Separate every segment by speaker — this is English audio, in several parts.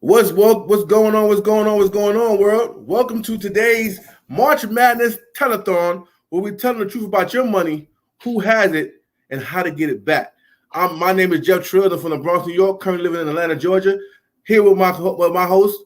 Speaker 1: What's going on? What's going on, world? Welcome to today's March Madness Tell-A-Thon, where we tell the truth about your money, who has it, and how to get it back. My name is Jeff Trills. I'm from the Bronx, New York, currently living in Atlanta, Georgia. Here with my host,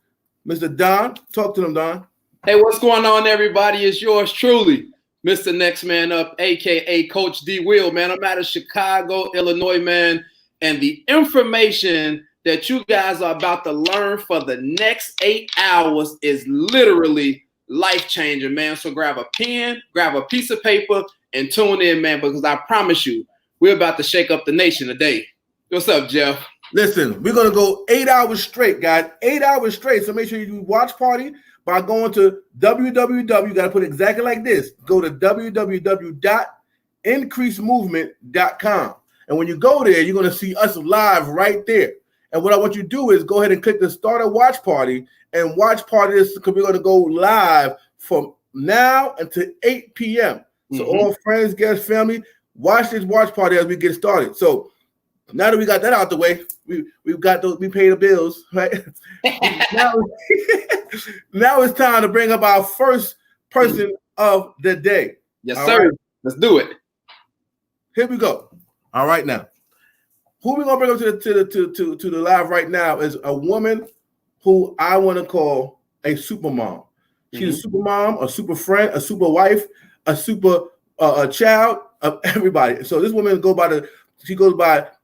Speaker 1: Mr. Don. Talk to them, Don.
Speaker 2: Hey, what's going on, everybody? It's yours truly, Mr. Next Man Up, aka Coach D. Will, man. I'm out of Chicago, Illinois, man, and the information that you guys are about to learn for the next 8 hours is literally life-changing, man. So grab a pen, grab a piece of paper, and tune in, man, because I promise you, we're about to shake up the nation today. What's up, Jeff?
Speaker 1: Listen, we're going to go 8 hours straight, guys. 8 hours straight. So make sure you do watch party by going to www. You got to put it exactly like this. Go to www.increasemovement.com. And when you go there, you're going to see us live right there. And what I want you to do is go ahead and click the start a watch party and watch party this because we're going to go live from now until 8 p.m. So all friends, guests, family, watch this watch party as we get started. So now that we got that out the way, we pay the bills, right? now it's time to bring up our first person of the day.
Speaker 2: Yes, all sir. Right? Let's do it.
Speaker 1: Here we go. All right, now. Who we gonna bring up to the live right now is a woman who I want to call a super mom. She's a super mom, a super friend, a super wife, a super a child of everybody. So this woman goes by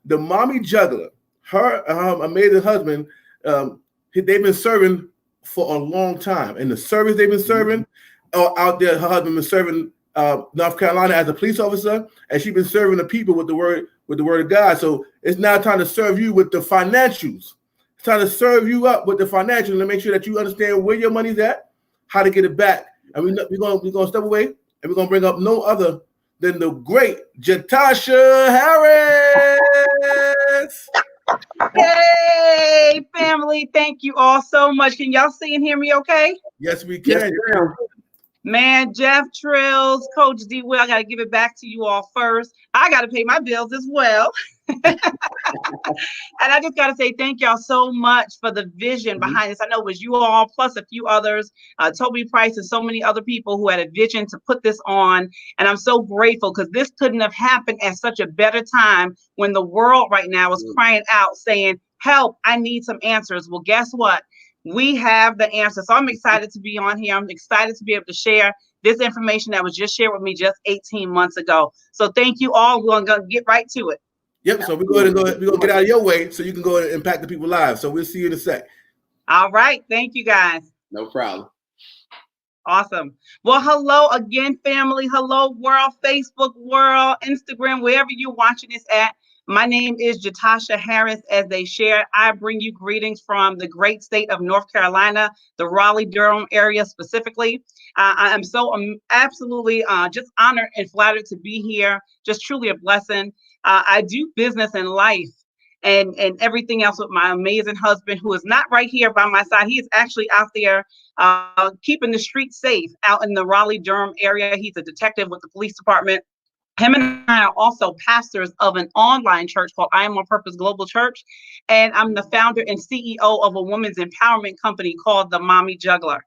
Speaker 1: the mommy juggler. Her amazing husband, they've been serving for a long time. In the service they've been serving out there, her husband been serving North Carolina as a police officer, and she's been serving the people with the word of God. So it's now time to serve you with the financials. It's time to serve you up with the financials and make sure that you understand where your money's at, how to get it back. And we're gonna step away and we're gonna bring up no other than the great Jatasha Harris.
Speaker 3: Hey, family. Thank you all so much. Can y'all see and hear me okay?
Speaker 1: Yes, we can. Yes,
Speaker 3: man, Jeff Trills, Coach D. Will, I got to give it back to you all first. I got to pay my bills as well. And I just got to say thank y'all so much for the vision behind this. I know it was you all plus a few others, Toby Price and so many other people who had a vision to put this on. And I'm so grateful because this couldn't have happened at such a better time when the world right now is crying out saying, help, I need some answers. Well, guess what? We have the answer. So I'm excited to be on here. I'm excited to be able to share this information that was just shared with me just 18 months ago. So thank you all. We're going to get right to it.
Speaker 1: Yep. So we're going to get out of your way so you can go and impact the people live. So we'll see you in a sec.
Speaker 3: All right. Thank you, guys.
Speaker 2: No problem.
Speaker 3: Awesome. Well, hello again, family. Hello, world, Facebook world, Instagram, wherever you're watching this at. My name is Jatasha Harris. As they share, I bring you greetings from the great state of North Carolina, the Raleigh-Durham area specifically. I am so absolutely just honored and flattered to be here. Just truly a blessing. I do business in life and everything else with my amazing husband, who is not right here by my side. He is actually out there keeping the streets safe out in the Raleigh-Durham area. He's a detective with the police department. Him and I are also pastors of an online church called I Am On Purpose Global Church. And I'm the founder and CEO of a women's empowerment company called The Mommy Juggler.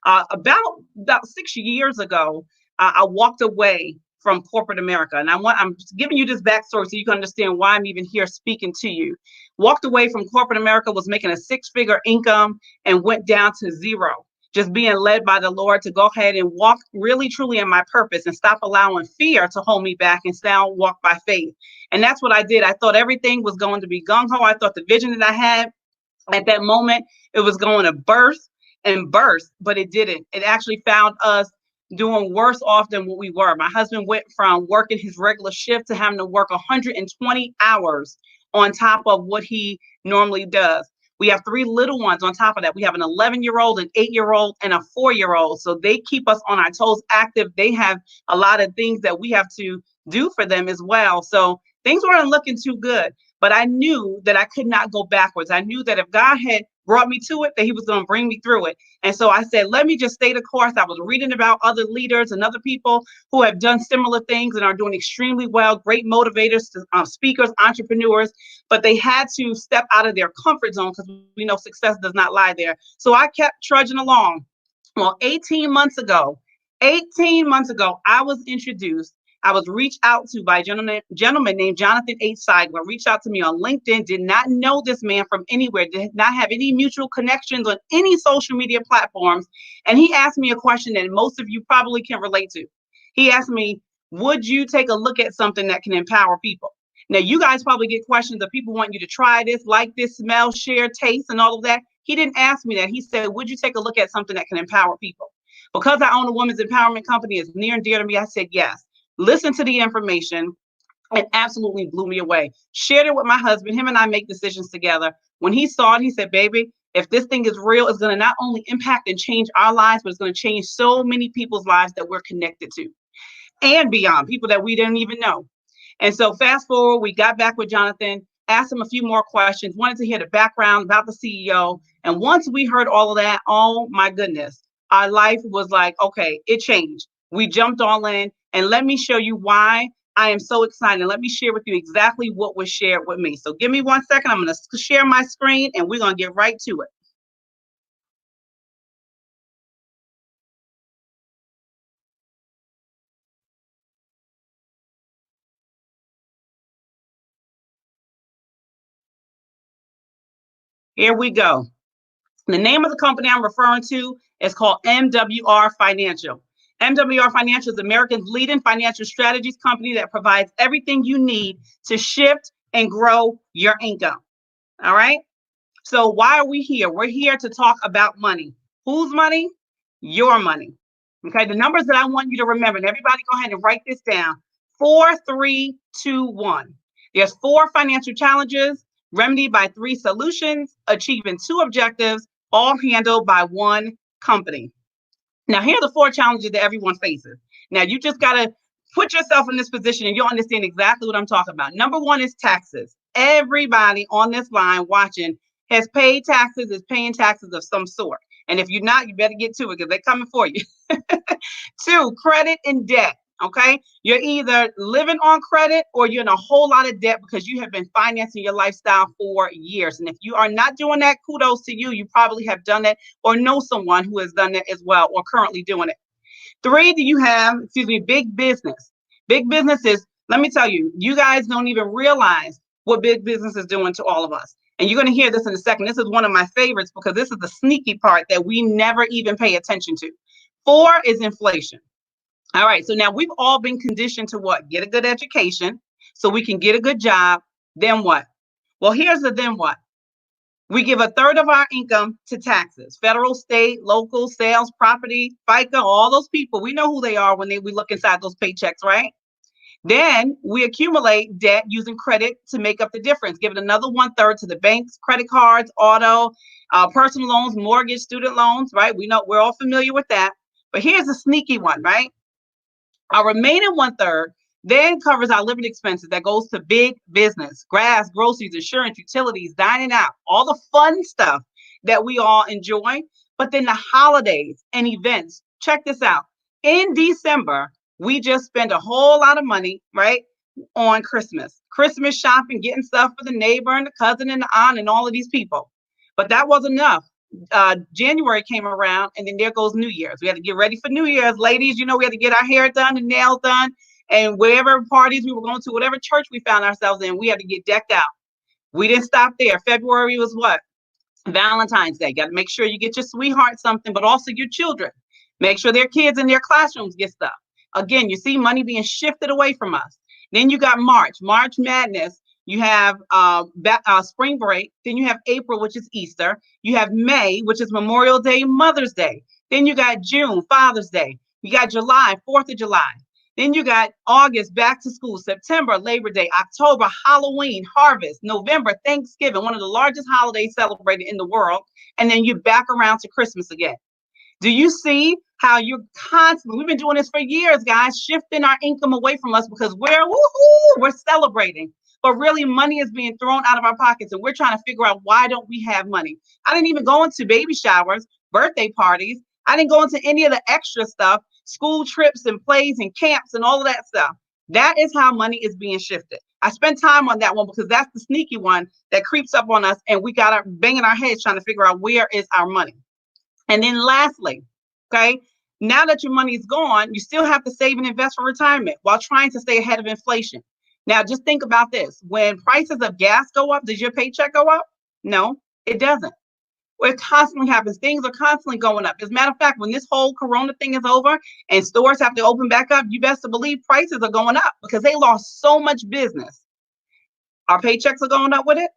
Speaker 3: About 6 years ago, I walked away from corporate America. And I'm giving you this backstory so you can understand why I'm even here speaking to you. Walked away from corporate America, was making a 6-figure income and went down to zero. Just being led by the Lord to go ahead and walk really, truly in my purpose and stop allowing fear to hold me back and now walk by faith. And that's what I did. I thought everything was going to be gung-ho. I thought the vision that I had at that moment, it was going to burst, but it didn't. It actually found us doing worse off than what we were. My husband went from working his regular shift to having to work 120 hours on top of what he normally does. We have 3 little ones on top of that. We have an 11-year-old, an 8-year-old, and a 4-year-old. So they keep us on our toes active. They have a lot of things that we have to do for them as well. So things weren't looking too good. but I knew that I could not go backwards. I knew that if God had brought me to it, that he was going to bring me through it. And so I said, let me just stay the course. I was reading about other leaders and other people who have done similar things and are doing extremely well, great motivators, speakers, entrepreneurs, but they had to step out of their comfort zone because we know success does not lie there. So I kept trudging along. Well, 18 months ago, I was introduced. I was reached out to by a gentleman named Jonathan H. Seigler, reached out to me on LinkedIn, did not know this man from anywhere, did not have any mutual connections on any social media platforms. And he asked me a question that most of you probably can relate to. He asked me, would you take a look at something that can empower people? Now, you guys probably get questions of people want you to try this, like this, smell, share, taste, and all of that. He didn't ask me that. He said, would you take a look at something that can empower people? Because I own a women's empowerment company, it's near and dear to me. I said, yes. Listen to the information. It absolutely blew me away. Shared it with my husband. Him and I make decisions together. When he saw it, he said, baby, if this thing is real, it's going to not only impact and change our lives, but it's going to change so many people's lives that we're connected to and beyond, people that we didn't even know. And so fast forward, we got back with Jonathan, asked him a few more questions, wanted to hear the background about the CEO. And once we heard all of that, oh my goodness, our life was like, okay, it changed. We jumped all in, and let me show you why I am so excited. Let me share with you exactly what was shared with me. So give me 1 second. I'm going to share my screen and we're going to get right to it. Here we go. The name of the company I'm referring to is called MWR Financial. MWR Financial is America's leading financial strategies company that provides everything you need to shift and grow your income. All right. So why are we here? We're here to talk about money. Whose money? Your money. Okay. The numbers that I want you to remember, and everybody go ahead and write this down. 4, 3, 2, 1. There's 4 financial challenges remedied by 3 solutions, achieving 2 objectives, all handled by 1 company. Now, here are the 4 challenges that everyone faces. Now, you just got to put yourself in this position and you'll understand exactly what I'm talking about. Number 1 is taxes. Everybody on this line watching has paid taxes, is paying taxes of some sort. And if you're not, you better get to it because they're coming for you. 2, credit and debt. Okay, you're either living on credit or you're in a whole lot of debt because you have been financing your lifestyle for years. And if you are not doing that, kudos to you. You probably have done it or know someone who has done that as well or currently doing it. 3, do you have, big business? Big business is, let me tell you, you guys don't even realize what big business is doing to all of us. And you're going to hear this in a second. This is one of my favorites because this is the sneaky part that we never even pay attention to. 4 is inflation. All right, so now we've all been conditioned to what? Get a good education so we can get a good job. Then what? Well, here's the then what. We give 1/3 of our income to taxes, federal, state, local, sales, property, FICA, all those people. We know who they are when we look inside those paychecks, right? Then we accumulate debt using credit to make up the difference, giving another 1/3 to the banks, credit cards, auto, personal loans, mortgage, student loans, right? We know we're all familiar with that. But here's a sneaky one, right? Our remaining 1/3 then covers our living expenses that goes to big business, gas, groceries, insurance, utilities, dining out, all the fun stuff that we all enjoy. But then the holidays and events, check this out. In December, we just spend a whole lot of money, right, on Christmas shopping, getting stuff for the neighbor and the cousin and the aunt and all of these people. But that wasn't enough. January came around and then there goes New Year's. We had to get ready for New Year's. Ladies, you know, we had to get our hair done and nails done. And wherever parties we were going to, whatever church we found ourselves in, we had to get decked out. We didn't stop there. February was what? Valentine's Day. Got to make sure you get your sweetheart something, but also your children. Make sure their kids in their classrooms get stuff. Again, you see money being shifted away from us. Then you got March Madness. You have spring break. Then you have April, which is Easter. You have May, which is Memorial Day, Mother's Day. Then you got June, Father's Day. You got July, 4th of July. Then you got August, back to school, September, Labor Day, October, Halloween, Harvest, November, Thanksgiving, one of the largest holidays celebrated in the world. And then you're back around to Christmas again. Do you see how you're constantly, we've been doing this for years, guys, shifting our income away from us because we're celebrating. but really money is being thrown out of our pockets and we're trying to figure out why don't we have money. I didn't even go into baby showers, birthday parties. I didn't go into any of the extra stuff, school trips and plays and camps and all of that stuff. That is how money is being shifted. I spent time on that one because that's the sneaky one that creeps up on us and we got banging our heads trying to figure out where is our money. And then lastly, okay, now that your money is gone, you still have to save and invest for retirement while trying to stay ahead of inflation. Now, just think about this. When prices of gas go up, does your paycheck go up? No, it doesn't. Well, it constantly happens. Things are constantly going up. As a matter of fact, when this whole corona thing is over and stores have to open back up, you best to believe prices are going up because they lost so much business. Our paychecks are going up with it.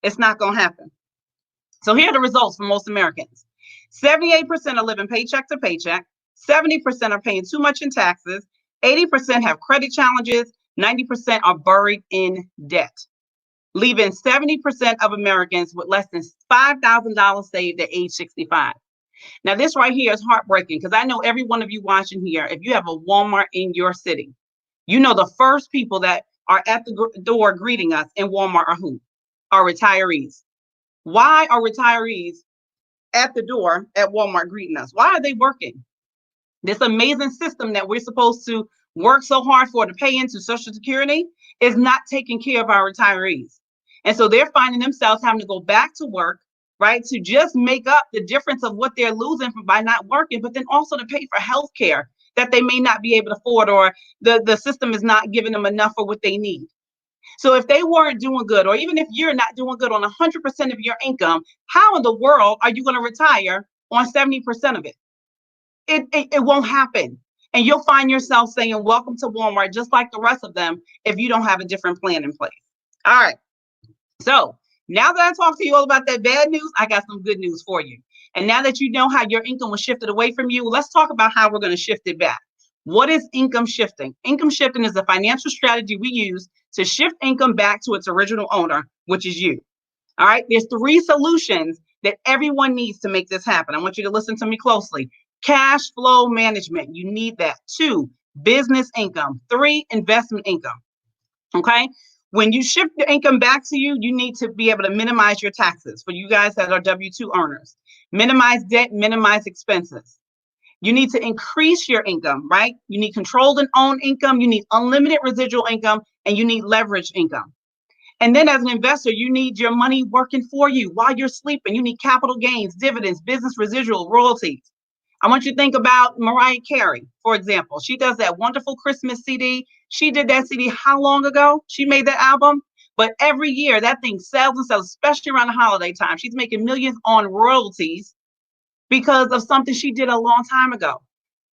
Speaker 3: It's not going to happen. So here are the results for most Americans. 78% are living paycheck to paycheck. 70% are paying too much in taxes. 80% have credit challenges. 90% are buried in debt, leaving 70% of Americans with less than $5,000 saved at age 65. Now, this right here is heartbreaking because I know every one of you watching here, if you have a Walmart in your city, you know the first people that are at the door greeting us in Walmart are who? Are retirees. Why are retirees at the door at Walmart greeting us? Why are they working? This amazing system that we're supposed to work so hard for to pay into Social Security is not taking care of our retirees. And so they're finding themselves having to go back to work, right, to just make up the difference of what they're losing by not working, but then also to pay for health care that they may not be able to afford, or the system is not giving them enough for what they need. So if they weren't doing good, or even if you're not doing good on 100% of your income, how in the world are you going to retire on 70% of it? It won't happen. And you'll find yourself saying, welcome to Walmart, just like the rest of them, if you don't have a different plan in place. All right. So now that I talked to you all about that bad news, I got some good news for you. And now that you know how your income was shifted away from you, let's talk about how we're going to shift it back. What is income shifting? Income shifting is a financial strategy we use to shift income back to its original owner, which is you. All right. There's 3 solutions that everyone needs to make this happen. I want you to listen to me closely. Cash flow management. You need that. 2, business income. 3, investment income. Okay. When you shift your income back to you, you need to be able to minimize your taxes for you guys that are W-2 earners. Minimize debt, minimize expenses. You need to increase your income, right? You need controlled and owned income. You need unlimited residual income, and you need leverage income. And then as an investor, you need your money working for you while you're sleeping. You need capital gains, dividends, business residual, royalties. I want you to think about Mariah Carey, for example. She does that wonderful Christmas CD. She did that CD how long ago? She made that album. But every year, that thing sells and sells, especially around the holiday time. She's making millions on royalties because of something she did a long time ago.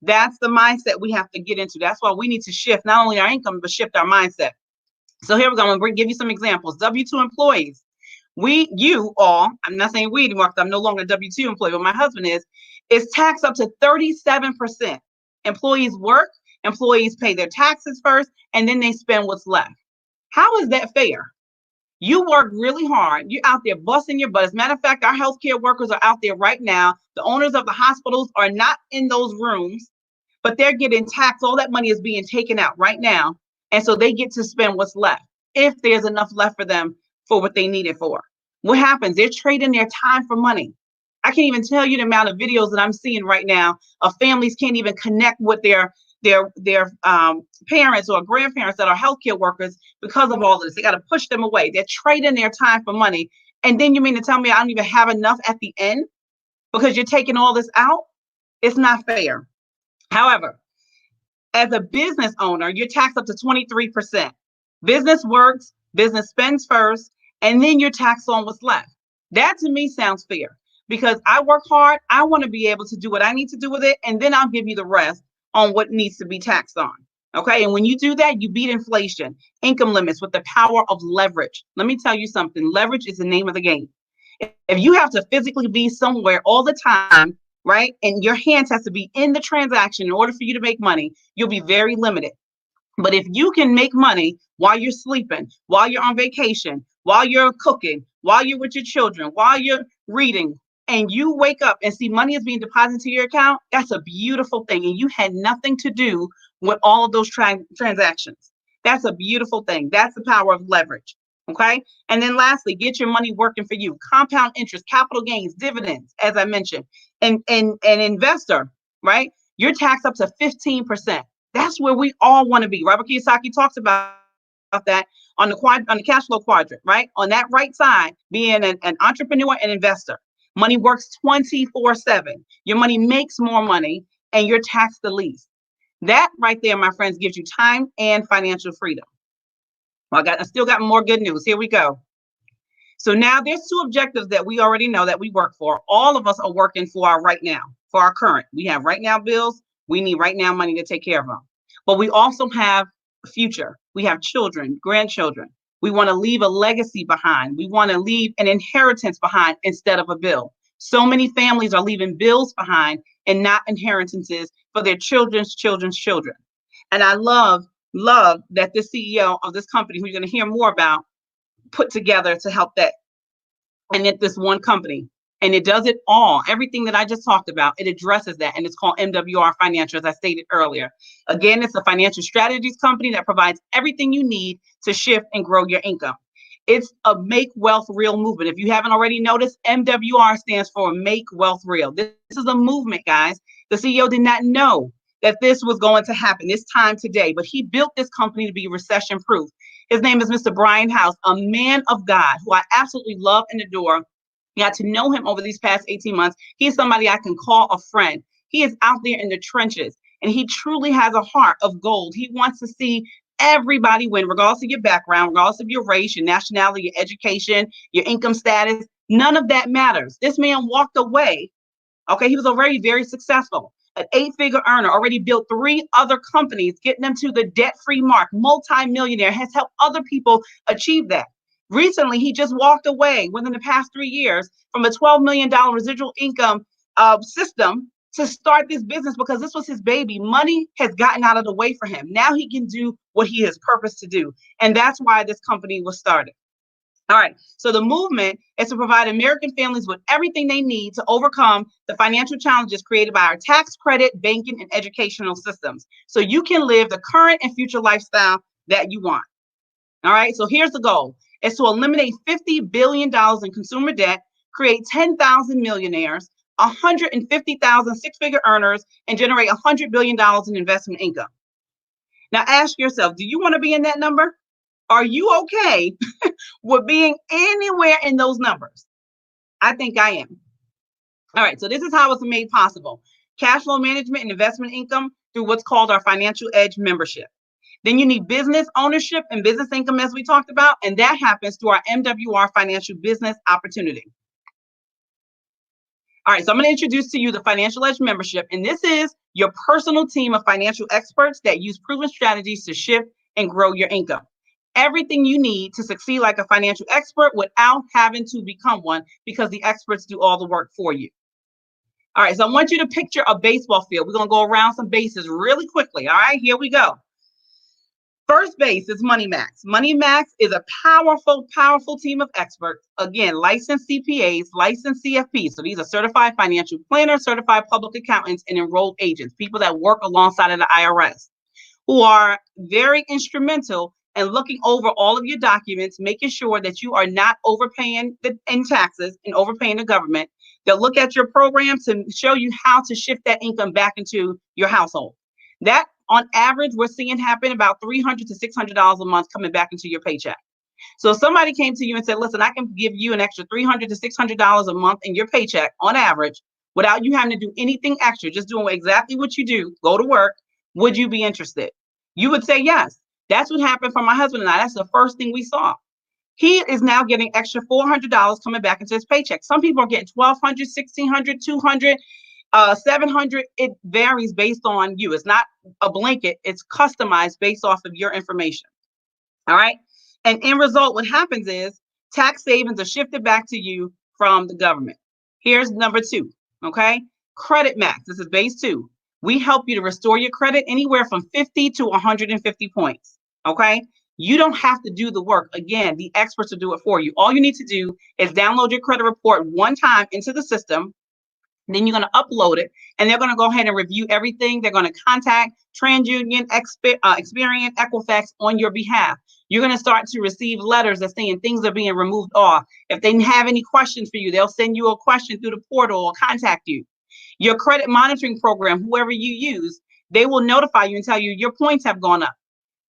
Speaker 3: That's the mindset we have to get into. That's why we need to shift not only our income, but shift our mindset. So here we go. I'm going to give you some examples. W-2 employees. You all, I'm not saying we anymore because I'm no longer a W-2 employee, but my husband is taxed up to 37%. Employees work, employees pay their taxes first, and then they spend what's left. How is that fair? You work really hard. You're out there busting your butt. As a matter of fact, our healthcare workers are out there right now. The owners of the hospitals are not in those rooms, but they're getting taxed. All that money is being taken out right now. And so they get to spend what's left, if there's enough left for them for what they need it for. What happens? They're trading their time for money. I can't even tell you the amount of videos that I'm seeing right now of families can't even connect with their parents or grandparents that are healthcare workers because of all of this. They got to push them away. They're trading their time for money. And then you mean to tell me I don't even have enough at the end because you're taking all this out? It's not fair. However, as a business owner, you're taxed up to 23%. Business works, business spends first, and then you're taxed on what's left. That to me sounds fair because I work hard. I want to be able to do what I need to do with it, and then I'll give you the rest on what needs to be taxed on. Okay. And when you do that, you beat inflation, income limits with the power of leverage. Let me tell you something. Leverage is the name of the game. If you have to physically be somewhere all the time, right, and your hands has to be in the transaction in order for you to make money, you'll be very limited. But if you can make money while you're sleeping, while you're on vacation, while you're cooking, while you're with your children, while you're reading, and you wake up and see money is being deposited to your account, that's a beautiful thing. And you had nothing to do with all of those transactions. That's a beautiful thing. That's the power of leverage. Okay. And then lastly, get your money working for you. Compound interest, capital gains, dividends, as I mentioned, and an investor, right? You're taxed up to 15%. That's where we all want to be. Robert Kiyosaki talks about that on the cash flow quadrant, right? On that right side, being an entrepreneur and investor. Money works 24/7. Your money makes more money and you're taxed the least. That right there, my friends, gives you time and financial freedom. Well, I still got more good news. Here we go. So now there's two objectives that we already know that we work for. All of us are working for our right now, for our current. We have right now bills. We need right now money to take care of them. But we also have a future. We have children, grandchildren. We want to leave a legacy behind. We want to leave an inheritance behind instead of a bill. So many families are leaving bills behind and not inheritances for their children's children's children. And I love that the CEO of this company, who you're going to hear more about, put together to help that. And it's this one company, and it does it all. Everything that I just talked about, it addresses that, and it's called MWR Financial, as I stated earlier. Again, it's a financial strategies company that provides everything you need to shift and grow your income. It's a Make Wealth Real movement. If you haven't already noticed, MWR stands for Make Wealth Real. This is a movement, guys. The CEO did not know that this was going to happen this time today, but he built this company to be recession proof. His name is Mr. Brian House, a man of God who I absolutely love and adore. Got to know him over these past 18 months. He's somebody I can call a friend. He is out there in the trenches, and he truly has a heart of gold. He wants to see everybody win, regardless of your background, regardless of your race, your nationality, your education, your income status. None of that matters. This man walked away. Okay, he was already very successful. An 8-figure earner, already built 3 other companies, getting them to the debt-free mark, multi-millionaire, has helped other people achieve that. Recently, he just walked away within the past 3 years from a $12 million residual income system to start this business because this was his baby. Money has gotten out of the way for him. Now he can do what he has purposed to do. And that's why this company was started. All right, so the movement is to provide American families with everything they need to overcome the financial challenges created by our tax credit, banking, and educational systems, so you can live the current and future lifestyle that you want. All right, so here's the goal. It's to eliminate $50 billion in consumer debt, create 10,000 millionaires, 150,000 six-figure earners, and generate $100 billion in investment income. Now ask yourself, do you want to be in that number? Are you okay with being anywhere in those numbers? I think I am. All right, so this is how it's made possible. Cash flow management and investment income through what's called our Financial Edge membership. Then you need business ownership and business income, as we talked about, and that happens through our MWR Financial Business Opportunity. All right, so I'm going to introduce to you the Financial Edge membership, and this is your personal team of financial experts that use proven strategies to shift and grow your income. Everything you need to succeed like a financial expert without having to become one, because the experts do all the work for you. All right, so I want you to picture a baseball field. We're going to go around some bases really quickly. All right, here we go. First base is Money Max. Money Max is a powerful, powerful team of experts. Again, licensed CPAs, licensed CFPs. So these are certified financial planners, certified public accountants, and enrolled agents, people that work alongside of the IRS, who are very instrumental and looking over all of your documents, making sure that you are not overpaying in taxes and overpaying the government. They'll look at your programs and show you how to shift that income back into your household. That, on average, we're seeing happen about $300 to $600 a month coming back into your paycheck. So if somebody came to you and said, listen, I can give you an extra $300 to $600 a month in your paycheck on average, without you having to do anything extra, just doing exactly what you do, go to work, would you be interested? You would say yes. That's what happened for my husband and I. That's the first thing we saw. He is now getting extra $400 coming back into his paycheck. Some people are getting $1,200, $1,600, $200, $700. It varies based on you. It's not a blanket. It's customized based off of your information. All right. And in result, what happens is tax savings are shifted back to you from the government. Here's number 2. Okay. Credit Max. This is base 2. We help you to restore your credit anywhere from 50 to 150 points. Okay. You don't have to do the work. Again, the experts will do it for you. All you need to do is download your credit report one time into the system. Then you're going to upload it, and they're going to go ahead and review everything. They're going to contact TransUnion, Experian, Equifax on your behalf. You're going to start to receive letters that saying things are being removed off. If they have any questions for you, they'll send you a question through the portal or contact you. Your credit monitoring program, whoever you use, they will notify you and tell you your points have gone up.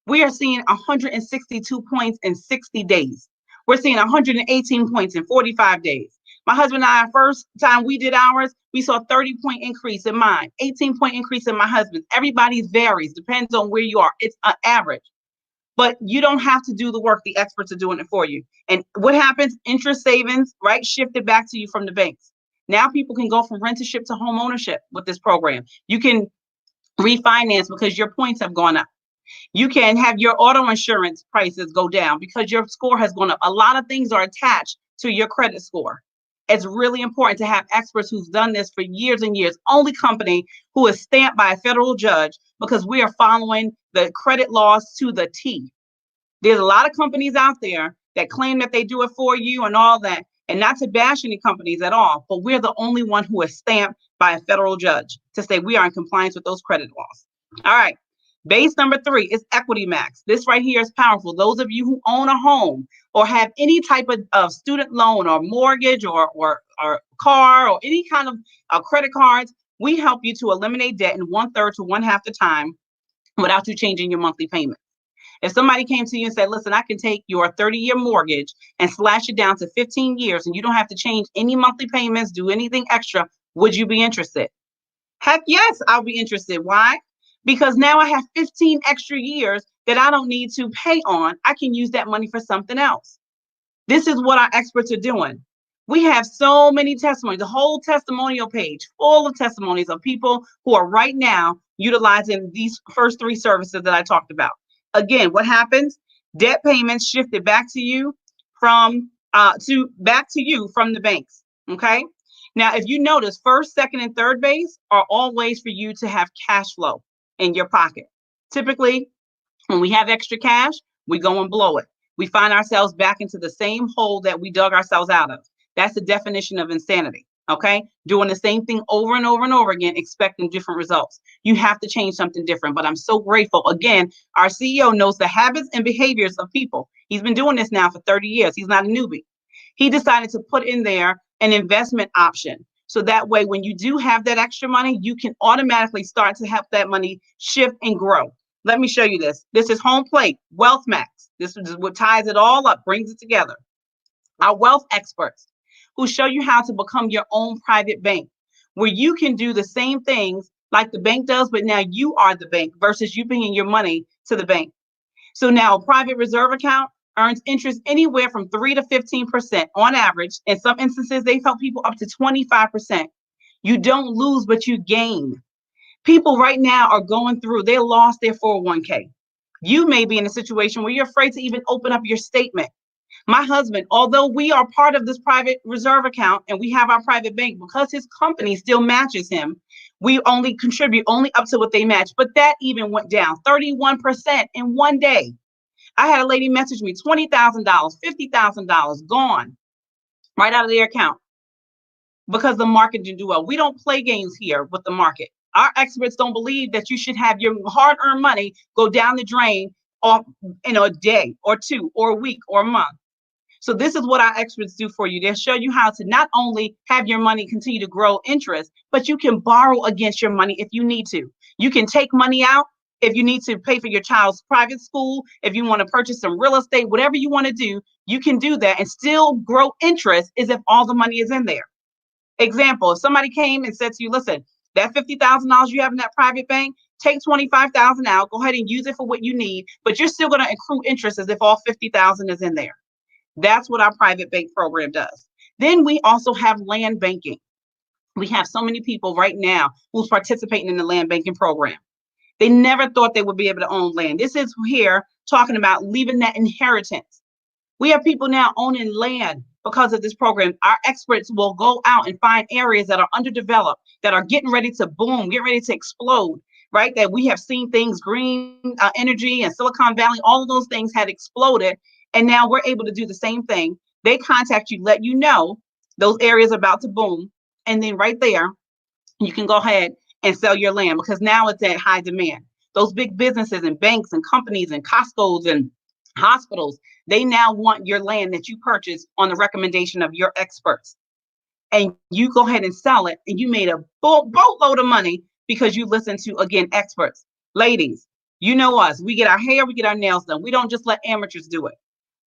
Speaker 3: We are seeing 162 points in 60 days. We're seeing 118 points in 45 days. My husband and I, first time we did ours, we saw a 30-point increase in mine, 18-point increase in my husband's. Everybody's varies, depends on where you are. It's an average. But you don't have to do the work. The experts are doing it for you. And what happens? Interest savings, right, shifted back to you from the banks. Now people can go from rentership to home ownership with this program. You can refinance because your points have gone up. You can have your auto insurance prices go down because your score has gone up. A lot of things are attached to your credit score. It's really important to have experts who've done this for years and years. Only company who is stamped by a federal judge, because we are following the credit laws to the T. There's a lot of companies out there that claim that they do it for you and all that, and not to bash any companies at all, but we're the only one who is stamped by a federal judge to say we are in compliance with those credit laws. All right. Base number 3 is Equity Max. This right here is powerful. Those of you who own a home or have any type of student loan or mortgage or car or any kind of credit cards, we help you to eliminate debt in 1/3 to 1/2 the time without you changing your monthly payment. If somebody came to you and said, listen, I can take your 30-year mortgage and slash it down to 15 years and you don't have to change any monthly payments, do anything extra, would you be interested? Heck yes, I'll be interested. Why? Because now I have 15 extra years that I don't need to pay on. I can use that money for something else. This is what our experts are doing. We have so many testimonies, the whole testimonial page full of testimonies of people who are right now utilizing these first 3 services that I talked about. Again, what happens? Debt payments shifted back to you from the banks. Okay. Now, if you notice, first, second, and third base are all ways for you to have cash flow in your pocket. Typically, when we have extra cash, we go and blow it. We find ourselves back into the same hole that we dug ourselves out of. That's the definition of insanity. Okay. Doing the same thing over and over and over again, expecting different results. You have to change something different. But I'm so grateful. Again, our CEO knows the habits and behaviors of people. He's been doing this now for 30 years. He's not a newbie. He decided to put in there an investment option. So that way, when you do have that extra money, you can automatically start to help that money shift and grow. Let me show you this. This is Home Plate, Wealth Max. This is what ties it all up, brings it together. Our wealth experts who show you how to become your own private bank, where you can do the same things like the bank does, but now you are the bank versus you bringing your money to the bank. So now a private reserve account earns interest anywhere from 3 to 15% on average. In some instances, they've helped people up to 25%. You don't lose, but you gain. People right now are going through, they lost their 401k. You may be in a situation where you're afraid to even open up your statement. My husband, although we are part of this private reserve account and we have our private bank, because his company still matches him, we only contribute only up to what they match. But that even went down 31% in one day. I had a lady message me, $20,000, $50,000 gone right out of their account because the market didn't do well. We don't play games here with the market. Our experts don't believe that you should have your hard-earned money go down the drain in a day or 2 or a week or a month. So this is what our experts do for you. They'll show you how to not only have your money continue to grow interest, but you can borrow against your money if you need to. You can take money out if you need to pay for your child's private school, if you want to purchase some real estate, whatever you want to do, you can do that and still grow interest as if all the money is in there. Example, if somebody came and said to you, listen, that $50,000 you have in that private bank, take $25,000 out, go ahead and use it for what you need, but you're still going to accrue interest as if all $50,000 is in there. That's what our private bank program does. Then we also have land banking. We have so many people right now who's participating in the land banking program. They never thought they would be able to own land. This is here talking about leaving that inheritance. We have people now owning land because of this program. Our experts will go out and find areas that are underdeveloped, that are getting ready to boom, get ready to explode, right? That we have seen things, green energy and Silicon Valley, all of those things had exploded. And now we're able to do the same thing. They contact you, let you know those areas are about to boom. And then right there, you can go ahead and sell your land because now it's at high demand. Those big businesses and banks and companies and Costco's and hospitals, they now want your land that you purchased on the recommendation of your experts. And you go ahead and sell it, and you made a boatload of money because you listen to, again, experts. Ladies, you know us. We get our hair, we get our nails done. We don't just let amateurs do it.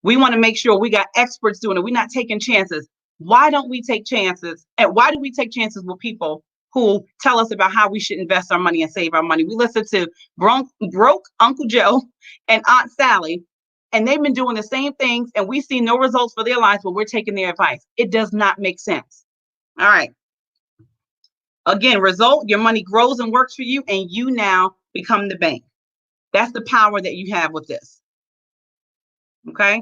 Speaker 3: We want to make sure we got experts doing it. We're not taking chances. Why don't we take chances? And why do we take chances with people who tell us about how we should invest our money and save our money? We listen to broke Uncle Joe and Aunt Sally, and they've been doing the same things, and we see no results for their lives, but we're taking their advice. It does not make sense. All right. Again, result, your money grows and works for you, and you now become the bank. That's the power that you have with this. Okay.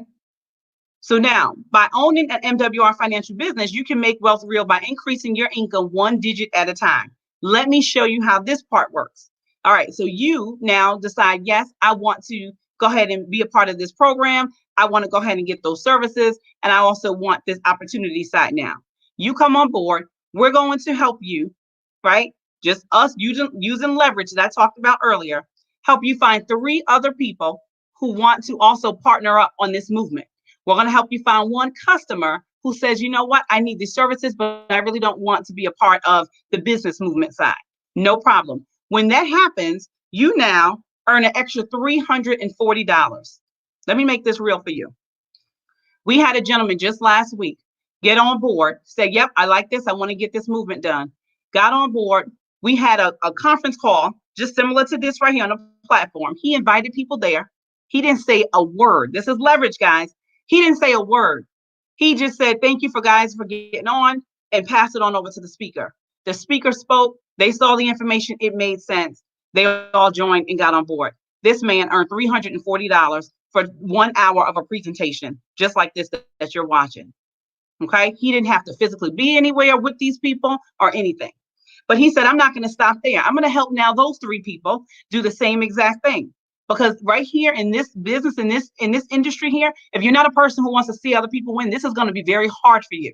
Speaker 3: So now, by owning an MWR financial business, you can make wealth real by increasing your income one digit at a time. Let me show you how this part works. All right. So you now decide, yes, I want to go ahead and be a part of this program. I want to go ahead and get those services. And I also want this opportunity side now. You come on board. We're going to help you, right? Just us using leverage that I talked about earlier, help you find 3 other people who want to also partner up on this movement. We're going to help you find one customer who says, you know what, I need these services, but I really don't want to be a part of the business movement side. No problem. When that happens, you now earn an extra $340. Let me make this real for you. We had a gentleman just last week get on board, say, yep, I like this. I want to get this movement done. Got on board. We had a conference call just similar to this right here on the platform. He invited people there. He didn't say a word. This is leverage, guys. He didn't say a word. He just said, thank you for getting on, and pass it on over to the speaker. The speaker spoke. They saw the information. It made sense. They all joined and got on board. This man earned $340 for 1 hour of a presentation, just like this that you're watching. Okay. He didn't have to physically be anywhere with these people or anything. But he said, I'm not going to stop there. I'm going to help now those 3 people do the same exact thing. Because right here in this business, in this industry here, if you're not a person who wants to see other people win, this is going to be very hard for you.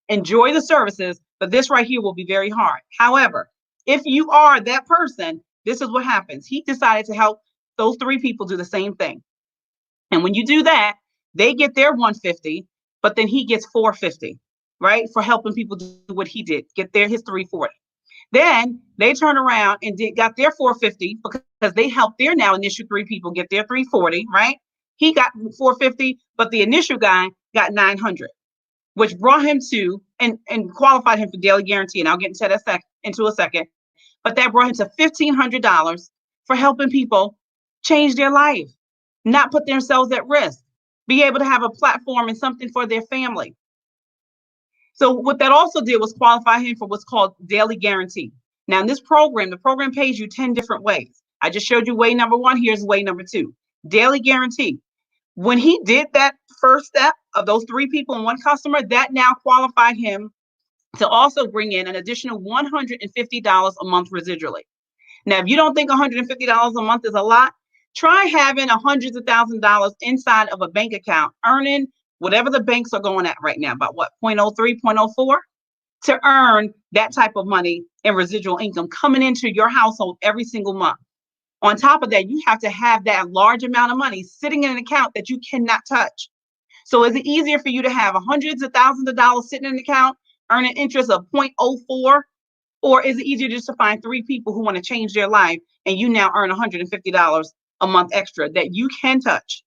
Speaker 3: Enjoy the services, but this right here will be very hard. However, if you are that person, this is what happens. He decided to help those 3 people do the same thing. And when you do that, they get their 150, but then he gets 450, right? For helping people do what he did, get his 340. Then they turn around and got their 450 because they helped their now initial 3 people get their 340, right? He got 450, but the initial guy got 900, which brought him to and qualified him for daily guarantee. And I'll get into that into a second. But that brought him to $1,500 for helping people change their life, not put themselves at risk, be able to have a platform and something for their family. So what that also did was qualify him for what's called daily guarantee. Now in this program, the program pays you 10 different ways. I just showed you way number 1. Here's way number 2, daily guarantee. When he did that first step of those 3 people and 1 customer, that now qualified him to also bring in an additional $150 a month residually. Now, if you don't think $150 a month is a lot, try having hundreds of thousands of dollars inside of a bank account, earning whatever the banks are going at right now, about what, 0.03, 0.04, to earn that type of money and residual income coming into your household every single month. On top of that, you have to have that large amount of money sitting in an account that you cannot touch. So is it easier for you to have hundreds of thousands of dollars sitting in an account, earning interest of 0.04? Or is it easier just to find 3 people who want to change their life and you now earn $150 a month extra that you can touch?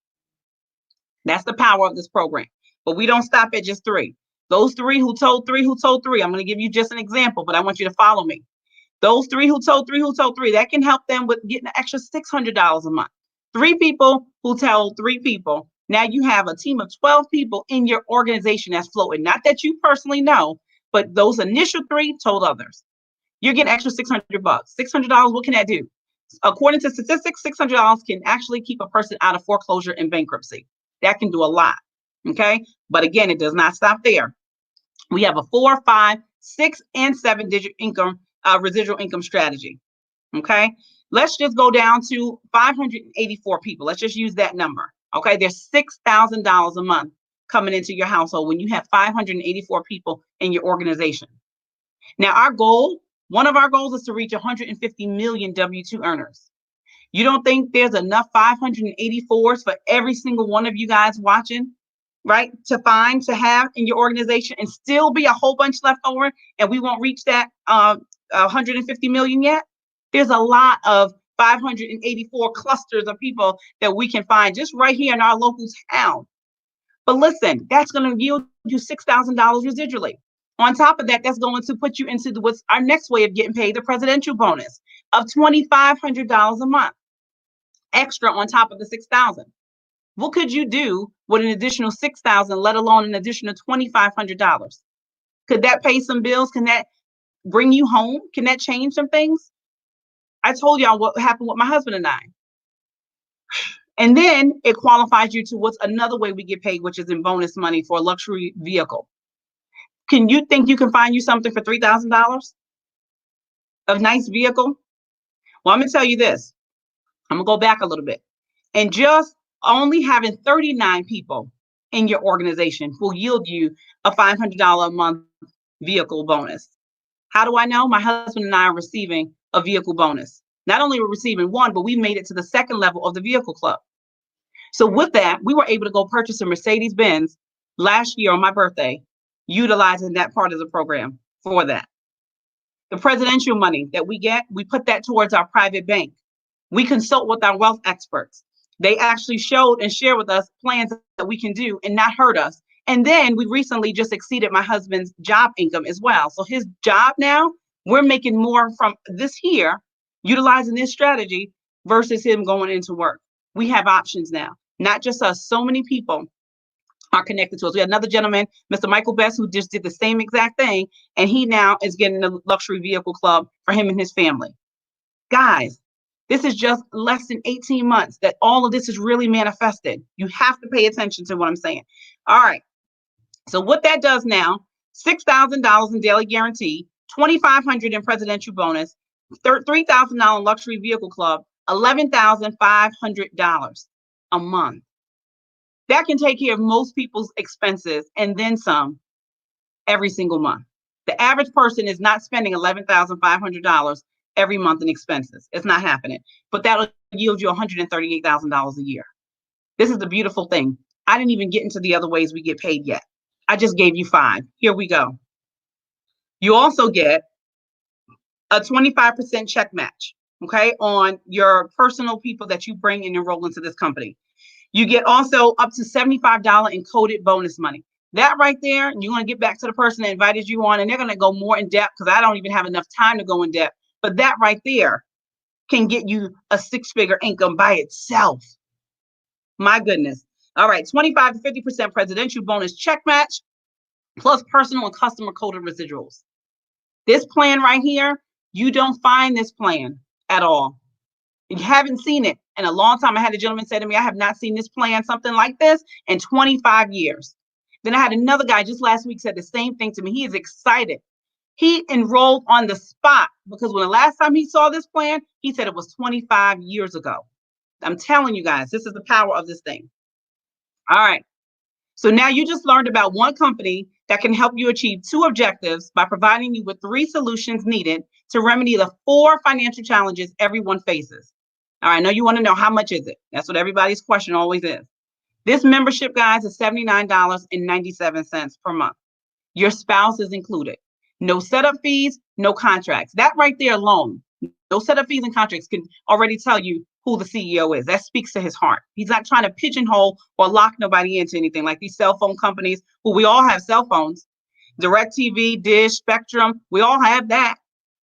Speaker 3: That's the power of this program. But we don't stop at just 3. Those 3 who told 3 who told 3, I'm going to give you just an example, but I want you to follow me. Those 3 who told 3 who told 3, that can help them with getting an extra $600 a month. 3 people who tell 3 people. Now you have a team of 12 people in your organization that's floating. Not that you personally know, but those initial 3 told others. You're getting extra $600. $600, what can that do? According to statistics, $600 can actually keep a person out of foreclosure and bankruptcy. That can do a lot. Okay. But again, it does not stop there. We have a 4, 5, 6, and 7-digit income, residual income strategy. Okay. Let's just go down to 584 people. Let's just use that number. Okay. There's $6,000 a month coming into your household when you have 584 people in your organization. Now, our goal One of our goals is to reach 150 million W-2 earners. You don't think there's enough 584s for every single one of you guys watching, right? To have in your organization and still be a whole bunch left over, and we won't reach that 150 million yet? There's a lot of 584 clusters of people that we can find just right here in our local town. But listen, that's going to yield you $6,000 residually. On top of that, that's going to put you into what's our next way of getting paid, the presidential bonus of $2,500 a month, extra on top of the $6,000. What could you do with an additional $6,000, let alone an additional $2,500? Could that pay some bills? Can that bring you home? Can that change some things? I told y'all what happened with my husband and I. And then it qualifies you to what's another way we get paid, which is in bonus money for a luxury vehicle. Can you think you can find you something for $3,000? A nice vehicle? Well, I'm gonna tell you this. I'm gonna go back a little bit. And just only having 39 people in your organization will yield you a $500 a month vehicle bonus. How do I know? My husband and I are receiving a vehicle bonus. Not only are we receiving one, but we made it to the second level of the vehicle club. So with that, we were able to go purchase a Mercedes-Benz last year on my birthday, utilizing that part of the program for that. The presidential money that we get, we put that towards our private bank. We consult with our wealth experts. They actually showed and shared with us plans that we can do and not hurt us. And then we recently just exceeded my husband's job income as well. So his job now, we're making more from this here, utilizing this strategy versus him going into work. We have options now, not just us. So many people are connected to us. We had another gentleman, Mr. Michael Best, who just did the same exact thing. And he now is getting a luxury vehicle club for him and his family. Guys, this is just less than 18 months that all of this is really manifested. You have to pay attention to what I'm saying. All right. So what that does now, $6,000 in daily guarantee, $2,500 in presidential bonus, $3,000 luxury vehicle club, $11,500 a month. That can take care of most people's expenses and then some every single month. The average person is not spending $11,500 every month in expenses. It's not happening, but that'll yield you $138,000 a year. This is the beautiful thing. I didn't even get into the other ways we get paid yet. I just gave you 5. Here we go. You also get a 25% check match, okay, on your personal people that you bring and enroll into this company. You get also up to $75 in coded bonus money. That right there, you're going to get back to the person that invited you on, and they're going to go more in depth because I don't even have enough time to go in depth. But that right there can get you a 6-figure income by itself. My goodness. All right, 25 to 50% presidential bonus check match, plus personal and customer coded residuals. This plan right here, you don't find this plan at all. You haven't seen it in a long time. I had a gentleman say to me, I have not seen this plan, something like this, in 25 years. Then I had another guy just last week said the same thing to me. He is excited. He enrolled on the spot because when the last time he saw this plan, he said it was 25 years ago. I'm telling you guys, this is the power of this thing. All right. So now you just learned about one company that can help you achieve 2 objectives by providing you with 3 solutions needed to remedy the 4 financial challenges everyone faces. All right, I know you want to know how much is it? That's what everybody's question always is. This membership, guys, is $79.97 per month. Your spouse is included. No setup fees, no contracts. That right there alone, no setup fees and contracts can already tell you who the CEO is. That speaks to his heart. He's not trying to pigeonhole or lock nobody into anything like these cell phone companies, who we all have cell phones. DirecTV, Dish, Spectrum, we all have that.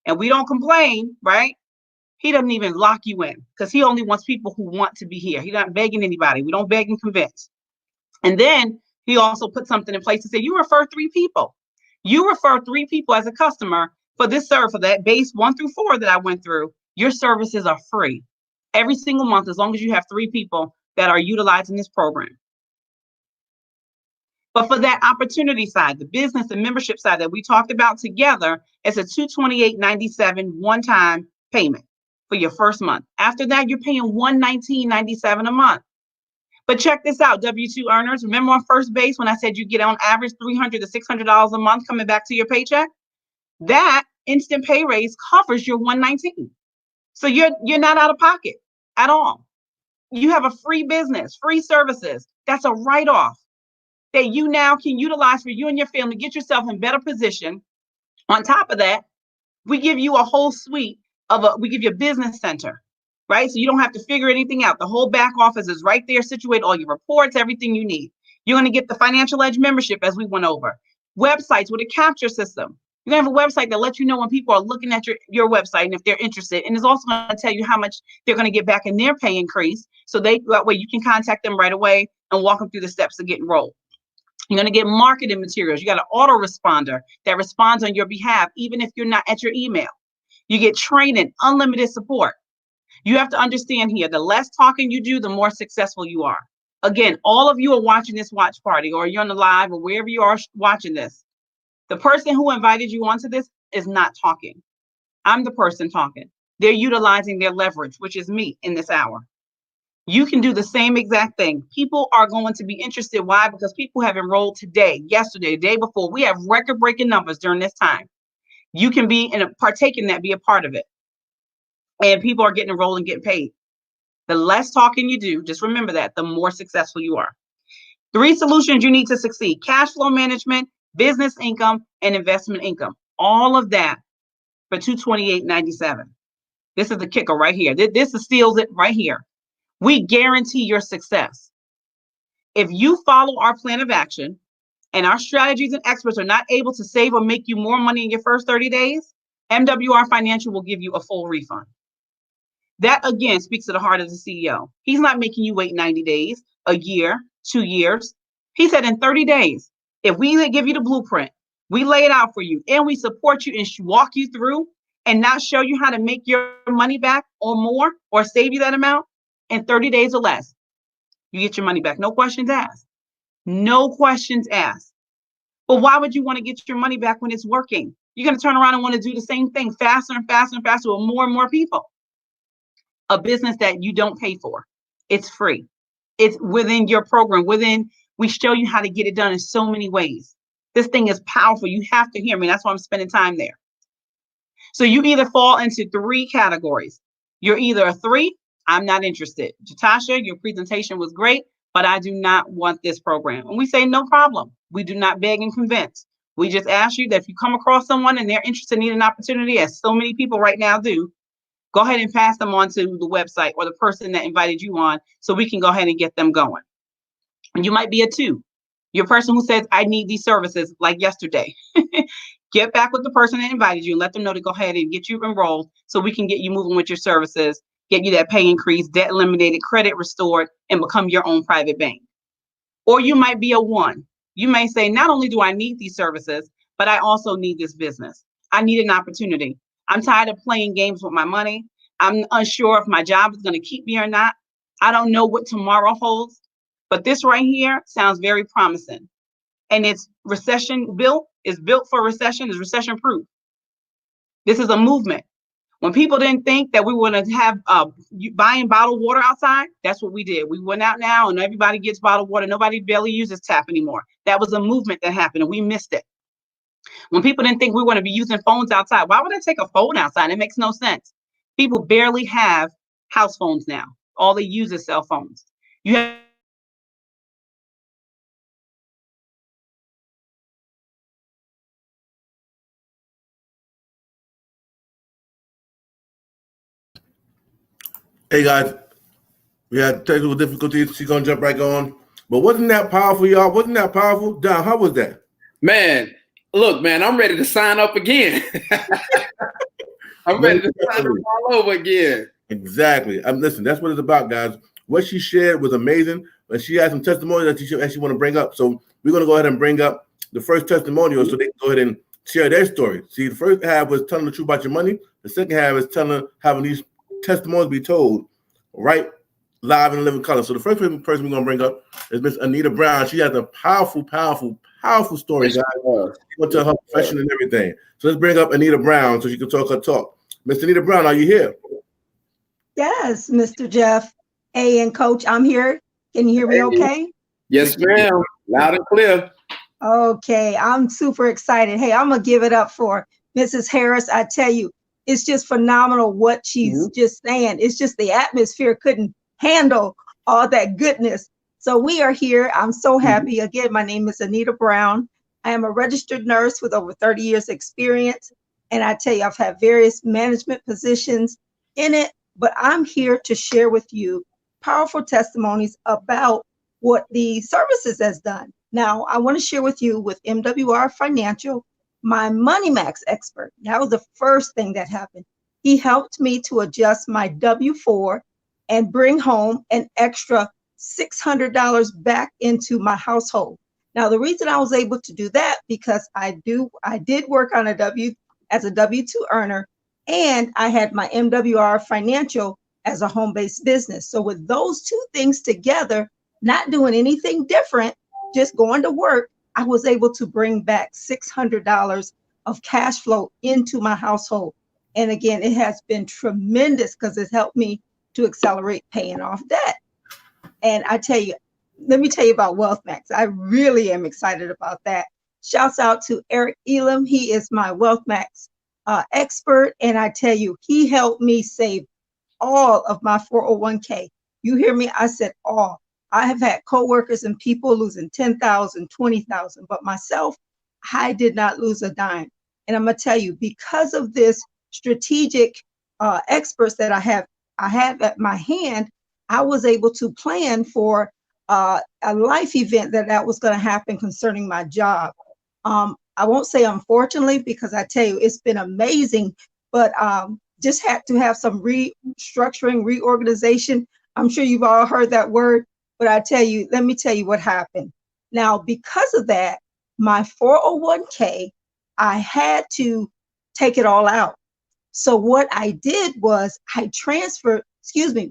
Speaker 3: And we don't complain, right? He doesn't even lock you in because he only wants people who want to be here. He's not begging anybody. We don't beg and convince. And then he also put something in place to say, you refer 3 people. You refer 3 people as a customer for this service, for that base 1 through 4 that I went through. Your services are free every single month, as long as you have 3 people that are utilizing this program. But for that opportunity side, the business and membership side that we talked about together, it's a $228.97 one-time payment for your first month. After that, you're paying $119.97 a month. But check this out, W-2 earners. Remember on first base when I said you get on average $300 to $600 a month coming back to your paycheck? That instant pay raise covers your 119. So you're not out of pocket at all. You have a free business, free services. That's a write-off that you now can utilize for you and your family, get yourself in better position. On top of that, we give you a whole suite we give you a business center, right? So you don't have to figure anything out. The whole back office is right there, situated, all your reports, everything you need. You're going to get the Financial Edge membership, as we went over. Websites with a capture system. You're going to have a website that lets you know when people are looking at your website and if they're interested. And it's also going to tell you how much they're going to get back in their pay increase. So that way you can contact them right away and walk them through the steps to get enrolled. You're going to get marketing materials. You got an autoresponder that responds on your behalf, even if you're not at your email. You get training, unlimited support. You have to understand here, the less talking you do, the more successful you are. Again, all of you are watching this watch party, or you're on the live, or wherever you are watching this. The person who invited you onto this is not talking. I'm the person talking. They're utilizing their leverage, which is me in this hour. You can do the same exact thing. People are going to be interested. Why? Because people have enrolled today, yesterday, the day before. We have record-breaking numbers during this time. You can partake in that, be a part of it. And people are getting enrolled and getting paid. The less talking you do, just remember that, the more successful you are. 3 solutions you need to succeed: cash flow management, business income, and investment income. All of that for $228.97. This is the kicker right here. This steals it right here. We guarantee your success. If you follow our plan of action and our strategies and experts are not able to save or make you more money in your first 30 days, MWR Financial will give you a full refund. That, again, speaks to the heart of the CEO. He's not making you wait 90 days, a year, 2 years. He said in 30 days, if we give you the blueprint, we lay it out for you, and we support you and walk you through and not show you how to make your money back or more or save you that amount in 30 days or less, you get your money back. No questions asked. No questions asked. But why would you want to get your money back when it's working? You're going to turn around and want to do the same thing faster and faster and faster with more and more people. A business that you don't pay for. It's free. It's within your program. We show you how to get it done in so many ways. This thing is powerful. You have to hear me. That's why I'm spending time there. So you either fall into 3 categories. You're either a 3, I'm not interested. Jatasha, your presentation was great, but I do not want this program. And we say, no problem. We do not beg and convince. We just ask you that if you come across someone and they're interested, need an opportunity, as so many people right now do, go ahead and pass them on to the website or the person that invited you on so we can go ahead and get them going. And you might be a 2. You're a person who says, I need these services like yesterday. Get back with the person that invited you and let them know to go ahead and get you enrolled so we can get you moving with your services, get you that pay increase, debt eliminated, credit restored, and become your own private bank. Or you might be a 1. You may say, not only do I need these services, but I also need this business. I need an opportunity. I'm tired of playing games with my money. I'm unsure if my job is going to keep me or not. I don't know what tomorrow holds, but this right here sounds very promising. And it's recession built, is built for recession, is recession proof. This is a movement. When people didn't think that we were going to have buying bottled water outside, that's what we did. We went out now and everybody gets bottled water. Nobody barely uses tap anymore. That was a movement that happened and we missed it. When people didn't think we were going to be using phones outside, why would I take a phone outside? It makes no sense. People barely have house phones now. All they use is cell phones. You have
Speaker 1: Hey guys, we had technical difficulties. She's gonna jump right on. But wasn't that powerful, y'all? Wasn't that powerful? Don, how was that?
Speaker 2: Man, look, man, I'm ready to sign up again. I'm ready to sign up all over again.
Speaker 1: Exactly. Listen, that's what it's about, guys. What she shared was amazing, but she had some testimonials that she actually want to bring up. So we're going to go ahead and bring up the first testimonial so they can go ahead and share their story. See, the first half was telling the truth about your money. The second half is having these testimonials be told right live in living color. So the first person we're going to bring up is Miss Anita Brown. She has a powerful story, guys. She's going to tell her profession and everything. So let's bring up Anita Brown so she can talk her talk. Miss Anita Brown, are you here?
Speaker 4: Yes, Mr. Jeff. Hey, and Coach, I'm here. Can you hear me okay?
Speaker 2: Yes, ma'am. Loud and clear.
Speaker 4: Okay, I'm super excited. Hey, I'm going to give it up for Mrs. Harris, I tell you, it's just phenomenal what she's just saying. It's just the atmosphere couldn't handle all that goodness. So we are here. I'm so happy. Again, my name is Anita Brown. I am a registered nurse with over 30 years experience. And I tell you, I've had various management positions in it, but I'm here to share with you powerful testimonies about what the services has done. Now, I want to share with you with MWR Financial, my Money Max expert. That was the first thing that happened. He helped me to adjust my W-4 and bring home an extra $600 back into my household. Now, the reason I was able to do that, because I did work on as a W-2 earner, and I had my MWR Financial as a home-based business. So with those two things together, not doing anything different, just going to work, I was able to bring back $600 of cash flow into my household. And again, it has been tremendous because it's helped me to accelerate paying off debt. And I tell you, let me tell you about Wealth Max. I really am excited about that. Shouts out to Eric Elam. He is my Wealth Max expert. And I tell you, he helped me save all of my 401k. You hear me? I said all. I have had coworkers and people losing 10,000, 20,000, but myself, I did not lose a dime. And I'm gonna tell you, because of this strategic experts that I have at my hand, I was able to plan for a life event that was going to happen concerning my job. I won't say unfortunately, because I tell you, it's been amazing, but just had to have some restructuring, reorganization. I'm sure you've all heard that word, but let me tell you what happened. Now, because of that, my 401k, I had to take it all out. So what I did was I transferred,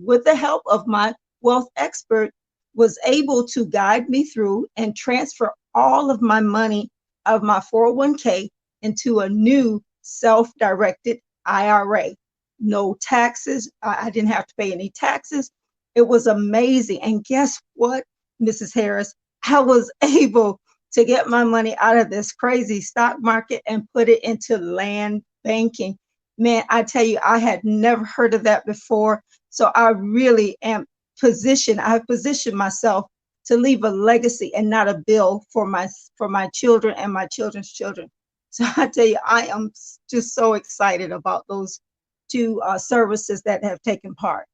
Speaker 4: with the help of my wealth expert, was able to guide me through and transfer all of my money of my 401k into a new self-directed IRA. No taxes. I didn't have to pay any taxes. It was amazing. And guess what, Mrs. Harris? I was able to get my money out of this crazy stock market and put it into land banking. Man, I tell you, I had never heard of that before. So I really am positioned. I've positioned myself to leave a legacy and not a bill for my children and my children's children. So I tell you, I am just so excited about those two services that have taken part.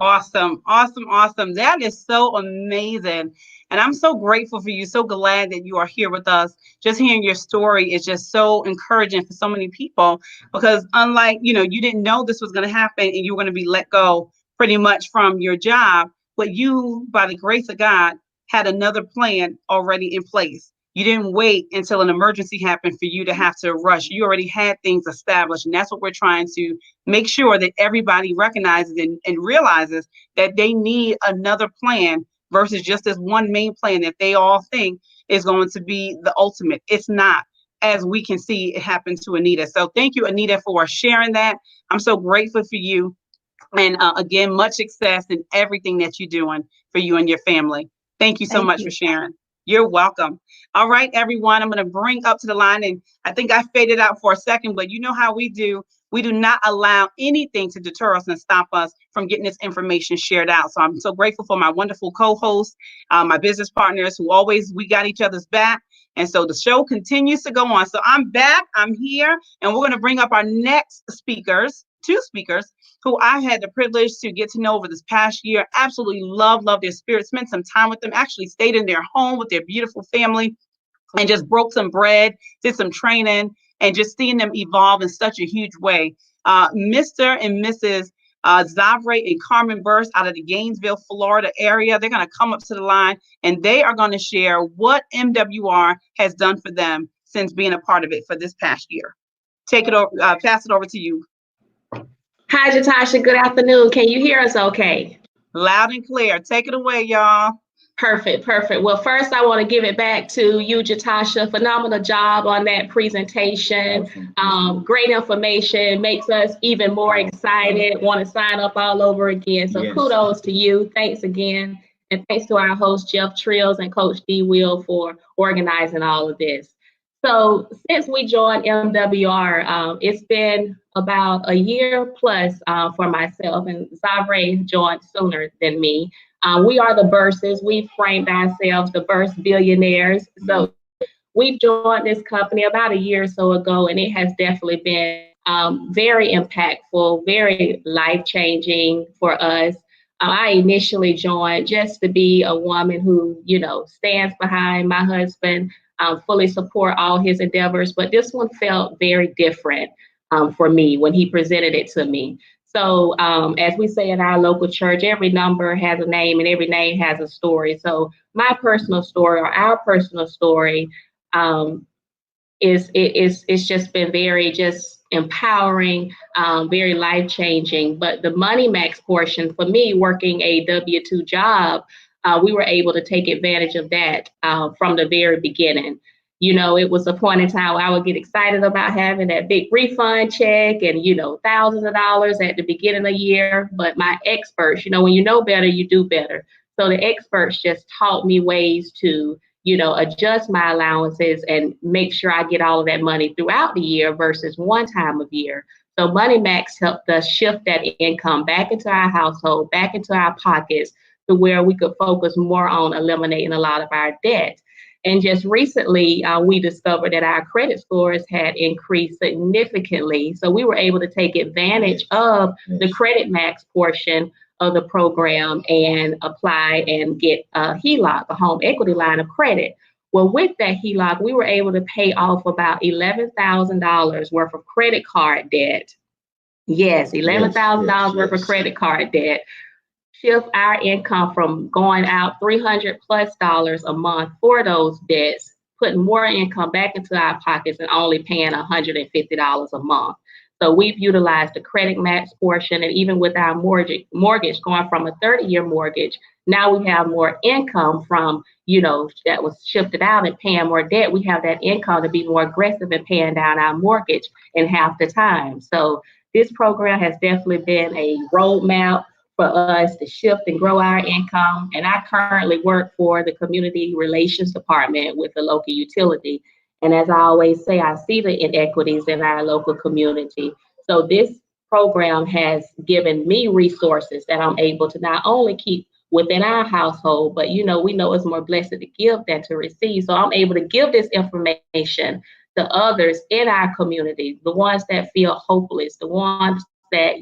Speaker 3: Awesome, awesome, awesome. That is so amazing. And I'm so grateful for you. So glad that you are here with us. Just hearing your story is just so encouraging for so many people, because unlike, you didn't know this was going to happen and you were going to be let go pretty much from your job, but you, by the grace of God, had another plan already in place. You didn't wait until an emergency happened for you to have to rush. You already had things established. And that's what we're trying to make sure that everybody recognizes and realizes, that they need another plan versus just this one main plan that they all think is going to be the ultimate. It's not, as we can see it happen to Anita. So thank you, Anita, for sharing that. I'm so grateful for you. And again, much success in everything that you're doing for you and your family. Thank you so much for sharing. You're welcome. All right, everyone, I'm going to bring up to the line, and I think I faded out for a second, but you know how we do. We do not allow anything to deter us and stop us from getting this information shared out. So I'm so grateful for my wonderful co-hosts, my business partners who we got each other's back. And so the show continues to go on. So I'm back, I'm here, and we're going to bring up our next two speakers who I've had the privilege to get to know over this past year. Absolutely love their spirit, spent some time with them, actually stayed in their home with their beautiful family and just broke some bread, did some training, and just seeing them evolve in such a huge way. Mr. and Mrs. Zavre and Carmen Burst out of the Gainesville, Florida area. They're going to come up to the line and they are going to share what MWR has done for them since being a part of it for this past year. Take it over, pass it over to you.
Speaker 5: Hi, Jatasha. Good afternoon. Can you hear us okay?
Speaker 3: Loud and clear. Take it away, y'all.
Speaker 5: Perfect. Well, first, I want to give it back to you, Jatasha. Phenomenal job on that presentation. Great information, makes us even more excited, want to sign up all over again. So Kudos to you. Thanks again. And thanks to our host, Jeff Trills, and Coach D. Will for organizing all of this. So since we joined MWR, it's been about a year plus for myself, and Zavre joined sooner than me. We are the Burses. We've framed ourselves the Burse Billionaires. So we've joined this company about a year or so ago, and it has definitely been very impactful, very life-changing for us. I initially joined just to be a woman who, stands behind my husband, fully support all his endeavors. But this one felt very different for me when he presented it to me. So as we say in our local church, every number has a name and every name has a story. So my personal story, or our personal story, it's just been very just empowering, very life-changing. But the Money Max portion, for me, working a W-2 job, we were able to take advantage of that from the very beginning. It was a point in time where I would get excited about having that big refund check and, thousands of dollars at the beginning of the year. But my experts, when you know better, you do better. So the experts just taught me ways to, adjust my allowances and make sure I get all of that money throughout the year versus one time of year. So Money Max helped us shift that income back into our household, back into our pockets, to where we could focus more on eliminating a lot of our debt. And just recently, we discovered that our credit scores had increased significantly. So we were able to take advantage of the Credit Max portion of the program and apply and get a HELOC, a home equity line of credit. Well, with that HELOC, we were able to pay off about $11,000 worth of credit card debt. Yes, $11,000 worth of credit card debt. Shift our income from going out $300+ a month for those debts, putting more income back into our pockets and only paying $150 a month. So we've utilized the Credit Max portion, and even with our mortgage going from a 30-year mortgage, now we have more income from, that was shifted out and paying more debt. We have that income to be more aggressive in paying down our mortgage in half the time. So this program has definitely been a roadmap for us to shift and grow our income. And I currently work for the Community Relations Department with the local utility. And as I always say, I see the inequities in our local community. So this program has given me resources that I'm able to not only keep within our household, but we know it's more blessed to give than to receive. So I'm able to give this information to others in our community, the ones that feel hopeless, the ones that,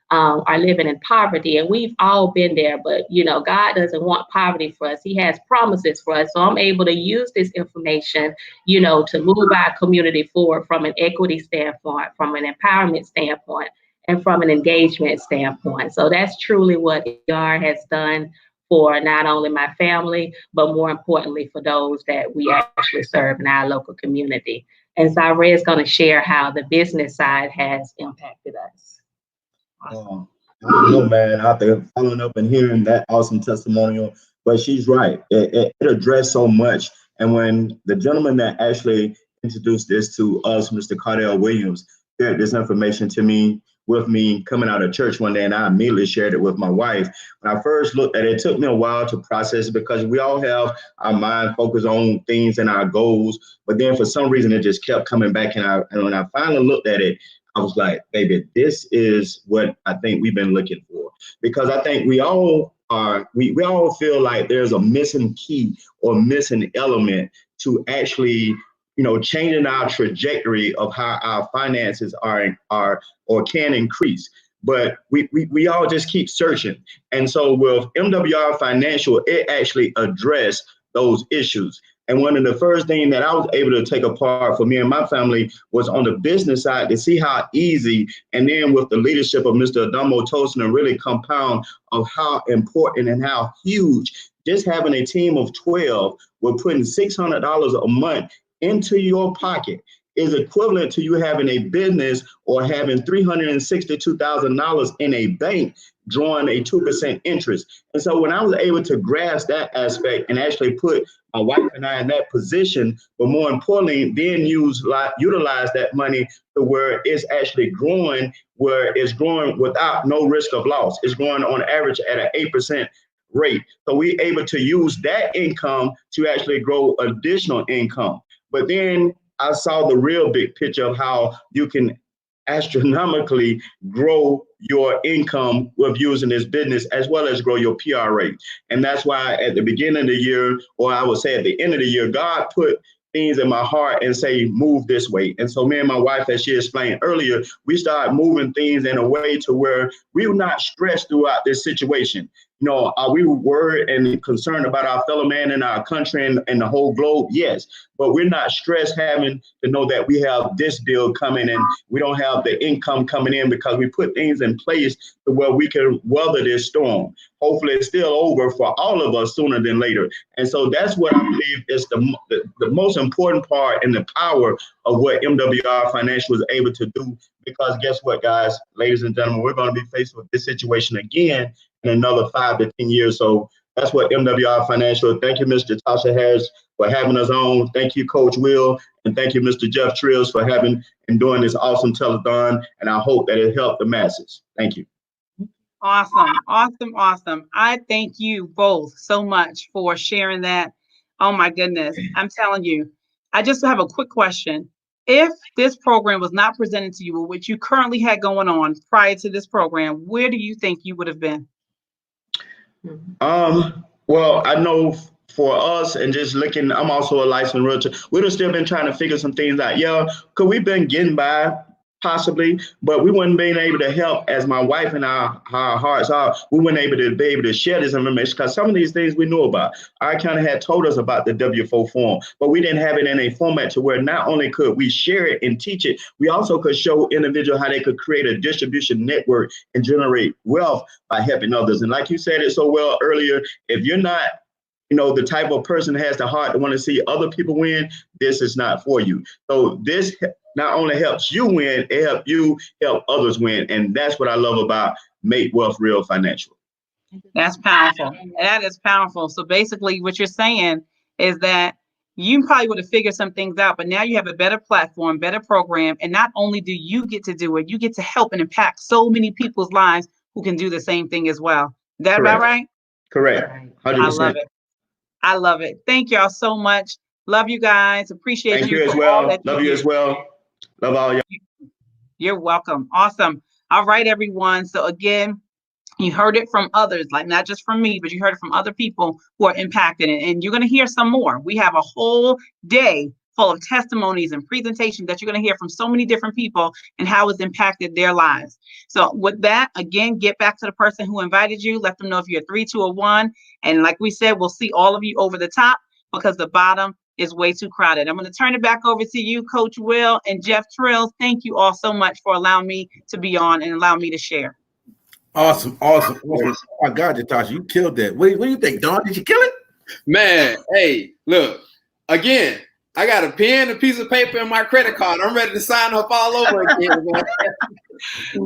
Speaker 5: are living in poverty. And we've all been there, but God doesn't want poverty for us. He has promises for us. So I'm able to use this information, to move our community forward from an equity standpoint, from an empowerment standpoint, and from an engagement standpoint. So that's truly what MWR has done for not only my family, but more importantly for those that we actually serve in our local community. And Zaire is going to share how the business side has impacted us.
Speaker 6: I don't know, man, after following up and hearing that awesome testimonial, but she's right. It addressed so much. And when the gentleman that actually introduced this to us, Mr. Cardell Williams, shared this information with me coming out of church one day, and I immediately shared it with my wife. When I first looked at it, it took me a while to process it because we all have our mind focused on things and our goals. But then for some reason, it just kept coming back. And when I finally looked at it, I was like, baby, this is what I think we've been looking for. Because I think we all feel like there's a missing key or missing element to actually, changing our trajectory of how our finances are or can increase. But we all just keep searching. And so with MWR Financial, it actually addressed those issues. And one of the first things that I was able to take apart for me and my family was on the business side to see how easy, and then with the leadership of Mr. Adamo Tosin, to really compound of how important and how huge just having a team of 12 with putting $600 a month into your pocket is equivalent to you having a business or having $362,000 in a bank drawing a 2% interest. And so when I was able to grasp that aspect and actually put my wife and I in that position, but more importantly, then utilize that money to where it's actually growing, where it's growing without no risk of loss. It's growing on average at an 8% rate. So we're able to use that income to actually grow additional income. But then I saw the real big picture of how you can astronomically grow your income with using this business, as well as grow your PR rate. And that's why at the beginning of the year, or I would say at the end of the year, God put things in my heart and say, move this way. And so me and my wife, as she explained earlier, we started moving things in a way to where we were not stressed throughout this situation. You know, are we worried and concerned about our fellow man in our country and the whole globe? Yes, but we're not stressed having to know that we have this bill coming and we don't have the income coming in, because we put things in place to where we can weather this storm. Hopefully it's still over for all of us sooner than later. And so that's what I believe is the most important part and the power of what MWR Financial was able to do. Because guess what, guys, ladies and gentlemen, we're going to be faced with this situation again in another 5 to 10 years. So that's what MWR Financial. Thank you, Mr. Tasha Harris, for having us on. Thank you, Coach Will. And thank you, Mr. Jeff Trills, for having and doing this awesome telethon. And I hope that it helped the masses. Thank you.
Speaker 3: Awesome, awesome, awesome. I thank you both so much for sharing that. Oh my goodness. I'm telling you, I just have a quick question. If this program was not presented to you, what you currently had going on prior to this program, where do you think you would have been?
Speaker 6: Well, I know for us, and just looking, I'm also a licensed realtor. We'd have still been trying to figure some things out. Yeah, because we've been getting by, possibly, but we wouldn't been able to help, as my wife and our hearts are. We weren't able to share this information, because some of these things we knew about. Our county had told us about the W4 form, but we didn't have it in a format to where not only could we share it and teach it, we also could show individuals how they could create a distribution network and generate wealth by helping others. And like you said it so well earlier, if you're not the type of person that has the heart to want to see other people win, this is not for you. So this not only helps you win, it helps you help others win. And that's what I love about Make Wealth Real Financial.
Speaker 3: That's powerful. That is powerful. So basically what you're saying is that you probably would have figured some things out, but now you have a better platform, better program. And not only do you get to do it, you get to help and impact so many people's lives who can do the same thing as well. Is that about right?
Speaker 6: Correct. 100%.
Speaker 3: I love it. I love it. Thank y'all so much. Love you guys. Appreciate
Speaker 6: Thank
Speaker 3: you.
Speaker 6: Thank you as well. Love you as well. Love all y'all.
Speaker 3: You're welcome. Awesome. All right, everyone. So again, you heard it from others, like not just from me, but you heard it from other people who are impacted. And you're going to hear some more. We have a whole day full of testimonies and presentations that you're going to hear from so many different people and how it's impacted their lives. So with that, again, get back to the person who invited you. Let them know if you're 3, 2, or 1. And like we said, we'll see all of you over the top, because the bottom is way too crowded. I'm going to turn it back over to you, Coach Will and Jeff Trills. Thank you all so much for allowing me to be on and allow me to share.
Speaker 1: Awesome. Oh my God, Natasha, you killed that. What do you think, Don? Did you kill it?
Speaker 2: Man, hey, look, again, I got a pen, a piece of paper, and my credit card. I'm ready to sign up all over again.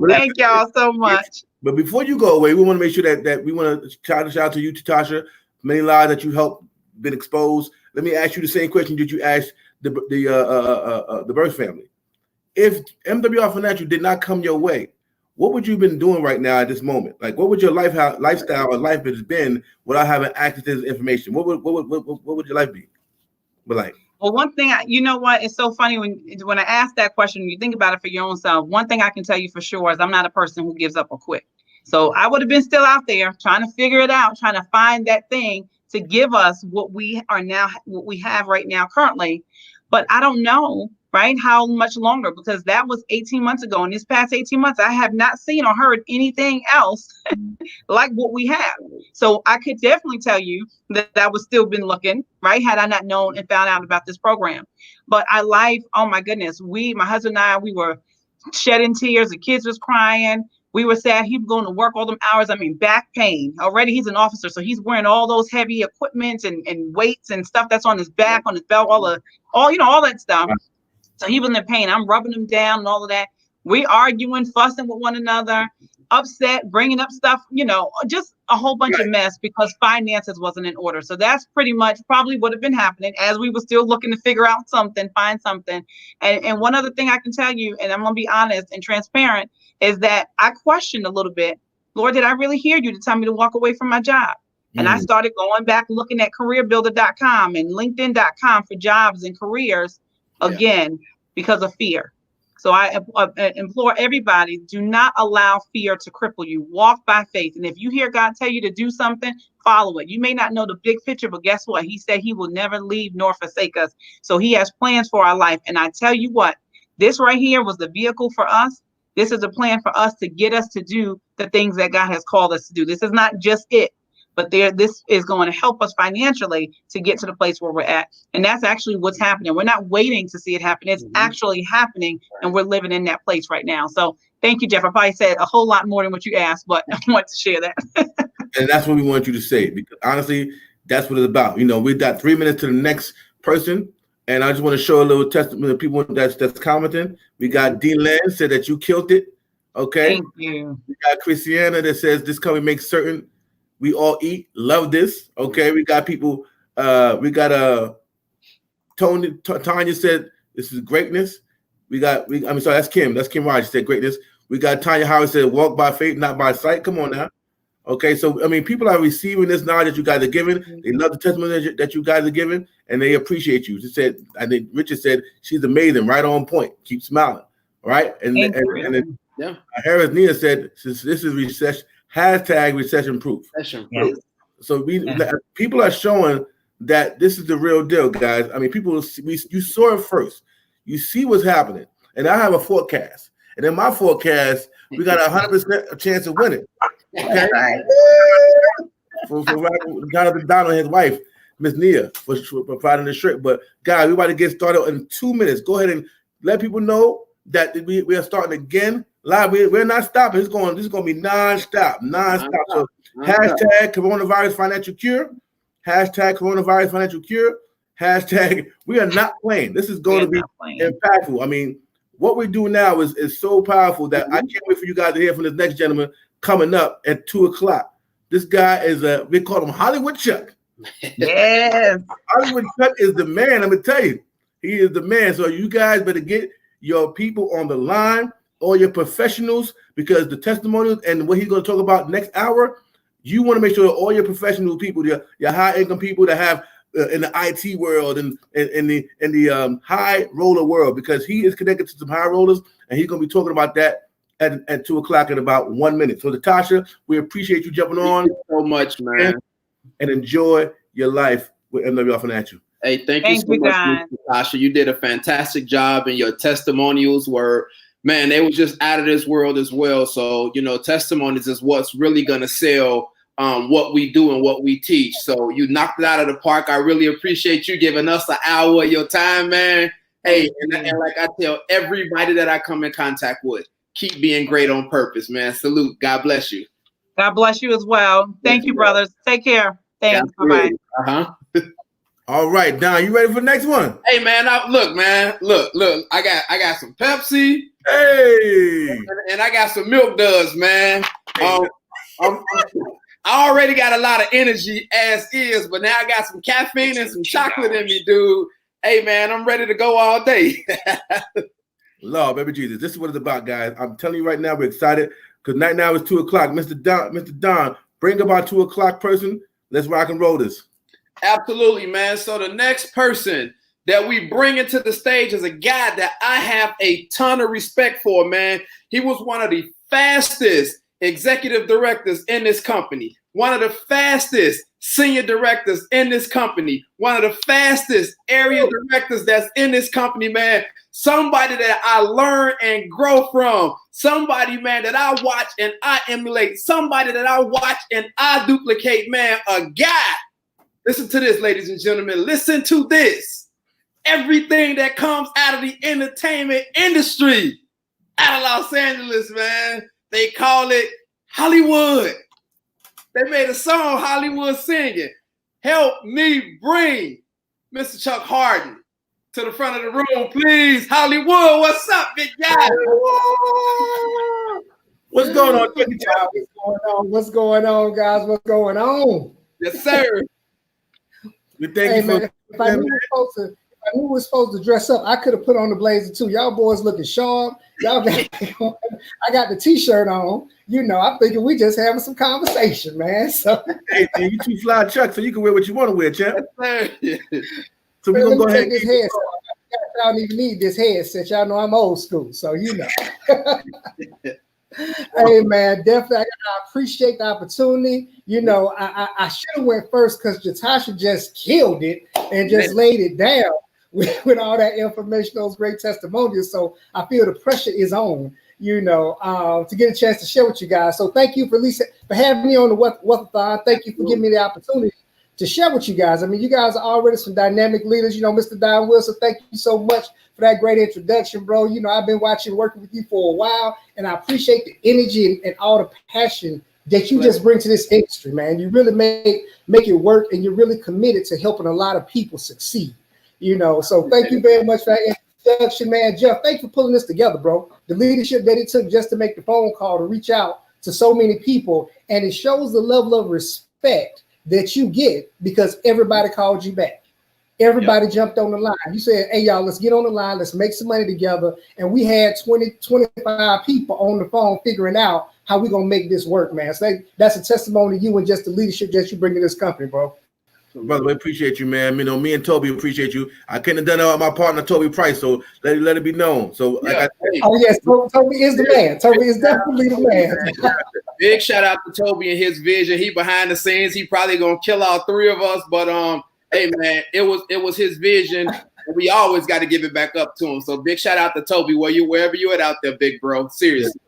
Speaker 3: Thank y'all so much.
Speaker 1: But before you go away, we want to make sure that we want to shout out to you, Natasha. Many lives that you helped been exposed. Let me ask you the same question that you asked the birth family. If MWR Financial did not come your way, what would you have been doing right now at this moment? Like, what would your lifestyle or life has been without having access to this information? What would your life be? But like,
Speaker 3: well, one thing, you know what? It's so funny when I ask that question, you think about it for your own self. One thing I can tell you for sure is I'm not a person who gives up or quit. So I would have been still out there trying to figure it out, trying to find that thing to give us what we have right now currently. But I don't know, right, how much longer, because that was 18 months ago. And this past 18 months, I have not seen or heard anything else like what we have. So I could definitely tell you that I would still been looking, right, had I not known and found out about this program. But oh my goodness, my husband and I, we were shedding tears. The kids was crying. We were sad. He was going to work all them hours. I mean, back pain. Already he's an officer, so he's wearing all those heavy equipment and weights and stuff that's on his back, on his belt, all that stuff. So he was in pain. I'm rubbing him down and all of that. We arguing, fussing with one another, upset, bringing up stuff, just a whole bunch of mess because finances wasn't in order. So that's pretty much probably what had been happening as we were still looking to figure out find something. And one other thing I can tell you, and I'm going to be honest and transparent, is that I questioned a little bit, Lord, did I really hear you to tell me to walk away from my job? And I started going back looking at careerbuilder.com and linkedin.com for jobs and careers again because of fear. So I implore everybody, do not allow fear to cripple you. Walk by faith. And if you hear God tell you to do something, follow it. You may not know the big picture, but guess what? He said he will never leave nor forsake us. So he has plans for our life. And I tell you what, this right here was the vehicle for us. This is a plan for us to get us to do the things that God has called us to do. This is not just it, but this is going to help us financially to get to the place where we're at. And that's actually what's happening. We're not waiting to see it happen. It's actually happening, and we're living in that place right now. So thank you, Jeff. I probably said a whole lot more than what you asked, but I want to share that.
Speaker 1: And that's what we want you to say, because honestly, that's what it's about. You know, we've got 3 minutes to the next person. And I just want to show a little testimony of people that's commenting. We got D-Land said that you killed it. Okay.
Speaker 3: Thank you.
Speaker 1: We got Christiana that says this company makes certain we all eat. Love this. Okay. We got people. We got Tanya said this is greatness. That's Kim. That's Kim Rogers said greatness. We got Tanya Howard said walk by faith, not by sight. Come on now. Okay, so I mean, people are receiving this knowledge that you guys are giving. They love the testimony that you guys are giving, and they appreciate you. She said, I think Richard said she's amazing, right on point. Keep smiling, right? And then Harris Nia said, this is recession #recession proof.
Speaker 3: Yeah.
Speaker 1: So people are showing that this is the real deal, guys. I mean, you saw it first. You see what's happening, and I have a forecast, and in my forecast, we got 100% chance of winning. Okay, for Jonathan Donald and his wife, Miss Nia, for providing the shirt. But guys, we're about to get started in 2 minutes. Go ahead and let people know that we are starting again live. We're not stopping. This is going to be non-stop. So hashtag coronavirus financial cure. Hashtag coronavirus financial cure. Hashtag we are not playing. This is going to be impactful. I mean, what we do now is so powerful that I can't wait for you guys to hear from this next gentleman coming up at 2:00. This guy is we call him Hollywood Chuck.
Speaker 3: Yes.
Speaker 1: Hollywood Chuck is the man. I'm gonna tell you, he is the man. So you guys better get your people on the line, all your professionals, because the testimonials and what he's gonna talk about next hour, you want to make sure that all your professional people, your high income people that have in the IT world and in the high roller world, because he is connected to some high rollers, and he's gonna be talking about that at 2:00 in about 1 minute. So Natasha, we appreciate you jumping on.
Speaker 2: Thank you so much, man.
Speaker 1: And enjoy your life with MWR Financial.
Speaker 2: Hey, thank you so much, Natasha. You did a fantastic job, and your testimonials were, man, they were just out of this world as well. So, you know, testimonies is what's really gonna sell what we do and what we teach. So you knocked it out of the park. I really appreciate you giving us an hour of your time, man. Hey, and like I tell everybody that I come in contact with, keep being great on purpose, man. Salute. God bless you.
Speaker 3: God bless you as well. Thank you, brothers. Take care. Thanks. Bye-bye.
Speaker 1: All right, Don, you ready for the next one?
Speaker 2: Hey, man. Look. I got some Pepsi.
Speaker 1: Hey.
Speaker 2: And I got some Milk Duds, man. I already got a lot of energy as is, but now I got some caffeine and some chocolate in me, dude. Hey, man, I'm ready to go all day.
Speaker 1: Lord, baby Jesus, this is what it's about, guys. I'm telling you right now, we're excited because right now it's 2:00. Mr. Don, bring up our 2:00 person. Let's rock and roll this.
Speaker 2: Absolutely, man. So the next person that we bring into the stage is a guy that I have a ton of respect for, man. He was one of the fastest executive directors in this company, one of the fastest senior directors in this company, one of the fastest area directors that's in this company, man. Somebody that I learn and grow from. Somebody, man, that I watch and I emulate. Somebody that I watch and I duplicate, man. A guy. Listen to this, ladies and gentlemen. Listen to this. Everything that comes out of the entertainment industry out of Los Angeles, man, they call it Hollywood. They made a song, Hollywood Singing. Help me bring Mr. Chuck Harden to the front of the room, please. Hollywood, what's up, big guy?
Speaker 1: What's going on?
Speaker 7: What's going on, guys? What's going on?
Speaker 2: Yes, sir.
Speaker 1: We thank you for.
Speaker 7: If I knew we were supposed to dress up. I could have put on the blazer too. Y'all boys looking sharp. Y'all got, I got the t-shirt on. You know, I'm thinking we just having some conversation, man. So
Speaker 1: hey, you too fly, Chuck, so you can wear what you want to wear, champ. So we're
Speaker 7: let
Speaker 1: gonna go
Speaker 7: me
Speaker 1: ahead
Speaker 7: take this headset. Y'all don't even need this headset. Y'all know I'm old school, so you know. Hey man, definitely I appreciate the opportunity. You know, I should have went first because Jatasha just killed it and just laid it down with all that information, those great testimonials. So I feel the pressure is on, you know, to get a chance to share with you guys. So thank you for having me on the 1pm-8pm. Thank you for giving me the opportunity to share with you guys. I mean, you guys are already some dynamic leaders. You know, Mr. Don Wilson, thank you so much for that great introduction, bro. You know, I've been working with you for a while, and I appreciate the energy and all the passion that you just bring to this industry, man. You really make it work, and you're really committed to helping a lot of people succeed. You know, so thank you very much for that introduction, man. Jeff, thanks for pulling this together, bro. The leadership that it took just to make the phone call to reach out to so many people, and it shows the level of respect that you get because everybody called you back. Everybody jumped on the line. You said, hey, y'all, let's get on the line. Let's make some money together. And we had 25 people on the phone figuring out how we're going to make this work, man. So that's a testimony to you and just the leadership that you bring to this company, bro.
Speaker 1: Brother, we appreciate you, man. You know, me and Toby appreciate you. I couldn't have done that with my partner, Toby Price, so let it be known. So, like I said,
Speaker 7: oh, yes, Toby is the man. Toby is definitely the man.
Speaker 2: Big shout out to Toby and his vision. He behind the scenes. He probably going to kill all three of us, but hey, man, it was his vision. And we always got to give it back up to him. So big shout out to Toby, wherever you at out there, big bro. Seriously.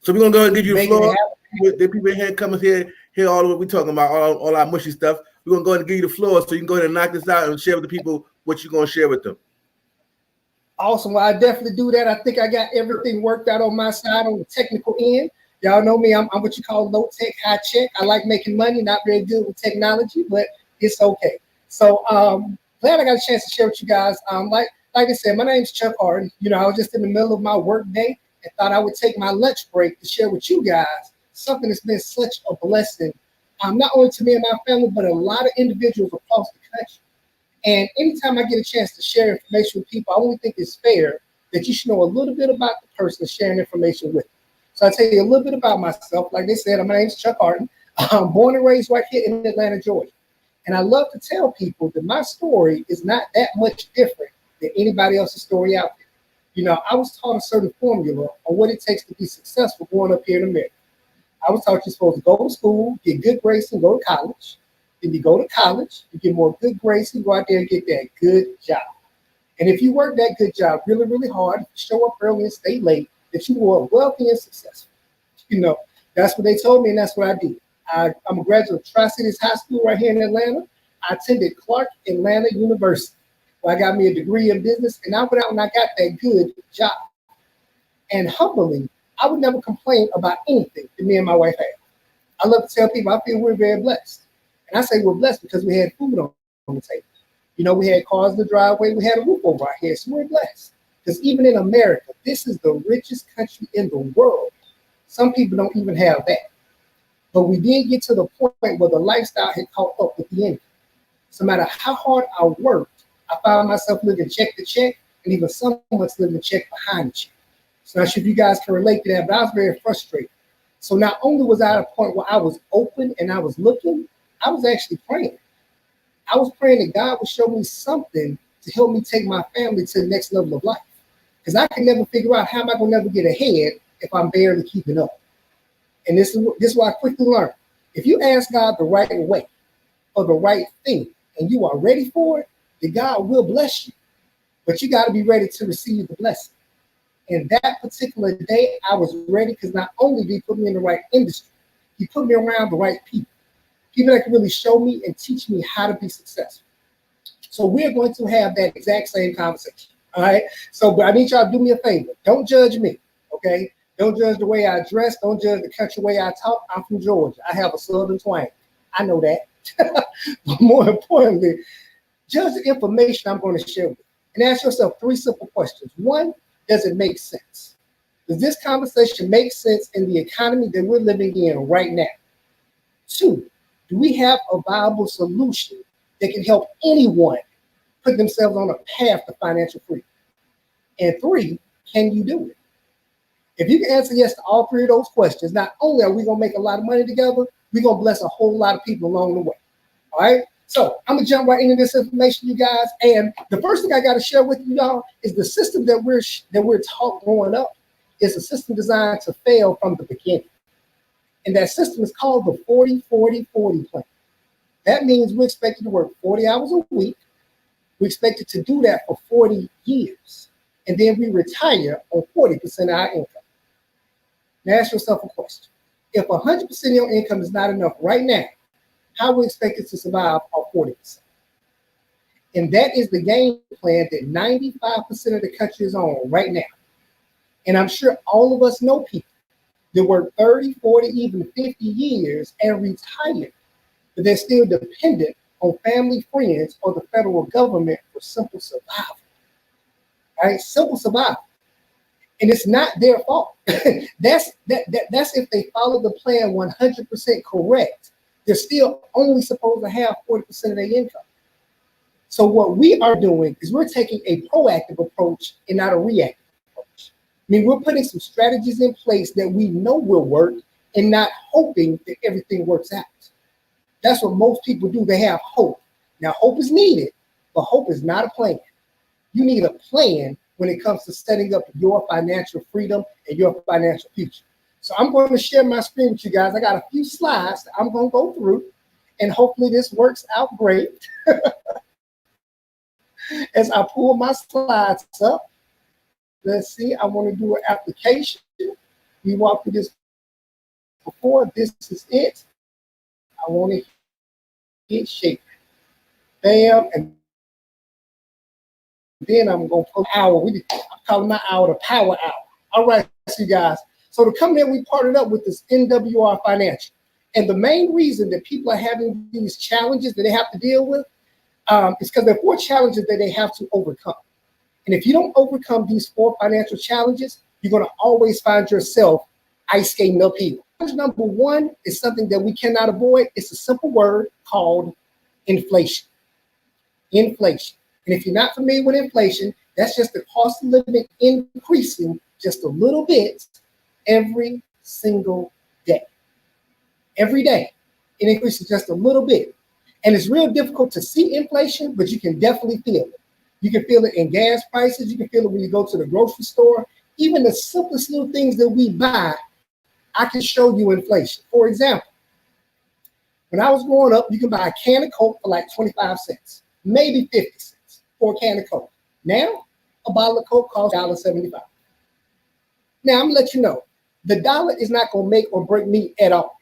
Speaker 1: So we're going to go ahead and give you the floor. The people in here coming here all of what we're talking about, all our mushy stuff. We're going to go ahead and give you the floor so you can go ahead and knock this out and share with the people what you're going to share with them.
Speaker 7: Awesome. Well, I definitely do that. I think I got everything worked out on my side on the technical end. Y'all know me. I'm what you call low tech, high check. I like making money, not very good with technology, but it's okay. So glad I got a chance to share with you guys. Like I said, my name's Chuck Harden. You know, I was just in the middle of my work day and thought I would take my lunch break to share with you guys something that's been such a blessing, not only to me and my family, but a lot of individuals across the country. And anytime I get a chance to share information with people, I only think it's fair that you should know a little bit about the person sharing information with. So I'll tell you a little bit about myself. Like they said, my name's Chuck Harden. I'm born and raised right here in Atlanta, Georgia. And I love to tell people that my story is not that much different than anybody else's story out there. You know, I was taught a certain formula on what it takes to be successful growing up here in America. I was taught you're supposed to go to school, get good grades, and go to college. Then you go to college, you get more good grades, and go out there and get that good job. And if you work that good job really, really hard, show up early and stay late, that you are wealthy and successful. You know, that's what they told me, and that's what I did. I'm a graduate of Tri-Cities High School right here in Atlanta. I attended Clark Atlanta University, where I got me a degree in business, and I went out and I got that good job. And humbly, I would never complain about anything that me and my wife had. I love to tell people I feel we're very blessed. And I say we're blessed because we had food on the table. You know, we had cars in the driveway, we had a roof over our heads, so we're blessed. Because even in America, this is the richest country in the world. Some people don't even have that. But we did get to the point where the lifestyle had caught up with the income. So no matter how hard I worked, I found myself living check to check, and even some months living check behind the check. So I'm not sure if you guys can relate to that, but I was very frustrated. So not only was I at a point where I was open and I was looking, I was actually praying. I was praying that God would show me something to help me take my family to the next level of life. Because I can never figure out how am I going to never get ahead if I'm barely keeping up. And this is what I quickly learned. If you ask God the right way for the right thing and you are ready for it, then God will bless you. But you got to be ready to receive the blessing. And that particular day, I was ready because not only did he put me in the right industry, he put me around the right people. People that can really show me and teach me how to be successful. So we're going to have that exact same conversation. All right. So, but I need y'all to do me a favor. Don't judge me. Okay. Don't judge the way I dress. Don't judge the country way I talk. I'm from Georgia. I have a southern twang. I know that. But more importantly, judge the information I'm going to share with you. And ask yourself 3 simple questions. 1, does it make sense? Does this conversation make sense in the economy that we're living in right now? 2, do we have a viable solution that can help anyone put themselves on a path to financial freedom? And 3, can you do it? If you can answer yes to all 3 of those questions, not only are we going to make a lot of money together, we're going to bless a whole lot of people along the way. All right? So I'm going to jump right into this information, you guys. And the first thing I got to share with you, y'all, is the system that we're taught growing up is a system designed to fail from the beginning. And that system is called the 40-40-40 plan. That means we're expected to work 40 hours a week. We're expected to do that for 40 years. And then we retire on 40% of our income. Now ask yourself a question. If 100% of your income is not enough right now, how are we expected to survive on 40%? And that is the game plan that 95% of the country is on right now. And I'm sure all of us know people that work 30, 40, even 50 years and retire, but they're still dependent on family, friends, or the federal government for simple survival. All right, simple survival. And it's not their fault. That's if they follow the plan 100% correct. They're still only supposed to have 40% of their income. So what we are doing is we're taking a proactive approach and not a reactive approach. I mean, we're putting some strategies in place that we know will work and not hoping that everything works out. That's what most people do. They have hope. Now, hope is needed, but hope is not a plan. You need a plan when it comes to setting up your financial freedom and your financial future. So I'm going to share my screen with you guys. I got a few slides that I'm going to go through, and hopefully this works out great. As I pull my slides up, let's see, I want to do an application. We walked through this before. This is it. I want to hit shake. Bam, and then I'm going to put hour. I'm calling my hour the power hour. All right, so you guys. So the company that we partnered up with is MWR Financial. And the main reason that people are having these challenges that they have to deal with is because there are 4 challenges that they have to overcome. And if you don't overcome these 4 financial challenges, you're going to always find yourself ice skating uphill. Number 1 is something that we cannot avoid. It's a simple word called inflation. Inflation. And if you're not familiar with inflation, that's just the cost of living increasing just a little bit every single day. Every day, it increases just a little bit. And it's real difficult to see inflation, but you can definitely feel it. You can feel it in gas prices. You can feel it when you go to the grocery store. Even the simplest little things that we buy, I can show you inflation. For example, when I was growing up, you can buy a can of Coke for like 25 cents, maybe 50 cents for a can of Coke. Now, a bottle of Coke costs $1.75. Now, I'm gonna let you know, the dollar is not gonna make or break me at all.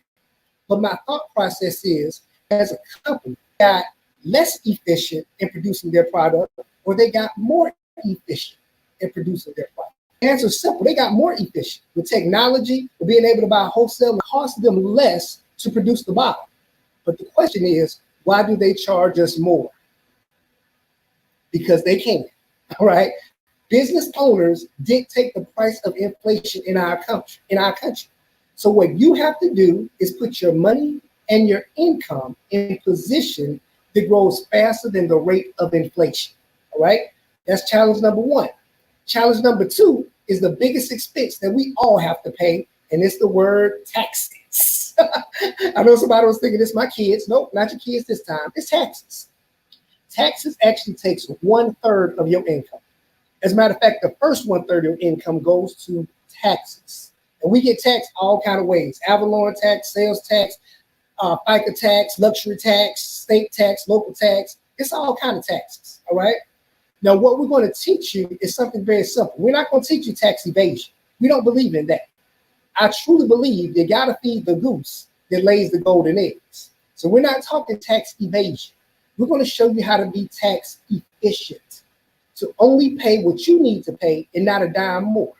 Speaker 7: But my thought process is, as a company, they got less efficient in producing their product, or they got more efficient in producing their product. The answer is simple. They got more efficient. With technology, with being able to buy wholesale, it costs them less to produce the bottle. But the question is, why do they charge us more? Because they can, all right? Business owners dictate the price of inflation in our country. So what you have to do is put your money and your income in position that grows faster than the rate of inflation, all right? That's challenge number 1. Challenge number 2 is the biggest expense that we all have to pay, and it's the word taxes. I know somebody was thinking it's my kids. Nope, not your kids this time. It's taxes. Taxes actually takes 1/3 of your income. As a matter of fact, the first 1/3 of your income goes to taxes. And we get taxed all kind of ways. Avalon tax, sales tax, FICA tax, luxury tax, state tax, local tax. It's all kind of taxes, all right? Now, what we're going to teach you is something very simple. We're not going to teach you tax evasion. We don't believe in that. I truly believe you got to feed the goose that lays the golden eggs. So we're not talking tax evasion. We're going to show you how to be tax efficient. To only pay what you need to pay and not a dime more.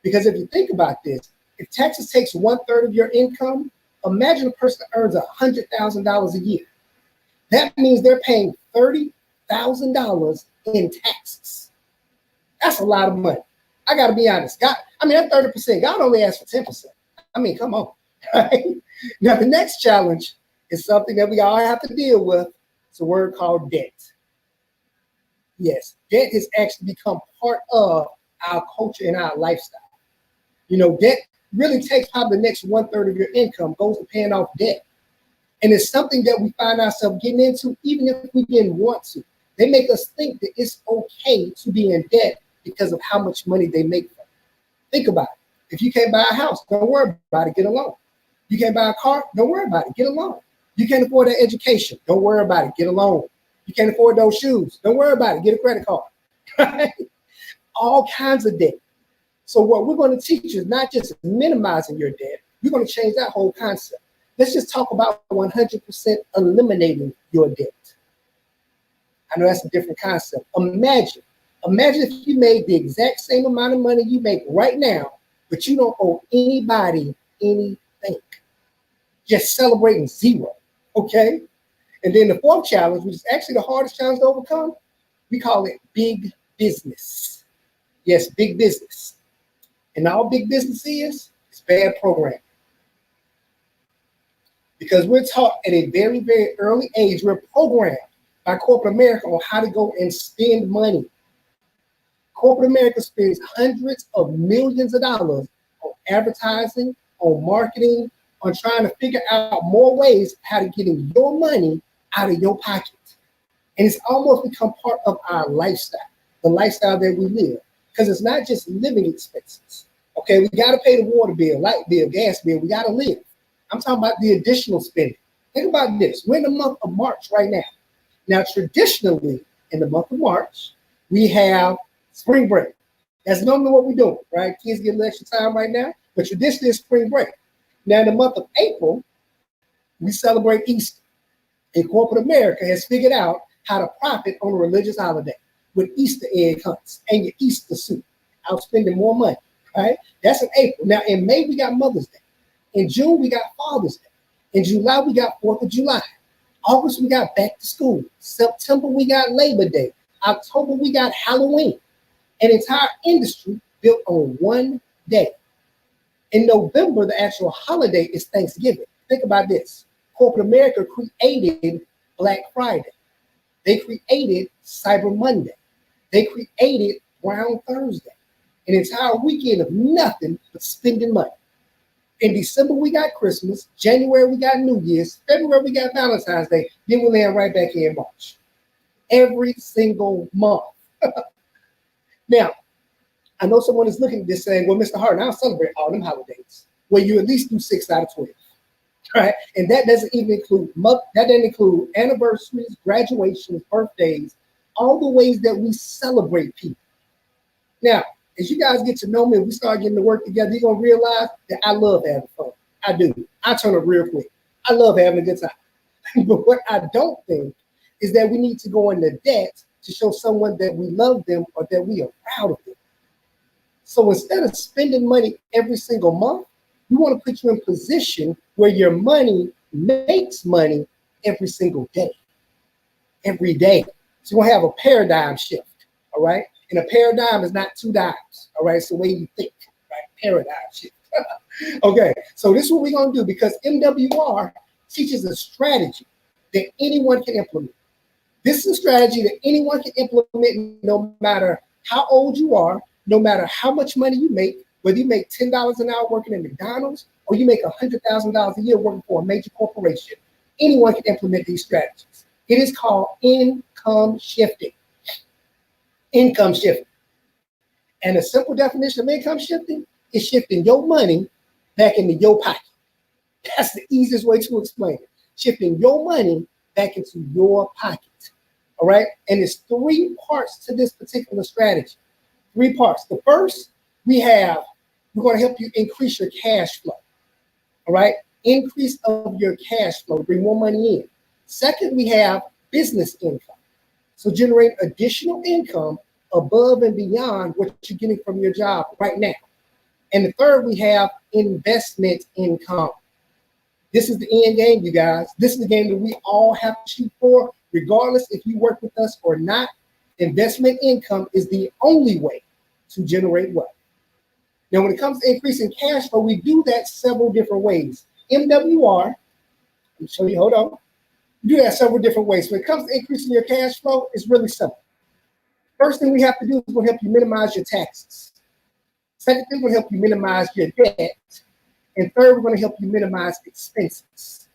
Speaker 7: Because if you think about this, if taxes takes 1/3 of your income, imagine a person that earns $100,000 a year. That means they're paying $30,000 in taxes. That's a lot of money. I got to be honest. That 30%. God only asked for 10%. I mean, come on. Right? Now, the next challenge is something that we all have to deal with. It's a word called debt. Yes, debt has actually become part of our culture and our lifestyle. You know, debt really takes probably the next 1/3 of your income goes to paying off debt. And it's something that we find ourselves getting into, even if we didn't want to. They make us think that it's okay to be in debt because of how much money they make from it. Think about it. If you can't buy a house, don't worry about it, get a loan. You can't buy a car, don't worry about it, get a loan. You can't afford that education, don't worry about it, get a loan. You can't afford those shoes, don't worry about it, get a credit card. Right? All kinds of debt. So what we're going to teach is not just minimizing your debt, we're going to change that whole concept. Let's just talk about 100% eliminating your debt. I know that's a different concept. Imagine if you made the exact same amount of money you make right now, but you don't owe anybody anything. Just celebrating zero, okay? And then the fourth challenge, which is actually the hardest challenge to overcome, we call it big business. Yes, big business. And all big business is bad programming. Because we're taught at a very, very early age, we're programmed by corporate America on how to go and spend money. Corporate America spends hundreds of millions of dollars on advertising, on marketing, on trying to figure out more ways how to get your money out of your pocket. And it's almost become part of our lifestyle, the lifestyle that we live. Because it's not just living expenses. Okay, we got to pay the water bill, light bill, gas bill. We got to live. I'm talking about the additional spending. Think about this. We're in the month of March right now. Now, traditionally, in the month of March, we have spring break. That's normally what we're doing, right? Kids get a little extra time right now, but traditionally it's spring break. Now, in the month of April, we celebrate Easter. And corporate America has figured out how to profit on a religious holiday with Easter egg hunts and your Easter suit, out spending more money, right? That's in April. Now, in May, we got Mother's Day. In June, we got Father's Day. In July, we got 4th of July. August, we got back to school. September, we got Labor Day. October, we got Halloween. An entire industry built on one day. In November, the actual holiday is Thanksgiving. Think about this. Corporate America created Black Friday. They created Cyber Monday. They created Brown Thursday. An entire weekend of nothing but spending money. In December, we got Christmas. January, we got New Year's. February, we got Valentine's Day. Then we land right back here in March. Every single month. Now, I know someone is looking at this saying, well, Mr. Hart, I don't celebrate all them holidays. Well, you at least do 6 out of 12. Right? And that doesn't even include anniversaries, graduations, birthdays, all the ways that we celebrate people. Now, as you guys get to know me and we start getting to work together, you're going to realize that I love having fun. I do. I turn up real quick. I love having a good time. But what I don't think is that we need to go into debt to show someone that we love them or that we are proud of them. So instead of spending money every single month, we want to put you in a position where your money makes money every single day. Every day. So you're going to have a paradigm shift, all right? And a paradigm is not 2 dimes, all right? It's the way you think, right? Paradigm shift. Okay, so this is what we're going to do because MWR teaches a strategy that anyone can implement. This is a strategy that anyone can implement no matter how old you are, no matter how much money you make, whether you make $10 an hour working at McDonald's or you make $100,000 a year working for a major corporation. Anyone can implement these strategies. It is called income shifting. Income shifting. And a simple definition of income shifting is shifting your money back into your pocket. That's the easiest way to explain it. Shifting your money back into your pocket. All right? And there's 3 parts to this particular strategy. 3 parts. The first, we're going to help you increase your cash flow. All right? Increase of your cash flow, bring more money in. Second, we have business income. So generate additional income above and beyond what you're getting from your job right now. And the third, we have investment income. This is the end game, you guys. This is the game that we all have to shoot for, regardless if you work with us or not. Investment income is the only way to generate wealth. Now, when it comes to increasing cash flow, we do that several different ways. MWR, let me show you, hold on. We do that several different ways. When it comes to increasing your cash flow, it's really simple. First thing we have to do is we'll help you minimize your taxes. Second thing, we'll help you minimize your debt. And third, we're going to help you minimize expenses.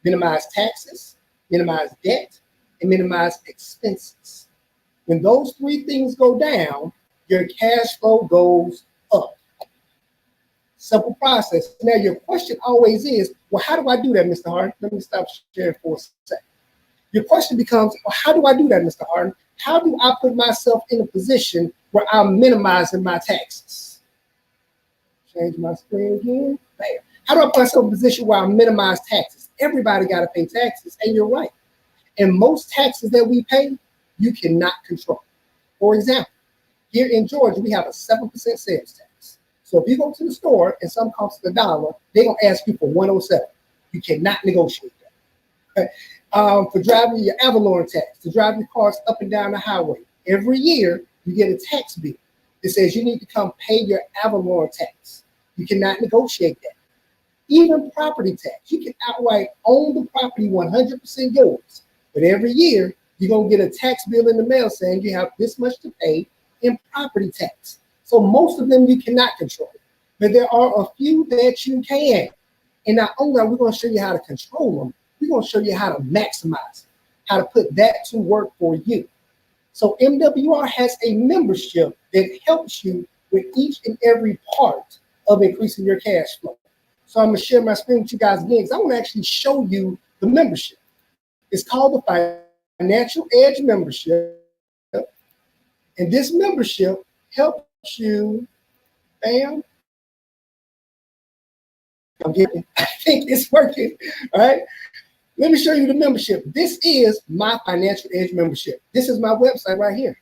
Speaker 7: Minimize taxes, minimize debt, and minimize expenses. When those three things go down, your cash flow goes up. Simple process. Now, your question always is, well, how do I do that, Mr. Harden? Let me stop sharing for a second. Your question becomes, well, how do I do that, Mr. Harden? How do I put myself in a position where I'm minimizing my taxes? Change my screen again. Bam. How do I put myself in a position where I minimize taxes? Everybody got to pay taxes, and you're right. And most taxes that we pay, you cannot control. For example, here in Georgia, we have a 7% sales tax. So if you go to the store and some costs $1, they're going to ask you for 107. You cannot negotiate that. Okay? For driving your Avalon tax, to drive your cars up and down the highway, every year you get a tax bill that says you need to come pay your Avalon tax. You cannot negotiate that. Even property tax, you can outright own the property 100% yours, but every year you're going to get a tax bill in the mail saying you have this much to pay in property tax. So most of them you cannot control, but there are a few that you can. And not only are we going to show you how to control them, we're going to show you how to maximize it, how to put that to work for you. So MWR has a membership that helps you with each and every part of increasing your cash flow. So I'm going to share my screen with you guys again because I want to actually show you the membership. It's called the Financial Edge Membership. And this membership helps you, bam. I think it's working, all right? Let me show you the membership. This is my Financial Edge membership. This is my website right here.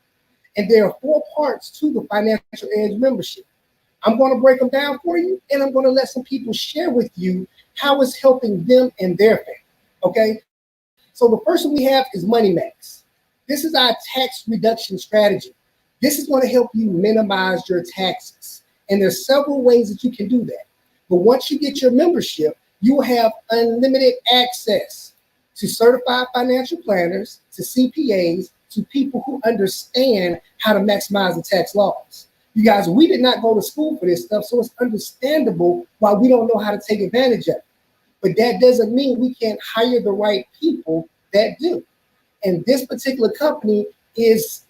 Speaker 7: And there are 4 parts to the Financial Edge membership. I'm going to break them down for you, and I'm going to let some people share with you how it's helping them and their family, okay? So the first one we have is Money Max. This is our tax reduction strategy. This is going to help you minimize your taxes. And there's several ways that you can do that. But once you get your membership, you will have unlimited access to certified financial planners, to CPAs, to people who understand how to maximize the tax laws. You guys, we did not go to school for this stuff, so it's understandable why we don't know how to take advantage of it. But that doesn't mean we can't hire the right people that do. And this particular company is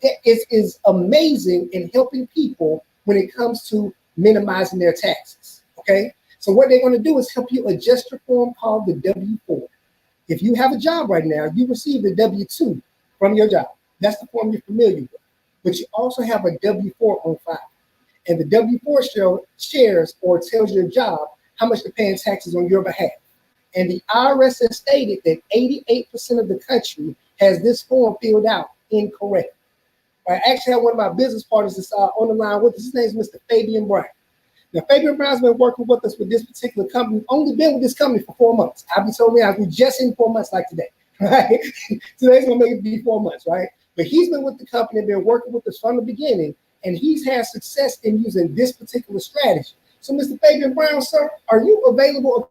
Speaker 7: amazing in helping people when it comes to minimizing their taxes, okay? So what they're going to do is help you adjust your form called the W-4. If you have a job right now, you receive the W-2 from your job. That's the form you're familiar with. But you also have a W-4 on file. And the W-4 shares or tells your job how much they're paying taxes on your behalf. And the IRS has stated that 88% of the country has this form filled out incorrectly. I actually have one of my business partners that's on the line with us. His name is Mr. Fabian Brown. Now, Fabian Brown's been working with us with this particular company. We've only been with this company for 4 months. I'll be totally honest, we're just in 4 months like today, right? Today's gonna make it be 4 months, right? But he's been with the company and been working with us from the beginning, and he's had success in using this particular strategy. So, Mr. Fabian Brown, sir, are you available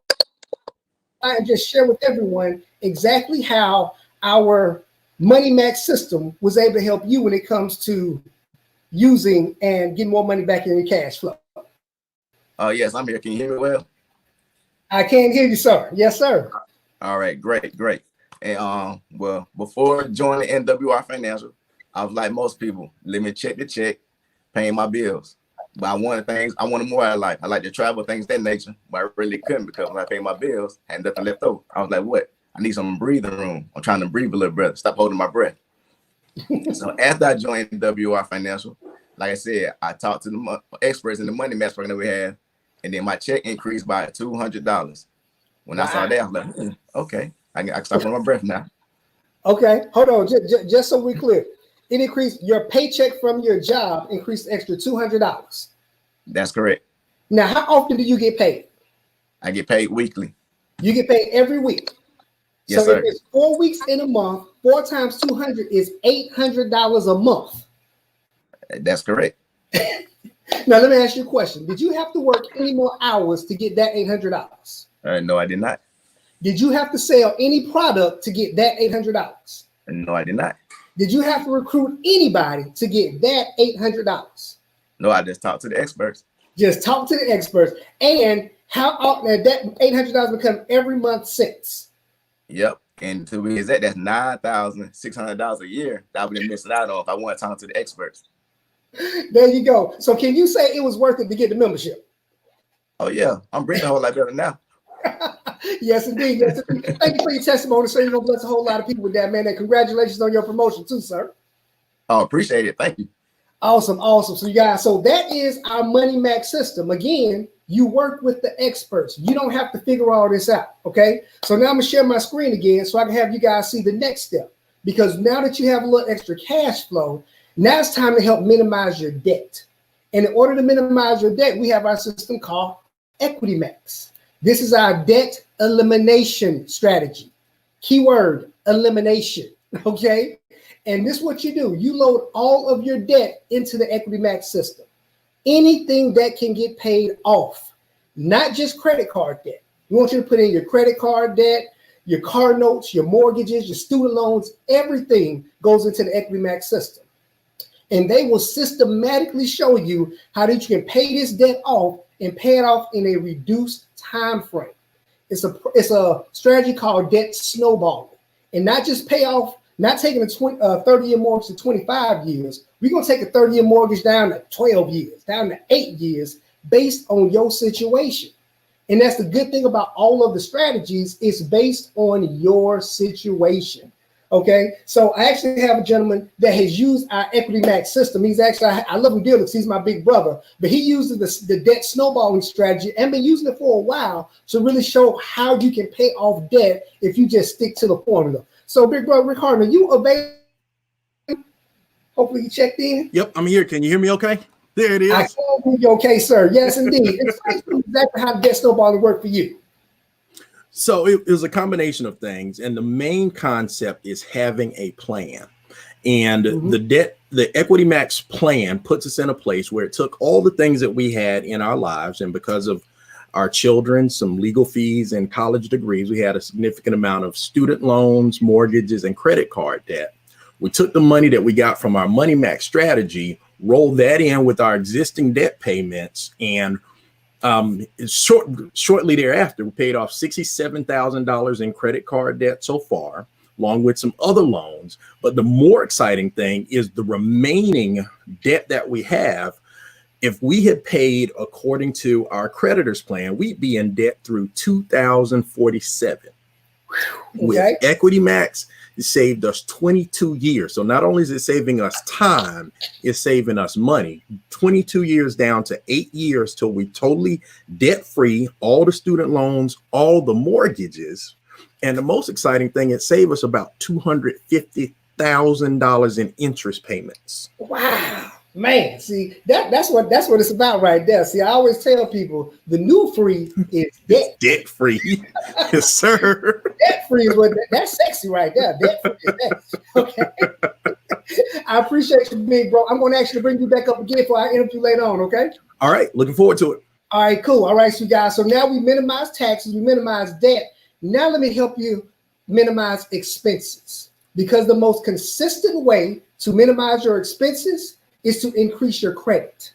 Speaker 7: and just share with everyone exactly how our Money Max system was able to help you when it comes to using and getting more money back in your cash flow?
Speaker 8: Yes, I'm here. Can you hear me well?
Speaker 7: I can hear you, sir. Yes, sir.
Speaker 8: All right, great. And well, before joining MWR Financial, I was like most people, living check to check, paying my bills. But I wanted more out of life. I like to travel, things of that nature, but I really couldn't because when I paid my bills, I had nothing left over. I was like, what? I need some breathing room. I'm trying to breathe a little better, stop holding my breath. So after I joined MWR Financial, like I said, I talked to the experts in the Money Max program that we have, and then my check increased by $200. When I saw that, I was like, okay, I can stop holding my breath now.
Speaker 7: Okay, hold on, just so we're clear. It increased, your paycheck from your job increased extra $200.
Speaker 8: That's correct.
Speaker 7: Now, how often do you get paid?
Speaker 8: I get paid weekly.
Speaker 7: You get paid every week.
Speaker 8: Yes,
Speaker 7: so
Speaker 8: sir.
Speaker 7: If it's 4 weeks in a month, 4 times 200 is $800 a month.
Speaker 8: That's correct.
Speaker 7: Now, let me ask you a question. Did you have to work any more hours to get that $800?
Speaker 8: No, I did not.
Speaker 7: Did you have to sell any product to get that $800?
Speaker 8: No, I did not.
Speaker 7: Did you have to recruit anybody to get that $800?
Speaker 8: No, I just talked to the experts.
Speaker 7: Just talk to the experts. And how often that $800 become every month since?
Speaker 8: Yep. And to be exact, that's $9,600 a year that I would have missed out on if I wanted to talk to the experts.
Speaker 7: There you go. So can you say it was worth it to get the membership?
Speaker 8: Oh yeah, I'm bringing a whole lot better now.
Speaker 7: Yes, indeed. Yes, indeed. Thank you for your testimony. So you're gonna bless a whole lot of people with that, man. And congratulations on your promotion too, sir.
Speaker 8: Oh, appreciate it. Thank you.
Speaker 7: Awesome, awesome. So you guys, so that is our Money Max system. Again, you work with the experts. You don't have to figure all this out. Okay. So now I'm gonna share my screen again so I can have you guys see the next step. Because now that you have a little extra cash flow, now it's time to help minimize your debt. And in order to minimize your debt, we have our system called Equity Max. This is our debt elimination strategy. Keyword, elimination, okay? And this is what you do. You load all of your debt into the Equity Max system. Anything that can get paid off, not just credit card debt. We want you to put in your credit card debt, your car notes, your mortgages, your student loans, everything goes into the Equity Max system. And they will systematically show you how that you can pay this debt off and pay it off in a reduced time frame. It's a strategy called debt snowballing. And not just pay off, not taking a 30-year mortgage to 25 years. We're going to take a 30-year mortgage down to 12 years, down to 8 years based on your situation. And that's the good thing about all of the strategies. It's based on your situation. Okay, so I actually have a gentleman that has used our Equity Max system. He's actually, I love him dearly because he's my big brother, but he uses the debt snowballing strategy and been using it for a while to really show how you can pay off debt if you just stick to the formula. So big brother Rick Harden, are you available? Hopefully you checked in.
Speaker 9: Yep, I'm here. Can you hear me okay? There it is.
Speaker 7: I can hear you okay, sir. Yes, indeed. Explain exactly how debt snowballing worked for you.
Speaker 9: So it was a combination of things, and the main concept is having a plan. And the Equity Max plan puts us in a place where it took all the things that we had in our lives, and because of our children, some legal fees and college degrees, we had a significant amount of student loans, mortgages, and credit card debt. We took the money that we got from our Money Max strategy, rolled that in with our existing debt payments, and shortly thereafter, we paid off $67,000 in credit card debt so far, along with some other loans. But the more exciting thing is the remaining debt that we have. If we had paid according to our creditors plan, we'd be in debt through 2047. With Equity Max, it saved us 22 years. So not only is it saving us time, it's saving us money. 22 years down to 8 years till we totally debt-free, all the student loans, all the mortgages. And the most exciting thing, it saved us about $250,000 in interest payments.
Speaker 7: Wow. Man, see, that's what it's about right there. See, I always tell people the new free is debt.
Speaker 9: Debt free. Yes, sir.
Speaker 7: Debt free is what that's sexy right there. Debt free is sexy. Okay. I appreciate you, big bro. I'm going to actually bring you back up again for our interview later on, okay?
Speaker 9: All right, looking forward to it.
Speaker 7: All right, cool. All right, so you guys, so now we minimize taxes, we minimize debt. Now let me help you minimize expenses, because the most consistent way to minimize your expenses is to increase your credit.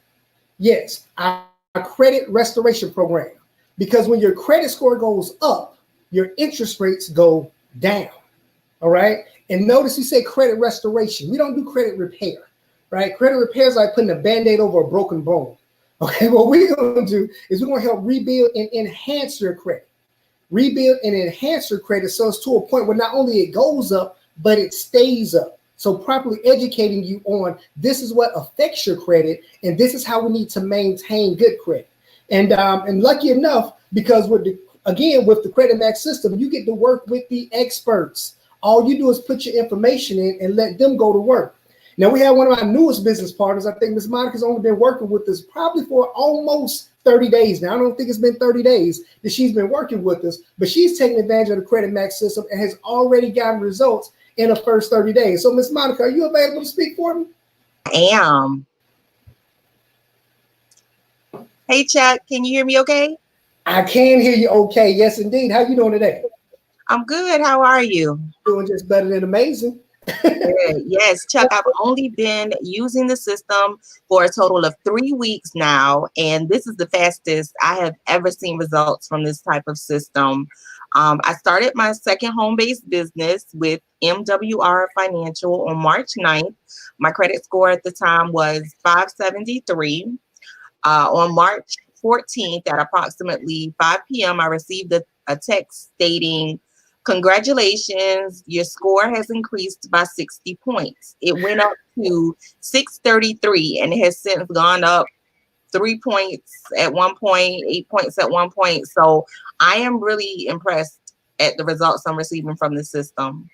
Speaker 7: Yes, our credit restoration program, because when your credit score goes up, your interest rates go down. All right. And notice you say credit restoration. We don't do credit repair, right? Credit repair is like putting a Band-Aid over a broken bone. Okay. What we're going to do is we're going to help rebuild and enhance your credit. Rebuild and enhance your credit so it's to a point where not only it goes up, but it stays up. So properly educating you on this is what affects your credit, and this is how we need to maintain good credit. And lucky enough, because with the Credit Max system, you get to work with the experts. All you do is put your information in and let them go to work. Now we have one of our newest business partners. I think Ms. Monica's only been working with us probably for almost 30 days now. I don't think it's been 30 days that she's been working with us, but she's taking advantage of the Credit Max system and has already gotten results in the first 30 days. So, Ms. Monica, are you available to speak for me?
Speaker 10: I am. Hey, Chuck, can you hear me okay?
Speaker 7: I can hear you okay. Yes, indeed. How you doing today?
Speaker 10: I'm good. How are you?
Speaker 7: Doing just better than amazing.
Speaker 10: Good. Yes, Chuck, I've only been using the system for a total of 3 weeks now, and this is the fastest I have ever seen results from this type of system. I started my second home-based business with MWR Financial on March 9th. My credit score at the time was 573. On March 14th at approximately 5 p.m., I received a text stating, "Congratulations, your score has increased by 60 points. It went up to 633 and it has since gone up 3 points at one point, 8 points at one point." So I am really impressed at the results I'm receiving from the system.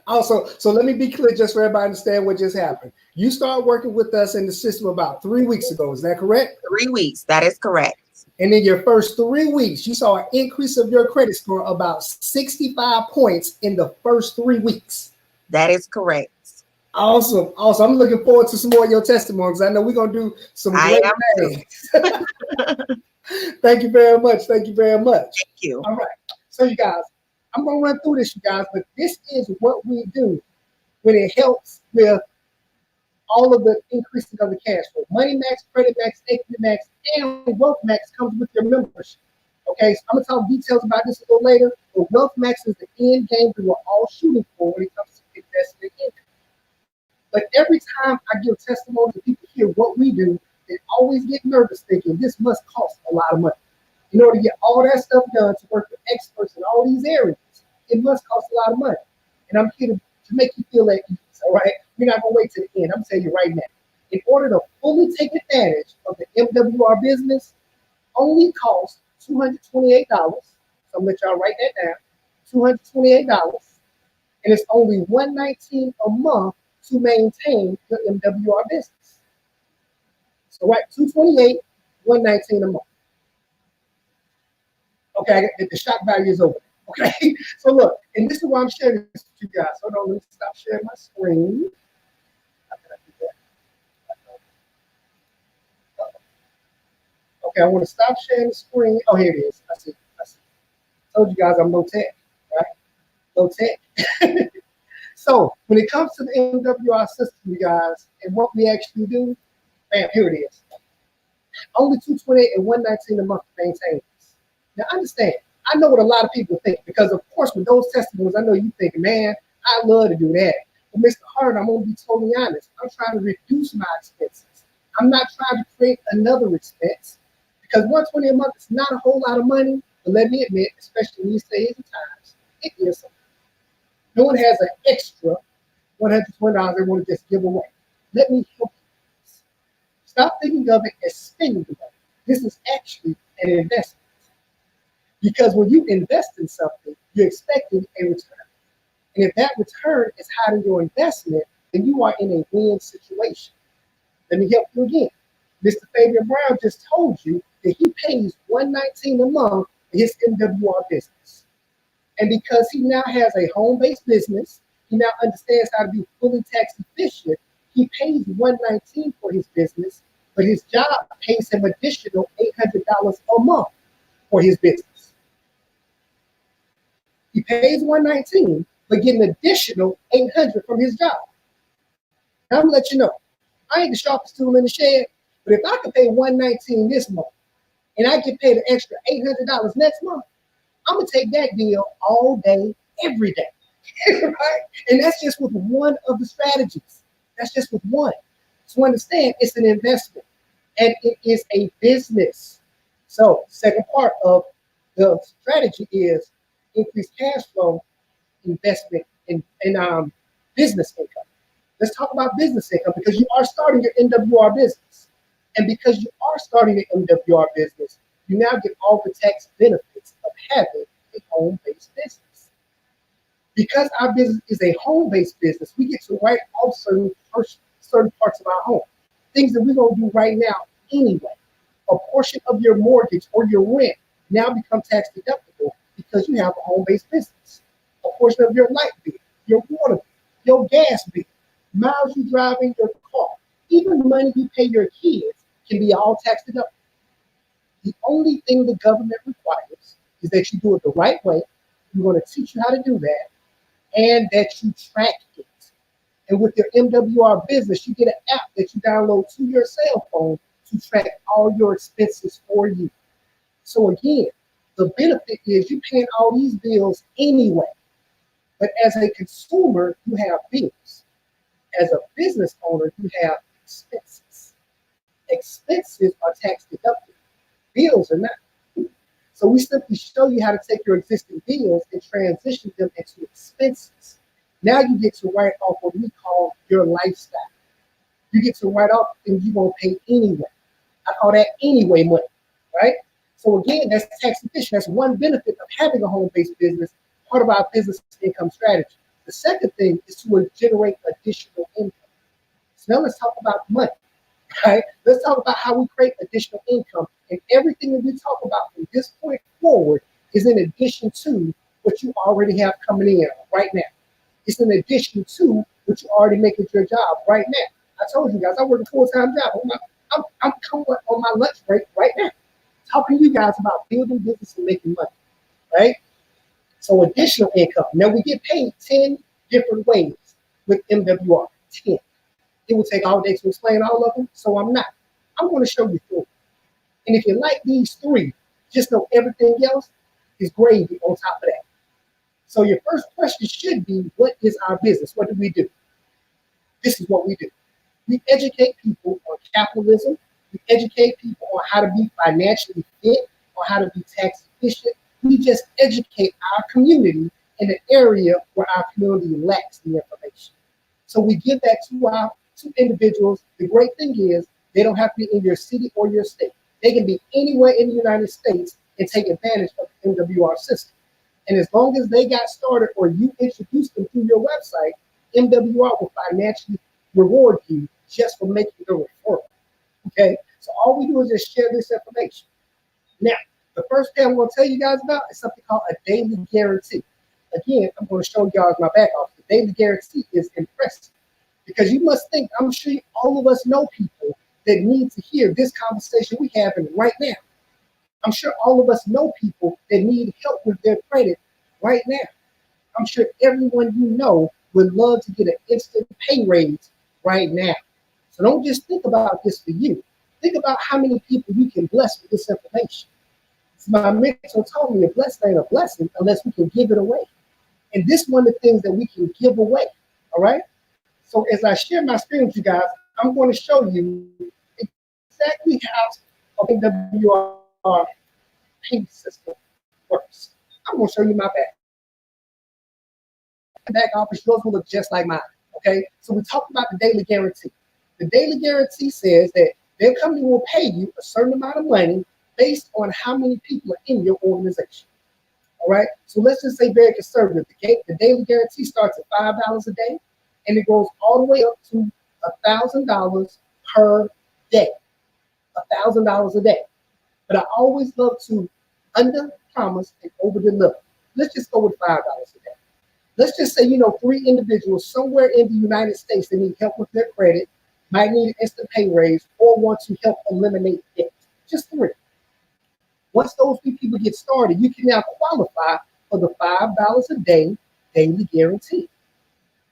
Speaker 7: Also, so let me be clear just for everybody to understand what just happened. You started working with us in the system about 3 weeks ago. Is that correct?
Speaker 10: 3 weeks. That is correct.
Speaker 7: And in your first 3 weeks, you saw an increase of your credit score about 65 points in the first 3 weeks.
Speaker 10: That is correct.
Speaker 7: Awesome. I'm looking forward to some more of your testimonies. I know we're going to do some great things. Thank you very much. Thank you very much.
Speaker 10: Thank you.
Speaker 7: All right. So you guys, I'm going to run through this, you guys, but this is what we do when it helps with all of the increasing of the cash flow. Money Max, Credit Max, Equity Max, and Wealth Max comes with your membership. Okay, so I'm going to talk details about this a little later, but Wealth Max is the end game that we're all shooting for when it comes to investing in income. But every time I give testimony and people hear what we do, they always get nervous thinking this must cost a lot of money. In order to get all that stuff done, to work with experts in all these areas, it must cost a lot of money. And I'm here to make you feel at ease, all right? We're not going to wait till the end. I'm telling you right now. In order to fully take advantage of the MWR business, only costs $228. So I'm going to let y'all write that down. $228. And it's only $119 a month to maintain your MWR business. So right, $228, $119 a month. Okay, I got the shock value is over. Okay, so look, and this is why I'm sharing this with you guys. Hold on, let me stop sharing my screen. How can I do that? Okay, I want to stop sharing the screen. Oh, here it is. I see. Told you guys I'm low tech, right? Low tech. So when it comes to the MWR system, you guys, and what we actually do, bam, here it is. Only $228 and $119 a month to maintain this. Now understand, I know what a lot of people think, because of course with those testimonies, I know you think, man, I love to do that. But Mr. Hart, I'm gonna be totally honest. I'm trying to reduce my expenses. I'm not trying to create another expense, because $120 a month is not a whole lot of money. But let me admit, especially in these days and times, it is something. No one has an extra $120 they want to just give away. Let me help you. Stop thinking of it as spending the money. This is actually an investment. Because when you invest in something, you're expecting a return. And if that return is higher than your investment, then you are in a win situation. Let me help you again. Mr. Fabian Brown just told you that he pays $119 a month for his MWR business. And because he now has a home-based business, he now understands how to be fully tax efficient. He pays $119 for his business, but his job pays him additional $800 a month for his business. He pays $119, but getting an additional $800 from his job. Now I'm gonna let you know, I ain't the sharpest tool in the shed, but if I can pay $119 this month and I get paid an extra $800 next month, I'm gonna take that deal all day, every day. Right? And that's just with one of the strategies. That's just with one. So understand, it's an investment and it is a business. So second part of the strategy is increased cash flow, investment in business income. Let's talk about business income, because you are starting your MWR business. And because you are starting the MWR business, you now get all the tax benefits of having a home-based business. Because our business is a home-based business, we get to write off certain parts of our home. Things that we're going to do right now anyway. A portion of your mortgage or your rent now become tax deductible because you have a home-based business. A portion of your light bill, your water bill, your gas bill, miles you drive in your car, even the money you pay your kids can be all tax deductible. The only thing the government requires is that you do it the right way. We're going to teach you how to do that. and that you track it. And with your MWR business, you get an app that you download to your cell phone to track all your expenses for you. So again, the benefit is you're paying all these bills anyway. But as a consumer, you have bills. As a business owner, you have expenses. Expenses are tax deductible. Bills are not. So we simply show you how to take your existing bills and transition them into expenses. Now you get to write off what we call your lifestyle. You get to write off things you won't pay anyway. I call that anyway money, right? So again, that's tax efficient. That's one benefit of having a home-based business, part of our business income strategy. The second thing is to generate additional income. So now let's talk about money, right? Let's talk about how we create additional income. And everything that we talk about from this point forward is in addition to what you already have coming in right now. It's in addition to what you already make at your job right now. I told you guys, I work a full-time job. I'm coming on my lunch break right now, talking to you guys about building business and making money, right? So additional income. Now we get paid 10 different ways with MWR, 10. It will take all day to explain all of them, so I'm not. I'm going to show you 3. And if you like these 3, just know everything else is gravy on top of that. So your first question should be, what is our business? What do we do? This is what we do. We educate people on capitalism. We educate people on how to be financially fit, or how to be tax efficient. We just educate our community in an area where our community lacks the information. So we give that to individuals. The great thing is they don't have to be in your city or your state. They can be anywhere in the United States and take advantage of the MWR system. And as long as they got started or you introduce them through your website, MWR will financially reward you just for making the referral. Okay, so all we do is just share this information. Now, the first thing I'm going to tell you guys about is something called a daily guarantee. Again, I'm going to show y'all my back office. The daily guarantee is impressive because you must think, I'm sure all of us know people that need to hear this conversation we having right now. I'm sure all of us know people that need help with their credit right now. I'm sure everyone you know would love to get an instant pay raise right now. So don't just think about this for you. Think about how many people you can bless with this information. So my mentor told me a blessing ain't a blessing unless we can give it away. And this is one of the things that we can give away, all right? So as I share my screen with you guys, I'm going to show you exactly how MWR payment system works. I'm going to show you my back office. Yours will look just like mine, okay? So we talked about the daily guarantee. The daily guarantee says that their company will pay you a certain amount of money based on how many people are in your organization. All right. So let's just say very conservative. The daily guarantee starts at $5 a day, and it goes all the way up to $1,000 per day. $1,000 a day. But I always love to under promise and over deliver. Let's just go with $5 a day. Let's just say 3 individuals somewhere in the United States that need help with their credit, might need an instant pay raise, or want to help eliminate debt. Just 3. Once those 3 people get started, you can now qualify for the $5 a day daily guarantee.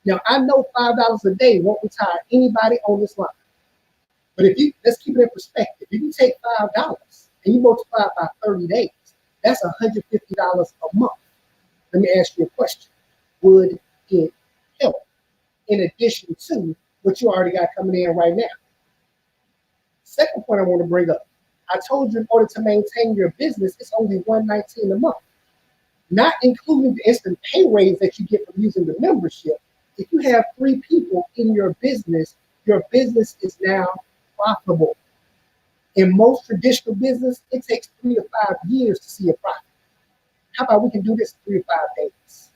Speaker 7: Now, I know $5 a day won't retire anybody on this line. But let's keep it in perspective. If you take $5 and you multiply it by 30 days, that's $150 a month. Let me ask you a question. Would it help in addition to what you already got coming in right now? Second point I want to bring up. I told you in order to maintain your business, it's only $119 a month. Not including the instant pay raise that you get from using the membership. If you have 3 people in your business is now profitable. In most traditional business, it takes 3 to 5 years to see a profit. How about we can do this in 3 to 5 days?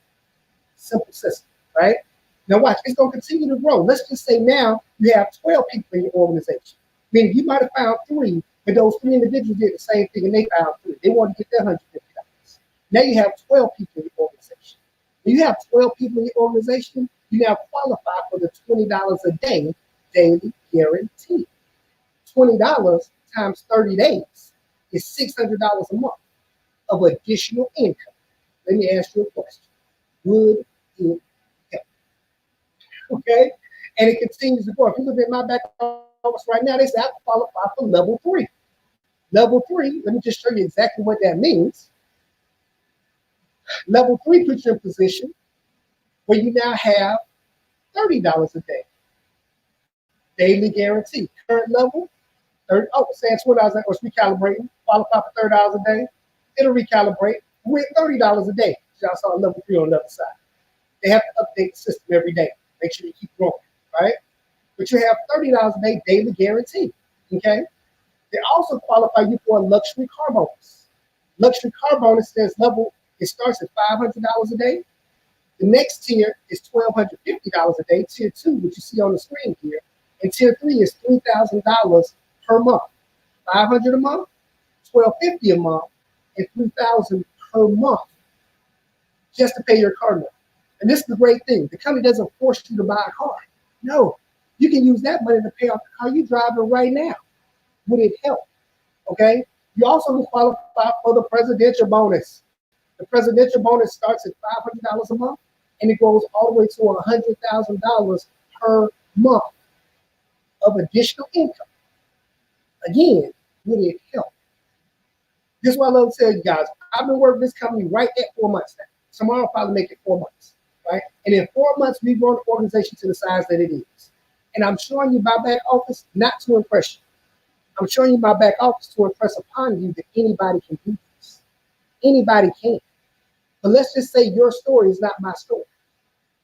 Speaker 7: Simple system, right? Now watch, it's going to continue to grow. Let's just say now you have 12 people in your organization. Meaning you might have found 3, but those 3 individuals did the same thing and they found 3. They wanted to get their $150. Now you have 12 people in your organization. When you have 12 people in your organization, you now qualify for the $20 a day daily guarantee. $20 times 30 days is $600 a month of additional income. Let me ask you a question. Would it Okay, and it continues to grow. If you look at my back office right now, they say I qualify for level 3. Level 3, let me just show you exactly what that means. Level 3 puts you in position where you now have $30 a day. Daily guarantee. Current level, 30, saying $20 was recalibrating, qualify for $30 a day. It'll recalibrate with $30 a day. Y'all saw level 3 on the other side. They have to update the system every day. Make sure you keep growing, right? But you have $30 a day daily guarantee, okay? They also qualify you for a luxury car bonus. Luxury car bonus says level, it starts at $500 a day. The next tier is $1,250 a day, tier 2, which you see on the screen here. And tier 3 is $3,000 per month. $500 a month, $1,250 a month, and $3,000 per month just to pay your car note. And this is the great thing. The company doesn't force you to buy a car. No, you can use that money to pay off the car you're driving right now. Would it help? Okay. You also qualify for the presidential bonus. The presidential bonus starts at $500 a month, and it goes all the way to $100,000 per month of additional income. Again, would it help? This is what I love to tell you guys. I've been working this company right at 4 months now. Tomorrow I'll probably make it 4 months, right? And in 4 months, we've grown the organization to the size that it is. And I'm showing you my back office not to impress you. I'm showing you my back office to impress upon you that anybody can do this. Anybody can. But let's just say your story is not my story.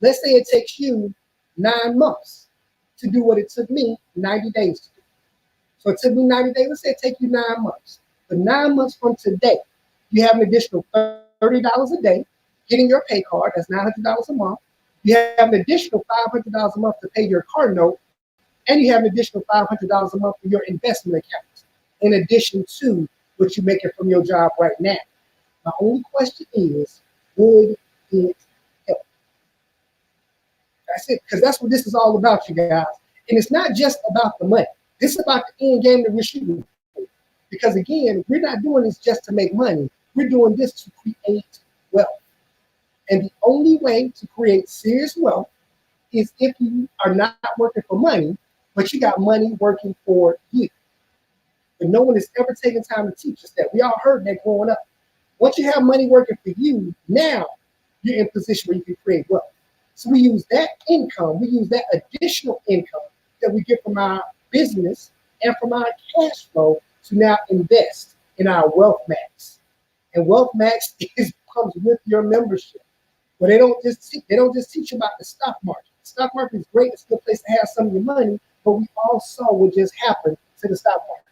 Speaker 7: Let's say it takes you 9 months to do what it took me 90 days to do. So it took me 90 days. Let's say it takes you 9 months. But 9 months from today, you have an additional $30 a day getting your pay card. That's $900 a month. You have an additional $500 a month to pay your car note. And you have an additional $500 a month for your investment account, in addition to what you're making from your job right now. My only question is, would it help? That's it, because that's what this is all about, you guys. And it's not just about the money. This is about the end game that we're shooting for. Because again, we're not doing this just to make money. We're doing this to create wealth. And the only way to create serious wealth is if you are not working for money, but you got money working for you. But no one has ever taken time to teach us that. We all heard that growing up. Once you have money working for you, now you're in a position where you can create wealth. So we use that income, we use that additional income that we get from our business and from our cash flow to now invest in our Wealth Max. And Wealth Max comes with your membership. But they don't just teach you about the stock market. The stock market is great. It's a good place to have some of your money, but we all saw what just happened to the stock market.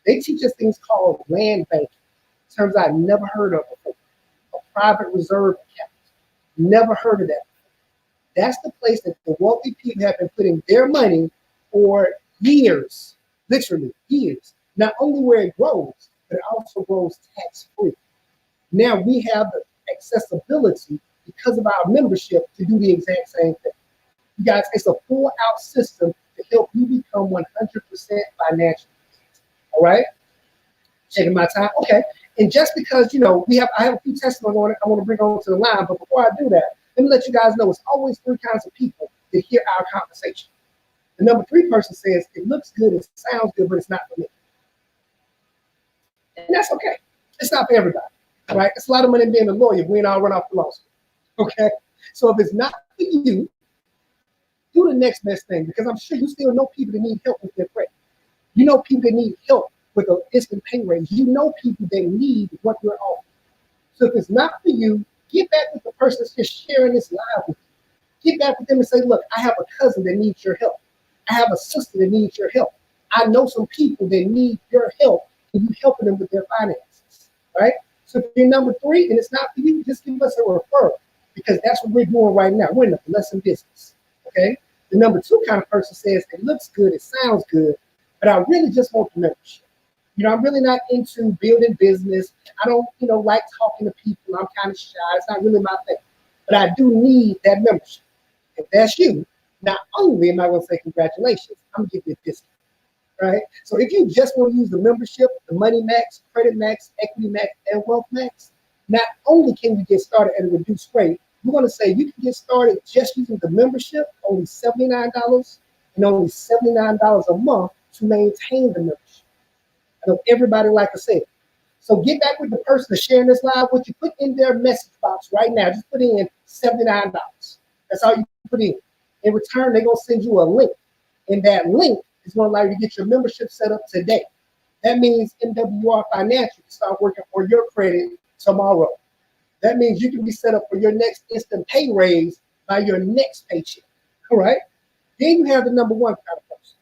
Speaker 7: They teach us things called land banking, terms I've never heard of before. A private reserve account. Never heard of that before. That's the place that the wealthy people have been putting their money for years, literally years. Not only where it grows, but it also grows tax-free. Now we have the accessibility because of our membership to do the exact same thing. You guys, it's a full-out system to help you become 100% financial. All right? Checking my time. Okay. And just because, I have a few testimonies on it, I want to bring on to the line. But before I do that, let me let you guys know it's always 3 kinds of people that hear our conversation. The number 3 person says, it looks good, it sounds good, but it's not for me. And that's okay. It's not for everybody. Right? It's a lot of money being a lawyer. We ain't all run off the law school. Okay? So if it's not for you, do the next best thing, because I'm sure you still know people that need help with their credit. You know people that need help with an instant pay raise. You know people that need what you're offering. So if it's not for you, get back with the person that's just sharing this live with you. Get back with them and say, look, I have a cousin that needs your help. I have a sister that needs your help. I know some people that need your help, and you helping them with their finances, right? So if you're number 3 and it's not for you, just give us a referral, because that's what we're doing right now. We're in the blessing business, okay? The number 2 kind of person says, it looks good, it sounds good, but I really just want the membership. I'm really not into building business. I don't, like talking to people. I'm kind of shy. It's not really my thing. But I do need that membership. If that's you, not only am I going to say congratulations, I'm going to give you a discount, right? So if you just want to use the membership, the Money Max, Credit Max, Equity Max, and Wealth Max, not only can you get started at a reduced rate, we're going to say you can get started just using the membership, only $79 and only $79 a month to maintain the membership. I know everybody, like I said. So get back with the person that's sharing this live with you. Put in their message box right now. Just put in $79. That's all you put in. In return, they're going to send you a link. And that link is going to allow you to get your membership set up today. That means MWR Financial can start working for your credit tomorrow. That means you can be set up for your next instant pay raise by your next paycheck. All right? Then you have the number one kind of person.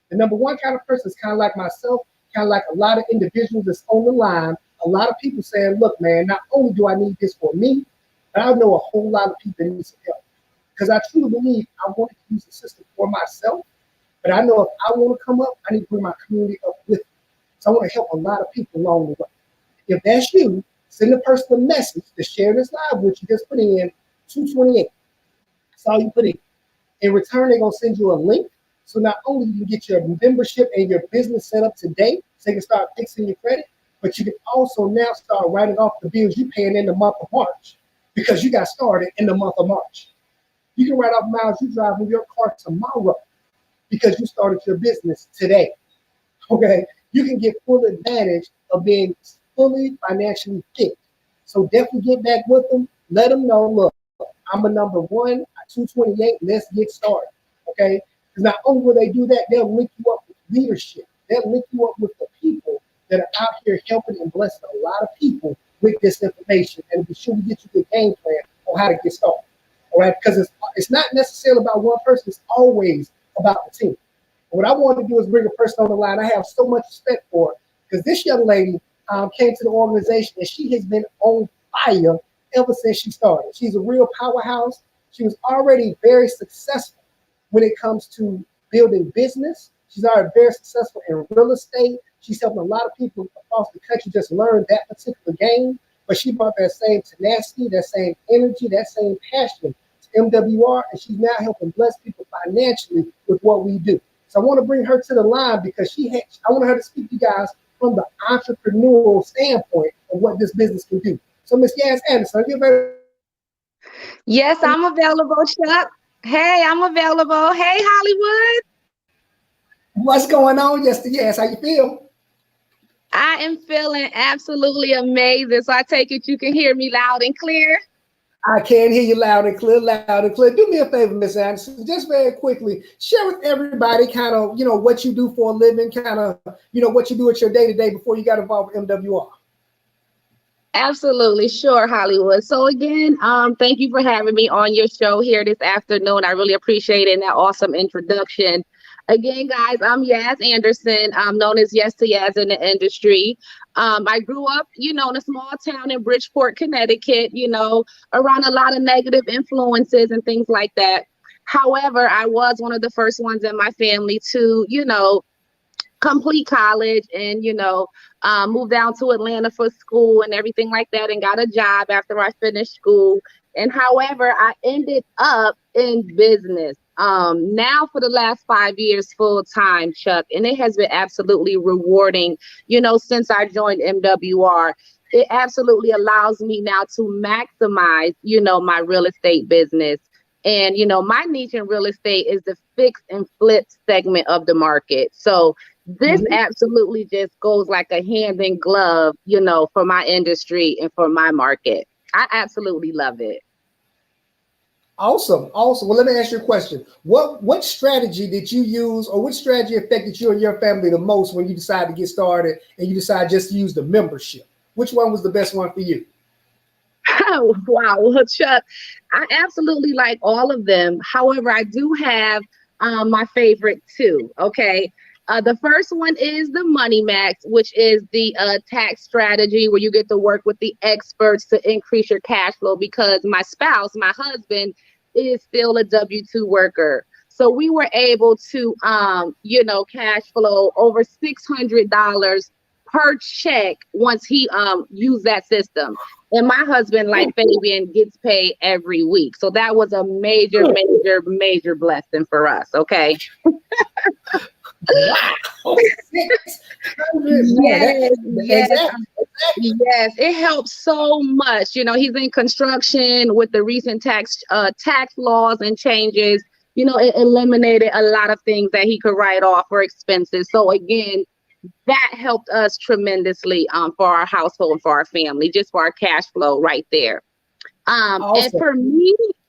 Speaker 7: The number one kind of person is kind of like myself, kind of like a lot of individuals that's on the line. A lot of people saying, look, man, not only do I need this for me, but I know a whole lot of people that need some help. Because I truly believe I want to use the system for myself, but I know if I want to come up, I need to bring my community up with me. So I want to help a lot of people along the way. If that's you, send the person a message to share this live with you. Just put in 228. That's all you put in. In return, they're going to send you a link. So not only you can get your membership and your business set up today, so you can start fixing your credit, but you can also now start writing off the bills you're paying in the month of March because you got started in the month of March. You can write off miles you drive in your car tomorrow because you started your business today. Okay? You can get full advantage of being fully financially fit. So definitely get back with them. Let them know, look, I'm a number one, 228, let's get started. Okay? Because not only will they do that, they'll link you up with leadership. They'll link you up with the people that are out here helping and blessing a lot of people with this information. And be sure we get you the game plan on how to get started. All right? Because it's not necessarily about one person, it's always about the team. And what I want to do is bring a person on the line I have so much respect for, because this young lady came to the organization and she has been on fire ever since she started. She's a real powerhouse. She was already very successful when it comes to building business. She's already very successful in real estate. She's helping a lot of people across the country just learn that particular game. But she brought that same tenacity, that same energy, that same passion to MWR, and she's now helping bless people financially with what we do. So I want to bring her to the line because I want her to speak to you guys from the entrepreneurial standpoint of what this business can do. So Miss Yaz Anderson, give her.
Speaker 5: Yes, I'm available, Chuck. Hey, I'm available. Hey, Hollywood.
Speaker 7: What's going on, Yes? How you feel?
Speaker 5: I am feeling absolutely amazing. So I take it you can hear me loud and clear.
Speaker 7: I can hear you loud and clear, loud and clear. Do me a favor, Miss Anderson, just very quickly, share with everybody kind of, what you do for a living, kind of, what you do at your day-to-day before you got involved with MWR.
Speaker 5: Absolutely. Sure, Hollywood. So again, thank you for having me on your show here this afternoon. I really appreciate it and that awesome introduction. Again, guys, I'm Yaz Anderson. I'm known as Yes to Yaz in the industry. I grew up, in a small town in Bridgeport, Connecticut, around a lot of negative influences and things like that. However, I was one of the first ones in my family to, complete college and, moved down to Atlanta for school and everything like that and got a job after I finished school. And however, I ended up in business now for the last 5 years full time, Chuck. And it has been absolutely rewarding, since I joined MWR. It absolutely allows me now to maximize, my real estate business. And, my niche in real estate is the fix and flip segment of the market. So this absolutely just goes like a hand in glove, for my industry and for my market. I absolutely love it.
Speaker 7: Awesome. Well, let me ask you a question. What strategy did you use, or what strategy affected you and your family the most when you decided to get started and you decided just to use the membership? Which one was the best one for you?
Speaker 5: Oh, wow. Well, Chuck, I absolutely like all of them. However, I do have my favorite two. Okay. The first one is the Money Max, which is the tax strategy where you get to work with the experts to increase your cash flow, because my spouse, my husband, is still a W-2 worker. So we were able to, cash flow over $600 per check once he used that system. And my husband, like Fabian, gets paid every week. So that was a major blessing for us. Okay.
Speaker 7: Wow. 600,
Speaker 5: Yes, yes.
Speaker 7: Exactly.
Speaker 5: Yes, it helps so much. You know, he's in construction with the recent tax laws and changes. You know, it eliminated a lot of things that he could write off for expenses. So again, that helped us tremendously for our household and for our family, just for our cash flow right there. And
Speaker 7: Awesome.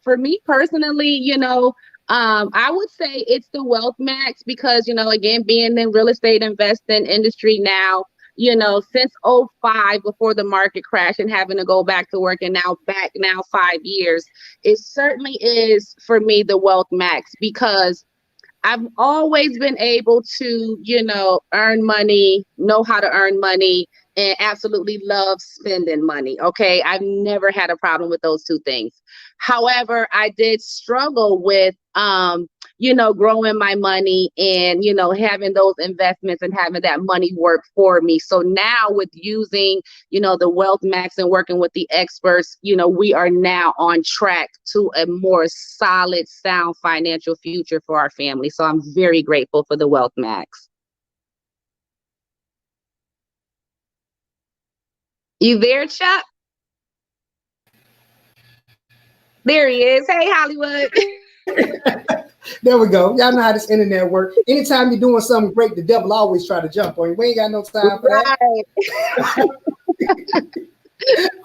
Speaker 5: for me personally, you know, I would say it's the Wealth Max because, you know, again, being in real estate investing industry now, you know, since '05 before the market crash and having to go back to work and now 5 years, it certainly is for me the Wealth Max because I've always been able to, you know, earn money, know how to earn money, and absolutely love spending money. Okay. I've never had a problem with those two things. However, I did struggle with, you know, growing my money and, you know, having those investments and having that money work for me. So now with using, you know, the Wealth Max and working with the experts, you know, we are now on track to a more solid, sound financial future for our family. So I'm very grateful for the Wealth Max. You there, Chuck? There he is. Hey, Hollywood.
Speaker 7: There we go. Y'all know how this internet works. Anytime you're doing something great, the devil always try to jump on you. We ain't got no time for that.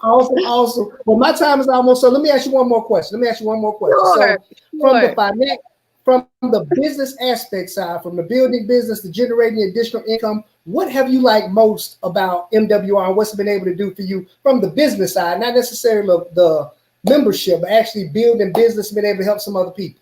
Speaker 7: Awesome. Well, my time is almost. So let me ask you one more question.
Speaker 5: Sure,
Speaker 7: So from the business aspect side, from the building business to generating additional income, what have you liked most about MWR and what's been able to do for you from the business side, not necessarily the membership, but actually building business and being able to help some other people?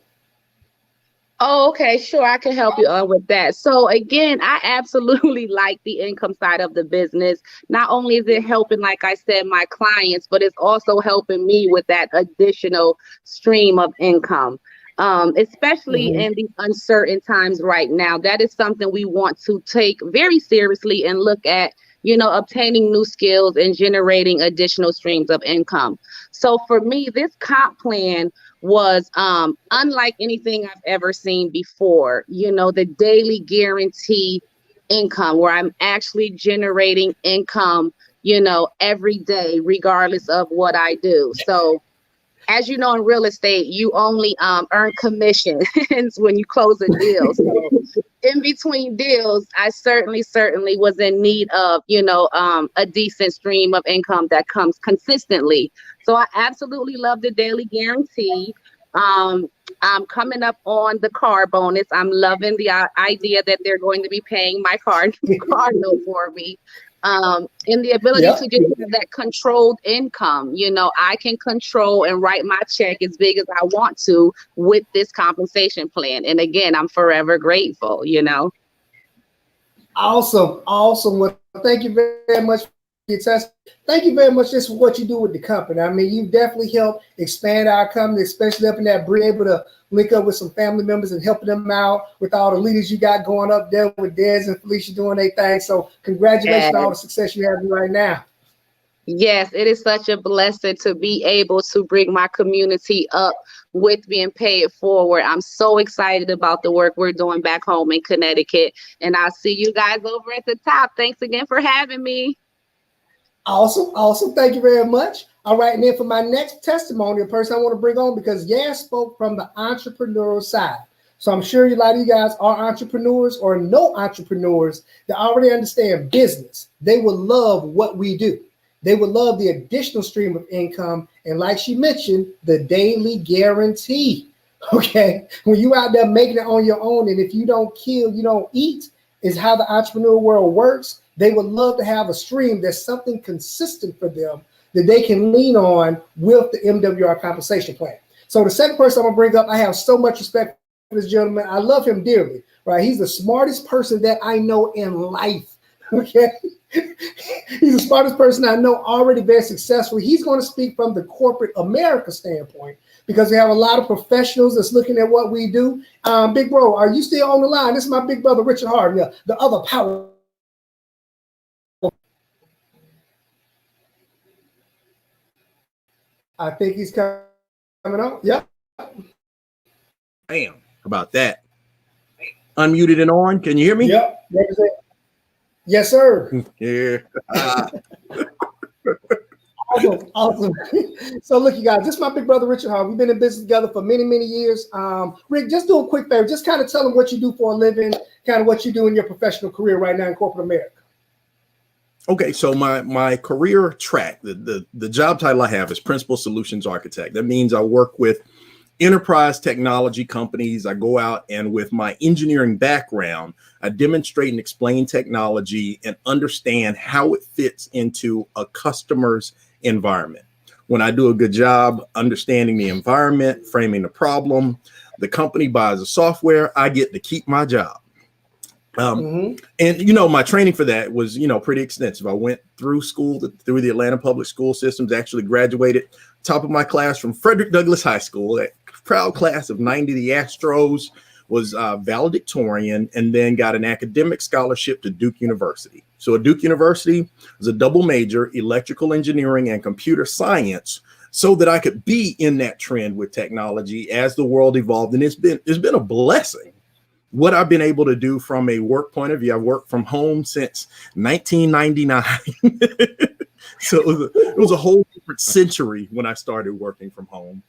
Speaker 5: Oh, okay, sure. I can help you with that. So again, I absolutely like the income side of the business. Not only is it helping, like I said, my clients, but it's also helping me with that additional stream of income. Especially in these uncertain times right now. That is something we want to take very seriously and look at, you know, obtaining new skills and generating additional streams of income. So for me, this comp plan was unlike anything I've ever seen before. You know, the daily guarantee income where I'm actually generating income, you know, every day, regardless of what I do. So as you know, in real estate, you only earn commissions when you close a deal. So in between deals, I certainly was in need of, you know, a decent stream of income that comes consistently. So I absolutely love the daily guarantee. I'm coming up on the car bonus. I'm loving the idea that they're going to be paying my car note for me. And the ability to just have that controlled income. You know, I can control and write my check as big as I want to with this compensation plan. And again, I'm forever grateful, you know.
Speaker 7: Awesome. Well, thank you very much for your test. Thank you very much just for what you do with the company. I mean, you definitely helped expand our company, especially up in that being able to link up with some family members and helping them out with all the leaders you got going up there with Des and Felicia doing their thing. So congratulations on all the success you have right now.
Speaker 5: Yes, it is such a blessing to be able to bring my community up with being paid forward. I'm so excited about the work we're doing back home in Connecticut. And I'll see you guys over at the top. Thanks again for having me.
Speaker 7: Awesome. Thank you very much. All right, and then for my next testimony, the person I want to bring on, because Yas spoke from the entrepreneurial side. So I'm sure a lot of you guys are entrepreneurs or know entrepreneurs that already understand business. They will love what we do. They would love the additional stream of income. And like she mentioned, the daily guarantee. Okay. When you out there making it on your own, and if you don't kill, you don't eat, is how the entrepreneur world works. They would love to have a stream that's something consistent for them that they can lean on with the MWR compensation plan. So the second person I'm gonna bring up, I have so much respect for this gentleman. I love him dearly, right? He's the smartest person that I know in life. Okay. He's the smartest person I know, already very successful. He's going to speak from the corporate America standpoint because we have a lot of professionals that's looking at what we do. Big bro, are you still on the line? This is my big brother, Richard Harden, the other power. I think he's coming on. Yep.
Speaker 9: Damn, about that. Unmuted and on. Can you hear me?
Speaker 7: Yep. Yes, sir.
Speaker 9: Yeah.
Speaker 7: Awesome. So look, you guys, this is my big brother, Richard Hart. We've been in business together for many, many years. Rick, just do a quick favor. Just kind of tell them what you do for a living, kind of what you do in your professional career right now in corporate America.
Speaker 9: Okay, so my career track, the job title I have is Principal Solutions Architect. That means I work with enterprise technology companies. I go out and with my engineering background, I demonstrate and explain technology and understand how it fits into a customer's environment. When I do a good job understanding the environment, framing the problem, the company buys the software, I get to keep my job. And, you know, my training for that was, you know, pretty extensive. I went through school, through the Atlanta public school systems, actually graduated top of my class from Frederick Douglass High School, that proud class of 90, the Astros, was valedictorian, and then got an academic scholarship to Duke University. So at Duke University was a double major, electrical engineering and computer science, so that I could be in that trend with technology as the world evolved. And it's been a blessing what I've been able to do from a work point of view. I've worked from home since 1999. So it was a whole different century when I started working from home.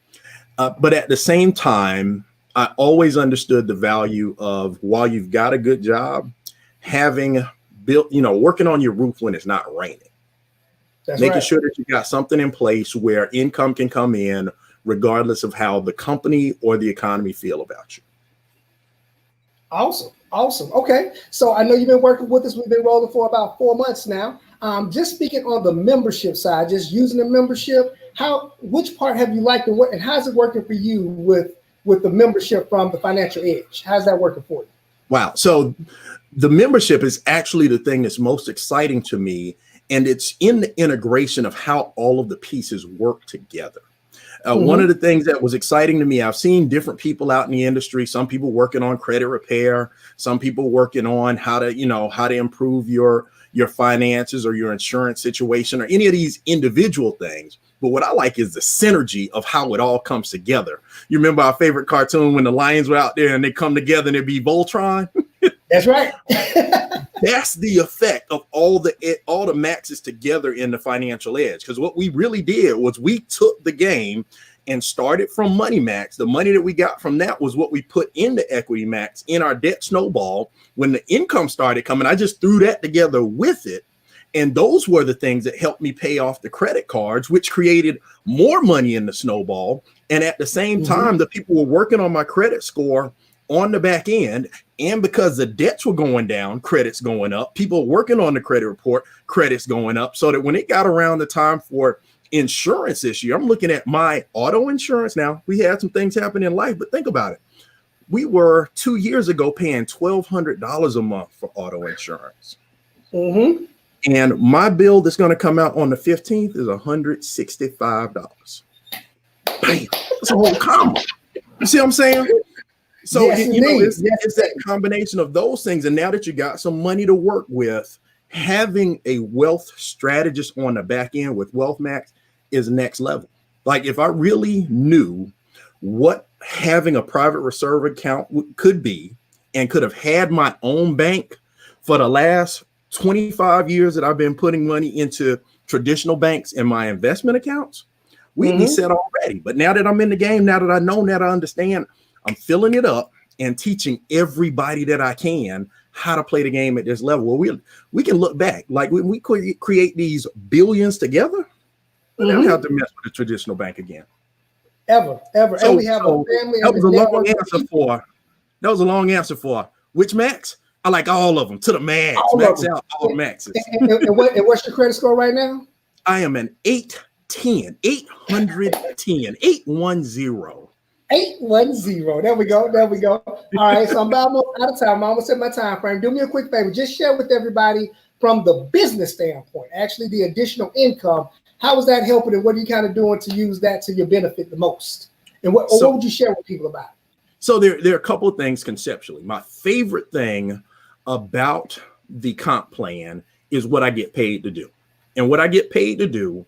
Speaker 9: But at the same time, I always understood the value of, while you've got a good job, having built, you know, working on your roof when it's not raining.
Speaker 7: That's
Speaker 9: making
Speaker 7: right.
Speaker 9: sure that you got something in place where income can come in regardless of how the company or the economy feel about you.
Speaker 7: Awesome. Awesome. Okay. So I know you've been working with us. We've been rolling for about 4 months now. Just speaking on the membership side, just using the membership, which part have you liked and how's it working for you with the membership from the Financial Edge? How's that working for you?
Speaker 9: Wow. So the membership is actually the thing that's most exciting to me. And it's in the integration of how all of the pieces work together. One of the things that was exciting to me, I've seen different people out in the industry, some people working on credit repair, some people working on how to improve your finances or your insurance situation or any of these individual things. But what I like is the synergy of how it all comes together. You remember our favorite cartoon when the lions were out there and they come together and it'd be Voltron?
Speaker 7: That's right.
Speaker 9: That's the effect of all the maxes together in the Financial Edge. Because what we really did was we took the game and started from Money Max. The money that we got from that was what we put into Equity Max in our debt snowball. When the income started coming, I just threw that together with it. And those were the things that helped me pay off the credit cards, which created more money in the snowball. And at the same time, the people were working on my credit score on the back end. And because the debts were going down, credits going up, people working on the credit report, credits going up. So that when it got around the time for insurance this year, I'm looking at my auto insurance. Now, we had some things happen in life, but think about it. We were 2 years ago paying $1,200 a month for auto insurance. And my bill that's going to come out on the 15th is $165. Bam, that's a whole combo. You see what I'm saying? So
Speaker 7: yes,
Speaker 9: it's that combination of those things. And now that you got some money to work with, having a wealth strategist on the back end with Wealth Max is next level. Like if I really knew what having a private reserve account could be and could have had my own bank for the last 25 years that I've been putting money into traditional banks and my investment accounts, we'd be set already. But now that I'm in the game, now that I know, now that I understand, I'm filling it up and teaching everybody that I can how to play the game at this level. Well, we can look back. Like when we create these billions together, we don't have to mess with the traditional bank again.
Speaker 7: Ever.
Speaker 9: So,
Speaker 7: and we have a family.
Speaker 9: That was a long answer for which max? I like all of them to the max. Max out all maxes.
Speaker 7: And what's your credit score right now?
Speaker 9: I am an 810. 810.
Speaker 7: 810. There we go. All right, so I'm about out of time. I'm almost at my time frame. Do me a quick favor. Just share with everybody from the business standpoint, actually the additional income. How is that helping, and what are you kind of doing to use that to your benefit the most? And what would you share with people about it?
Speaker 9: So there are a couple of things conceptually. My favorite thing about the comp plan is what I get paid to do. And what I get paid to do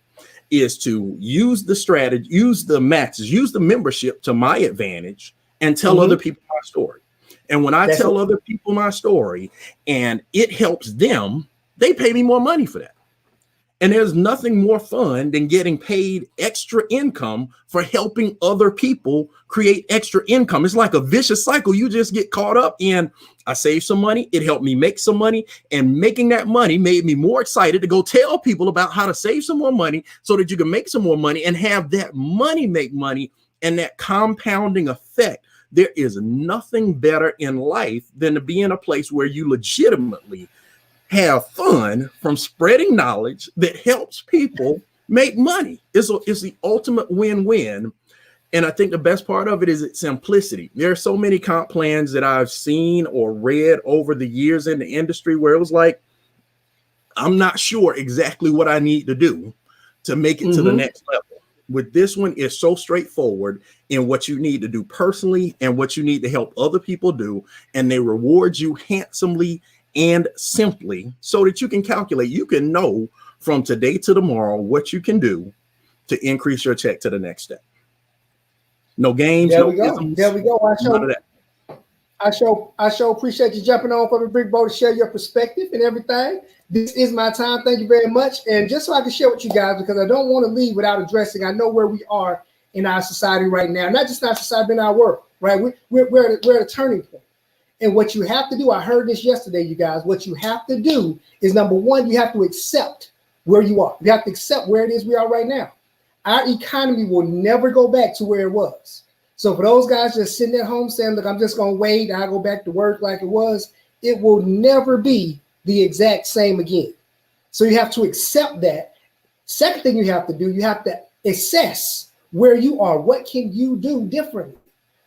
Speaker 9: is to use the strategy, use the maxes, use the membership to my advantage and tell other people my story. And when I tell other people my story and it helps them, they pay me more money for that. And there's nothing more fun than getting paid extra income for helping other people create extra income. It's like a vicious cycle. You just get caught up in, I saved some money, it helped me make some money, and making that money made me more excited to go tell people about how to save some more money so that you can make some more money and have that money make money and that compounding effect. There is nothing better in life than to be in a place where you legitimately have fun from spreading knowledge that helps people make money. It's the ultimate win-win. And I think the best part of it is its simplicity. There are so many comp plans that I've seen or read over the years in the industry where it was like, I'm not sure exactly what I need to do to make it to the next level. With this one, it's so straightforward in what you need to do personally and what you need to help other people do. And they reward you handsomely and simply so that you can calculate, you can know from today to tomorrow what you can do to increase your check to the next step. No games.
Speaker 7: There
Speaker 9: no
Speaker 7: we go.
Speaker 9: isms,
Speaker 7: there we go. I sure appreciate you jumping on from the big boat to share your perspective and everything. This is my time. Thank you very much. And just so I can share with you guys, because I don't want to leave without addressing, I know where we are in our society right now, not just in our society, but in our world, right? We're at a turning point. And what you have to do, I heard this yesterday, you guys, what you have to do is, number one, you have to accept where you are. You have to accept where it is we are right now. Our economy will never go back to where it was. So for those guys just sitting at home saying, look, I'm just going to wait, I'll go back to work like it was, it will never be the exact same again. So you have to accept that. Second thing you have to do, you have to assess where you are. What can you do differently?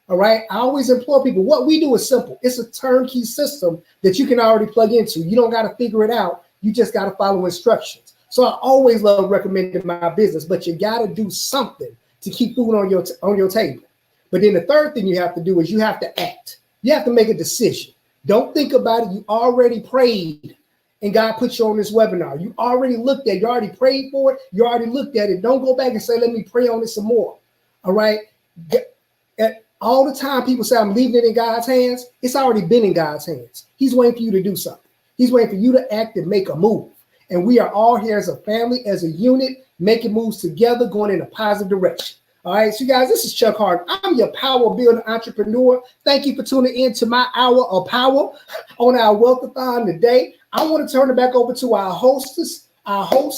Speaker 7: All right. I always implore people, what we do is simple. It's a turnkey system that you can already plug into. You don't got to figure it out. You just got to follow instructions. So I always love recommending my business, but you got to do something to keep food on your table. But then the third thing you have to do is you have to act. You have to make a decision. Don't think about it. You already prayed and God put you on this webinar. You already looked at it. You already prayed for it. You already looked at it. Don't go back and say, let me pray on it some more. All right. All the time people say I'm leaving it in God's hands. It's already been in God's hands. He's waiting for you to do something. He's waiting for you to act and make a move. And we are all here as a family, as a unit, making moves together, going in a positive direction. All right, so you guys, this is Chuck Hart. I'm your power building entrepreneur. Thank you for tuning in to my hour of power on our Wealth-A-Thon today. I want to turn it back over to our host, helping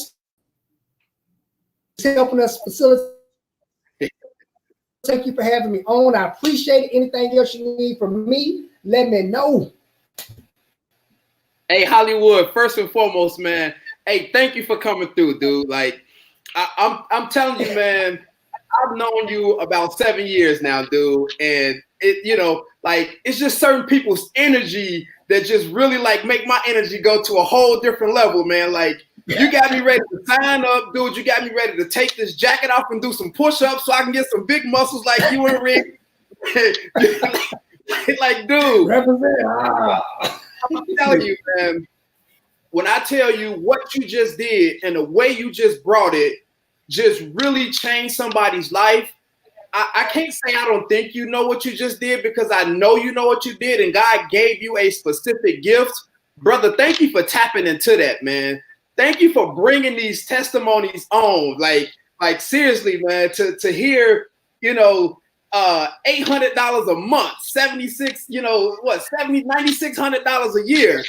Speaker 7: us facilitate. Thank you for having me on. I appreciate it. Anything else you need from me, let me know.
Speaker 2: Hey, Hollywood, first and foremost, man. Hey, thank you for coming through, dude. Like, I'm telling you, man, I've known you about 7 years now, dude. And it's just certain people's energy that just really make my energy go to a whole different level, man. Like, you got me ready to sign up, dude. You got me ready to take this jacket off and do some push-ups so I can get some big muscles like you and Rick. Like, dude. I'm telling you, man, when I tell you what you just did and the way you just brought it just really changed somebody's life. I can't say I don't think you know what you just did, because I know you know what you did, and God gave you a specific gift. Brother, thank you for tapping into that, man. Thank you for bringing these testimonies on. Like seriously, man, to hear, $800 a month, $9,600 a year.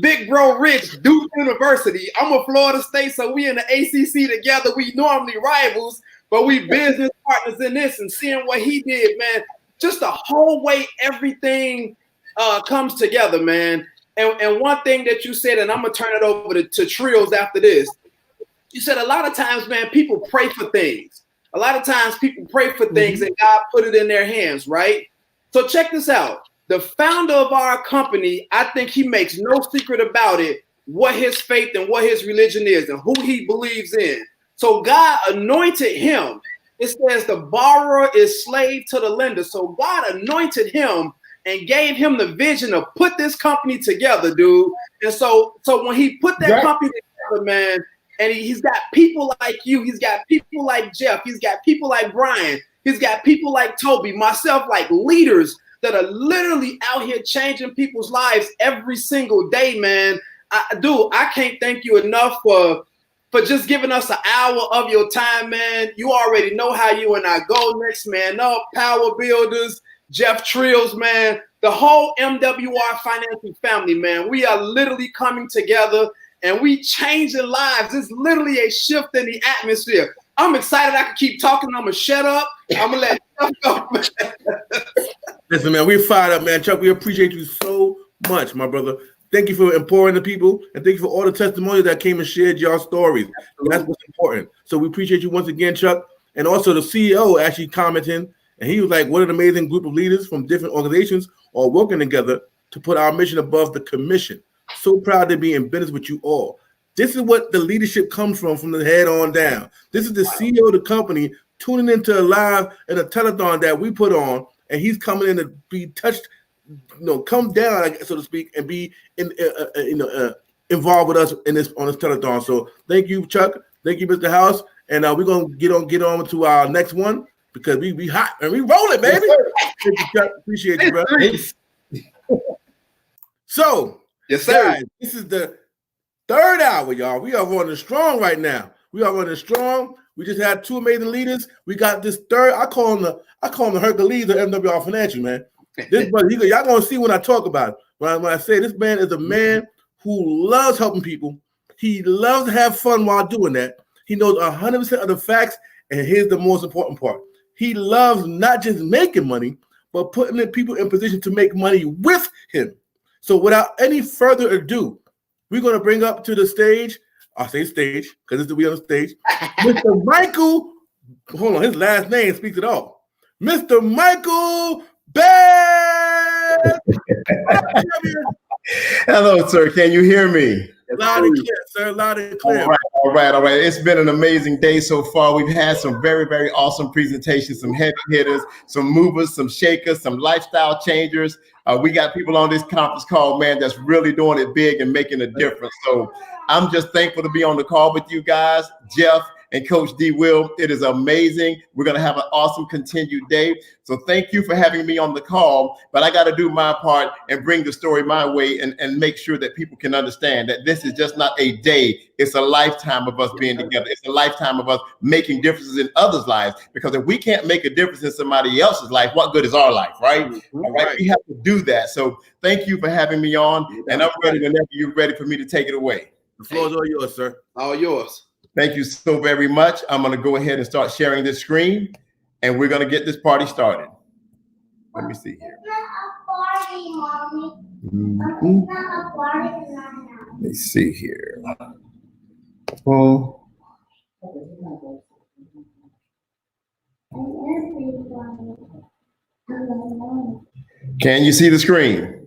Speaker 2: Big bro Rich, Duke University. I'm a Florida State, so we in the ACC together. We normally rivals, but we business partners in this. And seeing what he did, man, just the whole way everything comes together, man. And one thing that you said, and I'm gonna turn it over to Trills after this. You said a lot of times, man, people pray for things. A lot of times people pray for things and God put it in their hands, right? So check this out. The founder of our company, I think he makes no secret about it, what his faith and what his religion is and who he believes in. So God anointed him. It says the borrower is slave to the lender. So God anointed him and gave him the vision to put this company together, dude. And so when he put that company together, man, and he's got people like you, he's got people like Jeff, he's got people like Brian, he's got people like Toby, myself, like leaders that are literally out here changing people's lives every single day, man. I can't thank you enough for just giving us an hour of your time, man. You already know how you and I go. Next Man Up, Power Builders, Jeff Trills, man. The whole MWR financial family, man. We are literally coming together and we changing lives. It's literally a shift in the atmosphere. I'm excited. I can keep talking. I'm going to shut up. I'm going to let Chuck go, man.
Speaker 1: Listen, man, we're fired up, man. Chuck, we appreciate you so much, my brother. Thank you for empowering the people, and thank you for all the testimonies that came and shared your stories. That's what's important. So we appreciate you once again, Chuck. And also the CEO actually commenting, and he was like, what an amazing group of leaders from different organizations all working together to put our mission above the commission. So proud to be in business with you all. This is what the leadership comes from the head on down. This is the CEO of the company tuning into a live and a telethon that we put on, and he's coming in to be touched, come down, so to speak, and be involved with us in this on this telethon. So thank you, Chuck. Thank you, Mr. House. And we're gonna get on to our next one because we hot and we rolling, baby. Thank you, Chuck. Appreciate you, bro. So,
Speaker 2: yes, sir.
Speaker 1: Guys, this is the third hour, y'all. We are running strong right now. We are running strong. We just had two amazing leaders. We got this third. I call him the Hercules of MWR Financial, man. This brother, y'all gonna see when I talk about it. When I say this man is a man who loves helping people. He loves to have fun while doing that. He knows 100% of the facts, and here's the most important part. He loves not just making money, but putting the people in position to make money with him. So without any further ado, we're gonna bring up to the stage. I'll say stage because we on the stage. Mr. Michael, hold on, his last name speaks it all. Mr. Michael Bell.
Speaker 11: Hello, sir. Can you hear me?
Speaker 1: Loud and clear, sir. Loud and clear.
Speaker 11: All right. It's been an amazing day so far. We've had some very, very awesome presentations, some heavy hitters, some movers, some shakers, some lifestyle changers. We got people on this conference call, man, that's really doing it big and making a difference. So I'm just thankful to be on the call with you guys, Jeff and Coach D. Will. It is amazing. We're going to have an awesome continued day. So thank you for having me on the call, but I got to do my part and bring the story my way and make sure that people can understand that this is just not a day. It's a lifetime of us being together. It's a lifetime of us making differences in others' lives, because if we can't make a difference in somebody else's life, what good is our life, right? All right. We have to do that. So thank you for having me on, and I'm ready whenever you're ready for me to take it away.
Speaker 1: The floor is all yours, sir.
Speaker 2: All yours.
Speaker 11: Thank you so very much. I'm going to go ahead and start sharing this screen, and we're going to get this party started. Let me see here. Let me see here. Oh. Can you see the screen?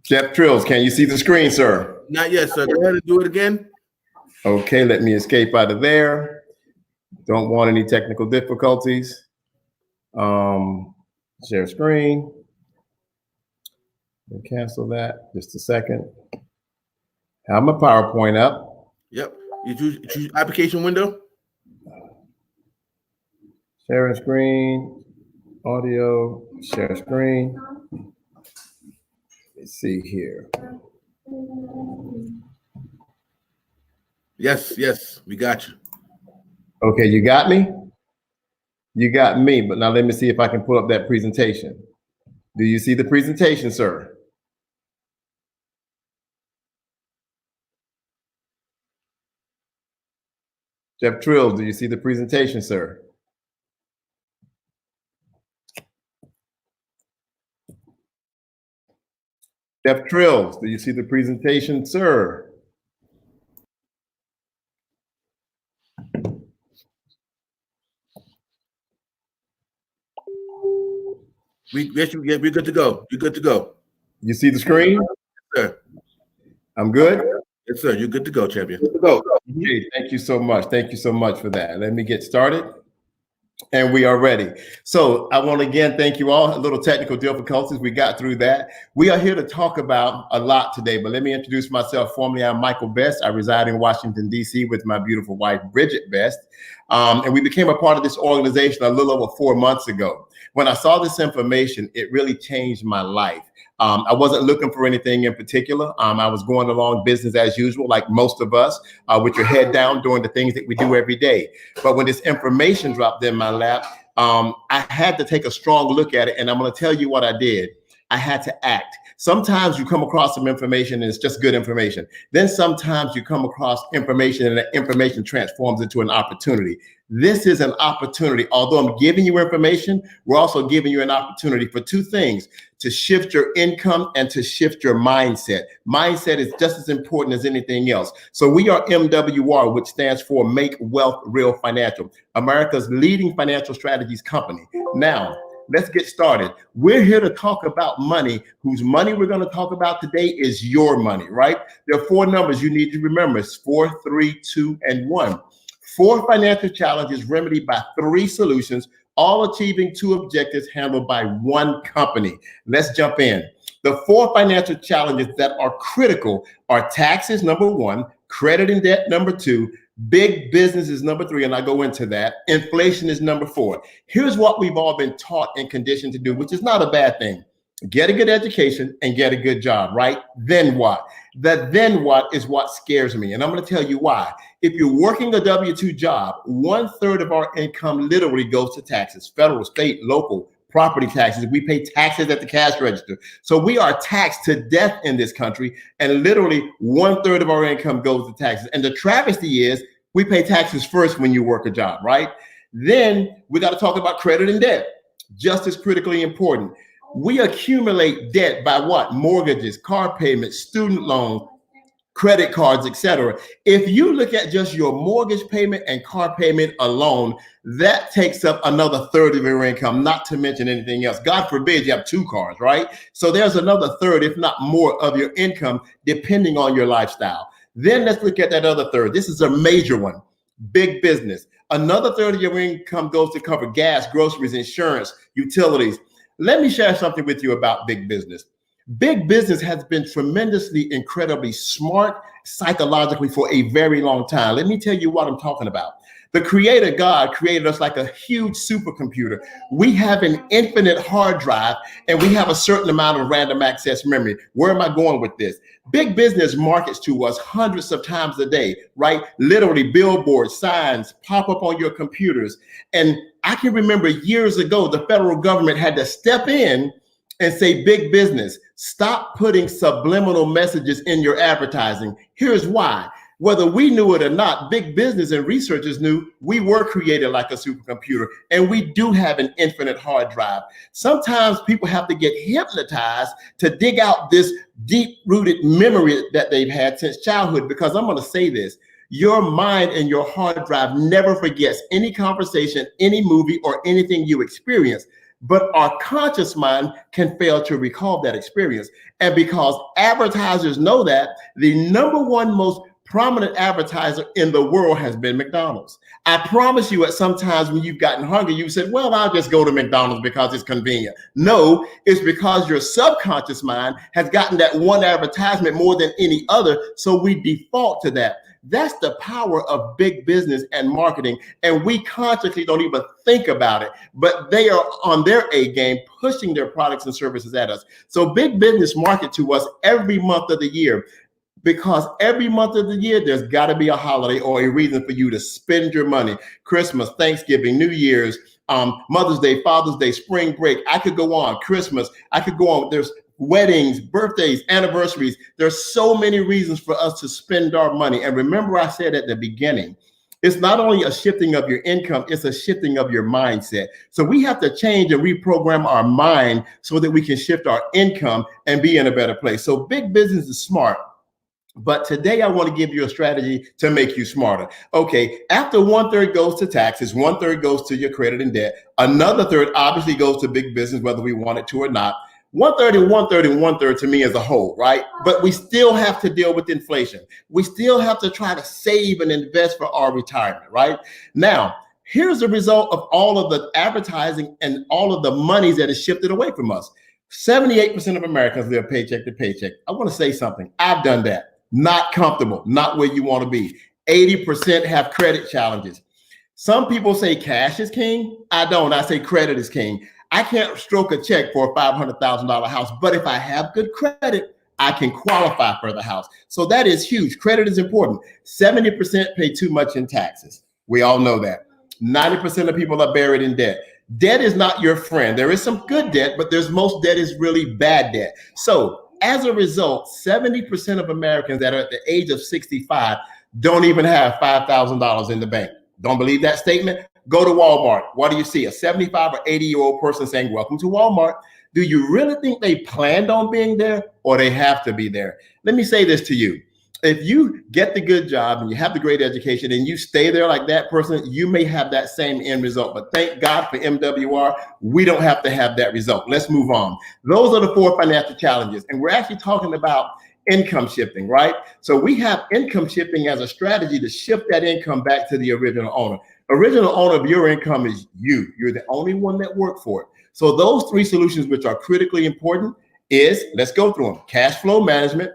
Speaker 11: Jeff Trills, can you see the screen, sir?
Speaker 1: Not yet, sir. Go ahead and do it again.
Speaker 11: Okay, let me escape out of there. Don't want any technical difficulties. Share screen. We'll cancel that. Just a second. Have my PowerPoint up.
Speaker 1: Yep. You choose application window.
Speaker 11: Share screen. Audio. Share screen. Let's see here.
Speaker 1: Yes, we got you.
Speaker 11: Okay, you got me? You got me, but now let me see if I can pull up that presentation. Do you see the presentation, sir? Jeff Trills, do you see the presentation, sir? Jeff Trills, do you see the presentation, sir?
Speaker 1: We're good to go. You're good to go.
Speaker 11: You see the screen?
Speaker 1: Yes, sir.
Speaker 11: I'm good?
Speaker 1: Yes, sir. You're good to go, champion.
Speaker 2: Good to go.
Speaker 11: Okay, thank you so much. Thank you so much for that. Let me get started. And we are ready. So I want to again thank you all. A little technical difficulties, we got through that. We are here to talk about a lot today, but let me introduce myself formally. I'm Michael Best. I reside in Washington, D.C. with my beautiful wife, Bridget Best. And we became a part of this organization a little over 4 months ago. When I saw this information, it really changed my life. I wasn't looking for anything in particular. I was going along business as usual, like most of us, with your head down, doing the things that we do every day. But when this information dropped in my lap, I had to take a strong look at it. And I'm going to tell you what I did. I had to act. Sometimes you come across some information and it's just good information. Then sometimes you come across information and that information transforms into an opportunity. This is an opportunity. Although I'm giving you information, we're also giving you an opportunity for two things: to shift your income and to shift your mindset. Mindset is just as important as anything else. So we are MWR, which stands for Make Wealth Real Financial, America's leading financial strategies company. Now, let's get started. We're here to talk about money. Whose money we're going to talk about today is your money, right? There are 4 numbers you need to remember. It's 4, 3, 2, and 1. 4 financial challenges remedied by 3 solutions, all achieving 2 objectives handled by 1 company. Let's jump in. The 4 financial challenges that are critical are taxes, number 1, credit and debt, number 2, big business is number 3, and I go into that. Inflation is number 4. Here's what we've all been taught and conditioned to do, which is not a bad thing. Get a good education and get a good job, right? Then what? The then what is what scares me. And I'm going to tell you why. If you're working a W-2 job, 1/3 of our income literally goes to taxes, federal, state, local, property taxes. We pay taxes at the cash register. So we are taxed to death in this country. And literally 1/3 of our income goes to taxes. And the travesty is we pay taxes first when you work a job, right? Then we got to talk about credit and debt, just as critically important. We accumulate debt by what? Mortgages, car payments, student loans, credit cards, etc. If you look at just your mortgage payment and car payment alone, that takes up another 1/3 of your income, not to mention anything else. God forbid you have 2 cars, right? So there's another 1/3, if not more, of your income, depending on your lifestyle. Then let's look at that other 1/3. This is a major one. Big business. Another 1/3 of your income goes to cover gas, groceries, insurance, utilities. Let me share something with you about big business. Big business has been tremendously, incredibly smart psychologically for a very long time. Let me tell you what I'm talking about. The Creator God created us like a huge supercomputer. We have an infinite hard drive and we have a certain amount of random access memory. Where am I going with this? Big business markets to us hundreds of times a day, right? Literally billboards, signs pop up on your computers. And I can remember years ago, the federal government had to step in and say, big business, stop putting subliminal messages in your advertising. Here's why. Whether we knew it or not, big business and researchers knew we were created like a supercomputer, and we do have an infinite hard drive. Sometimes people have to get hypnotized to dig out this deep-rooted memory that they've had since childhood, because I'm going to say this. Your mind and your hard drive never forgets any conversation, any movie, or anything you experience. But our conscious mind can fail to recall that experience. And because advertisers know that, the number 1 most prominent advertiser in the world has been McDonald's. I promise you, at some times when you've gotten hungry, you said, well, I'll just go to McDonald's because it's convenient. No, it's because your subconscious mind has gotten that one advertisement more than any other. So we default to that. That's the power of big business and marketing. And we consciously don't even think about it, but they are on their A game, pushing their products and services at us. So big business market to us every month of the year, because every month of the year, there's got to be a holiday or a reason for you to spend your money. Christmas, Thanksgiving, New Year's, Mother's Day, Father's Day, spring break. I could go on. Christmas. I could go on. There's weddings, birthdays, anniversaries. There's so many reasons for us to spend our money. And remember, I said at the beginning, it's not only a shifting of your income, it's a shifting of your mindset. So we have to change and reprogram our mind so that we can shift our income and be in a better place. So big business is smart. But today I want to give you a strategy to make you smarter. Okay, after 1/3 goes to taxes, 1/3 goes to your credit and debt. Another 1/3 obviously goes to big business, whether we want it to or not. 1/3 and 1/3 and 1/3 to me as a whole, right? But we still have to deal with inflation. We still have to try to save and invest for our retirement, right? Now, Here's the result of all of the advertising and all of the monies that is shifted away from us. 78% of Americans live paycheck to paycheck. I want to say something. I've done that. Not comfortable, not where you want to be. 80% have credit challenges. Some people say cash is king. I don't. I say credit is king. I can't stroke a check for a $500,000 house, but if I have good credit, I can qualify for the house. So that is huge. Credit is important. 70% pay too much in taxes. We all know that. 90% of people are buried in debt. Debt is not your friend. There is some good debt, but there's most debt is really bad debt. So as a result, 70% of Americans that are at the age of 65 don't even have $5,000 in the bank. Don't believe that statement? Go to Walmart. What do you see? A 75 or 80-year-old person saying, welcome to Walmart. Do you really think they planned on being there or they have to be there? Let me say this to you. If you get the good job and you have the great education and you stay there like that person, you may have that same end result. But thank God for MWR, we don't have to have that result. Let's move on. Those are the 4 financial challenges. And we're actually talking about income shifting, right? So we have income shifting as a strategy to shift that income back to the original owner. Original owner of your income is you. You're the only one that worked for it. So those 3 solutions, which are critically important, is, let's go through them: cash flow management,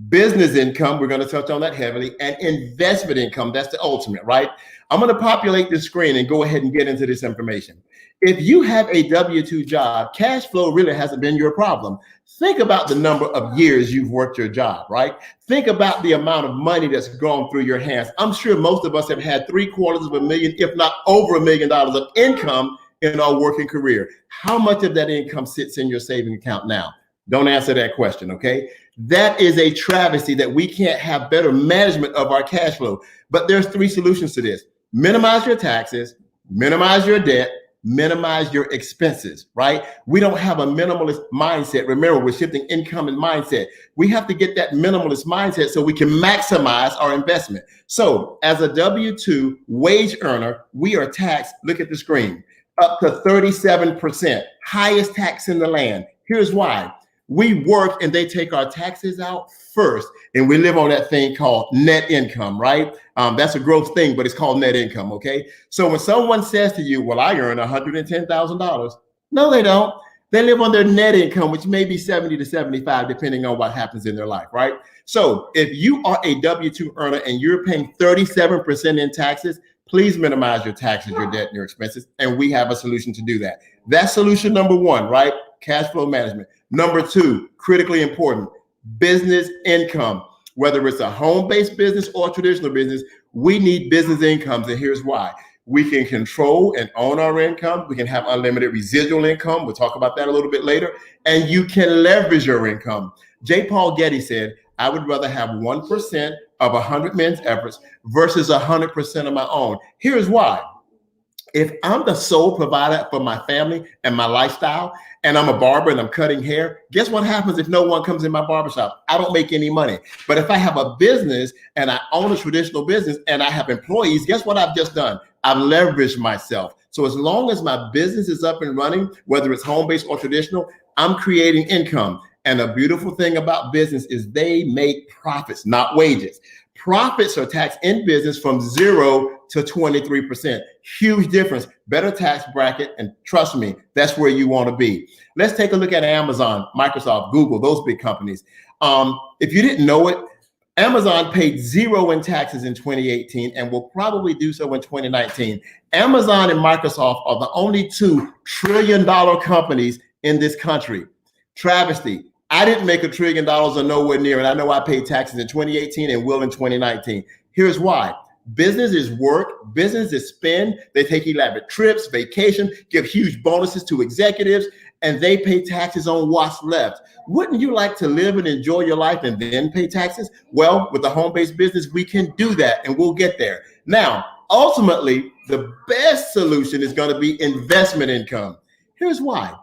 Speaker 11: business income, we're going to touch on that heavily, and investment income. That's the ultimate, right? I'm going to populate this screen and go ahead and get into this information. If you have a W-2 job, cash flow really hasn't been your problem. Think about the number of years you've worked your job, right? Think about the amount of money that's gone through your hands. I'm sure most of us have had $750,000, if not over $1 million of income in our working career. How much of that income sits in your saving account now? Don't answer that question, okay? That is a travesty that we can't have better management of our cash flow. But there's 3 solutions to this. Minimize your taxes, minimize your debt, minimize your expenses, right? We don't have a minimalist mindset. Remember, we're shifting income and mindset. We have to get that minimalist mindset so we can maximize our investment. So as a W-2 wage earner, we are taxed, look at the screen, up to 37%, highest tax in the land. Here's why. We work and they take our taxes out first, and we live on that thing called net income, right? That's a growth thing, but it's called net income, okay? So when someone says to you, well, I earn $110,000, no, they don't. They live on their net income, which may be 70 to 75, depending on what happens in their life, right? So if you are a W-2 earner and you're paying 37% in taxes, please minimize your taxes, your debt, and your expenses, and we have a solution to do that. That's solution number 1, right? Cash flow management. Number 2, critically important, business income. Whether it's a home-based business or traditional business, we need business incomes, and here's why. We can control and own our income. We can have unlimited residual income. We'll talk about that a little bit later. And you can leverage your income. J. Paul Getty said, I would rather have 1% of 100 men's efforts versus 100% of my own. Here's why. If I'm the sole provider for my family and my lifestyle, and I'm a barber and I'm cutting hair, guess what happens if no one comes in my barbershop? I don't make any money. But if I have a business and I own a traditional business and I have employees, guess what I've just done? I've leveraged myself. So as long as my business is up and running, whether it's home-based or traditional, I'm creating income. And the beautiful thing about business is they make profits, not wages. Profits are taxed in business from 0 to 23%. Huge difference, better tax bracket, and trust me, that's where you want to be. Let's take a look at Amazon, Microsoft, Google, those big companies. If you didn't know it, Amazon paid 0 in taxes in 2018 and will probably do so in 2019. Amazon and Microsoft are the only 2 trillion-dollar companies in this country. Travesty. I didn't make $1 trillion or nowhere near, and I know I paid taxes in 2018 and will in 2019. Here's why. Business is work, business is spend. They take elaborate trips, vacation, give huge bonuses to executives, and they pay taxes on what's left. Wouldn't you like to live and enjoy your life and then pay taxes? Well, with a home-based business, we can do that, and we'll get there. Now, ultimately, the best solution is going to be investment income. Here's why.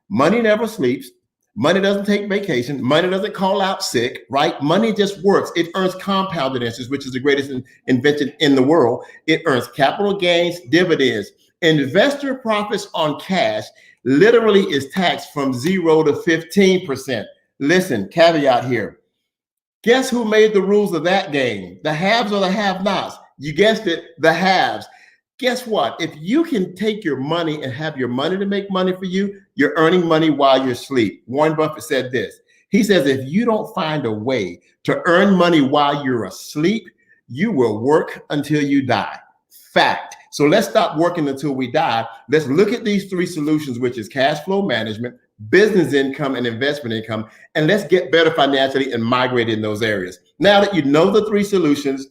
Speaker 11: Money never sleeps. Money doesn't take vacation. Money doesn't call out sick, right? Money just works. It earns compounded interest, which is the greatest invention in the world. It earns capital gains, dividends. Investor profits on cash literally is taxed from 0 to 15%. Listen, caveat here. Guess who made the rules of that game? The haves or the have-nots? You guessed it, the haves. guess what? If you can take your money and have your money to make money for you, you're earning money while you're asleep. Warren Buffett said this. He says, if you don't find a way to earn money while you're asleep, you will work until you die. Fact. So let's stop working until we die. Let's look at these three solutions, which is cash flow management, business income, and investment income, and let's get better financially and migrate in those areas. Now that you know the three solutions,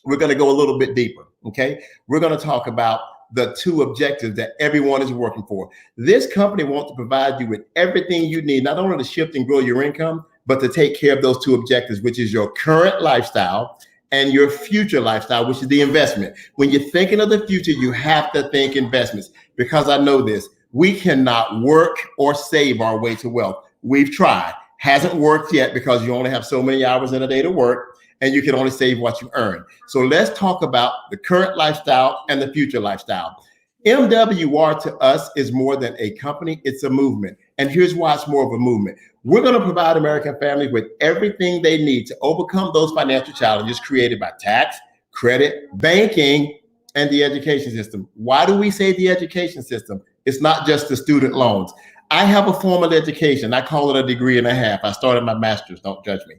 Speaker 11: we're going to go a little bit deeper, okay? We're going to talk about the two objectives that everyone is working for. This company wants to provide you with everything you need, not only to shift and grow your income, but to take care of those two objectives, which is your current lifestyle and your future lifestyle, which is the investment. When you're thinking of the future, you have to think investments, because I know this, we cannot work or save our way to wealth. We've tried, hasn't worked yet, because you only have so many hours in a day to work, and you can only save what you earn. So let's talk about the current lifestyle and the future lifestyle. MWR to us is more than a company, it's a movement. And here's why it's more of a movement. We're going to provide American families with everything they need to overcome those financial challenges created by tax, credit, banking, and the education system. Why do we say the education system? It's not just the student loans. I have a formal education. I call it a degree and a half. I started my master's, don't judge me.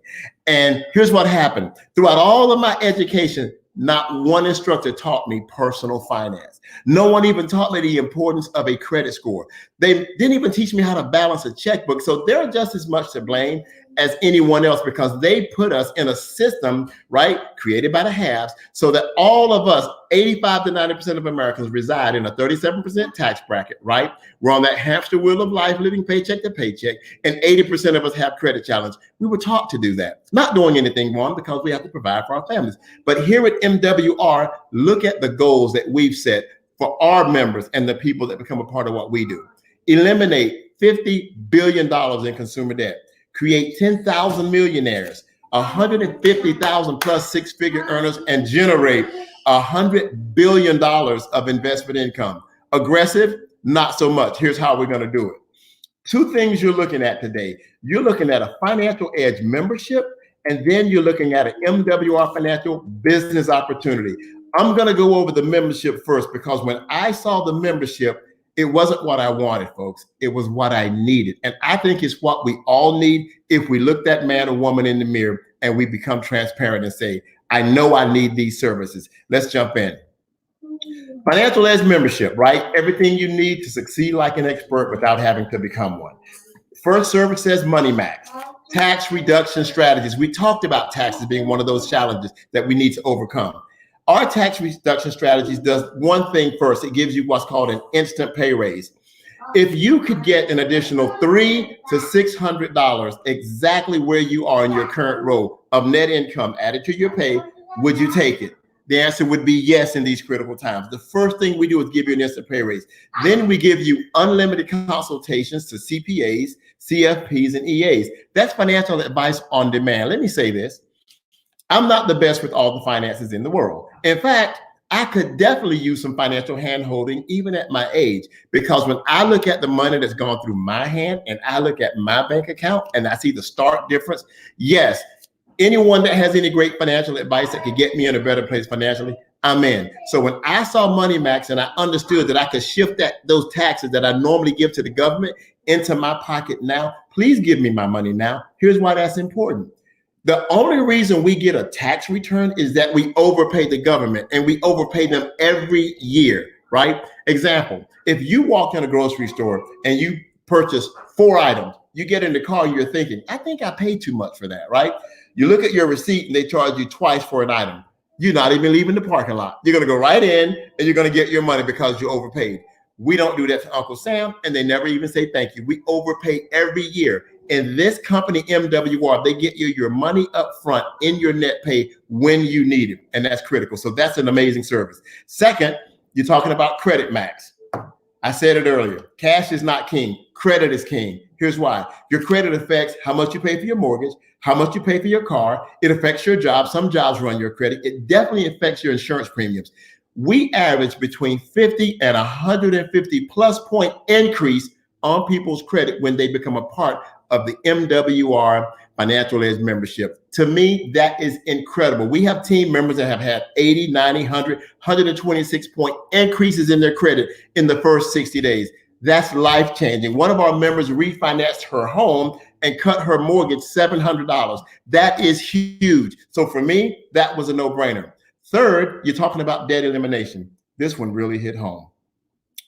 Speaker 11: And here's what happened. Throughout all of my education, not one instructor taught me personal finance. No one even taught me the importance of a credit score. They didn't even teach me how to balance a checkbook. So they're just as much to blame as anyone else, because they put us in a system, right, created by the haves, so that all of us, 85 to 90% of Americans, reside in a 37% tax bracket, right? We're on that hamster wheel of life, living paycheck to paycheck, and 80% of us have credit challenge. We were taught to do that. Not doing anything wrong, because we have to provide for our families. But here at MWR, look at the goals that we've set for our members and the people that become a part of what we do. Eliminate $50 billion in consumer debt. Create 10,000 millionaires, 150,000 plus six-figure earners, and generate $100 billion of investment income. Aggressive? Not so much. Here's how we're going to do it. Two things you're looking at today. You're looking at a Financial Edge membership, and then you're looking at an MWR financial business opportunity. I'm going to go over the membership first, because when I saw the membership, it wasn't what I wanted, folks. It was what I needed. And I think it's what we all need if we look that man or woman in the mirror and we become transparent and say, I know I need these services. Let's jump in. Financial Edge membership, right? Everything you need to succeed like an expert without having to become one. First service says Money Max. Tax reduction strategies. We talked about taxes being one of those challenges that we need to overcome. Our tax reduction strategies does one thing first. It gives you what's called an instant pay raise. If you could get an additional $300 to $600 exactly where you are in your current role of net income added to your pay, would you take it? The answer would be yes in these critical times. The first thing we do is give you an instant pay raise. Then we give you unlimited consultations to CPAs, CFPs, and EAs. That's financial advice on demand. Let me say this. I'm not the best with all the finances in the world. In fact, I could definitely use some financial hand-holding even at my age, because when I look at the money that's gone through my hand and I look at my bank account and I see the stark difference, yes, anyone that has any great financial advice that could get me in a better place financially, I'm in. So when I saw Money Max and I understood that I could shift those taxes that I normally give to the government into my pocket now, please give me my money now. Here's why that's important. The only reason we get a tax return is that we overpay the government, and we overpay them every year, right? Example, if you walk in a grocery store and you purchase 4 items, you get in the car and you're thinking, I think I paid too much for that, right? You look at your receipt and they charge you twice for an item. You're not even leaving the parking lot. You're going to go right in and you're going to get your money because you overpaid. We don't do that to Uncle Sam, and they never even say thank you. We overpay every year. In this company, MWR, they get you your money up front in your net pay when you need it, and that's critical. So that's an amazing service. Second, you're talking about Credit Max. I said it earlier. Cash is not king. Credit is king. Here's why. Your credit affects how much you pay for your mortgage, how much you pay for your car. It affects your job. Some jobs run your credit. It definitely affects your insurance premiums. We average between 50 and 150 plus point increase on people's credit when they become a part of the MWR Financial Edge membership. To me, that is incredible. We have team members that have had 80, 90, 100, 126 point increases in their credit in the first 60 days. That's life-changing. One of our members refinanced her home and cut her mortgage $700. That is huge. So for me, that was a no-brainer. Third, you're talking about debt elimination. This one really hit home.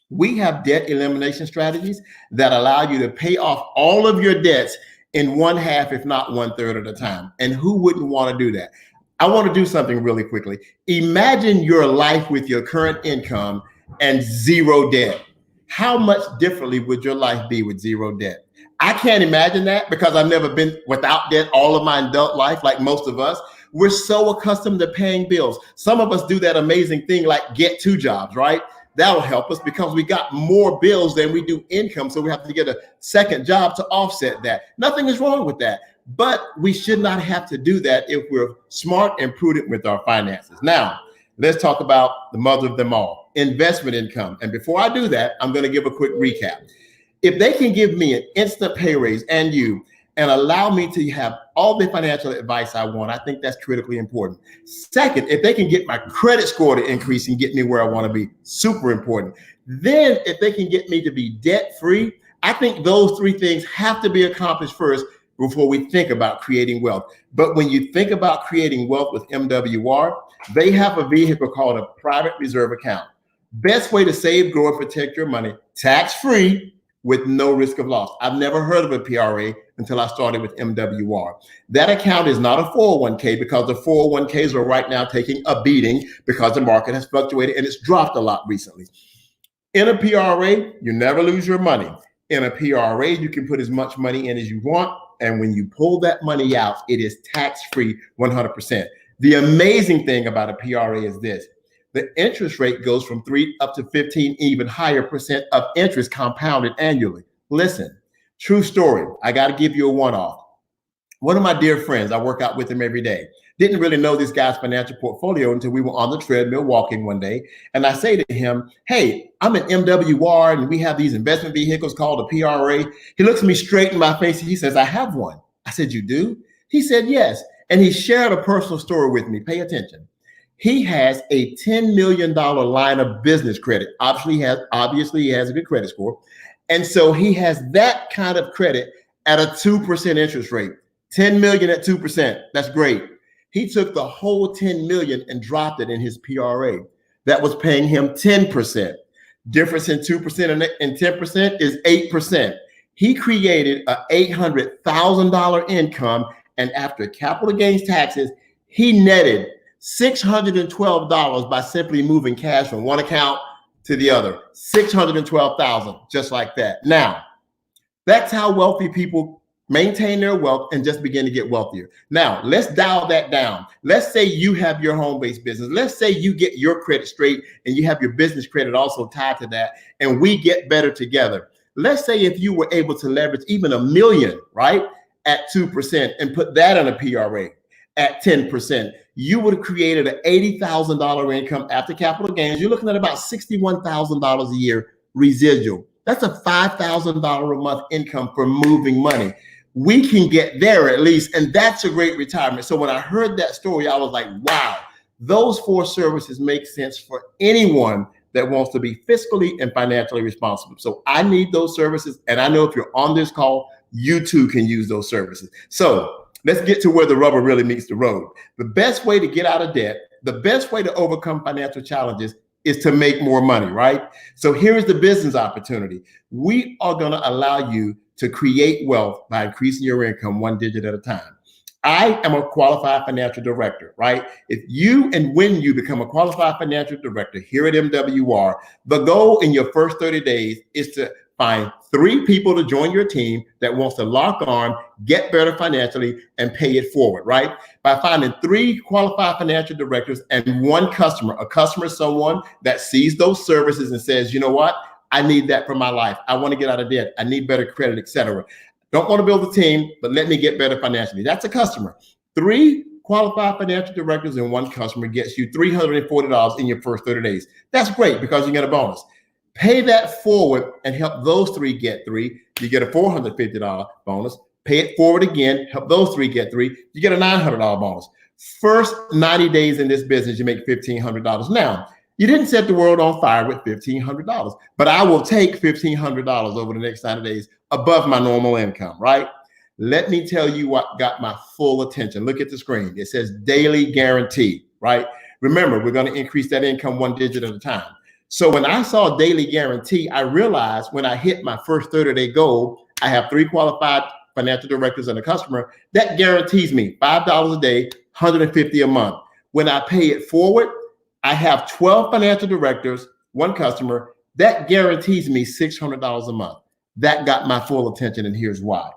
Speaker 11: We have debt elimination strategies that allow you to pay off all of your debts in one half, if not 1/3 of the time. And who wouldn't want to do that? I want to do something really quickly. Imagine your life with your current income and zero debt. How much differently would your life be with zero debt? I can't imagine that because I've never been without debt all of my adult life, like most of us. We're so accustomed to paying bills. Some of us do that amazing thing like get 2 jobs, right? That'll help us because we got more bills than we do income. So we have to get a second job to offset that. Nothing is wrong with that, but we should not have to do that if we're smart and prudent with our finances. Now, let's talk about the mother of them all, investment income. And before I do that, I'm going to give a quick recap. If they can give me an instant pay raise and allow me to have all the financial advice I want, I think that's critically important. Second, if they can get my credit score to increase and get me where I want to be, super important. Then if they can get me to be debt-free, I think those 3 things have to be accomplished first before we think about creating wealth. But when you think about creating wealth with MWR, they have a vehicle called a private reserve account. Best way to save, grow, and protect your money, tax-free, with no risk of loss. I've never heard of a PRA until I started with MWR. That account is not a 401k because the 401ks are right now taking a beating because the market has fluctuated and it's dropped a lot recently. In a PRA, you never lose your money. In a PRA, you can put as much money in as you want. And when you pull that money out, it is tax-free 100%. The amazing thing about a PRA is this. The interest rate goes from 3 up to 15, even higher percent of interest compounded annually. Listen, true story. I got to give you a one-off. One of my dear friends, I work out with him every day, didn't really know this guy's financial portfolio until we were on the treadmill walking one day. And I say to him, hey, I'm an MWR and we have these investment vehicles called a PRA. He looks me straight in my face and he says, I have one. I said, you do? He said, yes. And he shared a personal story with me. Pay attention. He has a $10 million line of business credit. Obviously, he has a good credit score. And so he has that kind of credit at a 2% interest rate. 10 million at 2%. That's great. He took the whole 10 million and dropped it in his PRA. That was paying him 10%. Difference in 2% and 10% is 8%. He created an $800,000 income. And after capital gains taxes, he netted $612 by simply moving cash from one account to the other. $612,000, just like that. Now, that's how wealthy people maintain their wealth and just begin to get wealthier. Now, let's dial that down. Let's say you have your home-based business. Let's say you get your credit straight and you have your business credit also tied to that, and we get better together. Let's say if you were able to leverage even $1 million, right, at 2% and put that on a PRA at 10%, you would have created an $80,000 income after capital gains. You're looking at about $61,000 a year residual. That's a $5,000 a month income for moving money. We can get there at least, and that's a great retirement. So when I heard that story, I was like, wow, those 4 services make sense for anyone that wants to be fiscally and financially responsible. So I need those services, and I know if you're on this call, you too can use those services. So let's get to where the rubber really meets the road. The best way to get out of debt, the best way to overcome financial challenges is to make more money, right? So here is the business opportunity. We are going to allow you to create wealth by increasing your income 1 digit at a time. I am a qualified financial director, right? If you and when you become a qualified financial director here at MWR, the goal in your first 30 days is to find 3 people to join your team that wants to lock on, get better financially, and pay it forward, right? By finding 3 qualified financial directors and 1 customer. A customer is someone that sees those services and says, you know what? I need that for my life. I want to get out of debt. I need better credit, etc. Don't want to build a team, but let me get better financially. That's a customer. 3 qualified financial directors and 1 customer gets you $340 in your first 30 days. That's great because you get a bonus. Pay that forward and help those 3 get 3. You get a $450 bonus. pay it forward again, help those 3 get 3, you get a $900 bonus. First 90 days in this business, you make $1,500. Now, you didn't set the world on fire with $1,500, but I will take $1,500 over the next 90 days above my normal income, right? Let me tell you what got my full attention. Look at the screen. It says daily guarantee, right? Remember, we're going to increase that income 1 digit at a time. So when I saw daily guarantee, I realized when I hit my first 30-day goal, I have 3 qualified financial directors and a customer that guarantees me $5 a day, $150 a month. When I pay it forward, I have 12 financial directors, 1 customer that guarantees me $600 a month. That got my full attention, and here's why.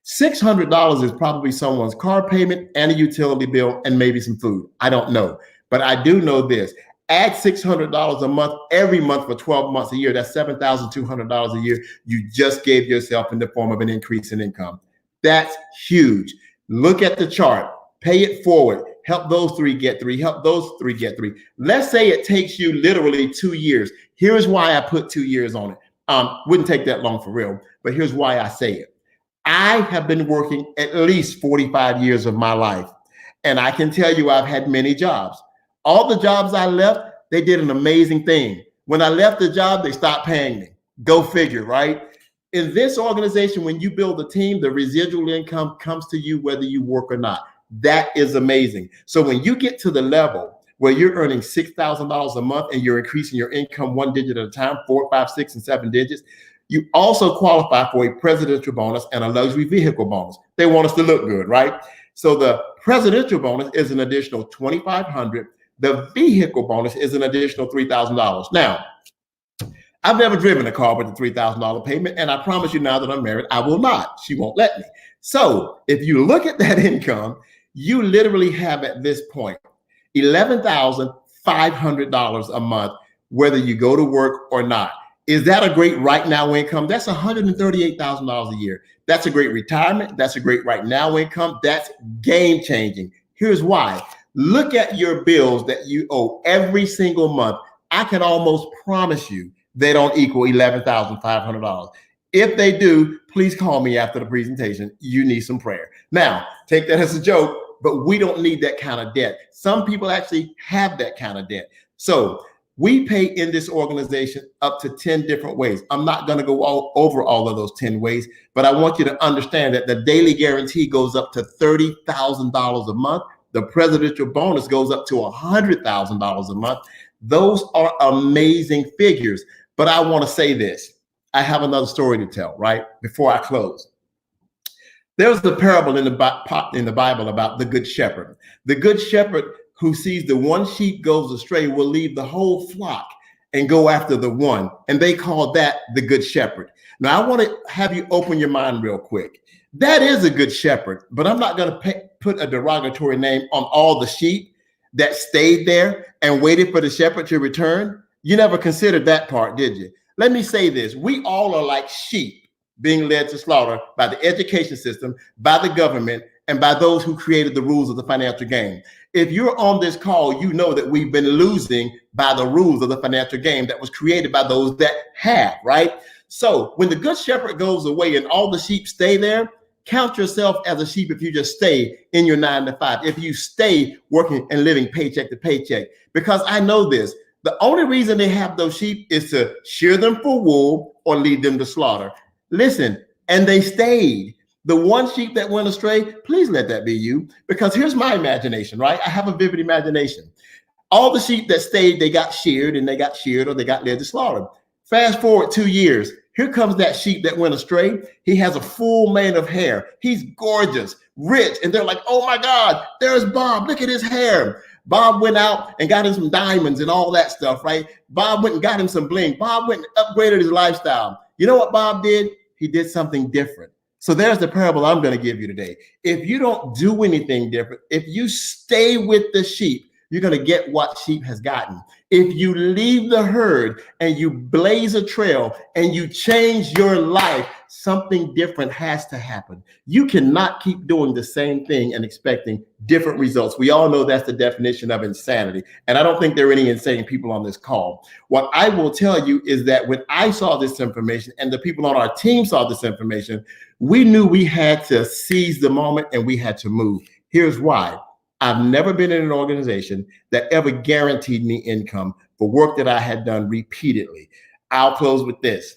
Speaker 11: $600 is probably someone's car payment and a utility bill and maybe some food. I don't know, but I do know this. Add $600 a month every month for 12 months a year. That's $7,200 a year. You just gave yourself in the form of an increase in income. That's huge. Look at the chart. Pay it forward. Help those 3 get 3. Help those 3 get 3. Let's say it takes you literally 2 years. Here's why I put 2 years on it. Wouldn't take that long for real, but here's why I say it. I have been working at least 45 years of my life, and I can tell you I've had many jobs. All the jobs I left, they did an amazing thing. When I left the job, they stopped paying me. Go figure, right? In this organization, when you build a team, the residual income comes to you whether you work or not. That is amazing. So when you get to the level where you're earning $6,000 a month and you're increasing your income 1 digit at a time, 4, 5, 6, and 7 digits, you also qualify for a presidential bonus and a luxury vehicle bonus. They want us to look good, right? So the presidential bonus is an additional $2,500. The vehicle bonus is an additional $3,000. Now, I've never driven a car with a $3,000 payment, and I promise you now that I'm married, I will not. She won't let me. So if you look at that income, you literally have at this point $11,500 a month, whether you go to work or not. Is that a great right now income? That's $138,000 a year. That's a great retirement. That's a great right now income. That's game changing. Here's why. Look at your bills that you owe every single month. I can almost promise you they don't equal $11,500. If they do, please call me after the presentation. You need some prayer. Now, take that as a joke, but we don't need that kind of debt. Some people actually have that kind of debt. So we pay in this organization up to 10 different ways. I'm not going to go over all of those 10 ways, but I want you to understand that the daily guarantee goes up to $30,000 a month. The presidential bonus goes up to $100,000 a month. Those are amazing figures. But I want to say this. I have another story to tell, right? Before I close. There's the parable in the Bible about the good shepherd. The good shepherd who sees the one sheep goes astray will leave the whole flock and go after the one. And they call that the good shepherd. Now, I want to have you open your mind real quick. That is a good shepherd, but I'm not going to put a derogatory name on all the sheep that stayed there and waited for the shepherd to return. You never considered that part, did you? Let me say this. We all are like sheep being led to slaughter by the education system, by the government, and by those who created the rules of the financial game. If you're on this call, you know that we've been losing by the rules of the financial game that was created by those that have, right? So when the good shepherd goes away and all the sheep stay there, count yourself as a sheep if you just stay in your 9 to 5, if you stay working and living paycheck to paycheck. Because I know this, the only reason they have those sheep is to shear them for wool or lead them to slaughter. Listen, and they stayed. The one sheep that went astray, please let that be you. Because here's my imagination, right? I have a vivid imagination. All the sheep that stayed, they got sheared and they got sheared or they got led to slaughter. Fast forward 2 years. Here comes that sheep that went astray. He has a full mane of hair. He's gorgeous, rich. And they're like, oh my God, there's Bob. Look at his hair. Bob went out and got him some diamonds and all that stuff, right? Bob went and got him some bling. Bob went and upgraded his lifestyle. You know what Bob did? He did something different. So there's the parable I'm going to give you today. If you don't do anything different, if you stay with the sheep, you're going to get what sheep has gotten. If you leave the herd and you blaze a trail and you change your life, something different has to happen. You cannot keep doing the same thing and expecting different results. We all know that's the definition of insanity. And I don't think there are any insane people on this call. What I will tell you is that when I saw this information and the people on our team saw this information, we knew we had to seize the moment and we had to move. Here's why. I've never been in an organization that ever guaranteed me income for work that I had done repeatedly. I'll close with this.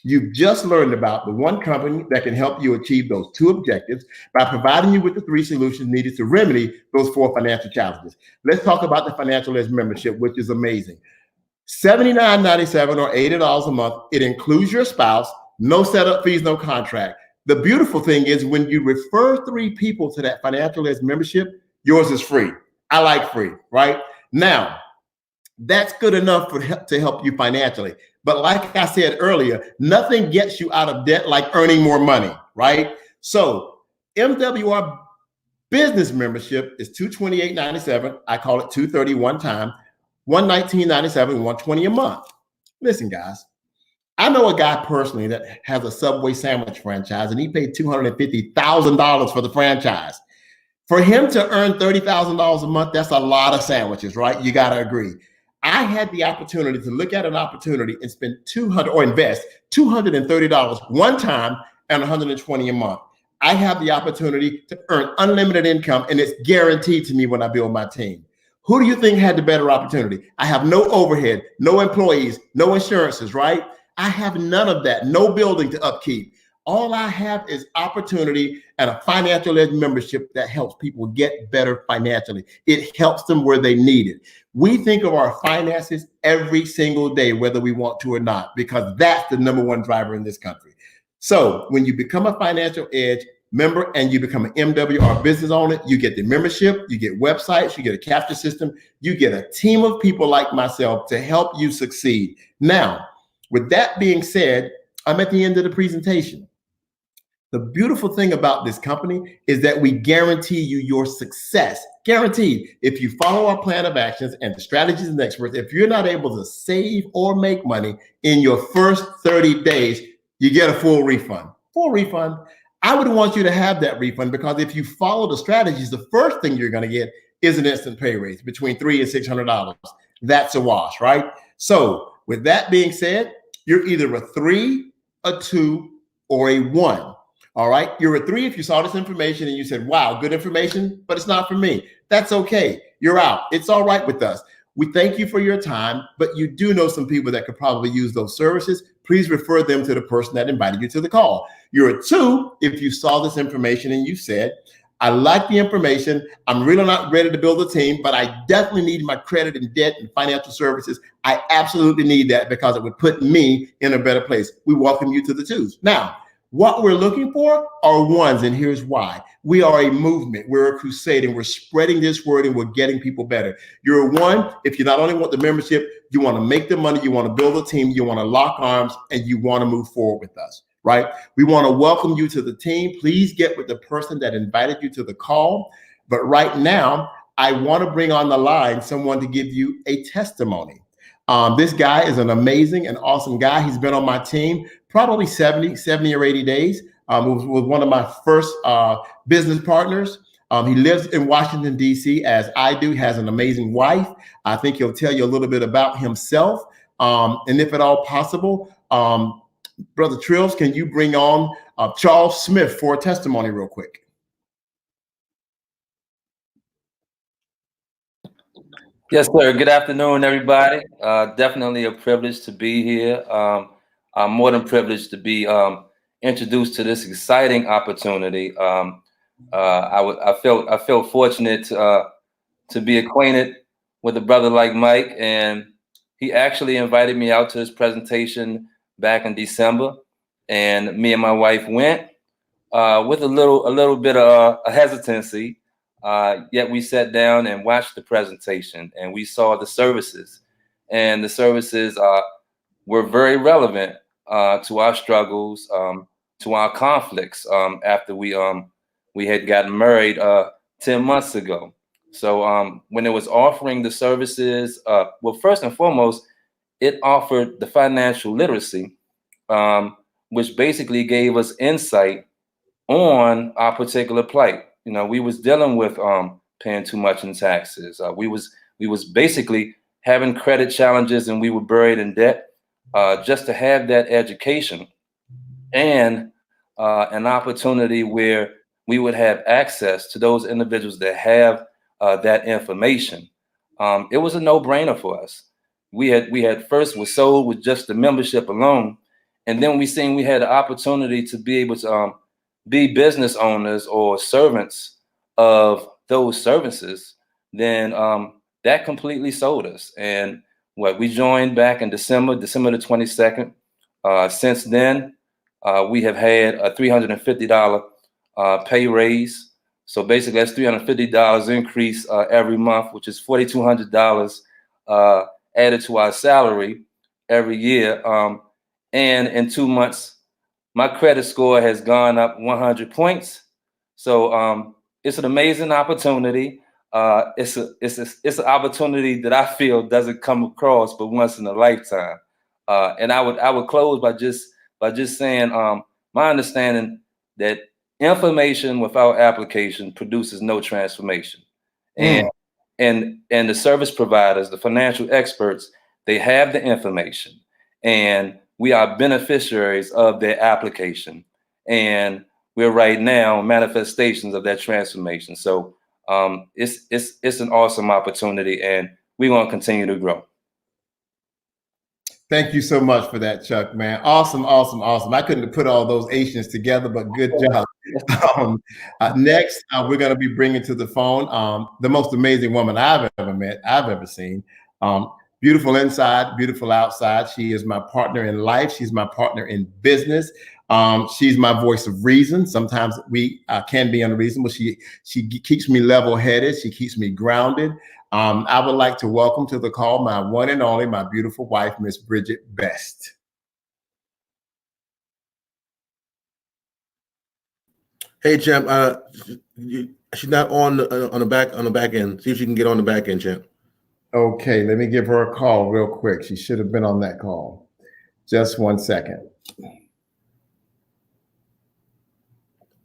Speaker 11: You've just learned about the one company that can help you achieve those two objectives by providing you with the 3 solutions needed to remedy those 4 financial challenges. Let's talk about the Financial Edge membership, which is amazing. $79.97 or $80 a month. It includes your spouse, no setup fees, no contract. The beautiful thing is when you refer 3 people to that Financial Edge membership, yours is free. I like free, right? Now, that's good enough to help you financially. But like I said earlier, nothing gets you out of debt like earning more money, right? So MWR business membership is $228.97. I call it $230 one time, $119.97, $120 a month. Listen, guys, I know a guy personally that has a Subway sandwich franchise, and he paid $250,000 for the franchise. For him to earn $30,000 a month, that's a lot of sandwiches, right? You got to agree. I had the opportunity to look at an opportunity and spend invest $230 one time and $120 a month. I have the opportunity to earn unlimited income, and it's guaranteed to me when I build my team. Who do you think had the better opportunity? I have no overhead, no employees, no insurances, right? I have none of that, no building to upkeep. All I have is opportunity and a Financial Edge membership that helps people get better financially. It helps them where they need it. We think of our finances every single day, whether we want to or not, because that's the #1 driver in this country. So when you become a Financial Edge member and you become an MWR business owner, you get the membership, you get websites, you get a capture system, you get a team of people like myself to help you succeed. Now, with that being said, I'm at the end of the presentation. The beautiful thing about this company is that we guarantee you your success. Guaranteed. If you follow our plan of actions and the strategies and experts, if you're not able to save or make money in your first 30 days, you get a full refund. Full refund. I would want you to have that refund because if you follow the strategies, the first thing you're going to get is an instant pay raise between $300 and $600. That's a wash, right? So with that being said, you're either a 3, a 2, or a 1. All right. You're a 3 if you saw this information and you said, wow, good information, but it's not for me. That's okay. You're out. It's all right with us. We thank you for your time, but you do know some people that could probably use those services. Please refer them to the person that invited you to the call. You're a 2 if you saw this information and you said, I like the information. I'm really not ready to build a team, but I definitely need my credit and debt and financial services. I absolutely need that because it would put me in a better place. We welcome you to the 2s. Now, what we're looking for are 1s, and here's why. We are a movement. We're a crusade, and we're spreading this word, and we're getting people better. You're a 1 if you not only want the membership, you want to make the money, you want to build a team, you want to lock arms, and you want to move forward with us, right? We want to welcome you to the team. Please get with the person that invited you to the call. But right now, I want to bring on the line someone to give you a testimony. This guy is an amazing and awesome guy. He's been on my team probably 70 or 80 days. Was one of my first business partners. He lives in Washington, D.C., as I do, has an amazing wife. I think he'll tell you a little bit about himself. And if at all possible, Brother Trills, can you bring on Charles Smith for a testimony real quick?
Speaker 12: Yes, sir. Good afternoon, everybody. Definitely a privilege to be here. I'm more than privileged to be introduced to this exciting opportunity. I felt fortunate to be acquainted with a brother like Mike, and he actually invited me out to his presentation back in December, and me and my wife went with a little bit of a hesitancy. Yet we sat down and watched the presentation, and we saw the services, and the services were very relevant to our struggles, to our conflicts after we had gotten married 10 months ago. So when it was offering the services, well, first and foremost, it offered the financial literacy, which basically gave us insight on our particular plight. You know, we was dealing with paying too much in taxes. We was basically having credit challenges, and we were buried in debt. Just to have that education and an opportunity where we would have access to those individuals that have that information, it was a no-brainer for us. We had first was sold with just the membership alone, and then we seen we had the opportunity to be able to be business owners or servants of those services. Then that completely sold us. And what we joined back in December the 22nd. Since then, we have had a $350 pay raise. So basically, that's $350 increase every month, which is $4,200 added to our salary every year. And in 2 months, my credit score has gone up 100 points. So it's an amazing opportunity. It's an opportunity that I feel doesn't come across but once in a lifetime. And I would close by just saying my understanding that information without application produces no transformation. And the service providers, the financial experts, they have the information, and we are beneficiaries of their application. And we're right now manifestations of that transformation. So it's an awesome opportunity, and we're going to continue to grow.
Speaker 11: Thank you so much for that, Chuck, man. Awesome, awesome, awesome. I couldn't have put all those Asians together, but good job. Next, we're going to be bringing to the phone the most amazing woman I've ever met, I've ever seen. Beautiful inside, beautiful outside. She is my partner in life. She's my partner in business. She's my voice of reason. Sometimes we can be unreasonable. She keeps me level-headed. She keeps me grounded. I would like to welcome to the call my one and only, my beautiful wife, Miss Bridget Best.
Speaker 1: Hey, champ. She's not on the back end. See if she can get on the back end, champ.
Speaker 11: Okay, let me give her a call real quick. She should have been on that call. Just 1 second.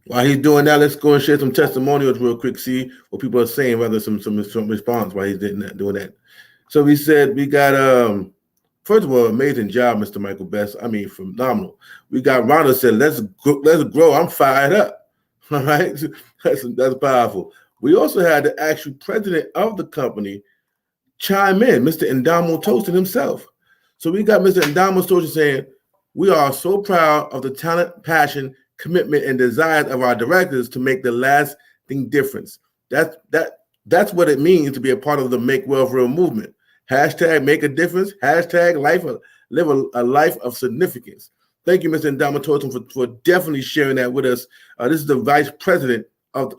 Speaker 1: While he's doing that, let's go and share some testimonials real quick. See what people are saying, rather some response while he's doing that. So we said we got first of all, amazing job, Mr. Michael Best. I mean, phenomenal. We got Rhonda said, let's grow. I'm fired up. All right, that's powerful. We also had the actual president of the company chime in, Mr. Ndamo Toasted himself. So we got Mr. Ndamo Toasted saying, we are so proud of the talent, passion, commitment, and desire of our directors to make the lasting difference. That's what it means to be a part of the Make Wealth Real movement. Hashtag make a difference. Hashtag live a life of significance. Thank you, Mr. Ndamo Toasted, for definitely sharing that with us. This is the president of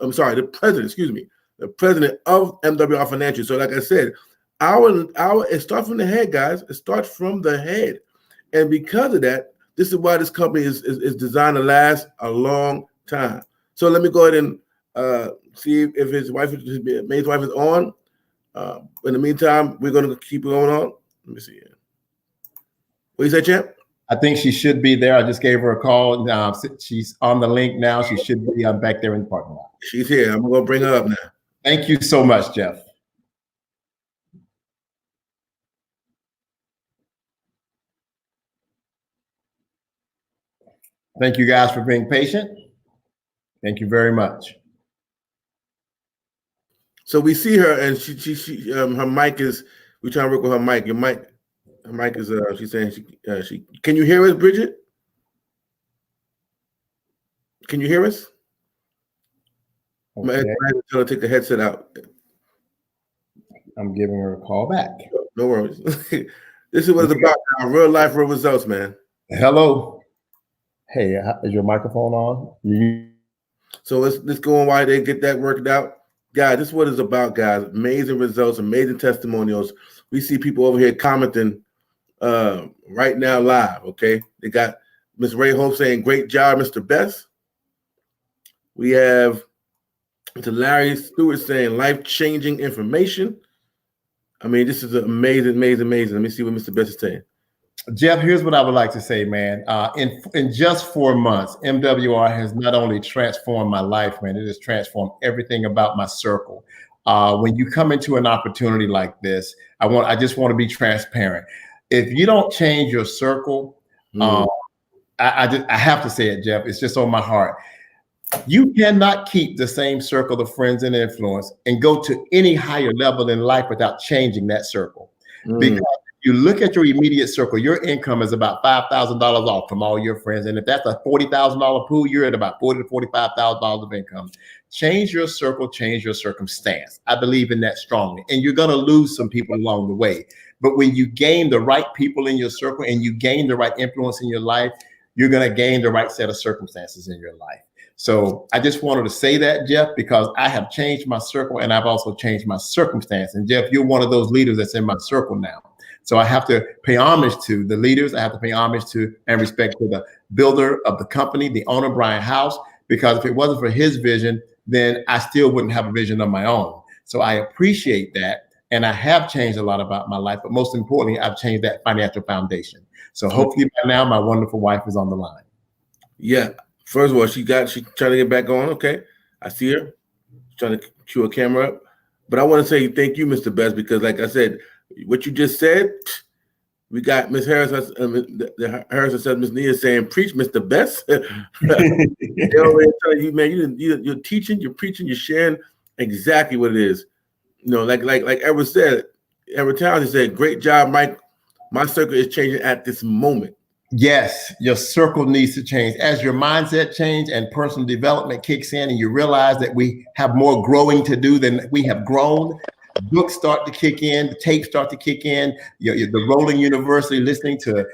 Speaker 1: MWR Financial. So like I said, it starts from the head, guys. It starts from the head. And because of that, this is why this company is designed to last a long time. So let me go ahead and see if his maid's wife is on. In the meantime, we're going to keep going on. Let me see. What do you say, champ?
Speaker 11: I think she should be there. I just gave her a call. She's on the link now. She should be back there in the parking lot.
Speaker 1: She's here. I'm going to bring her up now.
Speaker 11: Thank you so much, Jeff. Thank you guys for being patient. Thank you very much.
Speaker 1: So we see her, and she her mic is. We're trying to work with her mic. Her mic is. She's saying she. Can you hear us, Bridget? Can you hear us?
Speaker 11: Okay.
Speaker 1: Tell her to take the headset out.
Speaker 11: I'm giving her a call back.
Speaker 1: No worries. This is what it's about now. Real life, real results, man.
Speaker 11: Hello. Hey, is your microphone on?
Speaker 1: So let's go on while they get that worked out. Guys, this is what it's about, guys. Amazing results, amazing testimonials. We see people over here commenting right now live, okay? They got Miss Ray Hope saying, great job, Mr. Best. We have to Larry Stewart saying life-changing information. I mean, this is amazing. Let me see what Mr. Best is saying.
Speaker 11: Jeff, here's what I would like to say, man. In just 4 months, MWR has not only transformed my life, man, it has transformed everything about my circle. When you come into an opportunity like this, I just want to be transparent. If you don't change your circle, I have to say it, Jeff. It's just on my heart. You cannot keep the same circle of friends and influence and go to any higher level in life without changing that circle. Because if you look at your immediate circle, your income is about $5,000 off from all your friends. And if that's a $40,000 pool, you're at about $40,000 to $45,000 of income. Change your circle, change your circumstance. I believe in that strongly. And you're going to lose some people along the way. But when you gain the right people in your circle and you gain the right influence in your life, you're going to gain the right set of circumstances in your life. So I just wanted to say that, Jeff, because I have changed my circle and I've also changed my circumstance. And Jeff, you're one of those leaders that's in my circle now. So I have to pay homage to the leaders. I have to pay homage to and respect to the builder of the company, the owner, Brian House, because if it wasn't for his vision, then I still wouldn't have a vision of my own. So I appreciate that. And I have changed a lot about my life, but most importantly, I've changed that financial foundation. So hopefully by now my wonderful wife is on the line.
Speaker 1: Yeah. First of all, she's trying to get back on. Okay. I see her. She's trying to cue her camera up. But I want to say thank you, Mr. Best, because like I said, what you just said, we got Miss Harris, Harrison said, Miss Nia saying, preach, Mr. Best. They're already telling you, man, you're teaching, you're preaching, you're sharing exactly what it is. You know, like Edward said, Edward Townsend said, great job, Mike. My circle is changing at this moment.
Speaker 11: Yes, your circle needs to change. As your mindset change and personal development kicks in and you realize that we have more growing to do than we have grown, books start to kick in, the tapes start to kick in, the rolling university, listening to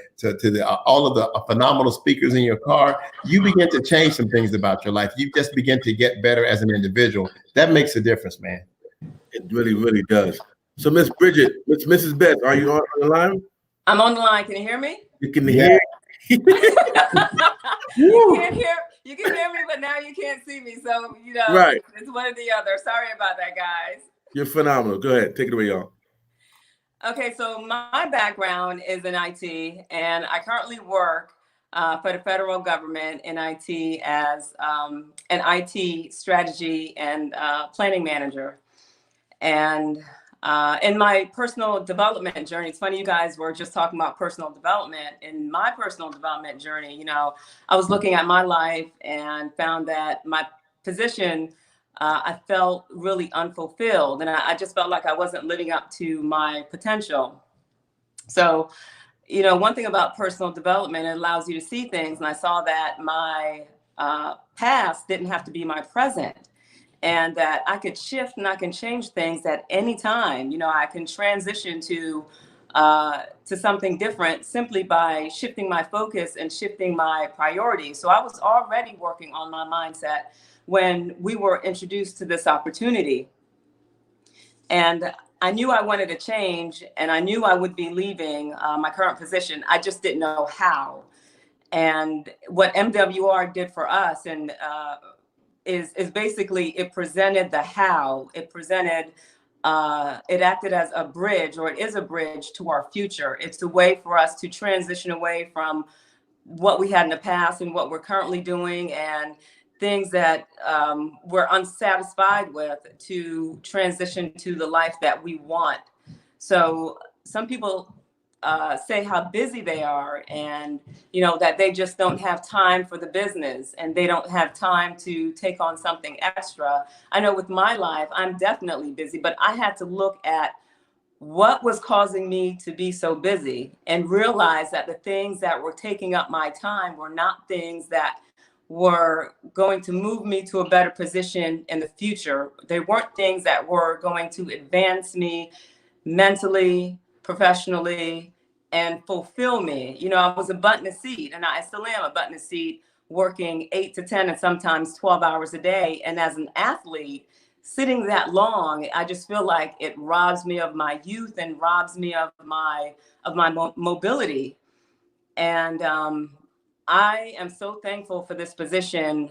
Speaker 11: all of the phenomenal speakers in your car, you begin to change some things about your life. You just begin to get better as an individual. That makes a difference, man.
Speaker 1: It really, really does. So Miss Bridget, Mrs. Beth, are you on the line?
Speaker 13: I'm on the line. Can you hear me?
Speaker 1: You can hear.
Speaker 13: You can hear me, but now you can't see me. So, you know,
Speaker 1: right.
Speaker 13: It's one or the other. Sorry about that, guys.
Speaker 1: You're phenomenal. Go ahead. Take it away, y'all.
Speaker 13: Okay, so my background is in IT, and I currently work for the federal government in IT as an IT strategy and planning manager. And in my personal development journey, it's funny you guys were just talking about personal development. In my personal development journey, you know, I was looking at my life and found that my position, I felt really unfulfilled. And I just felt like I wasn't living up to my potential. So, you know, one thing about personal development, it allows you to see things. And I saw that my past didn't have to be my present. And that I could shift and I can change things at any time. You know, I can transition to something different simply by shifting my focus and shifting my priorities. So I was already working on my mindset when we were introduced to this opportunity. And I knew I wanted to change, and I knew I would be leaving my current position. I just didn't know how. And what MWR did for us, and is basically, it presented the how. It presented, it acted as a bridge, or it is a bridge to our future. It's a way for us to transition away from what we had in the past and what we're currently doing, and things that we're unsatisfied with, to transition to the life that we want. So some people say how busy they are, and you know that they just don't have time for the business, and they don't have time to take on something extra. I know with my life, I'm definitely busy, but I had to look at what was causing me to be so busy and realize that the things that were taking up my time were not things that were going to move me to a better position in the future. They weren't things that were going to advance me mentally, professionally, and fulfill me. You know, I was a butt in a seat, and I still am a butt in a seat, working 8 to 10 and sometimes 12 hours a day. And as an athlete, sitting that long, I just feel like it robs me of my youth and robs me of my mobility. And I am so thankful for this position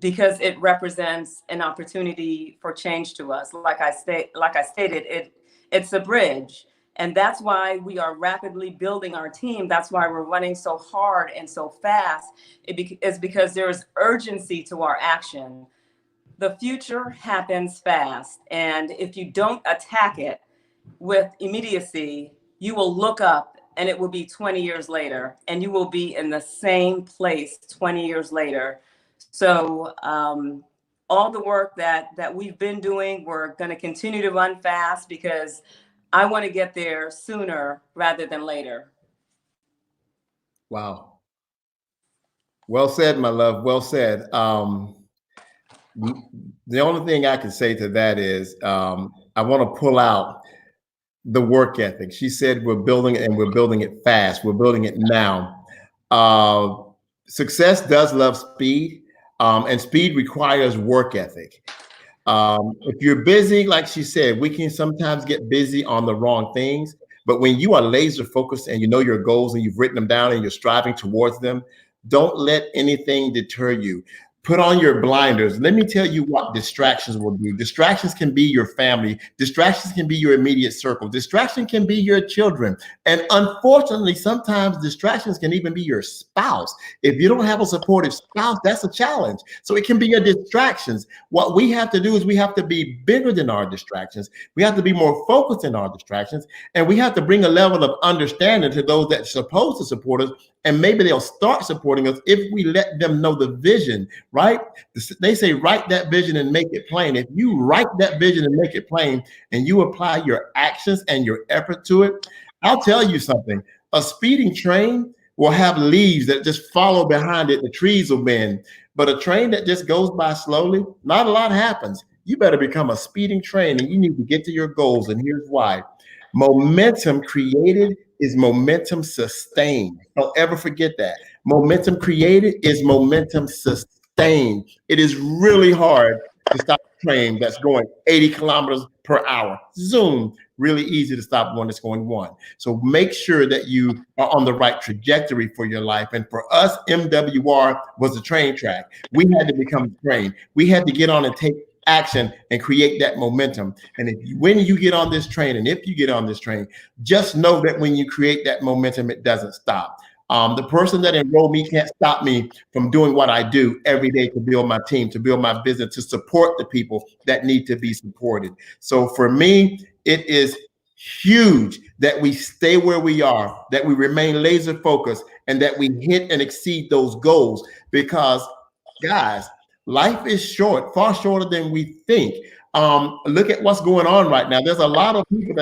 Speaker 13: because it represents an opportunity for change to us. Like I stated, it's a bridge. And that's why we are rapidly building our team. That's why we're running so hard and so fast. It's because there's urgency to our action. The future happens fast. And if you don't attack it with immediacy, you will look up and it will be 20 years later, and you will be in the same place 20 years later. So all the work that we've been doing, we're going to continue to run fast because I want to get there sooner rather than later.
Speaker 11: Wow. Well said, my love. Well said. The only thing I can say to that is I want to pull out the work ethic. She said we're building it and we're building it fast. We're building it now. Success does love speed, and speed requires work ethic. If you're busy, like she said, we can sometimes get busy on the wrong things. But when you are laser focused and you know your goals and you've written them down and you're striving towards them, don't let anything deter you. Put on your blinders. Let me tell you what distractions will do. Distractions can be your family. Distractions can be your immediate circle. Distraction can be your children. And unfortunately, sometimes distractions can even be your spouse. If you don't have a supportive spouse, that's a challenge. So it can be your distractions. What we have to do is we have to be bigger than our distractions. We have to be more focused in our distractions. And we have to bring a level of understanding to those that are supposed to support us. And maybe they'll start supporting us if we let them know the vision, right? They say, write that vision and make it plain. If you write that vision and make it plain and you apply your actions and your effort to it, I'll tell you something. A speeding train will have leaves that just follow behind it. The trees will bend. But a train that just goes by slowly, not a lot happens. You better become a speeding train and you need to get to your goals. And here's why. Momentum created is momentum sustained. Don't ever forget that. Momentum created is momentum sustained. It is really hard to stop a train that's going 80 kilometers per hour. Zoom. Really easy to stop one that's going 1. So make sure that you are on the right trajectory for your life. And for us, MWR was a train track. We had to become a train. We had to get on and take action and create that momentum. And when you get on this train, and if you get on this train, just know that when you create that momentum, it doesn't stop. The person that enrolled me can't stop me from doing what I do every day to build my team, to build my business, to support the people that need to be supported. So for me, it is huge that we stay where we are, that we remain laser focused, and that we hit and exceed those goals. Because, guys, life is short, far shorter than we think. Look at what's going on right now. There's a lot of people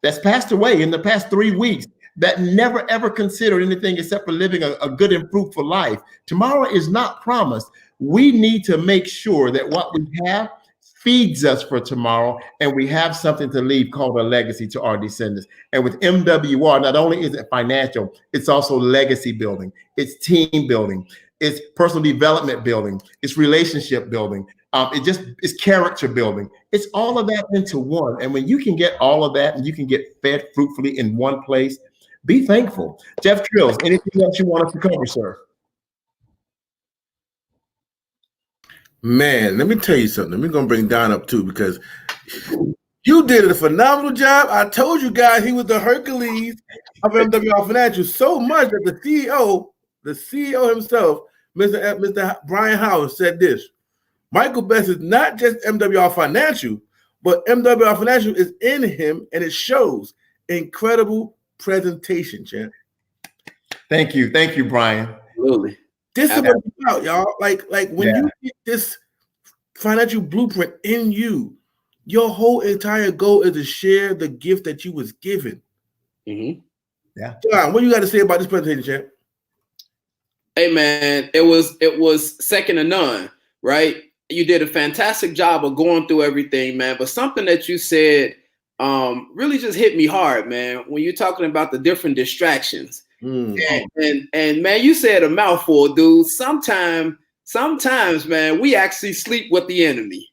Speaker 11: that's passed away in the past 3 weeks that never ever considered anything except for living a good and fruitful life. Tomorrow is not promised. We need to make sure that what we have feeds us for tomorrow, and we have something to leave called a legacy to our descendants. And with MWR, not only is it financial, it's also legacy building, it's team building, it's personal development building, it's relationship building, it's character building. It's all of that into one. And when you can get all of that and you can get fed fruitfully in one place, be thankful. Jeff Trills, anything else you want us to cover, sir?
Speaker 1: Man, let me tell you something. We're going to bring Don up too, because you did a phenomenal job. I told you guys he was the Hercules of MWR Financial, so much that the CEO himself, Mr. Brian Howard, said this: Michael Best is not just MWR Financial, but MWR Financial is in him, and it shows. Incredible presentation, champ.
Speaker 11: Thank you, Brian.
Speaker 2: Absolutely.
Speaker 1: This is what it's about, y'all. Like when you get this financial blueprint in you, your whole entire goal is to share the gift that you was given.
Speaker 2: Mm-hmm.
Speaker 11: Yeah.
Speaker 1: John, what you got to say about this presentation, champ?
Speaker 2: Hey man, it was second to none, right? You did a fantastic job of going through everything, man. But something that you said really just hit me hard, man. When you're talking about the different distractions. And man, you said a mouthful, dude. Sometimes, man, we actually sleep with the enemy.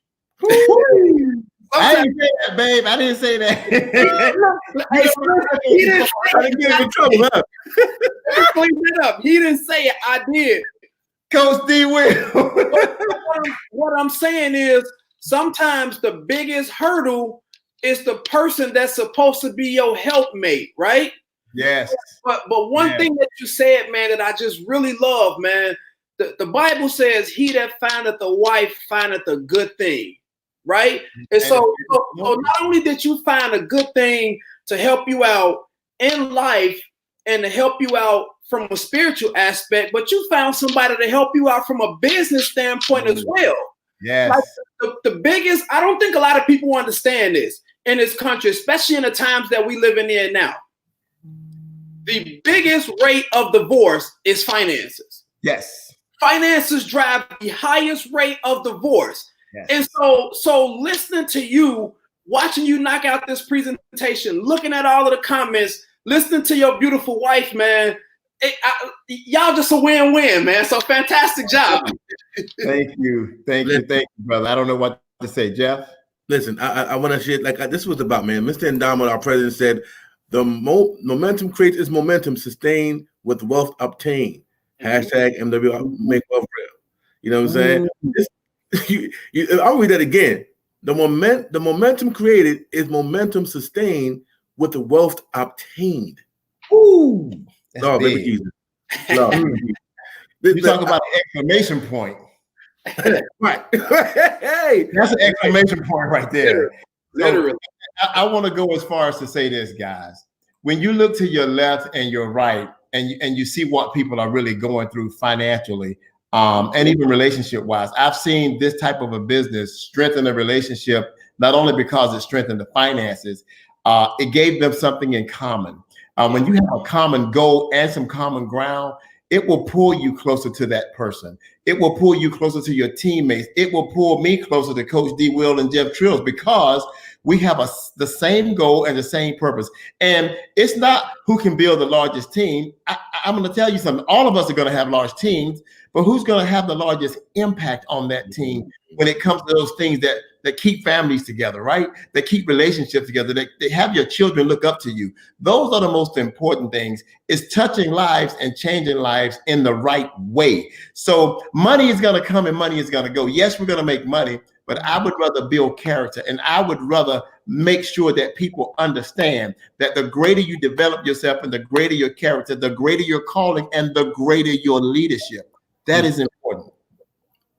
Speaker 11: I didn't say that, babe. I didn't say that.
Speaker 2: He didn't say it. Get in trouble, huh? Clean that up. He didn't say it. I did.
Speaker 11: Coach D. Will.
Speaker 2: What I'm saying is sometimes the biggest hurdle is the person that's supposed to be your helpmate, right?
Speaker 11: Yes.
Speaker 2: But one thing that you said, man, that I just really love, man, the Bible says, he that findeth a wife findeth a good thing, right? And so not only did you find a good thing to help you out in life and to help you out from a spiritual aspect, but you found somebody to help you out from a business standpoint as well.
Speaker 11: Yes.
Speaker 2: Like the biggest, I don't think a lot of people understand this in this country, especially in the times that we live in now. The biggest rate of divorce is finances.
Speaker 11: Yes.
Speaker 2: Finances drive the highest rate of divorce.
Speaker 11: Yes.
Speaker 2: And so listening to you, watching you knock out this presentation, looking at all of the comments, listening to your beautiful wife, man, y'all just a win-win, man. So fantastic job.
Speaker 11: Thank you, brother. I don't know what to say, Jeff.
Speaker 1: Listen, I want to share, like this was about, man. Mr. Endamo, our president, said, the momentum creates its momentum sustained with wealth obtained. Hashtag MWR, make wealth real. You know what I'm saying? I'll read that again. The momentum created is momentum sustained with the wealth obtained.
Speaker 11: Ooh, that's
Speaker 1: Lord,
Speaker 11: big.
Speaker 1: baby Jesus. Lord.
Speaker 11: You talk about an exclamation point.
Speaker 1: Right. Hey,
Speaker 11: that's an exclamation point right there.
Speaker 2: Literally.
Speaker 11: So, I want to go as far as to say this, guys. When you look to your left and your right, and you see what people are really going through financially, and even relationship-wise, I've seen this type of a business strengthen a relationship, not only because it strengthened the finances, it gave them something in common. When you have a common goal and some common ground, it will pull you closer to that person. It will pull you closer to your teammates. It will pull me closer to Coach D. Will and Jeff Trills, because we have the same goal and the same purpose. And it's not who can build the largest team. I'm going to tell you something. All of us are going to have large teams, but who's going to have the largest impact on that team when it comes to those things that keep families together, right? That keep relationships together, that have your children look up to you. Those are the most important things, is touching lives and changing lives in the right way. So money is going to come and money is going to go. Yes, we're going to make money, but I would rather build character, and I would rather make sure that people understand that the greater you develop yourself and the greater your character, the greater your calling and the greater your leadership. That is important.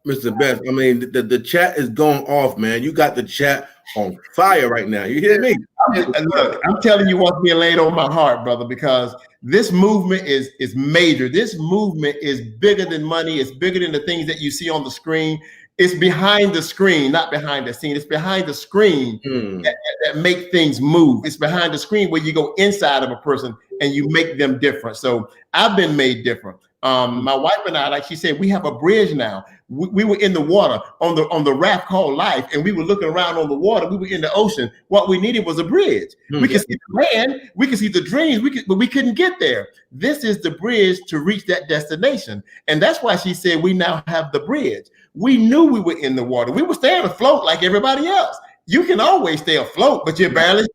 Speaker 1: Mr. Best, I mean, the chat is going off, man. You got the chat on fire right now. You hear me?
Speaker 11: Look, I'm telling you what's being laid on my heart, brother, because this movement is major. This movement is bigger than money. It's bigger than the things that you see on the screen. It's behind the screen, not behind the scene. It's behind the screen that make things move. It's behind the screen where you go inside of a person and you make them different. So I've been made different. My wife and I, like she said, we have a bridge now. We were in the water on the raft called life, and we were looking around on the water. We were in the ocean. What we needed was a bridge. We could see the land, we could see the dreams, but we couldn't get there. This is the bridge to reach that destination. And that's why she said we now have the bridge. We knew we were in the water. We were staying afloat like everybody else. You can always stay afloat, but you're barely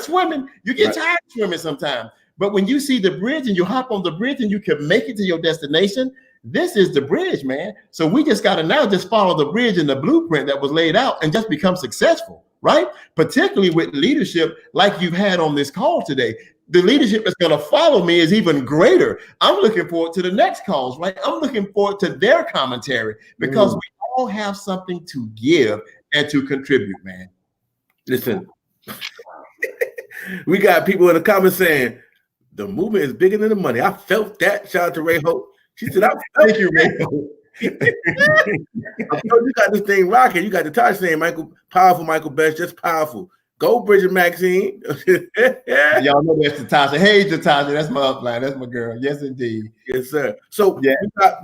Speaker 11: swimming. You get tired of swimming sometimes. But when you see the bridge and you hop on the bridge and you can make it to your destination, this is the bridge, man. So we just got to now just follow the bridge and the blueprint that was laid out and just become successful, right? Particularly with leadership like you've had on this call today. The leadership that's going to follow me is even greater. I'm looking forward to the next calls, right? I'm looking forward to their commentary, because we all have something to give and to contribute, man.
Speaker 1: Listen, we got people in the comments saying, the movement is bigger than the money. I felt that. Shout out to Ray Hope. She said, I felt
Speaker 11: Thank you, Ray Hope.
Speaker 1: I told you got this thing rocking. You got the touch saying, powerful Michael Best, just powerful. Go, Bridget Maxine.
Speaker 11: Y'all know that's Natasha. Hey, Natasha, that's my upline. That's my girl. Yes, indeed.
Speaker 1: Yes, sir. So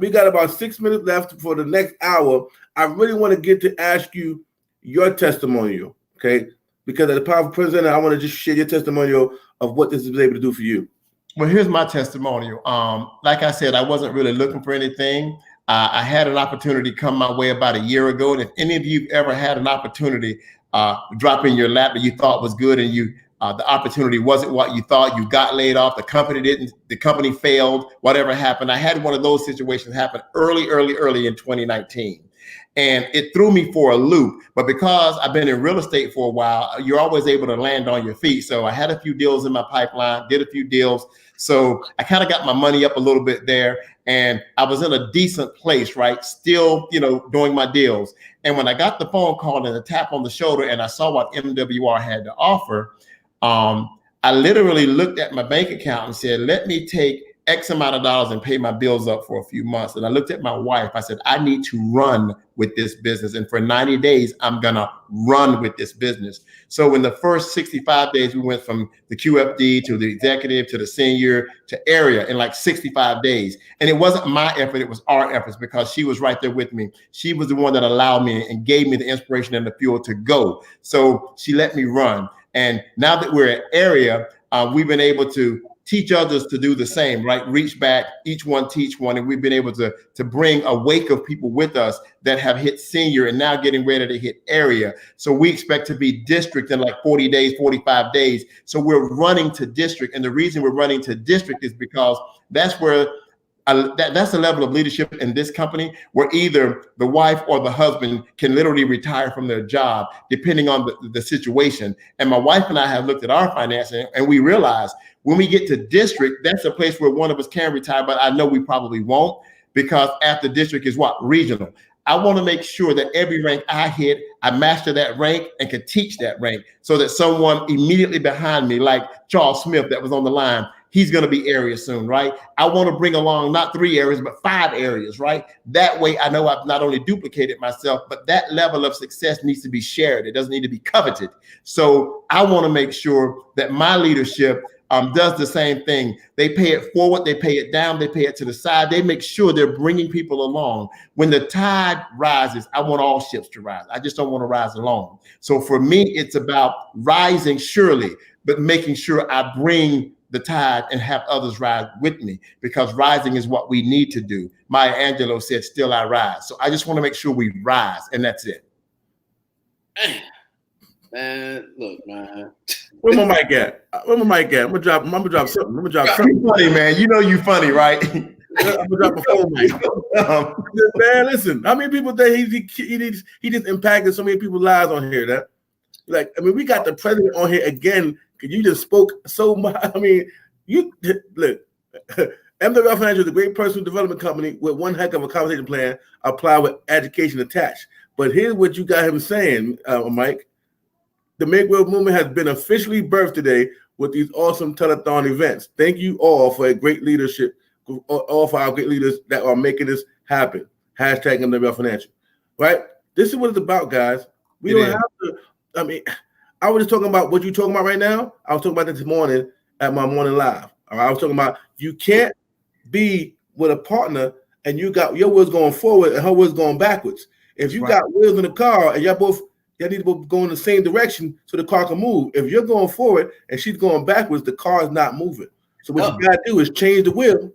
Speaker 1: we got about 6 minutes left for the next hour. I really want to get to ask you your testimonial, okay? Because as a powerful president, I want to just share your testimonial of what this is able to do for you.
Speaker 11: Well, here's my testimonial. Like I said, I wasn't really looking for anything. I had an opportunity come my way about a year ago. And if any of you ever had an opportunity drop in your lap that you thought was good and you the opportunity wasn't what you thought, you got laid off, the company failed, whatever happened. I had one of those situations happen early in 2019. And it threw me for a loop. But because I've been in real estate for a while, you're always able to land on your feet. So I had a few deals in my pipeline, did a few deals. So I kind of got my money up a little bit there, and I was in a decent place, right? Still, doing my deals. And when I got the phone call and a tap on the shoulder and I saw what MWR had to offer, I literally looked at my bank account and said, let me take X amount of dollars and pay my bills up for a few months. And I looked at my wife, I said, I need to run with this business. And for 90 days, I'm gonna run with this business. So in the first 65 days, we went from the QFD to the executive to the senior to area in like 65 days. And it wasn't my effort, it was our efforts, because she was right there with me. She was the one that allowed me and gave me the inspiration and the fuel to go. So she let me run. And now that we're at area, we've been able to teach others to do the same, right? Reach back, each one teach one. And we've been able to bring a wake of people with us that have hit senior and now getting ready to hit area. So we expect to be district in like 40 days, 45 days. So we're running to district. And the reason we're running to district is because that's where that's the level of leadership in this company where either the wife or the husband can literally retire from their job, depending on the situation. And my wife and I have looked at our financing and we realize when we get to district, that's a place where one of us can retire, but I know we probably won't, because after district is what? Regional. I want to make sure that every rank I hit, I master that rank and can teach that rank so that someone immediately behind me, like Charles Smith that was on the line, he's going to be area soon, right? I want to bring along not 3 areas, but 5 areas, right? That way I know I've not only duplicated myself, but that level of success needs to be shared. It doesn't need to be coveted. So I want to make sure that my leadership does the same thing. They pay it forward, they pay it down, they pay it to the side. They make sure they're bringing people along. When the tide rises, I want all ships to rise. I just don't want to rise alone. So for me, it's about rising surely, but making sure I bring the tide and have others rise with me, because rising is what we need to do. Maya Angelou said, still I rise. So I just want to make sure we rise, and that's it.
Speaker 2: Man, look, man.
Speaker 1: Where my mic at? Where my mic at? I'm gonna drop something. I'm gonna drop something.
Speaker 11: Funny, man. You know you funny, right?
Speaker 1: I'm gonna drop a phone mic. Man, listen. How many people think he just impacted so many people's lives on here? That, like, I mean, we got the president on here again. Cause you just spoke so much. I mean, you look. MWR Financial is a great personal development company with one heck of a compensation plan applied with education attached. But here's what you got him saying, Mike. The Make World Movement has been officially birthed today with these awesome Tell-A-Thon events. Thank you all for a great leadership, all for our great leaders that are making this happen. Hashtag MWR Financial. Right? This is what it's about, guys. We don't have to. I mean, I was just talking about what you're talking about right now. I was talking about this morning at my morning live. All right? I was talking about you can't be with a partner and you got your wheels going forward and her wheels going backwards. If you got wheels in the car and y'all need to both go in the same direction so the car can move. If you're going forward and she's going backwards, the car is not moving. So what you got to do is change the wheel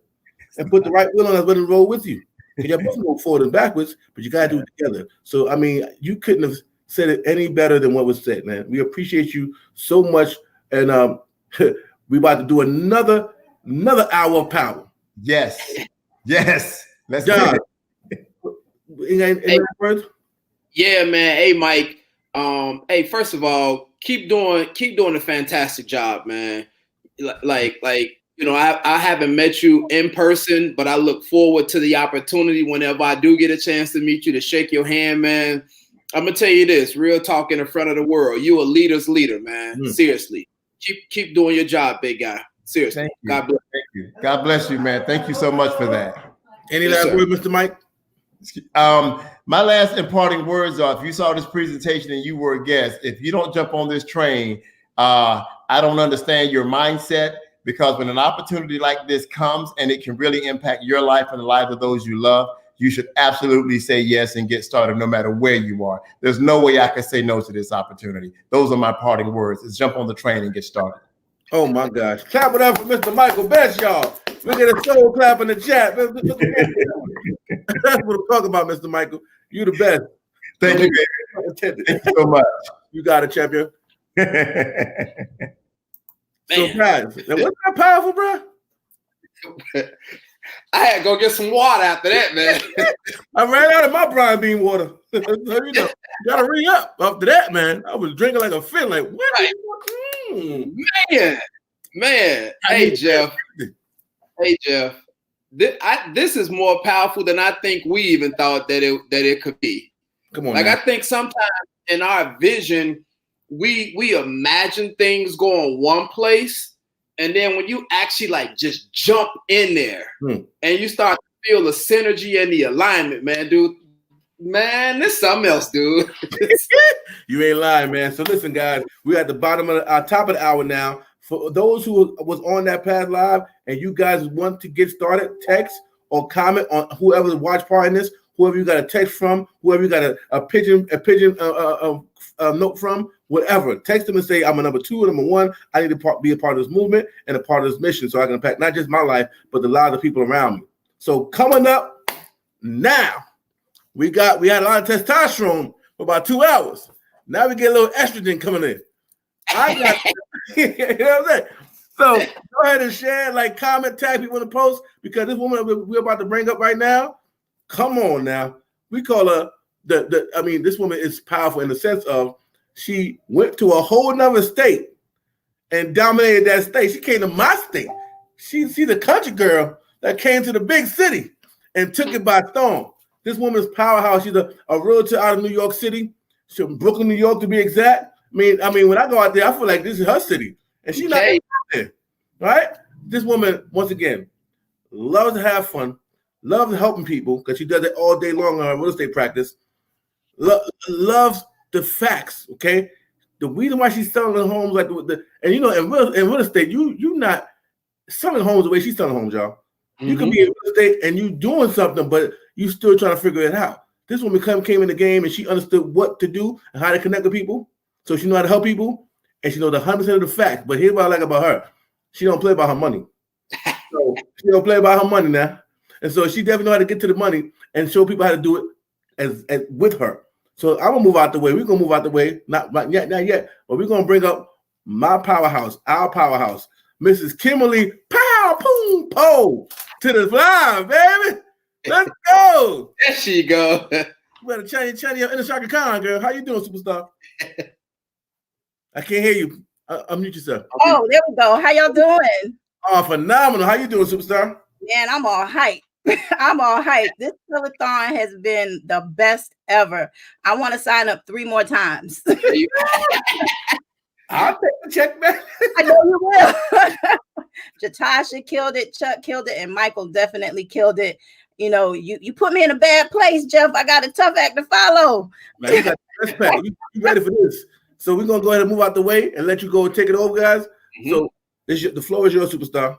Speaker 1: and put the right wheel on that's going to roll with you. You're both going forward and backwards, but you got to do it together. So, I mean, you couldn't have said it any better than what was said, man. We appreciate you so much. And we about to do another hour of power.
Speaker 11: Yes. Let's
Speaker 2: do
Speaker 11: it.
Speaker 2: Any words? Yeah, man. Hey, Mike. Hey, first of all, keep doing a fantastic job, man. Like, you know, I haven't met you in person, but I look forward to the opportunity whenever I do get a chance to meet you, to shake your hand, man. I'm gonna tell you this, real talk in the front of the world. You a leader's leader, man. Seriously. Keep doing your job, big guy. Seriously.
Speaker 11: Thank you.
Speaker 2: God bless.
Speaker 11: Thank you. God bless you, man. Thank you so much for that.
Speaker 1: Any last word, Mr. Mike?
Speaker 11: My last imparting words are, if you saw this presentation and you were a guest, if you don't jump on this train, I don't understand your mindset, because when an opportunity like this comes and it can really impact your life and the life of those you love, you should absolutely say yes and get started no matter where you are. There's no way I can say no to this opportunity. Those are my parting words, is jump on the train and get started.
Speaker 1: Oh my gosh. Clap it up for Mr. Michael Best, y'all. We get a soul clap in the chat. That's what I'm talking about, Mr. Michael. You the best.
Speaker 11: Thank you, baby. Thank you so much.
Speaker 1: You got it, champion. So guys, wasn't that powerful, bro?
Speaker 2: I had to go get some water after that, man.
Speaker 1: I ran out of my brine bean water. So, you know, gotta re up after that, man. I was drinking like a fin, like what?
Speaker 2: Right. Man. Hey, Jeff. This is more powerful than I think we even thought that it could be.
Speaker 1: Come on,
Speaker 2: like
Speaker 1: man.
Speaker 2: I think sometimes in our vision, we imagine things going one place, and then when you actually like just jump in there and you start to feel the synergy and the alignment, man, dude. Man, this is something else, dude.
Speaker 1: You ain't lying, man. So listen, guys, we're at the bottom of our top of the hour now. For those who was on that past live and you guys want to get started, text or comment on whoever watch part in this, whoever you got a text from, whoever you got a pigeon note from, whatever. Text them and say, I'm a number 2 or number 1. I need to be a part of this movement and a part of this mission so I can impact not just my life, but the lives of the people around me. So coming up now, we had a lot of testosterone for about 2 hours. Now we get a little estrogen coming in. I got, you know what I'm saying? So go ahead and share, like, comment, tag people in the post, because this woman we're about to bring up right now, come on now. We call her this woman is powerful in the sense of she went to a whole nother state and dominated that state. She came to my state. She's the country girl that came to the big city and took it by storm. This woman's powerhouse. She's a realtor out of New York City. She's from Brooklyn, New York, to be exact. I mean, when I go out there, I feel like this is her city, and she's not out there, right? This woman, once again, loves to have fun, loves helping people because she does it all day long on her real estate practice. Loves the facts. Okay, the reason why she's selling homes and you know, in real estate, you not selling homes the way she's selling homes, y'all. You could be in real estate and you doing something, but you still trying to figure it out. This woman came in the game and she understood what to do and how to connect with people. So she know how to help people, and she knows 100% of the facts. But here's what I like about her: she don't play about her money. So she don't play about her money now, and so she definitely know how to get to the money and show people how to do it as with her. So I'm gonna move out the way. We're gonna move out the way, not yet, but we're gonna bring up our powerhouse, Mrs. Kimberly Pow Poom Po to the live, baby. Let's go.
Speaker 2: There she go.
Speaker 1: You better change your inner Shaka Khan, girl. How you doing, superstar? I can't hear you. Unmute yourself.
Speaker 14: Oh, there we go. How y'all doing?
Speaker 1: Oh, phenomenal. How you doing, superstar?
Speaker 14: Man, I'm all hyped. I'm all hyped. This Tell-A-Thon has been the best ever. I want to sign up 3 more times.
Speaker 1: I'll take the check back.
Speaker 14: I know you will. Jatasha killed it, Chuck killed it, and Michael definitely killed it. You know, you put me in a bad place, Jeff. I got a tough act to follow.
Speaker 1: Man, you got respect. You ready for this? So we're gonna go ahead and move out the way and let you go and take it over, guys. So the floor is yours, superstar.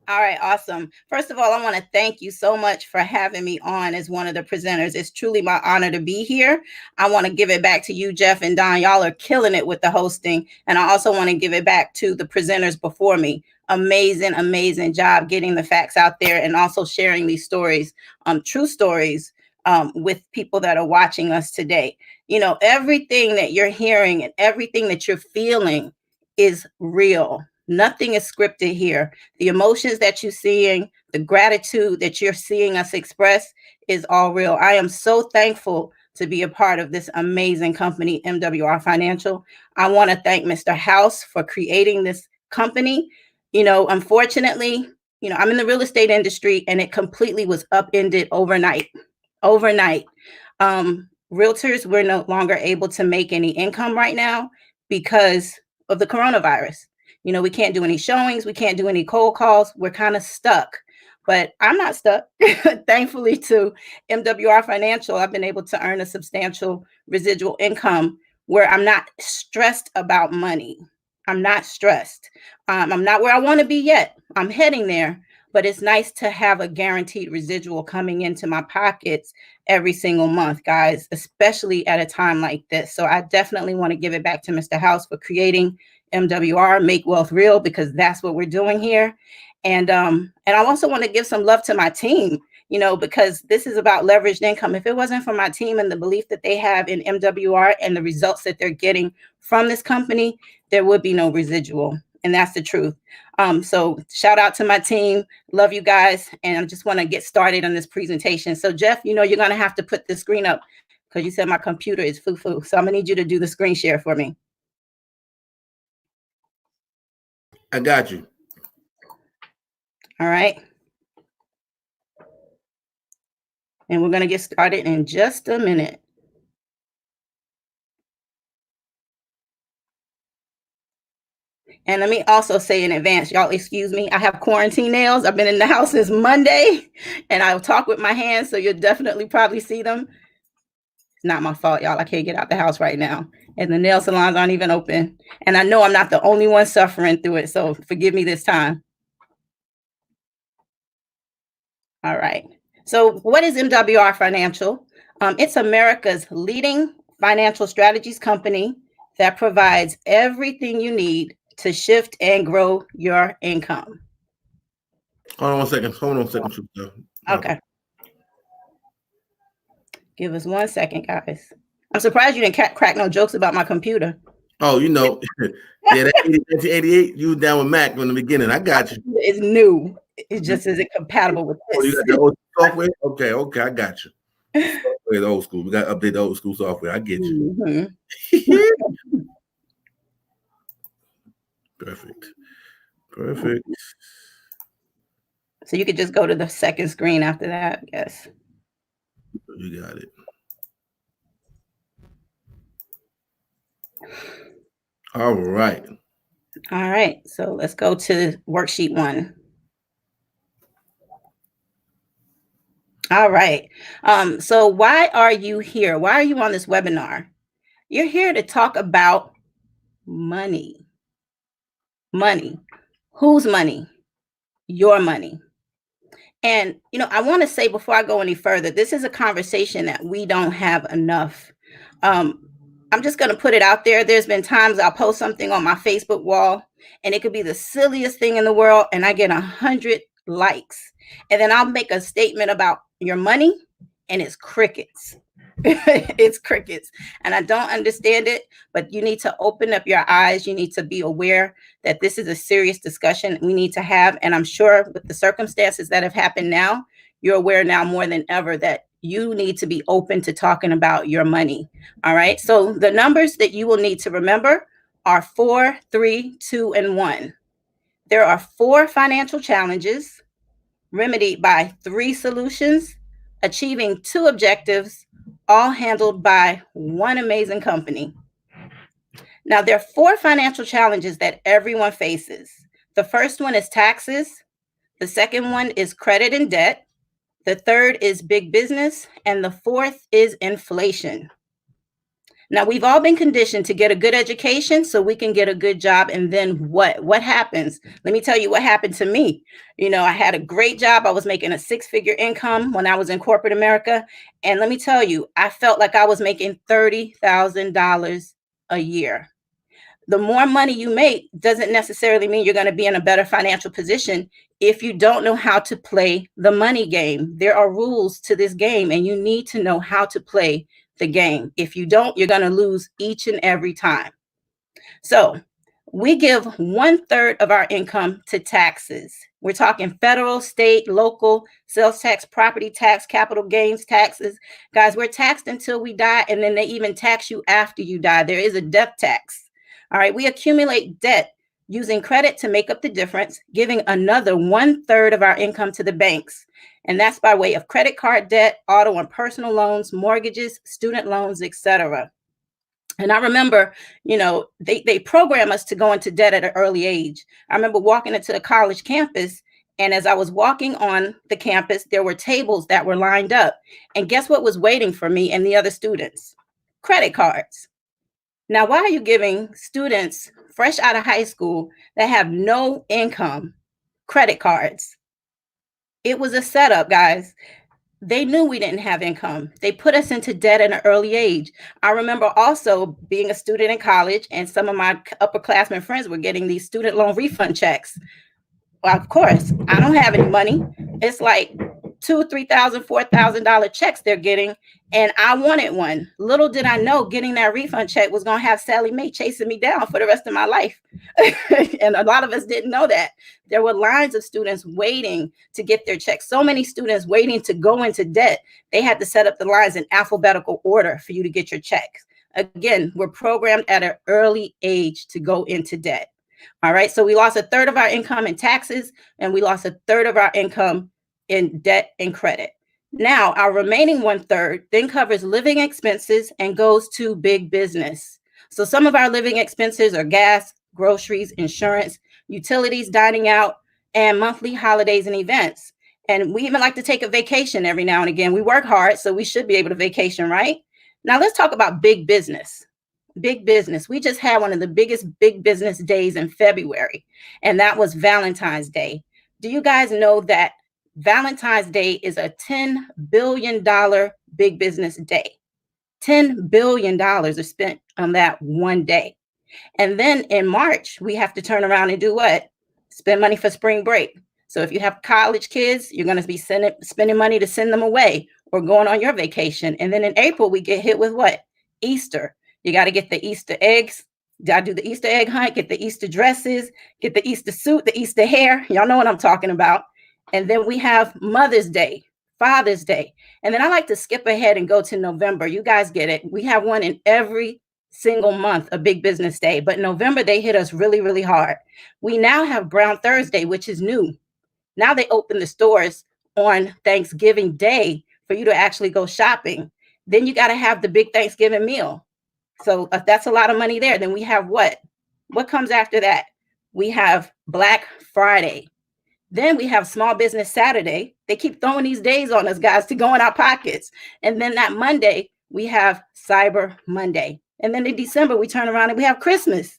Speaker 14: All right, awesome. First of all, I want to thank you so much for having me on as one of the presenters. It's truly my honor to be here. I want to give it back to you, Jeff and Don. Y'all are killing it with the hosting. And I also want to give it back to the presenters before me. Amazing, amazing job getting the facts out there and also sharing these stories, true stories, with people that are watching us today. You know, everything that you're hearing and everything that you're feeling is real. Nothing is scripted here. The emotions that you're seeing, the gratitude that you're seeing us express is all real. I am so thankful to be a part of this amazing company, MWR Financial. I want to thank Mr. House for creating this company. You know, unfortunately, you know, I'm in the real estate industry and it completely was upended overnight. Realtors, we're no longer able to make any income right now because of the coronavirus. You know, we can't do any showings. We can't do any cold calls. We're kind of stuck, but I'm not stuck. Thankfully to MWR Financial, I've been able to earn a substantial residual income where I'm not stressed about money. I'm not stressed. I'm not where I want to be yet. I'm heading there, but it's nice to have a guaranteed residual coming into my pockets every single month, guys, especially at a time like this. So I definitely want to give it back to Mr. House for creating MWR, Make Wealth Real, because that's what we're doing here. And I also want to give some love to my team, you know, because this is about leveraged income. If it wasn't for my team and the belief that they have in MWR and the results that they're getting from this company, there would be no residual. And that's the truth. So shout out to my team. Love you guys. And I just want to get started on this presentation. So Jeff, you know, you're going to have to put the screen up because you said my computer is foo-foo. So I'm going to need you to do the screen share for me.
Speaker 1: I got you.
Speaker 14: All right. And we're going to get started in just a minute. And let me also say in advance, y'all excuse me, I have quarantine nails. I've been in the house since Monday and I'll talk with my hands. So you'll definitely probably see them. It's not my fault, y'all. I can't get out the house right now. And the nail salons aren't even open. And I know I'm not the only one suffering through it. So forgive me this time. All right. So what is MWR Financial? It's America's leading financial strategies company that provides everything you need to shift and grow your income.
Speaker 1: Hold on 1 second. Hold on 1 second.
Speaker 14: Okay. Give us 1 second, guys. I'm surprised you didn't crack no jokes about my computer.
Speaker 1: Oh, you know, yeah, that 1988, you were down with Mac in the beginning. I got you.
Speaker 14: It's new. It just isn't compatible with this.
Speaker 1: Oh, you got the old software? Okay, I got you. The old school. We got to update the old school software. I get you.
Speaker 14: Mm-hmm.
Speaker 1: Perfect.
Speaker 14: So you could just go to the second screen after that, I guess.
Speaker 1: You got it. All right.
Speaker 14: All right. So let's go to worksheet 1. All right. So why are you here? Why are you on this webinar? You're here to talk about money. Money. Whose money? Your money. And, you know, I want to say before I go any further, this is a conversation that we don't have enough. I'm just going to put it out there. There's been times I'll post something on my Facebook wall and it could be the silliest thing in the world and I get 100 likes. And then I'll make a statement about your money and it's crickets. It's crickets. And I don't understand it, but you need to open up your eyes. You need to be aware that this is a serious discussion we need to have. And I'm sure with the circumstances that have happened now, you're aware now more than ever that you need to be open to talking about your money. All right. So the numbers that you will need to remember are 4, 3, 2, and 1. There are 4 financial challenges remedied by 3 solutions, achieving 2 objectives, all handled by 1 amazing company. Now, there are 4 financial challenges that everyone faces. The first one is taxes. The second one is credit and debt. The third is big business. And the fourth is inflation. Now, we've all been conditioned to get a good education so we can get a good job. And then what? What happens? Let me tell you what happened to me. You know, I had a great job. I was making a 6-figure income when I was in corporate America. And let me tell you, I felt like I was making $30,000 a year. The more money you make doesn't necessarily mean you're going to be in a better financial position if you don't know how to play the money game. There are rules to this game, and you need to know how to play the game. If you don't, you're going to lose each and every time. So we give 1/3 of our income to taxes. We're talking federal, state, local, sales tax, property tax, capital gains taxes. Guys, we're taxed until we die, and then they even tax you after you die. There is a death tax. All right, we accumulate debt using credit to make up the difference, giving another 1/3 of our income to the banks. And that's by way of credit card debt, auto and personal loans, mortgages, student loans, etc. And I remember, you know, they program us to go into debt at an early age. I remember walking into the college campus, and as I was walking on the campus, there were tables that were lined up. And guess what was waiting for me and the other students? Credit cards. Now, why are you giving students fresh out of high school that have no income credit cards? It was a setup, guys. They knew we didn't have income. They put us into debt at an early age. I remember also being a student in college, and some of my upperclassmen friends were getting these student loan refund checks. Well, of course, I don't have any money. It's like, $2,000, $3,000, $4,000 checks they're getting. And I wanted one. Little did I know getting that refund check was going to have Sally Mae chasing me down for the rest of my life. And a lot of us didn't know that. There were lines of students waiting to get their checks. So many students waiting to go into debt. They had to set up the lines in alphabetical order for you to get your checks. Again, we're programmed at an early age to go into debt. All right. So we lost a third of our income in taxes, and we lost a third of our income in debt and credit. Now, our remaining 1/3 then covers living expenses and goes to big business. So some of our living expenses are gas, groceries, insurance, utilities, dining out, and monthly holidays and events. And we even like to take a vacation every now and again. We work hard, so we should be able to vacation, right? Now, let's talk about big business. Big business. We just had one of the biggest big business days in February, and that was Valentine's Day. Do you guys know that Valentine's Day is a $10 billion big business day? $10 billion are spent on that one day. And then in March, we have to turn around and do what? Spend money for spring break. So if you have college kids, you're going to be spending money to send them away or going on your vacation. And then in April, we get hit with what? Easter. You got to get the Easter eggs. Got to do the Easter egg hunt, get the Easter dresses, get the Easter suit, the Easter hair. Y'all know what I'm talking about. And then we have Mother's Day, Father's Day. And then I like to skip ahead and go to November. You guys get it. We have one in every single month, a big business day. But November, they hit us really, really hard. We now have Brown Thursday, which is new. Now they open the stores on Thanksgiving Day for you to actually go shopping. Then you got to have the big Thanksgiving meal. So that's a lot of money there. Then we have what? What comes after that? We have Black Friday. Then we have Small Business Saturday. They keep throwing these days on us, guys, to go in our pockets. And then that Monday, we have Cyber Monday. And then in December, we turn around and we have Christmas.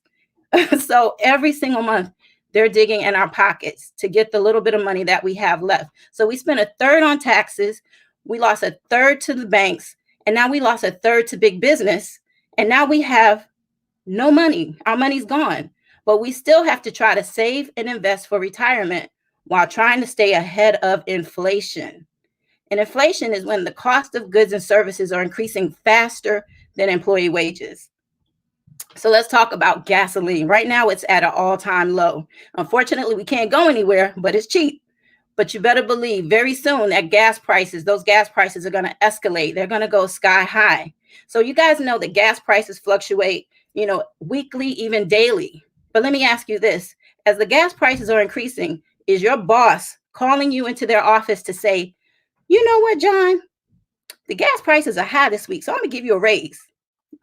Speaker 14: So every single month, they're digging in our pockets to get the little bit of money that we have left. So we spent 1/3 on taxes. We lost 1/3 to the banks. And now we lost 1/3 to big business. And now we have no money. Our money's gone. But we still have to try to save and invest for retirement while trying to stay ahead of inflation. And inflation is when the cost of goods and services are increasing faster than employee wages. So let's talk about gasoline. Right now, it's at an all-time low. Unfortunately, we can't go anywhere, but it's cheap. But you better believe very soon that those gas prices are going to escalate. They're going to go sky high. So you guys know that gas prices fluctuate, weekly, even daily. But let me ask you this. As the gas prices are increasing, is your boss calling you into their office to say, you know what, John, the gas prices are high this week, so I'm going to give you a raise?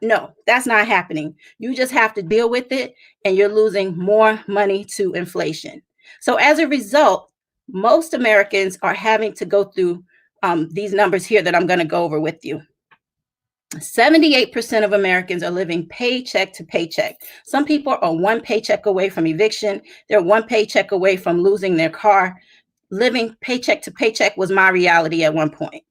Speaker 14: No, that's not happening. You just have to deal with it, and you're losing more money to inflation. So as a result, most Americans are having to go through these numbers here that I'm going to go over with you. 78% of Americans are living paycheck to paycheck. Some people are one paycheck away from eviction. They're one paycheck away from losing their car. Living paycheck to paycheck was my reality at one point.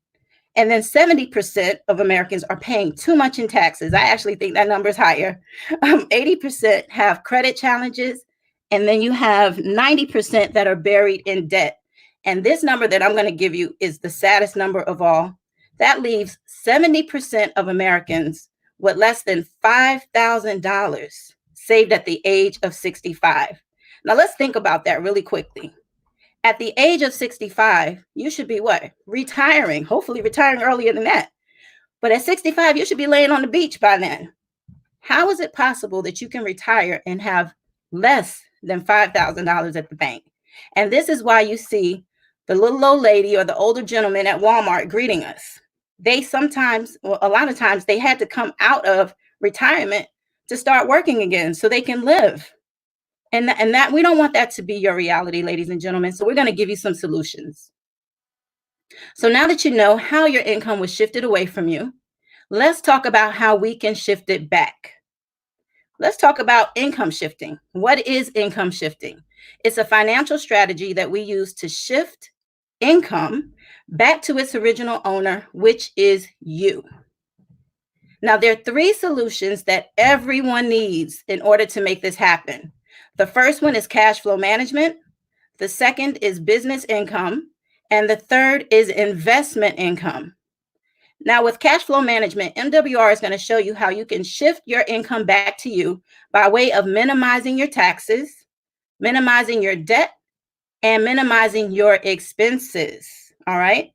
Speaker 14: And then 70% of Americans are paying too much in taxes. I actually think that number is higher. 80% have credit challenges. And then you have 90% that are buried in debt. And this number that I'm going to give you is the saddest number of all. That leaves 70% of Americans with less than $5,000 saved at the age of 65. Now, let's think about that really quickly. At the age of 65, you should be what? Retiring, hopefully retiring earlier than that. But at 65, you should be laying on the beach by then. How is it possible that you can retire and have less than $5,000 at the bank? And this is why you see the little old lady or the older gentleman at Walmart greeting us. A lot of times, they had to come out of retirement to start working again so they can live. And that we don't want that to be your reality, ladies and gentlemen. So we're going to give you some solutions. So now that you know how your income was shifted away from you, let's talk about how we can shift it back. Let's talk about income shifting. What is income shifting? It's a financial strategy that we use to shift income back to its original owner, which is you. Now, there are 3 solutions that everyone needs in order to make this happen. The first one is cash flow management. The second is business income. And the third is investment income. Now, with cash flow management, MWR is going to show you how you can shift your income back to you by way of minimizing your taxes, minimizing your debt, and minimizing your expenses. All right.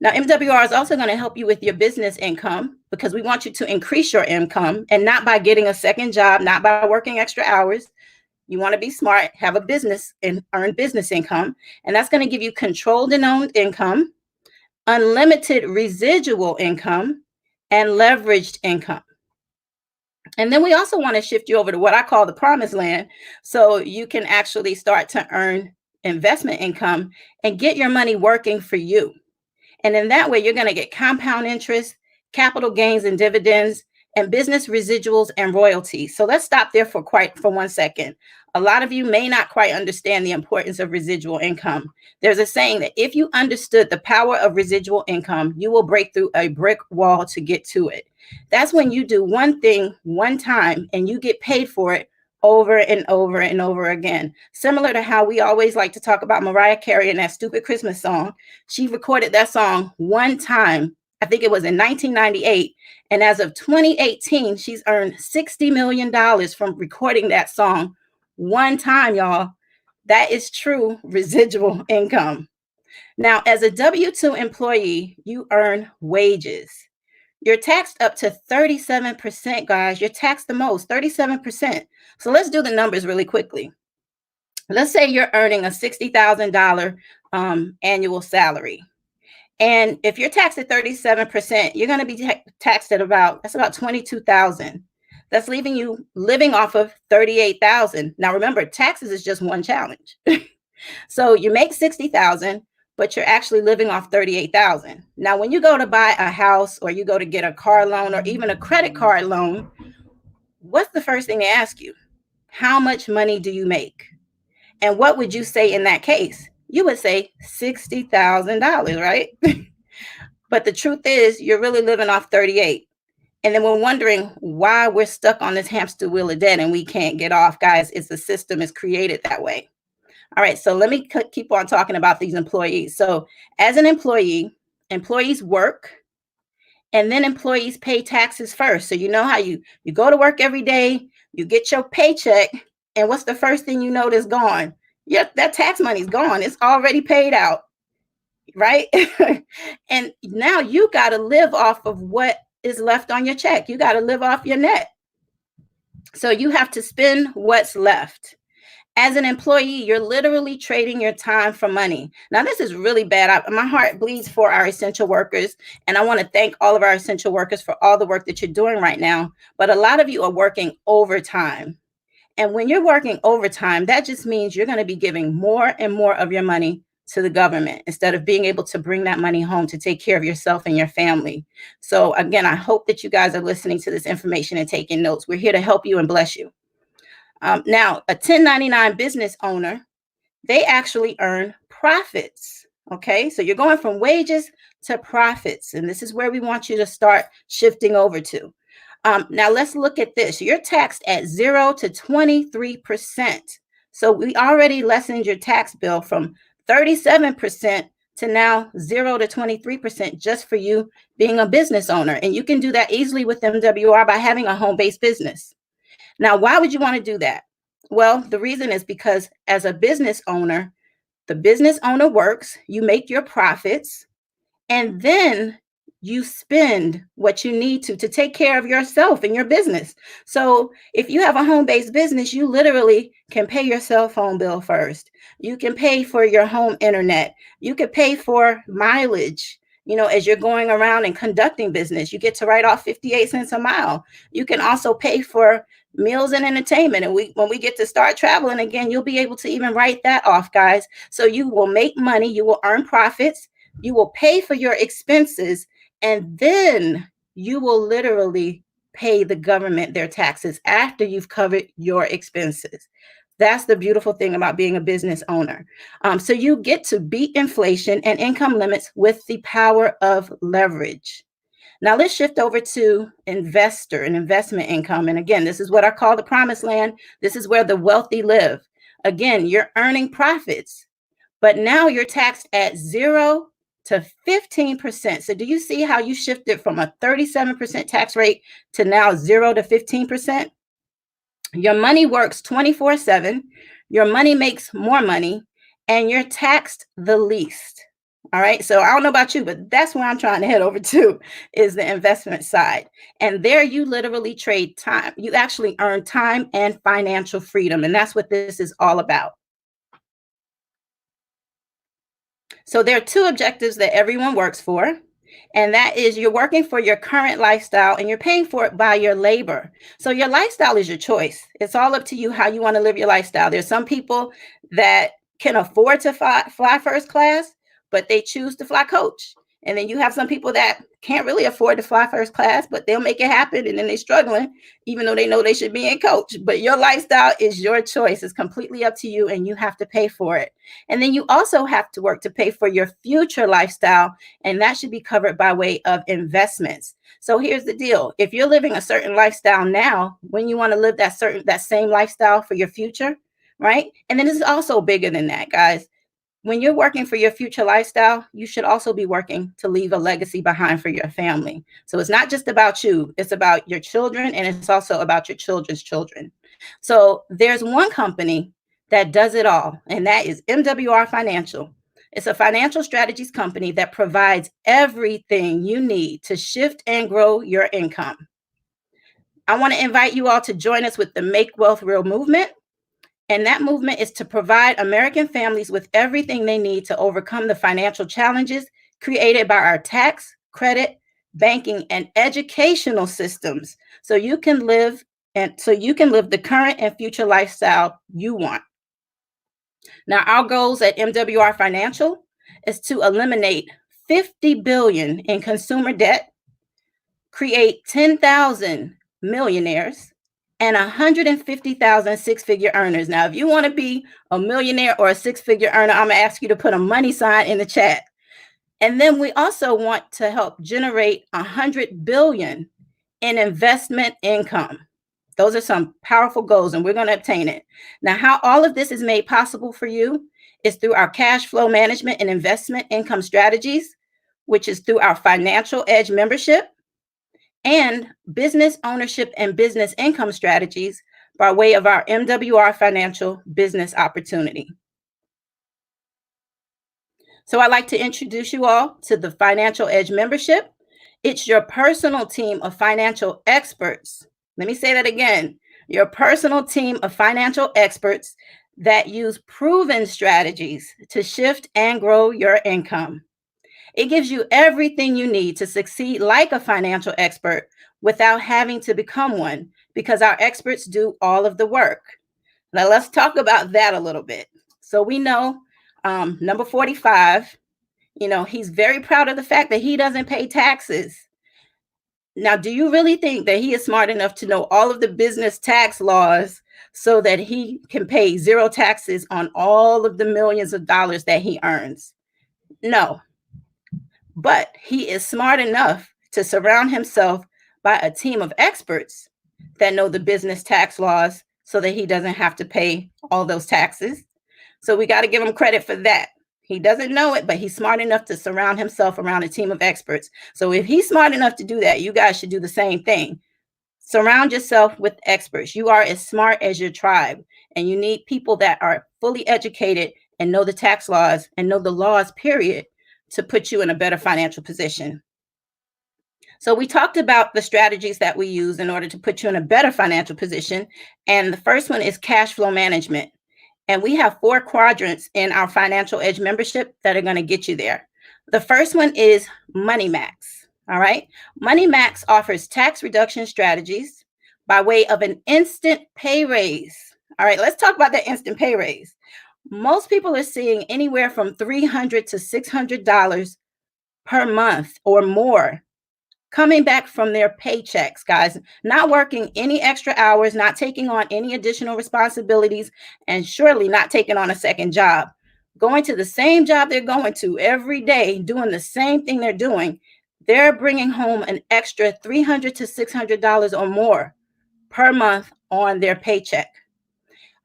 Speaker 14: Now, MWR is also going to help you with your business income because we want you to increase your income, and not by getting a second job, not by working extra hours. You want to be smart, have a business, and earn business income. And that's going to give you controlled and owned income, unlimited residual income, and leveraged income. And then we also want to shift you over to what I call the promised land, so you can actually start to earn investment income and get your money working for you. And in that way, you're going to get compound interest, capital gains and dividends, and business residuals and royalties. So let's stop there for 1 second. A lot of you may not quite understand the importance of residual income. There's a saying that if you understood the power of residual income, you will break through a brick wall to get to it. That's when you do one thing one time and you get paid for it over and over and over again. Similar to how we always like to talk about Mariah Carey and that stupid Christmas song. She recorded that song one time. I think it was in 1998. And as of 2018, she's earned $60 million from recording that song one time, y'all. That is true residual income. Now, as a W-2 employee, you earn wages. You're taxed up to 37%, guys. You're taxed the most, 37%. So let's do the numbers really quickly. Let's say you're earning a $60,000 annual salary. And if you're taxed at 37%, you're going to be taxed at about $22,000. That's leaving you living off of $38,000. Now, remember, taxes is just one challenge. So you make $60,000, but you're actually living off $38,000. Now, when you go to buy a house or you go to get a car loan or even a credit card loan, what's the first thing they ask you? How much money do you make? And what would you say in that case? You would say $60,000, right? But the truth is you're really living off 38. And then we're wondering why we're stuck on this hamster wheel of debt and we can't get off. Guys, it's the system is created that way. All right, so let me keep on talking about these employees. So as an employee, employees work, and then employees pay taxes first. So you know how you go to work every day, you get your paycheck, and what's the first thing you notice gone? Yep, that tax money's gone. It's already paid out, right? And now you got to live off of what is left on your check. You got to live off your net. So you have to spend what's left. As an employee, you're literally trading your time for money. Now, this is really bad. My heart bleeds for our essential workers, and I want to thank all of our essential workers for all the work that you're doing right now. But a lot of you are working overtime. And when you're working overtime, that just means you're going to be giving more and more of your money to the government instead of being able to bring that money home to take care of yourself and your family. So again, I hope that you guys are listening to this information and taking notes. We're here to help you and bless you. Now, a 1099 business owner, they actually earn profits. Okay, so you're going from wages to profits. And this is where we want you to start shifting over to. Now, let's look at this. You're taxed at 0 to 23%. So we already lessened your tax bill from 37% to now 0 to 23% just for you being a business owner. And you can do that easily with MWR by having a home-based business. Now, why would you want to do that? Well, the reason is because as a business owner, the business owner works, you make your profits, and then you spend what you need to take care of yourself and your business. So if you have a home-based business, you literally can pay your cell phone bill first. You can pay for your home internet. You can pay for mileage. You know, as you're going around and conducting business, you get to write off 58 cents a mile. You can also pay for meals and entertainment. And when we get to start traveling again, you'll be able to even write that off, guys. So you will make money, you will earn profits, you will pay for your expenses, and then you will literally pay the government their taxes after you've covered your expenses. That's the beautiful thing about being a business owner. So you get to beat inflation and income limits with the power of leverage. Now let's shift over to investor and investment income. And again, this is what I call the promised land. This is where the wealthy live. Again, you're earning profits, but now you're taxed at 0 to 15%. So do you see how you shifted from a 37% tax rate to now 0 to 15%? Your money works 24/7. Your money makes more money, and you're taxed the least. All right. So I don't know about you, but that's where I'm trying to head over to, is the investment side. And there you literally trade time. You actually earn time and financial freedom. And that's what this is all about. So there are two objectives that everyone works for. And that is, you're working for your current lifestyle and you're paying for it by your labor. So your lifestyle is your choice. It's all up to you how you want to live your lifestyle. There's some people that can afford to fly first class, but they choose to fly coach. And then you have some people that can't really afford to fly first class, but they'll make it happen. And then they're struggling, even though they know they should be in coach. But your lifestyle is your choice. It's completely up to you, and you have to pay for it. And then you also have to work to pay for your future lifestyle, and that should be covered by way of investments. So here's the deal. If you're living a certain lifestyle now, when you want to live that same lifestyle for your future, right? And then it's also bigger than that, guys. When you're working for your future lifestyle, you should also be working to leave a legacy behind for your family. So it's not just about you, it's about your children, and it's also about your children's children. So there's one company that does it all, and that is MWR Financial. It's a financial strategies company that provides everything you need to shift and grow your income. I want to invite you all to join us with the Make Wealth Real movement. And that movement is to provide American families with everything they need to overcome the financial challenges created by our tax, credit, banking, and educational systems, so you can live the current and future lifestyle you want. Now, our goals at MWR Financial is to eliminate $50 billion in consumer debt, create 10,000 millionaires, and 150,000 six-figure earners. Now, if you want to be a millionaire or a six-figure earner, I'm going to ask you to put a money sign in the chat. And then we also want to help generate 100 billion in investment income. Those are some powerful goals, and we're going to obtain it. Now, how all of this is made possible for you is through our cash flow management and investment income strategies, which is through our Financial Edge membership, and business ownership and business income strategies by way of our MWR Financial Business Opportunity. So I'd like to introduce you all to the Financial Edge membership. It's your personal team of financial experts. Let me say that again. Your personal team of financial experts that use proven strategies to shift and grow your income. It gives you everything you need to succeed like a financial expert without having to become one, because our experts do all of the work. Now let's talk about that a little bit. So we know number 45, he's very proud of the fact that he doesn't pay taxes. Now, do you really think that he is smart enough to know all of the business tax laws so that he can pay zero taxes on all of the millions of dollars that he earns? No. But he is smart enough to surround himself by a team of experts that know the business tax laws so that he doesn't have to pay all those taxes. So we got to give him credit for that. He doesn't know it, but he's smart enough to surround himself around a team of experts. So if he's smart enough to do that, you guys should do the same thing. Surround yourself with experts. You are as smart as your tribe, and you need people that are fully educated and know the tax laws and know the laws, period, to put you in a better financial position. So we talked about the strategies that we use in order to put you in a better financial position. And the first one is cash flow management. And we have 4 quadrants in our Financial Edge membership that are going to get you there. The first one is Money Max. All right. Money Max offers tax reduction strategies by way of an instant pay raise. All right. Let's talk about that instant pay raise. Most people are seeing anywhere from $300 to $600 per month or more coming back from their paychecks, guys, not working any extra hours, not taking on any additional responsibilities, and surely not taking on a second job. Going to the same job they're going to every day, doing the same thing they're doing, they're bringing home an extra $300 to $600 or more per month on their paycheck.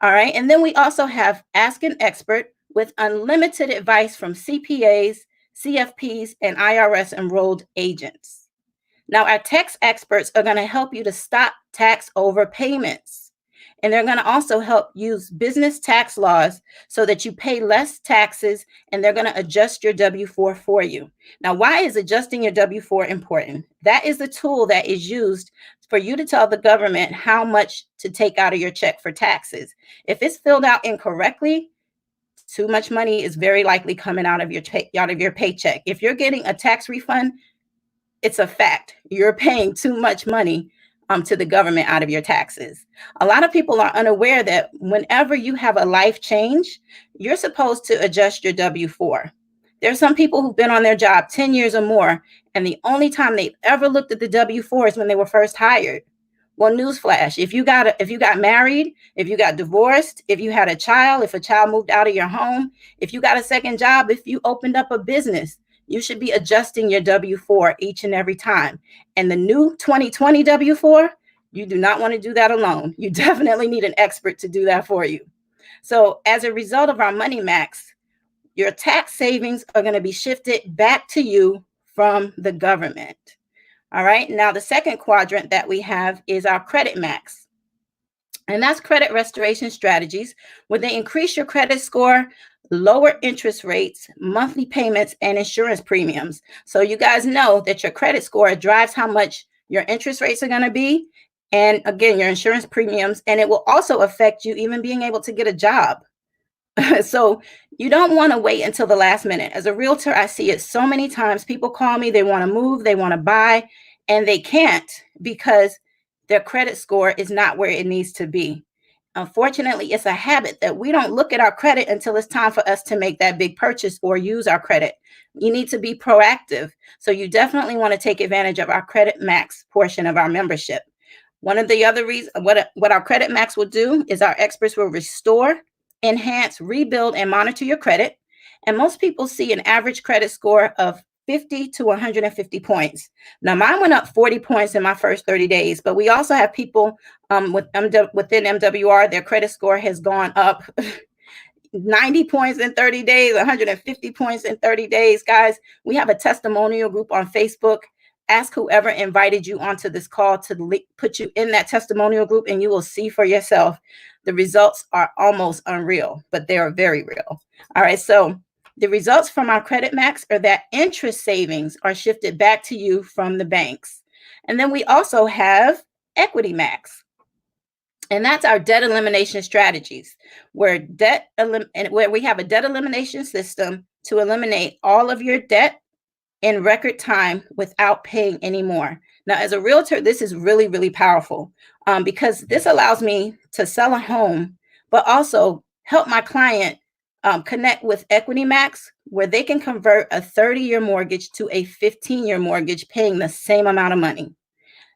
Speaker 14: All right. And then we also have Ask an Expert, with unlimited advice from CPAs, CFPs, and IRS enrolled agents. Now, our tax experts are going to help you to stop tax overpayments. And they're going to also help use business tax laws so that you pay less taxes, and they're going to adjust your W-4 for you. Now, why is adjusting your W-4 important? That is the tool that is used for you to tell the government how much to take out of your check for taxes. If it's filled out incorrectly, too much money is very likely coming out of your paycheck. If you're getting a tax refund, it's a fact. You're paying too much money to the government out of your taxes. A lot of people are unaware that whenever you have a life change, you're supposed to adjust your W-4. There's some people who've been on their job 10 years or more, and the only time they've ever looked at the W-4 is when they were first hired. Well, newsflash, if you got married, if you got divorced, if you had a child, if a child moved out of your home, if you got a second job, if you opened up a business, you should be adjusting your W-4 each and every time. And the new 2020 W-4, you do not want to do that alone. You definitely need an expert to do that for you. So as a result of our Money Max, your tax savings are going to be shifted back to you from the government. All right. Now, the second quadrant that we have is our Credit Max. And that's credit restoration strategies where they increase your credit score, lower interest rates, monthly payments, and insurance premiums. So you guys know that your credit score drives how much your interest rates are going to be. And again, your insurance premiums, and it will also affect you even being able to get a job. So you don't want to wait until the last minute. As a realtor, I see it so many times. People call me, they want to move, they want to buy, and they can't because their credit score is not where it needs to be. Unfortunately, it's a habit that we don't look at our credit until it's time for us to make that big purchase or use our credit. You need to be proactive. So you definitely want to take advantage of our Credit Max portion of our membership. One of the other reasons, what our Credit Max will do is our experts will restore, enhance, rebuild, and monitor your credit. And most people see an average credit score of 50 to 150 points. Now, mine went up 40 points in my first 30 days, but we also have people within MWR, their credit score has gone up 90 points in 30 days, 150 points in 30 days. Guys, we have a testimonial group on Facebook. Ask whoever invited you onto this call to put you in that testimonial group, and you will see for yourself. The results are almost unreal, but they are very real. All right, so the results from our Credit Max are that interest savings are shifted back to you from the banks. And then we also have Equity Max. And that's our debt elimination strategies, where we have a debt elimination system to eliminate all of your debt in record time without paying any more. Now, as a realtor, this is really, really powerful because this allows me to sell a home, but also help my client connect with Equity Max, where they can convert a 30-year mortgage to a 15-year mortgage, paying the same amount of money.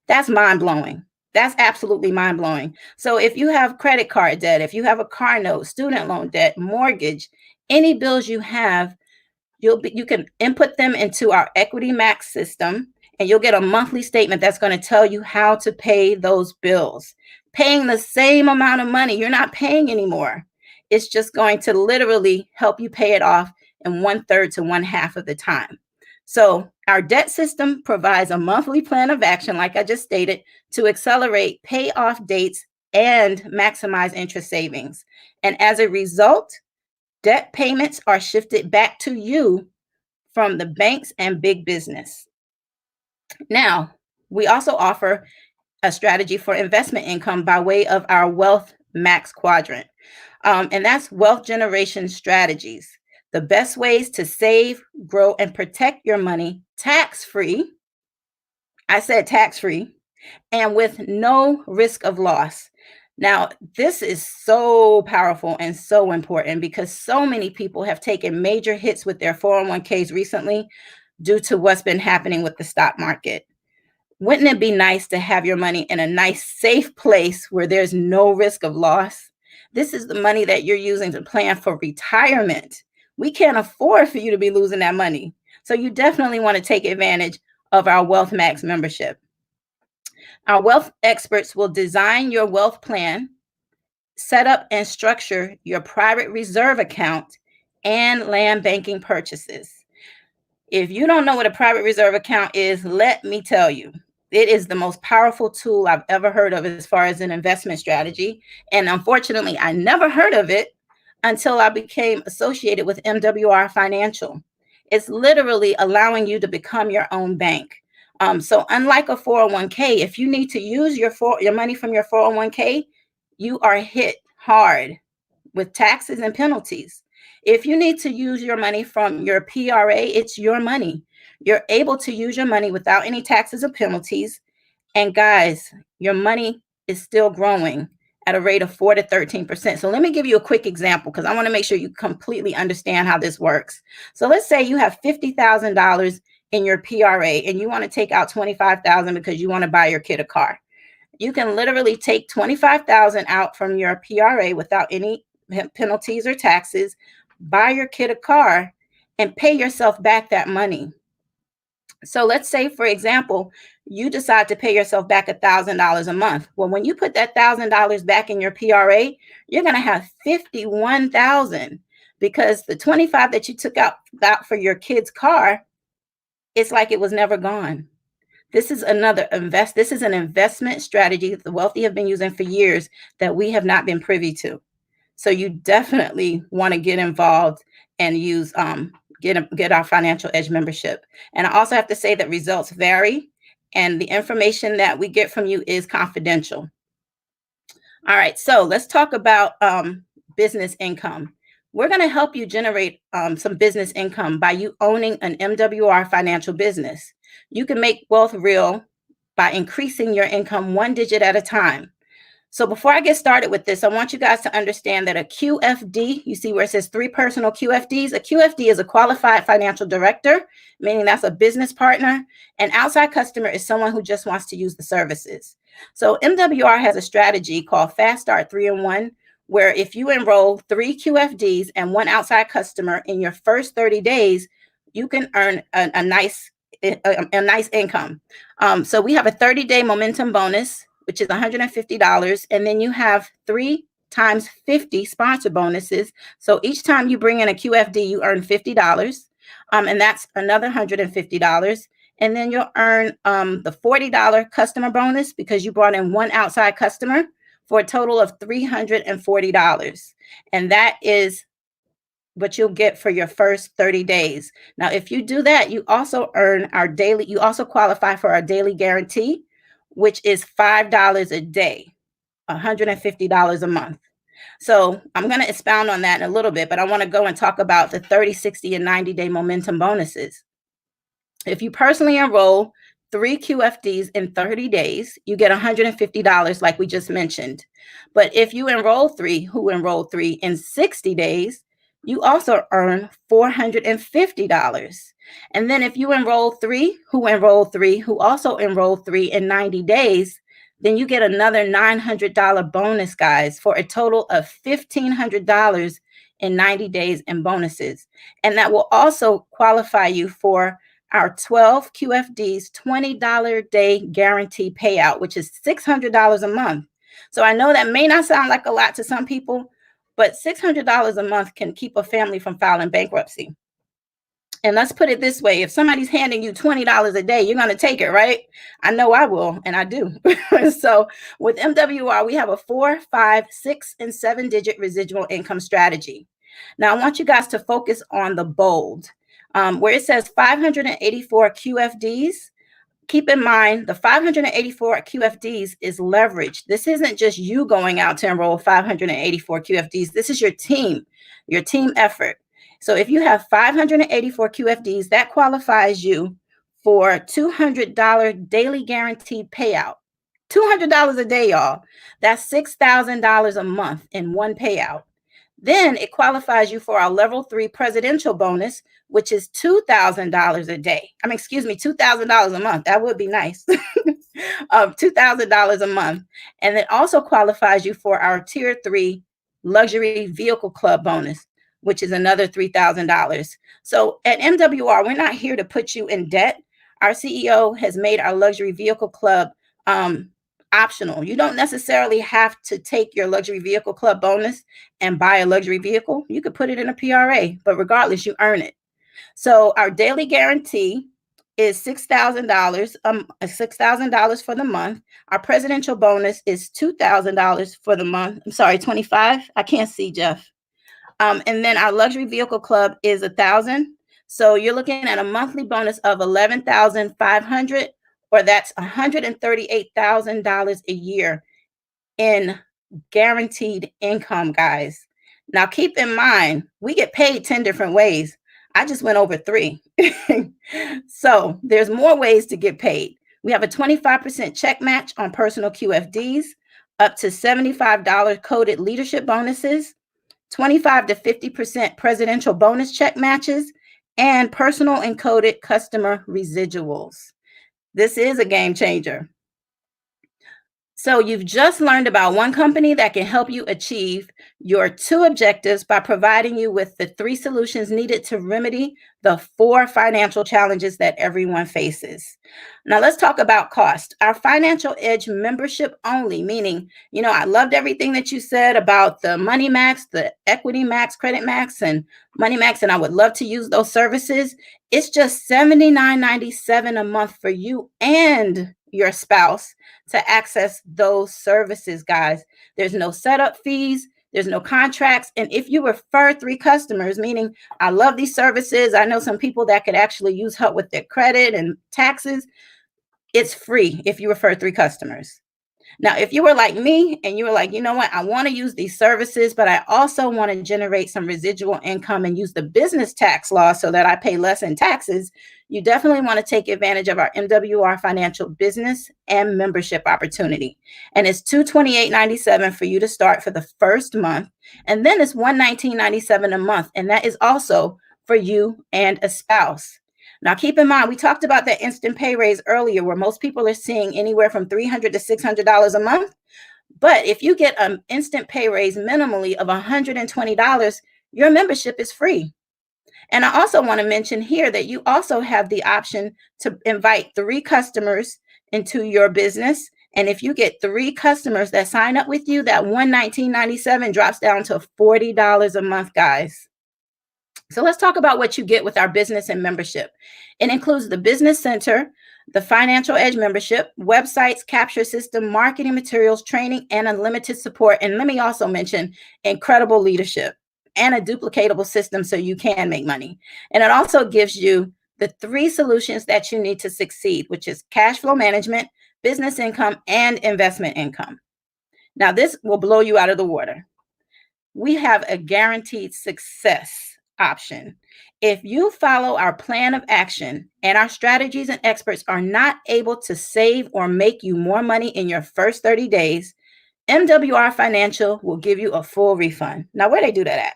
Speaker 14: That's mind-blowing. That's absolutely mind-blowing. So if you have credit card debt, if you have a car note, student loan debt, mortgage, any bills you have, you can input them into our Equity Max system, and you'll get a monthly statement that's going to tell you how to pay those bills. Paying the same amount of money, you're not paying anymore. It's just going to literally help you pay it off in 1/3 to 1/2 of the time. So our debt system provides a monthly plan of action, like I just stated, to accelerate payoff dates and maximize interest savings. And as a result, debt payments are shifted back to you from the banks and big business. Now, we also offer a strategy for investment income by way of our Wealth Max quadrant. And that's wealth generation strategies. The best ways to save, grow, and protect your money tax-free. I said tax-free, and with no risk of loss. Now, this is so powerful and so important because so many people have taken major hits with their 401ks recently due to what's been happening with the stock market. Wouldn't it be nice to have your money in a nice, safe place where there's no risk of loss? This is the money that you're using to plan for retirement. We can't afford for you to be losing that money. So you definitely want to take advantage of our Wealth Max membership. Our wealth experts will design your wealth plan, set up and structure your private reserve account, and land banking purchases. If you don't know what a private reserve account is, let me tell you, it is the most powerful tool I've ever heard of as far as an investment strategy. And unfortunately, I never heard of it until I became associated with MWR Financial. It's literally allowing you to become your own bank. So unlike a 401k, if you need to use your money from your 401k, you are hit hard with taxes and penalties. If you need to use your money from your PRA, it's your money. You're able to use your money without any taxes or penalties. And guys, your money is still growing at a rate of 4 to 13%. So let me give you a quick example because I want to make sure you completely understand how this works. So let's say you have $50,000 in your PRA and you want to take out $25,000 because you want to buy your kid a car. You can literally take $25,000 out from your PRA without any penalties or taxes, buy your kid a car, and pay yourself back that money. So let's say, for example, you decide to pay yourself back $1,000 a month. Well, when you put that $1,000 back in your PRA, you're going to have $51,000 because the $25,000 that you took out for your kid's car, it's like it was never gone. This is this is an investment strategy that the wealthy have been using for years that we have not been privy to. So you definitely want to get involved and use get our Financial Edge membership. And I also have to say that results vary and the information that we get from you is confidential. All right, so let's talk about business income. We're going to help you generate some business income by you owning an MWR financial business. You can make wealth real by increasing your income one digit at a time. So before I get started with this, I want you guys to understand that a QFD, you see where it says 3 personal QFDs, a QFD is a qualified financial director, meaning that's a business partner. An outside customer is someone who just wants to use the services. So MWR has a strategy called Fast Start 3-in-1, where if you enroll 3 QFDs and 1 outside customer in your first 30 days, you can earn a nice income. So we have a 30-day momentum bonus, which is $150. And then you have 3 times 50 sponsor bonuses. So each time you bring in a QFD, you earn $50. And that's another $150. And then you'll earn the $40 customer bonus because you brought in 1 outside customer for a total of $340. And that is what you'll get for your first 30 days. Now, if you do that, you also earn you also qualify for our daily guarantee, which is $5 a day, $150 a month. So I'm going to expound on that in a little bit, but I want to go and talk about the 30, 60, and 90-day momentum bonuses. If you personally enroll 3 QFDs in 30 days, you get $150 like we just mentioned. But if you enroll 3 in 60 days, you also earn $450. And then if you enroll 3 who also enroll 3 in 90 days, then you get another $900 bonus, guys, for a total of $1,500 in 90 days in bonuses. And that will also qualify you for our 12 QFDs $20 day guarantee payout, which is $600 a month. So I know that may not sound like a lot to some people, but $600 a month can keep a family from filing bankruptcy. And let's put it this way. If somebody's handing you $20 a day, you're going to take it, right? I know I will, and I do. So with MWR, we have a 4, 5, 6, and 7-digit residual income strategy. Now, I want you guys to focus on the bold, where it says 584 QFDs. Keep in mind, the 584 QFDs is leverage. This isn't just you going out to enroll 584 QFDs. This is your team effort. So if you have 584 QFDs, that qualifies you for $200 daily guaranteed payout. $200 a day, y'all. That's $6,000 a month in one payout. Then it qualifies you for our level 3 presidential bonus, which is $2,000 a day. $2,000 a month. That would be nice. $2,000 a month. And it also qualifies you for our tier 3 luxury vehicle club bonus, which is another $3,000. So at MWR, we're not here to put you in debt. Our CEO has made our luxury vehicle club optional. You don't necessarily have to take your luxury vehicle club bonus and buy a luxury vehicle. You could put it in a PRA, but regardless, you earn it. So our daily guarantee is $6,000, $6,000 for the month. Our presidential bonus is $2,000 for the month. I'm sorry, 25. I can't see, Jeff. And then our luxury vehicle club is $1,000. So you're looking at a monthly bonus of $11,500, or that's $138,000 a year in guaranteed income, guys. Now, keep in mind, we get paid 10 different ways. I just went over 3. So there's more ways to get paid. We have a 25% check match on personal QFDs, up to $75 coded leadership bonuses, 25 to 50% presidential bonus check matches, and personal encoded customer residuals. This is a game changer. So you've just learned about one company that can help you achieve your 2 objectives by providing you with the 3 solutions needed to remedy the 4 financial challenges that everyone faces. Now let's talk about cost. Our Financial Edge membership only, meaning, you know, I loved everything that you said about the Money Max, the Equity Max, Credit Max, and Money Max, and I would love to use those services. It's just $79.97 a month for you and your spouse to access those services, guys. There's no setup fees, there's no contracts. And if you refer 3 customers, meaning I love these services, I know some people that could actually use help with their credit and taxes, it's free if you refer 3 customers. Now, if you were like me and you were like, you know what, I want to use these services, but I also want to generate some residual income and use the business tax law so that I pay less in taxes, you definitely want to take advantage of our MWR financial business and membership opportunity. And it's $228.97 for you to start for the first month. And then it's $119.97 a month. And that is also for you and a spouse. Now, keep in mind, we talked about that instant pay raise earlier, where most people are seeing anywhere from $300 to $600 a month. But if you get an instant pay raise minimally of $120, your membership is free. And I also want to mention here that you also have the option to invite 3 customers into your business. And if you get 3 customers that sign up with you, that $119.97 drops down to $40 a month, guys. So let's talk about what you get with our business and membership. It includes the Business Center, the Financial Edge membership, websites, capture system, marketing materials, training, and unlimited support. And let me also mention incredible leadership and a duplicatable system so you can make money. And it also gives you the 3 solutions that you need to succeed, which is cash flow management, business income, and investment income. Now, this will blow you out of the water. We have a guaranteed success option. If you follow our plan of action and our strategies and experts are not able to save or make you more money in your first 30 days, MWR Financial will give you a full refund. Now, where they do that at?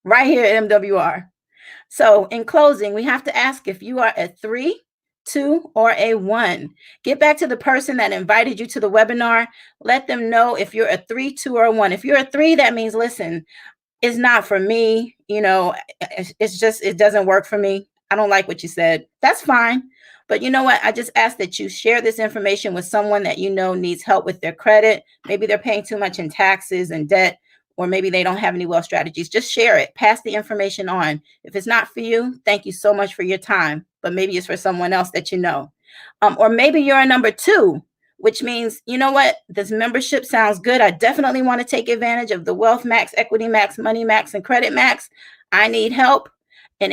Speaker 14: Right here at MWR. So in closing, we have to ask if you are a 3, 2, or a 1. Get back to the person that invited you to the webinar. Let them know if you're a 3, 2, or a 1. If you're a 3, that means, listen, it's not for me. You know, it's just, it doesn't work for me. I don't like what you said. That's fine. But you know what? I just ask that you share this information with someone that you know needs help with their credit. Maybe they're paying too much in taxes and debt, or maybe they don't have any wealth strategies. Just share it. Pass the information on. If it's not for you, thank you so much for your time. But maybe it's for someone else that you know. Or maybe you're a number 2, which means, you know what, this membership sounds good. I definitely want to take advantage of the Wealth Max, Equity Max, Money Max, and Credit Max. I need help. And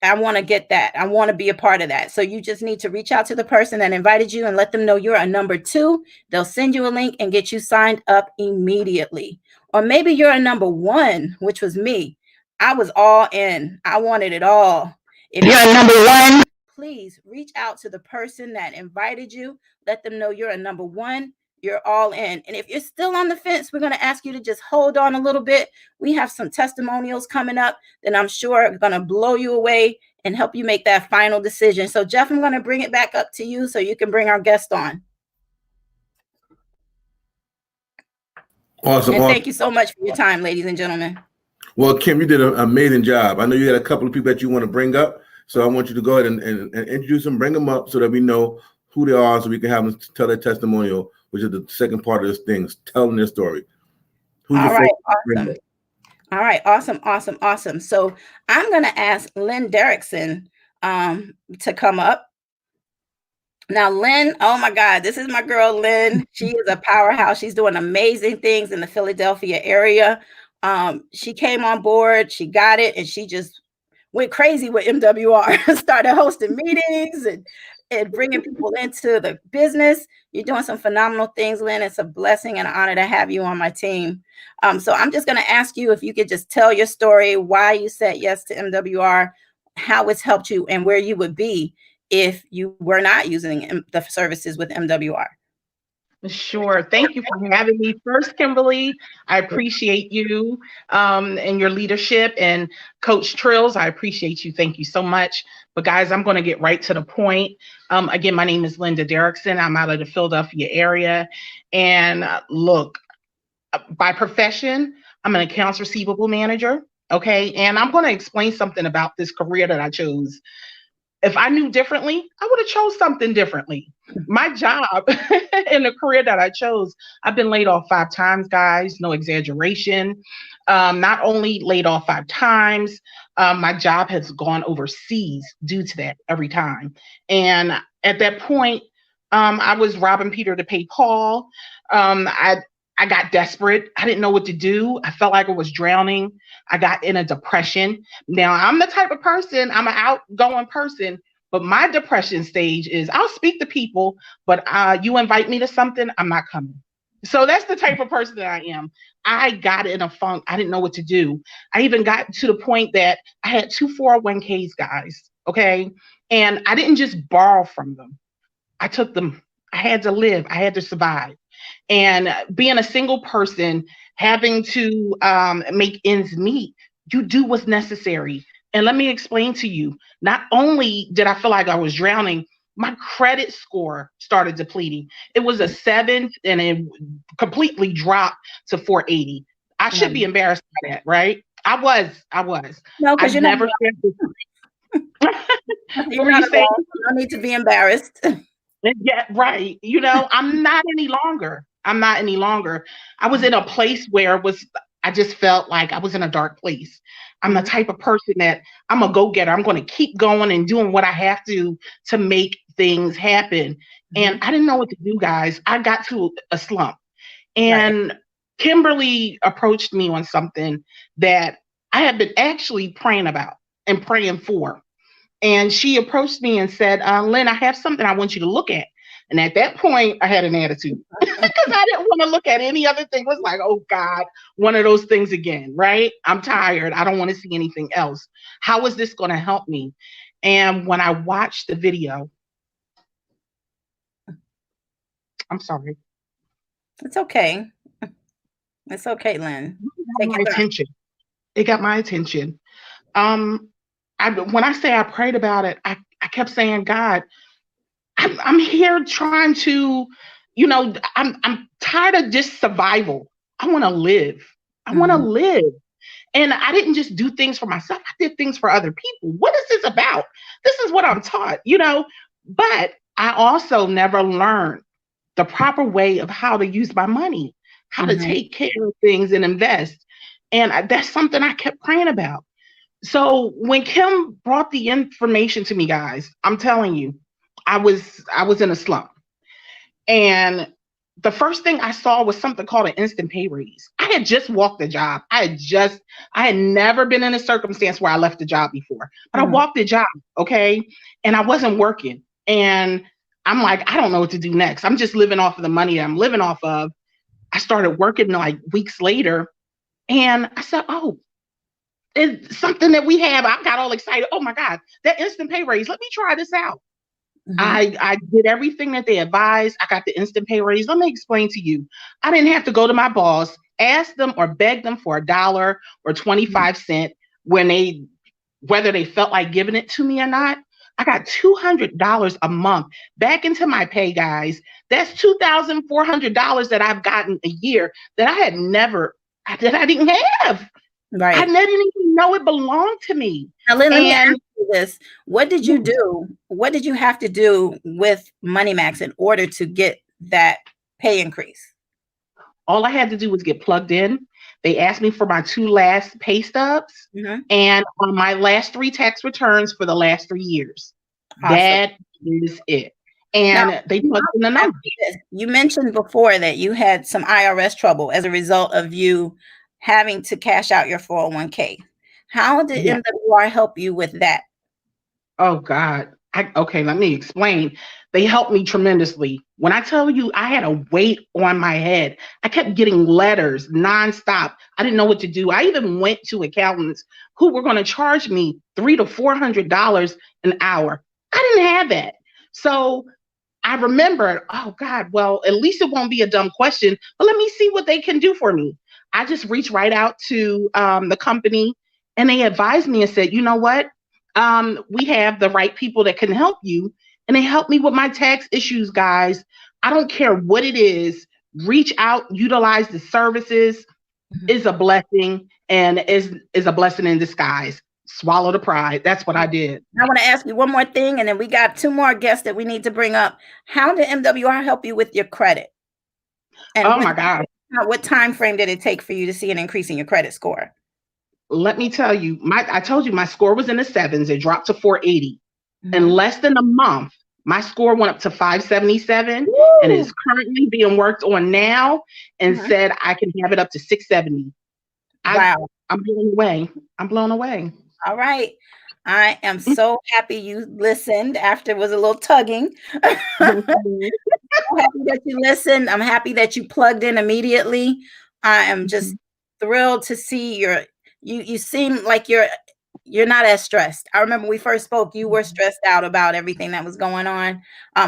Speaker 14: I want to get that. I want to be a part of that. So you just need to reach out to the person that invited you and let them know you're a number 2. They'll send you a link and get you signed up immediately. Or maybe you're a number 1, which was me. I was all in. I wanted it all. If you're a number 1, please reach out to the person that invited you. Let them know you're a number 1. You're all in. And if you're still on the fence, we're going to ask you to just hold on a little bit. We have some testimonials coming up that I'm sure are going to blow you away and help you make that final decision. So Jeff, I'm going to bring it back up to you so you can bring our guest on.
Speaker 1: Awesome.
Speaker 14: And thank you so much for your time, ladies and gentlemen.
Speaker 1: Well, Kim, you did an amazing job. I know you had a couple of people that you want to bring up. So I want you to go ahead and introduce them, bring them up so that we know who they are so we can have them tell their testimonial, which is the second part of this thing, is telling their story.
Speaker 14: All right, awesome. All right, awesome. So I'm going to ask Lynn Derrickson to come up. Now, Lynn, oh my God, this is my girl, Lynn. She is a powerhouse. She's doing amazing things in the Philadelphia area. She came on board, she got it, and she just went crazy with MWR, started hosting meetings and bringing people into the business. You're doing some phenomenal things, Lynn. It's a blessing and an honor to have you on my team. So I'm just going to ask you if you could just tell your story, why you said yes to MWR, how it's helped you, and where you would be if you were not using the services with MWR.
Speaker 15: Sure. Thank you for having me. First, Kimberly, I appreciate you and your leadership. And Coach Trills, I appreciate you. Thank you so much. But guys, I'm going to get right to the point. Again, my name is Linda Derrickson. I'm out of the Philadelphia area. And look, by profession, I'm an accounts receivable manager. Okay. And I'm going to explain something about this career that I chose. If I knew differently, I would have chose something differently. My job in the career that I chose, I've been laid off 5 times, guys, no exaggeration. Not only laid off 5 times, my job has gone overseas due to that every time. And at that point, I was robbing Peter to pay Paul. I got desperate. I didn't know what to do. I felt like I was drowning. I got in a depression. Now, I'm the type of person, I'm an outgoing person, but my depression stage is I'll speak to people, but you invite me to something, I'm not coming. So that's the type of person that I am. I got in a funk. I didn't know what to do. I even got to the point that I had 2 401ks, guys, okay? And I didn't just borrow from them. I took them. I had to live. I had to survive. And being a single person, having to make ends meet, you do what's necessary. And let me explain to you, not only did I feel like I was drowning, my credit score started depleting. It was a 7 and it completely dropped to 480. I should be embarrassed by that, right? I was.
Speaker 14: No, because you're
Speaker 15: never
Speaker 14: not. You're not alone. You don't need to be embarrassed.
Speaker 15: Yeah, right. You know, I'm not any longer. I was in a place where I just felt like I was in a dark place. I'm the type of person that I'm a go-getter. I'm going to keep going and doing what I have to make things happen. And I didn't know what to do, guys. I got to a slump. And Kimberly approached me on something that I had been actually praying about and praying for. And she approached me and said, Lynn, I have something I want you to look at. And at that point, I had an attitude because I didn't want to look at any other thing. It was like, oh God, one of those things again, right? I'm tired. I don't want to see anything else. How is this going to help me? And when I watched the video, I'm sorry.
Speaker 14: It's okay. It's okay, Lynn.
Speaker 15: It got my attention. When I say I prayed about it, I kept saying, God, I'm here trying to, I'm tired of just survival. I want to live. I want to live. And I didn't just do things for myself. I did things for other people. What is this about? This is what I'm taught, but I also never learned the proper way of how to use my money, how to take care of things and invest. And that's something I kept praying about. So when Kim brought the information to me, guys, I'm telling you, I was in a slump. And the first thing I saw was something called an instant pay raise. I had just walked the job. I had never been in a circumstance where I left the job before, but I walked the job, okay? And I wasn't working. And I'm like, I don't know what to do next. I'm just living off of the money that I'm living off of. I started working like weeks later, and I said, oh, it's something that we have. I got all excited. Oh my God, that instant pay raise. Let me try this out. I did everything that they advised. I got the instant pay raise. Let me explain to you. I didn't have to go to my boss, ask them or beg them for $1 or 25 cents whether they felt like giving it to me or not. I got $200 a month back into my pay, guys. That's $2,400 that I've gotten a year that I didn't have.
Speaker 14: Right.
Speaker 15: I didn't even know it belonged to me.
Speaker 14: Now, Lynn, let me ask you, this. What did you do? What did you have to do with MoneyMax in order to get that pay increase?
Speaker 15: All I had to do was get plugged in. They asked me for my 2 last pay stubs and on my last 3 tax returns for the last 3 years.
Speaker 14: Awesome.
Speaker 15: That is it. And
Speaker 14: Now,
Speaker 15: they plugged in the number.
Speaker 14: You mentioned before that you had some IRS trouble as a result of you having to cash out your 401k. How did MWR help you with that?
Speaker 15: Oh God. Okay, let me explain. They helped me tremendously. When I tell you I had a weight on my head, I kept getting letters nonstop. I didn't know what to do. I even went to accountants who were going to charge me $300 to $400 an hour. I didn't have that. So I remembered, oh God, well, at least it won't be a dumb question, but let me see what they can do for me. I just reached right out to the company and they advised me and said, you know what? We have the right people that can help you. And they helped me with my tax issues, guys. I don't care what it is. Reach out, utilize the services is a blessing and is a blessing in disguise. Swallow the pride. That's what I did.
Speaker 14: I want to ask you one more thing, and then we got 2 more guests that we need to bring up. How did MWR help you with your credit? And
Speaker 15: my God.
Speaker 14: What time frame did it take for you to see an increase in your credit score?
Speaker 15: Let me tell you, I told you my score was in the 7s. It dropped to 480. In less than a month, my score went up to 577 and is currently being worked on now and said I can have it up to 670.
Speaker 14: Wow.
Speaker 15: I'm blown away. I'm blown away.
Speaker 14: All right. I am so happy you listened after it was a little tugging. I'm happy that you listened. I'm happy that you plugged in immediately. I am just thrilled to see you seem like you're not as stressed. I remember we first spoke, you were stressed out about everything that was going on.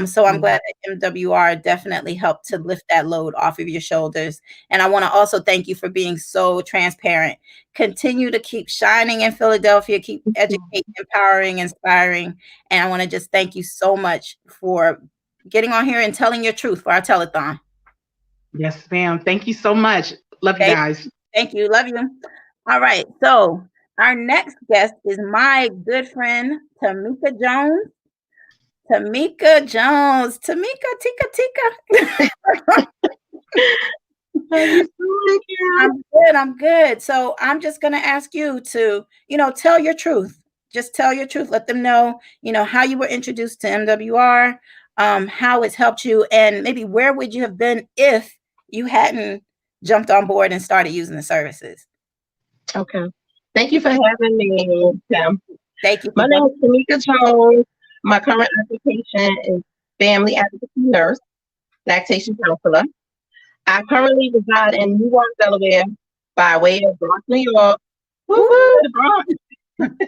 Speaker 14: So I'm glad that MWR definitely helped to lift that load off of your shoulders. And I want to also thank you for being so transparent. Continue to keep shining in Philadelphia, keep educating, empowering, inspiring. And I want to just thank you so much for getting on here and telling your truth for our Tell-A-Thon.
Speaker 15: Yes, ma'am. Thank you so much. Love you guys.
Speaker 14: Thank you. Love you. All right. So our next guest is my good friend, Tamika Jones. Tamika, Tika. I'm good. So I'm just going to ask you to, tell your truth. Just tell your truth. Let them know, how you were introduced to MWR, how it's helped you, and maybe where would you have been if you hadn't jumped on board and started using the services.
Speaker 16: Okay. Thank you for having me, Tim.
Speaker 14: Thank you.
Speaker 16: My name is Tamika Jones. My current occupation is family advocacy nurse, lactation counselor. I currently reside in Newark, Delaware, by way of Bronx, New York. Woo-hoo, the Bronx.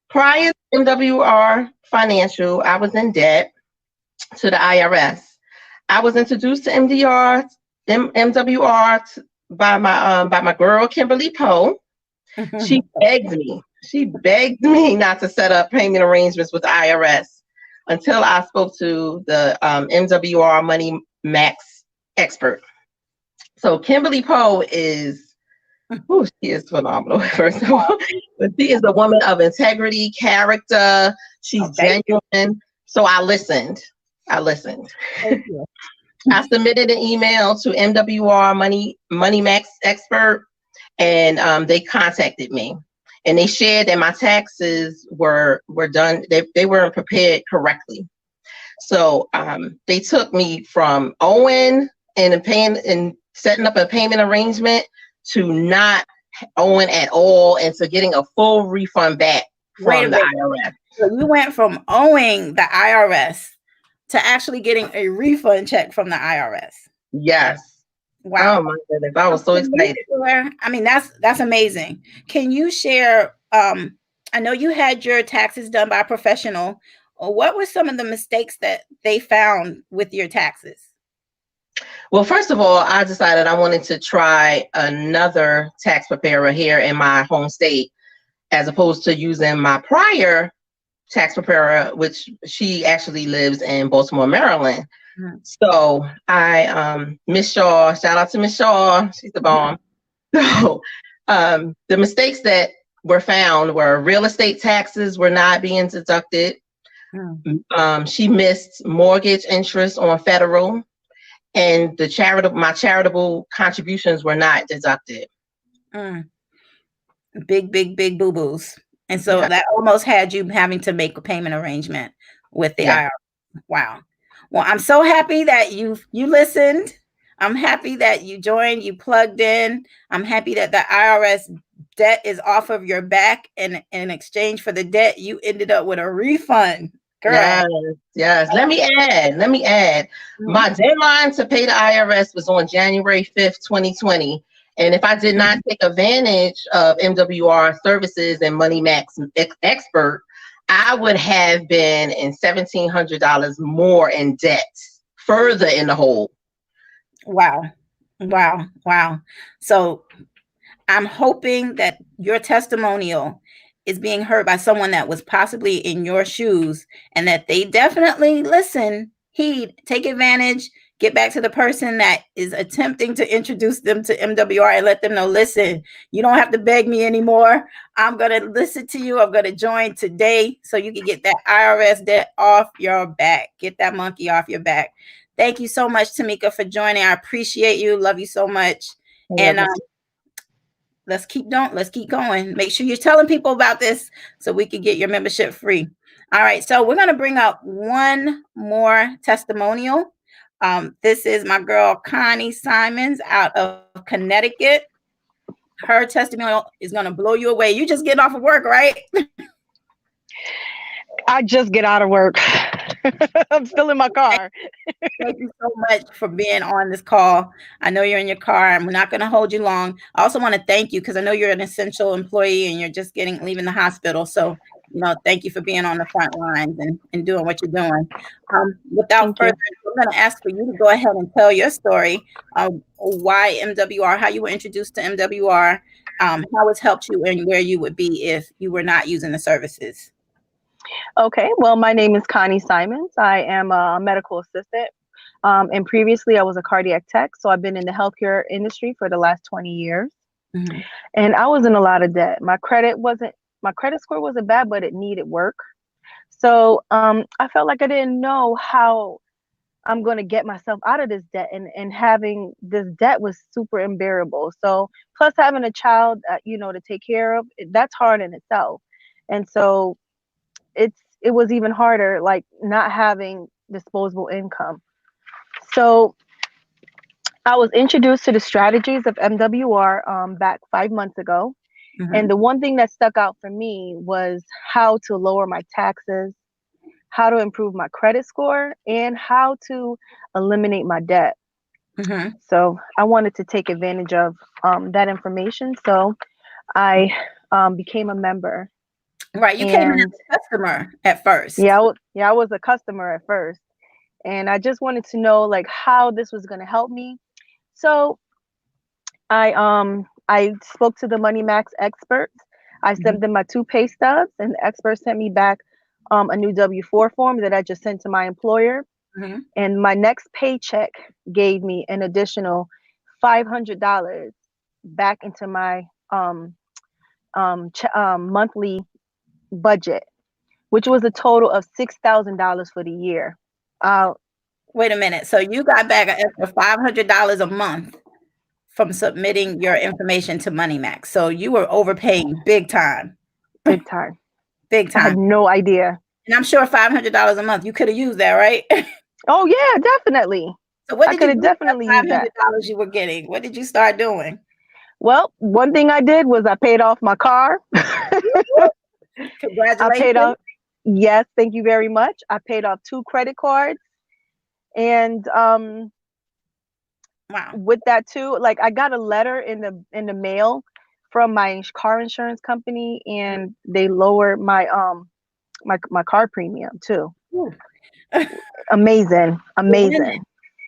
Speaker 16: Prior to MWR Financial, I was in debt to the IRS. I was introduced to MWR by my girl Kimberly Poe. She begged me not to set up payment arrangements with the IRS until I spoke to the MWR Money Max expert. So Kimberly Poe is, she is phenomenal, first of all. But she is a woman of integrity, character. She's genuine. So I listened.
Speaker 14: Thank you.
Speaker 16: I submitted an email to MWR Money Max expert, and they contacted me, and they shared that my taxes were done. They weren't prepared correctly. So they took me from owing and paying and setting up a payment arrangement to not owing at all and to getting a full refund back from the IRS.
Speaker 14: So you went from owing the IRS to actually getting a refund check from the IRS.
Speaker 16: Yes.
Speaker 14: Wow.
Speaker 16: Oh my goodness. I was so excited.
Speaker 14: I mean, that's amazing. Can you share, I know you had your taxes done by a professional. What were some of the mistakes that they found with your taxes?
Speaker 16: Well, first of all, I decided I wanted to try another tax preparer here in my home state, as opposed to using my prior tax preparer, which she actually lives in Baltimore, Maryland. So I, Miss Shaw, shout out to Miss Shaw, she's the bomb. So the mistakes that were found where real estate taxes were not being deducted. She missed mortgage interest on federal, and my charitable contributions were not deducted.
Speaker 14: Big boo-boos. And so that almost had you having to make a payment arrangement with the IRS. Wow. Well, I'm so happy that you listened. I'm happy that you joined, you plugged in. I'm happy that the IRS debt is off of your back, and in exchange for the debt, you ended up with a refund. Girl.
Speaker 16: Yes. Let me add. My deadline to pay the IRS was on January 5th, 2020. And if I did not take advantage of MWR services and Money Max Expert, I would have been in $1,700 more in debt, further in the hole.
Speaker 14: Wow. So I'm hoping that your testimonial is being heard by someone that was possibly in your shoes, and that they definitely listen, heed, take advantage, get back to the person that is attempting to introduce them to MWR and let them know, listen, you don't have to beg me anymore. I'm going to listen to you. I'm going to join today so you can get that IRS debt off your back. Get that monkey off your back. Thank you so much, Tamika, for joining. I appreciate you. Love you so much. And let's keep going. Make sure you're telling people about this so we can get your membership free. All right. So we're going to bring up one more testimonial. This is my girl, Connie Simons out of Connecticut. Her testimonial is going to blow you away. You just getting off of work, right?
Speaker 17: I just get out of work. I'm still in my car.
Speaker 14: Thank you so much for being on this call. I know you're in your car, and we're not going to hold you long. I also want to thank you because I know you're an essential employee and you're just leaving the hospital. So, thank you for being on the front lines and doing what you're doing. Without further ado, I'm going to ask for you to go ahead and tell your story. Why MWR, how you were introduced to MWR, how it's helped you, and where you would be if you were not using the services.
Speaker 17: Okay, well, my name is Connie Simons. I am a medical assistant. And previously I was a cardiac tech. So I've been in the healthcare industry for the last 20 years. And I was in a lot of debt. My credit score wasn't bad, but it needed work. So I felt like I didn't know how I'm going to get myself out of this debt, and having this debt was super unbearable. So plus having a child, to take care of, that's hard in itself. And so it was even harder, like not having disposable income. So I was introduced to the strategies of MWR back 5 months ago. And the one thing that stuck out for me was how to lower my taxes, how to improve my credit score, and how to eliminate my debt. So I wanted to take advantage of that information. So I became a member.
Speaker 14: Right. You came in as a customer at first.
Speaker 17: Yeah, I was a customer at first. And I just wanted to know how this was going to help me. So I spoke to the Money Max experts. I sent them my 2 pay stubs, and the expert sent me back a new W-4 form that I just sent to my employer. And my next paycheck gave me an additional $500 back into my monthly budget, which was a total of $6,000 for the year.
Speaker 14: Wait a minute. So you got back an extra $500 a month from submitting your information to Money Max. So you were overpaying big time.
Speaker 17: Big time.
Speaker 14: Big time.
Speaker 17: I had no idea.
Speaker 14: And I'm sure $500 a month, you could have used that, right?
Speaker 17: Oh yeah, definitely.
Speaker 14: So what did
Speaker 17: you definitely use that
Speaker 14: $500 you were getting? What did you start doing?
Speaker 17: Well, one thing I did was I paid off my car.
Speaker 14: Congratulations.
Speaker 17: I paid off. Yes, thank you very much. I paid off 2 credit cards. And with that too, I got a letter in the mail from my car insurance company, and they lowered my my car premium too. Amazing.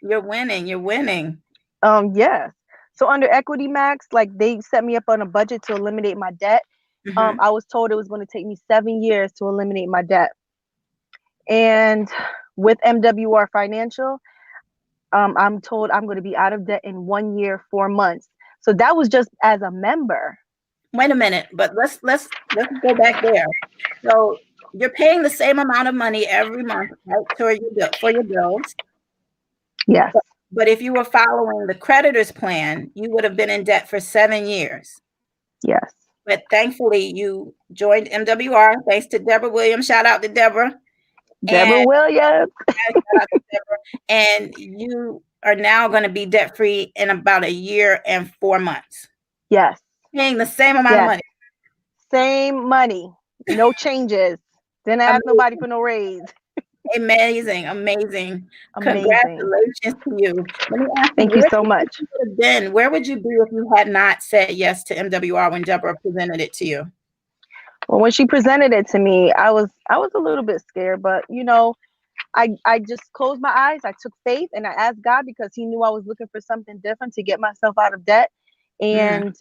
Speaker 14: You're winning.
Speaker 17: Yes. So under Equity Max, they set me up on a budget to eliminate my debt. I was told it was going to take me 7 years to eliminate my debt. And with MWR Financial, I'm told I'm going to be out of debt in 1 year, 4 months. So that was just as a member.
Speaker 14: Wait a minute, but let's go back there. So you're paying the same amount of money every month, right, for your bills.
Speaker 17: Yes.
Speaker 14: But if you were following the creditor's plan, you would have been in debt for 7 years.
Speaker 17: Yes.
Speaker 14: But thankfully, you joined MWR. Thanks to Deborah Williams. Shout out to Deborah.
Speaker 17: Deborah Williams.
Speaker 14: Shout out to Deborah. And you are now going to be debt free in about 1 year and 4 months.
Speaker 17: Yes.
Speaker 14: Paying the same amount of money.
Speaker 17: Same money. No changes. Didn't ask nobody for no raise.
Speaker 14: Amazing. Congratulations to you. Let me ask
Speaker 17: Thank you so much.
Speaker 14: Where would you be if you had not said yes to MWR when Deborah presented it to you?
Speaker 17: Well, when she presented it to me, I was a little bit scared, but you know, I just closed my eyes. I took faith and I asked God because he knew I was looking for something different to get myself out of debt. And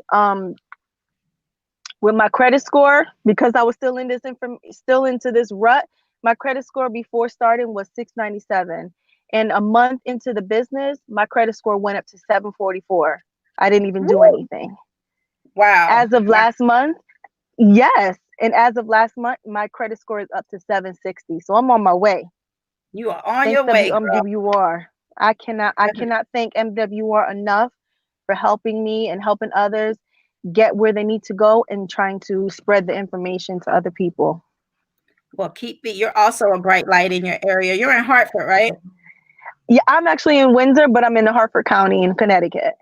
Speaker 17: with my credit score, because I was still in into this rut, my credit score before starting was 697. And a month into the business, my credit score went up to 744. I didn't even do anything.
Speaker 14: Wow.
Speaker 17: As of last month, yes. And as of last month, my credit score is up to 760. So I'm on my way.
Speaker 14: You are on your way, girl.
Speaker 17: MWR. I cannot thank MWR enough for helping me and helping others get where they need to go and trying to spread the information to other people.
Speaker 14: Well, you're also a bright light in your area. You're in Hartford, right?
Speaker 17: Yeah, I'm actually in Windsor, but I'm in the Hartford County in Connecticut.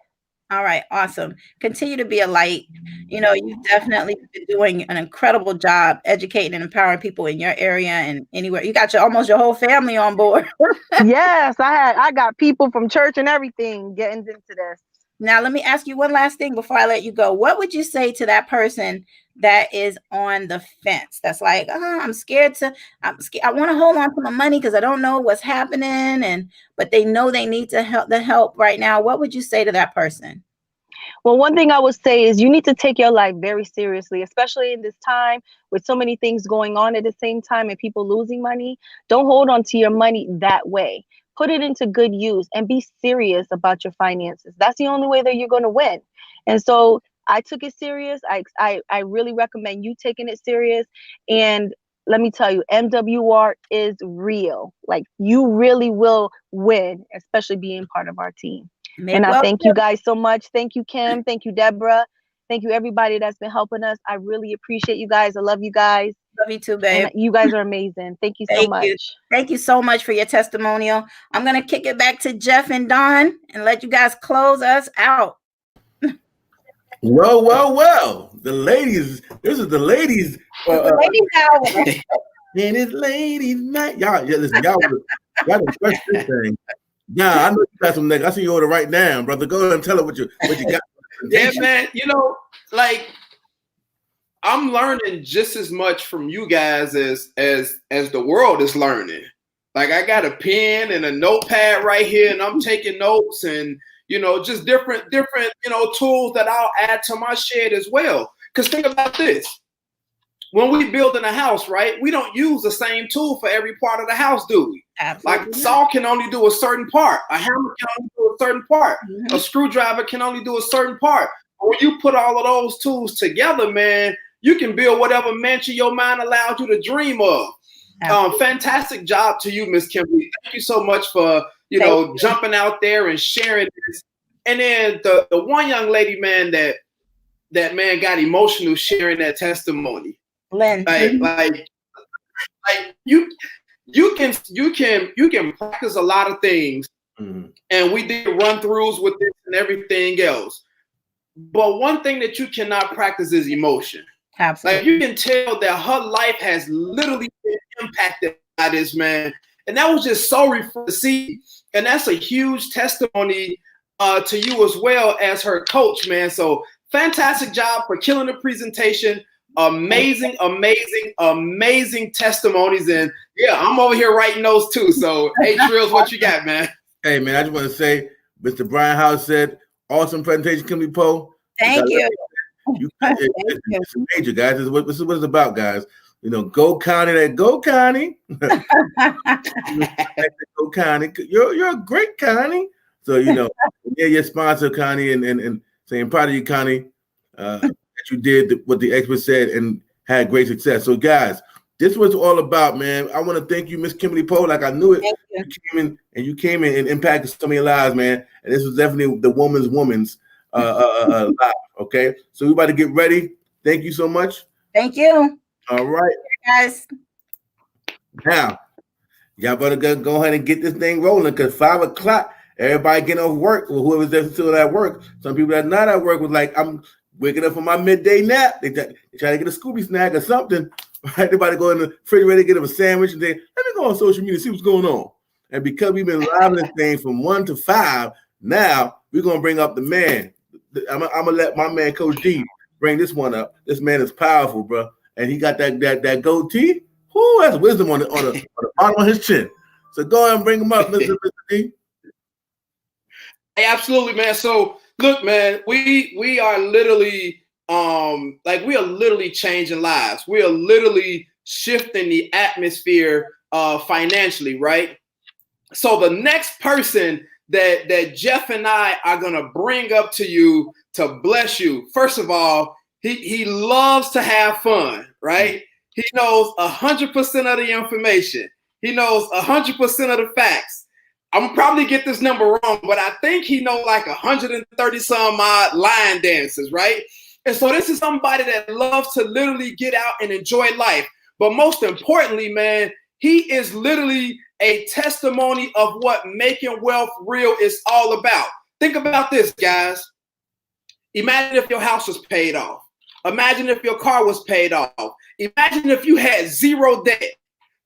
Speaker 14: All right, awesome. Continue to be a light. You know, you've definitely been doing an incredible job educating and empowering people in your area and anywhere. You got almost your whole family on board.
Speaker 17: Yes, I got people from church and everything getting into this.
Speaker 14: Now, let me ask you one last thing before I let you go. What would you say to that person that is on the fence? That's like, I'm scared. I want to hold on to my money because I don't know what's happening, but they know they need the help right now. What would you say to that person?
Speaker 17: Well, one thing I would say is you need to take your life very seriously, especially in this time with so many things going on at the same time and people losing money. Don't hold on to your money that way. Put it into good use and be serious about your finances. That's the only way that you're going to win. And so I took it serious. I really recommend you taking it serious. And let me tell you, MWR is real. Like, you really will win, especially being part of our team. And I thank you guys so much. Thank you, Kim. Thank you, Deborah. Thank you, everybody that's been helping us. I really appreciate you guys. I love you guys.
Speaker 14: Love you too, babe.
Speaker 17: And you guys are amazing. Thank you so much.
Speaker 14: Thank you so much for your testimonial. I'm going to kick it back to Jeff and Don and let you guys close us out.
Speaker 1: Well. The ladies, this is the ladies.
Speaker 14: Ladies hour.
Speaker 1: And it's ladies night. Y'all done crushed this thing. Yeah, I know you got some niggas. I see you order right now, brother. Go ahead and tell her what you got.
Speaker 2: Yeah, man. You know, like, I'm learning just as much from you guys as the world is learning. Like, I got a pen and a notepad right here, and I'm taking notes and, you know, just different, you know, tools that I'll add to my shed as well. Because think about this. When we building a house, right, we don't use the same tool for every part of the house, do we?
Speaker 14: Absolutely.
Speaker 2: Like, saw can only do a certain part. A hammer can only do a certain part. A screwdriver can only do a certain part. But when you put all of those tools together, man, you can build whatever mansion your mind allows you to dream of. Fantastic job to you, Miss Kimberly. Thank you so much for, jumping out there and sharing this. And then the one young lady, man, that man got emotional sharing that testimony.
Speaker 14: Lynn.
Speaker 2: Like you can practice a lot of things, and we did run-throughs with this and everything else. But one thing that you cannot practice is emotion.
Speaker 14: Absolutely.
Speaker 2: Like, you can tell that her life has literally been impacted by this, man. And that was just so refreshing to see. And that's a huge testimony to you as well as her coach, man. So fantastic job for killing the presentation. Amazing testimonies. And yeah, I'm over here writing those too. So, hey, Trills, what you got, man?
Speaker 1: Hey, man, I just want to say, Mr. Brian House said, awesome presentation, Kimberly Poe.
Speaker 14: Thank you.
Speaker 1: It's major, guys. This is what it's about, guys. You know, go Connie. Go Connie. Go Connie. You're a great Connie. So, you know, yeah, your sponsor, Connie, and saying proud of you, Connie. That you did what the expert said and had great success. So guys, this was all about, man. I want to thank you, Miss Kimberly Poe. Like I knew it. You came in and impacted some of your lives, man. And this was definitely the woman's life. Okay, so we about to get ready. Thank you so much.
Speaker 14: Thank you.
Speaker 1: All right,
Speaker 14: guys.
Speaker 1: Now, y'all better go ahead and get this thing rolling because 5 o'clock, everybody getting off work, or whoever's there still at work. Some people that are not at work was like, I'm waking up from my midday nap. They try to get a Scooby snack or something. Right? Everybody go in the refrigerator, get them a sandwich, and they let me go on social media, see what's going on. And because we've been live this thing from 1 to 5, now we're gonna bring up the man. I'm gonna let my man Coach D bring this one up. This man is powerful, bro, and he got that goatee. Whoo, that's wisdom on the bottom of his chin. So go ahead and bring him up, Mr. D.
Speaker 2: Hey, absolutely, man. So look, man, we are literally we are literally changing lives. We are literally shifting the atmosphere financially, right? So the next person that Jeff and I are gonna bring up to you to bless you. First of all, he loves to have fun, right? He knows 100% of the information. He knows 100% of the facts. I'm gonna probably get this number wrong, but I think he knows like 130 some odd line dances, right? And so this is somebody that loves to literally get out and enjoy life. But most importantly, man, he is literally a testimony of what making wealth real is all about. Think about this, guys. Imagine if your house was paid off. Imagine if your car was paid off. Imagine if you had zero debt.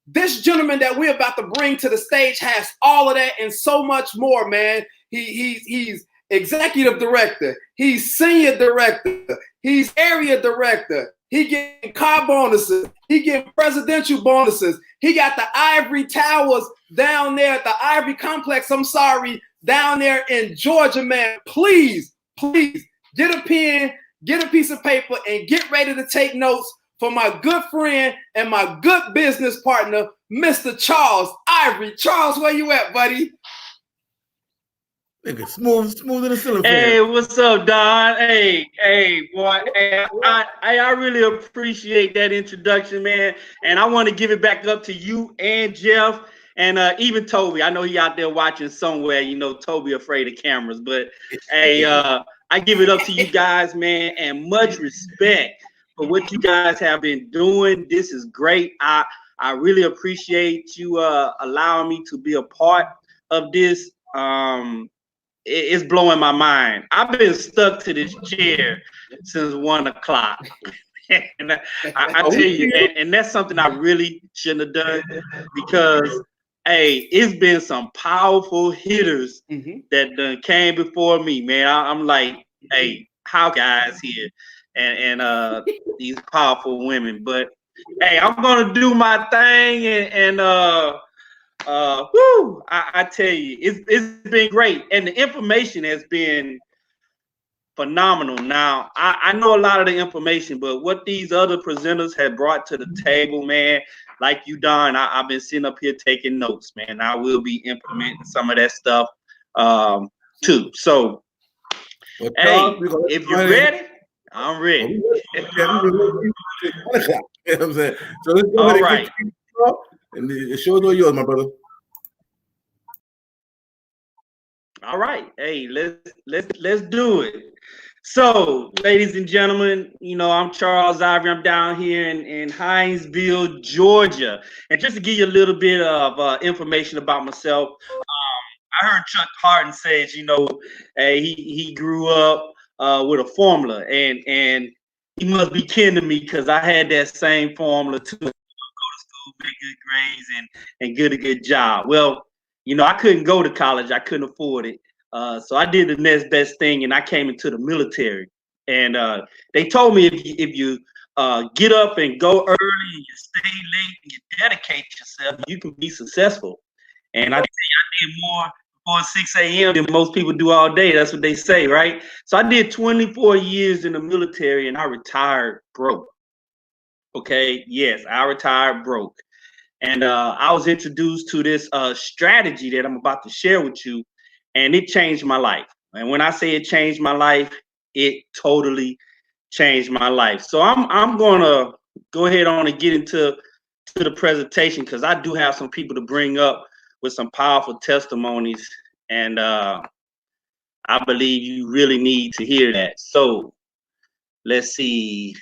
Speaker 2: This gentleman that we're about to bring to the stage has all of that and so much more, man. He's executive director. He's senior director. He's area director. He getting car bonuses. He getting presidential bonuses. He got the ivory towers down there at the Ivory Complex. I'm sorry, down there in Georgia, man. Please get a pen, get a piece of paper, and get ready to take notes for my good friend and my good business partner, Mr. Charles Ivory. Charles, where you at, buddy?
Speaker 1: Nigga, smooth in the ceiling.
Speaker 18: Hey, what's up, Don? Hey, boy. Hey, I really appreciate that introduction, man. And I want to give it back up to you and Jeff and even Toby. I know he out there watching somewhere. You know, Toby afraid of cameras, but hey, I give it up to you guys, man, and much respect for what you guys have been doing. This is great. I really appreciate you allowing me to be a part of this. It's blowing my mind. I've been stuck to this chair since 1 o'clock. And I tell you, and that's something I really shouldn't have done because, hey, it's been some powerful hitters that done came before me, man. I'm like, hey, how guys here and these powerful women. But hey, I'm gonna do my thing and I tell you, it's been great, and the information has been phenomenal. Now, I know a lot of the information, but what these other presenters have brought to the table, man, like you, Don, I've been sitting up here taking notes, man. I will be implementing some of that stuff too. So, hey, if you're ready, I'm ready.
Speaker 1: You know what I'm saying? So let's go ahead and
Speaker 18: right.
Speaker 1: And the show's all yours, my brother.
Speaker 18: All right. Hey, let's do it. So, ladies and gentlemen, you know, I'm Charles Ivory. I'm down here in Hinesville, Georgia. And just to give you a little bit of information about myself, I heard Chuck Harden say, you know, he grew up with a formula, and he must be kidding to me because I had that same formula too. Go to school, make good grades, and get a good job. Well, you know, I couldn't go to college. I couldn't afford it. So I did the next best thing, and I came into the military. And they told me if you get up and go early and you stay late and you dedicate yourself, you can be successful. And I did more before 6 a.m. than most people do all day. That's what they say, right? So I did 24 years in the military, and I retired broke. Okay, yes, I retired broke. And I was introduced to this strategy that I'm about to share with you, and it changed my life. And when I say it changed my life, it totally changed my life. So I'm gonna go ahead on and get into the presentation, because I do have some people to bring up with some powerful testimonies, and I believe you really need to hear that. So let's see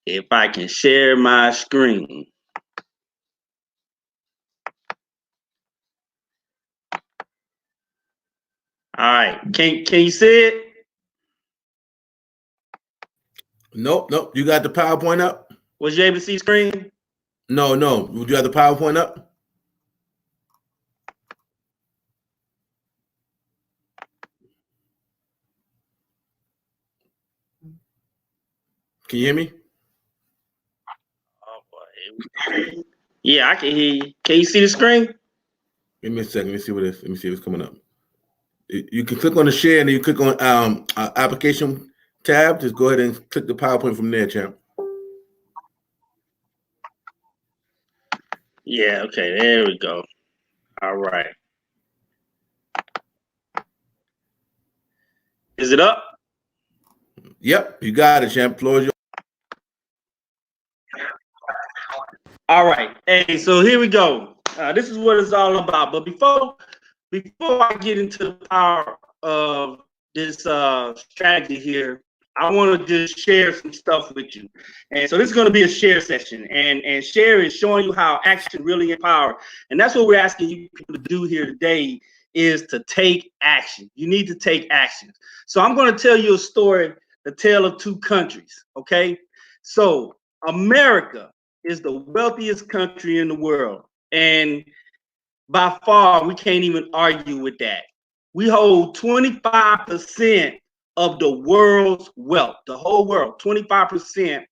Speaker 18: if I can share my screen. All right, can you see it?
Speaker 1: Nope. You got the PowerPoint up?
Speaker 18: Was you able to see screen?
Speaker 1: No. Would you have the PowerPoint up? Can you hear me?
Speaker 18: Oh boy. Yeah, I can hear you. Can you see the screen?
Speaker 1: Give me a second. Let me see what it is. Let me see what's coming up. You can click on the share and then you click on application tab. Just go ahead and click the PowerPoint from there, champ.
Speaker 18: Yeah, okay, there we go. All right. Is it up?
Speaker 1: Yep, you got it, champ. Floor is yours.
Speaker 18: All right. Hey, so here we go. This is what it's all about. But before I get into the power of this strategy here, I want to just share some stuff with you. And so this is going to be a share session. And share is showing you how action really empowers. And that's what we're asking you people to do here today, is to take action. You need to take action. So I'm going to tell you a story, the tale of two countries. Okay. So America is the wealthiest country in the world. And by far, we can't even argue with that. We hold 25% of the world's wealth, the whole world, 25%.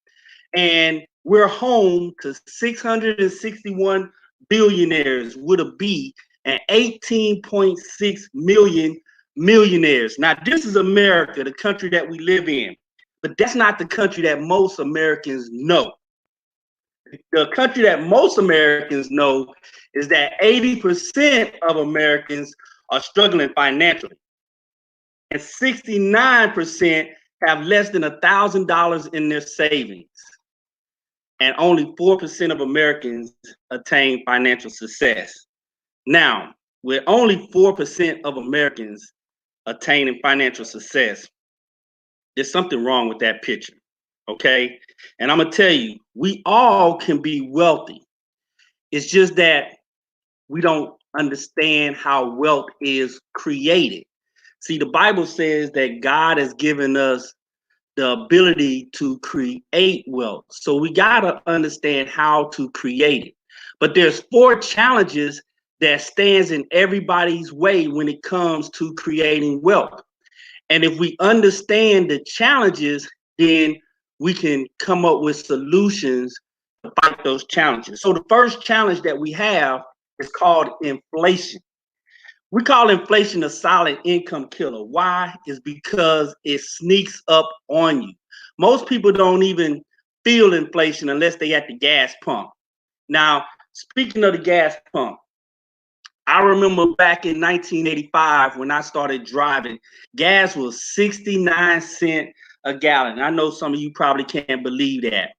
Speaker 18: And we're home to 661 billionaires with a B and 18.6 million millionaires. Now, this is America, the country that we live in, but that's not the country that most Americans know. The country that most Americans know is that 80% of Americans are struggling financially, and 69% have less than $1,000 in their savings, and only 4% of Americans attain financial success. Now, with only 4% of Americans attaining financial success, there's something wrong with that picture. Okay. And I'm going to tell you, we all can be wealthy. It's just that we don't understand how wealth is created. See, the Bible says that God has given us the ability to create wealth. So we got to understand how to create it. But there's 4 challenges that stands in everybody's way when it comes to creating wealth. And if we understand the challenges, then we can come up with solutions to fight those challenges. So the first challenge that we have is called inflation. We call inflation a silent income killer. Why? Is because it sneaks up on you. Most people don't even feel inflation unless they at the gas pump. Now, speaking of the gas pump, I remember back in 1985 when I started driving, gas was 69 cents a gallon. I know some of you probably can't believe that.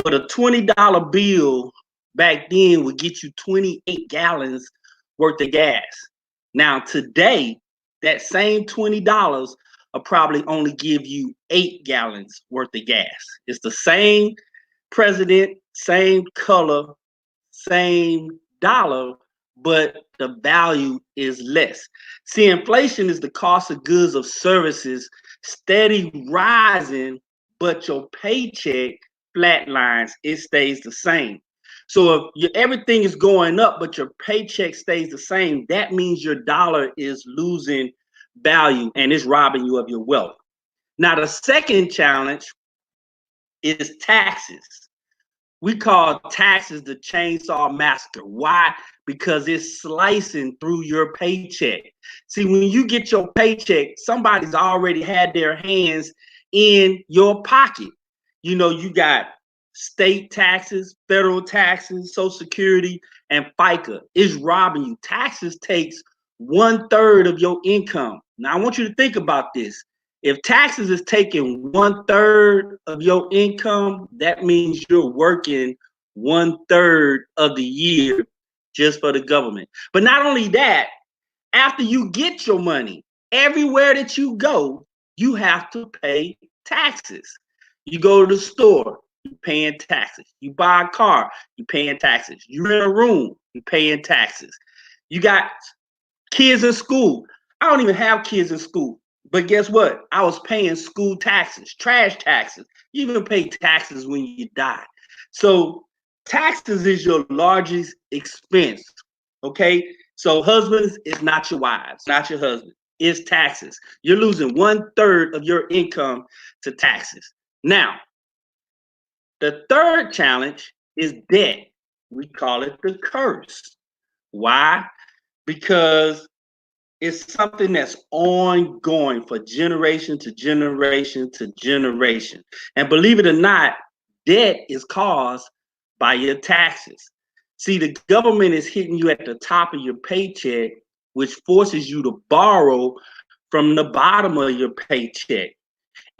Speaker 18: But a $20 bill back then would get you 28 gallons worth of gas. Now today, that same $20 will probably only give you 8 gallons worth of gas. It's the same president, same color, same dollar, but the value is less. See, inflation is the cost of goods or services steady rising, but your paycheck flatlines, it stays the same. So if everything is going up, but your paycheck stays the same, that means your dollar is losing value and it's robbing you of your wealth. Now, the second challenge is taxes. We call taxes the chainsaw massacre. Why? Because it's slicing through your paycheck. See, when you get your paycheck, somebody's already had their hands in your pocket. You know, you got state taxes, federal taxes, Social Security, and FICA. It's robbing you. Taxes takes 1/3 of your income. Now, I want you to think about this. If taxes is taking 1/3 of your income, that means you're working 1/3 of the year just for the government. But not only that, after you get your money, everywhere that you go, you have to pay taxes. You go to the store, you're paying taxes. You buy a car, you're paying taxes. You rent a room, you're paying taxes. You got kids in school. I don't even have kids in school. But guess what? I was paying school taxes, trash taxes. You even pay taxes when you die. So taxes is your largest expense. Okay? So husbands, it's not your wives, not your husband. It's taxes. You're losing 1/3 of your income to taxes. Now, the third challenge is debt. We call it the curse. Why? Because it's something that's ongoing for generation to generation to generation. And believe it or not, debt is caused by your taxes. See, the government is hitting you at the top of your paycheck, which forces you to borrow from the bottom of your paycheck.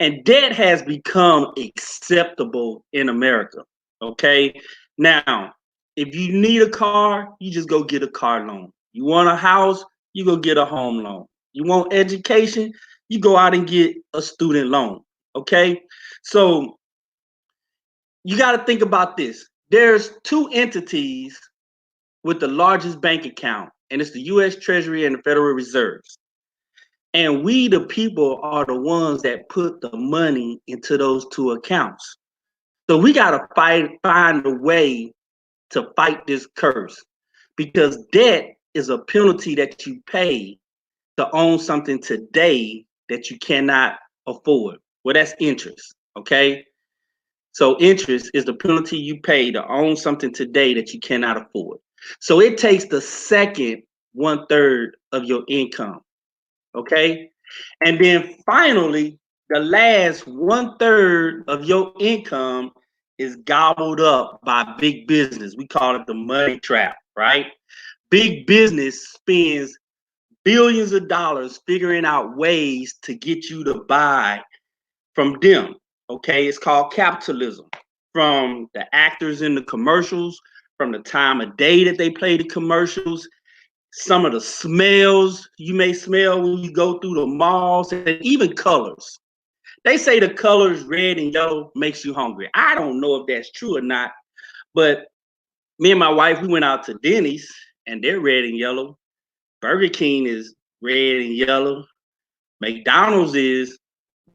Speaker 18: And debt has become acceptable in America. Okay. Now, if you need a car, you just go get a car loan. You want a house, you go get a home loan. You want education, you go out and get a student loan. Okay. So you got to think about this. There's two entities with the largest bank account, and it's the US Treasury and the Federal Reserves. And we, the people, are the ones that put the money into those two accounts. So we got to find a way to fight this curse, because debt is a penalty that you pay to own something today that you cannot afford. Well, that's interest, okay? So interest is the penalty you pay to own something today that you cannot afford. So it takes the second 1/3 of your income, okay? And then finally, the last 1/3 of your income is gobbled up by big business. We call it the money trap, right? Big business spends billions of dollars figuring out ways to get you to buy from them. Okay, it's called capitalism. From the actors in the commercials, from the time of day that they play the commercials, some of the smells you may smell when you go through the malls, and even colors. They say the colors red and yellow makes you hungry. I don't know if that's true or not, but me and my wife, we went out to Denny's and they're red and yellow. Burger King is red and yellow. McDonald's is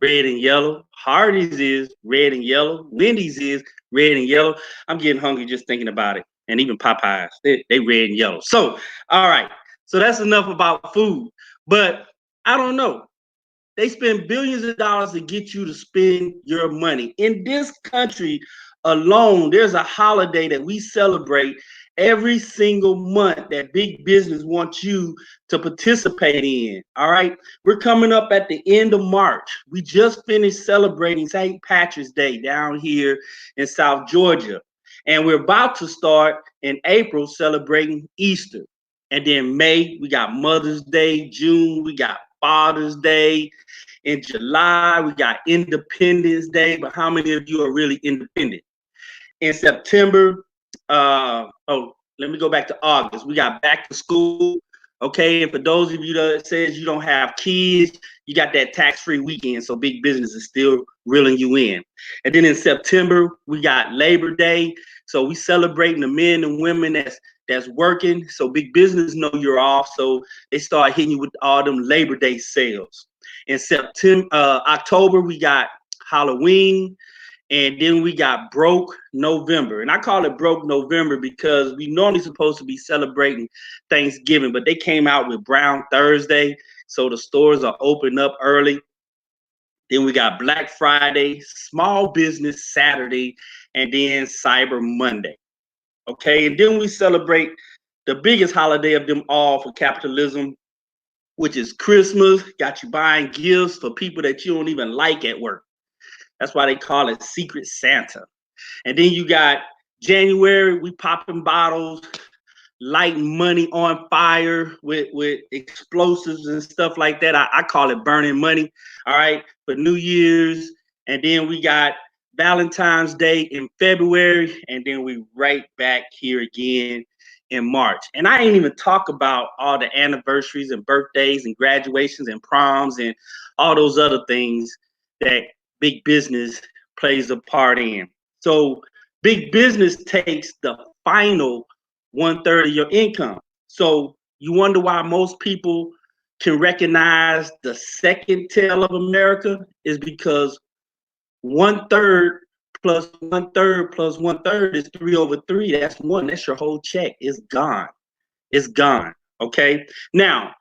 Speaker 18: red and yellow. Hardee's is red and yellow. Wendy's is red and yellow. I'm getting hungry just thinking about it. And even Popeyes, they red and yellow. So, all right. So that's enough about food. But I don't know. They spend billions of dollars to get you to spend your money. In this country alone, there's a holiday that we celebrate every single month that big business wants you to participate in. All right. We're coming up at the end of March. We just finished celebrating St. Patrick's Day down here in South Georgia. And we're about to start in April celebrating Easter. And then May, we got Mother's Day. June, we got Father's Day. In July, we got Independence Day. But how many of you are really independent? In September, let me go back to August. We got back to school. Okay, and for those of you that says you don't have kids, you got that tax-free weekend, so big business is still reeling you in. And then in September, we got Labor Day. So we celebrating the men and women that's working. So big business know you're off, so they start hitting you with all them Labor Day sales. In October, we got Halloween. And then we got Broke November. And I call it Broke November because we normally supposed to be celebrating Thanksgiving, but they came out with Brown Thursday. So the stores are open up early. Then we got Black Friday, Small Business Saturday, and then Cyber Monday. Okay, and then we celebrate the biggest holiday of them all for capitalism, which is Christmas. Got you buying gifts for people that you don't even like at work. That's why they call it Secret Santa. And then you got January, we popping bottles, lighting money on fire with explosives and stuff like that. I call it burning money. All right, for New Year's, and then we got Valentine's Day in February, and then we right back here again in March. And I ain't even talk about all the anniversaries and birthdays and graduations and proms and all those other things that big business plays a part in. So big business takes the final 1/3 of your income. So you wonder why most people can recognize the second tail of America is because 1/3 plus 1/3 plus 1/3 is 3/3. That's one. That's your whole check. It's gone. It's gone. Okay. Now,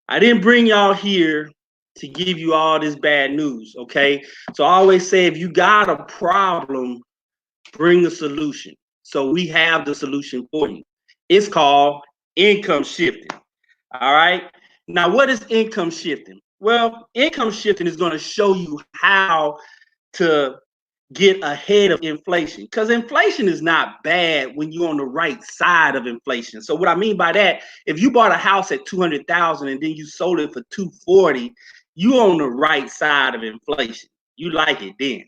Speaker 18: I didn't bring y'all here to give you all this bad news. Okay. So I always say, if you got a problem, bring a solution. So we have the solution for you. It's called income shifting. All right. Now, what is income shifting? Well, income shifting is going to show you how to get ahead of inflation, because inflation is not bad when you're on the right side of inflation. So what I mean by that, if you bought a house at 200,000 and then you sold it for 240, you're on the right side of inflation. You like it then.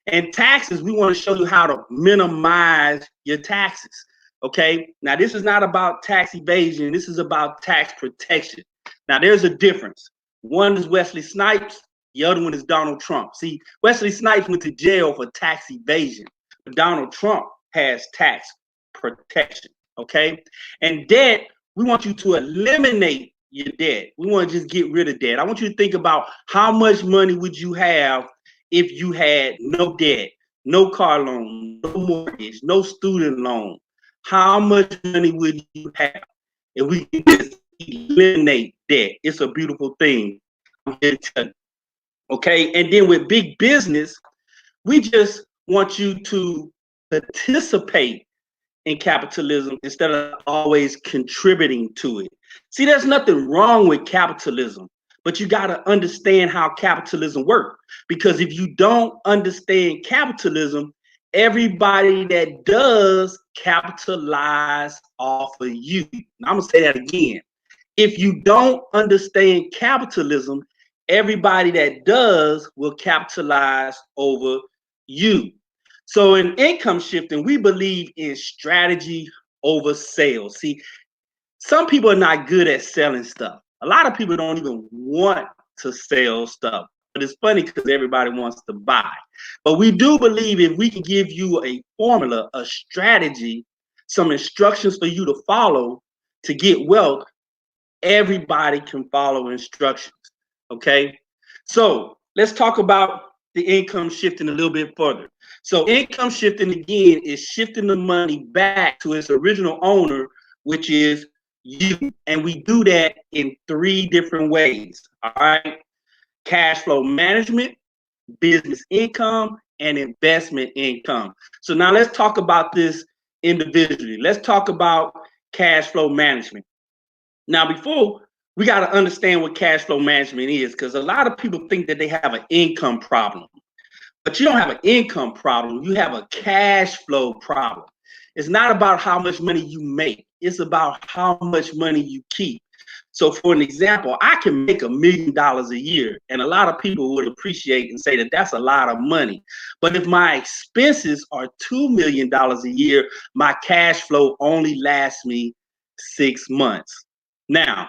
Speaker 18: And taxes, we want to show you how to minimize your taxes. Okay. Now, this is not about tax evasion. This is about tax protection. Now, there's a difference. One is Wesley Snipes. The other one is Donald Trump. See, Wesley Snipes went to jail for tax evasion, but Donald Trump has tax protection. Okay. And debt, we want you to eliminate your debt. We want to just get rid of debt. I want you to think about how much money would you have if you had no debt, no car loan, no mortgage, no student loan. How much money would you have if we can just eliminate debt? It's a beautiful thing. I'm here to tell you. Okay, and then with big business, we just want you to participate in capitalism instead of always contributing to it. See, there's nothing wrong with capitalism, but you got to understand how capitalism works. Because if you don't understand capitalism, everybody that does capitalize off of you. Now, I'm going to say that again. If you don't understand capitalism, everybody that does will capitalize over you. So in income shifting, we believe in strategy over sales. See, some people are not good at selling stuff. A lot of people don't even want to sell stuff. But it's funny because everybody wants to buy. But we do believe if we can give you a formula, a strategy, some instructions for you to follow to get wealth, everybody can follow instructions. Okay, so let's talk about the income shifting a little bit further. So income shifting again is shifting the money back to its original owner, which is you. And we do that in 3 different ways. All right, cash flow management, business income, and investment income. So now let's talk about this individually. Let's talk about cash flow management. Now, before, we got to understand what cash flow management is, because a lot of people think that they have an income problem. But you don't have an income problem. You have a cash flow problem. It's not about how much money you make. It's about how much money you keep. So for an example, I can make $1 million a year, and a lot of people would appreciate and say that that's a lot of money. But if my expenses are $2 million a year, my cash flow only lasts me 6 months. Now,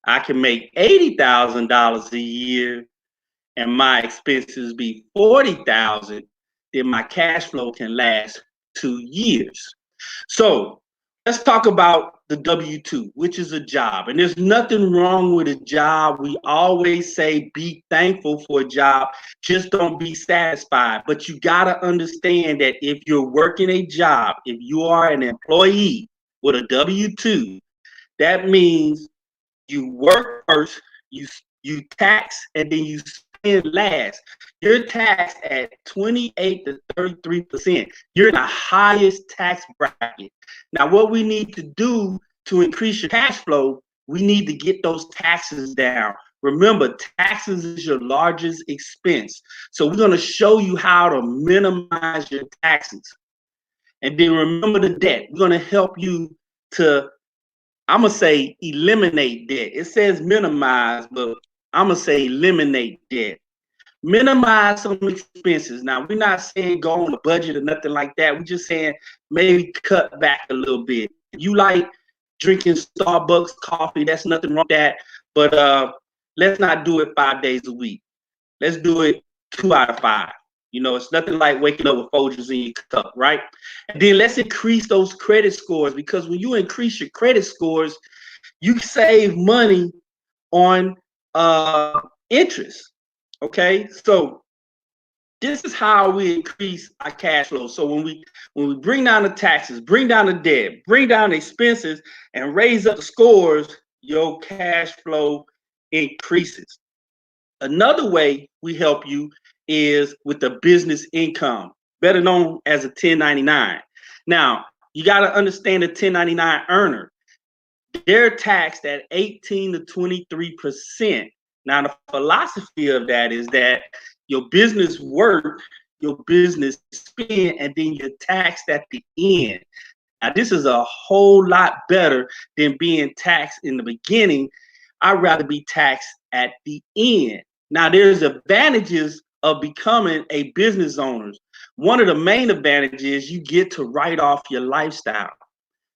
Speaker 18: I can make $80,000 a year and my expenses be $40,000, then my cash flow can last 2 years. So let's talk about the W-2, which is a job. And there's nothing wrong with a job. We always say be thankful for a job. Just don't be satisfied. But you got to understand that if you're working a job, if you are an employee with a W-2, that means you work first, you tax, and then you spend last. You're taxed at 28 to 33%. You're in the highest tax bracket. Now, what we need to do to increase your cash flow, we need to get those taxes down. Remember, taxes is your largest expense. So we're going to show you how to minimize your taxes. And then remember the debt. We're going to help you to, I'm gonna say eliminate debt. It says minimize, but I'm gonna say eliminate debt. Minimize some expenses. Now, we're not saying go on a budget or nothing like that. We're just saying maybe cut back a little bit. You like drinking Starbucks coffee, that's nothing wrong with that. But let's not do it 5 days a week. Let's do it 2 out of 5. You know, it's nothing like waking up with Folgers in your cup, right? And then let's increase those credit scores, because when you increase your credit scores, you save money on interest. Okay, so this is how we increase our cash flow. So when we bring down the taxes, bring down the debt, bring down the expenses, and raise up the scores, your cash flow increases. Another way we help you is with the business income, better known as a 1099. Now, you got to understand the 1099 earner. They're taxed at 18 to 23%. Now, the philosophy of that is that your business work, your business spend, and then you're taxed at the end. Now, this is a whole lot better than being taxed in the beginning. I'd rather be taxed at the end. Now, there's advantages of becoming a business owner. One of the main advantages, you get to write off your lifestyle.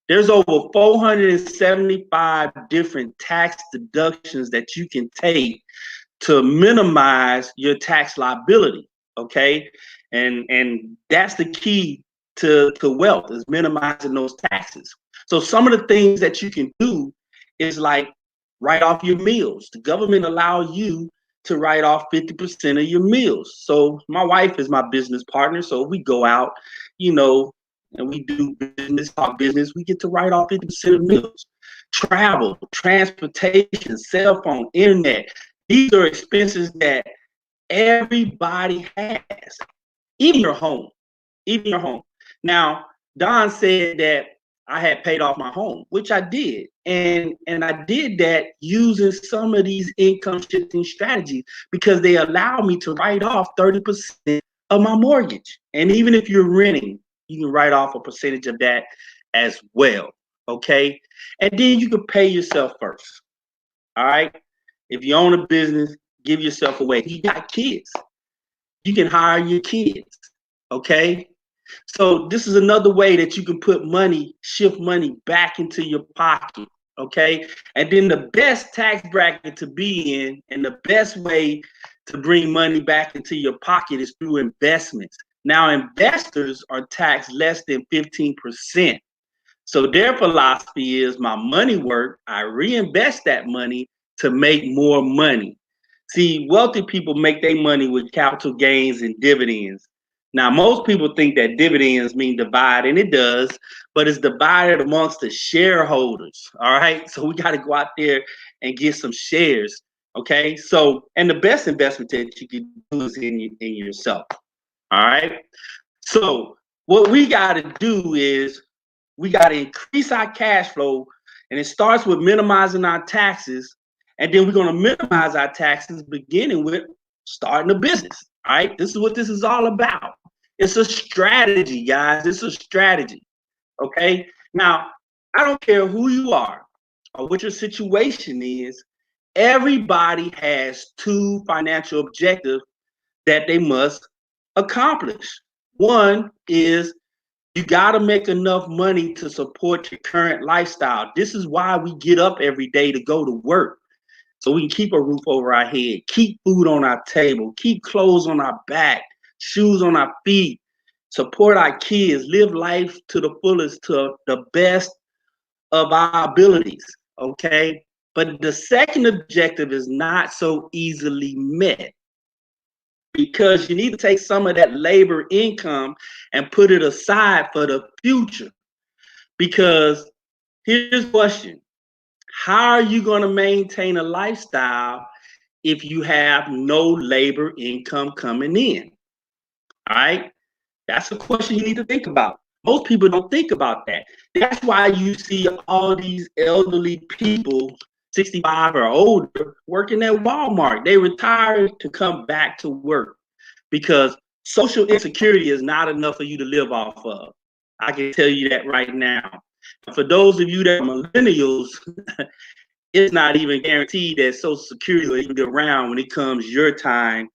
Speaker 18: There's over 475 different tax deductions that you can take to minimize your tax liability, okay? And that's the key to wealth, is minimizing those taxes. So some of the things that you can do is like write off your meals. The government allows you to write off 50% of your meals. So my wife is my business partner, so we go out, you know, and we do business, talk business, we get to write off 50% of meals. Travel, transportation, cell phone, internet. These are expenses that everybody has, even your home, even your home. Now, Don said that I had paid off my home, which I did. And I did that using some of these income shifting strategies because they allow me to write off 30% of my mortgage. And even if you're renting, you can write off a percentage of that as well, okay? And then you can pay yourself first, all right? If you own a business, give yourself away. You got kids, you can hire your kids, okay? So this is another way that you can put money, shift money back into your pocket, okay? And then the best tax bracket to be in and the best way to bring money back into your pocket is through investments. Now, investors are taxed less than 15%. So their philosophy is my money work, I reinvest that money to make more money. See, wealthy people make their money with capital gains and dividends. Now, most people think that dividends mean divide, and it does, but it's divided amongst the shareholders, all right? So we got to go out there and get some shares, okay? So, and the best investment that you can do is in yourself, all right? So what we got to do is we got to increase our cash flow, and it starts with minimizing our taxes, and then we're going to minimize our taxes beginning with starting a business, all right? This is what this is all about. It's a strategy, guys. It's a strategy, okay? Now, I don't care who you are or what your situation is. Everybody has 2 financial objectives that they must accomplish. One is you got to make enough money to support your current lifestyle. This is why we get up every day to go to work, so we can keep a roof over our head, keep food on our table, keep clothes on our back, shoes on our feet, support our kids, live life to the fullest, to the best of our abilities, okay? But the second objective is not so easily met, because you need to take some of that labor income and put it aside for the future. Because here's the question: how are you going to maintain a lifestyle if you have no labor income coming in? All right, that's a question you need to think about. Most people don't think about that. That's why you see all these elderly people, 65 or older, working at Walmart. They retire to come back to work because social insecurity is not enough for you to live off of. I can tell you that right now. For those of you that are millennials, it's not even guaranteed that Social Security will even be around when it comes your time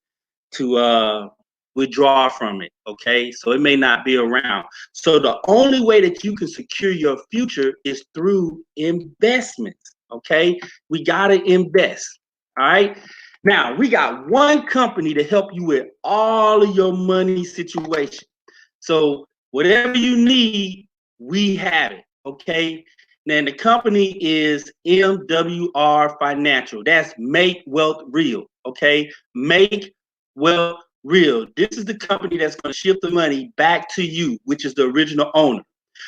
Speaker 18: to withdraw from it, okay? So it may not be around. So the only way that you can secure your future is through investments, okay? We gotta invest, all right? Now, we got one company to help you with all of your money situation. So whatever you need, we have it, okay? Now, the company is MWR Financial. That's Make Wealth Real, okay? Make Wealth Real. This is the company that's going to shift the money back to you, which is the original owner,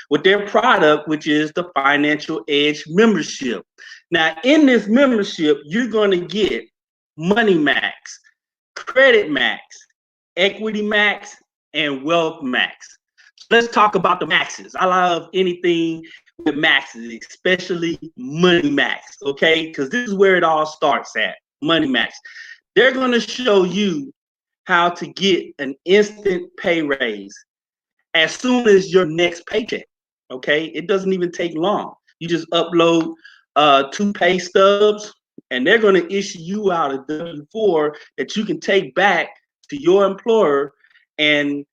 Speaker 18: with their product, which is the Financial Edge membership. Now, in this membership, you're going to get Money Max, Credit Max, Equity Max, and Wealth Max. Let's talk about the maxes. I love anything with maxes, especially Money Max, okay? Because this is where it all starts at, Money Max. They're going to show you how to get an instant pay raise as soon as your next paycheck, okay? It doesn't even take long. You just upload 2 pay stubs, and they're going to issue you out a W-4 that you can take back to your employer, and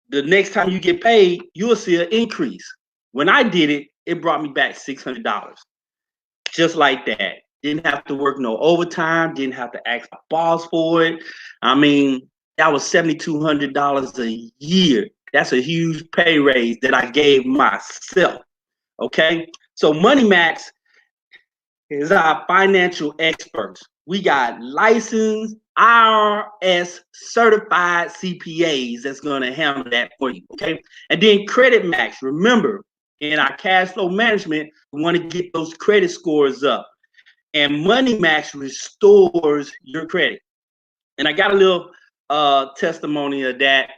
Speaker 18: the next time you get paid, you'll see an increase. When I did it, it brought me back $600, just like that. Didn't have to work no overtime, didn't have to ask my boss for it. I mean, that was $7,200 a year. That's a huge pay raise that I gave myself, okay? So Money Max is our financial experts. We got licensed IRS certified CPAs that's going to handle that for you, okay? And then Credit Max, remember, in our cash flow management, we want to get those credit scores up. And Money Max restores your credit. And I got a little testimony of that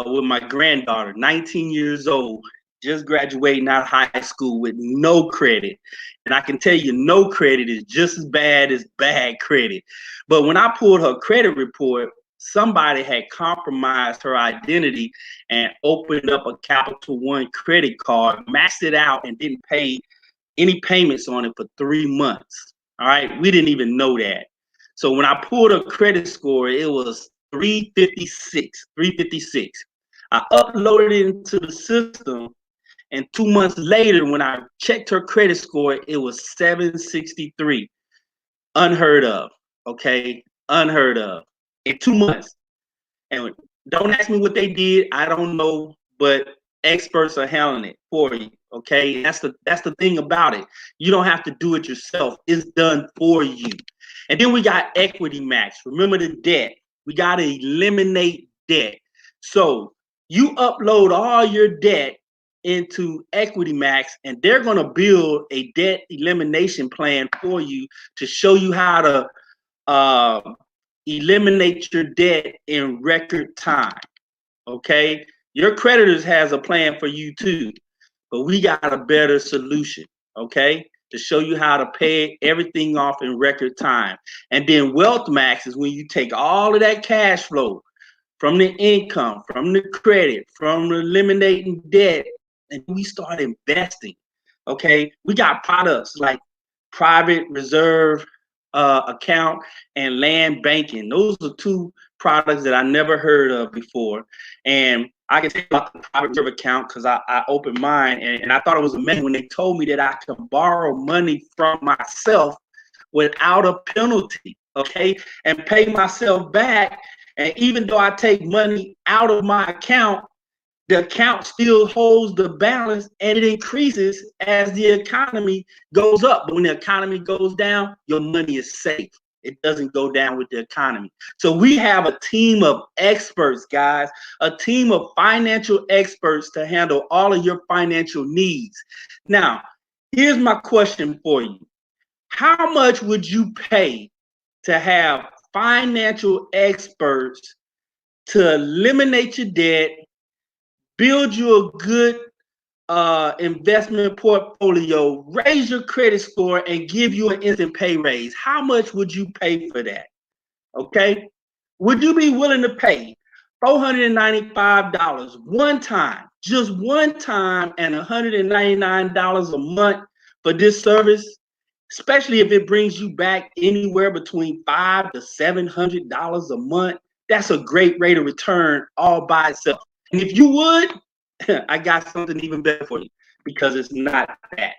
Speaker 18: with my granddaughter, 19 years old, just graduating out of high school with no credit. And I can tell you, no credit is just as bad as bad credit. But when I pulled her credit report, somebody had compromised her identity and opened up a Capital One credit card, maxed it out, and didn't pay any payments on it for 3 months. All right, we didn't even know that. So when I pulled her credit score, it was 356. I uploaded it into the system, and 2 months later, when I checked her credit score, it was 763. Unheard of, okay? Unheard of. In 2 months. And don't ask me what they did. I don't know, but experts are handling it for you, okay? That's the thing about it. You don't have to do it yourself. It's done for you. And then we got Equity Max. Remember the debt. We got to eliminate debt. So you upload all your debt into Equity Max, and they're going to build a debt elimination plan for you to show you how to eliminate your debt in record time, okay? Your creditors has a plan for you too, but we got a better solution, okay? To show you how to pay everything off in record time. And then Wealth Max is when you take all of that cash flow from the income, from the credit, from eliminating debt, and we start investing, okay? We got products like private reserve account and land banking. Those are 2 products that I never heard of before. And I can tell you about the private reserve account because I opened mine, and I thought it was amazing when they told me that I could borrow money from myself without a penalty, okay, and pay myself back. And even though I take money out of my account, the account still holds the balance, and it increases as the economy goes up. But when the economy goes down, your money is safe. It doesn't go down with the economy. So we have a team of experts, guys, a team of financial experts to handle all of your financial needs. Now, here's my question for you. How much would you pay to have financial experts to eliminate your debt, build you a good investment portfolio, raise your credit score, and give you an instant pay raise? How much would you pay for that? Okay? Would you be willing to pay $495 one time just one time and $199 a month for this service, especially if it brings you back anywhere between $500 to $700 a month, that's a great rate of return all by itself. And if you would, I got something even better for you, because it's not that.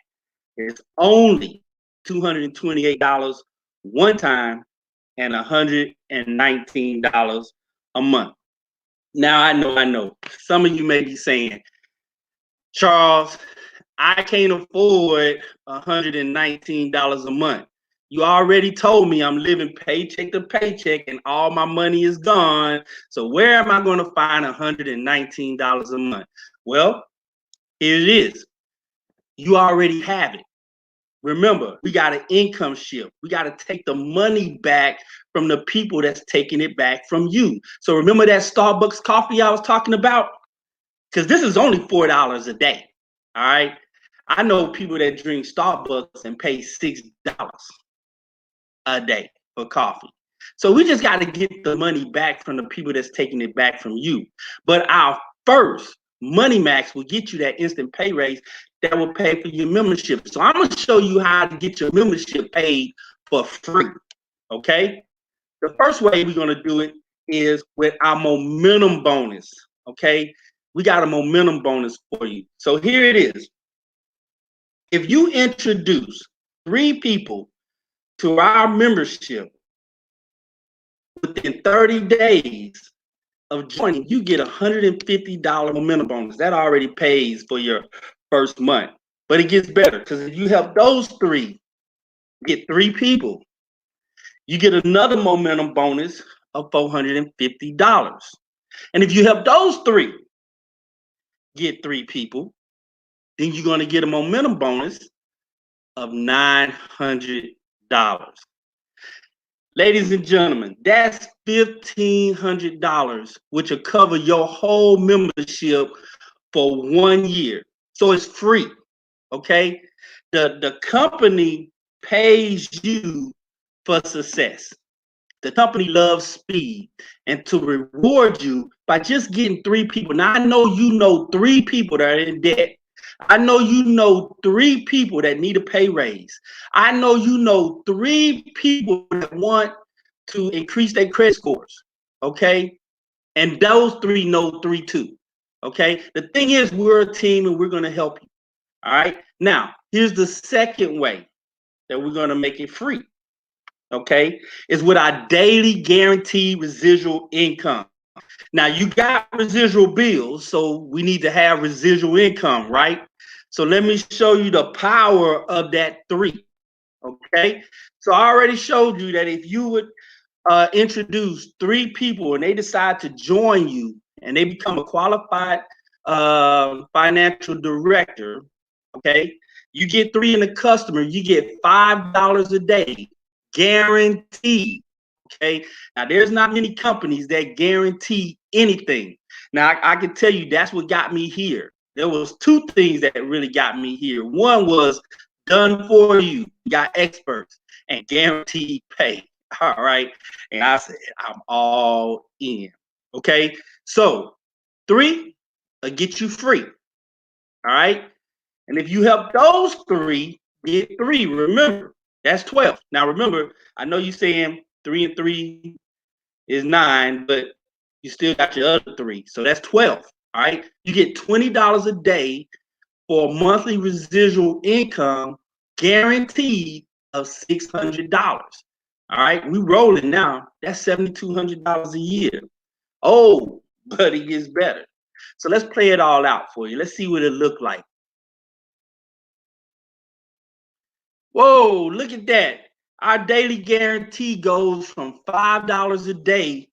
Speaker 18: It's only $228 one time and $119 a month. Now, I know, some of you may be saying, Charles, I can't afford $119 a month. You already told me I'm living paycheck to paycheck and all my money is gone. So where am I going to find $119 a month? Well, here it is. You already have it. Remember, we got an income shift. We got to take the money back from the people that's taking it back from you. So remember that Starbucks coffee I was talking about? Because this is only $4 a day. All right. I know people that drink Starbucks and pay $6 a day for coffee. So we just got to get the money back from the people that's taking it back from you. But our first Money Max will get you that instant pay raise that will pay for your membership. So I'm going to show you how to get your membership paid for free. Okay. The first way we're going to do it is with our momentum bonus. Okay. We got a momentum bonus for you. So here it is. If you introduce 3 people to our membership within 30 days of joining, you get $150 momentum bonus. That already pays for your first month. But it gets better, because if you help those 3 get 3 people, you get another momentum bonus of $450. And if you help those 3 get 3 people, then you're going to get a momentum bonus of $900. Ladies and gentlemen, that's $1,500, which will cover your whole membership for 1 year. So it's free, okay? The company pays you for success. The company loves speed, and to reward you by just getting 3 people. Now, I know you know 3 people that are in debt. I know you know 3 people that need a pay raise. I know you know 3 people that want to increase their credit scores, okay? And those 3 know 3 too, okay? The thing is, we're a team and we're going to help you, all right? Now, here's the second way that we're going to make it free, okay? Is with our daily guaranteed residual income. Now, you got residual bills, so we need to have residual income, right? So let me show you the power of that 3, okay? So I already showed you that if you would introduce 3 people and they decide to join you and they become a qualified financial director, okay? You get 3 in the customer, you get $5 a day, guaranteed. Okay. Now, there's not many companies that guarantee anything. Now, I can tell you that's what got me here. There was 2 things that really got me here. One was done for you, got experts, and guaranteed pay. All right. And I said, I'm all in. Okay. So 3 will get you free. All right. And if you help those 3 get 3, remember, that's 12. Now, remember, I know you're saying 3 and 3 is 9, but you still got your other 3. So that's 12. All right. You get $20 a day for monthly residual income guaranteed of $600. All right. We rolling now. That's $7,200 a year. Oh, but it gets better. So let's play it all out for you. Let's see what it looked like. Whoa, look at that. Our daily guarantee goes from $5 a day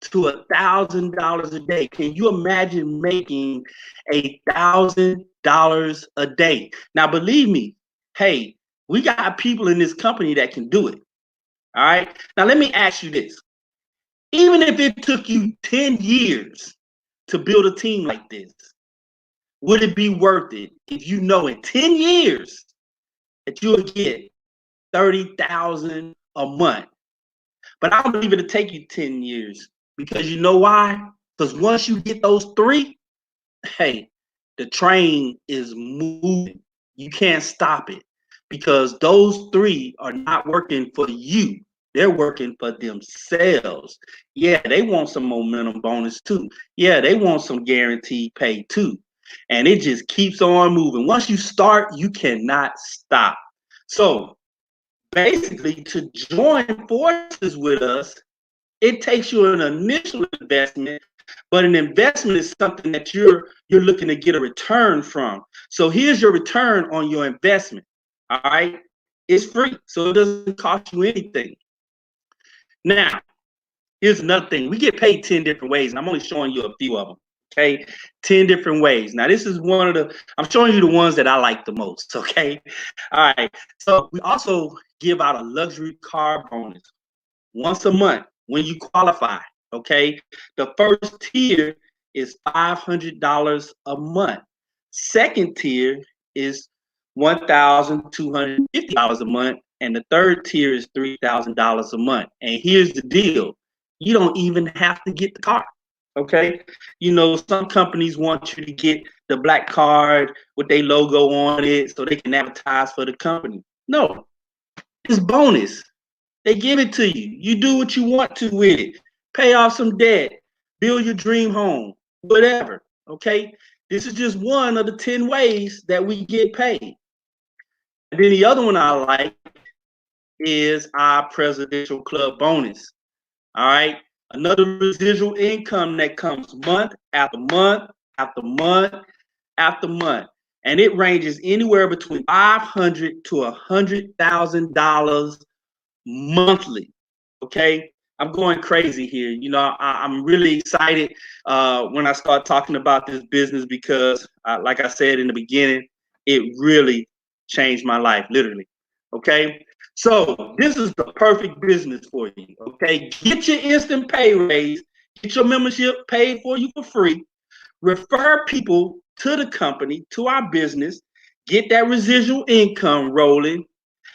Speaker 18: to $1,000 a day. Can you imagine making $1,000 a day? Now, believe me, hey, we got people in this company that can do it. All right. Now, let me ask you this. Even if it took you 10 years to build a team like this, would it be worth it if you know in 10 years that you'll get $30,000 a month? But I don't believe it'll take you 10 years, because you know why? Because once you get those 3, hey, the train is moving. You can't stop it because those three are not working for you. They're working for themselves. Yeah, they want some momentum bonus too. Yeah, they want some guaranteed pay too. And it just keeps on moving. Once you start, you cannot stop. So basically, to join forces with us, it takes you an initial investment, but an investment is something that you're looking to get a return from. So here's your return on your investment. All right, it's free, so it doesn't cost you anything. Now, here's another thing. We get paid 10 different ways, and I'm only showing you a few of them. Okay, 10 different ways. Now, this is one of the, I'm showing you the ones that I like the most. Okay, all right. So we also give out a luxury car bonus once a month when you qualify. Okay, the first tier is $500 a month. Second tier is $1,250 a month, and the third tier is $3,000 a month. And here's the deal: you don't even have to get the car. Okay, you know, some companies want you to get the black card with their logo on it so they can advertise for the company. No, it's bonus. They give it to you. You do what you want to with it. Pay off some debt, build your dream home, whatever. Okay, this is just one of the 10 ways that we get paid. And then the other one I like is our Presidential Club bonus. All right, another residual income that comes month after month after month after month, and it ranges anywhere between $500 to $100,000 monthly. Okay, I'm going crazy here. You know, I'm really excited when I start talking about this business because, like I said in the beginning, it really changed my life, literally. Okay, so this is the perfect business for you. Okay, get your instant pay raise, get your membership paid for you for free, refer people to the company, to our business, get that residual income rolling.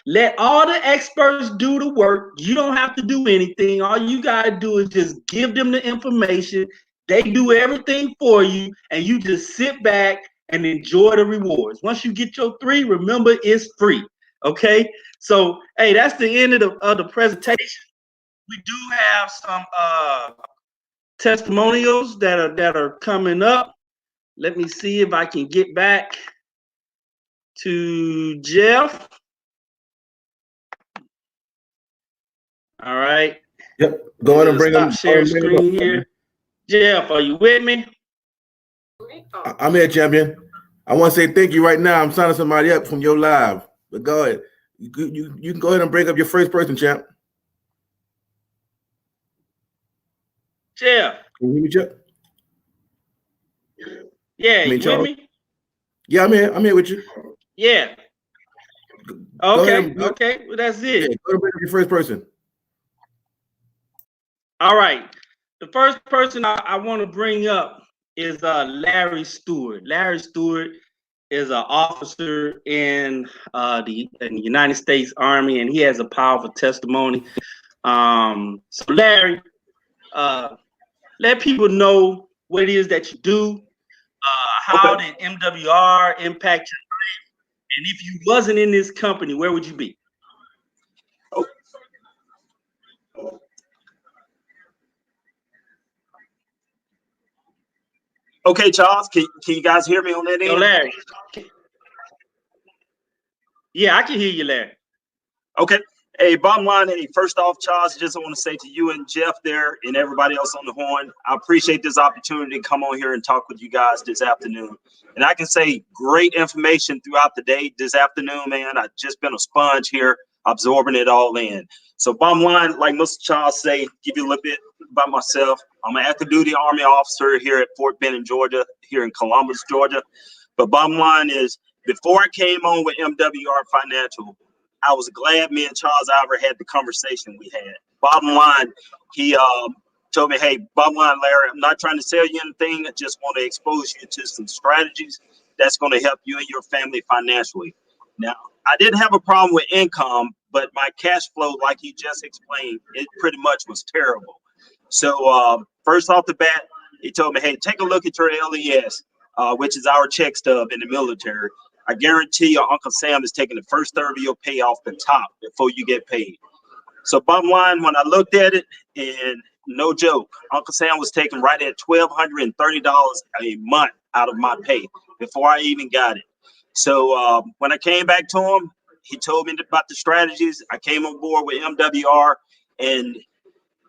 Speaker 18: Let all the experts do the work. You don't have to do anything. All you got to do is just give them the information. They do everything for you, and you just sit back and enjoy the rewards. Once you get your 3, remember, it's free. Okay? So, hey, that's the end of the presentation. We do have some testimonials that are coming up. Let me see if I can get back to Jeff. All right.
Speaker 1: Yep. Go ahead and bring them.
Speaker 18: Share screen here. Jeff, are you with me?
Speaker 1: I'm here, champion. I want to say thank you right now. I'm signing somebody up from your live. But go ahead. You can go ahead and bring up your first person, champ.
Speaker 18: Jeff.
Speaker 1: Can you hear me, Jeff?
Speaker 18: Yeah, you with me?
Speaker 1: Yeah, I'm here. I'm here with you.
Speaker 18: Yeah. Okay. Okay. Well, that's it.
Speaker 1: Yeah, go ahead and bring up your first person.
Speaker 18: All right. The first person I want to bring up is Larry Stewart. Larry Stewart is an officer in the United States Army, and he has a powerful testimony. So Larry, let people know what it is that you do. How did MWR impact your life? And if you wasn't in this company, where would you be?
Speaker 19: Okay, Charles, can you guys hear me on that end?
Speaker 18: Yo, Larry. Yeah, I can hear you, Larry.
Speaker 19: Okay. Hey, bottom line, hey, first off, Charles, I just want to say to you and Jeff there and everybody else on the horn, I appreciate this opportunity to come on here and talk with you guys this afternoon. And I can say great information throughout the day this afternoon, man. I've just been a sponge here, absorbing it all in. So bottom line, like Mr. Charles say, give you a little bit about myself. I'm an active duty Army officer here at Fort Benning, Georgia, here in Columbus, Georgia. But bottom line is, before I came on with MWR Financial, I was glad me and Charles Ivor had the conversation we had. Bottom line, he told me, hey, bottom line, Larry, I'm not trying to sell you anything. I just want to expose you to some strategies that's going to help you and your family financially. Now, I didn't have a problem with income, but my cash flow, like he just explained, it pretty much was terrible. So first off the bat, he told me, hey, take a look at your LES. which is our check stub in the military. I guarantee you, Uncle Sam is taking the first third of your pay off the top before you get paid. So bottom line, when I looked at it, and no joke, Uncle Sam was taking right at $1,230 a month out of my pay before I even got it. So when I came back to him, he told me about the strategies. I came on board with MWR, and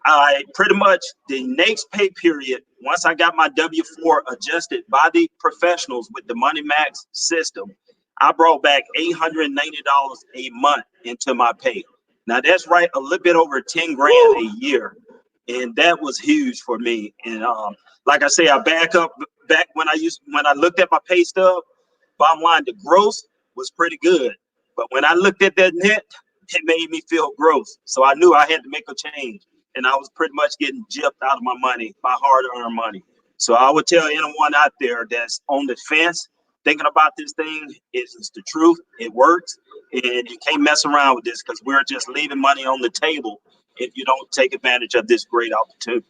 Speaker 19: I pretty much the next pay period, once I got my W-4 adjusted by the professionals with the Money Max system, I brought back $890 a month into my pay. Now that's right, a little bit over 10 grand a year, and that was huge for me. And like I say, I back when I looked at my pay stub. Bottom line, the gross was pretty good, but when I looked at that net, it made me feel gross. So I knew I had to make a change, and I was pretty much getting gypped out of my money, my hard-earned money. So I would tell anyone out there that's on the fence thinking about this thing, it's the truth. It works, and you can't mess around with this because we're just leaving money on the table if you don't take advantage of this great opportunity.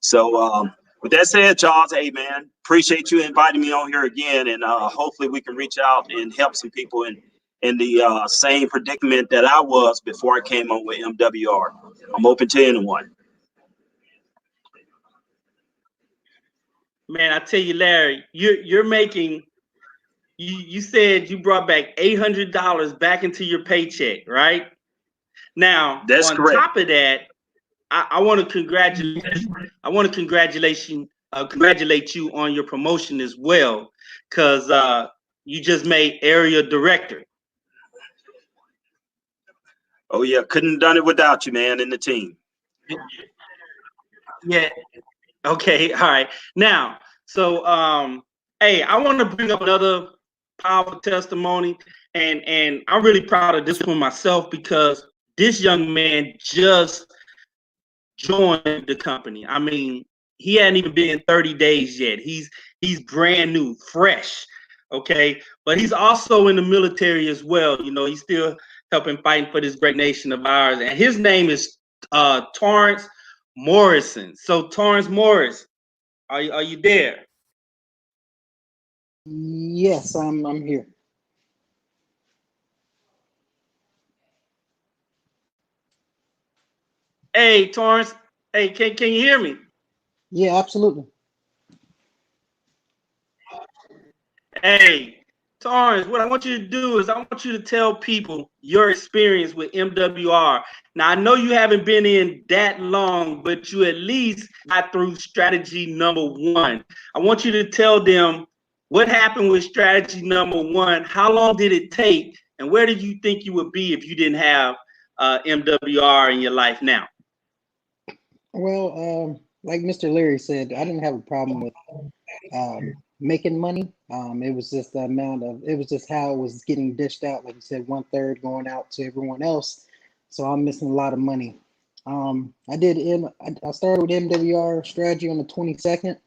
Speaker 19: So with that said, Charles, hey man, appreciate you inviting me on here again, and hopefully we can reach out and help some people in the same predicament that I was before I came on with MWR. I'm open to anyone.
Speaker 18: Man, I tell you, Larry, you're making. You said you brought back $800 back into your paycheck, right? Now,
Speaker 19: that's
Speaker 18: on
Speaker 19: correct.
Speaker 18: top of that, I want to congratulate. I want to congratulate you on your promotion as well, because you just made area director.
Speaker 19: Oh yeah, couldn't have done it without you, man, and the team.
Speaker 18: Yeah. Okay. All right. Now, so hey, I want to bring up another powerful testimony, and I'm really proud of this one myself because this young man just joined the company. I mean, he hadn't even been 30 days yet. He's brand new, fresh. Okay, but he's also in the military as well. You know, he's still helping fighting for this great nation of ours, and his name is Torrance Morrison. So Torrance Morris, are you there?
Speaker 20: Yes, I'm here.
Speaker 18: Hey, Torrance. Hey, can you hear me?
Speaker 20: Yeah, absolutely.
Speaker 18: Hey, Torrance, what I want you to do is I want you to tell people your experience with MWR. Now, I know you haven't been in that long, but you at least got through strategy number 1. I want you to tell them what happened with strategy number 1, how long did it take, and where did you think you would be if you didn't have MWR in your life now?
Speaker 20: Well, like Mr. Leary said, I didn't have a problem with making money. It was just the amount of, it was just how it was getting dished out. Like you said, 1/3 going out to everyone else. So I'm missing a lot of money. I started with MWR strategy on the 22nd,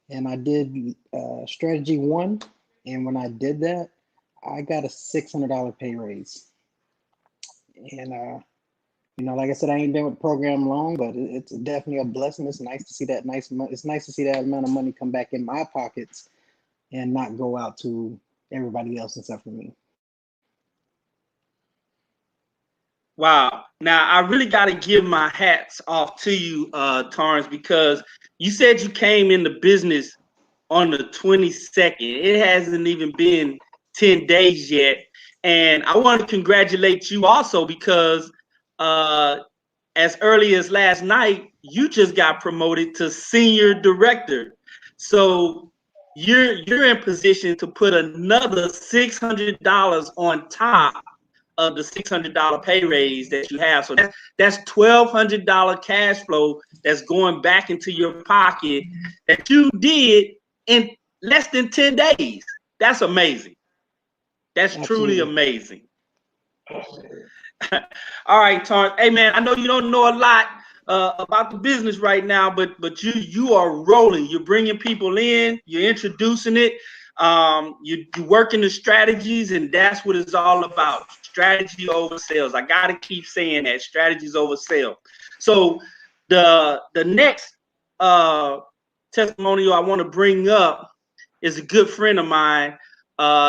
Speaker 20: and I did strategy 1. And when I did that, I got a $600 pay raise. And you know, like I said, I ain't been with the program long, but it's definitely a blessing. It's nice to see that it's nice to see that amount of money come back in my pockets and not go out to everybody else except for me.
Speaker 18: Wow. Now, I really got to give my hats off to you, Torrance, because you said you came into business on the 22nd. It hasn't even been 10 days yet. And I want to congratulate you also because as early as last night, you just got promoted to senior director. So you're in position to put another $600 on top of the $600 pay raise that you have. So that's $1,200 cash flow that's going back into your pocket that you did in less than 10 days. That's amazing. That's truly amazing. All right, Torrance. Hey man, I know you don't know a lot about the business right now, but you are rolling. You're bringing people in. You're introducing it. You're working the strategies, and that's what it's all about. Strategy over sales. I gotta keep saying that. Strategies over sales. So the next testimonial I want to bring up is a good friend of mine.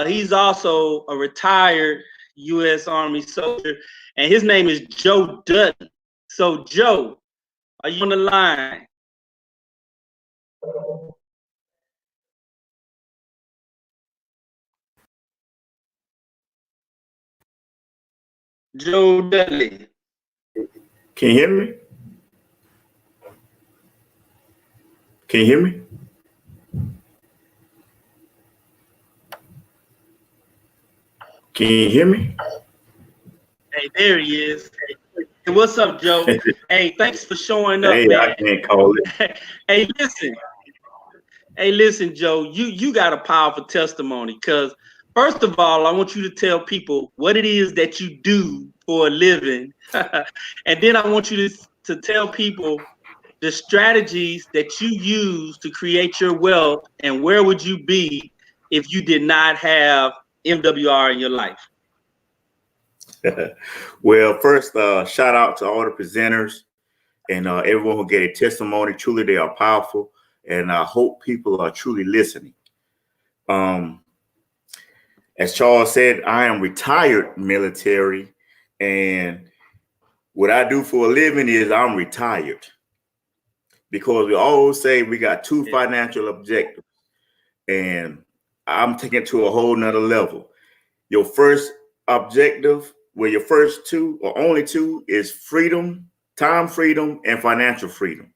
Speaker 18: He's also a retired U.S. Army soldier, and his name is Joe Dutton. So, Joe, are you on the line? Joe Dudley.
Speaker 6: Can you hear me? Can you hear me? Can you hear me?
Speaker 18: Hey, there he is. Hey, what's up, Joe? Hey, thanks for showing up,
Speaker 6: Hey,
Speaker 18: man.
Speaker 6: I can't call it.
Speaker 18: Hey, listen. Hey, listen, Joe, you got a powerful testimony because first of all, I want you to tell people what it is that you do for a living. And then I want you to tell people the strategies that you use to create your wealth and where would you be if you did not have MWR in your life.
Speaker 6: Well, first, shout out to all the presenters and everyone who gave a testimony. Truly, they are powerful, and I hope people are truly listening. As Charles said, I am retired military, and what I do for a living is I'm retired because we always say we got two financial objectives, and I'm taking it to a whole nother level. Your first objective, well, your first two or only two is freedom, time freedom, and financial freedom.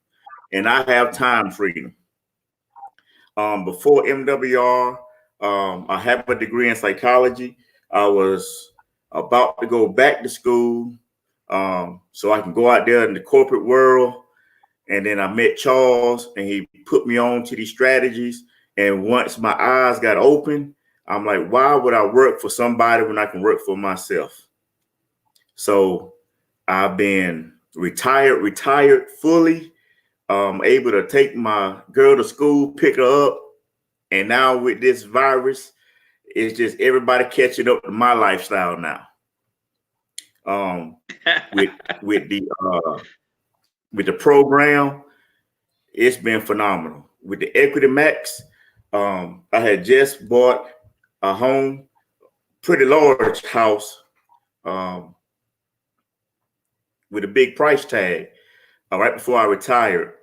Speaker 6: And I have time freedom. Before MWR, I have a degree in psychology. I was about to go back to school so I can go out there in the corporate world. And then I met Charles and he put me on to these strategies. And once my eyes got open, I'm like, why would I work for somebody when I can work for myself? So I've been retired fully, able to take my girl to school, pick her up. And now with this virus, it's just everybody catching up to my lifestyle now. With the program, it's been phenomenal. With the Equity Max, I had just bought a home, pretty large house, with a big price tag right before I retired.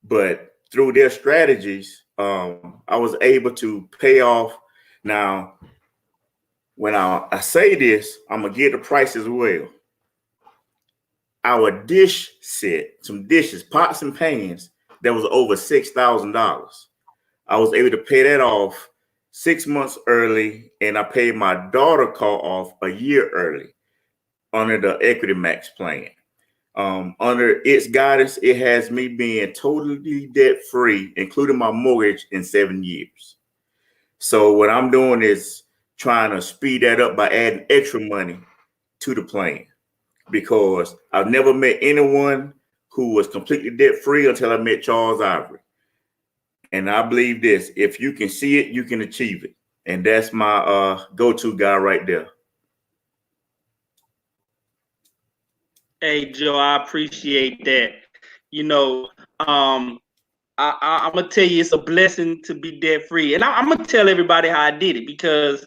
Speaker 6: But through their strategies, I was able to pay off. Now, when I say this, I'm gonna get the price as well. Our dish set, some dishes, pots and pans, that was over $6,000. I was able to pay that off 6 months early, and I paid my daughter car off a year early under the Equity Max plan. Under its guidance, it has me being totally debt free, including my mortgage, in 7 years. So what I'm doing is trying to speed that up by adding extra money to the plan, because I've never met anyone who was completely debt free until I met Charles Ivory. And I believe this: if you can see it, you can achieve it. And that's my go-to guy right there.
Speaker 18: Hey, Joe, I appreciate that. You know, I'm gonna tell you, it's a blessing to be debt free, and I'm gonna tell everybody how I did it because,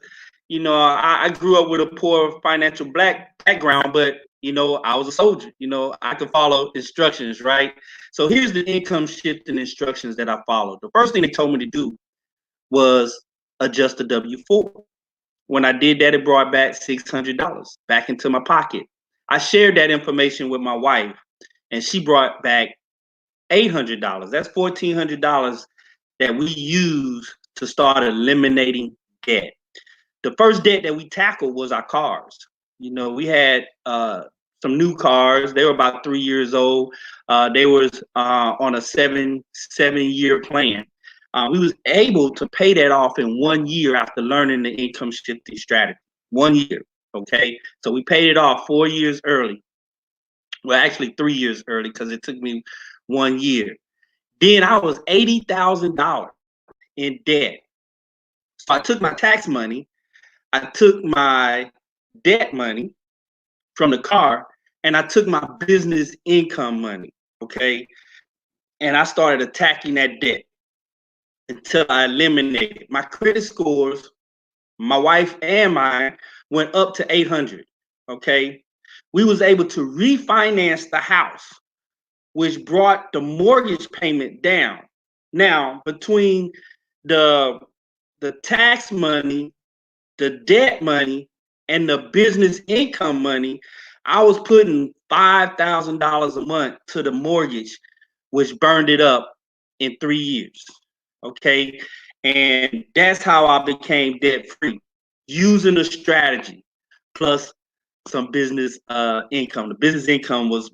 Speaker 18: you know, I grew up with a poor financial background, but you know, I was a soldier. You know, I could follow instructions, right? So here's the income shifting instructions that I followed. The first thing they told me to do was adjust the W-4. When I did that, it brought back $600 back into my pocket. I shared that information with my wife, and she brought back $800. That's $1,400 that we use to start eliminating debt. The first debt that we tackled was our cars. You know, we had some new cars. They were about 3 years old. They was on a seven-year plan. We was able to pay that off in 1 year after learning the income shifting strategy. 1 year, okay? So we paid it off 4 years early. Well, actually 3 years early because it took me 1 year. Then I was $80,000 in debt. So I took my tax money, I took my debt money from the car, and I took my business income money, okay? And I started attacking that debt. until I eliminated. My credit scores, my wife and mine, went up to 800, okay? We was able to refinance the house, which brought the mortgage payment down. Now, between the tax money, the debt money, and the business income money, I was putting $5,000 a month to the mortgage, which burned it up in 3 years. Okay. And that's how I became debt free, using the strategy plus some business income. The business income was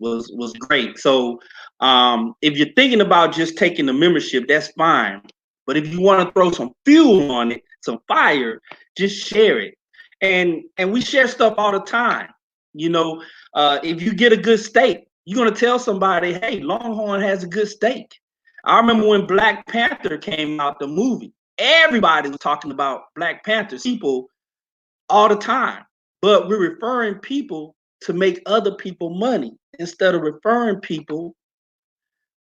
Speaker 18: great. So if you're thinking about just taking the membership, that's fine. But if you want to throw some fuel on it, some fire, just share it. And we share stuff all the time. You know, if you get a good steak, you're gonna tell somebody, hey, Longhorn has a good steak. I remember when Black Panther came out, the movie, everybody was talking about Black Panther, people all the time. But we're referring people to make other people money instead of referring people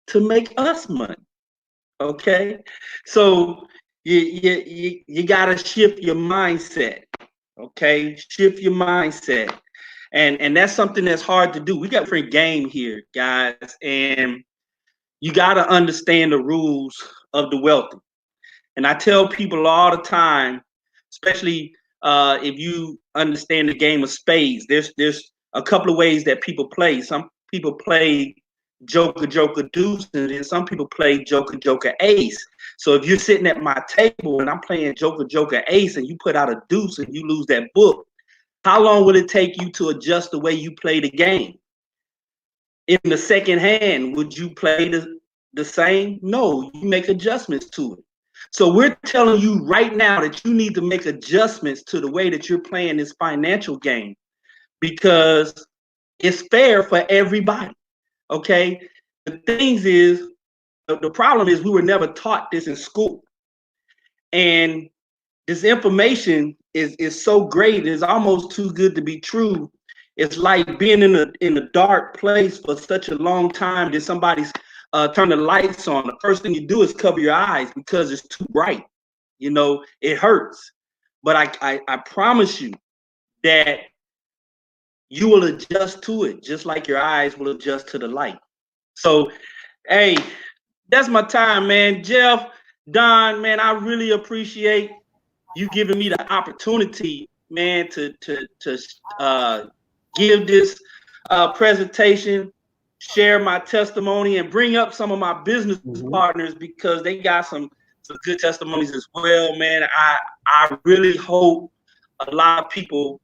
Speaker 18: to make us money. Okay, so you gotta shift your mindset. Okay, shift your mindset, and that's something that's hard to do. We got a different game here, guys, and you gotta understand the rules of the wealthy. And I tell people all the time, especially if you understand the game of spades, there's a couple of ways that people play. Some people play Joker, Joker, deuce, and then some people play Joker, Joker, ace. So if you're sitting at my table and I'm playing Joker, Joker, ace, and you put out a deuce and you lose that book, how long will it take you to adjust the way you play the game? In the second hand, would you play the same? No, you make adjustments to it. So we're telling you right now that you need to make adjustments to the way that you're playing this financial game, because it's fair for everybody. Okay. The things is, the problem is we were never taught this in school. And this information is so great, it's almost too good to be true. It's like being in a dark place for such a long time that somebody's turn the lights on. The first thing you do is cover your eyes because it's too bright. You know, it hurts. But I promise you that you will adjust to it, just like your eyes will adjust to the light. So, hey, that's my time, man. Jeff, Don, man, I really appreciate you giving me the opportunity, man, to give this presentation, share my testimony, and bring up some of my business partners, because they got some good testimonies as well, man. I really hope a lot of people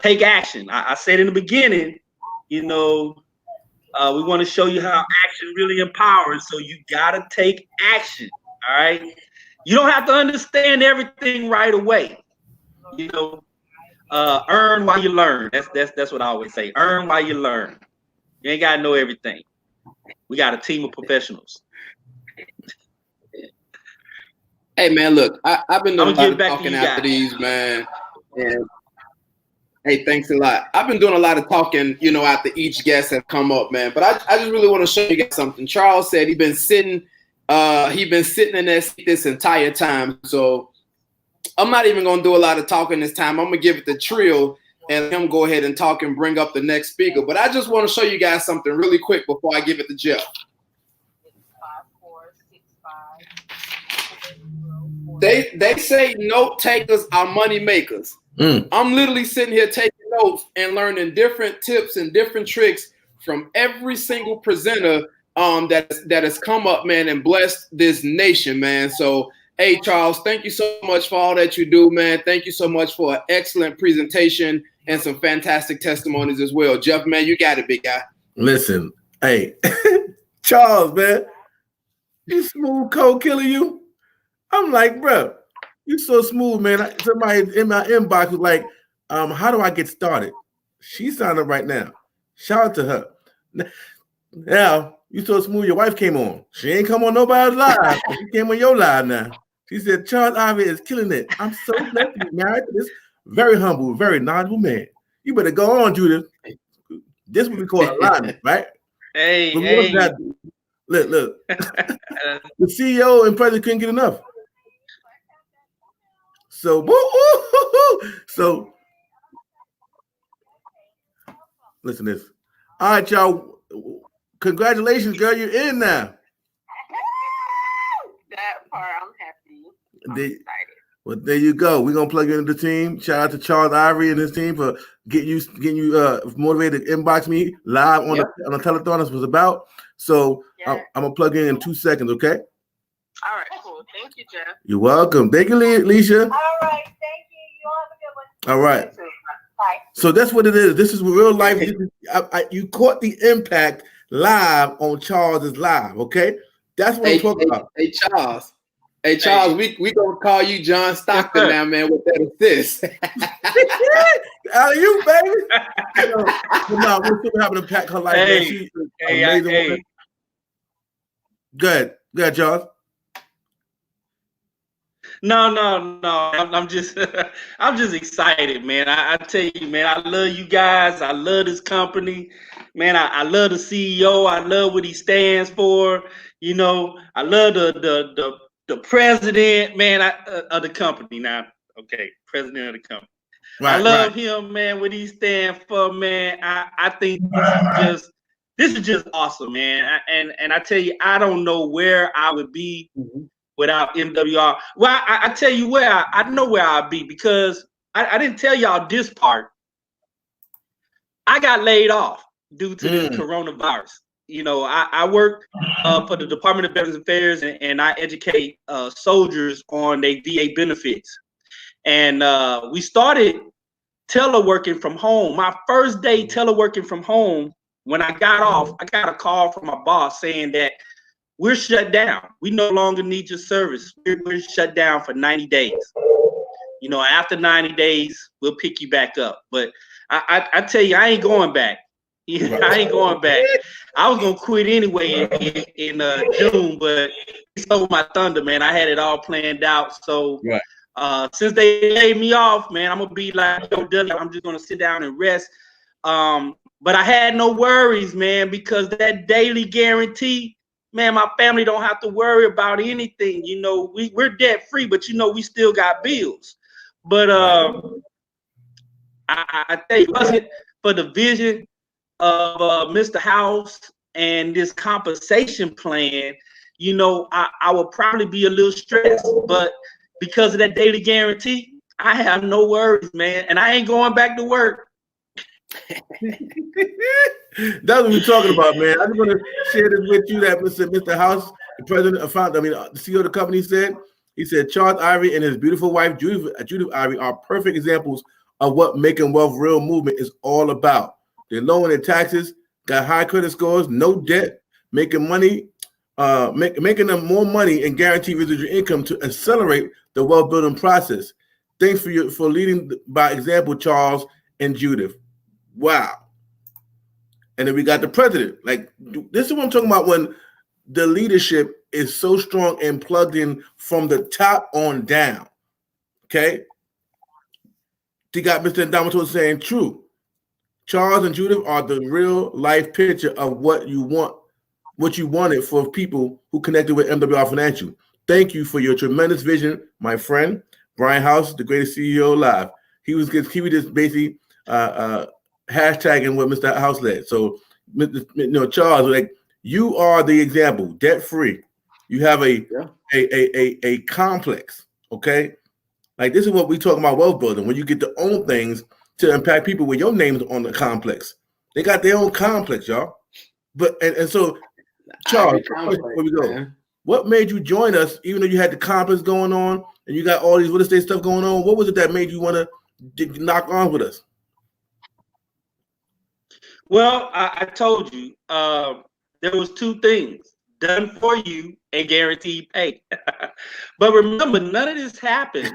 Speaker 18: take action. I said in the beginning, you know, we want to show you how action really empowers. So you gotta take action. All right. You don't have to understand everything right away. You know, earn while you learn. That's what I always say. Earn while you learn. You ain't gotta know everything. We got a team of professionals.
Speaker 2: Hey man, look, I've been doing a lot of talking after these, man. And hey, thanks a lot. I've been doing a lot of talking, you know, after each guest have come up, man. But I just really want to show you guys something. Charles said he's been sitting in there this entire time. So I'm not even gonna do a lot of talking this time. I'm gonna give it to Trill and let him go ahead and talk and bring up the next speaker. But I just want to show you guys something really quick before I give it to Jeff. They say note takers are money makers. I'm literally sitting here taking notes and learning different tips and different tricks from every single presenter that has come up, man, and blessed this nation, man. So, hey, Charles, thank you so much for all that you do, man. Thank you so much for an excellent presentation and some fantastic testimonies as well. Jeff, man, you got it, big guy.
Speaker 1: Listen, hey, Charles, man, you smooth cold killer, you. I'm like, bro, you so smooth, man. Somebody in my inbox was like, how do I get started? She signed up right now. Shout out to her. Now, you so smooth, your wife came on. She ain't come on nobody's live. She came on your live now. She said, Charles Ivy is killing it. I'm so blessed to be married to this very humble, very knowledgeable man. You better go on, Judith. This is what we call alignment, right?
Speaker 18: Hey,
Speaker 1: Look. The CEO and president couldn't get enough. So, so listen to this. All right, y'all. Congratulations, girl. You're in now.
Speaker 10: That part, I'm happy. I'm excited.
Speaker 1: Well, there you go. We're gonna plug you into the team. Shout out to Charles Ivory and his team for getting you motivated to inbox me live on the Tell-A-Thon. This was about. So I'm gonna plug in 2 seconds, okay?
Speaker 10: All right, cool. Thank you, Jeff.
Speaker 1: You're welcome. Thank you, Leisha.
Speaker 10: All right, thank you. You all have a good one.
Speaker 1: All right.
Speaker 10: Bye.
Speaker 1: So that's what it is. This is real life. You caught the impact live on Charles's live, okay? That's what I'm talking about.
Speaker 2: Hey, Charles. Hey, Charles, we gonna call you John Stockton now, man, with that assist.
Speaker 1: Out of you, baby. No, we're still having to pack her life. Man. She's amazing woman. Good, Charles.
Speaker 18: No. I'm just excited, man. I tell you, man, I love you guys. I love this company, man. I love the CEO. I love what he stands for. You know, I love the president, man, of the company. Now, okay, president of the company. Right, I love him, man. What he stands for, man. I think this is just awesome, man. And I tell you, I don't know where I would be without MWR. Well, I tell you where I know where I'll be, because I didn't tell y'all this part. I got laid off due to this coronavirus. You know, I work for the Department of Veterans Affairs, and I educate soldiers on their VA benefits. And we started teleworking from home. My first day teleworking from home, when I got off, I got a call from my boss saying that we're shut down. We no longer need your service. We're shut down for 90 days. You know, after 90 days, we'll pick you back up. But I tell you, I ain't going back. I ain't going back. I was gonna quit anyway in June, but he stole my thunder, man. I had it all planned out. So since they laid me off, man, I'm gonna be like, yo, Dudley, I'm just gonna sit down and rest. But I had no worries, man, because that daily guarantee, man, my family don't have to worry about anything. You know, we're debt free, but you know, we still got bills. But I tell you, wasn't for the vision of Mr. House and this compensation plan, you know, I would probably be a little stressed, but because of that daily guarantee, I have no worries, man, and I ain't going back to work.
Speaker 1: That's what we're talking about, man. I just want to share this with you that Mr. House, the president of the CEO of the company said, Charles Ivory and his beautiful wife, Judith Ivory, are perfect examples of what Making Wealth Real movement is all about. They're lowering their taxes, got high credit scores, no debt, making money, making them more money and guarantee residual income to accelerate the wealth building process. Thanks for leading by example, Charles and Judith. Wow. And then we got the president. Like, this is what I'm talking about, when the leadership is so strong and plugged in from the top on down. Okay. You got Mr. Ndamato saying true. Charles and Judith are the real life picture of what you wanted for people who connected with MWR Financial. Thank you for your tremendous vision, my friend. Brian House, the greatest CEO alive. He was just basically hashtagging what Mr. House led. So, you know, Charles, like, you are the example, debt free. You have a complex, okay? Like, this is what we talk about wealth building. When you get to own things to impact people with your names on the complex, they got their own complex, y'all. But and so, Charles, before we go, man, what made you join us, even though you had the complex going on and you got all these real estate stuff going on? What was it that made you want to knock on with us?
Speaker 18: Well, I told you there was two things: done for you and guaranteed pay. But remember, none of this happened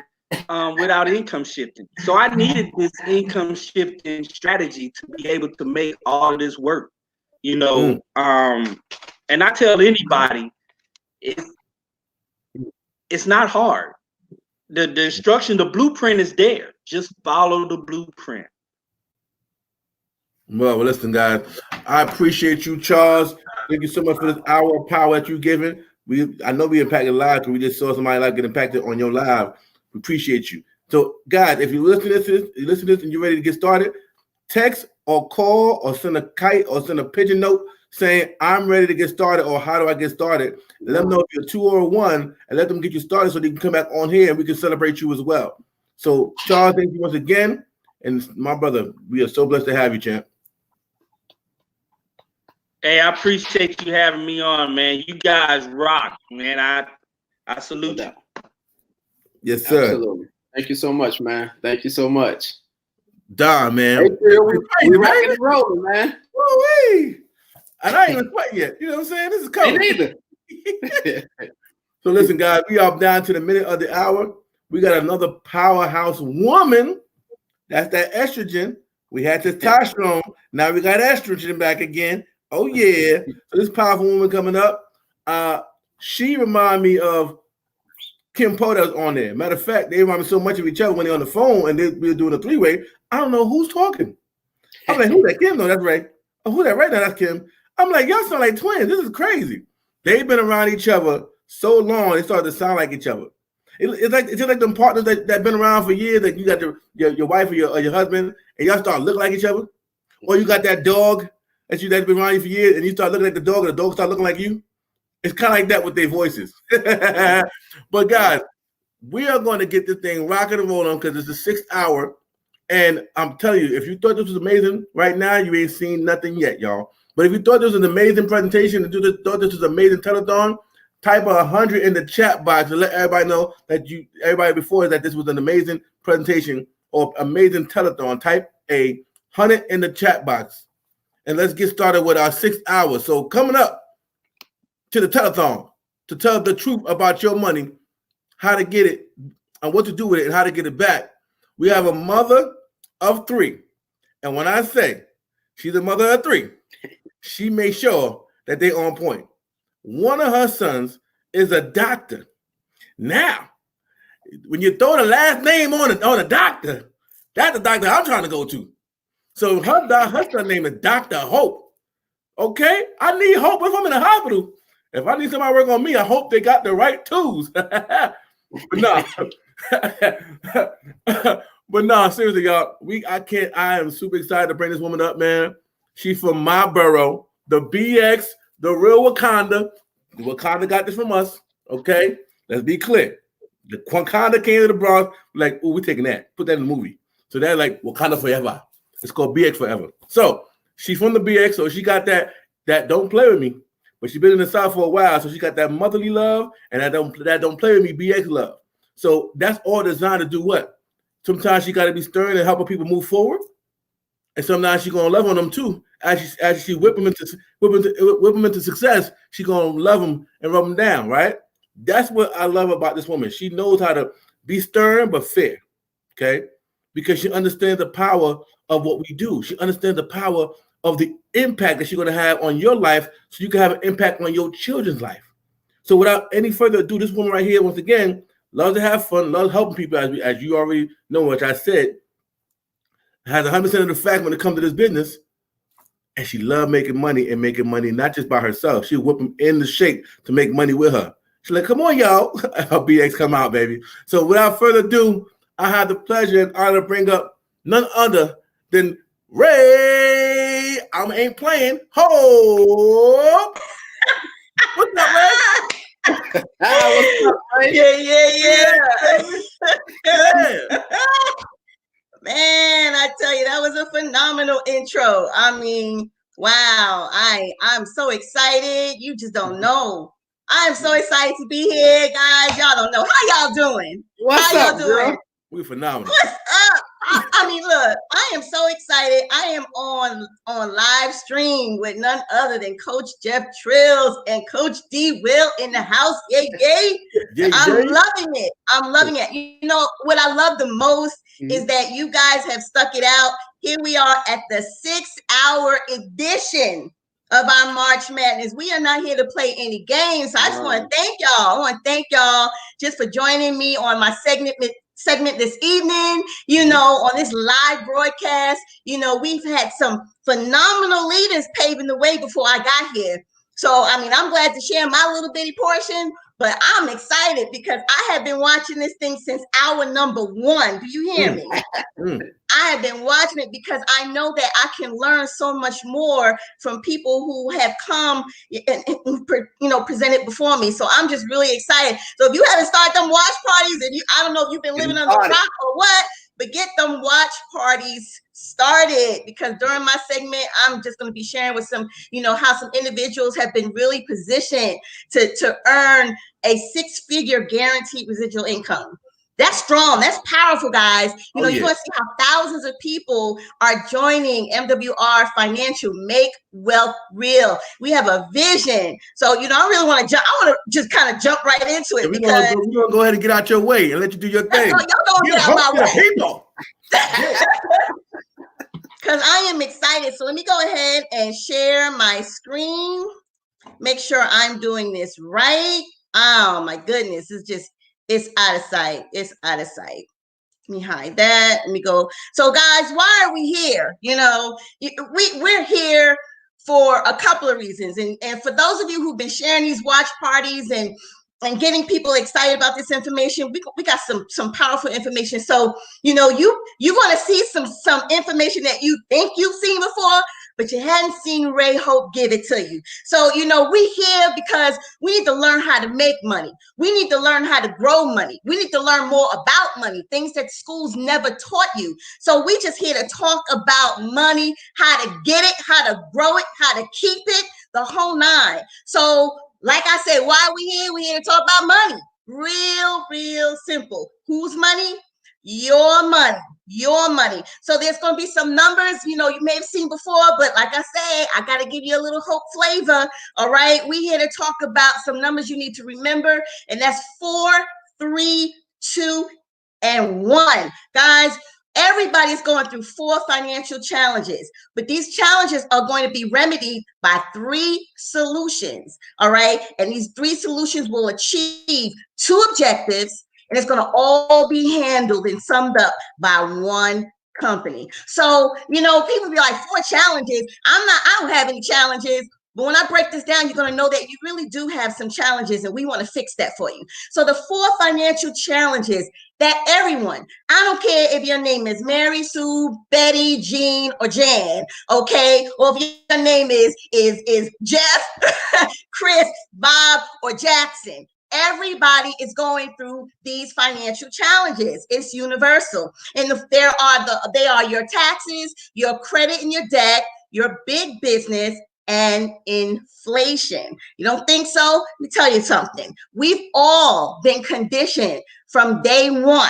Speaker 18: without income shifting. So I needed this income shifting strategy to be able to make all of this work. You know, and I tell anybody, it's not hard. The instruction, the blueprint is there. Just follow the blueprint.
Speaker 1: Well, listen, guys, I appreciate you, Charles. Thank you so much for this hour of power that you've given. I know we impacted live because we just saw somebody like get impacted on your live. We appreciate you. So, guys, if you listen to this, and you're ready to get started, text or call or send a kite or send a pigeon note saying, I'm ready to get started, or how do I get started? And let them know if you're 2 or 1, and let them get you started so they can come back on here and we can celebrate you as well. So, Charles, thank you once again. And my brother, we are so blessed to have you, champ.
Speaker 18: Hey, I appreciate you having me on, man. You guys rock, man. I salute you.
Speaker 1: Yes, sir.
Speaker 2: Absolutely. Thank you so much, man. Thank you so much.
Speaker 1: Don, man.
Speaker 2: Hey, we're rocking and rolling, man.
Speaker 1: Woo-wee. And I ain't even sweat yet. You know what I'm saying? This is cold.
Speaker 2: Me neither.
Speaker 1: So listen, guys, we are down to the minute of the hour. We got another powerhouse woman. That's that estrogen. We had testosterone. Now we got estrogen back again. Oh, yeah. So this powerful woman coming up. She remind me of Kim Poe that was on there. Matter of fact, they remind me so much of each other when they're on the phone and we were doing a 3-way. I don't know who's talking. I'm like, who's that? Kim? No, that's right. Oh, who's that right now? That's Kim. I'm like, y'all sound like twins. This is crazy. They've been around each other so long, they started to sound like each other. It's just like them partners that been around for years, that you got your wife or your husband, and y'all start looking like each other. Or you got that dog that's been around you for years, and you start looking like the dog, and the dog start looking like you. It's kind of like that with their voices. But guys, we are going to get this thing rocking and rolling because it's the 6th hour. And I'm telling you, if you thought this was amazing right now, you ain't seen nothing yet, y'all. But if you thought this was an amazing presentation and thought this was an amazing Tell-A-Thon, type 100 in the chat box to let everybody know that everybody before that this was an amazing presentation or amazing Tell-A-Thon. Type 100 in the chat box. And let's get started with our 6th hour. So coming up to the Tell-A-Thon to tell the truth about your money, how to get it, and what to do with it, and how to get it back. We have a mother of 3. And when I say she's a mother of 3, she makes sure that they're on point. One of her sons is a doctor. Now, when you throw the last name on a doctor, that's the doctor I'm trying to go to. So her son's name is Dr. Hope. Okay? I need hope if I'm in the hospital. If I need somebody to work on me, I hope they got the right tools. But no. But no, seriously, y'all. I am super excited to bring this woman up, man. She's from my borough, the BX, the real Wakanda. Wakanda got this from us. Okay? Let's be clear. The Wakanda came to the Bronx, like, oh, we're taking that. Put that in the movie. So they're like Wakanda forever. It's called BX forever. So she's from the BX, so she got that don't play with me. But she's been in the South for a while, so she got that motherly love and that don't play with me BX love. So that's all designed to do what? Sometimes she got to be stern and helping people move forward, and sometimes she's gonna love on them too. As she whip them into success, she's gonna love them and rub them down. Right? That's what I love about this woman. She knows how to be stern but fair. Okay, because she understands the power of what we do. She understands the power of the impact that she's going to have on your life so you can have an impact on your children's life. So without any further ado, this woman right here, once again, loves to have fun, loves helping people, as you already know, which I said, has 100% of the fact when it comes to this business, and she loves making money not just by herself. She'll whip them in the shape to make money with her. She's like, come on, y'all. Her BX come out, baby. So without further ado, I have the pleasure and honor to bring up none other than Ray. Ain't playing. Hope. What's up, Ray?
Speaker 2: What's up, Ray?
Speaker 16: Yeah. Man, I tell you, that was a phenomenal intro. I mean, wow. I'm so excited. You just don't know. I'm so excited to be here, guys. Y'all don't know. How y'all doing?
Speaker 1: What's
Speaker 16: How
Speaker 1: up,
Speaker 16: y'all doing?
Speaker 1: girl? We phenomenal.
Speaker 16: What's up? I mean, look, I am so excited. I am on live stream with none other than Coach Jeff Trills and Coach D Will in the house. Yay, yay. I'm loving it. I'm loving it. You know, what I love the most is that you guys have stuck it out. Here we are at the 6-hour edition of our March Madness. We are not here to play any games. So I just want to thank y'all. I want to thank y'all just for joining me on my segment this evening, you know, on this live broadcast. You know, we've had some phenomenal leaders paving the way before I got here.
Speaker 21: So, I mean, I'm glad to share my little bitty portion, but I'm excited because I have been watching this thing since hour number 1. Do you hear me? I have been watching it because I know that I can learn so much more from people who have come and presented before me. So I'm just really excited. So if you haven't started them watch parties, and I don't know if you've been living under a rock or what, but get them watch parties started, because during my segment, I'm just going to be sharing with some, how some individuals have been really positioned to earn a 6-figure guaranteed residual income. That's strong. That's powerful, guys. You're going to see how thousands of people are joining MWR Financial. Make wealth real. We have a vision. So, I really want to jump. I want to just kind of jump right into it, because
Speaker 1: we're going to go ahead and get out your way and let you do your thing.
Speaker 21: Y'all don't get out my way. Because I am excited. So let me go ahead and share my screen. Make sure I'm doing this right. Oh my goodness. It's out of sight. It's out of sight. Let me hide that. Let me go. So guys, why are we here? We're here for a couple of reasons. And for those of you who've been sharing these watch parties and getting people excited about this information, we got some powerful information. So, you're going to see some information that you think you've seen before, but you hadn't seen Ray Hope give it to you. So, we here because we need to learn how to make money. We need to learn how to grow money. We need to learn more about money, things that schools never taught you. So we just here to talk about money, how to get it, how to grow it, how to keep it, the whole 9. So, like I said, why are we here? We're here to talk about money. Real simple. Whose money? Your money. Your money. So there's going to be some numbers, you may have seen before, but like I say, I got to give you a little hope flavor. All right. We're here to talk about some numbers you need to remember. And that's 4, 3, 2, and 1. Guys, everybody's going through 4 financial challenges, but these challenges are going to be remedied by 3 solutions. All right. And these 3 solutions will achieve 2 objectives. And it's going to all be handled and summed up by 1 company. So, people be like, 4 challenges. I don't have any challenges. But when I break this down, you're going to know that you really do have some challenges, and we want to fix that for you. So the 4 financial challenges that everyone, I don't care if your name is Mary, Sue, Betty, Jean, or Jan, okay? Or if your name is Jeff, Chris, Bob, or Jackson. Everybody is going through these financial challenges. It's universal. And they are your taxes, your credit and your debt, your big business, and inflation. You don't think so? Let me tell you something. We've all been conditioned from day 1,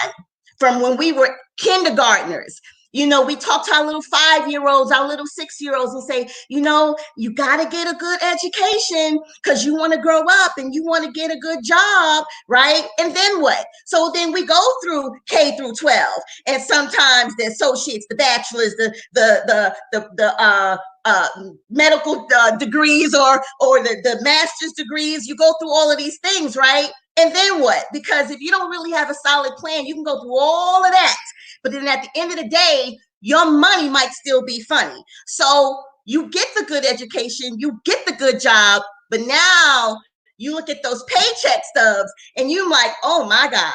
Speaker 21: from when we were kindergartners. We talk to our little 5-year-olds, our little 6-year-olds, and say, you got to get a good education because you want to grow up and you want to get a good job, right? And then what? So then we go through K through 12, and sometimes the associates, the bachelors, the medical degrees or the master's degrees. You go through all of these things, right? And then what? Because if you don't really have a solid plan, you can go through all of that. But then at the end of the day, your money might still be funny. So you get the good education, you get the good job, but now you look at those paycheck stubs and you're like, oh my God,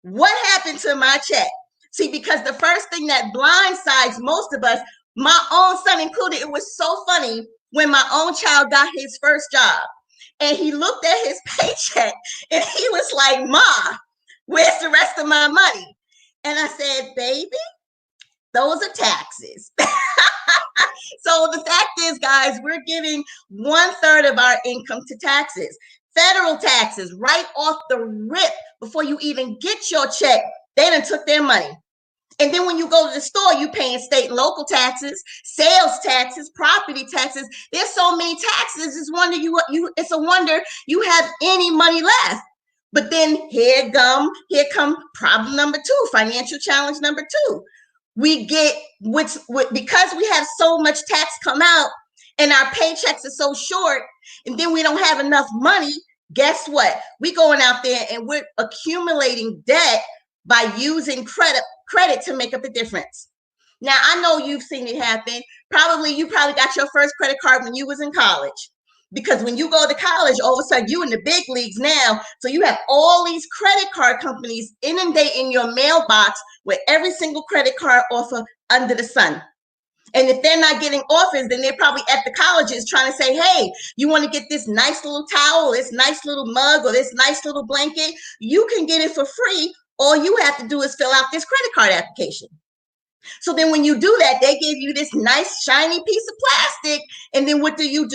Speaker 21: what happened to my check? See, because the first thing that blindsides most of us, my own son included, it was so funny when my own child got his first job and he looked at his paycheck and he was like, Ma, where's the rest of my money? And I said, baby, those are taxes. So the fact is, guys, we're giving 1/3 of our income to taxes. Federal taxes right off the rip before you even get your check. They done took their money. And then when you go to the store, you paying state and local taxes, sales taxes, property taxes. There's so many taxes. It's a wonder you have any money left. But then here come problem number 2, financial challenge number 2. We get because we have so much tax come out and our paychecks are so short, and then we don't have enough money. Guess what? We going out there and we're accumulating debt by using credit to make up the difference. Now, I know you've seen it happen. You probably got your first credit card when you was in college. Because when you go to college, all of a sudden you in the big leagues now. So you have all these credit card companies inundating your mailbox with every single credit card offer under the sun. And if they're not getting offers, then they're probably at the colleges trying to say, hey, you want to get this nice little towel, this nice little mug, or this nice little blanket? You can get it for free. All you have to do is fill out this credit card application. So then when you do that, they give you this nice shiny piece of plastic. And then what do? You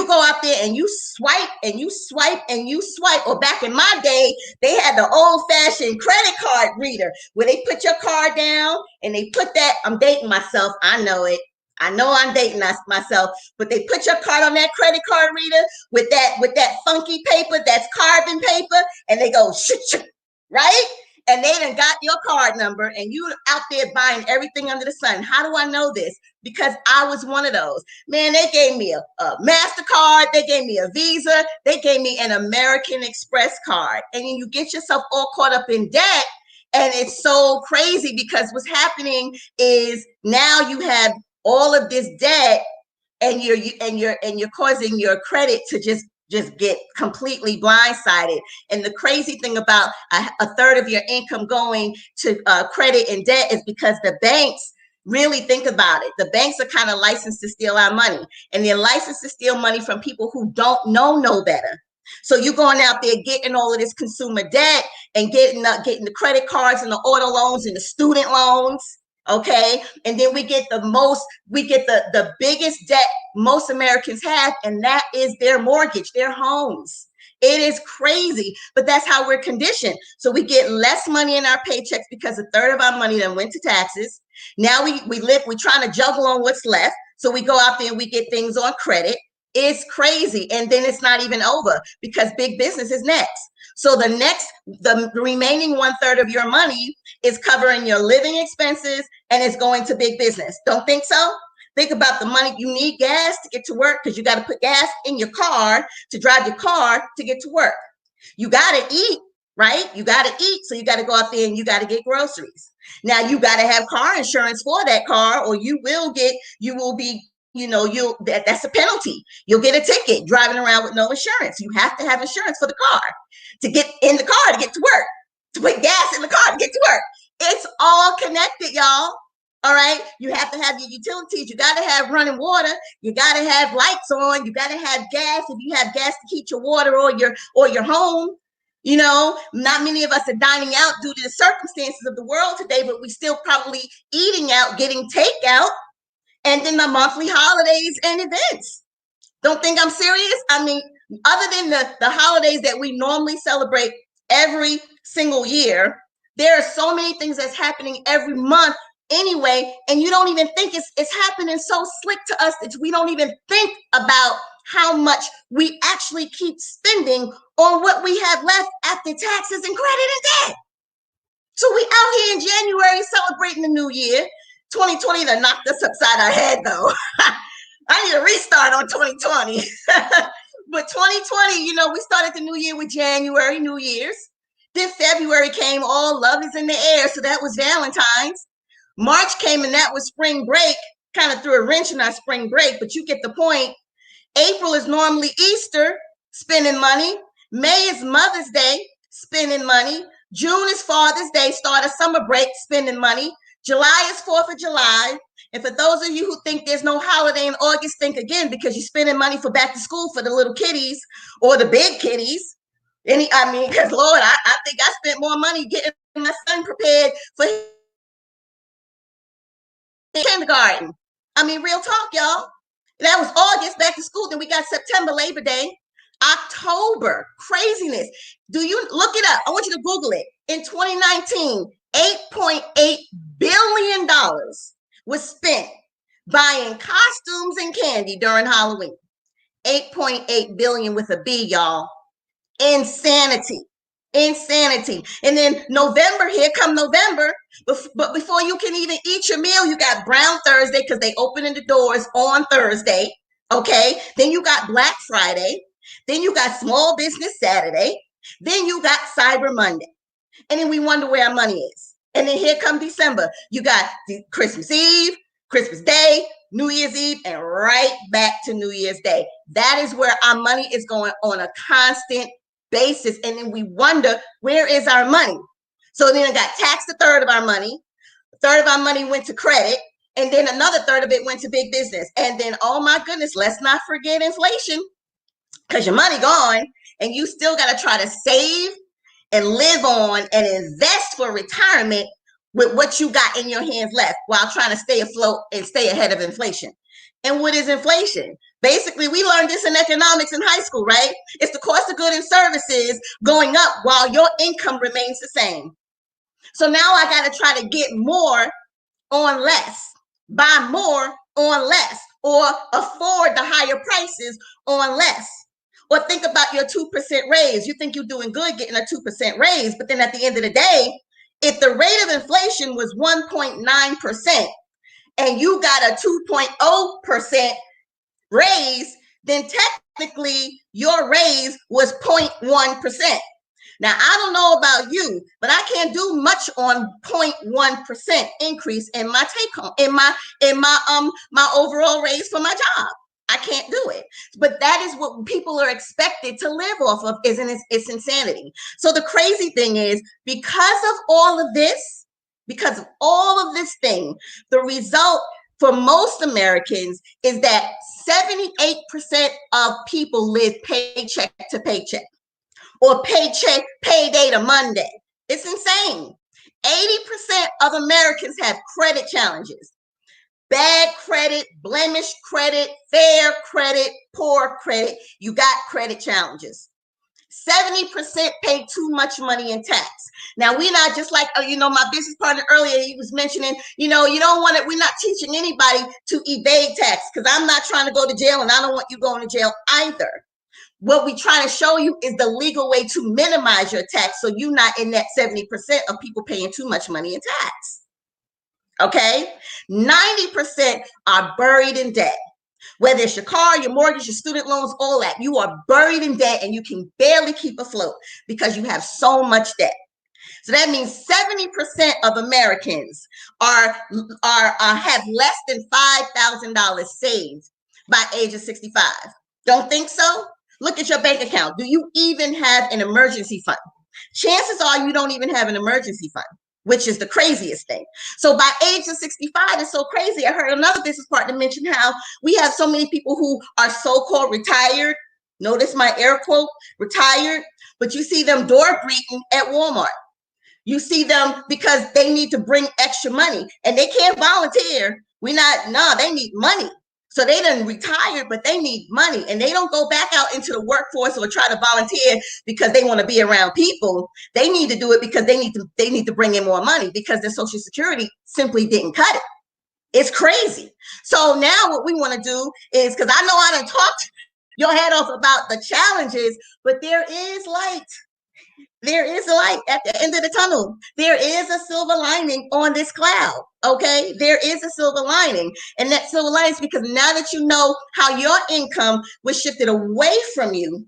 Speaker 21: go out there and you swipe and you swipe and you swipe. Or back in my day, they had the old fashioned credit card reader where they put your card down and they put that, I'm dating myself. I know it. I know I'm dating myself, but they put your card on that credit card reader with that funky paper, that's carbon paper, and they go, shh, right? And they done got your card number and you out there buying everything under the sun. How do I know this? Because I was one of those. Man, they gave me a MasterCard. They gave me a Visa. They gave me an American Express card. And then you get yourself all caught up in debt. And it's so crazy because what's happening is now you have all of this debt and you're causing your credit to just get completely blindsided. And the crazy thing about a third of your income going to credit and debt is because the banks really think about it. The banks are kind of licensed to steal our money, and they're licensed to steal money from people who don't know no better. So you're going out there getting all of this consumer debt and getting the credit cards and the auto loans and the student loans. Okay. And then we get the biggest debt most Americans have, and that is their mortgage, their homes. It is crazy, but that's how we're conditioned. So we get less money in our paychecks because a third of our money then went to taxes. Now we're trying to juggle on what's left. So we go out there and we get things on credit. It's crazy. And then it's not even over because big business is next. So the remaining 1/3 of your money is covering your living expenses and it's going to big business. Don't think so? Think about the money. You need gas to get to work because you got to put gas in your car to drive your car to get to work. You got to eat, right? You got to eat. So you got to go out there and you got to get groceries. Now you got to have car insurance for that car or that's a penalty. You'll get a ticket driving around with no insurance. You have to have insurance for the car to get in the car to get to work, to put gas in the car to get to work. It's all connected, y'all. All right. You have to have your utilities. You got to have running water. You got to have lights on. You got to have gas. If you have gas to heat your water or your home, not many of us are dining out due to the circumstances of the world today, but we still probably eating out, getting takeout, and then the monthly holidays and events. Don't think I'm serious. I mean, other than the holidays that we normally celebrate every single year, there are so many things that's happening every month anyway, and you don't even think it's happening so slick to us that we don't even think about how much we actually keep spending on what we have left after taxes and credit and debt. So we out here in January celebrating the new year. 2020 done knocked us upside our head though. I need a restart on 2020. But 2020, we started the new year with January, New Year's. Then February came, all love is in the air. So that was Valentine's. March came and that was spring break, kind of threw a wrench in our spring break, but you get the point. April is normally Easter, spending money. May is Mother's Day, spending money. June is Father's Day, start of summer break, spending money. July is 4th of July. And for those of you who think there's no holiday in August, think again, because you're spending money for back to school for the little kiddies or the big kiddies. Because Lord, I think I spent more money getting my son prepared for kindergarten. Real talk, y'all. That was August, back to school. Then we got September, Labor Day. October, craziness. Do you look it up? I want you to Google it. In 2019, $8.8 billion was spent buying costumes and candy during Halloween. 8.8 billion with a B, y'all. Insanity. And then November, here come November. But before you can even eat your meal, you got Brown Thursday because they opening the doors on Thursday. Okay. Then you got Black Friday. Then you got Small Business Saturday. Then you got Cyber Monday. And then we wonder where our money is. And then here come December. You got Christmas Eve, Christmas Day, New Year's Eve, and right back to New Year's Day. That is where our money is going on a constant basis. And then we wonder, where is our money? So then it got taxed a third of our money. A third of our money went to credit. And then another third of it went to big business. And then, oh my goodness, let's not forget inflation, because your money gone and you still got to try to save and live on and invest for retirement with what you got in your hands left while trying to stay afloat and stay ahead of inflation. And what is inflation? Basically, we learned this in economics in high school, right? It's the cost of goods and services going up while your income remains the same. So now I got to try to get more on less, buy more on less, or afford the higher prices on less. Or think about your 2% raise. You think you're doing good getting a 2% raise, but then at the end of the day, if the rate of inflation was 1.9% and you got a 2.0% raise, then technically your raise was 0.1%. Now, I don't know about you, but I can't do much on 0.1% increase in my take home, in my overall raise for my job. I can't do it. But that is what people are expected to live off of, isn't it? It's insanity. So the crazy thing is, because of all of this, the result for most Americans is that 78% of people live paycheck to paycheck, or payday to Monday. It's insane. 80% of Americans have credit challenges. Bad credit, blemish credit, fair credit, poor credit. You got credit challenges. 70% pay too much money in tax. Now, we're not just like, my business partner earlier, he was mentioning, you don't want it. We're not teaching anybody to evade tax, because I'm not trying to go to jail and I don't want you going to jail either. What we try to show you is the legal way to minimize your tax, so you're not in that 70% of people paying too much money in tax. Okay? 90% are buried in debt. Whether it's your car, your mortgage, your student loans, all that, you are buried in debt and you can barely keep afloat because you have so much debt. So that means 70% of Americans have less than $5,000 saved by age of 65. Don't think so? Look at your bank account. Do you even have an emergency fund? Chances are you don't even have an emergency fund, which is the craziest thing. So by age of 65, it's so crazy. I heard another business partner mention how we have so many people who are so-called retired. Notice my air quote, retired, but you see them door greeting at Walmart. You see them because they need to bring extra money and they can't volunteer. They need money. So they done retired, but they need money, and they don't go back out into the workforce or try to volunteer because they want to be around people. They need to do it because they need to bring in more money, because their Social Security simply didn't cut it. It's crazy. So now what we want to do is, because I know I done talked your head off about the challenges, but there is light. There is light at the end of the tunnel. There is a silver lining on this cloud, okay? There is a silver lining. And that silver lining is because now that you know how your income was shifted away from you,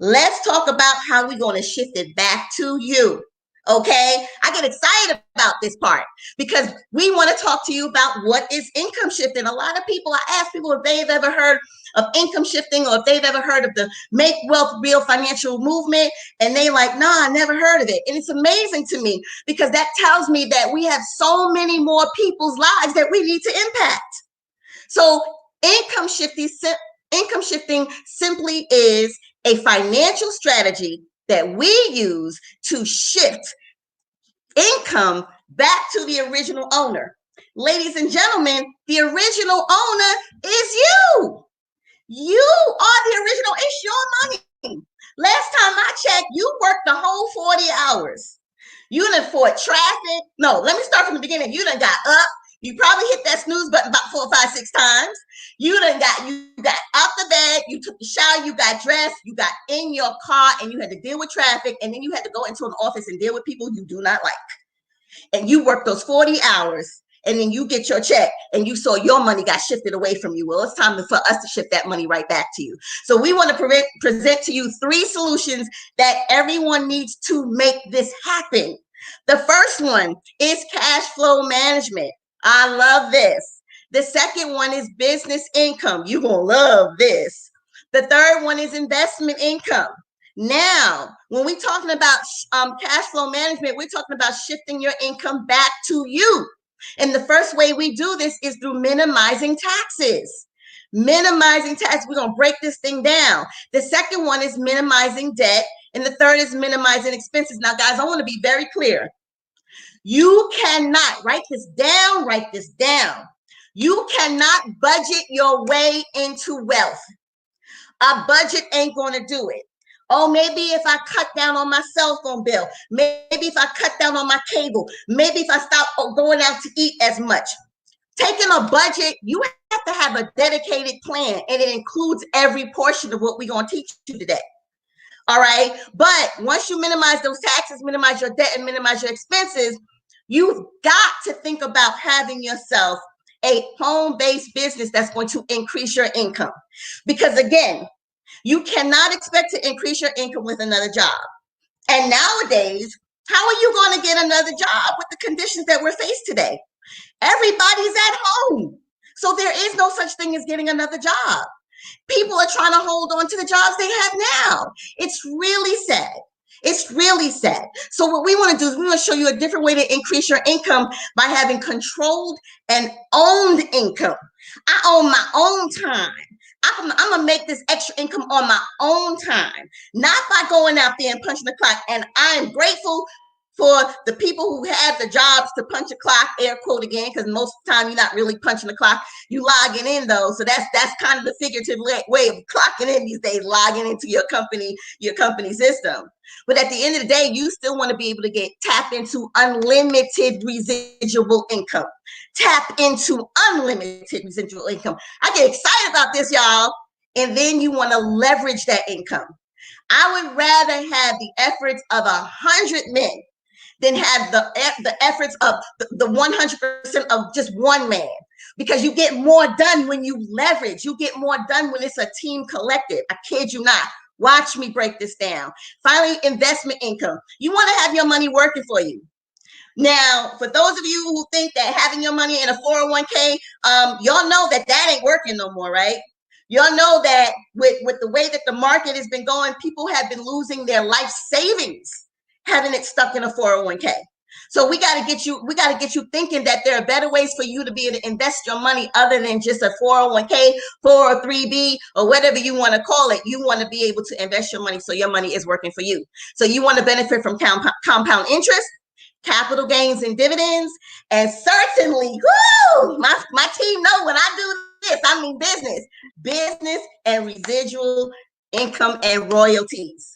Speaker 21: let's talk about how we're going to shift it back to you, okay? I get excited about this part because we want to talk to you about what is income shifting. A lot of people, I ask people if they've ever heard of income shifting or if they've ever heard of the Make Wealth Real financial movement, and they like, nah, I never heard of it. And it's amazing to me because that tells me that we have so many more people's lives that we need to impact. So income shifting simply is a financial strategy that we use to shift income back to the original owner. Ladies and gentlemen, the original owner is you. You are the original. It's your money. Last time I checked, you worked the whole 40 hours. You done fought traffic. No, let me start from the beginning. You done got up. You probably hit that snooze button about 4, 5, 6 times. You got out the bed. You took the shower. You got dressed. You got in your car, and you had to deal with traffic. And then you had to go into an office and deal with people you do not like. And you worked those 40 hours. And then you get your check and you saw your money got shifted away from you. Well, it's time for us to shift that money right back to you. So we want to present to you 3 solutions that everyone needs to make this happen. The first one is cash flow management. I love this. The second one is business income. You're going to love this. The third one is investment income. Now, when we're talking about cash flow management, we're talking about shifting your income back to you. And the first way we do this is through minimizing taxes. Minimizing tax. We're going to break this thing down. The second one is minimizing debt. And the third is minimizing expenses. Now, guys, I want to be very clear. You cannot, write this down. You cannot budget your way into wealth. A budget ain't going to do it. Oh, maybe if I cut down on my cell phone bill, maybe if I cut down on my cable, maybe if I stop going out to eat as much. Taking a budget, you have to have a dedicated plan, and it includes every portion of what we're going to teach you today. All right. But once you minimize those taxes, minimize your debt, and minimize your expenses, you've got to think about having yourself a home-based business that's going to increase your income. Because again, you cannot expect to increase your income with another job. And nowadays, how are you going to get another job with the conditions that we're faced today? Everybody's at home. So there is no such thing as getting another job. People are trying to hold on to the jobs they have now. It's really sad. It's really sad. So what we want to do is we want to show you a different way to increase your income by having controlled and owned income. I own my own time. I'm going to make this extra income on my own time, not by going out there and punching the clock. And I'm grateful for the people who have the jobs to punch a clock, air quote again, because most of the time you're not really punching the clock, you logging in though. So that's kind of the figurative way of clocking in these days, logging into your company system. But at the end of the day, you still want to be able to tap into unlimited residual income. Tap into unlimited residual income. I get excited about this, y'all. And then you want to leverage that income. I would rather have the efforts of 100 men than have the efforts of the 100% of just one man, because you get more done when you leverage. You get more done when it's a team collective. I kid you not. Watch me break this down. Finally, investment income. You want to have your money working for you. Now, for those of you who think that having your money in a 401k, y'all know that ain't working no more, right? Y'all know that with the way that the market has been going, people have been losing their life savings having it stuck in a 401k. So we got to get you thinking that there are better ways for you to be able to invest your money other than just a 401k, 403b, or whatever you want to call it. You want to be able to invest your money so your money is working for you. So you want to benefit from compound interest, capital gains and dividends, and certainly, my team know when I do this, I mean business and residual income and royalties.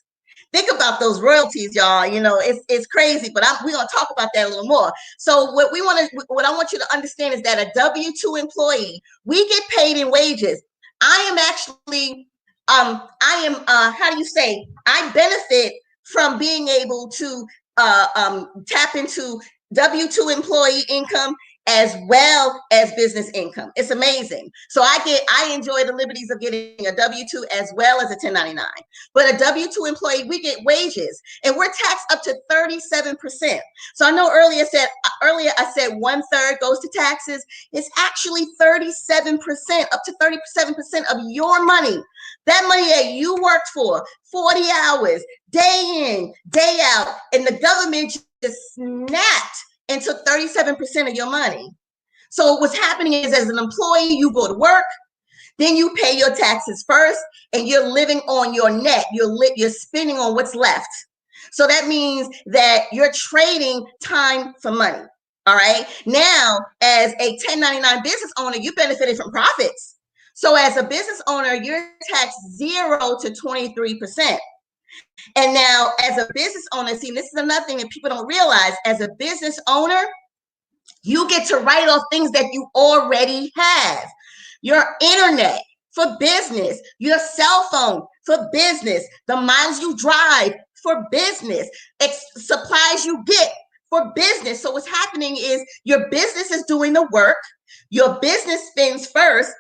Speaker 21: Think about those royalties, y'all. You know, it's crazy, but we're gonna talk about that a little more. So what I want you to understand is that a W-2 employee, we get paid in wages. I am actually, I benefit from being able to tap into W-2 employee income as well as business income. It's amazing. So I enjoy the liberties of getting a W-2 as well as a 1099. But a W-2 employee, we get wages, and we're taxed up to 37%. So I know earlier I said 1/3 goes to taxes. It's actually 37%, up to 37% of your money. That money that you worked for 40 hours, day in, day out, and the government just snapped and took 37% of your money. So what's happening is, as an employee, you go to work, then you pay your taxes first, and you're living on your net. You're spending on what's left. So that means that you're trading time for money. All right. Now, as a 1099 business owner, you benefited from profits. So as a business owner, you're taxed 0 to 23%. And now, as a business owner, see, this is another thing that people don't realize. As a business owner, you get to write off things that you already have. Your internet for business, your cell phone for business, the miles you drive for business, supplies you get for business. So what's happening is your business is doing the work, your business spends first,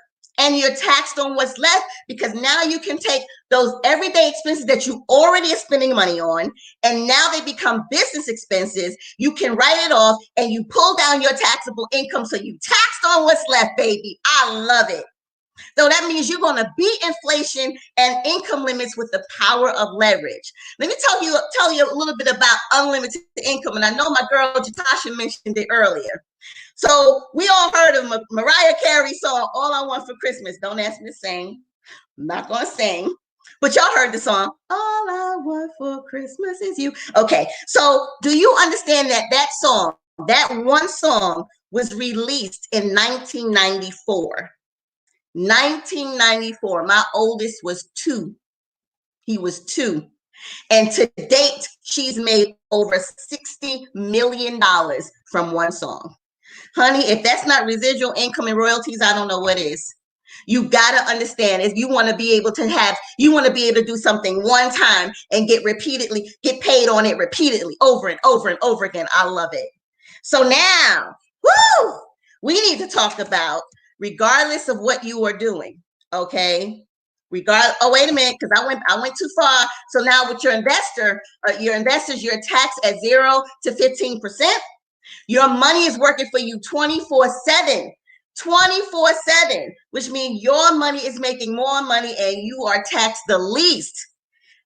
Speaker 21: and you're taxed on what's left, because now you can take those everyday expenses that you already are spending money on, and now they become business expenses. You can write it off and you pull down your taxable income, so you taxed on what's left, baby. I love it. So that means you're going to beat inflation and income limits with the power of leverage. Let me tell you a little bit about unlimited income. And I know my girl Jatasha mentioned it earlier. So we all heard of Mariah Carey's song, All I Want for Christmas. Don't ask me to sing. I'm not going to sing. But y'all heard the song, All I Want for Christmas is You. Okay, so do you understand that that song, that one song, was released in 1994? 1994. My oldest was 2. He was 2. And to date, she's made over $60 million from one song. Honey, if that's not residual income and royalties, I don't know what is. You got to understand, if you want to be able to do something one time and get paid on it repeatedly over and over and over again. I love it. So now, we need to talk about, regardless of what you are doing, okay? Oh, wait a minute, because I went too far. So now with your investors, you're taxed at 0 to 15%. Your money is working for you 24/7. 24/7, which means your money is making more money and you are taxed the least.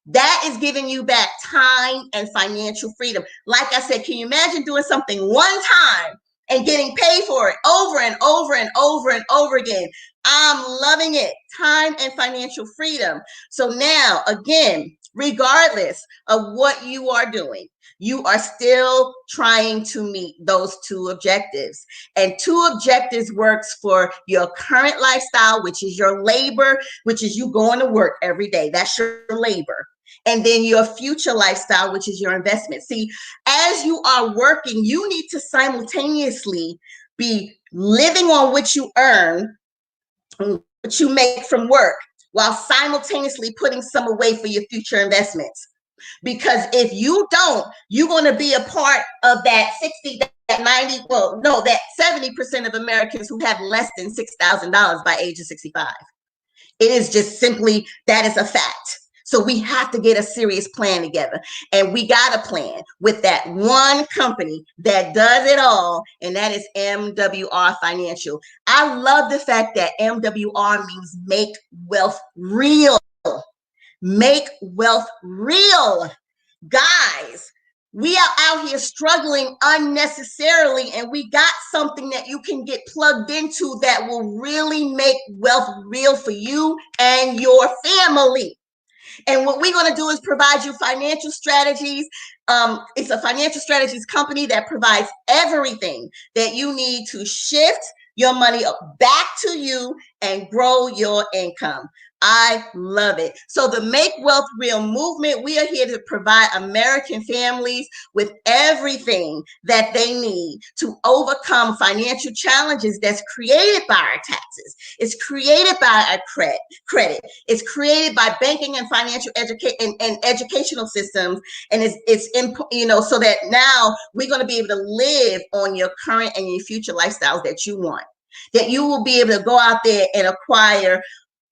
Speaker 21: That is giving you back time and financial freedom. Like I said, can you imagine doing something one time and getting paid for it over and over and over and over again? I'm loving it. Time and financial freedom. So now, again, regardless of what you are doing, you are still trying to meet those 2 objectives. And 2 objectives works for your current lifestyle, which is your labor, which is you going to work every day. That's your labor. And then your future lifestyle, which is your investment. See, as you are working, you need to simultaneously be living on what you earn, what you make from work, while simultaneously putting some away for your future investments. Because if you don't, you're going to be a part of that 60, that 90, well, no, that 70% of Americans who have less than $6,000 by age of 65. It is just simply, that is a fact. So we have to get a serious plan together. And we got a plan with that one company that does it all, and that is MWR Financial. I love the fact that MWR means make wealth real. Make wealth real. Guys, we are out here struggling unnecessarily, and we got something that you can get plugged into that will really make wealth real for you and your family. And what we're going to do is provide you financial strategies. It's a financial strategies company that provides everything that you need to shift your money back to you and grow your income. I love it. So the Make Wealth Real movement, we are here to provide American families with everything that they need to overcome financial challenges that's created by our taxes. It's created by our credit. It's created by banking and financial educational systems. And it's so that now we're going to be able to live on your current and your future lifestyles that you want. That you will be able to go out there and acquire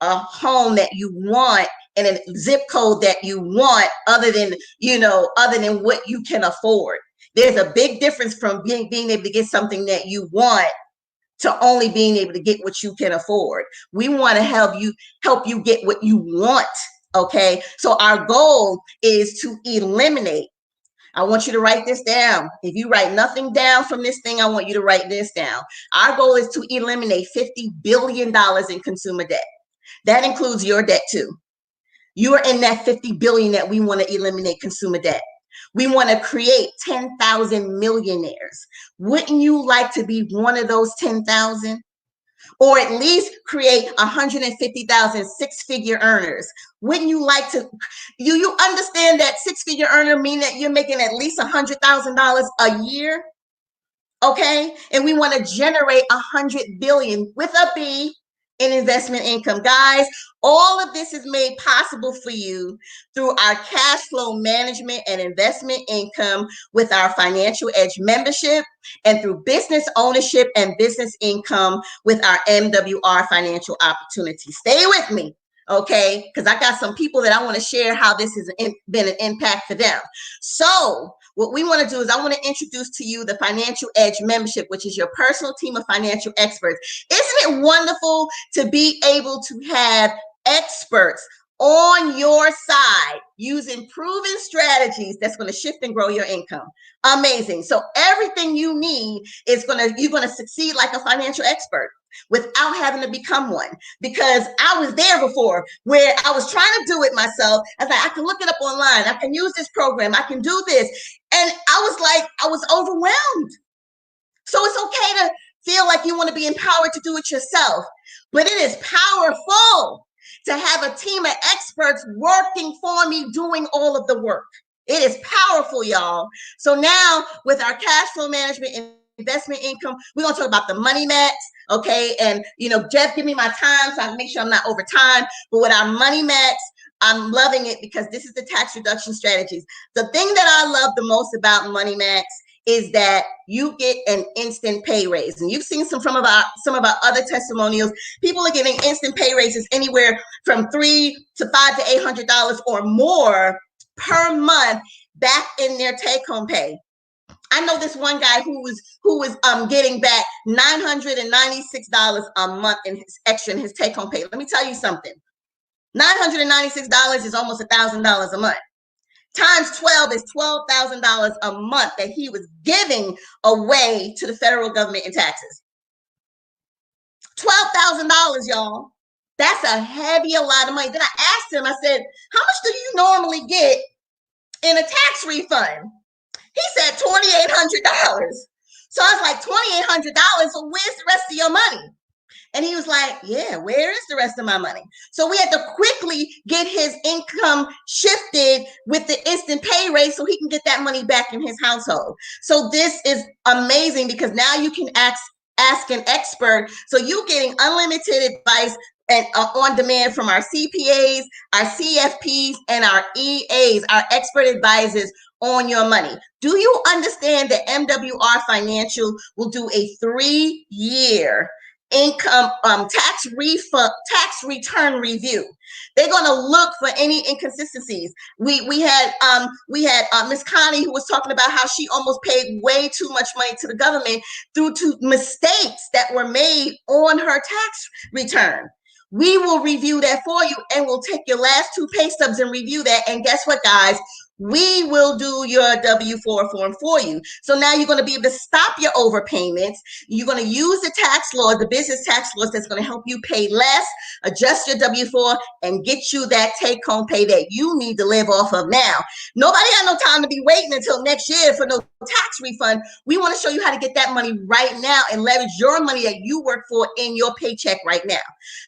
Speaker 21: a home that you want and a zip code that you want, other than what you can afford. There's a big difference from being able to get something that you want to only being able to get what you can afford. We want to help you get what you want. Okay. So our goal is to eliminate. I want you to write this down. If you write nothing down from this thing, I want you to write this down. Our goal is to eliminate $50 billion in consumer debt. That includes your debt too. You are in that 50 billion that we want to eliminate consumer debt. We want to create 10,000 millionaires. Wouldn't you like to be one of those 10,000? Or at least create 150,000 six-figure earners. Wouldn't you like to? You understand that six-figure earner mean that you're making at least $100,000 a year? Okay, and we want to generate 100 billion with a B in investment income. Guys, all of this is made possible for you through our cash flow management and investment income with our Financial Edge membership, and through business ownership and business income with our MWR financial opportunity. Stay with me, okay? Because I got some people that I want to share how this has been an impact for them. So what we want to do is I want to introduce to you the Financial Edge membership, which is your personal team of financial experts. Isn't it wonderful to be able to have experts on your side using proven strategies that's going to shift and grow your income? Amazing. So everything you need is you're going to succeed like a financial expert without having to become one, because I was there before where I was trying to do it myself. I was like, I can look it up online. I can use this program. I can do this. And I was overwhelmed. So it's okay to feel like you want to be empowered to do it yourself, but it is powerful to have a team of experts working for me, doing all of the work. It is powerful, y'all. So now with our cash flow management and investment income, we're going to talk about the money max, okay? And, Jeff, give me my time so I can make sure I'm not over time. But with our money max, I'm loving it because this is the tax reduction strategies. The thing that I love the most about Money Max is that you get an instant pay raise. And you've seen some of our other testimonials. People are getting instant pay raises anywhere from $300 to $500 to $800 or more per month back in their take-home pay. I know this one guy who was getting back $996 a month in his extra in his take-home pay. Let me tell you something. $996 is almost $1,000 a month. Times 12 is $12,000 a month that he was giving away to the federal government in taxes. $12,000, y'all. That's a lot of money. Then I asked him, I said, how much do you normally get in a tax refund? He said $2,800. So I was like, $2,800, so where's the rest of your money? And he was like, yeah, where is the rest of my money? So we had to quickly get his income shifted with the instant pay raise so he can get that money back in his household. So this is amazing because now you can ask an expert. So you're getting unlimited advice and on demand from our CPAs, our CFPs, and our EAs, our expert advisors on your money. Do you understand that MWR Financial will do a 3-year income tax return review? They're going to look for any inconsistencies. We had Miss Connie who was talking about how she almost paid way too much money to the government due to mistakes that were made on her tax return. We will review that for you, and we'll take your last 2 pay stubs and review that. And guess what, guys? We will do your W-4 form for you. So now you're going to be able to stop your overpayments. You're going to use the tax laws, the business tax laws that's going to help you pay less, adjust your W-4, and get you that take-home pay that you need to live off of now. Nobody got no time to be waiting until next year for no tax refund. We want to show you how to get that money right now and leverage your money that you work for in your paycheck right now.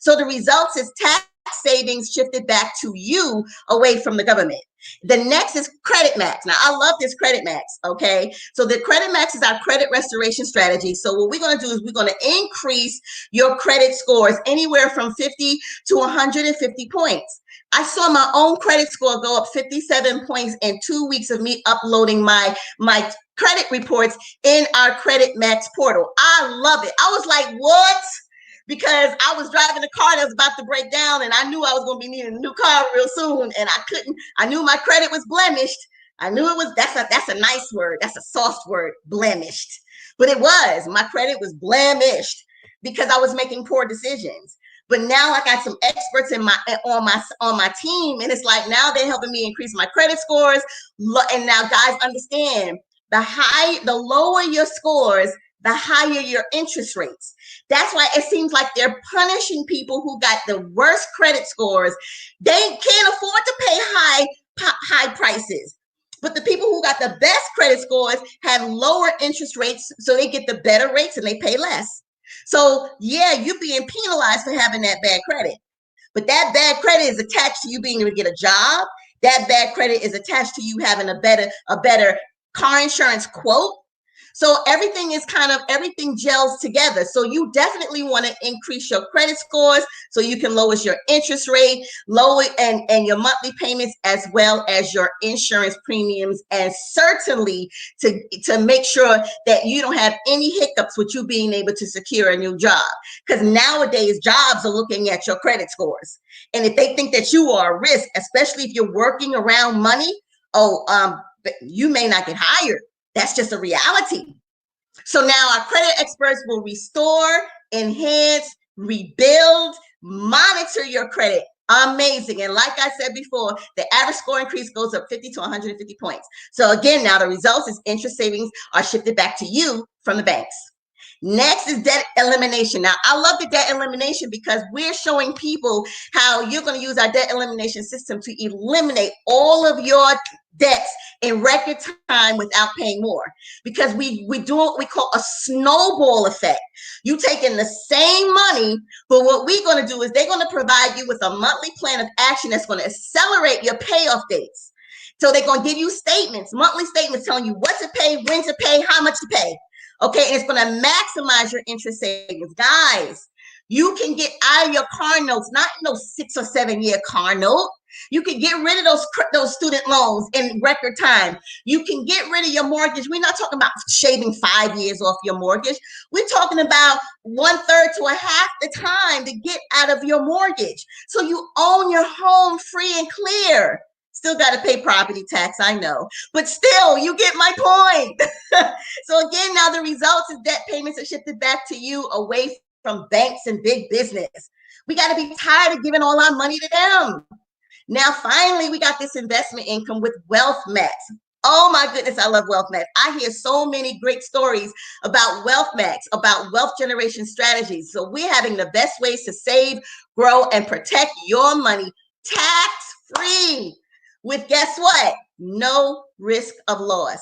Speaker 21: So the results is tax savings shifted back to you away from the government. The next is Credit Max. Now, I love this Credit Max, okay? So the Credit Max is our credit restoration strategy. So what we're going to do is we're going to increase your credit scores anywhere from 50 to 150 points. I saw my own credit score go up 57 points in 2 weeks of me uploading my credit reports in our Credit Max portal. I love it. I was like, what? Because I was driving a car that was about to break down and I knew I was going to be needing a new car real soon, and I knew my credit was blemished. I knew it was, that's a nice word. That's a soft word, blemished. But it was, my credit was blemished because I was making poor decisions. But now I got some experts on my team, and it's like now they're helping me increase my credit scores. And now guys understand, the lower your scores, the higher your interest rates. That's why it seems like they're punishing people who got the worst credit scores. They can't afford to pay high prices. But the people who got the best credit scores have lower interest rates, so they get the better rates and they pay less. So yeah, you're being penalized for having that bad credit. But that bad credit is attached to you being able to get a job. That bad credit is attached to you having a better car insurance quote. So everything gels together. So you definitely want to increase your credit scores so you can lower your interest rate, lower and your monthly payments, as well as your insurance premiums, and certainly to make sure that you don't have any hiccups with you being able to secure a new job. Because nowadays jobs are looking at your credit scores. And if they think that you are a risk, especially if you're working around money, you may not get hired. That's just a reality. So now our credit experts will restore, enhance, rebuild, monitor your credit. Amazing. And like I said before, the average score increase goes up 50 to 150 points. So again, now the results is interest savings are shifted back to you from the banks. Next is debt elimination. Now, I love the debt elimination because we're showing people how you're going to use our debt elimination system to eliminate all of your debts in record time without paying more. Because we do what we call a snowball effect. You taking the same money, but what we're going to do is they're going to provide you with a monthly plan of action that's going to accelerate your payoff dates. So they're going to give you statements, monthly statements telling you what to pay, when to pay, how much to pay. Okay, and it's going to maximize your interest savings. Guys, you can get out of your car notes, not no 6 or 7 year car note. You can get rid of those student loans in record time. You can get rid of your mortgage. We're not talking about shaving 5 years off your mortgage. We're talking about 1/3 to a half the time to get out of your mortgage. So you own your home free and clear. Still got to pay property tax, I know, but still, you get my point. So again, now the results is debt payments are shifted back to you, away from banks and big business. We got to be tired of giving all our money to them. Now, finally, we got this investment income with Wealth Max. Oh my goodness, I love Wealth Max. I hear so many great stories about Wealth Max, about wealth generation strategies. So we're having the best ways to save, grow, and protect your money tax-free. With guess what? No risk of loss.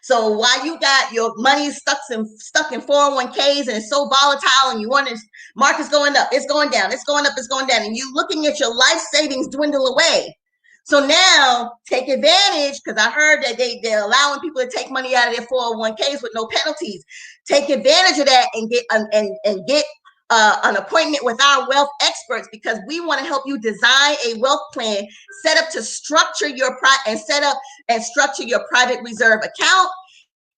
Speaker 21: So while you got your money stuck in 401ks and it's so volatile and you want to, market's going up, it's going down, it's going up, it's going down, and you looking at your life savings dwindle away. So now take advantage, because I heard that they're allowing people to take money out of their 401ks with no penalties. Take advantage of that and get an appointment with our wealth experts, because we want to help you design a wealth plan set up to structure your structure your private reserve account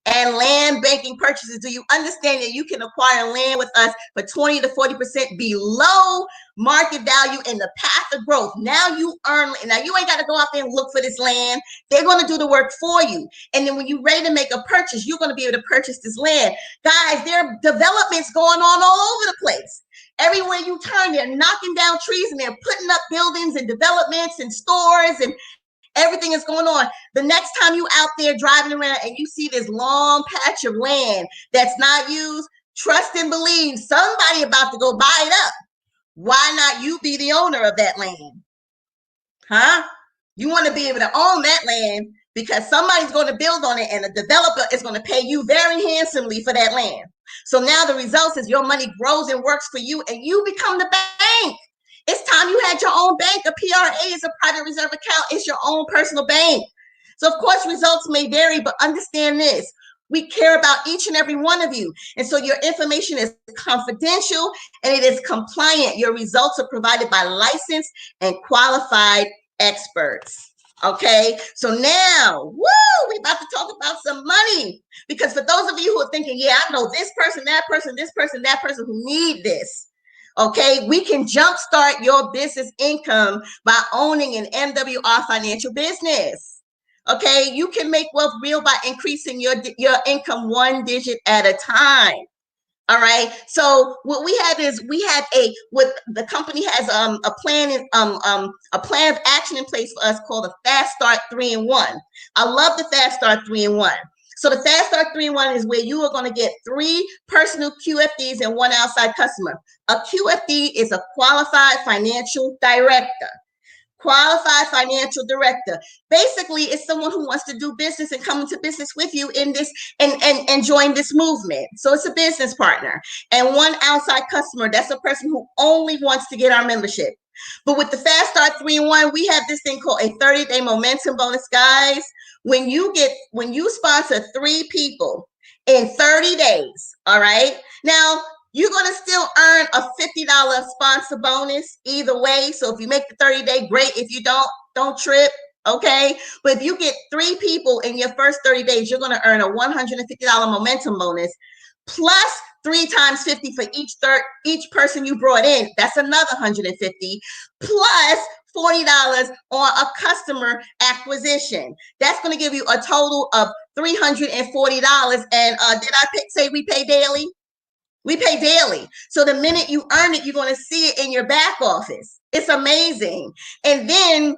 Speaker 21: and land banking purchases. Do you understand that you can acquire land with us for 20 to 40% below market value in the path of growth? Now you ain't got to go out there and look for this land. They're going to do the work for you. And then when you're ready to make a purchase, you're going to be able to purchase this land. Guys, there are developments going on all over the place. Everywhere you turn, they're knocking down trees and they're putting up buildings and developments and stores, and everything is going on. The next time you out there driving around and you see this long patch of land that's not used, trust and believe somebody about to go buy it up. Why not you be the owner of that land? Huh? You want to be able to own that land because somebody's going to build on it and a developer is going to pay you very handsomely for that land. So now the results is your money grows and works for you and you become the bank. It's time you had your own bank. A PRA is a private reserve account. It's your own personal bank. So of course, results may vary, but understand this. We care about each and every one of you. And so your information is confidential and it is compliant. Your results are provided by licensed and qualified experts. Okay, so now, we're about to talk about some money. Because for those of you who are thinking, yeah, I know this person, that person, this person, that person who need this. Okay, we can jumpstart your business income by owning an MWR financial business. Okay, you can make wealth real by increasing your income one digit at a time. All right. So what we have is the company has a plan of action in place for us called the Fast Start 3-in-1. I love the Fast Start 3-in-1. So the Fast Start 3-in-1 is where you are going to get 3 personal QFDs and 1 outside customer. A QFD is a qualified financial director. Qualified financial director. Basically, it's someone who wants to do business and come into business with you in this and join this movement. So it's a business partner. And 1 outside customer, that's a person who only wants to get our membership. But with the Fast Start 3-in-1, we have this thing called a 30-day momentum bonus, guys. When you sponsor 3 people in 30 days. All right. Now, you're going to still earn a $50 sponsor bonus either way. So if you make the 30-day, great. If you don't trip. Okay. But if you get 3 people in your first 30 days, you're going to earn a $150 momentum bonus plus 3 times 50 for each person you brought in. That's another $150 plus $40 on a customer acquisition. That's going to give you a total of $340. And did I say we pay daily? We pay daily. So the minute you earn it, you're going to see it in your back office. It's amazing. And then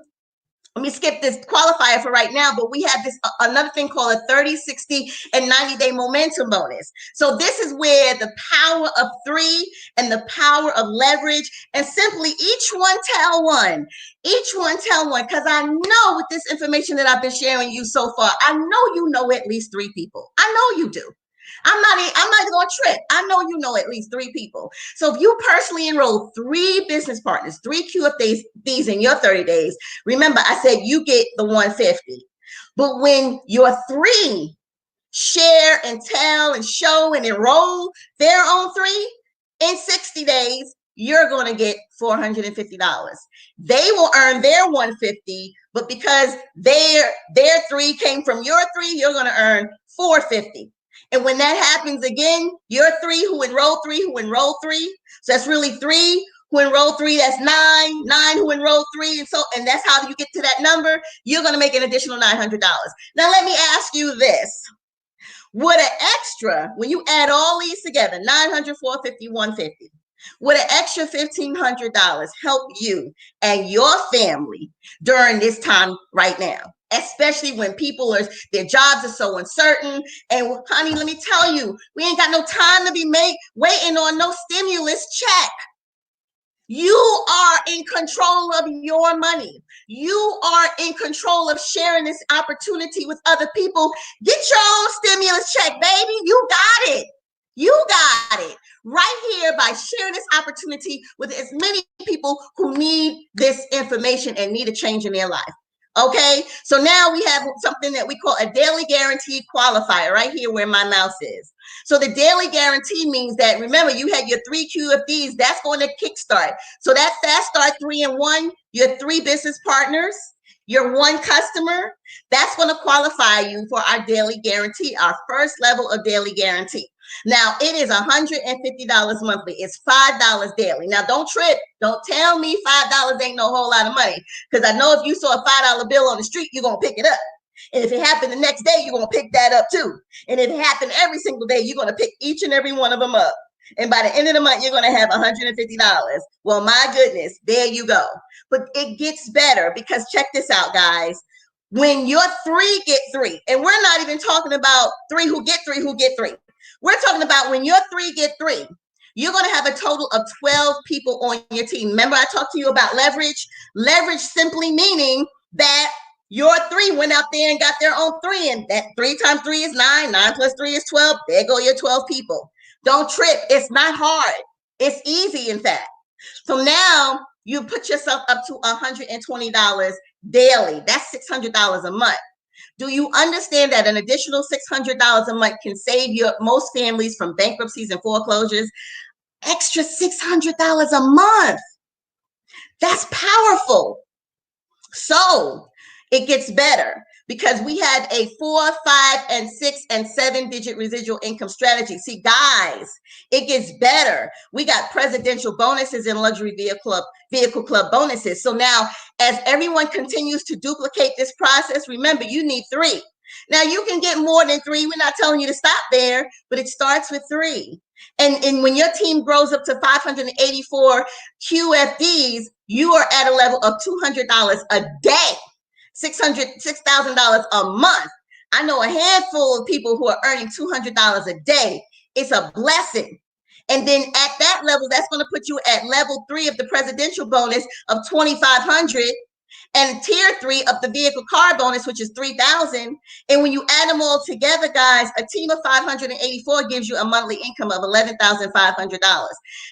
Speaker 21: let me skip this qualifier for right now, but we have this another thing called a 30, 60, and 90-day momentum bonus. So this is where the power of 3 and the power of leverage, and simply each one tell one, because I know with this information that I've been sharing you so far, I know you know at least 3 people. I know you do. I'm not even going to trip. I know you know at least 3 people. So if you personally enroll 3 business partners, 3 QFDs in your 30 days, remember I said you get the 150. But when your 3 share and tell and show and enroll their own 3 in 60 days, you're going to get $450. They will earn their 150, but because their 3 came from your 3, you're going to earn $450. And when that happens again, your 3 who enroll 3, so that's really 3 who enroll 3, that's 9 who enroll 3, and that's how you get to that number. You're going to make an additional $900. Now let me ask you this. Would an extra, when you add all these together, 900, 450, 150, would an extra $1,500 help you and your family during this time right now? Especially when their jobs are so uncertain. And honey, let me tell you, we ain't got no time to be waiting on no stimulus check. You are in control of your money. You are in control of sharing this opportunity with other people. Get your own stimulus check, baby. You got it. You got it right here by sharing this opportunity with as many people who need this information and need a change in their life. Okay, so now we have something that we call a daily guarantee qualifier right here where my mouse is. So the daily guarantee means that, remember, you had your 3 QFDs, that's going to kickstart. So that fast start 3 and 1, your 3 business partners, your 1 customer, that's going to qualify you for our daily guarantee, our first level of daily guarantee. Now, it is $150 monthly. It's $5 daily. Now, don't trip. Don't tell me $5 ain't no whole lot of money, because I know if you saw a $5 bill on the street, you're going to pick it up. And if it happened the next day, you're going to pick that up too. And if it happened every single day, you're going to pick each and every one of them up. And by the end of the month, you're going to have $150. Well, my goodness, there you go. But it gets better, because check this out, guys. When your 3 get 3, and we're not even talking about 3 who get 3 who get 3. We're talking about when your 3 get 3, you're going to have a total of 12 people on your team. Remember, I talked to you about leverage? Leverage simply meaning that your 3 went out there and got their own 3, and that 3 times 3 is 9, 9 plus 3 is 12. There go your 12 people. Don't trip. It's not hard. It's easy, in fact. So now you put yourself up to $120 daily. That's $600 a month. Do you understand that an additional $600 a month can save most families from bankruptcies and foreclosures? Extra $600 a month. That's powerful. So it gets better, because we had a 4, 5, and 6, and 7-digit residual income strategy. See, guys, it gets better. We got presidential bonuses and luxury vehicle club bonuses. So now, as everyone continues to duplicate this process, remember, you need 3. Now, you can get more than 3. We're not telling you to stop there, but it starts with 3. And when your team grows up to 584 QFDs, you are at a level of $200 a day. $6,000 a month. I know a handful of people who are earning $200 a day. It's a blessing. And then at that level, that's going to put you at level 3 of the presidential bonus of $2,500, and tier 3 of the vehicle car bonus, which is $3,000. And when you add them all together, guys, a team of 584 gives you a monthly income of $11,500.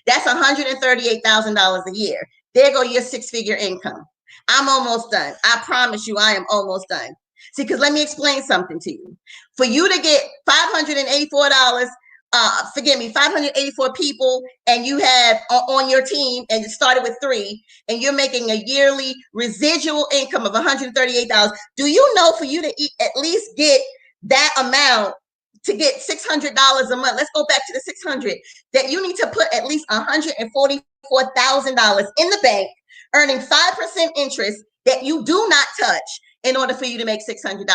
Speaker 21: That's $138,000 a year. There go your 6-figure income. I'm almost done. I promise you, I am almost done. See, because let me explain something to you. For you to get $584, 584 people, and you have on your team, and it started with 3, and you're making a yearly residual income of $138. Do you know for you to at least get that amount, to get $600 a month, let's go back to the 600, that you need to put at least $144,000 in the bank, earning 5% interest that you do not touch in order for you to make $600.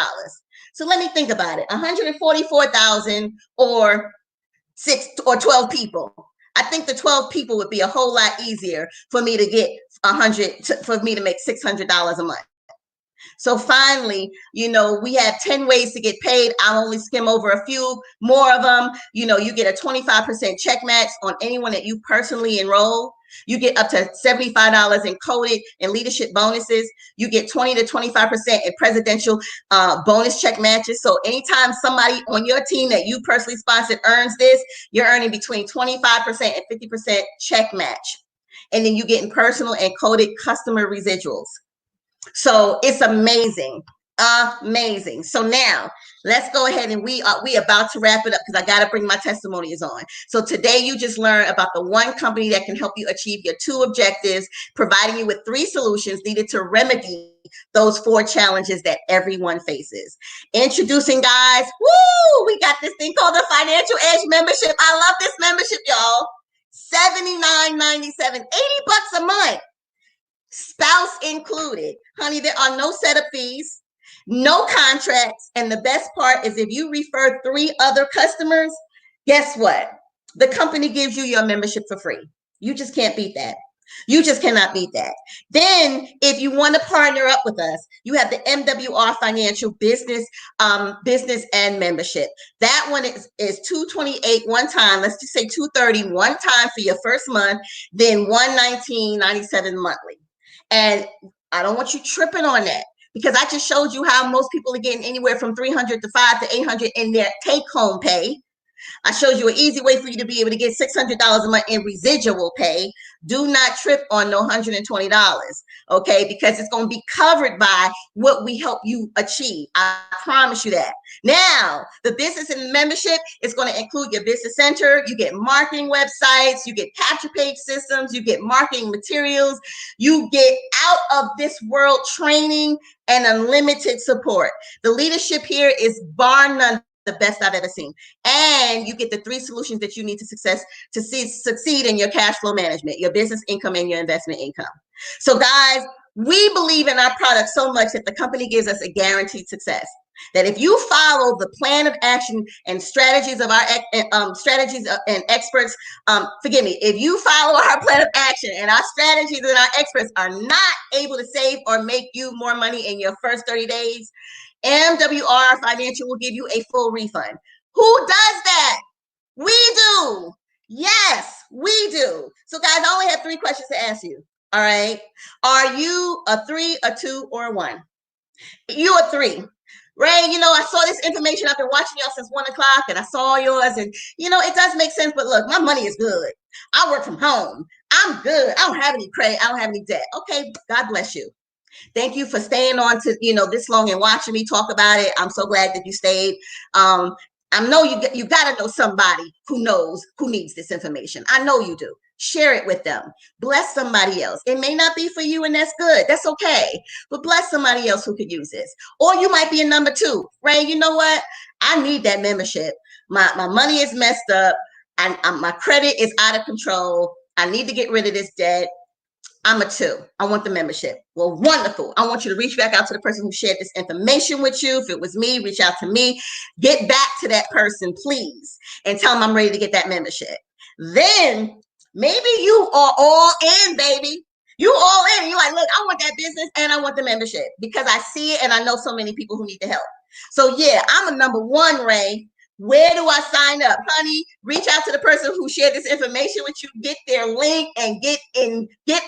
Speaker 21: So let me think about it. 144,000 or 12 people. I think the 12 people would be a whole lot easier for me to get for me to make $600 a month. So finally, you know, we have 10 ways to get paid. I'll only skim over a few more of them. You know, you get a 25% check match on anyone that you personally enroll. You get up to $75 in coded and leadership bonuses. You get 20 to 25% in presidential bonus check matches. So anytime somebody on your team that you personally sponsored earns this, you're earning between 25% and 50% check match. And then you get in personal and coded customer residuals. So it's amazing, amazing. So now let's go ahead, and we about to wrap it up because I got to bring my testimonies on. So today you just learned about the one company that can help you achieve your 2 objectives, providing you with 3 solutions needed to remedy those 4 challenges that everyone faces. Introducing, guys, woo, we got this thing called the Financial Edge membership. I love this membership, y'all. $79.97, $80 a month. Spouse included. Honey, there are no setup fees, no contracts. And the best part is if you refer 3 other customers, guess what? The company gives you your membership for free. You just can't beat that. You just cannot beat that. Then if you want to partner up with us, you have the MWR Financial Business and Membership. That one is $228 one time. Let's just say $230 one time for your first month, then $119.97 monthly. And I don't want you tripping on that, because I just showed you how most people are getting anywhere from $300 to $500 to $800 in their take-home pay. I showed you an easy way for you to be able to get $600 a month in residual pay. Do not trip on no $120, okay? Because it's going to be covered by what we help you achieve. I promise you that. Now, the business and membership is going to include your business center. You get marketing websites. You get capture page systems. You get marketing materials. You get out of this world training and unlimited support. The leadership here is bar none the best I've ever seen. And you get the 3 solutions that you need to succeed in your cash flow management, your business income, and your investment income. So guys, we believe in our product so much that the company gives us a guaranteed success. That if you follow the plan of action and strategies of our strategies and experts, if you follow our plan of action and our strategies and our experts are not able to save or make you more money in your first 30 days, MWR Financial will give you a full refund. Who does that? We do. Yes, we do. So guys, I only have 3 questions to ask you. All right. Are you a 3, a 2, or a 1? You're a 3. Ray, you know, I saw this information. I've been watching y'all since 1 o'clock, and I saw yours, and you know, it does make sense. But look, my money is good. I work from home. I'm good. I don't have any credit. I don't have any debt. Okay, God bless you. Thank you for staying on to, you know, this long and watching me talk about it. I'm so glad that you stayed. I know you got to know somebody who needs this information. I know you do. Share it with them. Bless somebody else. It may not be for you, and that's good. That's okay. But bless somebody else who could use this. Or you might be a number 2. Ray, you know what? I need that membership. My money is messed up. My credit is out of control. I need to get rid of this debt. I'm a 2. I want the membership. Well, wonderful. I want you to reach back out to the person who shared this information with you. If it was me, reach out to me. Get back to that person, please, and tell them I'm ready to get that membership. Then maybe you are all in, baby. You all in. You're like, look, I want that business and I want the membership because I see it and I know so many people who need the help. So yeah, I'm a number 1, Ray. Where do I sign up? Honey, reach out to the person who shared this information with you, get their link and get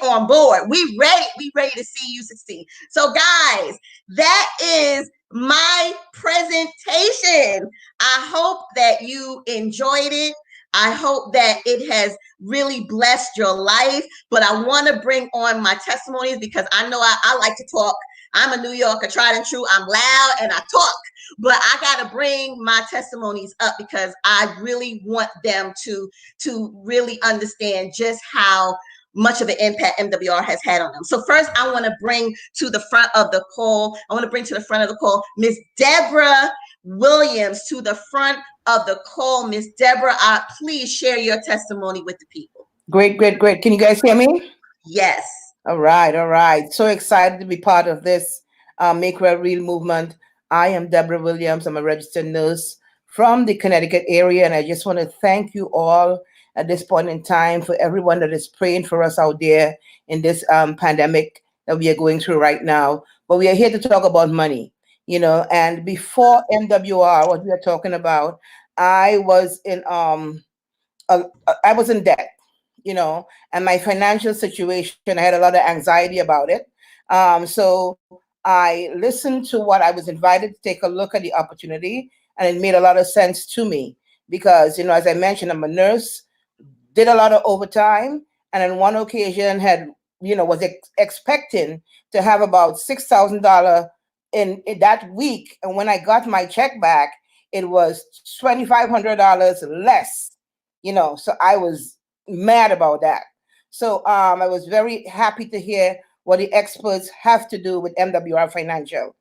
Speaker 21: on board. We ready to see you succeed. So guys, that is my presentation. I hope that you enjoyed it. I hope that it has really blessed your life, but I want to bring on my testimonies because I know I like to talk. I'm a New Yorker, tried and true. I'm loud and I talk, but I got to bring my testimonies up because I really want them to really understand just how much of an impact MWR has had on them. So first, I want to bring to the front of the call. Miss Deborah Williams to the front of the call. Miss Deborah, please share your testimony with the people.
Speaker 4: Great. Can you guys hear me?
Speaker 21: Yes.
Speaker 4: All right. So excited to be part of this Make Well Real movement. I am Deborah Williams. I'm a registered nurse from the Connecticut area, and I just want to thank you all at this point in time for everyone that is praying for us out there in this pandemic that we are going through right now. But we are here to talk about money, and before MWR, what we are talking about, I was in debt, and my financial situation, I had a lot of anxiety about it. So I listened to what I was invited to take a look at the opportunity, and it made a lot of sense to me because, as I mentioned, I'm a nurse, did a lot of overtime, and on one occasion was expecting to have about $6,000 in that week. And when I got my check back, it was $2,500 less, so I was mad about that. So I was very happy to hear what the experts have to do with MWR Financial.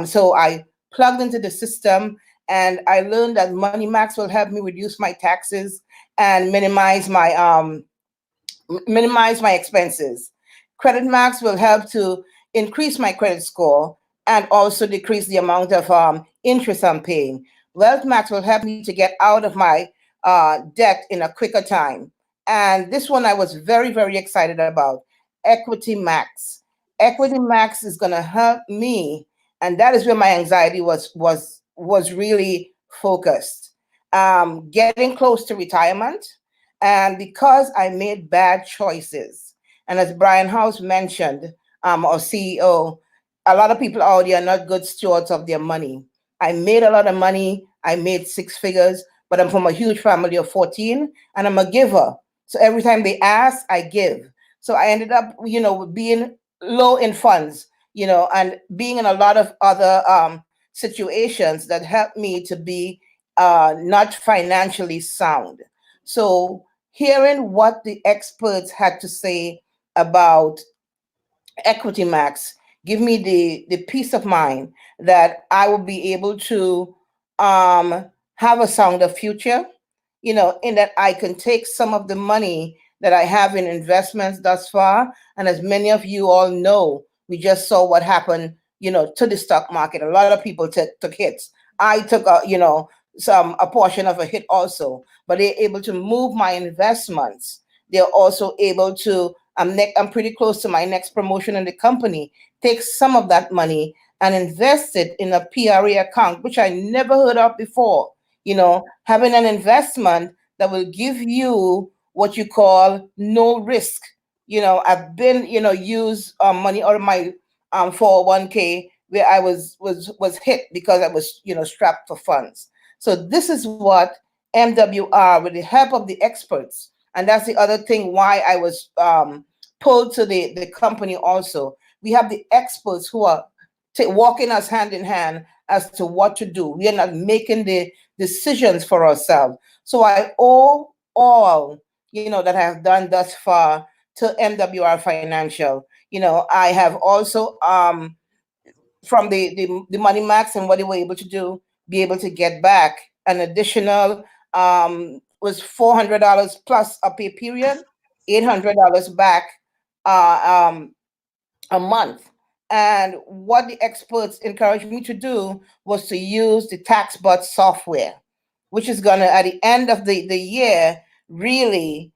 Speaker 4: So I plugged into the system, and I learned that Money Max will help me reduce my taxes and minimize my expenses. Credit Max will help to increase my credit score and also decrease the amount of interest I'm paying. Wealth Max will help me to get out of my debt in a quicker time. And this one I was very, very excited about. Equity Max. Equity Max is going to help me, and that is where my anxiety was really focused. Getting close to retirement, and because I made bad choices, and as Brian House mentioned, our CEO, a lot of people out there are not good stewards of their money. I made a lot of money. I made six figures, but I'm from a huge family of 14, and I'm a giver. So every time they ask, I give. So I ended up, being low in funds, and being in a lot of other situations that helped me to be not financially sound. So hearing what the experts had to say about Equity Max give me the peace of mind that I will be able to have a sounder future, in that I can take some of the money that I have in investments thus far. And as many of you all know, we just saw what happened, to the stock market. A lot of people took hits. I took a portion of a hit also, but they're able to move my investments. They're also able to, I'm pretty close to my next promotion in the company, take some of that money and invest it in a PRA account, which I never heard of before. Having an investment that will give you what you call no risk. I've been, use money out of my 401k where I was hit because I was, strapped for funds. So this is what MWR, with the help of the experts, and that's the other thing why I was pulled to the company also. We have the experts who are walking us hand in hand as to what to do. We are not making the decisions for ourselves. So I owe all, that I have done thus far to MWR Financial. I have also, from the Money Max and what they were able to do, be able to get back an additional, was $400 plus a pay period, $800 back a month. And what the experts encouraged me to do was to use the TaxBot software, which is going to, at the end of the year, really,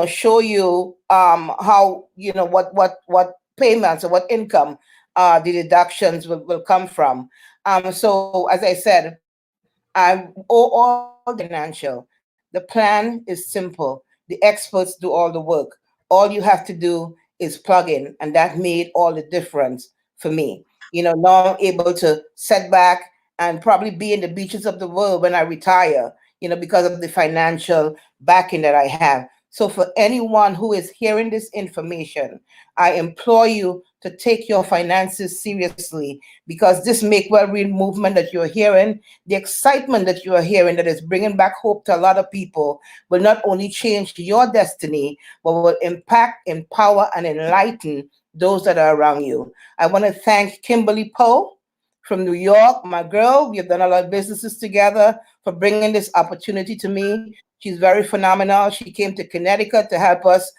Speaker 4: show you how, what payments or what income the deductions will come from. So as I said, I owe all the financial. The plan is simple. The experts do all the work. All you have to do is plug in, and that made all the difference for me. Now I'm able to set back and probably be in the beaches of the world when I retire, because of the financial backing that I have. So for anyone who is hearing this information, I implore you to take your finances seriously, because this Make Well Real movement that you're hearing, the excitement that you are hearing that is bringing back hope to a lot of people, will not only change your destiny, but will impact, empower, and enlighten those that are around you. I want to thank Kimberly Poe from New York, my girl. We have done a lot of businesses together, for bringing this opportunity to me. She's very phenomenal. She came to Connecticut to help us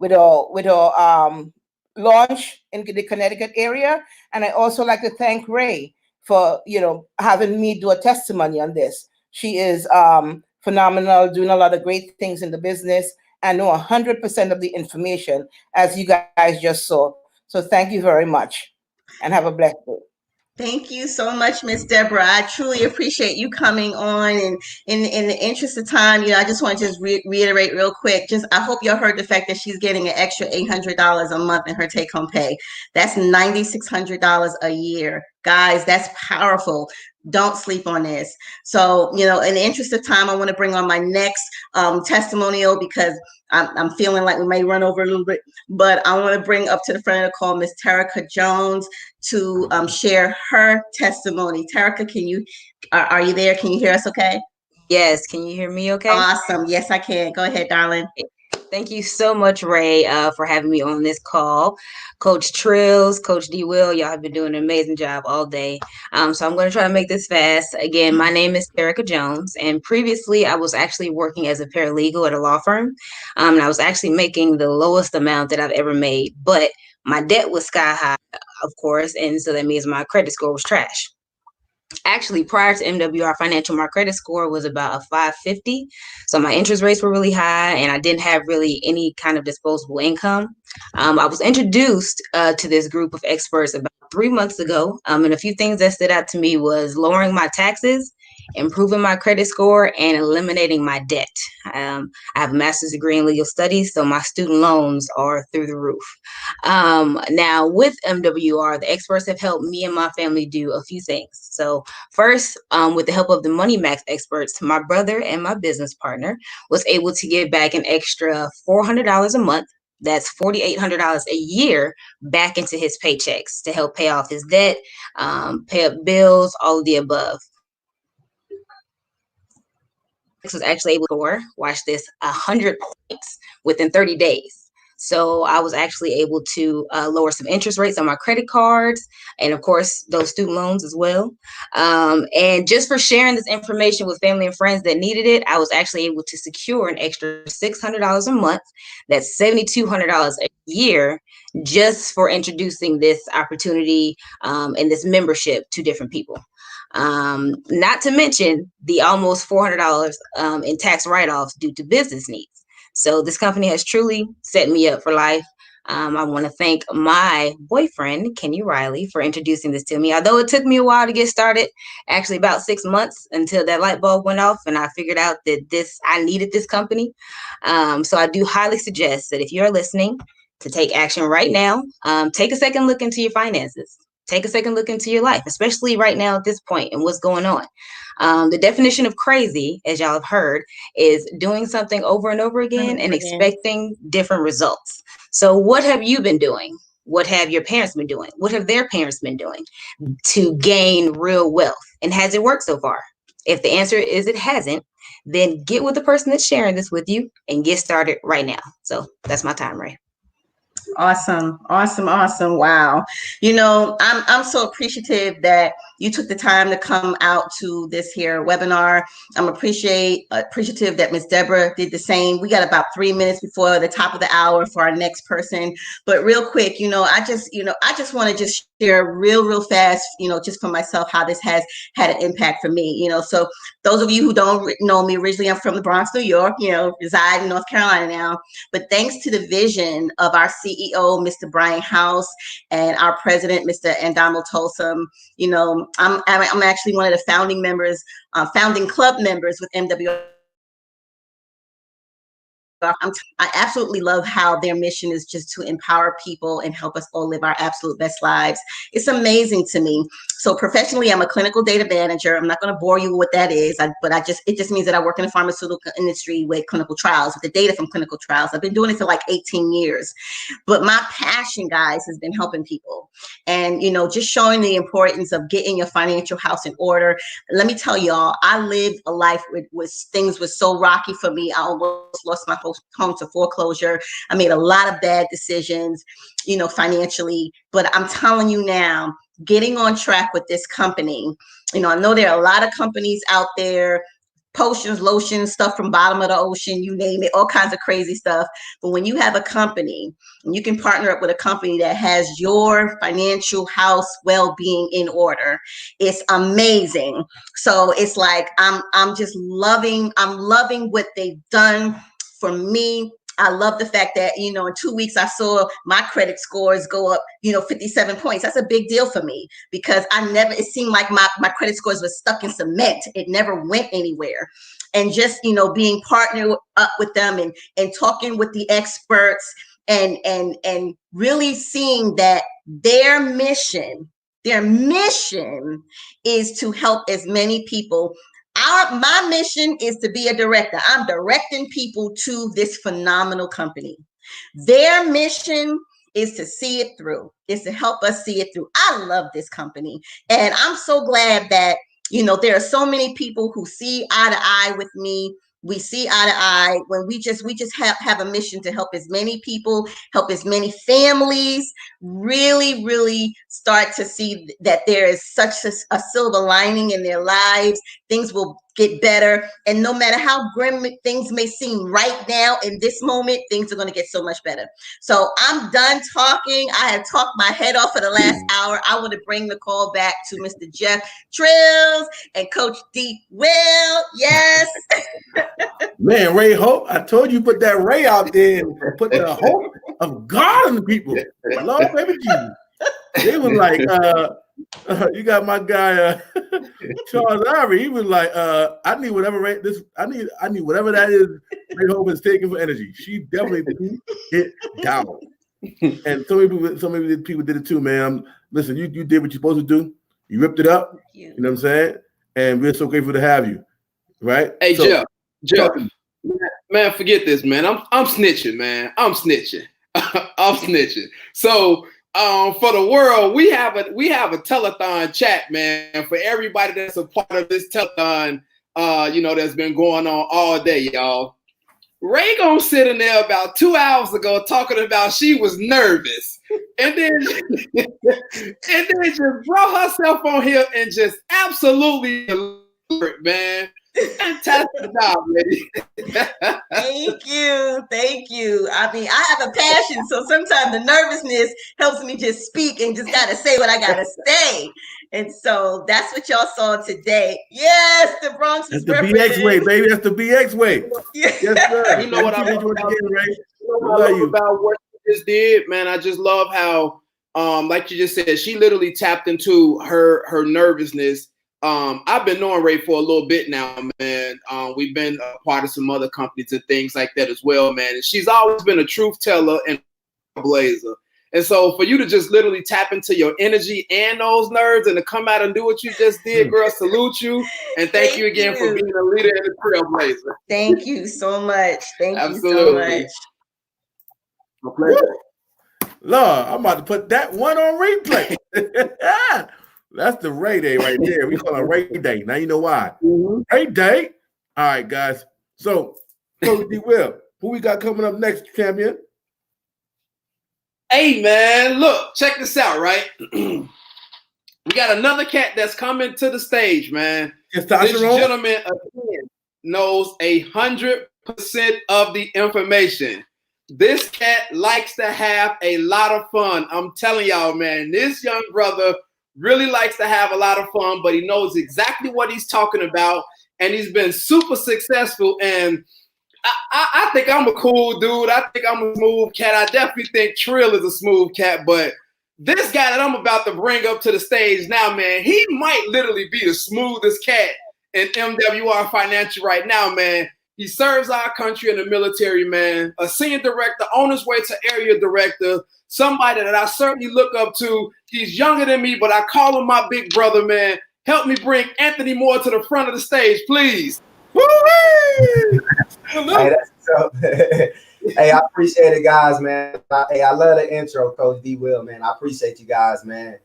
Speaker 4: with our launch in the Connecticut area. And I also like to thank Ray for having me do a testimony on this. She is phenomenal, doing a lot of great things in the business, and know 100% of the information, as you guys just saw. So thank you very much, and have a blessed day.
Speaker 21: Thank you so much, Miss Deborah. I truly appreciate you coming on. And in the interest of time, I just want to just reiterate real quick. I hope y'all heard the fact that she's getting an extra $800 a month in her take-home pay. That's $9,600 a year. Guys, that's powerful. Don't sleep on this. So, in the interest of time, I want to bring on my next testimonial, because I'm feeling like we may run over a little bit, but I want to bring up to the front of the call Miss Terica Jones to share her testimony. Terica, are you there? Can you hear us okay?
Speaker 3: Yes, can you hear me okay?
Speaker 21: Awesome. Yes, I can. Go ahead, darling.
Speaker 3: Thank you so much, Ray, for having me on this call. Coach Trills, Coach D. Will, y'all have been doing an amazing job all day. So I'm going to try to make this fast. Again, my name is Terica Jones, and previously I was actually working as a paralegal at a law firm. And I was actually making the lowest amount that I've ever made, but my debt was sky high, of course, and so that means my credit score was trash. Actually, prior to MWR Financial, my credit score was about a 550. So my interest rates were really high, and I didn't have really any kind of disposable income. I was introduced to this group of experts about 3 months ago. And a few things that stood out to me was lowering my taxes, improving my credit score, and eliminating my debt. I have a master's degree in legal studies, so my student loans are through the roof. Now, with MWR, the experts have helped me and my family do a few things. So first, with the help of the Money Max experts, my brother and my business partner was able to give back an extra $400 a month. That's $4,800 a year back into his paychecks to help pay off his debt, pay up bills, all of the above. Was actually able to watch this 100 points within 30 days. So I was actually able to lower some interest rates on my credit cards, and of course those student loans as well. And just for sharing this information with family and friends that needed it, I was actually able to secure an extra $600 a month. That's $7,200 a year, just for introducing this opportunity and this membership to different people. Not to mention the almost $400 in tax write-offs due to business needs. So this company has truly set me up for life. I want to thank my boyfriend, Kenny Riley, for introducing this to me. Although it took me a while to get started, actually about 6 months until that light bulb went off and I figured out that I needed this company. So I do highly suggest that if you're listening, to take action right now. Take a second look into your finances. Take a second look into your life, especially right now at this point and what's going on. The definition of crazy, as y'all have heard, is doing something over and over again and expecting different results. So what have you been doing? What have your parents been doing? What have their parents been doing to gain real wealth? And has it worked so far? If the answer is it hasn't, then get with the person that's sharing this with you and get started right now. So that's my time, Ray.
Speaker 21: Awesome. Wow. I'm so appreciative that you took the time to come out to this here webinar. I'm appreciative that Miss Deborah did the same. We got about 3 minutes before the top of the hour for our next person. But real quick, I just want to just share real fast, just for myself, how this has had an impact for me. So those of you who don't know me, originally I'm from the Bronx, New York, reside in North Carolina now. But thanks to the vision of our CEO, Mr. Brian House, and our president, Mr. Andamo Tolsom, I'm actually one of the founding club members with MWR I absolutely love how their mission is just to empower people and help us all live our absolute best lives. It's amazing to me. So professionally, I'm a clinical data manager. I'm not going to bore you with what that is, but it just means that I work in the pharmaceutical industry with clinical trials, with the data from clinical trials. I've been doing it for like 18 years. But my passion, guys, has been helping people and, just showing the importance of getting your financial house in order. Let me tell y'all, I lived a life with things were so rocky for me. I almost lost my home to foreclosure. I made a lot of bad decisions, financially, but I'm telling you now, getting on track with this company, I know there are a lot of companies out there, potions, lotions, stuff from bottom of the ocean, you name it, all kinds of crazy stuff. But when you have a company and you can partner up with a company that has your financial house well-being in order, it's amazing. So it's like, I'm loving what they've done for me. I love the fact that, in 2 weeks, I saw my credit scores go up, 57 points. That's a big deal for me because it seemed like my credit scores were stuck in cement. It never went anywhere. And just, being partnered up with them and talking with the experts and really seeing that their mission is to help as many people. My mission is to be a director. I'm directing people to this phenomenal company. Their mission is to see it through, is to help us see it through. I love this company. And I'm so glad that, there are so many people who see eye to eye with me. We see eye to eye when we just have a mission to help as many people, help as many families really, really start to see that there is such a silver lining in their lives. Things will get better. And no matter how grim things may seem right now in this moment, things are going to get so much better. So I'm done talking. I have talked my head off for the last hour. I want to bring the call back to Mr. Jeff Trills and Coach D. Will. Yes.
Speaker 1: Man, Ray Hope, I told you put that Ray out there and put the hope of God on the people. Lord, baby Jesus. They was like, you got my guy Charles Ivory. He was like, I need whatever I need whatever that is Ray Hope is taking for energy. She definitely beat it down. And so many people did it too, man. Listen, you did what you're supposed to do. You ripped it up. You know what I'm saying? And we're so grateful to have you. Right?
Speaker 2: Hey, so, Jeff, man, forget this, man. I'm snitching, man. I'm snitching. I'm snitching. So for the world, we have a Tell-A-Thon chat, man, for everybody that's a part of this Tell-A-Thon, that's been going on all day, y'all. Ray gonna sit in there about 2 hours ago talking about she was nervous, and then just brought herself on here and just absolutely delivered, man. Fantastic job, lady.
Speaker 21: Thank you. I mean, I have a passion, so sometimes the nervousness helps me just speak and just gotta say what I gotta say. And so that's what y'all saw today. Yes, the Bronx is
Speaker 1: That's the BX way, baby. That's the BX way. Yes, sir.
Speaker 2: You know what I love about what you just did, man. I just love how, like you just said, she literally tapped into her nervousness. I've been knowing Ray for a little bit now, man. We've been a part of some other companies and things like that as well, man. And she's always been a truth teller and a blazer. And so for you to just literally tap into your energy and those nerves and to come out and do what you just did, girl, salute you. And thank you again for being a leader and a trailblazer.
Speaker 21: Thank you so much. Thank you so much.
Speaker 1: My pleasure. Lord, I'm about to put that one on replay. That's the Ray Day right there. We call it Ray Day. Now you know why. Ray Day. All right, guys. So, Coach D. Will, who we got coming up next, champion?
Speaker 2: Hey, man, look, check this out, right? We got another cat that's coming to the stage, man. This gentleman, again, knows 100% of the information. This cat likes to have a lot of fun. I'm telling y'all, man, this young brother really likes to have a lot of fun, but he knows exactly what he's talking about, and he's been super successful. And I think I'm a cool dude. I think I'm a smooth cat. I definitely think Trill is a smooth cat, but this guy that I'm about to bring up to the stage now, man, he might literally be the smoothest cat in MWR Financial right now, man. He serves our country in the military, man. A senior director on his way to area director. Somebody that I certainly look up to. He's younger than me, but I call him my big brother, man. Help me bring Anthony Moore to the front of the stage, please.
Speaker 8: Hey, that's so. Hey, I appreciate it, guys, man. Hey, I love the intro, Coach D. Will, man. I appreciate you guys, man.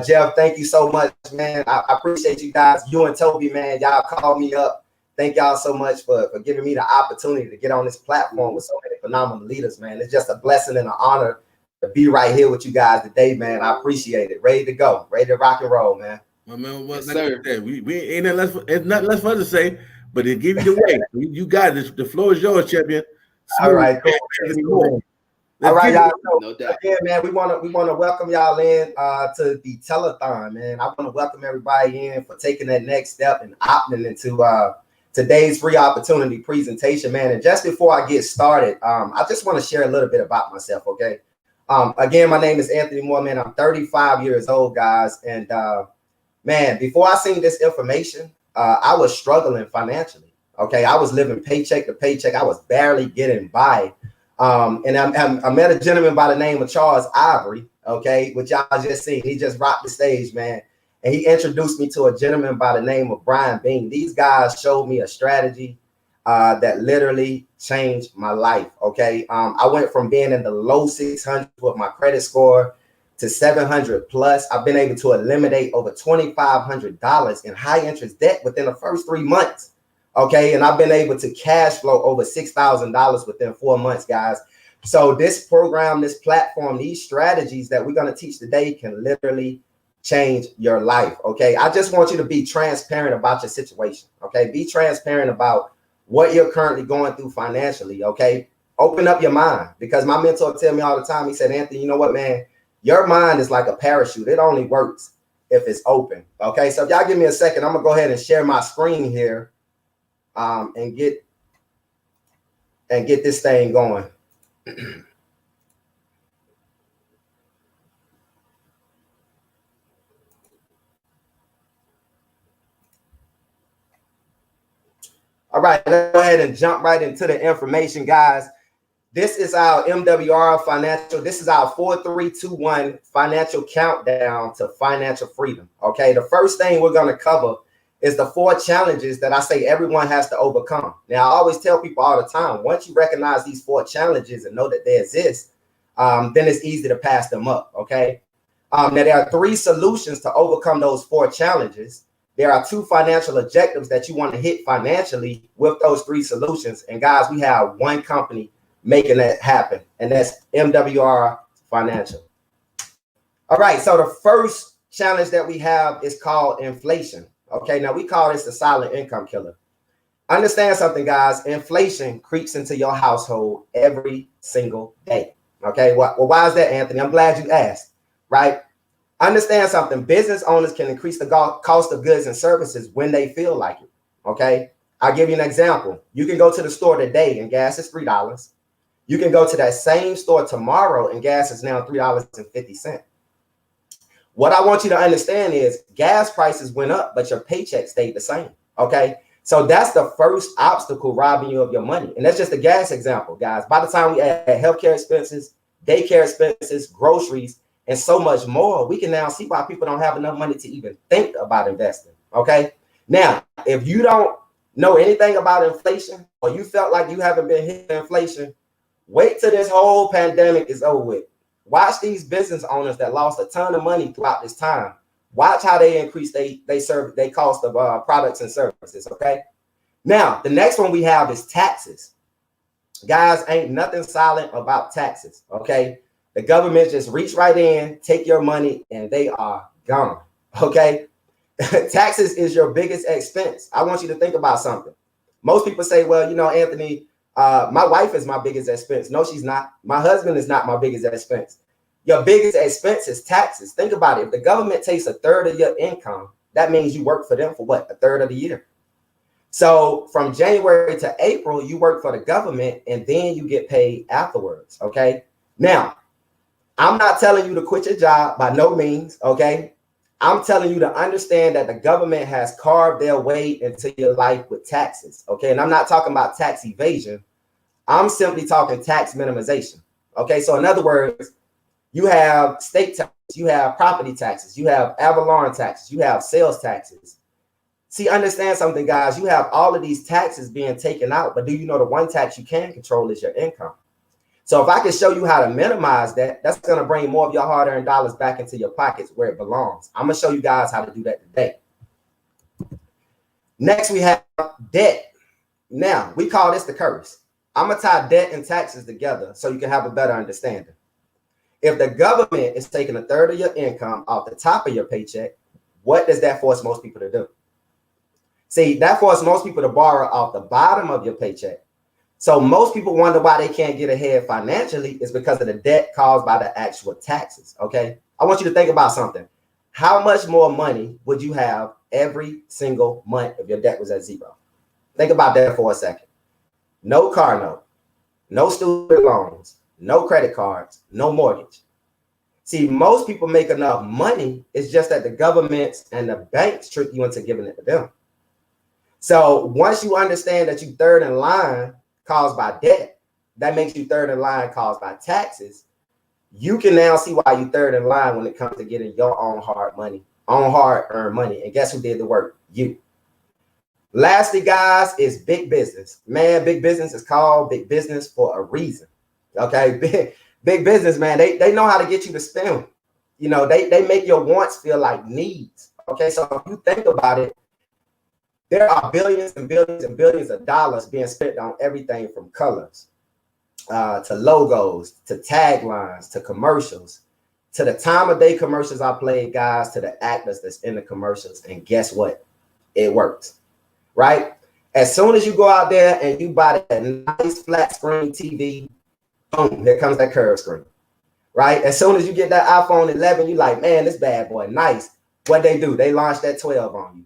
Speaker 8: Jeff, thank you so much, man. I appreciate you guys. You and Toby, man, y'all called me up. Thank y'all so much for giving me the opportunity to get on this platform with so many phenomenal leaders, man. It's just a blessing and an honor to be right here with you guys today, man. I appreciate it. Ready to go. Ready to rock and roll, man.
Speaker 1: Well, man, well, like I said, we ain't nothing less for us to say, but to give you the way. You got it. The floor is yours, champion.
Speaker 8: All right, cool. All right, y'all. So, again, man, we want to welcome y'all in to the Tell-A-Thon, man. I want to welcome everybody in for taking that next step and opting into today's free opportunity presentation, man. And just before I get started, I just want to share a little bit about myself, okay? Again, my name is Anthony Moore, man. I'm 35 years old, guys. And man, before I seen this information, I was struggling financially, okay? I was living paycheck to paycheck. I was barely getting by. And I met a gentleman by the name of Charles Ivory, okay, which y'all just seen. He just rocked the stage, man. And he introduced me to a gentleman by the name of Brian Bean. These guys showed me a strategy that literally changed my life, okay? I went from being in the low 600s with my credit score to 700 plus. I've been able to eliminate over $2,500 in high interest debt within the first 3 months. Okay, and I've been able to cash flow over $6,000 within 4 months, guys. So this program, this platform, these strategies that we're going to teach today can literally change your life. Okay, I just want you to be transparent about your situation. Okay, be transparent about what you're currently going through financially. Okay, open up your mind, because my mentor tell me all the time. He said, Anthony, you know what, man? Your mind is like a parachute. It only works if it's open. Okay, so if y'all give me a second, I'm gonna go ahead and share my screen here. And get this thing going. All right, let's go ahead and jump right into the information, guys. This is our MWR financial. This is our 4-3-2-1 financial countdown to financial freedom. Okay, the first thing we're going to cover is the 4 challenges that I say everyone has to overcome. Now, I always tell people all the time, once you recognize these 4 challenges and know that they exist, then it's easy to pass them up, okay? Now, there are 3 solutions to overcome those 4 challenges. There are 2 financial objectives that you want to hit financially with those 3 solutions. And guys, we have one company making that happen, and that's MWR Financial. All right, so the first challenge that we have is called inflation. Okay, now we call this the silent income killer. Understand something, guys. Inflation creeps into your household every single day. Okay, well, why is that, Anthony? I'm glad you asked, right? Understand something. Business owners can increase the cost of goods and services when they feel like it. Okay, I'll give you an example. You can go to the store today and gas is $3. You can go to that same store tomorrow and gas is now $3.50. What I want you to understand is gas prices went up, but your paycheck stayed the same. Okay, so that's the first obstacle robbing you of your money. And that's just a gas example, guys. By the time we add healthcare expenses, daycare expenses, groceries, and so much more, we can now see why people don't have enough money to even think about investing. Okay, now, if you don't know anything about inflation, or you felt like you haven't been hit inflation, wait till this whole pandemic is over with. Watch these business owners that lost a ton of money throughout this time. Watch how they increase they cost of products and services. Okay. Now, the next one we have is taxes. Guys, ain't nothing silent about taxes. Okay. The government just reach right in, take your money, and they are gone. Okay. Taxes is your biggest expense. I want you to think about something. Most people say, well, you know, Anthony, my wife is my biggest expense. No, she's not. My husband is not my biggest expense. Your biggest expense is taxes. Think about it. If the government takes 1/3 of your income, that means you work for them for what? 1/3 of the year. So from January to April, you work for the government and then you get paid afterwards. Okay. Now, I'm not telling you to quit your job by no means. Okay. I'm telling you to understand that the government has carved their way into your life with taxes. Okay. And I'm not talking about tax evasion. I'm simply talking tax minimization. Okay. So in other words, you have state taxes, you have property taxes, you have ad valorem taxes, you have sales taxes. See, understand something, guys. You have all of these taxes being taken out, but do you know the one tax you can control is your income? So if I can show you how to minimize that, that's going to bring more of your hard-earned dollars back into your pockets where it belongs. I'm going to show you guys how to do that today. Next, we have debt. Now, we call this the curse. I'm going to tie debt and taxes together so you can have a better understanding. If the government is taking 1/3 of your income off the top of your paycheck, what does that force most people to do? See, that forces most people to borrow off the bottom of your paycheck. So most people wonder why they can't get ahead financially is because of the debt caused by the actual taxes, okay? I want you to think about something. How much more money would you have every single month if your debt was at zero? Think about that for a second. No car note, no student loans, no credit cards, no mortgage. See, most people make enough money. It's just that the governments and the banks trick you into giving it to them. So once you understand that you third in line caused by debt, that makes you third in line caused by taxes. You can now see why you third in line when it comes to getting your own hard-earned money. And guess who did the work? You. Lastly, guys, is big business. Man, big business is called big business for a reason. Okay, big business, man. They know how to get you to spend. You know, they make your wants feel like needs. Okay, so if you think about it, there are billions and billions and billions of dollars being spent on everything from colors to logos, to taglines, to commercials, to the time of day commercials I played, guys, to the actors that's in the commercials. And guess what? It works, right? As soon as you go out there and you buy that nice flat screen TV, boom, here comes that curved screen, right? As soon as you get that iPhone 11, you're like, man, this bad boy, nice. What they do? They launched that 12 on you.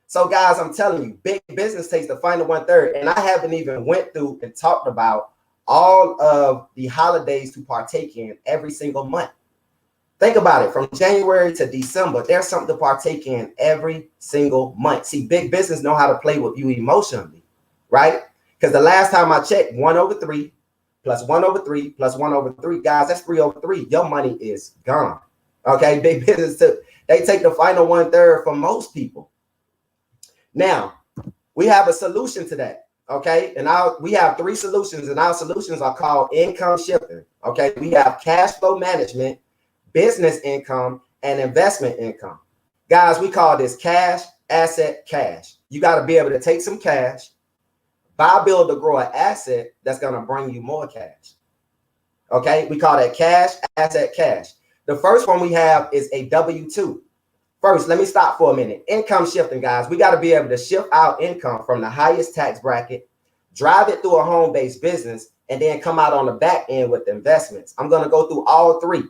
Speaker 8: So guys, I'm telling you, big business takes the final 1/3. And I haven't even went through and talked about all of the holidays to partake in every single month. Think about it. From January to December, there's something to partake in every single month. See, big business know how to play with you emotionally, right? Because the last time I checked, 1/3 plus 1/3 plus 1/3, guys, that's 3/3. Your money is gone. Okay, big business, they take the final 1/3 for most people. Now, we have a solution to that, okay? And we have 3 solutions, and our solutions are called income shifting, okay? We have cash flow management, business income, and investment income. Guys, we call this cash, asset, cash. You got to be able to take some cash, buy, build, or grow an asset that's going to bring you more cash, okay? We call that cash, asset, cash. The first one we have is a W-2. First, let me stop for a minute. Income shifting, guys. We got to be able to shift our income from the highest tax bracket, drive it through a home-based business, and then come out on the back end with investments. I'm going to go through all 3.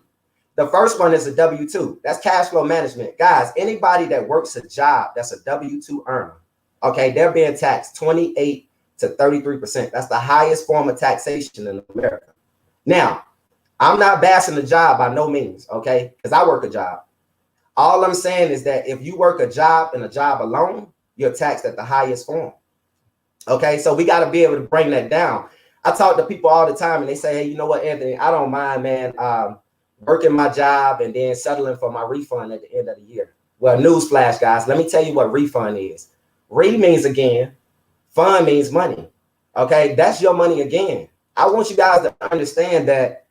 Speaker 8: The first one is a W-2. That's cash flow management. Guys, anybody that works a job that's a W-2 earner, okay, they're being taxed 28 to 33%. That's the highest form of taxation in America. Now, I'm not bashing the job by no means, okay, because I work a job. All I'm saying is that if you work a job and a job alone, you're taxed at the highest form. Okay, so we got to be able to bring that down. I talk to people all the time and they say, hey, you know what, Anthony, I don't mind, man, working my job and then settling for my refund at the end of the year. Well, newsflash, guys, let me tell you what refund is. Re means again, fund means money. Okay, that's your money again. I want you guys to understand that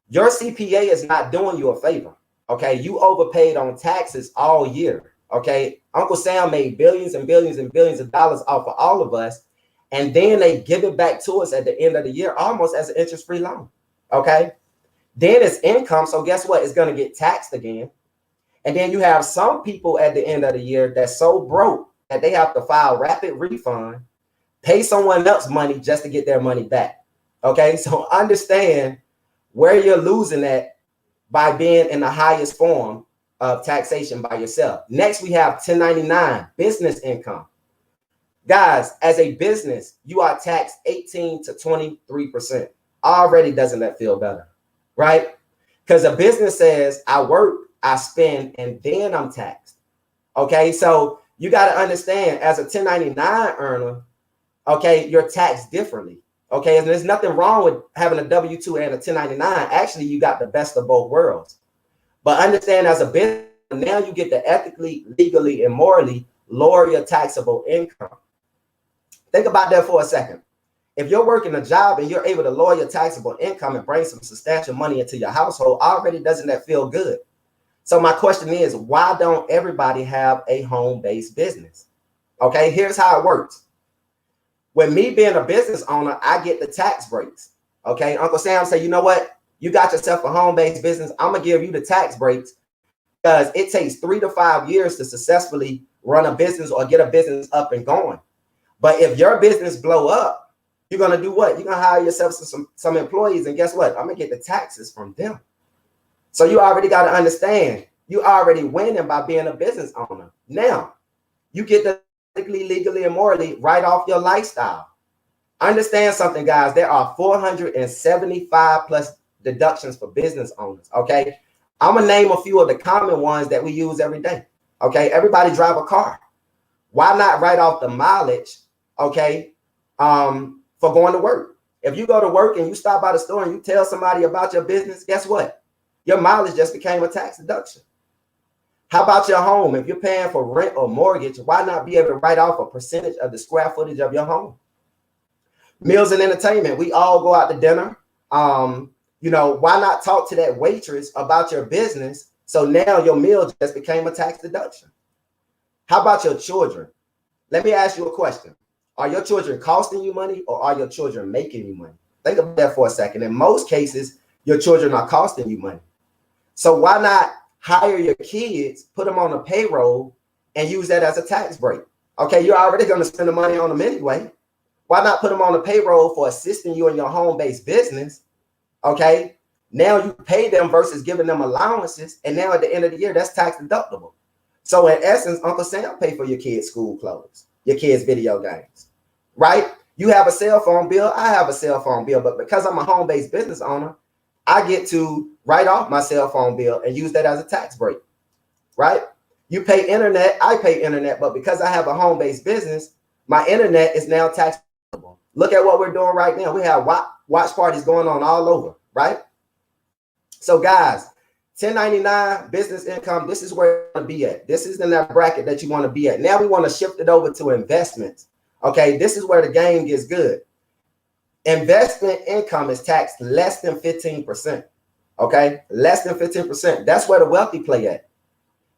Speaker 8: your CPA is not doing you a favor. Okay, you overpaid on taxes all year. Okay, Uncle Sam made billions and billions and billions of dollars off of all of us, and then they give it back to us at the end of the year, almost as an interest-free loan. Okay, then it's income. So guess what? It's going to get taxed again. And then you have some people at the end of the year that's so broke that they have to file rapid refund, pay someone else money just to get their money back. Okay, so understand where you're losing at by being in the highest form of taxation by yourself. Next, we have 1099, business income. Guys, as a business, you are taxed 18 to 23%. Already doesn't that feel better, right? Because a business says, I work, I spend, and then I'm taxed. Okay, so you got to understand, as a 1099 earner, okay, you're taxed differently. Okay, and there's nothing wrong with having a W-2 and a 1099. Actually, you got the best of both worlds. But understand, as a business, now you get to ethically, legally, and morally lower your taxable income. Think about that for a second. If you're working a job and you're able to lower your taxable income and bring some substantial money into your household, already doesn't that feel good? So my question is, why don't everybody have a home-based business? Okay, here's how it works. With me being a business owner, I get the tax breaks. Okay, Uncle Sam say, you know what? You got yourself a home-based business. I'm gonna give you the tax breaks because it takes 3 to 5 years to successfully run a business or get a business up and going. But if your business blow up, you're gonna do what? You're gonna hire yourself some employees, and guess what? I'm gonna get the taxes from them. So you already got to understand, you already winning by being a business owner. Now, you get to legally and morally write off your lifestyle. Understand something, guys. There are 475 plus deductions for business owners. Okay, I'm gonna name a few of the common ones that we use every day. Okay, everybody drive a car. Why not write off the mileage? Okay, for going to work. If you go to work and you stop by the store and you tell somebody about your business, guess what? Your mileage just became a tax deduction. How about your home? If you're paying for rent or mortgage, why not be able to write off a percentage of the square footage of your home? Meals and entertainment. We all go out to dinner. You know, why not talk to that waitress about your business? So now your meal just became a tax deduction. How about your children? Let me ask you a question. Are your children costing you money or are your children making you money? Think about that for a second. In most cases, your children are costing you money. So why not hire your kids, put them on a payroll, and use that as a tax break? Okay, you're already going to spend the money on them anyway. Why not put them on a payroll for assisting you in your home-based business? Okay, now you pay them versus giving them allowances, and now at the end of the year, that's tax deductible. So in essence, Uncle Sam pay for your kids' school clothes, your kids' video games, right? You have a cell phone bill, I have a cell phone bill, but because I'm a home-based business owner, I get to write off my cell phone bill and use that as a tax break, right? You pay internet, I pay internet, but because I have a home-based business, my internet is now taxable. Look at what we're doing right now. We have watch parties going on all over, right? So guys, 1099 business income, this is where you want to be at. This is in that bracket that you want to be at. Now we want to shift it over to investments. Okay, this is where the game gets good. Investment income is taxed less than 15%. Okay, less than 15%. That's where the wealthy play at.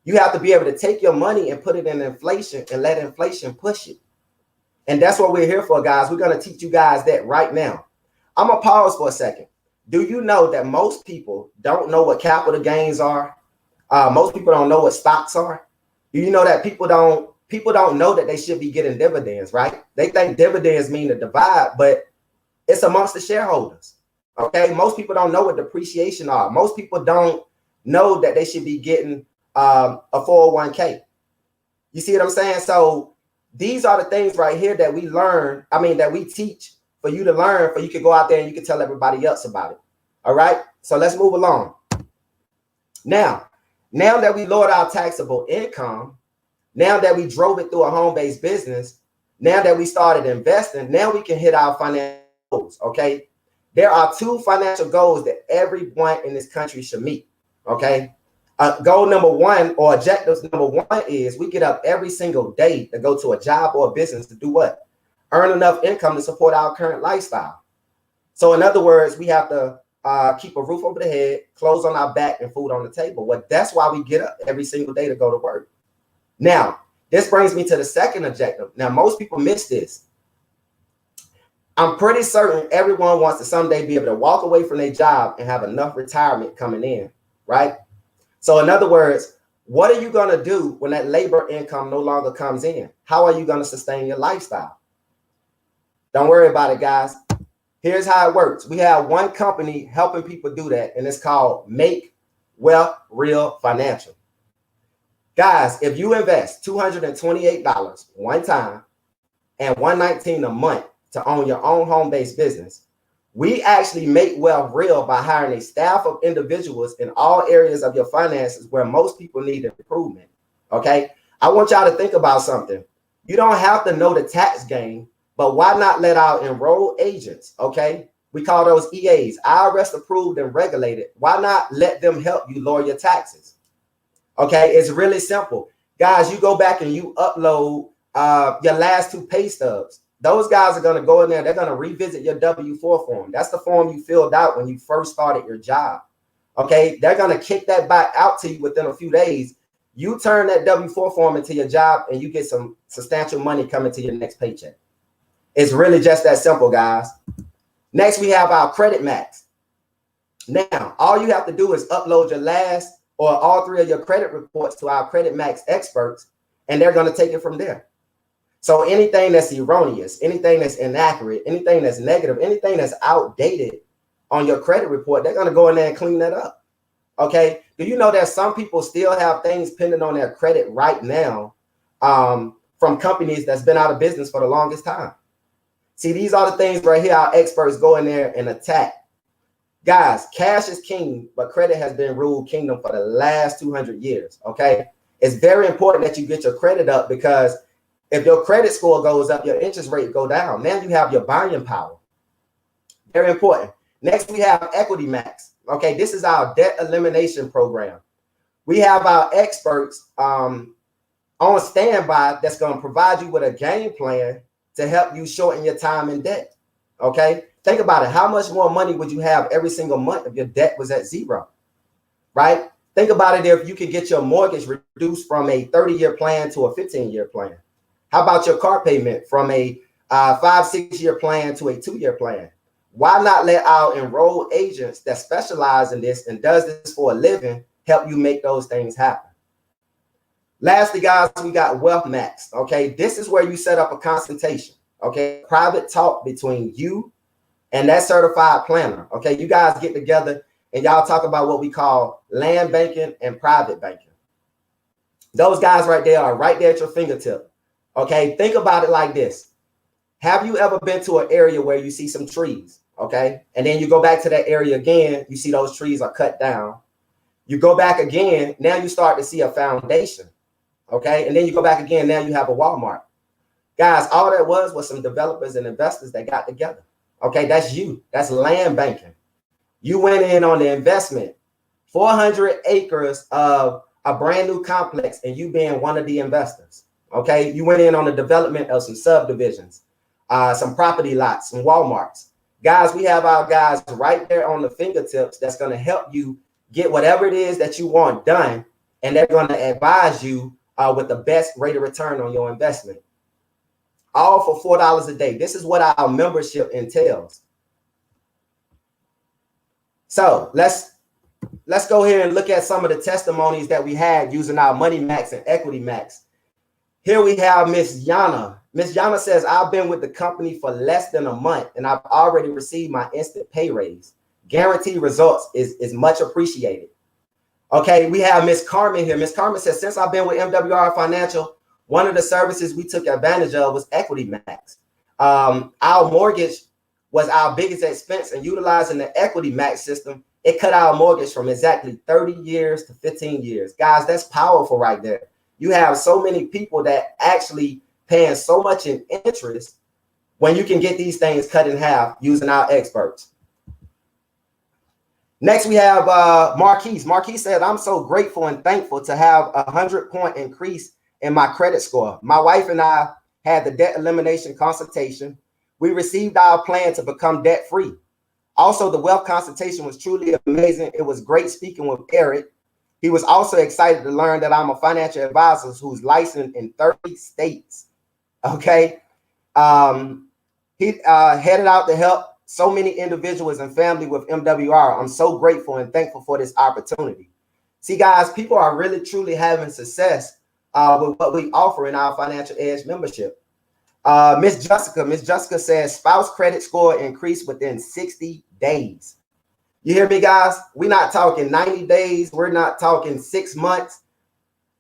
Speaker 8: You have to be able to take your money and put it in inflation and let inflation push it. And that's what we're here for, guys. We're going to teach you guys that right now. I'm going to pause for a second. Do you know that most people don't know what capital gains are? Most people don't know what stocks are. Do you know that people don't know that they should be getting dividends, right? They think dividends mean to divide, but it's amongst the shareholders. Okay, most people don't know what depreciation are. Most people don't know that they should be getting a 401k. You see what I'm saying? So these are the things right here that we learn. I mean, that we teach for you to learn, for you can go out there and you can tell everybody else about it. All right, so let's move along. Now that we lowered our taxable income, now that we drove it through a home-based business, now that we started investing, now we can hit our financial goals. Okay, there are 2 financial goals that everyone in this country should meet. Okay, goal number 1, or objectives number 1, is we get up every single day to go to a job or a business to do what? Earn enough income to support our current lifestyle. So in other words, we have to keep a roof over the head, clothes on our back, and food on the table. Well, that's why we get up every single day to go to work. Now, this brings me to the second objective. Now, most people miss this. I'm pretty certain everyone wants to someday be able to walk away from their job and have enough retirement coming in, right? So in other words, what are you going to do when that labor income no longer comes in? How are you going to sustain your lifestyle? Don't worry about it, guys. Here's how it works. We have one company helping people do that, and it's called Make Wealth Real Financial. Guys, if you invest $228 one time and $119 a month to own your own home-based business, We actually make wealth real by hiring a staff of individuals in all areas of your finances where most people need improvement. Okay. I want y'all to think about something. You don't have to know the tax game, but why not let our enrolled agents, okay? We call those EAs, IRS approved and regulated. Why not let them help you lower your taxes? Okay, it's really simple. Guys, you go back and you upload your last 2 pay stubs. Those guys are going to go in there. They're going to revisit your W-4 form. That's the form you filled out when you first started your job. Okay, they're going to kick that back out to you within a few days. You turn that W-4 form into your job and you get some substantial money coming to your next paycheck. It's really just that simple, guys. Next, we have our credit max. Now, all you have to do is upload your last or all 3 of your credit reports to our credit max experts, and they're going to take it from there. So anything that's erroneous, anything that's inaccurate, anything that's negative, anything that's outdated on your credit report, they're going to go in there and clean that up. Okay. Do you know that some people still have things pending on their credit right now from companies that's been out of business for the longest time? See, these are the things right here our experts go in there and attack. Guys, cash is king, but credit has been ruled kingdom for the last 200 years, okay? It's very important that you get your credit up, because if your credit score goes up, your interest rate go down. Now you have your buying power. Very important. Next, we have Equity Max. Okay, this is our debt elimination program. We have our experts on standby that's going to provide you with a game plan to help you shorten your time in debt. Okay, think about it. How much more money would you have every single month if your debt was at 0? Right? Think about it. If you could get your mortgage reduced from a 30-year plan to a 15-year plan. How about your car payment from a 5-6-year plan to a 2-year plan? Why not let our enrolled agents that specialize in this and does this for a living help you make those things happen? Lastly, guys, we got Wealth Max. Okay, this is where you set up a consultation. Okay, private talk between you and that certified planner. Okay, you guys get together and y'all talk about what we call land banking and private banking. Those guys right there are right there at your fingertip. Okay, think about it like this. Have you ever been to an area where you see some trees? Okay, and then you go back to that area again, you see those trees are cut down. You go back again, now you start to see a foundation. Okay, and then you go back again, now you have a Walmart. Guys, all that was some developers and investors that got together. Okay, that's you. That's land banking. You went in on the investment, 400 acres of a brand new complex, and you being one of the investors. Okay, you went in on the development of some subdivisions, some property lots, some Walmarts. Guys, we have our guys right there on the fingertips that's going to help you get whatever it is that you want done, and they're going to advise you with the best rate of return on your investment. All for $4 a day. This is what our membership entails. So let's go here and look at some of the testimonies that we had using our Money Max and Equity Max. Here we have Miss Yana. Miss Yana says, I've been with the company for less than a month and I've already received my instant pay raise. Guaranteed results is much appreciated. Okay, we have Miss Carmen here. Miss Carmen says, since I've been with MWR Financial, one of the services we took advantage of was Equity Max. Our mortgage was our biggest expense, and utilizing the Equity Max system, it cut our mortgage from exactly 30 years to 15 years. Guys, that's powerful right there. You have so many people that actually paying so much in interest when you can get these things cut in half using our experts. Next, we have Marquise. Marquise said, I'm so grateful and thankful to have a 100-point increase in my credit score. My wife and I had the debt elimination consultation. We received our plan to become debt-free. Also, the wealth consultation was truly amazing. It was great speaking with Eric. He was also excited to learn that I'm a financial advisor who's licensed in 30 states. Okay. He headed out to help so many individuals and family with MWR. I'm so grateful and thankful for this opportunity. See, guys, people are really, truly having success with what we offer in our Financial Edge membership. Miss Jessica says spouse credit score increased within 60 days. You hear me, guys? We're not talking 90 days. We're not talking 6 months.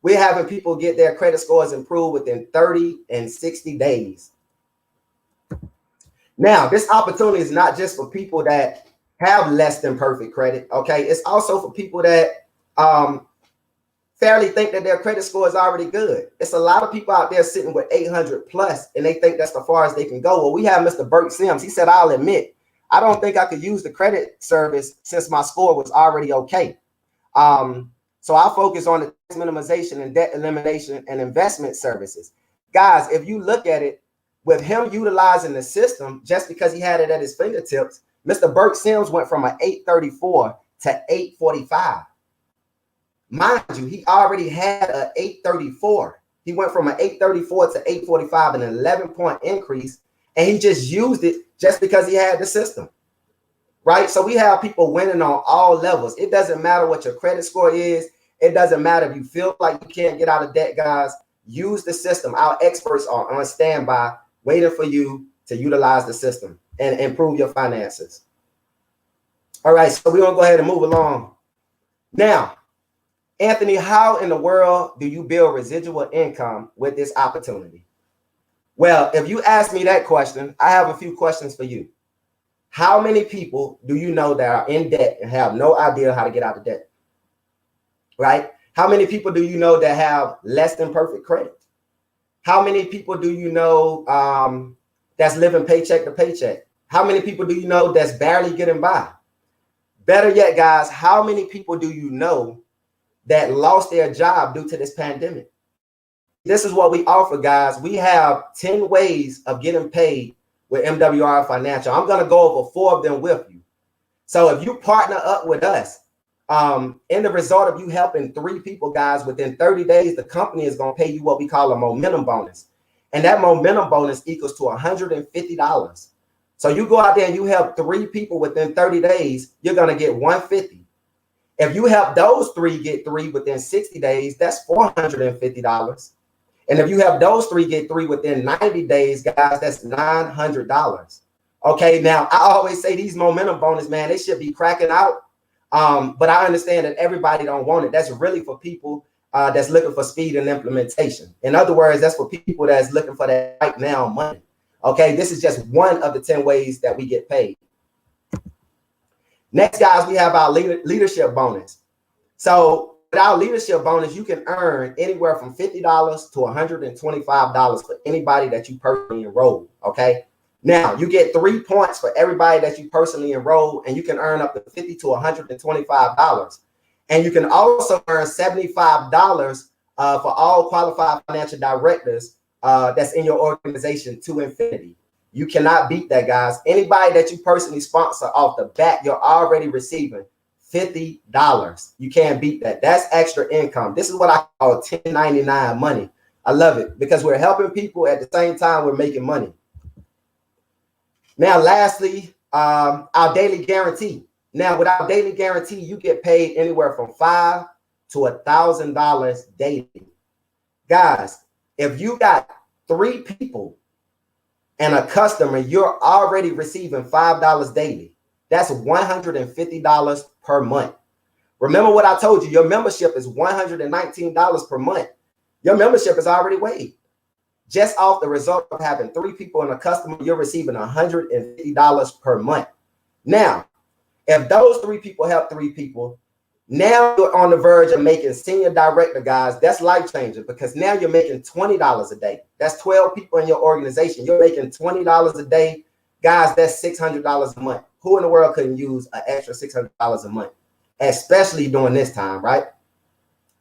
Speaker 8: We're having people get their credit scores improved within 30 and 60 days. Now, this opportunity is not just for people that have less than perfect credit, okay? It's also for people that fairly think that their credit score is already good. It's a lot of people out there sitting with 800 plus, and they think that's the far as they can go. Well, we have Mr. Burt Sims. He said, I'll admit, I don't think I could use the credit service since my score was already okay. So I'll focus on the tax minimization and debt elimination and investment services. Guys, if you look at it, with him utilizing the system, just because he had it at his fingertips, Mr. Burt Sims went from an 834 to 845. Mind you, he already had an 834. He went from an 834 to 845, an 11-point increase, and he just used it just because he had the system, right? So we have people winning on all levels. It doesn't matter what your credit score is. It doesn't matter if you feel like you can't get out of debt, guys. Use the system. Our experts are on standby, waiting for you to utilize the system and improve your finances. All right, so we're gonna go ahead and move along. Now, Anthony, how in the world do you build residual income with this opportunity? Well, if you ask me that question, I have a few questions for you. How many people do you know that are in debt and have no idea how to get out of debt? Right? How many people do you know that have less than perfect credit? How many people do you know that's living paycheck to paycheck? How many people do you know that's barely getting by? Better yet, guys, how many people do you know that lost their job due to this pandemic? This is what we offer, guys. We have 10 ways of getting paid with MWR Financial. I'm going to go over 4 of them with you. So if you partner up with us, in the result of you helping 3 people, guys, within 30 days, the company is going to pay you what we call a momentum bonus. And that momentum bonus equals to $150. So you go out there and you help 3 people within 30 days, you're going to get $150. If you help those 3 get 3 within 60 days, that's $450. And if you have those 3 get 3 within 90 days, guys, that's $900. Okay, now I always say these momentum bonus, man, they should be cracking out. But I understand that everybody don't want it. That's really for people that's looking for speed and implementation. In other words, that's for people that's looking for that right now money. Okay, this is just one of the 10 ways that we get paid. Next, guys, we have our leadership bonus. So with our leadership bonus, you can earn anywhere from $50 to $125 for anybody that you personally enroll. Okay. Now you get 3 points for everybody that you personally enroll, and you can earn up to $50 to $125. And you can also earn $75 for all qualified financial directors that's in your organization to infinity. You cannot beat that, guys. Anybody that you personally sponsor off the bat, you're already receiving $50. You can't beat that. That's extra income. This is what I call 1099 money. I love it because we're helping people at the same time we're making money. Now, lastly, our daily guarantee. Now, with our daily guarantee, you get paid anywhere from $500 to $1,000 daily. Guys, if you got 3 people and a customer, you're already receiving $5 daily. That's $150 per month. Remember what I told you, your membership is $119 per month. Your membership is already waived. Just off the result of having 3 people and a customer, you're receiving $150 per month. Now, if those 3 people help 3 people, now you're on the verge of making senior director, guys. That's life-changing because now you're making $20 a day. That's 12 people in your organization. You're making $20 a day. Guys, that's $600 a month. Who in the world couldn't use an extra $600 a month, especially during this time, right?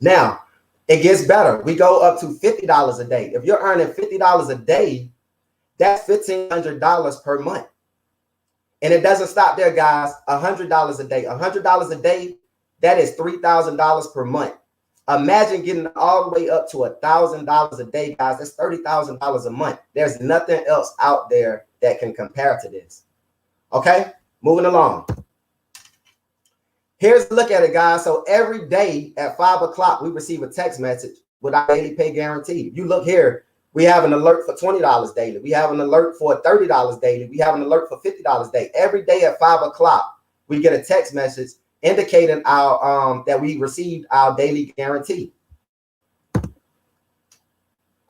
Speaker 8: Now, it gets better. We go up to $50 a day. If you're earning $50 a day, that's $1,500 per month. And it doesn't stop there, guys. $100 a day. $100 a day, that is $3,000 per month. Imagine getting all the way up to $1,000 a day, guys. That's $30,000 a month. There's nothing else out there that can compare to this. Okay, moving along. Here's a look at it, guys. So every day at 5 o'clock, we receive a text message with our daily pay guarantee. You look here, we have an alert for $20 daily. We have an alert for $30 daily. We have an alert for $50 daily. Every day at 5 o'clock, we get a text message indicating our that we received our daily guarantee.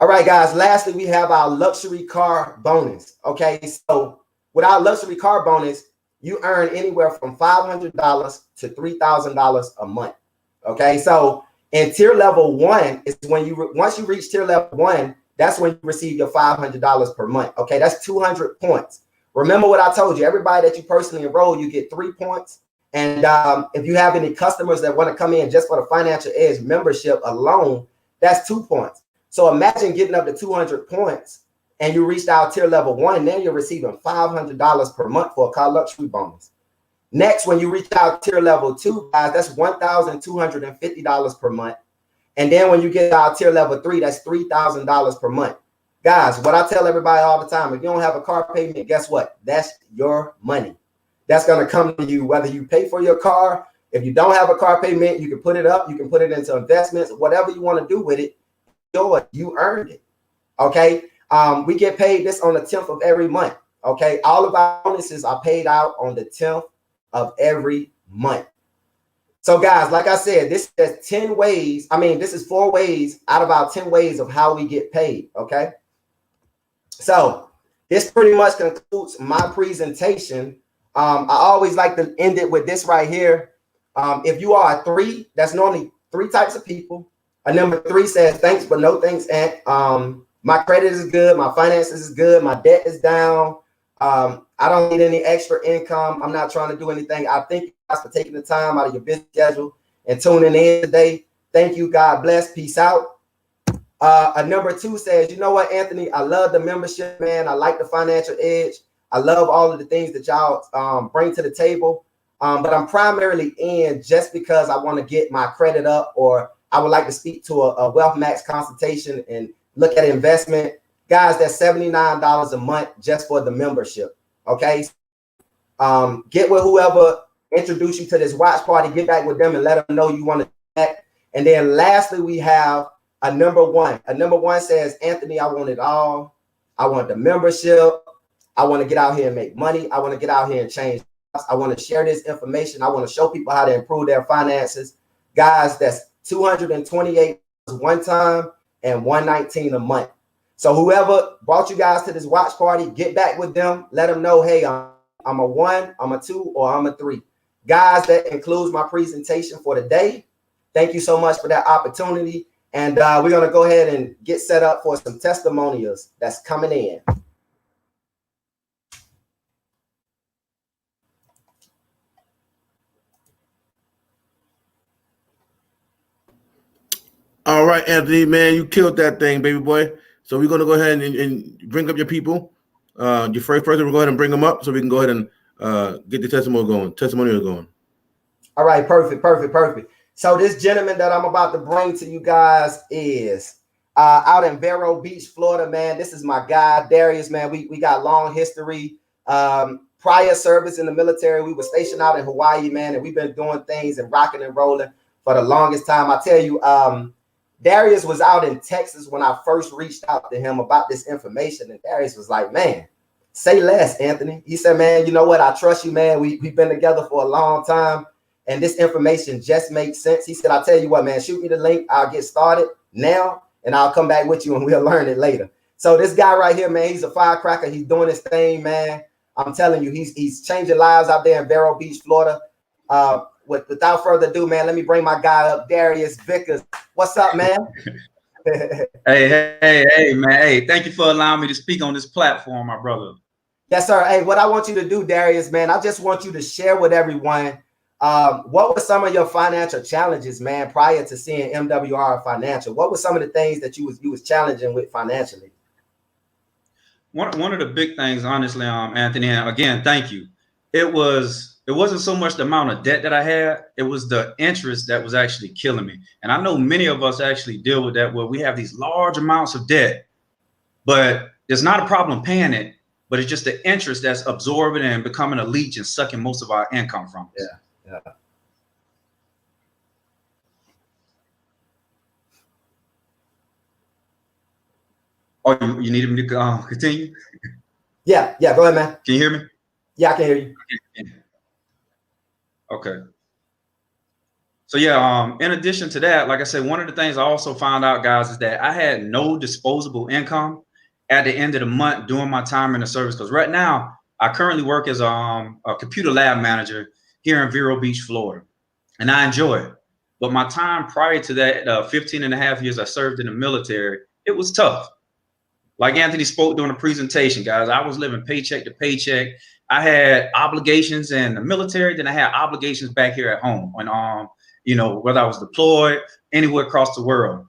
Speaker 8: All right, guys. Lastly, we have our luxury car bonus. Okay, so With our luxury car bonus, you earn anywhere from $500 to $3,000 a month. Okay, so in tier level 1 is when you once you reach tier level 1, that's when you receive your $500 per month. Okay, that's 200 points. Remember what I told you, everybody that you personally enroll, you get 3 points. And if you have any customers that want to come in just for the Financial Edge membership alone, that's 2 points. So imagine getting up to 200 points and you reached out tier level 1, then you're receiving $500 per month for a car luxury bonus. Next, when you reach out tier level 2, guys, that's $1,250 per month. And then when you get out tier level 3, that's $3,000 per month. Guys, what I tell everybody all the time, if you don't have a car payment, guess what? That's your money. That's going to come to you whether you pay for your car. If you don't have a car payment, you can put it up. You can put it into investments, whatever you want to do with it. You earned it. Okay. We get paid this on the 10th of every month. Okay. All of our bonuses are paid out on the 10th of every month. So guys, like I said, this is 10 ways. I mean, this is 4 ways out of our 10 ways of how we get paid. Okay. So this pretty much concludes my presentation. I always like to end it with this right here. If you are a 3, that's normally 3 types of people. A number 3 says, thanks, but no thanks, Aunt. My credit is good. My finances is good. My debt is down. I don't need any extra income. I'm not trying to do anything. I thank you guys for taking the time out of your busy schedule and tuning in today. Thank you. God bless. Peace out. A number 2 says, you know what, Anthony, I love the membership, man. I like the Financial Edge. I love all of the things that y'all bring to the table. But I'm primarily in just because I want to get my credit up, or I would like to speak to a Wealth Max consultation and look at investment. Guys, that's $79 a month just for the membership. Okay. Get with whoever introduced you to this watch party, get back with them and let them know you want to do that. And then lastly, we have a number 1. A number 1 says, Anthony, I want it all. I want the membership. I want to get out here and make money. I want to get out here and change. I want to share this information. I want to show people how to improve their finances. Guys, that's $228 one time and $119 a month. So whoever brought you guys to this watch party, get back with them. Let them know, hey, I'm a 1, I'm a 2, or I'm a 3. Guys, that includes my presentation for today. Thank you so much for that opportunity. And we're going to go ahead and get set up for some testimonials that's coming in.
Speaker 1: All right, Anthony, man, you killed that thing, baby boy. So we're going to go ahead and bring up your people. Your first person, we'll go ahead and bring them up so we can go ahead and get the testimonial going. All
Speaker 8: right, perfect. So this gentleman that I'm about to bring to you guys is out in Vero Beach, Florida, man. This is my guy, Darius, man. We got long history. Prior service in the military, we were stationed out in Hawaii, man, and we've been doing things and rocking and rolling for the longest time. I tell you, Darius was out in Texas when I first reached out to him about this information, and Darius was like, man, say less, Anthony. He said, man, you know what? I trust you, man. We've been together for a long time, and this information just makes sense. He said, I'll tell you what, man, shoot me the link. I'll get started now, and I'll come back with you, and we'll learn it later. So this guy right here, man, he's a firecracker. He's doing his thing, man. I'm telling you, he's changing lives out there in Vero Beach, Florida. Without further ado, man, let me bring my guy up, Darius Vickers. What's up, man?
Speaker 5: Hey, man. Hey, thank you for allowing me to speak on this platform, my brother.
Speaker 8: Yes, sir. Hey, what I want you to do, Darius, man, I just want you to share with everyone what were some of your financial challenges, man, prior to seeing MWR Financial? What were some of the things that you was challenging with financially?
Speaker 5: One of the big things, honestly, Anthony, and again, thank you. It wasn't so much the amount of debt that I had, it was the interest that was actually killing me. And I know many of us actually deal with that, where we have these large amounts of debt, but it's not a problem paying it, but it's just the interest that's absorbing and becoming a leech and sucking most of our income from us.
Speaker 8: Yeah.
Speaker 5: Oh, you needed me to continue?
Speaker 8: Yeah, go ahead, man.
Speaker 5: Can you hear me?
Speaker 8: Yeah, I can hear you.
Speaker 5: Okay. So yeah, in addition to that, like I said, one of the things I also found out, guys, is that I had no disposable income at the end of the month doing my time in the service. Because right now, I currently work as a computer lab manager here in Vero Beach, Florida, and I enjoy it. But my time prior to that, 15 and a half years I served in the military, it was tough. Like Anthony spoke during the presentation, guys, I was living paycheck to paycheck. I had obligations in the military, then I had obligations back here at home when, you know, whether I was deployed anywhere across the world.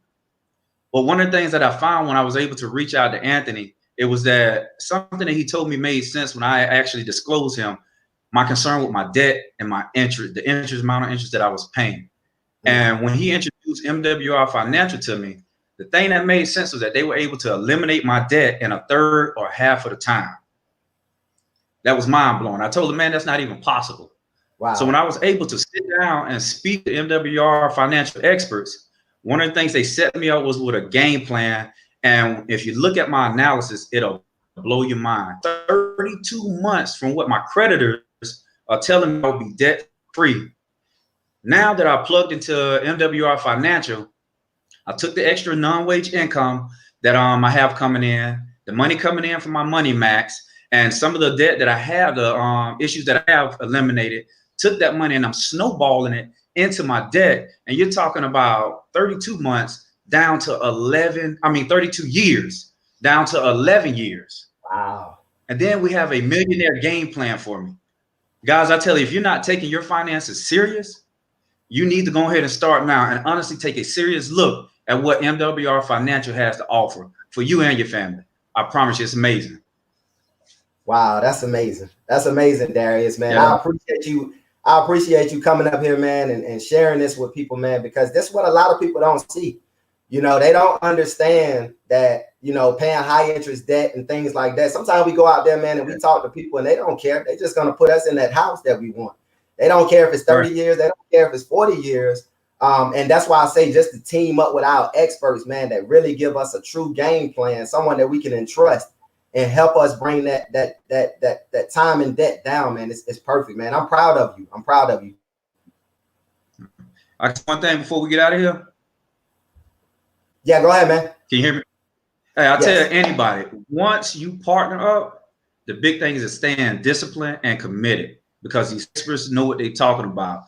Speaker 5: But one of the things that I found when I was able to reach out to Anthony, it was that something that he told me made sense when I actually disclosed him, my concern with my debt and my interest, the amount of interest that I was paying. And when he introduced MWR Financial to me, the thing that made sense was that they were able to eliminate my debt in a third or half of the time. That was mind blowing. I told him, man, that's not even possible.
Speaker 8: Wow.
Speaker 5: So when I was able to sit down and speak to MWR financial experts, one of the things they set me up was with a game plan. And if you look at my analysis, it'll blow your mind. 32 months from what my creditors are telling me I'll be debt free. Now that I plugged into MWR Financial, I took the extra non-wage income that I have coming in, the money coming in from my Money Max, and some of the debt that I have, the issues that I have eliminated, took that money and I'm snowballing it into my debt. And you're talking about 32 months down to 32 years down to 11 years.
Speaker 8: Wow.
Speaker 5: And then we have a millionaire game plan for me. Guys, I tell you, if you're not taking your finances serious, you need to go ahead and start now and honestly take a serious look at what MWR Financial has to offer for you and your family. I promise you, it's amazing.
Speaker 8: Wow, that's amazing. That's amazing, Darius, man.
Speaker 5: Yeah.
Speaker 8: I appreciate you. I appreciate you coming up here, man, and sharing this with people, man, because this is what a lot of people don't see. You know, they don't understand that, you know, paying high interest debt and things like that. Sometimes we go out there, man, and we talk to people and they don't care. They're just going to put us in that house that we want. They don't care if it's 30 years. They don't care if it's 40 years. And that's why I say just to team up with our experts, man, that really give us a true game plan, someone that we can entrust and help us bring that time and debt down, man. It's perfect, man. I'm proud of you. I'm proud of you.
Speaker 5: One thing before we get out of here.
Speaker 8: Yeah, go ahead, man.
Speaker 5: Can you hear me? Hey, I'll tell anybody, once you partner up, the big thing is to staying disciplined and committed, because these experts know what they're talking about.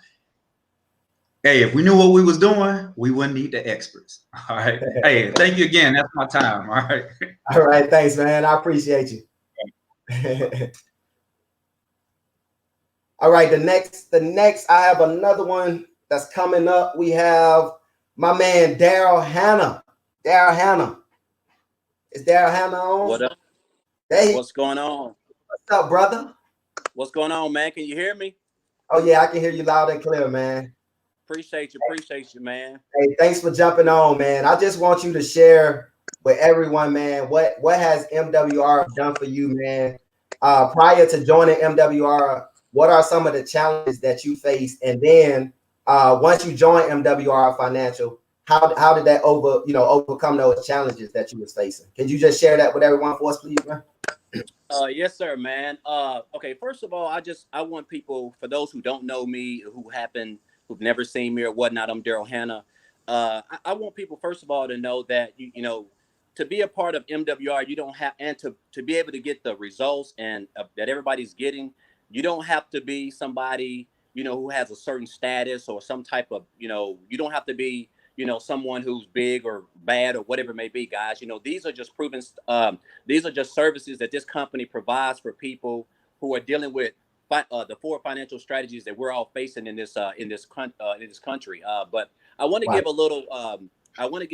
Speaker 5: Hey, if we knew what we was doing, we wouldn't need the experts. All right. Hey, thank you again. That's my time. All right.
Speaker 8: All right. Thanks, man. I appreciate you. All right. The next, I have another one that's coming up. We have my man, Daryl Hannah. Daryl Hannah. Is Daryl Hannah on?
Speaker 9: What up?
Speaker 8: Hey.
Speaker 9: What's going on?
Speaker 8: What's up, brother?
Speaker 9: What's going on, man? Can you hear me?
Speaker 8: Oh, yeah. I can hear you loud and clear, man.
Speaker 9: Appreciate you, man.
Speaker 8: Hey, thanks for jumping on, man. I just want you to share with everyone, man, what has MWR done for you, man? Prior to joining MWR, what are some of the challenges that you faced? And then once you joined MWR Financial, how did that overcome those challenges that you was facing? Can you just share that with everyone for us, please, man?
Speaker 9: Yes, sir, man. Okay, first of all, I want people, for those who don't know me, who've never seen me or whatnot, I'm Daryl Hannah. I want people, first of all, to know that you know, to be a part of MWR, you don't have, and to be able to get the results and that everybody's getting, you don't have to be somebody, you know, who has a certain status or some type of, you know, you don't have to be, you know, someone who's big or bad or whatever it may be, guys. You know, these are just proven, these are just services that this company provides for people who are dealing with the 4 financial strategies that we're all facing in this country. But I want to give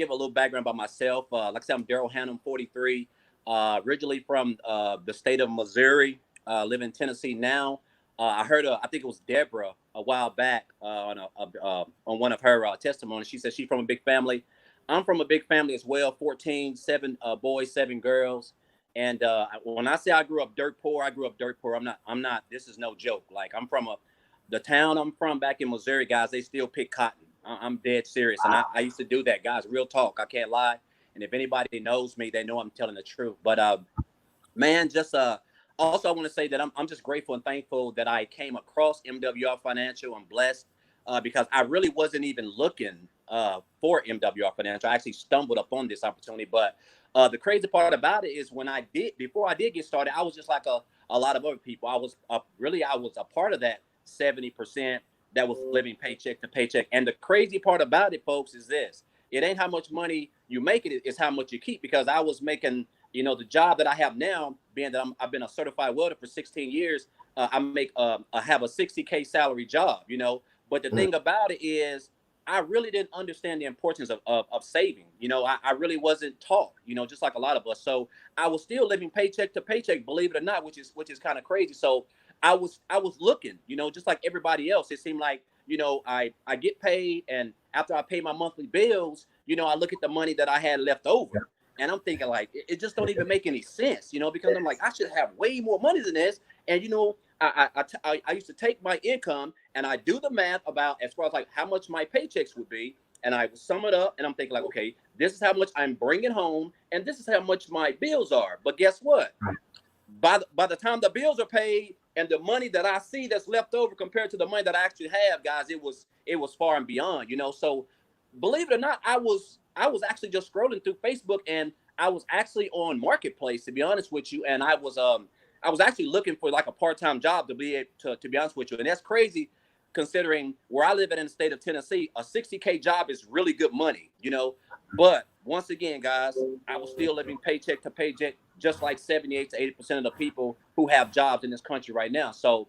Speaker 9: a little background about myself. Like I said, I'm Daryl Hannah, 43, originally from the state of Missouri, live in Tennessee now. I heard, I think it was Deborah a while back on one of her testimonies. She said she's from a big family. I'm from a big family as well, 7 boys, 7 girls. And when I say I grew up dirt poor, I grew up dirt poor. I'm not, this is no joke. Like, I'm from the town I'm from back in Missouri, guys, they still pick cotton. I'm dead serious. And I used to do that, guys, real talk. I can't lie. And if anybody knows me, they know I'm telling the truth. But man, just also I want to say that I'm just grateful and thankful that I came across MWR Financial. I'm blessed because I really wasn't even looking for MWR Financial. I actually stumbled upon this opportunity. But the crazy part about it is before I did get started, I was just like a lot of other people. I was a part of that 70% that was living paycheck to paycheck. And the crazy part about it, folks, is this: it ain't how much money you make, it's how much you keep. Because I was making, the job that I have now, being that I've been a certified welder for 16 years, I have a 60K salary job, But the thing about it is, I really didn't understand the importance of saving. I really wasn't taught, just like a lot of us. So I was still living paycheck to paycheck, believe it or not, which is kind of crazy. So I was looking, just like everybody else. It seemed like, I get paid, and after I pay my monthly bills, I look at the money that I had left over. And I'm thinking, like, it just don't even make any sense, because I'm like, I should have way more money than this. And, I used to take my income and I do the math about as far as like how much my paychecks would be. And I would sum it up, and I'm thinking like, okay, this is how much I'm bringing home, and this is how much my bills are. But guess what? By the time the bills are paid and the money that I see that's left over compared to the money that I actually have, guys, it was far and beyond, So believe it or not, I was actually just scrolling through Facebook, and I was actually on Marketplace, to be honest with you. And I was actually looking for like a part-time job to be honest with you. And that's crazy, considering where I live in the state of Tennessee, a 60K job is really good money, But once again, guys, I was still living paycheck to paycheck, just like 78 to 80% of the people who have jobs in this country right now. So,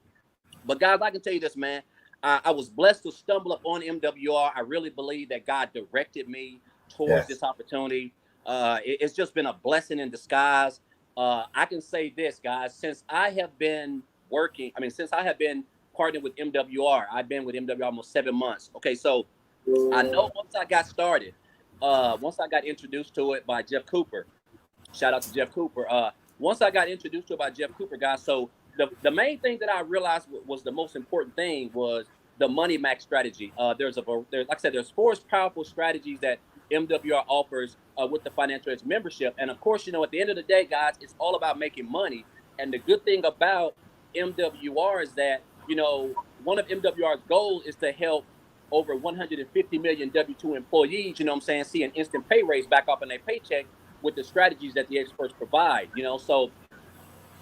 Speaker 9: but guys, I can tell you this, man. I was blessed to stumble up on MWR. I really believe that God directed me towards this opportunity. It's just been a blessing in disguise. I can say this, guys, since I have been partnering with MWR, I've been with MWR almost 7 months. Okay, so I know once I got started, once I got introduced to it by Jeff Cooper, shout out to Jeff Cooper. Once I got introduced to it by Jeff Cooper, guys, so the main thing that I realized was the most important thing was the money max strategy. Like I said, there's 4 powerful strategies that MWR offers with the Financial Edge membership. And of course, at the end of the day, guys, it's all about making money. And the good thing about MWR is that, one of MWR's goals is to help over 150 million W-2 employees, see an instant pay raise back up in their paycheck with the strategies that the experts provide, So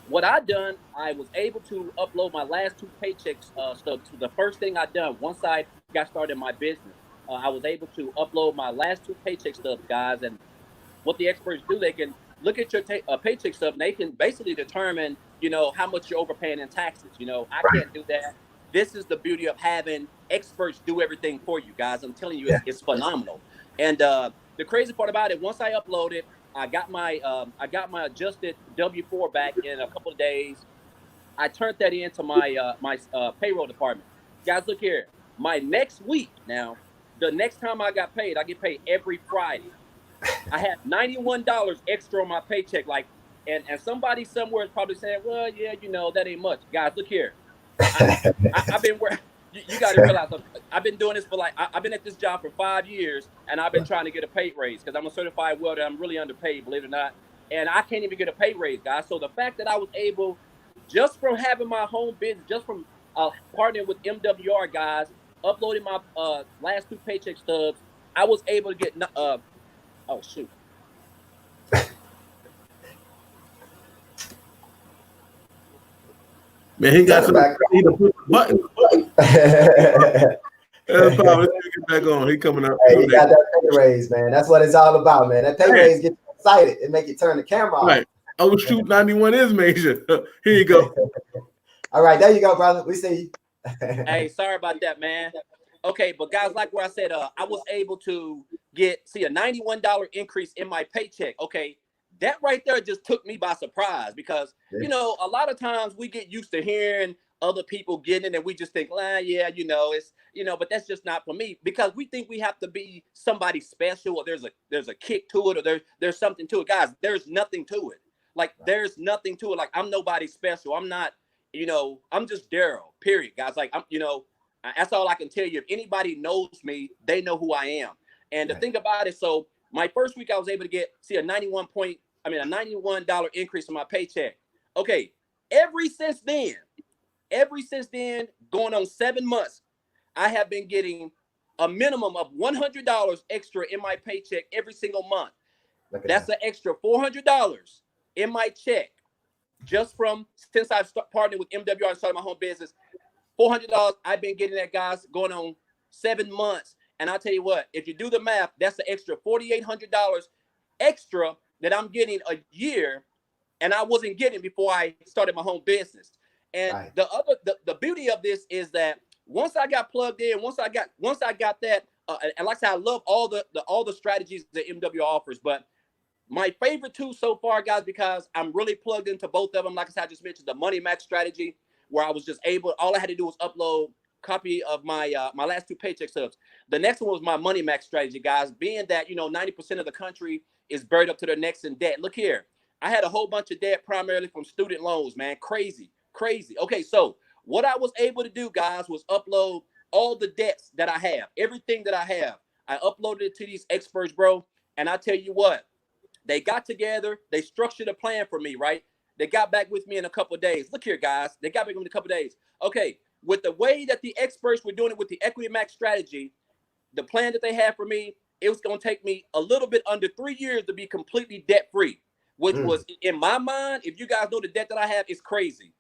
Speaker 9: what I done, I was able to upload my last 2 paychecks stuff. So the first thing I done once I got started in my business, I was able to upload my last 2 paycheck stubs, guys. And what the experts do, they can look at your paycheck stub, and they can basically determine, how much you're overpaying in taxes. I can't do that. This is the beauty of having experts do everything for you, guys. I'm telling you, it's phenomenal. And the crazy part about it, once I uploaded, I got my adjusted W-4 back in a couple of days. I turned that into my payroll department. Guys, look here. My next week now, the next time I get paid every Friday. I had $91 extra on my paycheck. And somebody somewhere is probably saying, well, yeah, that ain't much. Guys, look here. I've been where you got to realize I've been doing this for I've been at this job for 5 years, and I've been trying to get a pay raise because I'm a certified welder. I'm really underpaid, believe it or not, and I can't even get a pay raise, guys. So the fact that I was able, just from having my home business, just from partnering with MWR, guys, uploading my last 2 paycheck stubs, I was able to get oh shoot.
Speaker 1: Man, he got some button. That's probably get back on. He coming up.
Speaker 8: Hey, he got that pay raise, man. That's what it's all about, man. That pay raise gets you excited and make you turn the camera off.
Speaker 1: Right. Oh, shoot, 91 is major. Here you go.
Speaker 8: All right, there you go, brother. We see you.
Speaker 9: Hey, sorry about that, man. Okay, but guys, like where I said, I was able to see a $91 increase in my paycheck. Okay, that right there just took me by surprise because, a lot of times we get used to hearing other people getting it and we just think, yeah, it's, but that's just not for me because we think we have to be somebody special or there's a kick to it or there's something to it. Guys, there's nothing to it. There's nothing to it. I'm nobody special. I'm not, I'm just Daryl, period, guys. That's all I can tell you. If anybody knows me, they know who I am. And the thing about it, so my first week I was able to see a $91 increase in my paycheck. Okay, ever since then, going on 7 months, I have been getting a minimum of $100 extra in my paycheck every single month. That's an extra $400 in my check just from since I've partnered with MWR and started my home business, $400 I've been getting that, guys, going on 7 months. And I'll tell you what, if you do the math, that's the extra $4,800 extra that I'm getting a year, and I wasn't getting before I started my home business. And the beauty of this is that once I got plugged in, once I got that, and like I said, I love all the strategies that MWR offers, but my favorite two so far, guys, because I'm really plugged into both of them. Like I said, I just mentioned the Money Max strategy, where I was just able, all I had to do was upload copy of my my last 2 paycheck stubs. The next one was my Money Max strategy, guys, being that, 90% of the country is buried up to their necks in debt. Look here, I had a whole bunch of debt primarily from student loans, man. Crazy. Okay, so what I was able to do, guys, was upload all the debts that I have, everything that I have. I uploaded it to these experts, bro. And I tell you what, they got together, they structured a plan for me, right? They got back with me in a couple of days. Look here, guys. They got back with me in a couple of days. Okay, with the way that the experts were doing it with the Equity Max strategy, the plan that they had for me, it was going to take me a little bit under 3 years to be completely debt-free, which was, in my mind, if you guys know the debt that I have, is crazy.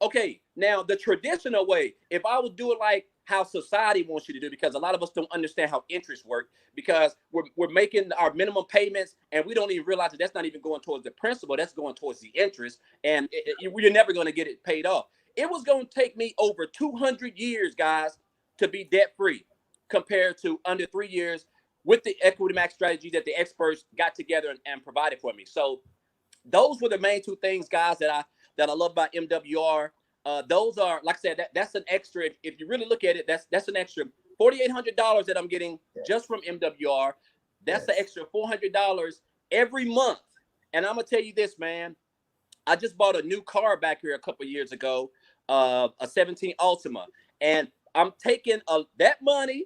Speaker 9: Okay, now the traditional way, if I would do it like how society wants you to do, because a lot of us don't understand how interest work, because we're making our minimum payments and we don't even realize that that's not even going towards the principal, that's going towards the interest, and you're never going to get it paid off. It was going to take me over 200 years, guys, to be debt free, compared to under 3 years with the Equity Max strategy that the experts got together and provided for me. So those were the main 2 things, guys, that I love about MWR. Those are, like I said, that's an extra. If you really look at it, that's an extra $4,800 that I'm getting just from MWR. That's an extra $400 every month. And I'm gonna tell you this, man. I just bought a new car back here a couple of years ago, a 17 Altima, and I'm taking that money,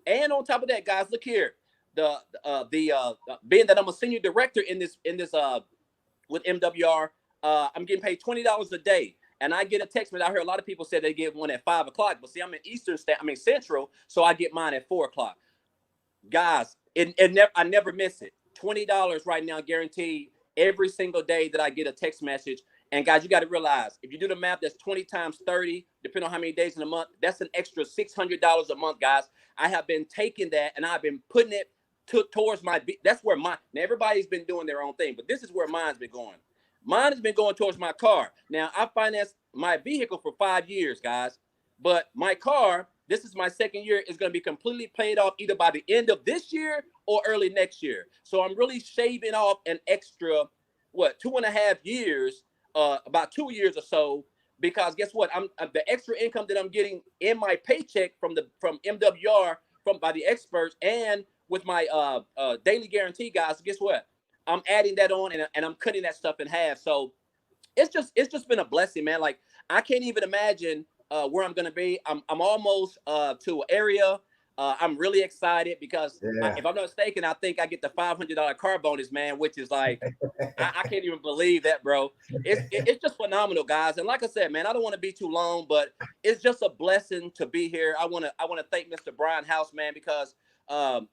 Speaker 9: and on top of that, guys, look here. Being that I'm a senior director in this with MWR, I'm getting paid $20 a day. And I get a text message. I heard a lot of people say they get one at 5 o'clock, but see, I'm in Central, so I get mine at 4 o'clock. Guys, I never miss it. $20 right now, guaranteed, every single day that I get a text message. And guys, you got to realize, if you do the math, that's 20 times 30, depending on how many days in a month, that's an extra $600 a month, guys. I have been taking that and I've been putting it towards that's where now everybody's been doing their own thing, but this is where mine's been going. Mine has been going towards my car. Now, I financed my vehicle for 5 years, guys. But my car, this is my 2nd year, is going to be completely paid off either by the end of this year or early next year. So I'm really shaving off an extra, 2.5 years, about 2 years or so. Because guess what? The extra income that I'm getting in my paycheck from MWR, by the experts, and with my daily guarantee, guys, guess what? I'm adding that on and I'm cutting that stuff in half. So it's just been a blessing, man. Like, I can't even imagine where I'm gonna be. I'm almost to an area. I'm really excited because if I'm not mistaken, I think I get the $500 car bonus, man, which is like I can't even believe that, bro. It's just phenomenal, guys. And like I said, man, I don't want to be too long, but it's just a blessing to be here. I want to thank Mr. Brian House, man, because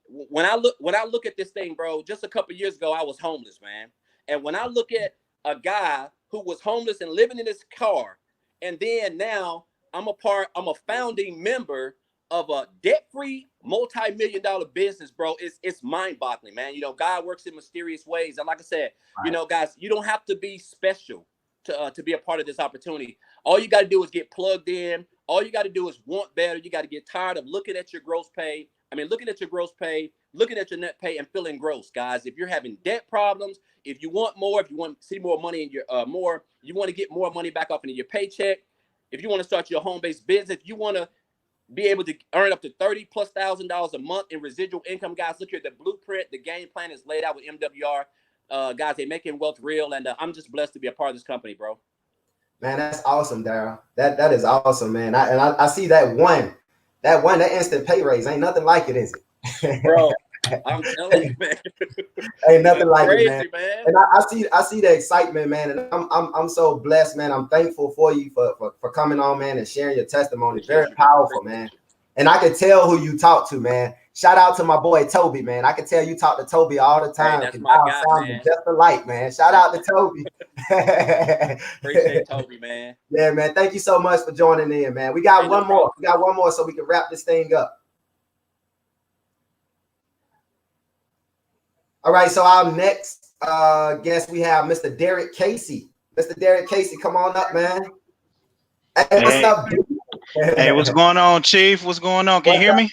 Speaker 9: when I look at this thing, bro, just a couple years ago, I was homeless, man. And when I look at a guy who was homeless and living in his car, and then now I'm a founding member of a debt-free multi-million-dollar business, bro. It's mind-boggling, man. God works in mysterious ways. And like I said, guys, you don't have to be special to be a part of this opportunity. All you got to do is get plugged in. All you got to do is want better. You got to get tired of looking at your gross pay, looking at your net pay and feeling gross, guys. If you're having debt problems, if you want more, if you want to see more money in your you want to get more money back off into your paycheck, if you want to start your home-based business, if you want to be able to earn up to $30,000+ a month in residual income, guys, look here. The blueprint, the game plan is laid out with MWR. Guys, they're making wealth real, and I'm just blessed to be a part of this company, bro.
Speaker 8: Man, that's awesome, Daryl. That is awesome, man. I see that instant pay raise. Ain't nothing like it, is it?
Speaker 9: Bro, I'm telling you, man.
Speaker 8: Ain't nothing like
Speaker 9: crazy,
Speaker 8: it, man. And I see the excitement, man. And I'm so blessed, man. I'm thankful for you for coming on, man, and sharing your testimony. Very powerful, man. And I could tell who you talk to, man. Shout out to my boy Toby, man. I can tell you talk to Toby all the time.
Speaker 9: Hey, that's my
Speaker 8: Y'all
Speaker 9: guy,
Speaker 8: sounding
Speaker 9: man.
Speaker 8: just alike, man. Shout out to Toby.
Speaker 9: Appreciate Toby, man.
Speaker 8: Yeah, man. Thank you so much for joining in, man. We got one more. We got one more so we can wrap this thing up. All right, so our next guest, we have Mr. Derek Casey. Mr. Derek Casey, come on up, man. Hey, what's up, dude?
Speaker 7: Hey, what's going on, Chief? What's going on? Can you hear me?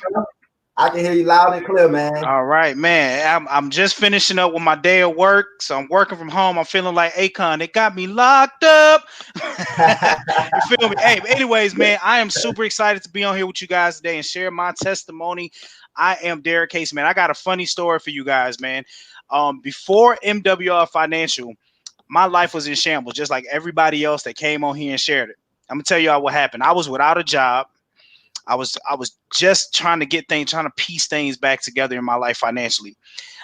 Speaker 8: I can hear you loud and clear, man.
Speaker 7: All right, man. I'm just finishing up with my day of work, so I'm working from home. I'm feeling like Akon. They got me locked up. You feel me? Hey, anyways, man, I am super excited to be on here with you guys today and share my testimony. I am Derek Case, man. I got a funny story for you guys, man. Before MWR Financial, my life was in shambles, just like everybody else that came on here and shared it. I'm gonna tell y'all what happened. I was without a job. I was just trying to piece things back together in my life financially.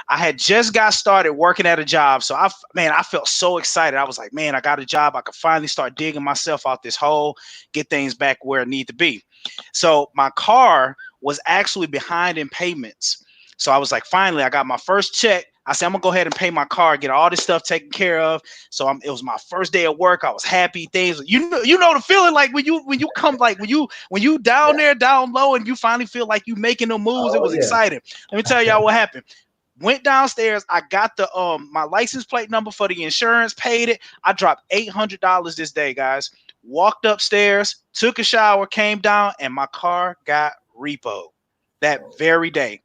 Speaker 7: I had just got started working at a job. So I felt so excited. I was like, man, I got a job. I could finally start digging myself out this hole, get things back where it need to be. So my car was actually behind in payments. So I was like, finally, I got my first check. I said, I'm gonna go ahead and pay my car, get all this stuff taken care of. So it was my first day of work. I was happy. Things, you know the feeling like when you come, like when you down there, down low, and you finally feel like you making the moves. It was exciting. Let me tell y'all what happened. Went downstairs. I got the my license plate number for the insurance, paid it. I dropped $800 this day, guys. Walked upstairs, took a shower, came down, and my car got repoed that very day.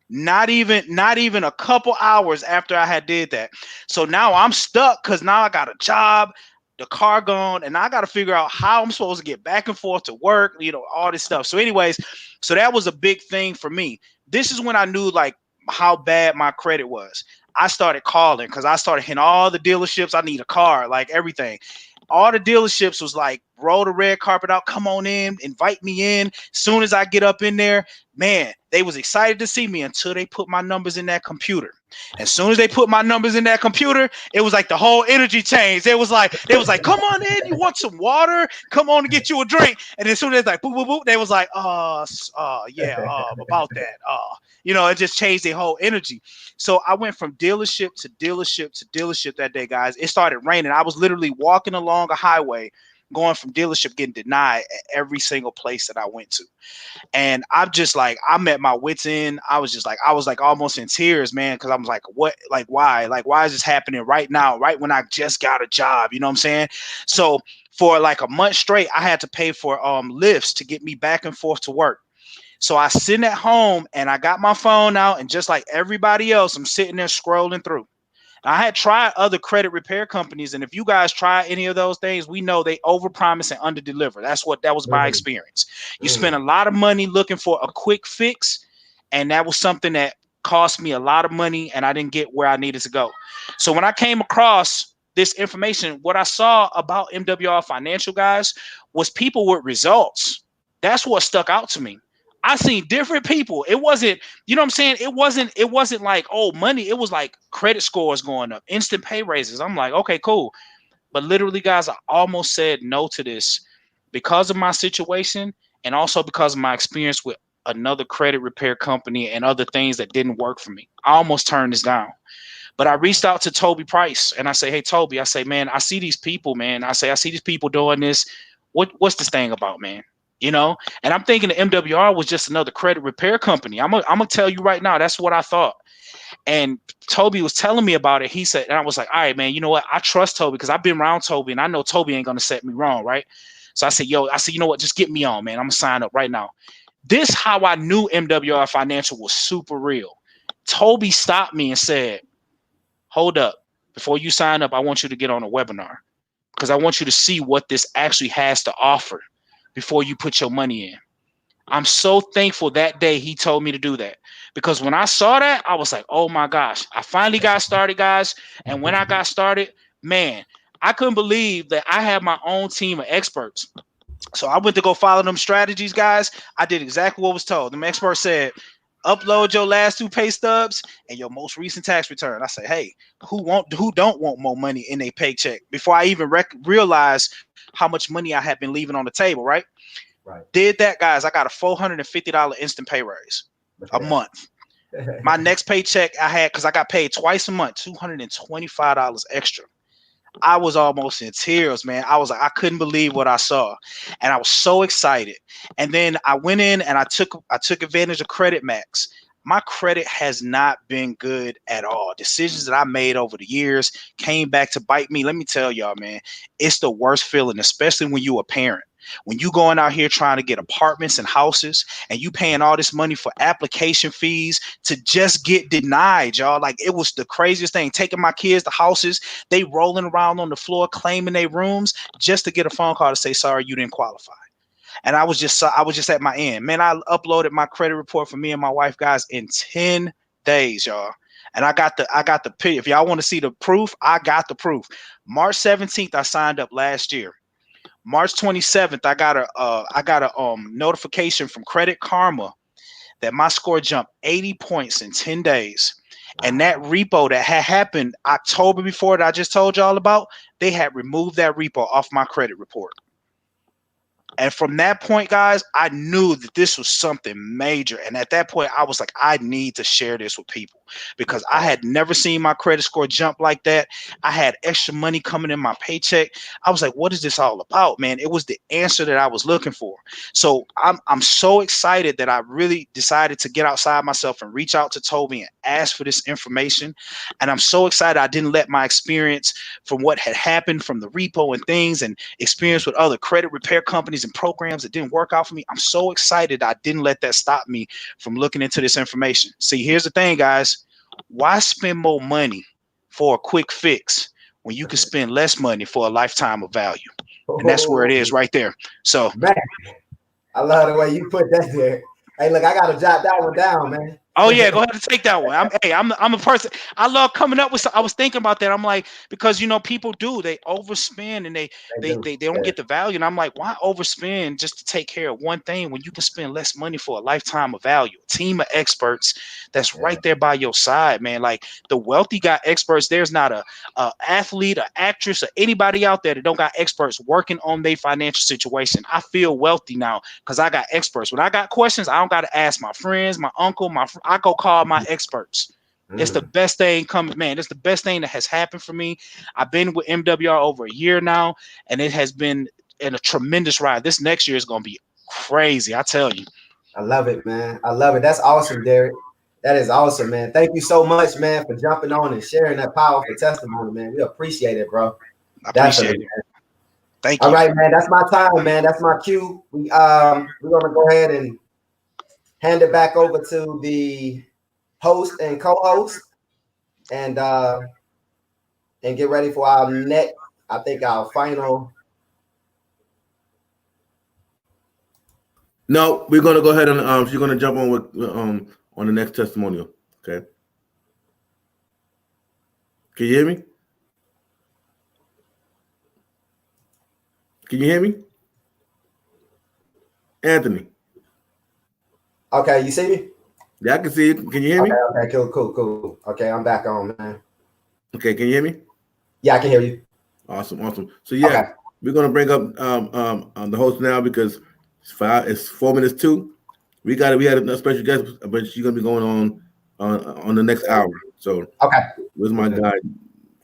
Speaker 7: Not even a couple hours after I had did that. So now I'm stuck because now I got a job, the car gone, and I got to figure out how I'm supposed to get back and forth to work, all this stuff. So anyways, so that was a big thing for me. This is when I knew like how bad my credit was. I started calling because I started hitting all the dealerships. I need a car, like everything. All the dealerships was like, roll the red carpet out, come on in, invite me in. Soon as I get up in there, man, they was excited to see me until they put my numbers in that computer. As soon as they put my numbers in that computer, it was like the whole energy changed. They was like, come on in, you want some water? Come on and get you a drink. And as soon as like, boop, boop, boop, they was like, about that. It just changed their whole energy. So I went from dealership to dealership to dealership that day, guys. It started raining. I was literally walking along a highway, going from dealership, getting denied at every single place that I went to. And I'm just like, I'm at my wit's end. I was like almost in tears, man. Cause I'm like, what, like, why is this happening right now? Right when I just got a job, you know what I'm saying? So for like a month straight, I had to pay for lifts to get me back and forth to work. So I sit at home and I got my phone out, and just like everybody else, I'm sitting there scrolling through. I had tried other credit repair companies, and if you guys try any of those things, we know they overpromise and underdeliver. That was my experience. You spend a lot of money looking for a quick fix, and that was something that cost me a lot of money, and I didn't get where I needed to go. So when I came across this information, what I saw about MWR Financial, guys, was people with results. That's what stuck out to me. I seen different people. It wasn't, you know what I'm saying? It wasn't like, oh, money. It was like credit scores going up, instant pay raises. I'm like, okay, cool. But literally, guys, I almost said no to this because of my situation, and also because of my experience with another credit repair company and other things that didn't work for me. I almost turned this down. But I reached out to Toby Price and I say, hey, Toby, I say, man, I see these people, man. I see these people doing this. What's this thing about, man? And I'm thinking the MWR was just another credit repair company. I'm gonna tell you right now, that's what I thought. And Toby was telling me about it. He said, and I was like, all right, man, you know what? I trust Toby because I've been around Toby and I know Toby ain't gonna set me wrong, right? So I said, you know what? Just get me on, man. I'm gonna sign up right now. This how I knew MWR Financial was super real. Toby stopped me and said, hold up. Before you sign up, I want you to get on a webinar because I want you to see what this actually has to offer before you put your money in. I'm so thankful that day he told me to do that, because when I saw that, I was like, oh my gosh, I finally got started, guys. And when I got started, man, I couldn't believe that I had my own team of experts. So I went to go follow them strategies, guys. I did exactly what was told. The expert said, upload your last 2 pay stubs and your most recent tax return. I said, hey, who don't want more money in a paycheck? Before I even realized how much money I had been leaving on the table, right? Did that, guys. I got a $450 instant pay raise. a month. My next paycheck I had, because I got paid twice a month, $225 extra. I was almost in tears, man. I was like, I couldn't believe what I saw, and I was so excited. And then I went in and I took advantage of Credit Max. My credit has not been good at all. Decisions that I made over the years came back to bite me. Let me tell y'all, man, it's the worst feeling, especially when you're a parent. When you going out here trying to get apartments and houses and you paying all this money for application fees to just get denied, y'all. Like, it was the craziest thing. Taking my kids to houses, they rolling around on the floor claiming their rooms just to get a phone call to say, sorry, you didn't qualify. And I was just at my end. Man, I uploaded my credit report for me and my wife, guys, in 10 days, y'all. And I got the pay. If y'all want to see the proof, I got the proof. March 17th, I signed up last year. March 27th, I got a notification from Credit Karma that my score jumped 80 points in 10 days. And that repo that had happened October before that I just told y'all about, they had removed that repo off my credit report. And from that point, guys, I knew that this was something major. And at that point, I was like, I need to share this with people because I had never seen my credit score jump like that. I had extra money coming in my paycheck. I was like, what is this all about, man? It was the answer that I was looking for. So I'm so excited that I really decided to get outside myself and reach out to Toby and ask for this information. And I'm so excited I didn't let my experience from what had happened from the repo and things and experience with other credit repair companies and programs that didn't work out for me. I'm so excited I didn't let that stop me from looking into this information. See, here's the thing, guys. Why spend more money for a quick fix when you can spend less money for a lifetime of value? And that's where it is right there. So,
Speaker 8: man, I love the way you put that there. Hey, look, I gotta jot that one down, man.
Speaker 7: oh yeah, go ahead and take that one. I'm a person. I love coming up with. I was thinking about that. I'm like, because people they overspend and they don't get the value. And I'm like, why overspend just to take care of one thing when you can spend less money for a lifetime of value? A team of experts that's right there by your side, man. Like, the wealthy got experts. There's not a athlete, an actress, or anybody out there that don't got experts working on their financial situation. I feel wealthy now because I got experts. When I got questions, I don't got to ask my friends, my uncle, I go call my experts. It's the best thing coming, man. It's the best thing that has happened for me. I've been with MWR over a year now, and it has been in a tremendous ride. This next year is going to be crazy, I tell you.
Speaker 8: I love it, man. I love it. That's awesome, Derek. That is awesome, man. Thank you so much, man, for jumping on and sharing that powerful testimony, man. We appreciate it, bro.
Speaker 7: I appreciate it.
Speaker 8: Man.
Speaker 7: Thank you.
Speaker 8: All right, man. That's my time, man. That's my cue. We're gonna go ahead and hand it back over to the host and co-host, and get ready for our next. I think our final.
Speaker 1: No, we're gonna go ahead and she's gonna jump on with on the next testimonial. Okay. Can you hear me? Can you hear me? Anthony.
Speaker 8: Okay, you see me?
Speaker 1: Yeah, I can see you. Can you hear me?
Speaker 8: Okay, cool. Okay, I'm back on, man.
Speaker 1: Okay, can you hear me?
Speaker 8: Yeah, I can hear you.
Speaker 1: Awesome. So yeah, we're gonna bring up the host now because it's 4 minutes to. We had a special guest, but she's gonna be going on the next hour. So where's my guy,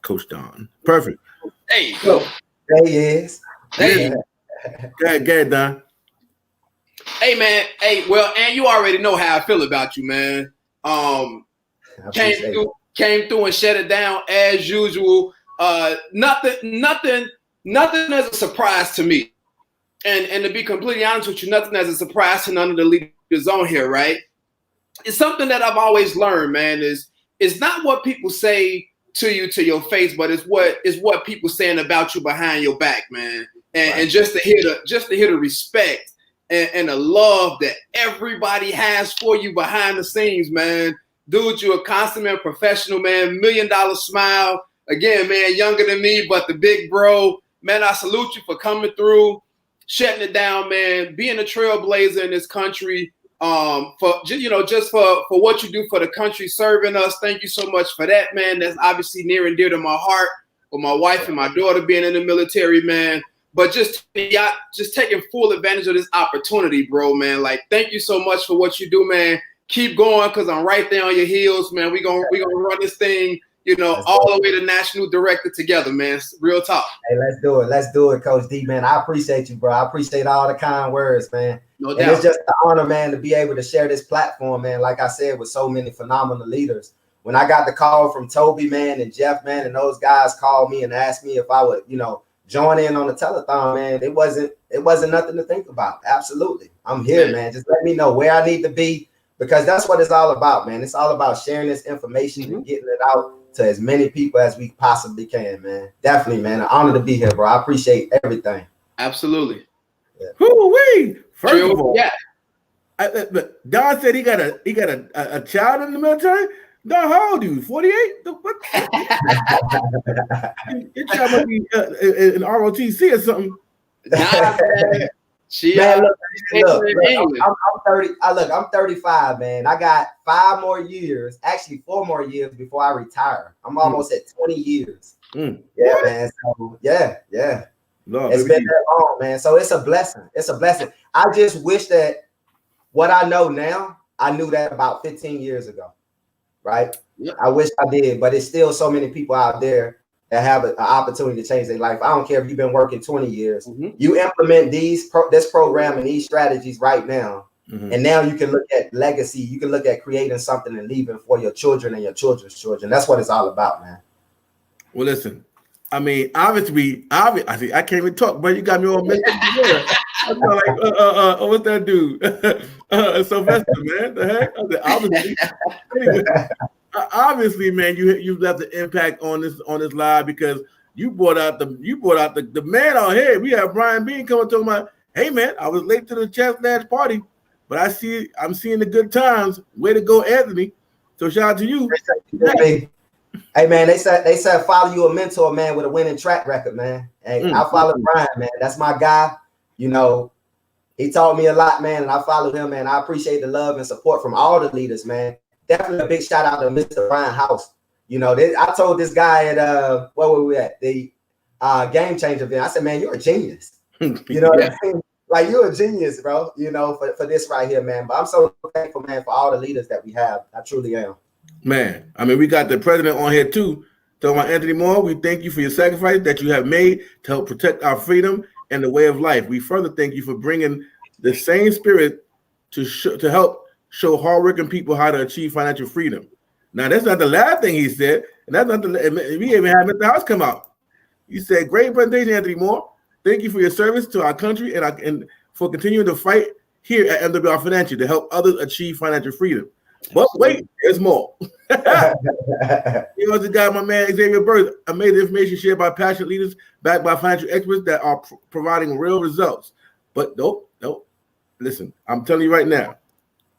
Speaker 1: Coach Don? Perfect.
Speaker 2: There you go.
Speaker 8: There he is.
Speaker 2: Hey.
Speaker 1: Go ahead, Don.
Speaker 2: Hey man, and you already know how I feel about you, man. Came through and shut it down as usual. Nothing as a surprise to me. And to be completely honest with you, nothing as a surprise to none of the leaders on here, right? It's something that I've always learned, man, is not what people say to you to your face, but it's what people saying about you behind your back, man. And just to hear the respect and the love that everybody has for you behind the scenes, man. Dude, you're a consummate professional, man. $1 million smile. Again, man, younger than me, but the big bro. Man, I salute you for coming through, shutting it down, man. Being a trailblazer in this country. For what you do for the country, serving us. Thank you so much for that, man. That's obviously near and dear to my heart. With my wife and my daughter being in the military, man. But just taking full advantage of this opportunity, bro, man. Like, thank you so much for what you do, man. keep going because I'm right there on your heels, man. We gonna run this thing, you know, all the way to national director together, man. Real talk.
Speaker 8: Hey, let's do it. Let's do it, Coach D, man. I appreciate you, bro. I appreciate all the kind words, man.
Speaker 2: No
Speaker 8: and
Speaker 2: doubt.
Speaker 8: It's just an honor, man, to be able to share this platform, man. Like I said, with so many phenomenal leaders. When I got the call from Toby, man, and Jeff, man, and those guys called me and asked me if I would, you know, join in on the Tell-A-Thon, man. It wasn't nothing to think about. Absolutely. I'm here, man. Just let me know where I need to be, because that's what it's all about, man. It's all about sharing this information and getting it out to as many people as we possibly can, man. Definitely, man. An honor to be here, bro. I appreciate everything.
Speaker 2: Absolutely.
Speaker 8: Yeah.
Speaker 1: Woo-wee. First
Speaker 2: Trill,
Speaker 1: of all,
Speaker 2: yeah.
Speaker 1: Look, Don said he got a child in the military. Don, how old are you? 48? What? Your child must be in ROTC or something.
Speaker 2: Nah, man.
Speaker 8: I'm 35, man. I got 5 more years, actually 4 more years before I retire. I'm almost at 20 years. Yeah, man. So yeah.
Speaker 1: Lord,
Speaker 8: it's been that long, man. So it's a blessing. It's a blessing. I just wish that what I know now, I knew that about 15 years ago. Right? Yep. I wish I did, but it's still so many people out there that have an opportunity to change their life. I don't care if you've been working 20 years. You implement this program and these strategies right now, and now you can look at legacy. You can look at creating something and leaving for your children and your children's children. That's what it's all about, man.
Speaker 1: Well, listen, I mean, obviously, I can't even talk, but you got me all messed up. I'm like, what's that dude? Sylvester, man. The heck? Obviously, anyway, obviously, man, you left an impact on this live, because you brought out the man out here. We have Brian Bean coming talking about, hey man, I was late to the chess last party, but I'm seeing the good times. Way to go, Anthony. So shout out to you.
Speaker 8: Hey man, they said follow you a mentor, man, with a winning track record, man. Hey, I follow Brian, man. That's my guy. You know, he taught me a lot, man, and I follow him, man. I appreciate the love and support from all the leaders, man. Definitely a big shout out to Mr. Brian House. You know, I told this guy at where were we at? The Game Changer event. I said, man, you're a genius. You know what I mean? Like, you're a genius, bro, you know, for this right here, man. But I'm so thankful, man, for all the leaders that we have. I truly am.
Speaker 1: Man, I mean, we got the president on here too. Talking about Anthony Moore, we thank you for your sacrifice that you have made to help protect our freedom and the way of life. We further thank you for bringing the same spirit to help show hardworking people how to achieve financial freedom. Now, that's not the last thing he said, and that's not we even had Mr. House come out. He said, "Great presentation, Anthony Moore. Thank you for your service to our country and for continuing to fight here at MWR Financial to help others achieve financial freedom." But wait, there's more. You know, the guy, my man Xavier Bird, amazing information shared by passionate leaders backed by financial experts that are providing real results. But nope. Listen, I'm telling you right now,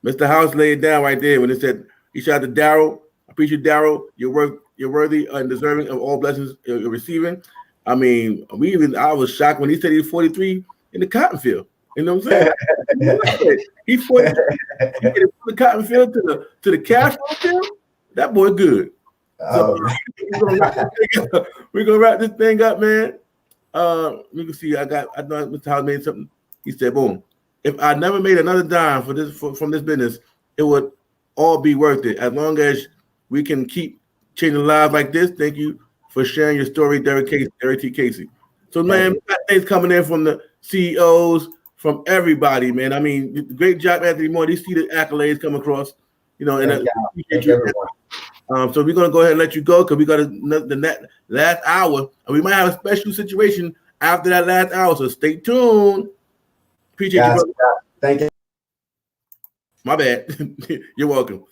Speaker 1: Mr. House laid it down right there when it said, he shot to Daryl. I appreciate Daryl. You're worthy and deserving of all blessings you're receiving. I mean, I was shocked when he said he's 43 in the cotton field. You know what I'm saying? He's 43 from the cotton field to the cash field. That boy good. So we're gonna wrap this thing up, man. You can see I know Mr. House made something. He said, boom. If I never made another dime from this business, it would all be worth it. As long as we can keep changing lives like this. Thank you for sharing your story, Derek T. Casey. So, man, we got things coming in from the CEOs, from everybody, man. I mean, great job, Anthony Moore. These see the accolades come across, you know, and appreciate you. So we're gonna go ahead and let you go because we got the last hour, and we might have a special situation after that last hour. So stay tuned. Appreciate you, brother.
Speaker 8: Thank you.
Speaker 1: My bad. You're welcome.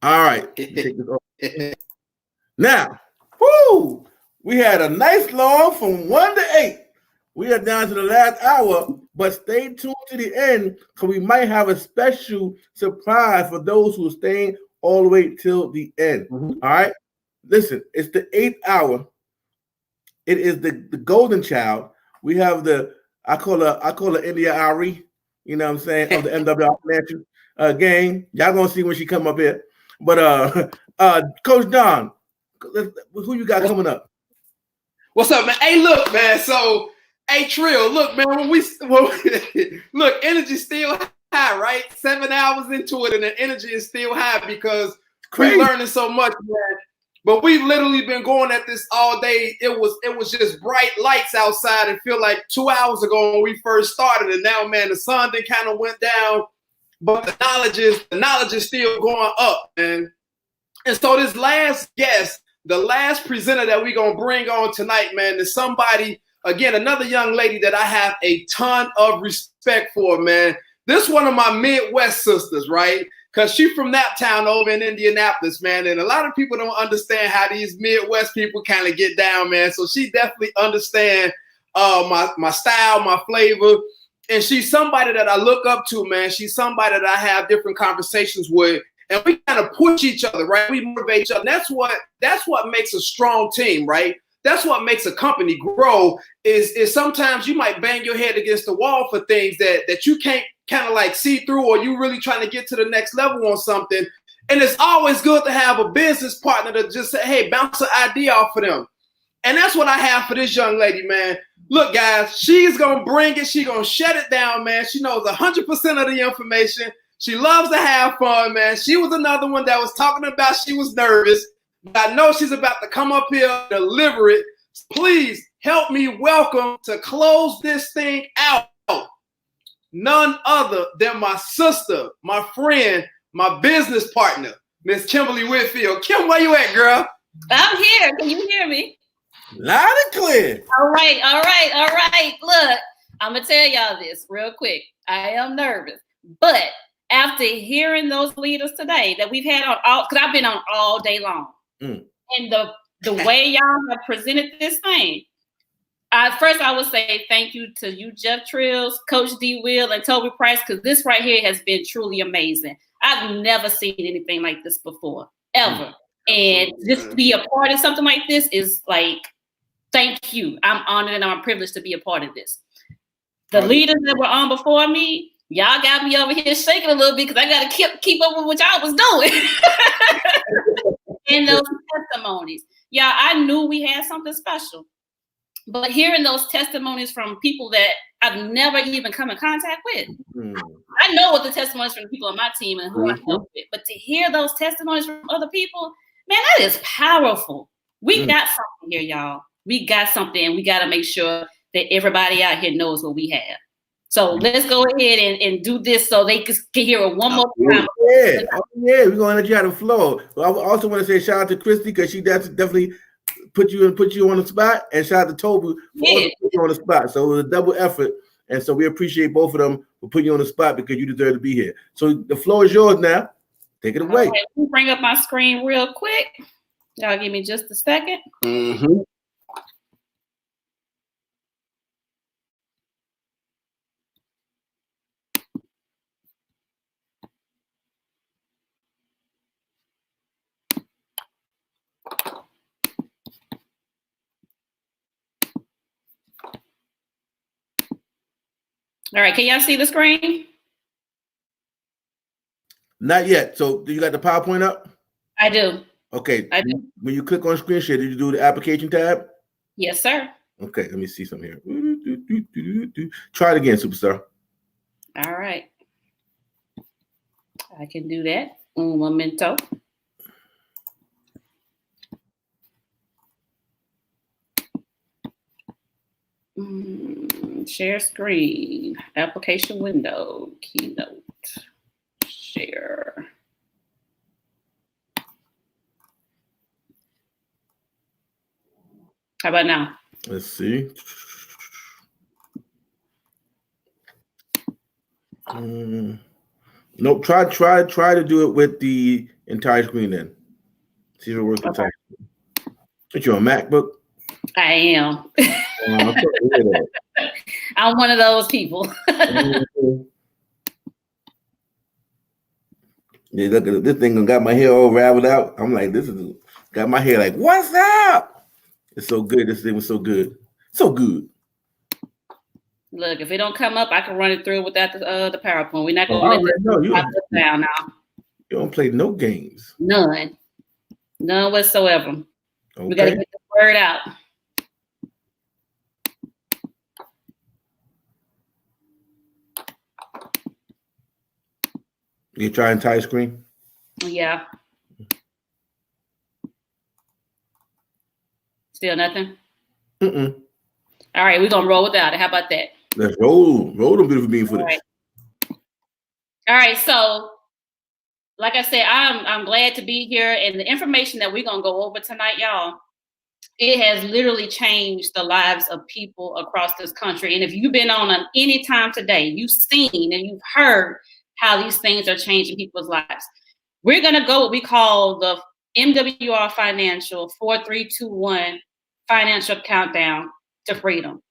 Speaker 1: All right. Now, whoo, we had a nice long from 1 to 8. We are down to the last hour, but stay tuned to the end because we might have a special surprise for those who are staying all the way till the end. All right. Listen, it's the 8th hour. It is the golden child. We have I call her India Ari, you know what I'm saying, of the MWR Financial game. Y'all gonna see when she come up here. But Coach Don, who you got coming up?
Speaker 2: What's up, man? Hey, look, man. So, hey, Trill, look, man. Look, energy still high, right? 7 hours into it, and the energy is still high because we're learning so much, man. But we've literally been going at this all day. It was just bright lights outside. It feel like 2 hours ago when we first started, and now, man, the sun then kind of went down, but the knowledge is still going up, man. And so this last guest, the last presenter that we're gonna bring on tonight, man, is somebody, again, another young lady that I have a ton of respect for, man. This one of my Midwest sisters, right? Because she's from that town over in Indianapolis, man. And a lot of people don't understand how these Midwest people kind of get down, man. So she definitely understands my style, my flavor. And she's somebody that I look up to, man. She's somebody that I have different conversations with. And we kind of push each other, right? We motivate each other. That's what makes a strong team, right? That's what makes a company grow is sometimes you might bang your head against the wall for things that you can't kind of like see through, or you really trying to get to the next level on something. And it's always good to have a business partner to just say, hey, bounce an idea off of them. And that's what I have for this young lady, man. Look, guys, she's going to bring it. She's going to shut it down, man. She knows 100% of the information. She loves to have fun, man. She was another one that was talking about she was nervous. But I know she's about to come up here and deliver it. Please help me welcome to close this thing out. None other than my sister, my friend, my business partner, Miss Kimberly Whitfield. Kim, where you at, girl?
Speaker 12: I'm here. Can you hear me?
Speaker 1: Loud and clear.
Speaker 12: All right, all right, all right. Look, I'm going to tell y'all this real quick. I am nervous. But after hearing those leaders today that we've had on all, because I've been on all day long, and the way y'all have presented this thing, first, I would say thank you to you, Jeff Trills, Coach D. Will, and Toby Price, because this right here has been truly amazing. I've never seen anything like this before, ever. And just to be a part of something like this is like, thank you. I'm honored and I'm privileged to be a part of this. The leaders that were on before me, y'all got me over here shaking a little bit because I got to keep up with what y'all was doing. And those testimonies. Yeah, I knew we had something special. But hearing those testimonies from people that I've never even come in contact with, I know what the testimonies from the people on my team and who I help with, but to hear those testimonies from other people, man, that is powerful. We got something here, y'all. We got something, and we got to make sure that everybody out here knows what we have. So let's go ahead and do this so they can hear it one more time.
Speaker 1: Yeah, we're going to let you have the floor. But I also want to say shout out to Christy because she definitely put you on the spot, and shout out to Toby for also putting you on the spot. So it was a double effort, and so we appreciate both of them for putting you on the spot because you deserve to be here. So the floor is yours now. Take it away.
Speaker 12: Okay, let me bring up my screen real quick. Y'all give me just a second. All right, can y'all see the screen?
Speaker 1: Not yet. So do you got the PowerPoint up?
Speaker 12: I do.
Speaker 1: Okay.
Speaker 12: I do.
Speaker 1: When you click on screen share, did you do the application tab?
Speaker 12: Yes, sir.
Speaker 1: Okay, let me see something here. Try it again, superstar.
Speaker 12: All right. I can do that. Un momento. Share screen, application window, keynote, share. How about now?
Speaker 1: Let's see. Nope. Try to do it with the entire screen then. See if it works. Okay. But you're on MacBook?
Speaker 12: I am. I'm one of those people.
Speaker 1: Yeah, look at this thing got my hair all raveled out. I'm like, this is got my hair like, what's up? It's so good. This thing was so good. So good.
Speaker 12: Look, if it don't come up, I can run it through without the PowerPoint. We're not gonna let this down now.
Speaker 1: You don't play no games.
Speaker 12: None whatsoever.
Speaker 1: Okay.
Speaker 12: We gotta get the word out.
Speaker 1: You try entire screen?
Speaker 12: Yeah. Still nothing?
Speaker 1: Mm-mm.
Speaker 12: All right, we're gonna roll without it. How about that?
Speaker 1: Let's roll. Roll them beautiful bean footage.
Speaker 12: All right, so like I said, I'm glad to be here, and the information that we're gonna go over tonight, y'all, it has literally changed the lives of people across this country. And if you've been on any time today, you've seen and you've heard how these things are changing people's lives. We're gonna go what we call the MWR Financial 4321 Financial Countdown to Freedom.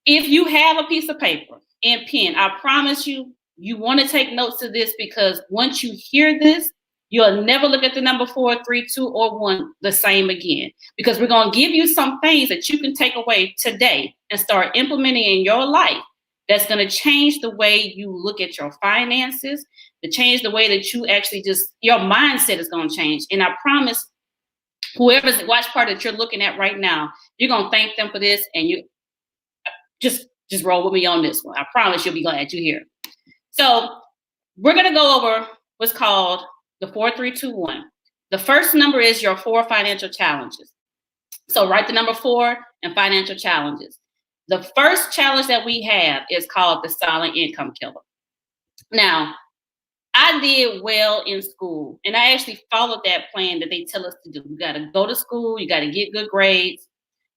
Speaker 12: If you have a piece of paper and pen, I promise you, you want to take notes of this, because once you hear this, you'll never look at the number 4, 3, 2, or 1 the same again. Because we're going to give you some things that you can take away today and start implementing in your life that's going to change the way you look at your finances, to change the way that you actually your mindset is going to change. And I promise, whoever's watch party that you're looking at right now, you're going to thank them for this, and you just roll with me on this one. I promise you'll be glad you're here. So we're going to go over what's called the 4321. The first number is your 4 financial challenges. So write the number 4 and financial challenges. The first challenge that we have is called the silent income killer. Now, I did well in school, and I actually followed that plan that they tell us to do. You got to go to school, you got to get good grades,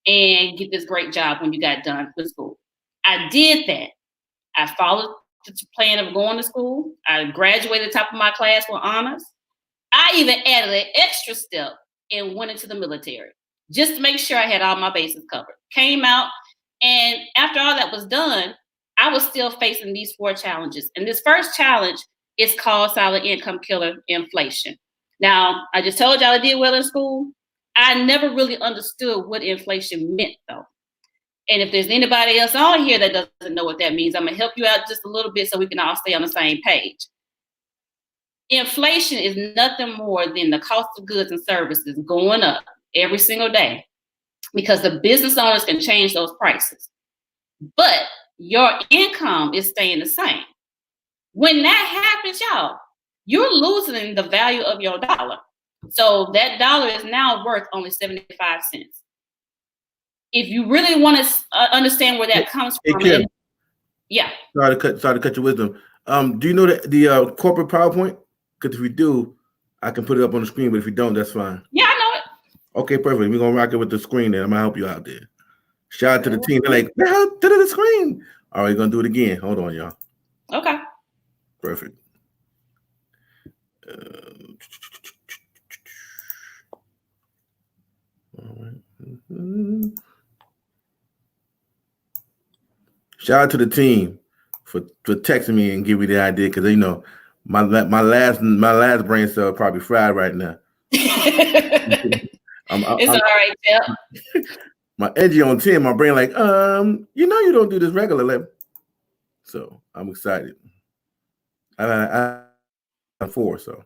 Speaker 12: and get this great job when you got done with school. I did that. I followed the plan of going to school. I graduated top of my class with honors. I even added an extra step and went into the military just to make sure I had all my bases covered. Came out, and after all that was done, I was still facing these 4 challenges. And this first challenge is called silent income killer, inflation. Now, I just told y'all I did well in school. I never really understood what inflation meant, though. And if there's anybody else on here that doesn't know what that means, I'm going to help you out just a little bit so we can all stay on the same page. Inflation is nothing more than the cost of goods and services going up every single day, because the business owners can change those prices. But your income is staying the same. When that happens, y'all, you're losing the value of your dollar. So that dollar is now worth only 75 cents. If you really want to understand where that comes from,
Speaker 1: Kim,
Speaker 12: yeah.
Speaker 1: Sorry to cut your wisdom. Do you know the corporate PowerPoint? Because if you do, I can put it up on the screen. But if you don't, that's fine.
Speaker 12: Yeah, I know it.
Speaker 1: Okay, perfect. We're gonna rock it with the screen. Then I'm gonna help you out there. Shout out to the team. They're like, to the screen. All right, we're gonna do it again. Hold on, y'all.
Speaker 12: Okay.
Speaker 1: Perfect. All right. Shout out to the team for texting me and giving me the idea, because you know my last brain cell probably fried right now.
Speaker 12: It's all right, Jeff.
Speaker 1: My energy on 10, my brain like, you know you don't do this regularly. So I'm excited. I'm 4, so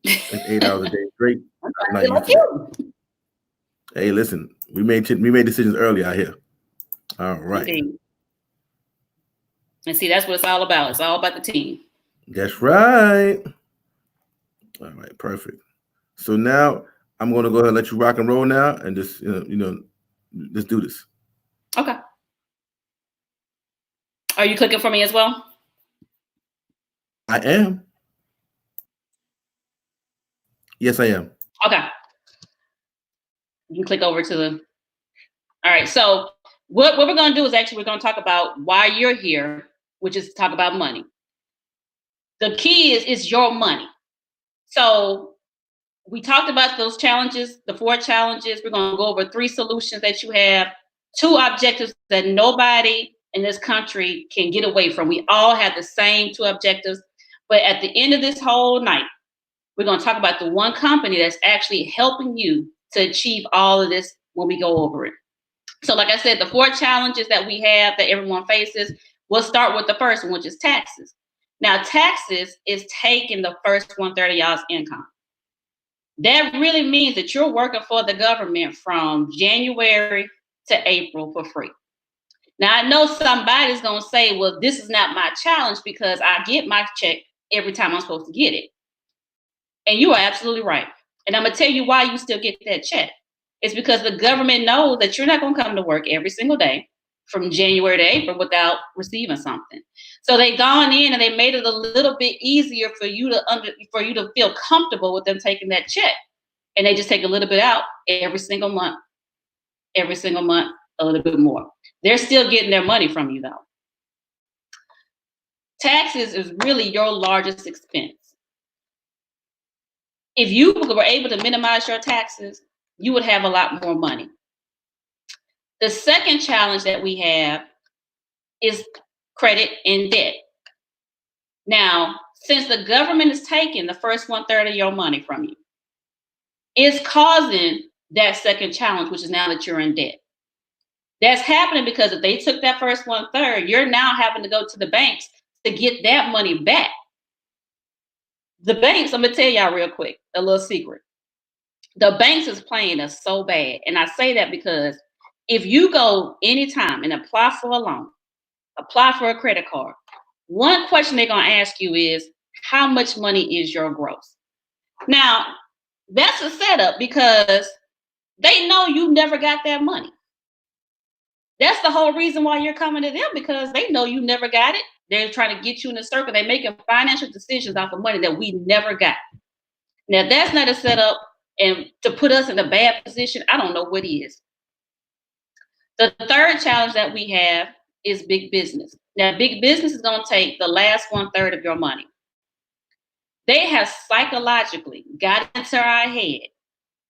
Speaker 1: it's 8 hours a day straight. Hey, listen, we made decisions early out here. All right.
Speaker 12: Indeed. And see, that's what it's all about. It's all about the team.
Speaker 1: That's right. All right, perfect. So now I'm going to go ahead and let you rock and roll now, and just let's do this.
Speaker 12: Okay. Are you clicking for me as well?
Speaker 1: I am. Yes, I am.
Speaker 12: Okay. You can click over to the. All right. So what we're going to do is actually we're going to talk about why you're here, which is to talk about money. The key is your money. So we talked about those challenges, the 4 challenges. We're going to go over 3 solutions that you have, 2 objectives that nobody in this country can get away from. We all have the same 2 objectives. But at the end of this whole night, we're going to talk about the one company that's actually helping you to achieve all of this when we go over it. So like I said, the 4 challenges that we have that everyone faces, we'll start with the first one, which is taxes. Now, taxes is taking the first 1/3 of y'all's income. That really means that you're working for the government from January to April for free. Now, I know somebody's going to say, well, this is not my challenge because I get my check every time I'm supposed to get it. And you are absolutely right. And I'm going to tell you why you still get that check. It's because the government knows that you're not going to come to work every single day from January to April without receiving something. So they gone in and they made it a little bit easier for you to feel comfortable with them taking that check. And they just take a little bit out every single month, a little bit more. They're still getting their money from you though. Taxes is really your largest expense. If you were able to minimize your taxes, you would have a lot more money. The second challenge that we have is credit and debt. Now, since the government is taking the first 1/3 of your money from you, it's causing that second challenge, which is now that you're in debt. That's happening because if they took that first 1/3, you're now having to go to the banks to get that money back. The banks, I'm gonna tell y'all real quick, a little secret. The banks is playing us so bad. And I say that because if you go anytime and apply for a loan, apply for a credit card, one question they're gonna ask you is, how much money is your gross? Now, that's a setup because they know you never got that money. That's the whole reason why you're coming to them, because they know you never got it. They're trying to get you in a circle. They're making financial decisions off of money that we never got. Now, that's not a setup, and to put us in a bad position, I don't know what is. The third challenge that we have is big business. Now, big business is going to take the last 1/3 of your money. They have psychologically got into our head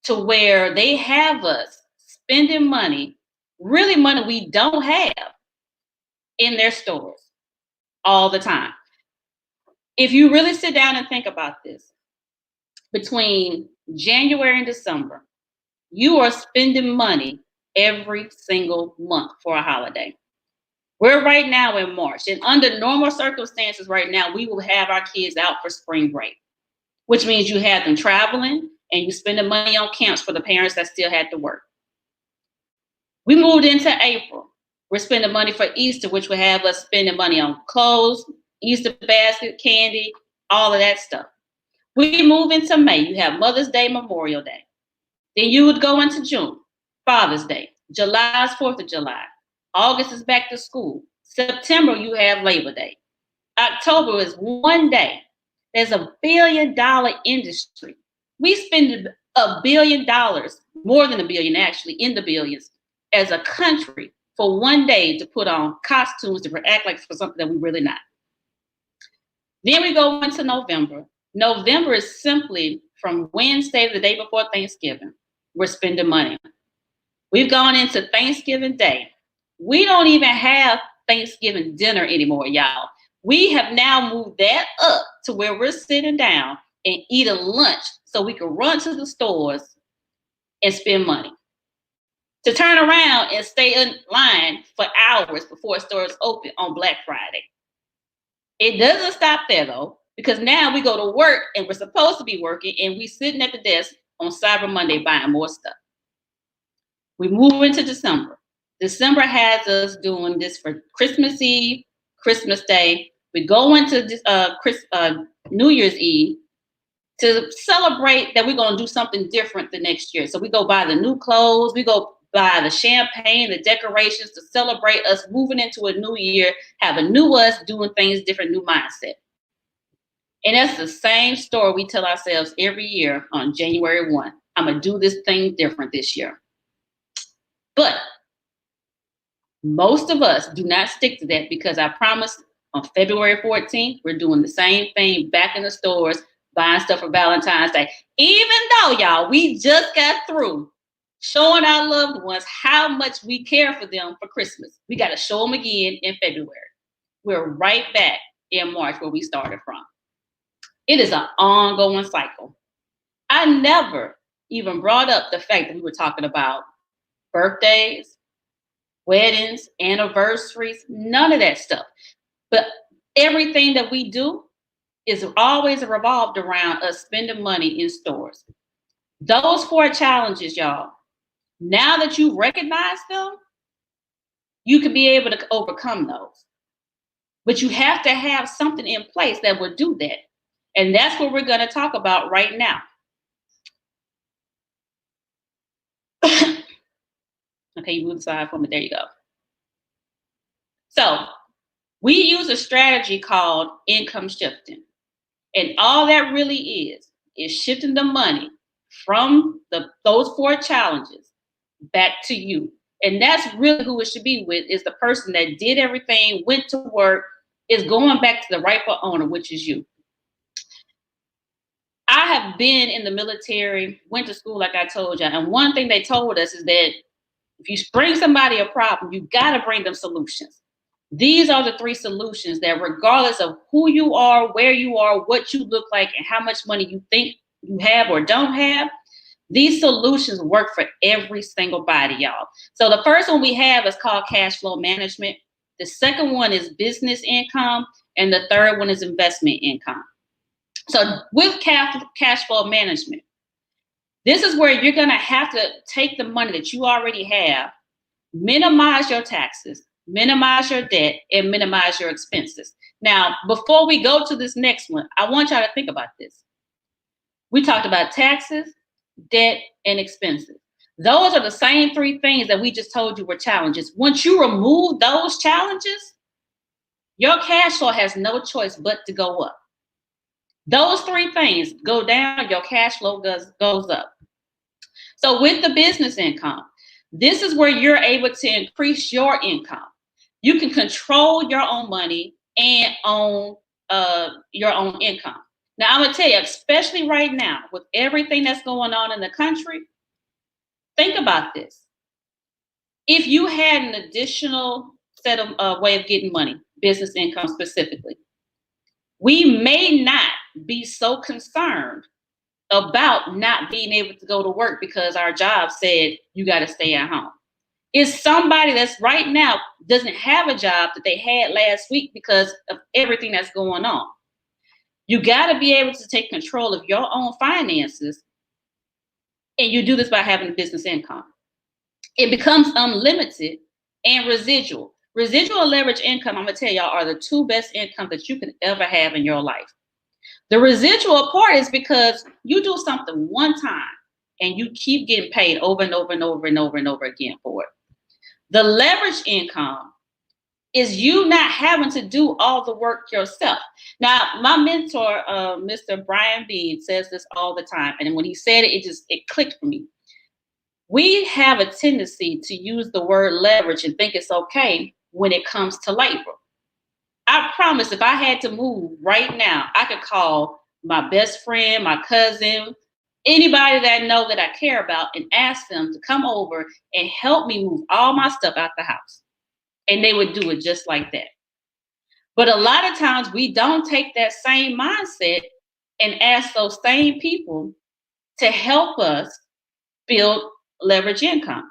Speaker 12: to where they have us spending money, really money we don't have, in their stores all the time. If you really sit down and think about this, between January and December, you are spending money every single month for a holiday. We're right now in March, and under normal circumstances right now, we will have our kids out for spring break, which means you have them traveling and you spending money on camps for the parents that still had to work. We moved into April. We're spending money for Easter, which will have us spending money on clothes, Easter basket, candy, all of that stuff. We move into May. You have Mother's Day, Memorial Day. Then you would go into June, Father's Day. July is 4th of July. August is back to school. September, you have Labor Day. October is one day. There's $1 billion industry. We spend $1 billion, more than $1 billion actually, in the billions, as a country for one day to put on costumes to act like for something that we're really not. Then we go into November. November is simply from Wednesday to the day before Thanksgiving. We're spending money. We've gone into Thanksgiving Day. We don't even have Thanksgiving dinner anymore, y'all. We have now moved that up to where we're sitting down and eat a lunch so we can run to the stores and spend money. To turn around and stay in line for hours before stores open on Black Friday. It doesn't stop there though, because now we go to work and we're supposed to be working and we sitting at the desk on Cyber Monday buying more stuff. We move into December. December has us doing this for Christmas Eve, Christmas Day. We go into New Year's Eve to celebrate that we're going to do something different the next year. So we go buy the new clothes. We go buy the champagne, the decorations to celebrate us moving into a new year, have a new us doing things different, new mindset. And that's the same story we tell ourselves every year on January 1. I'm going to do this thing different this year. But most of us do not stick to that, because I promise on February 14th, we're doing the same thing back in the stores, buying stuff for Valentine's Day. Even though, y'all, we just got through showing our loved ones how much we care for them for Christmas. We got to show them again in February. We're right back in March where we started from. It is an ongoing cycle. I never even brought up the fact that we were talking about birthdays, weddings, anniversaries, none of that stuff. But everything that we do is always revolved around us spending money in stores. Those 4 challenges, y'all, now that you recognize them, you can be able to overcome those. But you have to have something in place that will do that. And that's what we're going to talk about right now. Okay, you move the slide for me. There you go. So we use a strategy called income shifting. And all that really is shifting the money from those 4 challenges back to you. And that's really who it should be with, is the person that did everything, went to work, is going back to the rightful owner, which is you. I have been in the military, went to school, like I told you. And one thing they told us is that if you bring somebody a problem, you got to bring them solutions. These are the 3 solutions that, regardless of who you are, where you are, what you look like, and how much money you think you have or don't have, these solutions work for every single body, y'all. So the first one we have is called cash flow management. The second one is business income. And the third one is investment income. So with cash flow management, this is where you're going to have to take the money that you already have, minimize your taxes, minimize your debt, and minimize your expenses. Now, before we go to this next one, I want y'all to think about this. We talked about taxes, debt, and expenses. Those are the same 3 things that we just told you were challenges. Once you remove those challenges, your cash flow has no choice but to go up. Those 3 things go down, your cash flow goes up. So with the business income, this is where you're able to increase your income. You can control your own money and own your own income. Now, I'm going to tell you, especially right now, with everything that's going on in the country, think about this. If you had an additional set of way of getting money, business income specifically, we may not be so concerned about not being able to go to work because our job said you got to stay at home. It's somebody that's right now doesn't have a job that they had last week because of everything that's going on. You got to be able to take control of your own finances, and you do this by having a business income. It becomes unlimited and residual. Residual and leverage income, I'm going to tell y'all, are the 2 best incomes that you can ever have in your life. The residual part is because you do something one time and you keep getting paid over and over and over and over and over again for it. The leverage income is you not having to do all the work yourself. Now, my mentor, Mr. Brian Bean, says this all the time. And when he said it, it clicked for me. We have a tendency to use the word leverage and think it's okay when it comes to labor. I promise if I had to move right now, I could call my best friend, my cousin, anybody that I know that I care about, and ask them to come over and help me move all my stuff out the house. And they would do it just like that. But a lot of times we don't take that same mindset and ask those same people to help us build leverage income.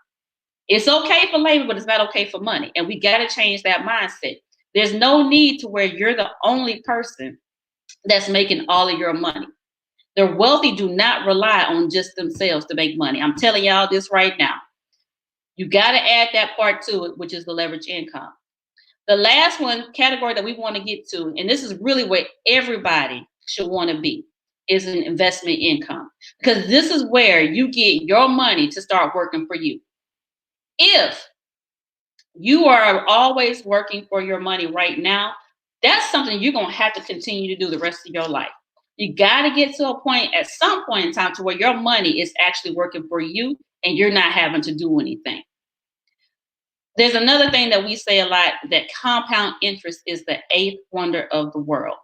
Speaker 12: It's okay for labor, but it's not okay for money. And we got to change that mindset. There's no need to where you're the only person that's making all of your money. The wealthy do not rely on just themselves to make money. I'm telling y'all this right now. You got to add that part to it, which is the leverage income. The last one category that we want to get to, and this is really where everybody should want to be, is an investment income. Because this is where you get your money to start working for you. If you are always working for your money right now, that's something you're going to have to continue to do the rest of your life. You got to get to a point at some point in time to where your money is actually working for you and you're not having to do anything. There's another thing that we say a lot, that compound interest is the 8th wonder of the world.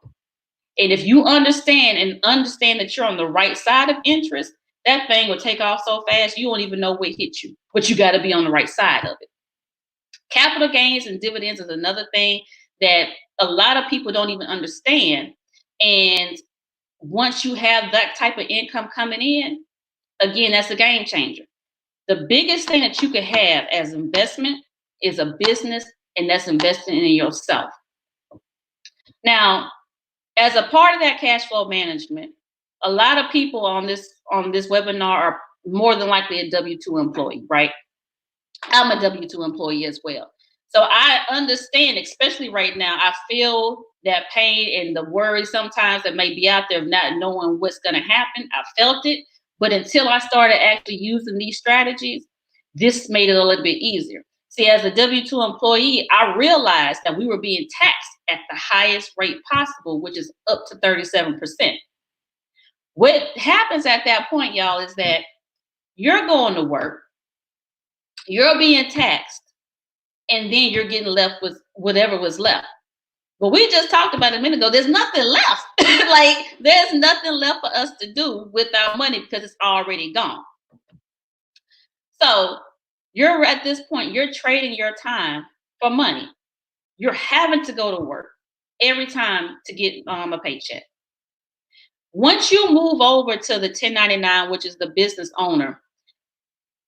Speaker 12: And if you understand that you're on the right side of interest, that thing will take off so fast you won't even know what hit you, but you got to be on the right side of it. Capital gains and dividends is another thing that a lot of people don't even understand. And once you have that type of income coming in, again, that's a game changer. The biggest thing that you could have as investment is a business, and that's investing in yourself. Now, as a part of that cash flow management, a lot of people on this webinar are more than likely a W-2 employee, right? I'm a W-2 employee as well. So I understand, especially right now, I feel that pain and the worry sometimes that may be out there of not knowing what's going to happen. I felt it, but until I started actually using these strategies, this made it a little bit easier. See, as a W-2 employee, I realized that we were being taxed at the highest rate possible, which is up to 37%. What happens at that point, y'all, is that you're going to work, you're being taxed, and then you're getting left with whatever was left. But we just talked about a minute ago, there's nothing left. Like, there's nothing left for us to do with our money because it's already gone. So you're at this point, you're trading your time for money. You're having to go to work every time to get a paycheck. Once you move over to the 1099, which is the business owner,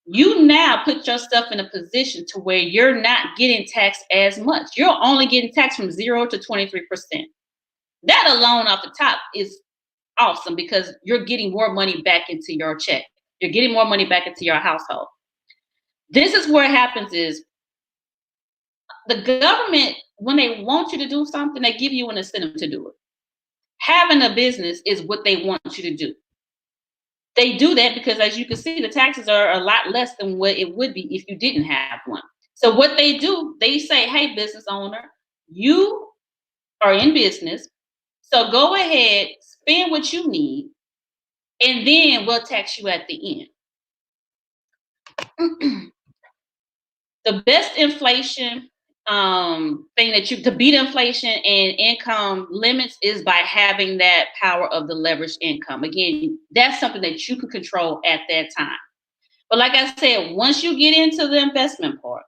Speaker 12: you now put yourself in a position to where you're not getting taxed as much. You're only getting taxed from 0 to 23%. That alone off the top is awesome because you're getting more money back into your check. You're getting more money back into your household. This is where it happens is the government, when they want you to do something, they give you an incentive to do it. Having a business is what they want you to do. They do that because, as you can see, the taxes are a lot less than what it would be if you didn't have one. So what they do, they say, hey, business owner, you are in business, so go ahead, spend what you need, and then we'll tax you at the end. The best inflation thing that to beat inflation and income limits is by having that power of the leveraged income. Again, that's something that you can control at that time. But like I said, once you get into the investment part,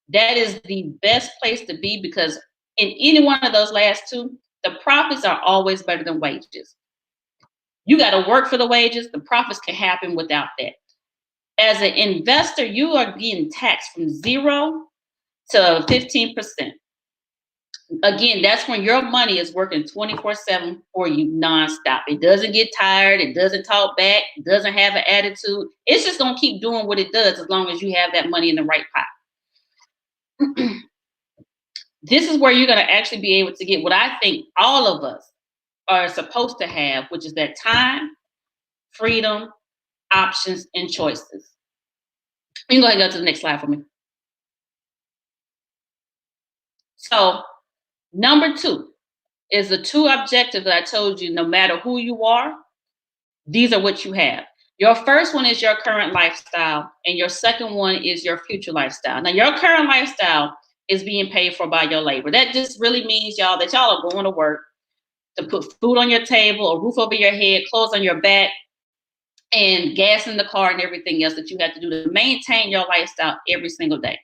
Speaker 12: that is the best place to be because in any one of those last two, the profits are always better than wages. You got to work for the wages. The profits can happen without that. As an investor, you are getting taxed from 0 to 15%. Again, that's when your money is working 24/7 for you nonstop. It doesn't get tired. It doesn't talk back. It doesn't have an attitude. It's just going to keep doing what it does as long as you have that money in the right pot. This is where you're going to actually be able to get what I think all of us are supposed to have, which is that time, freedom, options, and choices. You can go ahead and go to the next slide for me. So, number 2 is the 2 objectives that I told you, no matter who you are, these are what you have. Your first one is your current lifestyle, and your second one is your future lifestyle. Now, your current lifestyle is being paid for by your labor. That just really means, y'all, that y'all are going to work to put food on your table, a roof over your head, clothes on your back, and gas in the car and everything else that you have to do to maintain your lifestyle every single day.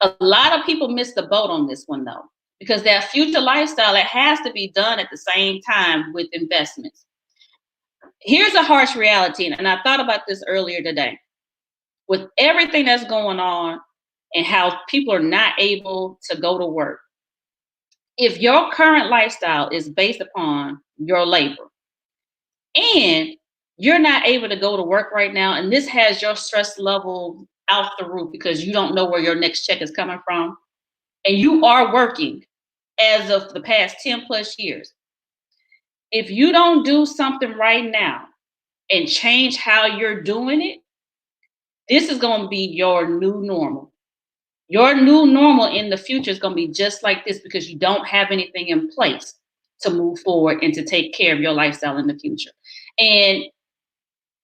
Speaker 12: A lot of people miss the boat on this one, though, because that future lifestyle, it has to be done at the same time with investments. Here's a harsh reality, and I thought about this earlier today. With everything that's going on and how people are not able to go to work, if your current lifestyle is based upon your labor and you're not able to go to work right now, and this has your stress level out the roof because you don't know where your next check is coming from, and you are working as of the past 10 plus years, if you don't do something right now and change how you're doing it, this is going to be your new normal. Your new normal in the future is going to be just like this because you don't have anything in place to move forward and to take care of your lifestyle in the future. And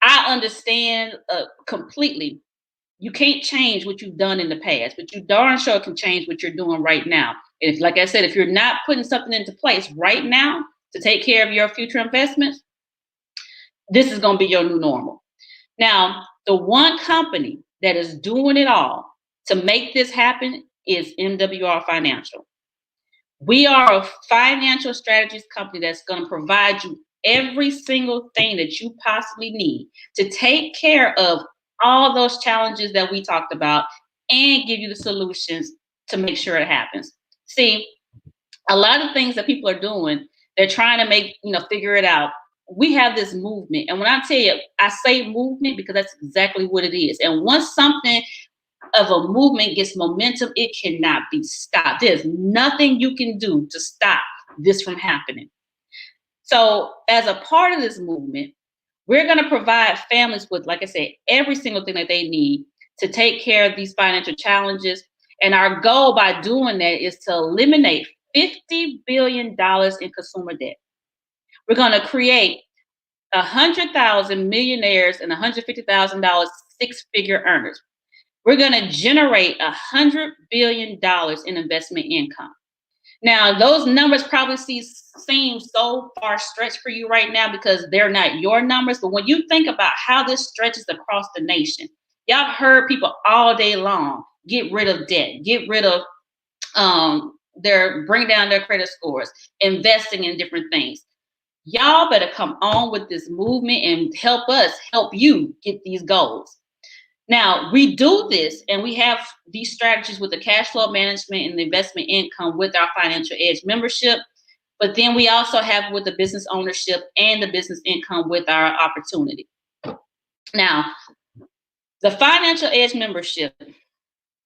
Speaker 12: I understand completely. You can't change what you've done in the past, but you darn sure can change what you're doing right now. And if, like I said, if you're not putting something into place right now to take care of your future investments, this is going to be your new normal. Now, the one company that is doing it all to make this happen is MWR Financial. We are a financial strategies company that's going to provide you every single thing that you possibly need to take care of all those challenges that we talked about and give you the solutions to make sure it happens. See, a lot of things that people are doing, they're trying to make, figure it out. We have this movement. And when I tell you, I say movement because that's exactly what it is. And once something of a movement gets momentum, it cannot be stopped. There's nothing you can do to stop this from happening. So as a part of this movement, we're going to provide families with, like I said, every single thing that they need to take care of these financial challenges. And our goal by doing that is to eliminate $50 billion in consumer debt. We're going to create 100,000 millionaires and $150,000 six-figure earners. We're going to generate $100 billion in investment income. Now, those numbers probably seem so far stretched for you right now because they're not your numbers. But when you think about how this stretches across the nation, y'all have heard people all day long get rid of debt, get rid of bring down their credit scores, investing in different things. Y'all better come on with this movement and help us help you get these goals. Now, we do this and we have these strategies with the cash flow management and the investment income with our Financial Edge membership, but then we also have with the business ownership and the business income with our opportunity. Now, the Financial Edge membership,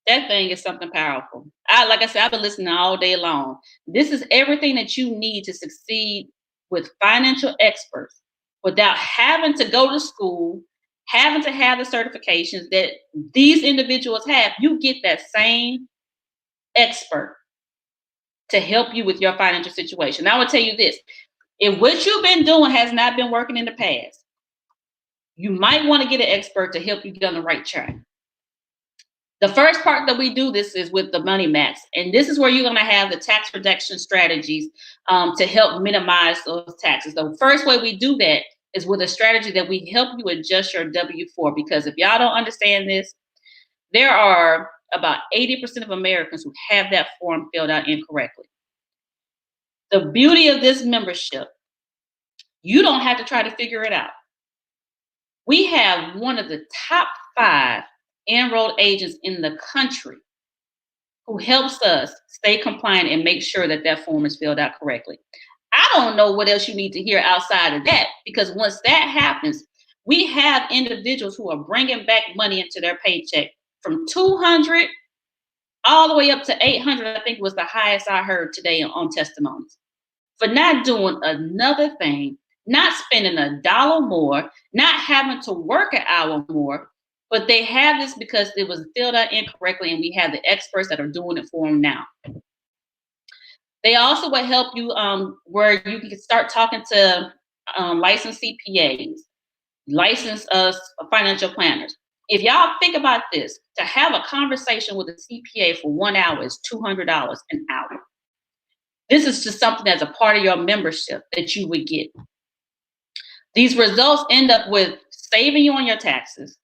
Speaker 12: that thing is something powerful. Like I said, I've been listening all day long. This is everything that you need to succeed with financial experts without having to go to school, having to have the certifications that these individuals have. You get that same expert to help you with your financial situation. Now, I will tell you this. If what you've been doing has not been working in the past, you might want to get an expert to help you get on the right track. The first part that we do this is with the Money Max. And this is where you're going to have the tax reduction strategies to help minimize those taxes. The first way we do that is with a strategy that we help you adjust your W-4. Because if y'all don't understand this, there are about 80% of Americans who have that form filled out incorrectly. The beauty of this membership, you don't have to try to figure it out. We have one of the top 5 enrolled agents in the country who helps us stay compliant and make sure that that form is filled out correctly. I don't know what else you need to hear outside of that, because once that happens, we have individuals who are bringing back money into their paycheck from $200 all the way up to $800. I think was the highest I heard today on testimonies, for not doing another thing, not spending $1 more, not having to work an hour more. But they have this because it was filled out incorrectly, and we have the experts that are doing it for them now. They also will help you where you can start talking to licensed CPAs, licensed financial planners. If y'all think about this, to have a conversation with a CPA for 1 hour is $200 an hour. This is just something that's a part of your membership that you would get. These results end up with saving you on your taxes,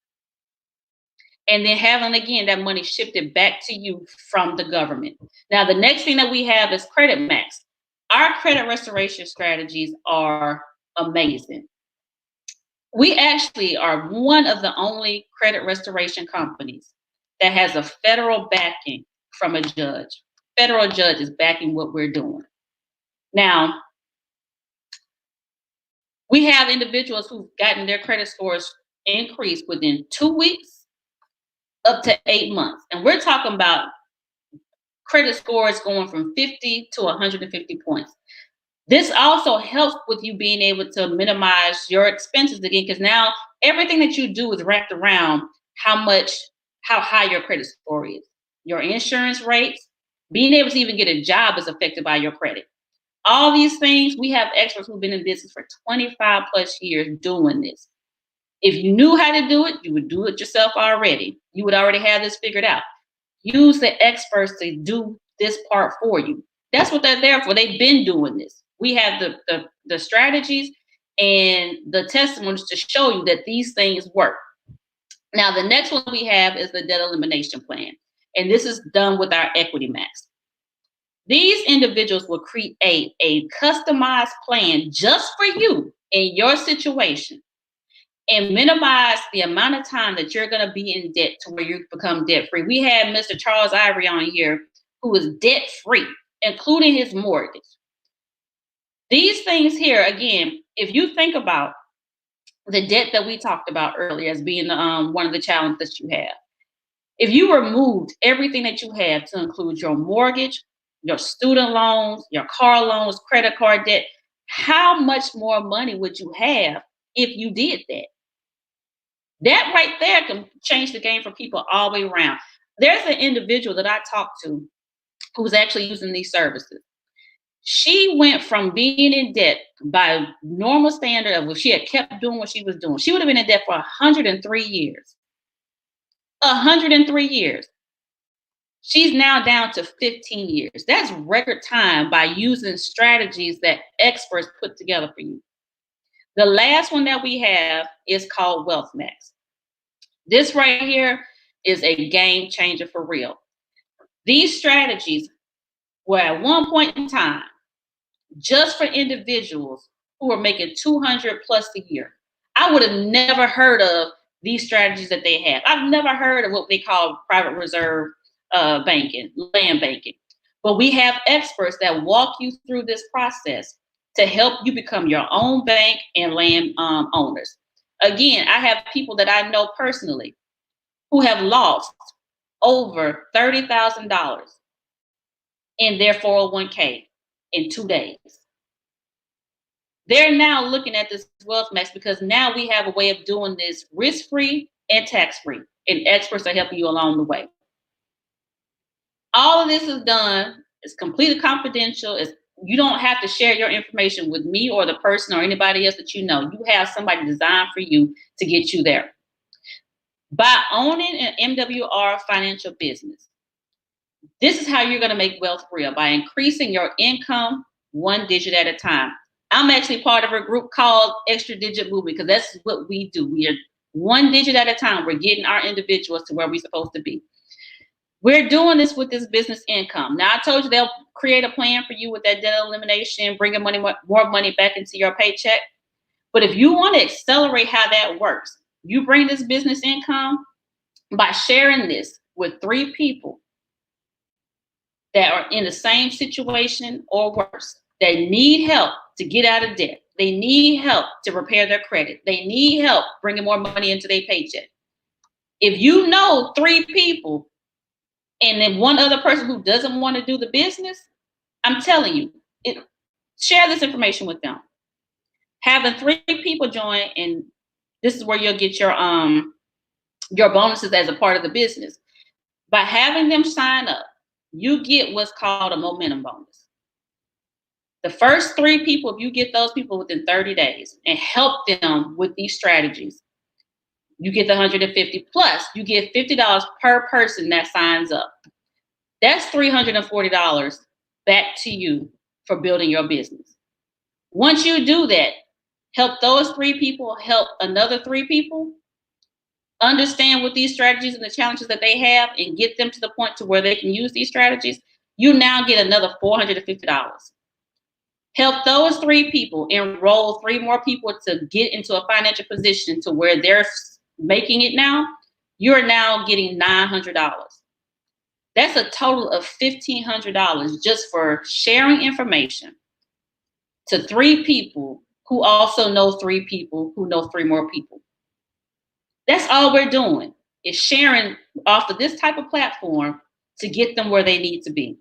Speaker 12: and then having, again, that money shifted back to you from the government. Now, the next thing that we have is Credit Max. Our credit restoration strategies are amazing. We actually are one of the only credit restoration companies that has a federal backing from a judge. Federal judge is backing what we're doing. Now, we have individuals who've gotten their credit scores increased within 2 weeks up to 8 months. And we're talking about credit scores going from 50 to 150 points. This also helps with you being able to minimize your expenses again, because now everything that you do is wrapped around how high your credit score is. Your insurance rates, being able to even get a job is affected by your credit. All these things, we have experts who've been in business for 25 plus years doing this. If you knew how to do it, you would do it yourself already. You would already have this figured out. Use the experts to do this part for you. That's what they're there for. They've been doing this. We have the strategies and the testimonies to show you that these things work. Now, the next one we have is the debt elimination plan. And this is done with our Equity Max. These individuals will create a customized plan just for you in your situation, and minimize the amount of time that you're going to be in debt to where you become debt-free. We had Mr. Charles Ivory on here, who is debt-free, including his mortgage. These things here, again, if you think about the debt that we talked about earlier as being one of the challenges that you have, If you removed everything that you have to include your mortgage, your student loans, your car loans, credit card debt, how much more money would you have if you did that? That right there can change the game for people all the way around. There's an individual that I talked to who's actually using these services. She went from being in debt by normal standard of if she had kept doing what she was doing, she would have been in debt for 103 years. 103 years. She's now down to 15 years. That's record time by using strategies that experts put together for you. The last one that we have is called Wealth Max. This right here is a game changer for real. These strategies were at one point in time just for individuals who are making 200 plus a year. I would have never heard of these strategies that they have. I've never heard of what they call private reserve banking, land banking. But we have experts that walk you through this process to help you become your own bank and land owners. Again, I have people that I know personally who have lost over $30,000 in their 401k in 2 days. They're now looking at this Wealth Max because now we have a way of doing this risk-free and tax-free, and experts are helping you along the way. All of this is done, it's completely confidential. You don't have to share your information with me or the person or anybody else that you know. You have somebody designed for you to get you there. By owning an MWR financial business, this is how you're going to make wealth real, by increasing your income one digit at a time. I'm actually part of a group called Extra Digit Movement because that's what we do. We are one digit at a time. We're getting our individuals to where we're supposed to be. We're doing this with this business income. Now, I told you they'll create a plan for you with that debt elimination, bringing more money back into your paycheck. But if you want to accelerate how that works, you bring this business income by sharing this with 3 people that are in the same situation or worse. They need help to get out of debt. They need help to repair their credit. They need help bringing more money into their paycheck. If you know 3 people and then one other person who doesn't want to do the business, I'm telling you, share this information with them. Having 3 people join, and this is where you'll get your bonuses as a part of the business. By having them sign up, you get what's called a momentum bonus. The first 3 people, if you get those people within 30 days and help them with these strategies, you get the $150 plus you get $50 per person that signs up. That's $340 back to you for building your business. Once you do that, help those 3 people, help another 3 people understand what these strategies and the challenges that they have and get them to the point to where they can use these strategies, you now get another $450. Help those 3 people, enroll 3 more people to get into a financial position to where they're making it now, you're now getting $900. That's a total of $1,500 just for sharing information to 3 people who also know 3 people who know 3 more people. That's all we're doing, is sharing off of this type of platform to get them where they need to be.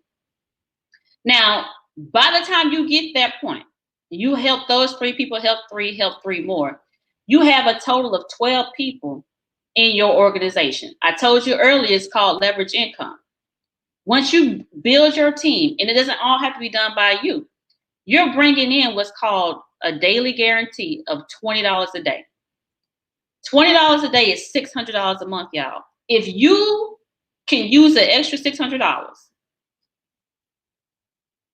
Speaker 12: Now, by the time you get that point, you help those 3 people, help 3 more. You have a total of 12 people in your organization. I told you earlier, it's called leverage income. Once you build your team, and it doesn't all have to be done by you, you're bringing in what's called a daily guarantee of $20 a day. $20 a day is $600 a month, y'all. If you can use an extra $600,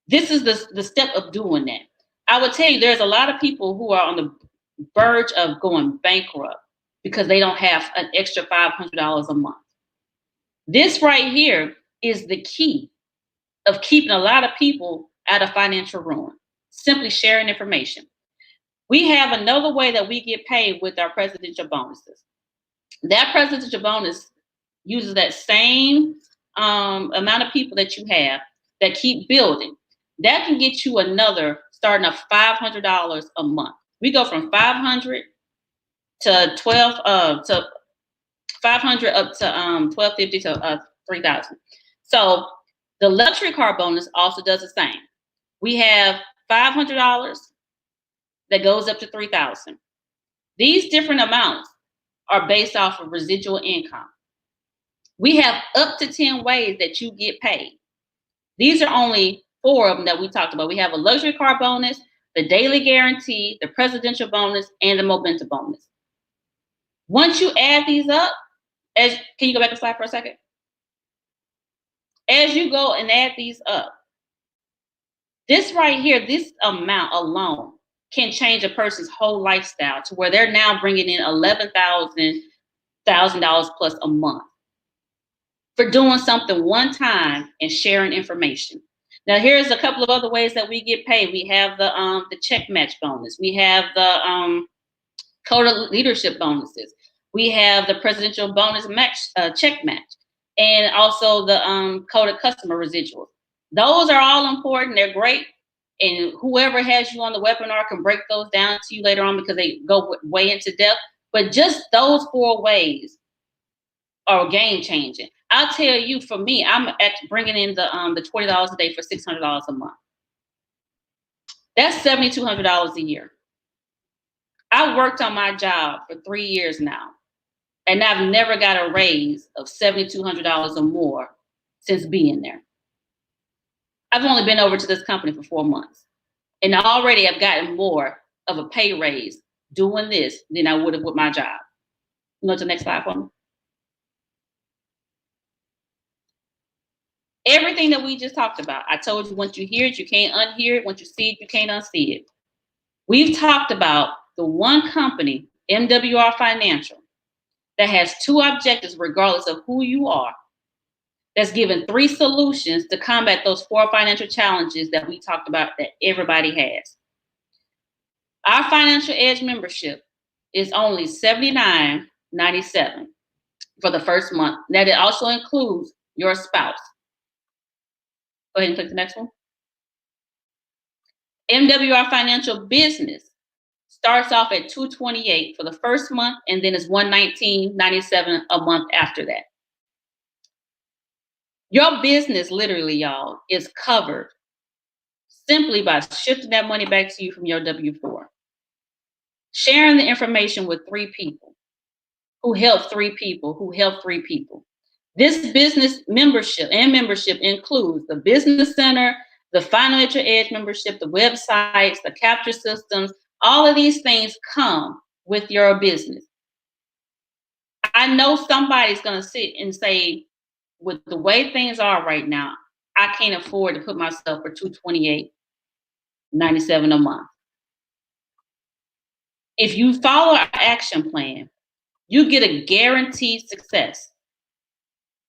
Speaker 12: this is the step of doing that. I would tell you, there's a lot of people who are on the verge of going bankrupt because they don't have an extra $500 a month. This right here is the key of keeping a lot of people out of financial ruin. Simply sharing information. We have another way that we get paid with our presidential bonuses. That presidential bonus uses that same amount of people that you have that keep building. That can get you another starting of $500 a month. We go from $500 to $500 up to $1,250 to $3,000. So the luxury car bonus also does the same. We have $500 that goes up to $3,000. These different amounts are based off of residual income. We have up to 10 ways that you get paid. These are only 4 of them that we talked about. We have a luxury car bonus, the daily guarantee, the presidential bonus, and the momentum bonus. Once you add these up, can you go back a slide for a second? As you go and add these up, this right here, this amount alone can change a person's whole lifestyle to where they're now bringing in $11,000 plus a month for doing something one time and sharing information. Now, here's a couple of other ways that we get paid. We have the check match bonus. We have the code of leadership bonuses. We have the presidential bonus match, check match, and also the code of customer residuals. Those are all important. They're great. And whoever has you on the webinar can break those down to you later on because they go way into depth. But just those 4 ways are game changing. I'll tell you, for me, I'm bringing in the $20 a day for $600 a month. That's $7,200 a year. I worked on my job for 3 years now, and I've never got a raise of $7,200 or more since being there. I've only been over to this company for 4 months, and already I've gotten more of a pay raise doing this than I would have with my job. You go to the next slide for me. Everything that we just talked about, I told you, once you hear it, you can't unhear it. Once you see it, you can't unsee it. We've talked about the one company, MWR Financial, that has 2 objectives regardless of who you are, that's given 3 solutions to combat those 4 financial challenges that we talked about that everybody has. Our Financial Edge membership is only $79.97 for the first month. That it also includes your spouse. Go ahead and click the next one. MWR Financial Business starts off at $228 for the first month, and then it's $119.97 a month after that. Your business, literally, y'all, is covered simply by shifting that money back to you from your W-4. Sharing the information with 3 people who help 3 people who help 3 people. This business membership includes the business center, the Financial Edge membership, the websites, the capture systems. All of these things come with your business. I know somebody's going to sit and say, with the way things are right now, I can't afford to put myself for $228.97 a month. If you follow our action plan, you get a guaranteed success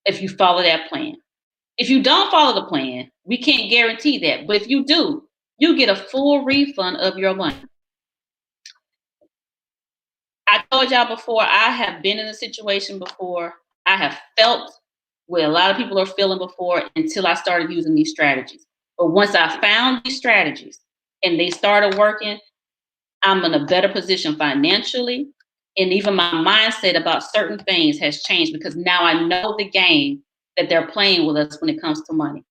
Speaker 12: if you follow that plan. If you don't follow the plan, we can't guarantee that. But if you do, you get a full refund of your money. I told y'all before, I have been in a situation before. I have felt what a lot of people are feeling before until I started using these strategies. But once I found these strategies and they started working, I'm in a better position financially. And even my mindset about certain things has changed because now I know the game that they're playing with us when it comes to money.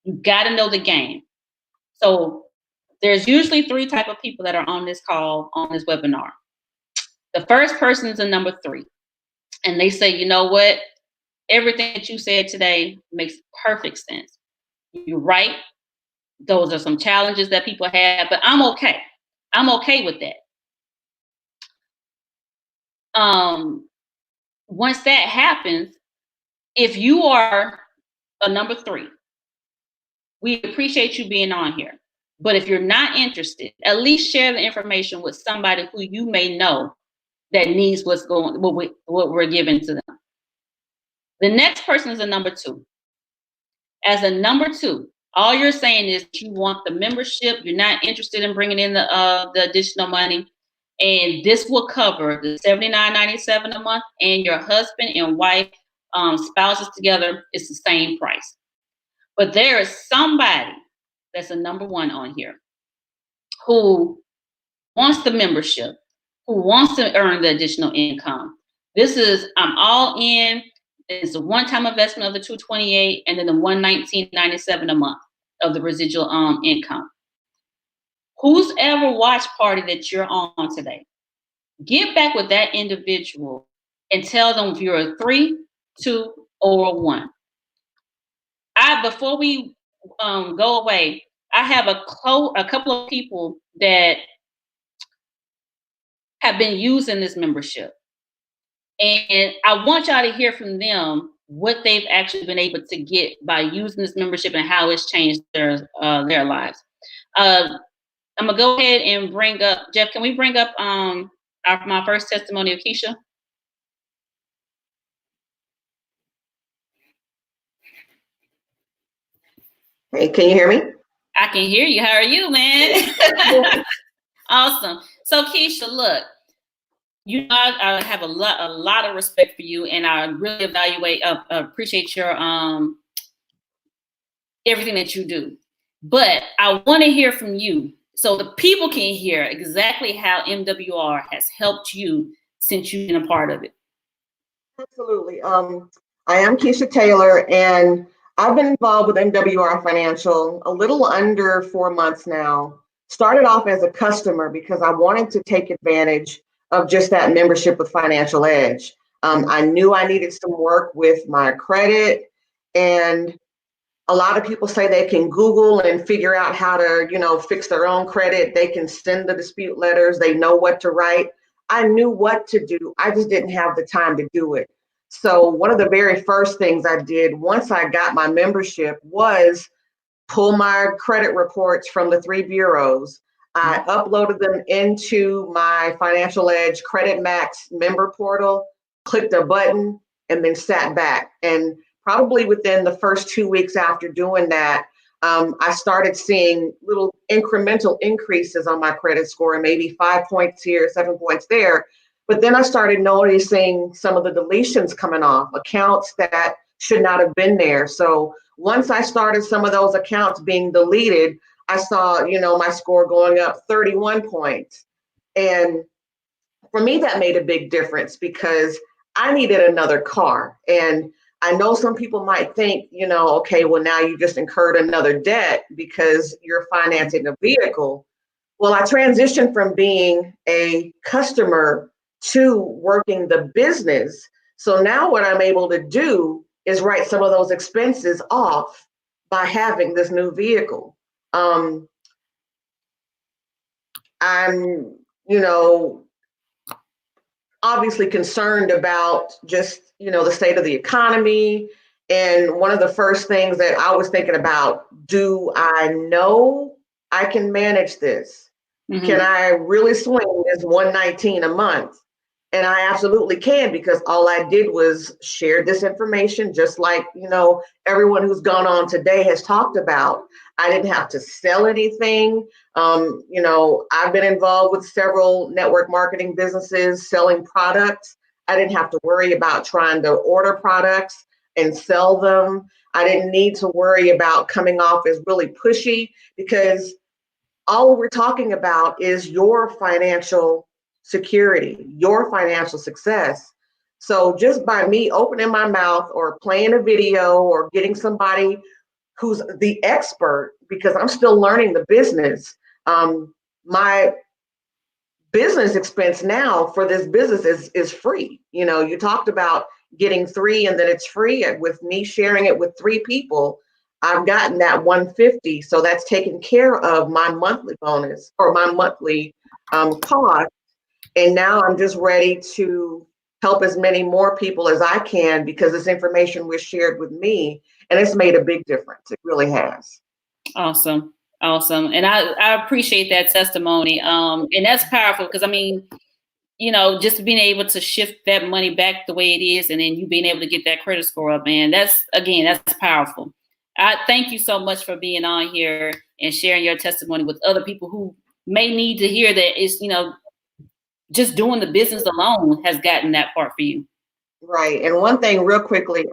Speaker 12: You got to know the game. So there's usually 3 types of people that are on this call, on this webinar. The first person is a number 3. And they say, you know what? Everything that you said today makes perfect sense. You're right. Those are some challenges that people have, but I'm okay. I'm okay with that. Once that happens, if you are a number 3, we appreciate you being on here. But if you're not interested, at least share the information with somebody who you may know that needs what we're giving to them. The next person is a number 2. As a number 2, all you're saying is you want the membership. You're not interested in bringing in the additional money. And this will cover the $79.97 a month, and your husband and wife, spouses together, is the same price. But there is somebody that's a number 1 on here who wants the membership, who wants to earn the additional income, This is, I'm all in. It's a one-time investment of the 228 and then the 119.97 a month of the residual income. Who's ever watch party that you're on today, get back with that individual and tell them if you're a 3, 2, or a 1. Before we go away, I have a couple of people that have been using this membership. And I want y'all to hear from them what they've actually been able to get by using this membership and how it's changed their lives. I'm gonna go ahead and bring up Jeff. Can we bring up my first testimony of Keisha?
Speaker 16: Hey, can you hear me?
Speaker 12: I can hear you. How are you, man? Awesome. So Keisha, look. You know, I have a lot of respect for you, and I really appreciate your everything that you do. But I want to hear from you, so the people can hear exactly how MWR has helped you since you've been a part of it.
Speaker 16: Absolutely. I am Keisha Taylor, and I've been involved with MWR Financial a little under 4 months now. Started off as a customer because I wanted to take advantage of just that membership with Financial Edge. I knew I needed some work with my credit, and a lot of people say they can Google and figure out how to, fix their own credit. They can send the dispute letters. They know what to write. I knew what to do. I just didn't have the time to do it. So one of the very first things I did once I got my membership was pull my credit reports from the 3 bureaus. I uploaded them into my Financial Edge Credit Max member portal, clicked a button, and then sat back. And probably within the first 2 weeks after doing that, I started seeing little incremental increases on my credit score, maybe 5 points here, 7 points there. But then I started noticing some of the deletions coming off, accounts that should not have been there. So once I started some of those accounts being deleted, I saw, my score going up 31 points. And for me, that made a big difference because I needed another car. And I know some people might think, okay, well, now you just incurred another debt because you're financing a vehicle. Well, I transitioned from being a customer to working the business. So now what I'm able to do is write some of those expenses off by having this new vehicle. I'm, obviously concerned about just, the state of the economy. And one of the first things that I was thinking about, do I know I can manage this? Mm-hmm. Can I really swing this 119 a month? And I absolutely can, because all I did was share this information, just like, everyone who's gone on today has talked about. I didn't have to sell anything. I've been involved with several network marketing businesses selling products. I didn't have to worry about trying to order products and sell them. I didn't need to worry about coming off as really pushy, because all we're talking about is your financial security, your financial success. So just by me opening my mouth or playing a video or getting somebody who's the expert, because I'm still learning the business, my business expense now for this business is free. You talked about getting 3 and then it's free. With me sharing it with 3 people, I've gotten that 150. So that's taken care of my monthly bonus or my monthly cost. And now I'm just ready to help as many more people as I can, because this information was shared with me and it's made a big difference. It really has.
Speaker 12: Awesome. And I appreciate that testimony. And that's powerful, because just being able to shift that money back the way it is, and then you being able to get that credit score up, man, that's powerful. I thank you so much for being on here and sharing your testimony with other people who may need to hear that it's, just doing the business alone has gotten that part for you.
Speaker 16: Right. And one thing real quickly,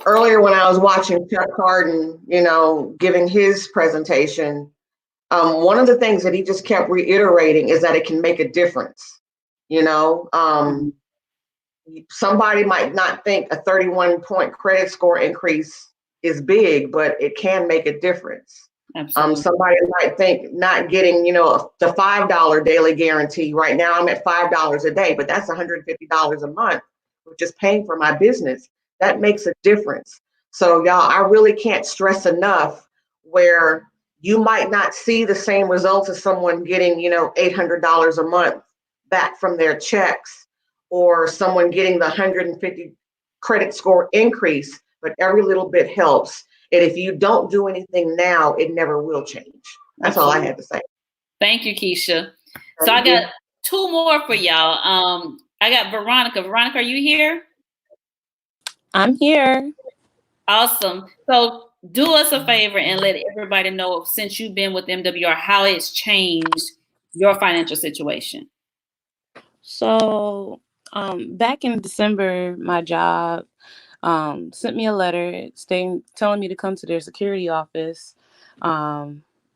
Speaker 16: earlier when I was watching Chuck Harden, giving his presentation, one of the things that he just kept reiterating is that it can make a difference.
Speaker 13: somebody might not think a 31-point credit score increase is big, but it can make a difference.
Speaker 12: Absolutely.
Speaker 13: Somebody might think not getting, the $5 daily guarantee. Right now I'm at $5 a day, but that's $150 a month, which is paying for my business. That makes a difference. So y'all, I really can't stress enough where you might not see the same results as someone getting, $800 a month back from their checks, or someone getting the 150 credit score increase, but every little bit helps. And if you don't do anything now, it never will change. That's all I had to say.
Speaker 12: Thank you, Keisha. So I got two more for y'all. I got Veronica. Veronica, are you here?
Speaker 22: I'm here.
Speaker 12: Awesome. So do us a favor and let everybody know, since you've been with MWR, how it's changed your financial situation.
Speaker 22: So back in December, my job sent me a letter telling me to come to their security office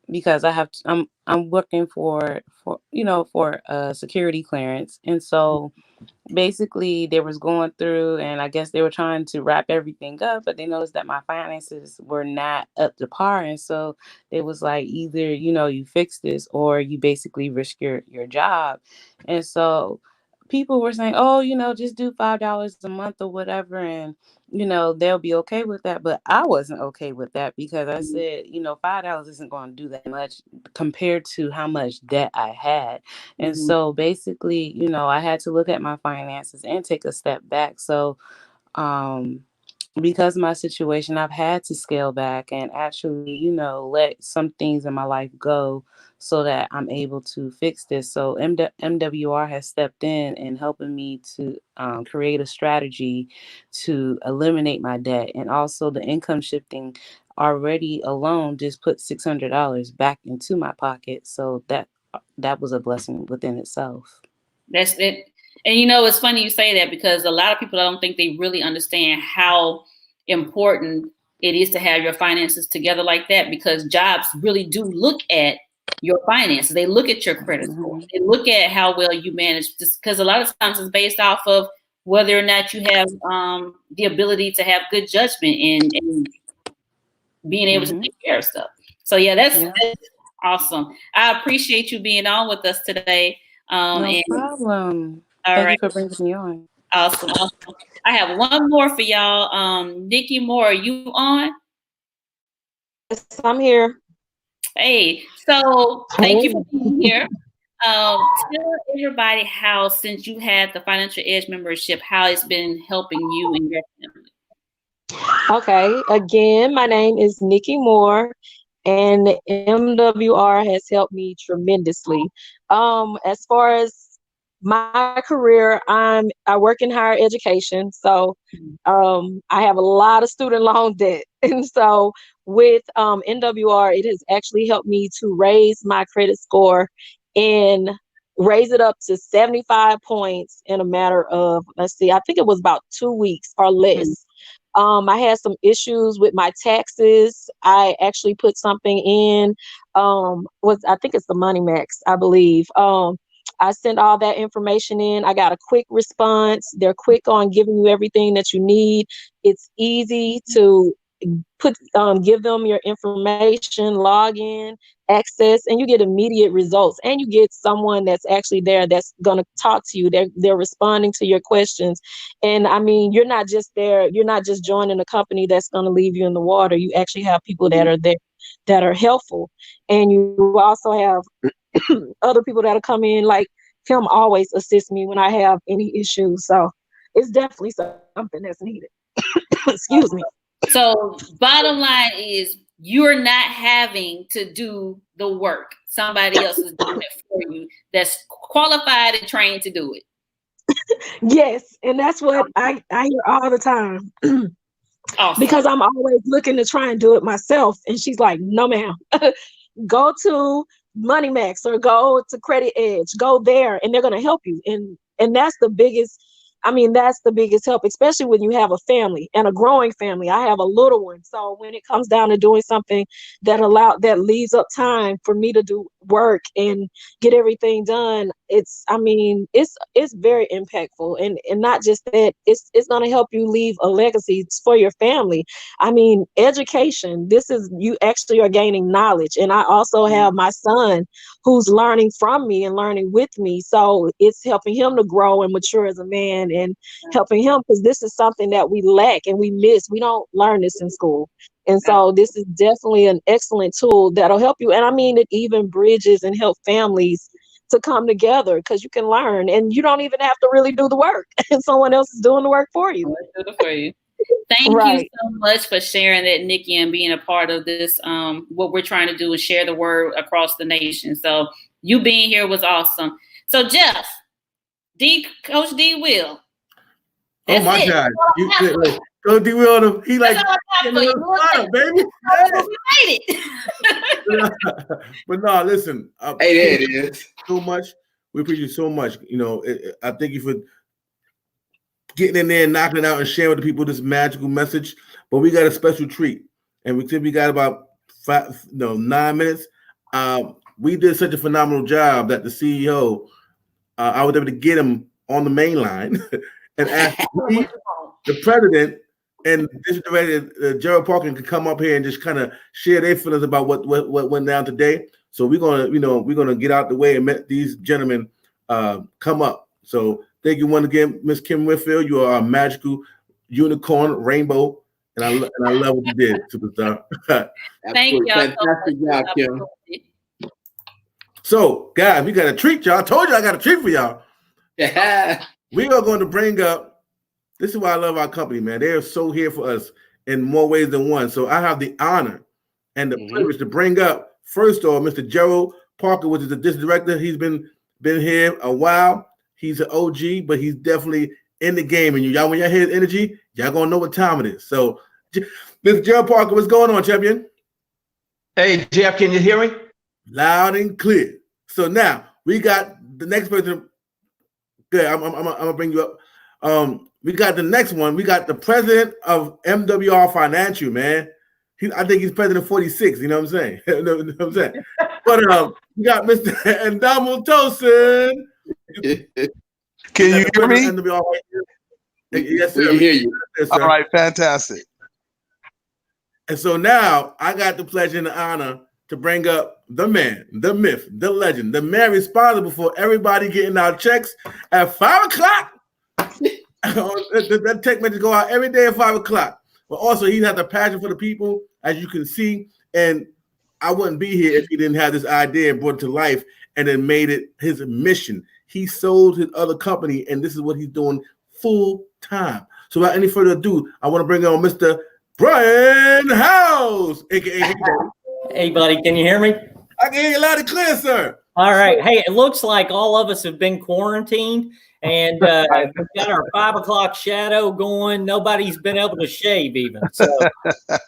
Speaker 22: because I'm working for a security clearance. And so basically they was going through, and I guess they were trying to wrap everything up, but they noticed that my finances were not up to par. And so it was like, either, you fix this or you basically risk your job. And so people were saying, oh, just do $5 a month or whatever, and they'll be okay with that. But I wasn't okay with that, because I said, $5 isn't going to do that much compared to how much debt I had. And so basically, I had to look at my finances and take a step back. So because of my situation, I've had to scale back and actually, let some things in my life go so that I'm able to fix this. So MWR has stepped in and helping me to create a strategy to eliminate my debt. And also the income shifting already alone just put $600 back into my pocket. So that was a blessing within itself.
Speaker 12: That's it. And it's funny you say that, because a lot of people, I don't think they really understand how important it is to have your finances together like that, because jobs really do look at your finances. They look at your credit score. They look at how well you manage, because a lot of times it's based off of whether or not you have the ability to have good judgment and being able to take care of stuff. So yeah, that's awesome. I appreciate you being on with us today.
Speaker 22: No problem. Thank you for bringing me on.
Speaker 12: Awesome. I have one more for y'all. Nikki Moore, are you on?
Speaker 16: Yes, I'm here.
Speaker 12: Hey, so thank you for being here. Tell everybody how, since you had the Financial Edge membership, how it's been helping you and your family.
Speaker 16: Okay, again, my name is Nikki Moore, and MWR has helped me tremendously. As far as my career, I work in higher education, so I have a lot of student loan debt, and so with MWR, it has actually helped me to raise my credit score and raise it up to 75 points in a matter of, I think it was about 2 weeks or less. I had some issues with my taxes. I actually put something in, I think it's the Money Max, I believe. I sent all that information in. I got a quick response. They're quick on giving you everything that you need. It's easy to give them your information, log in, access, and you get immediate results. And you get someone that's actually there that's going to talk to you. They're responding to your questions. And I mean, you're not just there. You're not just joining a company that's going to leave you in the water. You actually have people that are there that are helpful. And you also have other people that'll come in, like him always assist me when I have any issues. So it's definitely something that's needed. Excuse me.
Speaker 12: So bottom line is, you're not having to do the work. Somebody else is doing it for you that's qualified and trained to do it.
Speaker 16: Yes, and that's what I hear all the time.
Speaker 12: Awesome.
Speaker 16: Because I'm always looking to try and do it myself. And she's like, no, ma'am. Go to Money Max or go to Credit Edge. Go there and they're going to help you. And that's the biggest, that's the biggest help, especially when you have a family and a growing family. I have a little one. So when it comes down to doing something that leaves up time for me to do
Speaker 11: work and get everything done, it's very impactful. And not just that, it's going to help you leave a legacy for your family. I mean, education, this is, you actually are gaining knowledge. And I also have my son who's learning from me and learning with me. So it's helping him to grow and mature as a man, and helping him, because this is something that we lack and we miss. We don't learn this in school. And so this is definitely an excellent tool that'll help you. And I mean, it even bridges and help families to come together, because you can learn and you don't even have to really do the work, and someone else is doing the work for you.
Speaker 12: Thank
Speaker 11: Right.
Speaker 12: you so much for sharing that, Nikki, and being a part of this. What we're trying to do is share the word across the nation. So you being here was awesome. So Jeff, Coach D Will.
Speaker 1: Oh my God. Coach D Will, he like, baby. But no, listen.
Speaker 2: Hey, there it is.
Speaker 1: So much. We appreciate you so much. You know, I thank you for getting in there and knocking it out and sharing with the people this magical message. But we got a special treat, and we got about 9 minutes. We did such a phenomenal job that the CEO, I was able to get him on the main line and ask me, the president, and this director, Gerald Parkin, could come up here and just kind of share their feelings about what went down today. So we're gonna get out the way and let these gentlemen come up. So thank you once again, Miss Kim Whitfield. You are a magical unicorn rainbow, and I love what you did, superstar.
Speaker 12: Thank you.
Speaker 2: Fantastic job, Kim.
Speaker 1: So, guys, we got a treat, y'all. I told you I got a treat for y'all.
Speaker 2: Yeah.
Speaker 1: We are going to bring up, this is why I love our company, man. They are so here for us in more ways than one. So I have the honor and the privilege to bring up, first of all, Mr. Gerald Parker, which is the district director. He's been here a while. He's an OG, but he's definitely in the game. And y'all, when y'all hear his energy, y'all going to know what time it is. So, Mr. Gerald Parker, what's going on, champion?
Speaker 15: Hey, Jeff, can you hear me?
Speaker 1: Loud and clear. So now we got the next person. Good. I'm gonna bring you up. We got the next one. We got the president of MWR Financial, man. I think he's president 46. You know what I'm saying? You know what I'm saying? But we got Mr. Endamo Tosin.
Speaker 23: Can you hear me?
Speaker 1: MWR. Yes, sir.
Speaker 2: We can hear you.
Speaker 1: Yes, sir.
Speaker 23: All right, fantastic.
Speaker 1: And so now I got the pleasure and the honor to bring up the man, the myth, the legend, the man responsible for everybody getting our checks at 5 o'clock. That text message go out every day at 5 o'clock. But also he has a passion for the people, as you can see. And I wouldn't be here if he didn't have this idea and brought it to life and then made it his mission. He sold his other company, and this is what he's doing full time. So without any further ado, I want to bring on Mr. Brian House, aka.
Speaker 24: Hey, buddy, can you hear me?
Speaker 1: I can hear you loud and clear, sir.
Speaker 24: All right. Hey, it looks like all of us have been quarantined, and we've got our 5 o'clock shadow going. Nobody's been able to shave even. So,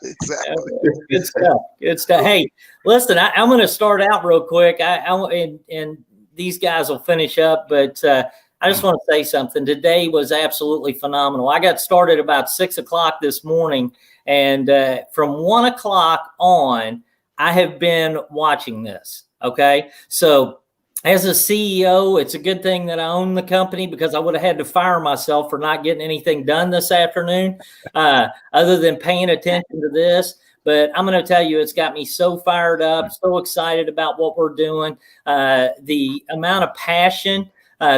Speaker 23: exactly.
Speaker 24: Good stuff. Good stuff. Hey, listen, I'm going to start out real quick. And these guys will finish up, but I just want to say something. Today was absolutely phenomenal. I got started about 6 o'clock this morning, and from 1 o'clock on, I have been watching this. Okay. So as a CEO, it's a good thing that I own the company, because I would have had to fire myself for not getting anything done this afternoon, other than paying attention to this. But I'm going to tell you, it's got me so fired up, so excited about what we're doing. The amount of passion,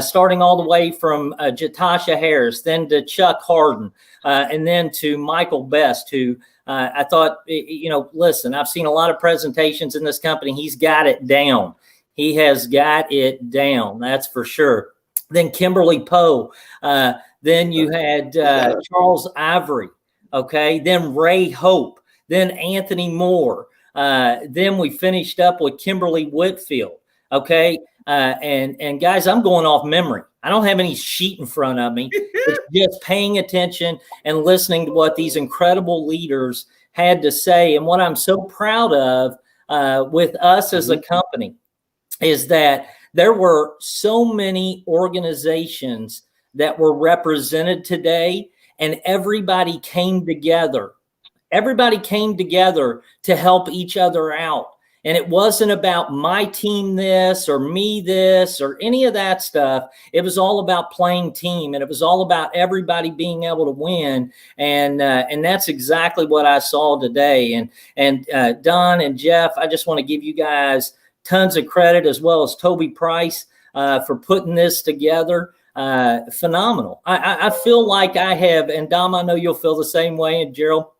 Speaker 24: starting all the way from Jatasha Harris, then to Chuck Harden, and then to Michael Best, who I thought, listen, I've seen a lot of presentations in this company. He's got it down. He has got it down. That's for sure. Then Kimberly Poe. Then you had Charles Ivory. Okay. Then Ray Hope. Then Anthony Moore. Then we finished up with Kimberly Whitfield. Okay. And guys, I'm going off memory. I don't have any sheet in front of me. It's just paying attention and listening to what these incredible leaders had to say. And what I'm so proud of with us as a company is that there were so many organizations that were represented today, and everybody came together. Everybody came together to help each other out. And it wasn't about my team this or me this or any of that stuff. It was all about playing team, and it was all about everybody being able to win. And that's exactly what I saw today. And Don and Jeff, I just want to give you guys tons of credit, as well as Toby Price, for putting this together. Phenomenal. I feel like I have, and Dom, I know you'll feel the same way, and Gerald,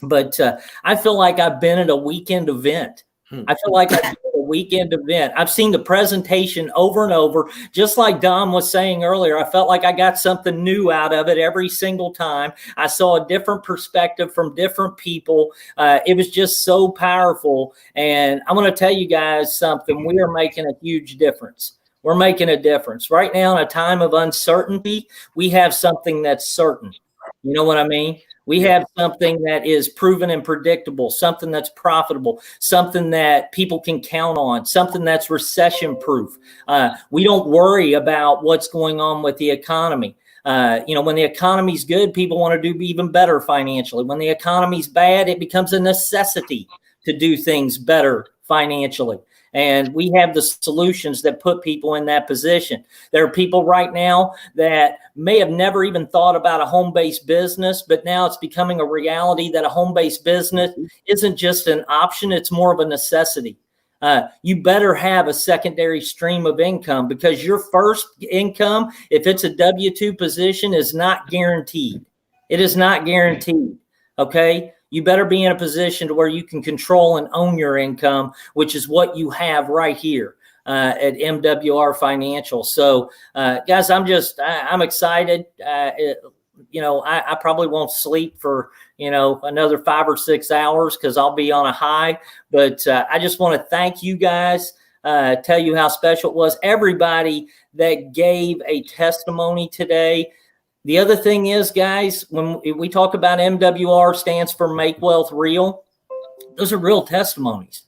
Speaker 24: but I feel like I've been at a weekend event. I feel like I've been at a weekend event. I've seen the presentation over and over. Just like Dom was saying earlier, I felt like I got something new out of it every single time. I saw a different perspective from different people. It was just so powerful. And I'm going to tell you guys something. We are making a huge difference. We're making a difference. Right now, in a time of uncertainty, we have something that's certain. You know what I mean? We have something that is proven and predictable, something that's profitable, something that people can count on, something that's recession proof. We don't worry about what's going on with the economy. When the economy's good, people want to do even better financially. When the economy's bad, it becomes a necessity to do things better financially. And we have the solutions that put people in that position. There are people right now that may have never even thought about a home-based business, but now it's becoming a reality that a home-based business isn't just an option, it's more of a necessity. You better have a secondary stream of income, because your first income, if it's a W-2 position, is not guaranteed. It is not guaranteed, okay? You better be in a position to where you can control and own your income, which is what you have right here at MWR Financial. So, guys, I'm excited. I probably won't sleep for, another 5 or 6 hours, because I'll be on a high. But I just want to thank you guys, tell you how special it was. Everybody that gave a testimony today. The other thing is, guys, when we talk about MWR stands for Make Wealth Real, those are real testimonies.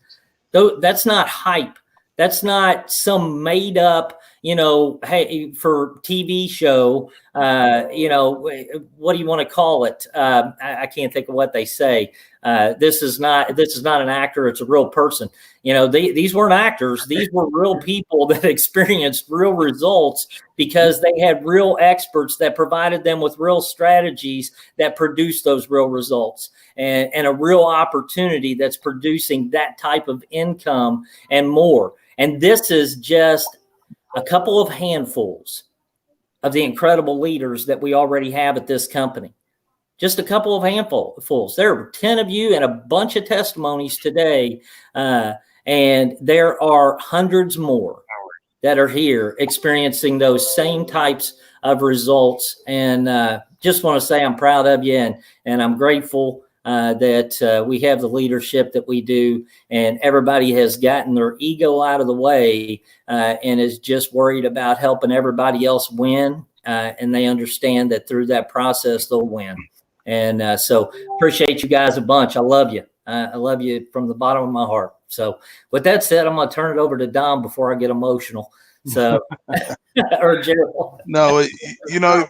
Speaker 24: That's not hype. That's not some made up, hey, for TV show, what do you want to call it? I can't think of what they say. This is not an actor. It's a real person. These weren't actors. These were real people that experienced real results, because they had real experts that provided them with real strategies that produced those real results, and a real opportunity that's producing that type of income and more. And this is just a couple of handfuls of the incredible leaders that we already have at this company. Just a couple of handfuls. There were 10 of you and a bunch of testimonies today. And there are hundreds more that are here experiencing those same types of results. And just want to say I'm proud of you, and I'm grateful that we have the leadership that we do, and everybody has gotten their ego out of the way and is just worried about helping everybody else win. And they understand that through that process, they'll win. And so appreciate you guys a bunch. I love you. I love you from the bottom of my heart. So with that said, I'm going to turn it over to Dom before I get emotional. So, or Gerald.
Speaker 14: No,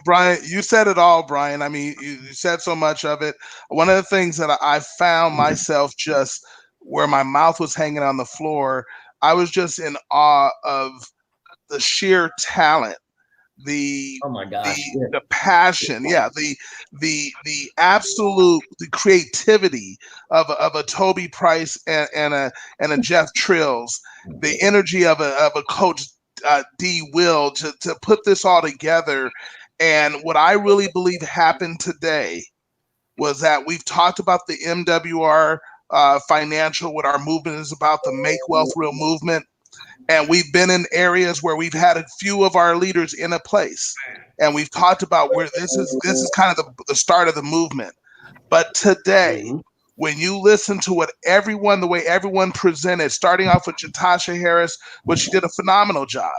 Speaker 14: Brian, you said it all, Brian. I mean, you said so much of it. One of the things that I found myself just where my mouth was hanging on the floor, I was just in awe of the sheer talent, the passion, the absolute creativity of a Toby Price and a Jeff Trills, the energy of a coach D Will to put this all together. And what I really believe happened today was that we've talked about the MWR financial, what our movement is about, the Make Wealth Real movement. And we've been in areas where we've had a few of our leaders in a place, and we've talked about where this is kind of the start of the movement. But today, when you listen to the way everyone presented, starting off with Jatasha Harris, which she did a phenomenal job.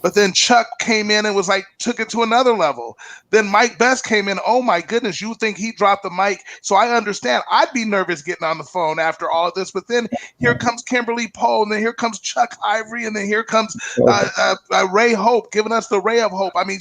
Speaker 14: But then Chuck came in and was like, took it to another level. Then Mike Best came in. Oh my goodness, you think he dropped the mic? So I understand. I'd be nervous getting on the phone after all of this. But then here comes Kimberly Poe, and then here comes Chuck Ivory, and then here comes Ray Hope giving us the ray of hope. I mean,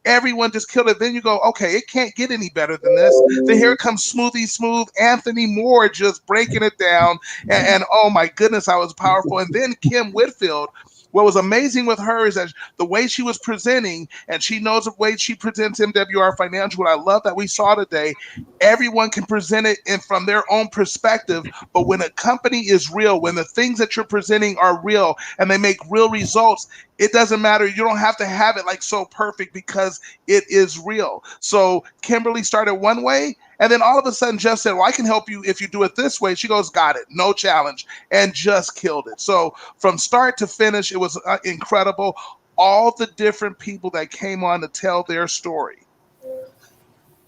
Speaker 14: everyone just killed it. Then you go, okay, it can't get any better than this. Then here comes Smoothie Smooth, Anthony Moore just breaking it down. And oh my goodness, I was powerful. And then Kim Whitfield. What was amazing with her is that the way she was presenting, and she knows the way she presents MWR Financial. What I love that we saw today, everyone can present it from their own perspective. But when a company is real, when the things that you're presenting are real and they make real results, it doesn't matter. You don't have to have it like so perfect because it is real. So Kimberly started one way, and then all of a sudden Jeff said, well, I can help you if you do it this way. She goes, got it, no challenge, and just killed it. So from start to finish, it was incredible. All the different people that came on to tell their story.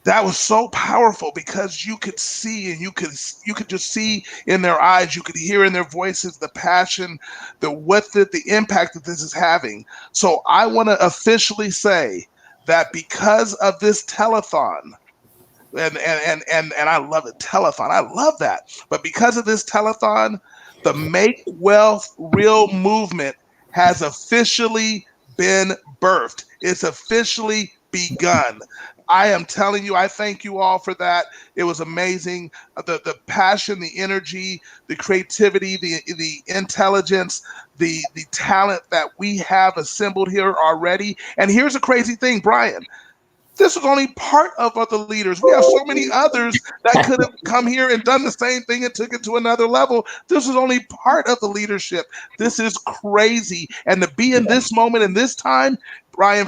Speaker 14: That was so powerful because you could see, and you could just see in their eyes, you could hear in their voices the passion, the impact that this is having. So I want to officially say that because of this telethon, and I love it, telethon, I love that. But because of this telethon, the Make Wealth Real movement has officially been birthed. It's officially begun. I am telling you, I thank you all for that. It was amazing. The passion, the energy, the creativity, the intelligence, the talent that we have assembled here already. And here's a crazy thing, Brian. This was only part of other leaders. We have so many others that could have come here and done the same thing and took it to another level. This was only part of the leadership. This is crazy. And to be in this moment, in this time, Brian,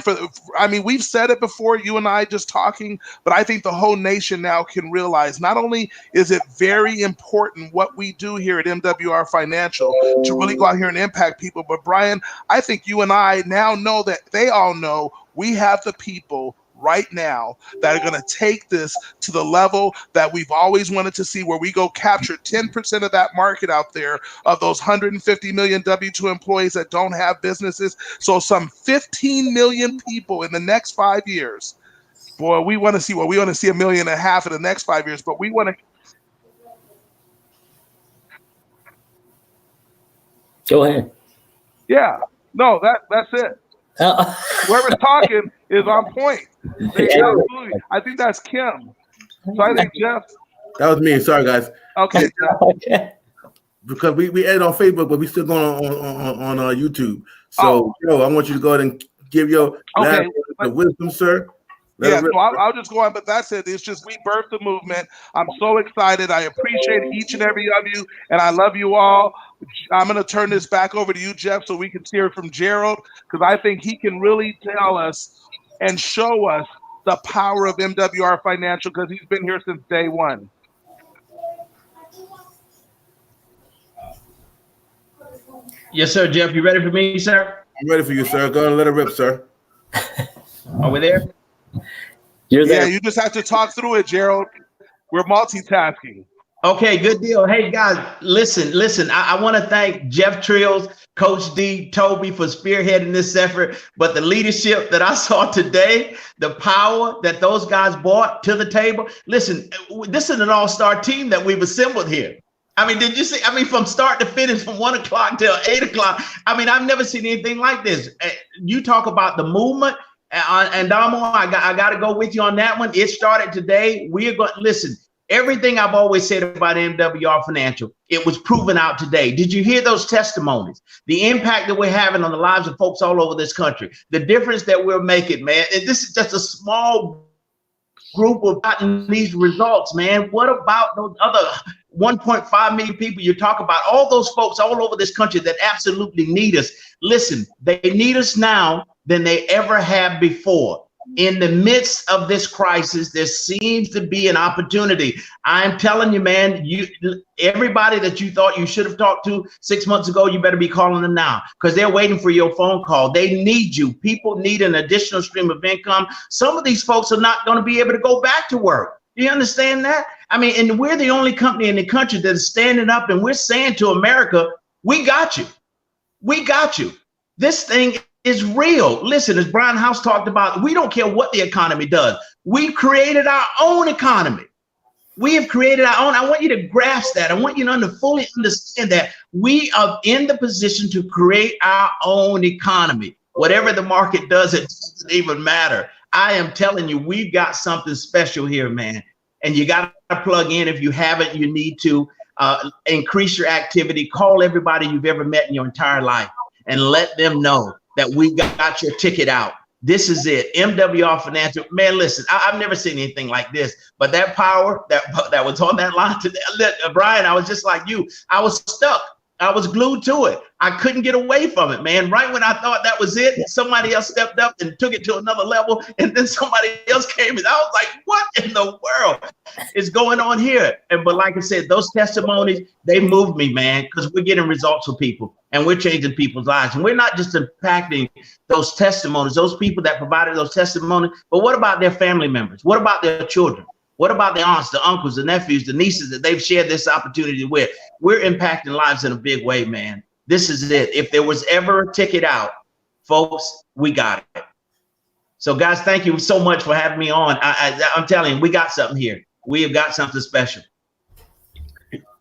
Speaker 14: I mean, we've said it before, you and I just talking, but I think the whole nation now can realize not only is it very important what we do here at MWR Financial to really go out here and impact people, but Brian, I think you and I now know that they all know we have the people right now that are going to take this to the level that we've always wanted to see, where we go capture 10% of that market out there of those 150 million W-2 employees that don't have businesses. So some 15 million people in the next 5 years. Boy, we want to see what we want to see 1.5 million in the next 5 years, but we want to
Speaker 24: go ahead.
Speaker 14: Yeah, no, that's it. Whoever's talking is on point. Absolutely. I think that's Kim. So I think Jeff.
Speaker 1: That was me. Sorry, guys.
Speaker 14: Okay.
Speaker 1: Because we aired on Facebook, but we still going on YouTube. So, I want you to go ahead and give your last the wisdom, sir.
Speaker 14: Yeah, so I'll just go on, but that's it. It's just we birthed the movement. I'm so excited. I appreciate each and every of you, and I love you all. I'm going to turn this back over to you, Jeff, so we can hear from Gerald, because I think he can really tell us and show us the power of MWR Financial, because he's been here since day one.
Speaker 15: Yes, sir, Jeff. You ready for me, sir?
Speaker 1: I'm ready for you, sir. Go ahead and let it rip, sir.
Speaker 15: Are we there?
Speaker 14: You're there. Yeah, you just have to talk through it, Gerald. We're multitasking.
Speaker 15: Okay, good deal. Hey, guys, listen. I want to thank Jeff Trills, Coach D, Toby for spearheading this effort. But the leadership that I saw today, the power that those guys brought to the table. Listen, this is an all-star team that we've assembled here. I mean, did you see? I mean, from start to finish, from 1 o'clock till 8 o'clock. I mean, I've never seen anything like this. You talk about the movement. And Damo, I got to go with you on that one. It started today. We are going to listen. Everything I've always said about MWR Financial, it was proven out today. Did you hear those testimonies? The impact that we're having on the lives of folks all over this country, the difference that we're making, man. And this is just a small group of gotten these results, man. What about those other 1.5 million people you talk about? All those folks all over this country that absolutely need us. Listen, they need us now than they ever have before. In the midst of this crisis, there seems to be an opportunity. I'm telling you, man, everybody that you thought you should have talked to 6 months ago, you better be calling them now, because they're waiting for your phone call. They need you. People need an additional stream of income. Some of these folks are not going to be able to go back to work. Do you understand that? I mean, and we're the only company in the country that is standing up and we're saying to America, we got you. We got you. This thing is real. Listen, as Brian House talked about, we don't care what the economy does. We've created our own economy. We have created our own. I want you to grasp that. I want you to fully understand that we are in the position to create our own economy. Whatever the market does, it doesn't even matter. I am telling you, we've got something special here, man. And you got to plug in. If you haven't, you need to increase your activity. Call everybody you've ever met in your entire life and let them know that we got your ticket out. This is it. MWR Financial. Man, listen, I've never seen anything like this. But that power that was on that line today, Brian, I was just like you. I was stuck. I was glued to it. I couldn't get away from it, man. Right when I thought that was it, somebody else stepped up and took it to another level. And then somebody else came and I was like, what in the world is going on here? But like I said, those testimonies, they moved me, man, because we're getting results for people and we're changing people's lives. And we're not just impacting those testimonies, those people that provided those testimonies, but what about their family members? What about their children? What about the aunts, the uncles, the nephews, the nieces that they've shared this opportunity with? We're impacting lives in a big way, man. This is it. If there was ever a ticket out, folks, we got it. So, guys, thank you so much for having me on. I'm telling you, we got something here. We have got something special.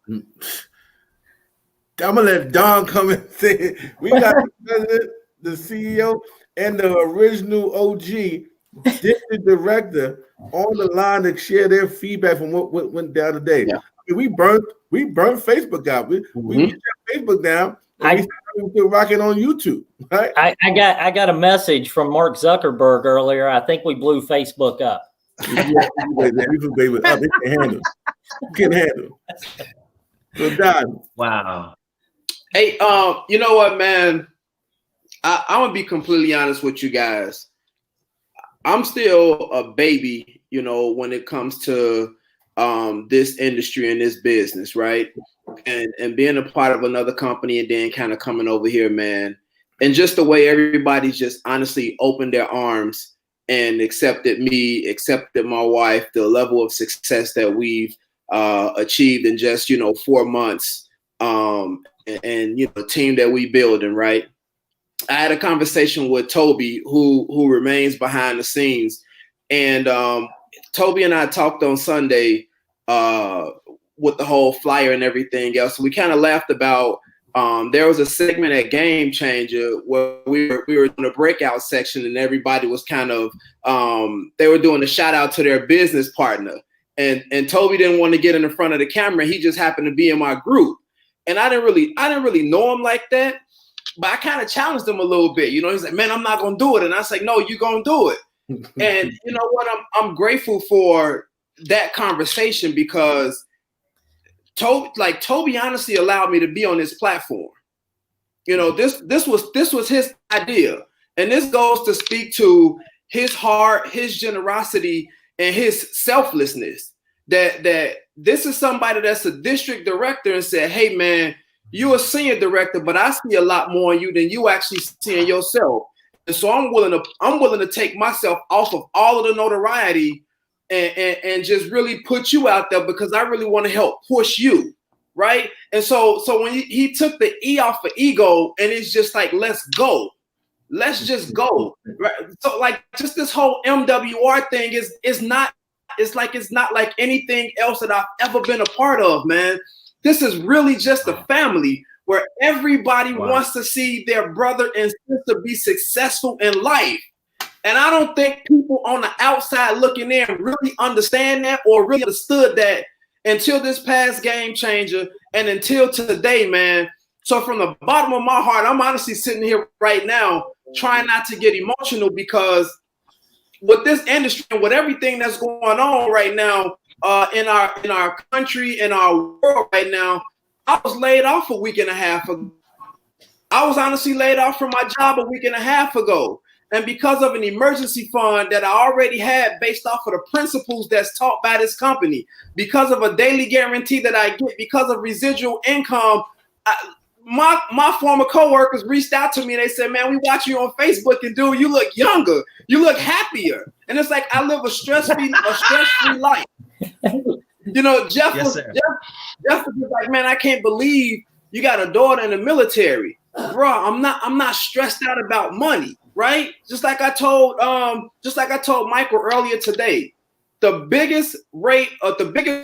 Speaker 1: I'm going to let Don come and say it. We got the president, the CEO, and the original OG district director on the line to share their feedback from what went down today. Yeah. I mean, we burnt Facebook out. We shut Facebook down. And we still rocking on YouTube. Right?
Speaker 24: I got a message from Mark Zuckerberg earlier. I think we blew Facebook up.
Speaker 1: We can handle. So Don.
Speaker 15: Wow.
Speaker 2: Hey, you know what, man? I'm gonna be completely honest with you guys. I'm still a baby, you know, when it comes to this industry and this business, right? And being a part of another company and then kind of coming over here, man. And just the way everybody's just honestly opened their arms and accepted me, accepted my wife, the level of success that we've achieved in just, 4 months, and the team that we building, right? I had a conversation with Toby, who remains behind the scenes, and Toby and I talked on Sunday with the whole flyer and everything else. We kind of laughed about there was a segment at Game Changer where we were in a breakout section, and everybody was kind of they were doing a shout out to their business partner, and Toby didn't want to get in the front of the camera. He just happened to be in my group, and I didn't really know him like that. But I kind of challenged him a little bit. He's like, man, I'm not going to do it. And I was like, no, you're going to do it. And you know what? I'm grateful for that conversation because Toby honestly allowed me to be on this platform. This was his idea. And this goes to speak to his heart, his generosity, and his selflessness. That this is somebody that's a district director and said, hey, man, you're a senior director, but I see a lot more in you than you actually see in yourself. And so I'm willing to take myself off of all of the notoriety and just really put you out there because I really want to help push you, right? And so when he took the E off of ego, and it's just like, let's go. Let's just go. Right? So like just this whole MWR thing is not like anything else that I've ever been a part of, man. This is really just a family where everybody wants to see their brother and sister be successful in life. And I don't think people on the outside looking in really understand that or really understood that until this past Game Changer and until today, man. So from the bottom of my heart, I'm honestly sitting here right now trying not to get emotional because with this industry and with everything that's going on right now, in our country, in our world right now, I was laid off a week and a half ago. I was honestly laid off from my job a week and a half ago. And because of an emergency fund that I already had based off of the principles that's taught by this company, because of a daily guarantee that I get, because of residual income, my former coworkers reached out to me and they said, man, we watch you on Facebook and dude, you look younger. You look happier. And it's like, I live a stress-free life. Jeff was like, man, I can't believe you got a daughter in the military. bro, I'm not stressed out about money, right? Just like I told Michael earlier today, the biggest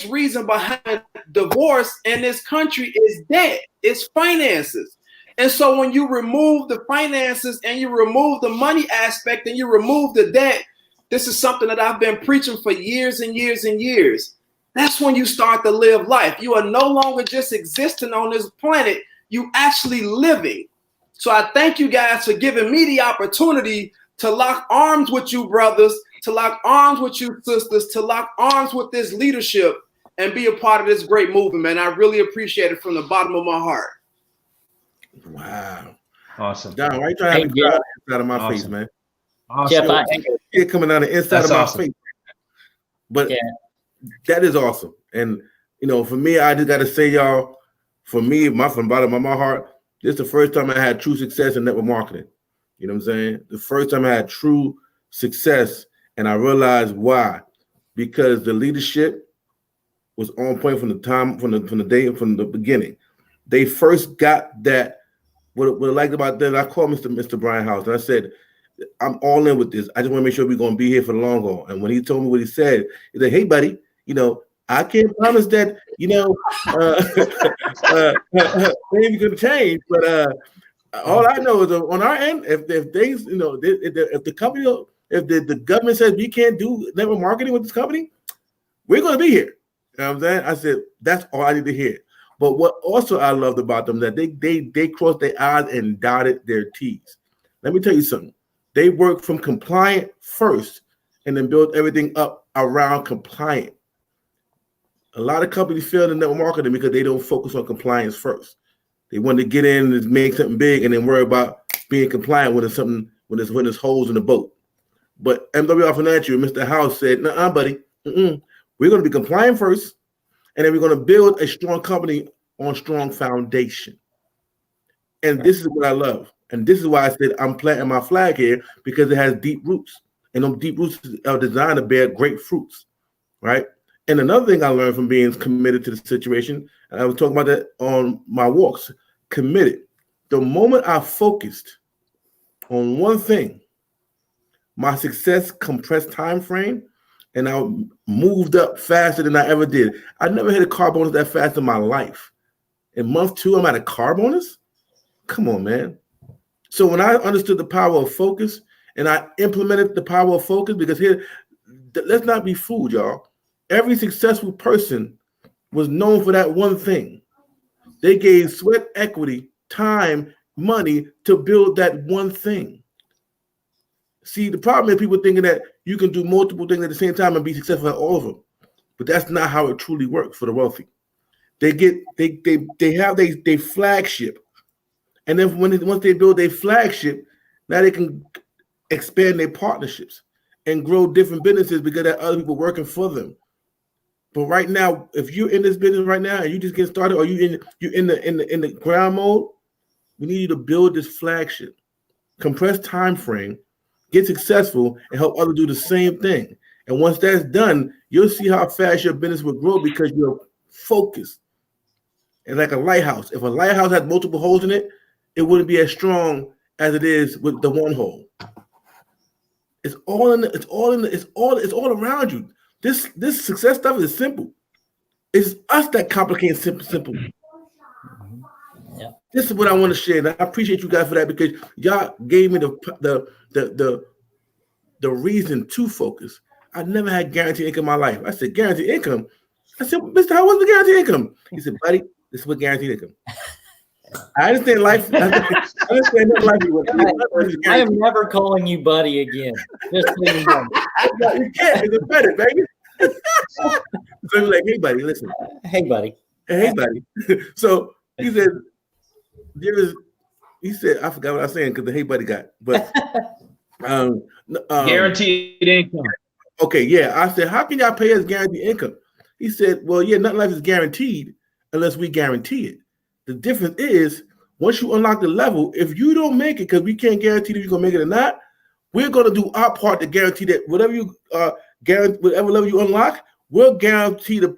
Speaker 2: reason behind divorce in this country is debt, it's finances. And so when you remove the finances and you remove the money aspect and you remove the debt, this is something that I've been preaching for years and years and years. That's when you start to live life. You are no longer just existing on this planet, you actually living. So I thank you guys for giving me the opportunity to lock arms with you brothers, to lock arms with you sisters, to lock arms with this leadership and be a part of this great movement, man. I really appreciate it from the bottom of my heart.
Speaker 1: Wow.
Speaker 15: Awesome.
Speaker 1: Don, why you trying to cry inside of my face, man?
Speaker 15: Awesome.
Speaker 1: Jeff, it coming out the inside of my face. But that is awesome. And for me, I just gotta say, y'all, from the bottom of my heart, this is the first time I had true success in network marketing. You know what I'm saying? The first time I had true success, and I realized why. Because the leadership was on point from the beginning. They first got that. What I liked about that, I called Mr. Brian House and I said, I'm all in with this. I just want to make sure we're going to be here for the long haul. And when he told me what he said, hey, buddy, I can't promise that, things going to change. But all I know is on our end, if things, if the company, if the government says we can't do network marketing with this company, we're going to be here. You know what I'm saying? I said, that's all I need to hear. But what also I loved about them, that they crossed their I's and dotted their T's. Let me tell you something. They work from compliant first and then build everything up around compliant. A lot of companies fail in network marketing because they don't focus on compliance first. They want to get in and make something big and then worry about being compliant when there's holes in the boat. But MWR Financial, Mr. House said, "Nuh-uh, buddy. We're going to be compliant first, and then we're going to build a strong company on strong foundation." And this is what I love. And this is why I said I'm planting my flag here, because it has deep roots. And those deep roots are designed to bear great fruits, right? And another thing I learned from being committed to the situation, and I was talking about that on my walks, committed. The moment I focused on one thing, my success compressed time frame, and I moved up faster than I ever did. I never hit a car bonus that fast in my life. In month 2, I'm at a car bonus? Come on, man. So when I understood the power of focus and I implemented the power of focus, because here, let's not be fooled, y'all. Every successful person was known for that one thing. They gave sweat equity, time, money to build that one thing. See, the problem is people thinking that you can do multiple things at the same time and be successful at all of them. But that's not how it truly works for the wealthy. They have their flagship. And then once they build their flagship, now they can expand their partnerships and grow different businesses because there are other people working for them. But right now, if you're in this business right now and you just get started, or you're in the ground mode, we need you to build this flagship, compress time frame, get successful, and help others do the same thing. And once that's done, you'll see how fast your business will grow because you're focused. And like a lighthouse, if a lighthouse had multiple holes in it, it wouldn't be as strong as it is with the one hole. It's all around you. This success stuff is simple. It's us that complicate simple.
Speaker 24: Yeah.
Speaker 1: This is what I want to share. And I appreciate you guys for that, because y'all gave me the reason to focus. I never had guaranteed income in my life. I said, guaranteed income? I said, Mr. How was the guaranteed income? He said, buddy, this is what guaranteed income. I understand life. I understand life.
Speaker 24: I am never calling you buddy again. Just so you know.
Speaker 1: You can't. It's better, baby. So he's like, hey, buddy, listen.
Speaker 24: Hey, buddy.
Speaker 1: Hey, buddy. So he said, I forgot what I was saying because the hey buddy got, but
Speaker 15: guaranteed income.
Speaker 1: Okay, yeah. I said, how can y'all pay us guaranteed income? He said, well, yeah, nothing life is guaranteed unless we guarantee it. The difference is, once you unlock the level, if you don't make it, because we can't guarantee that you're gonna make it or not, we're gonna do our part to guarantee that whatever level you unlock, we'll guarantee to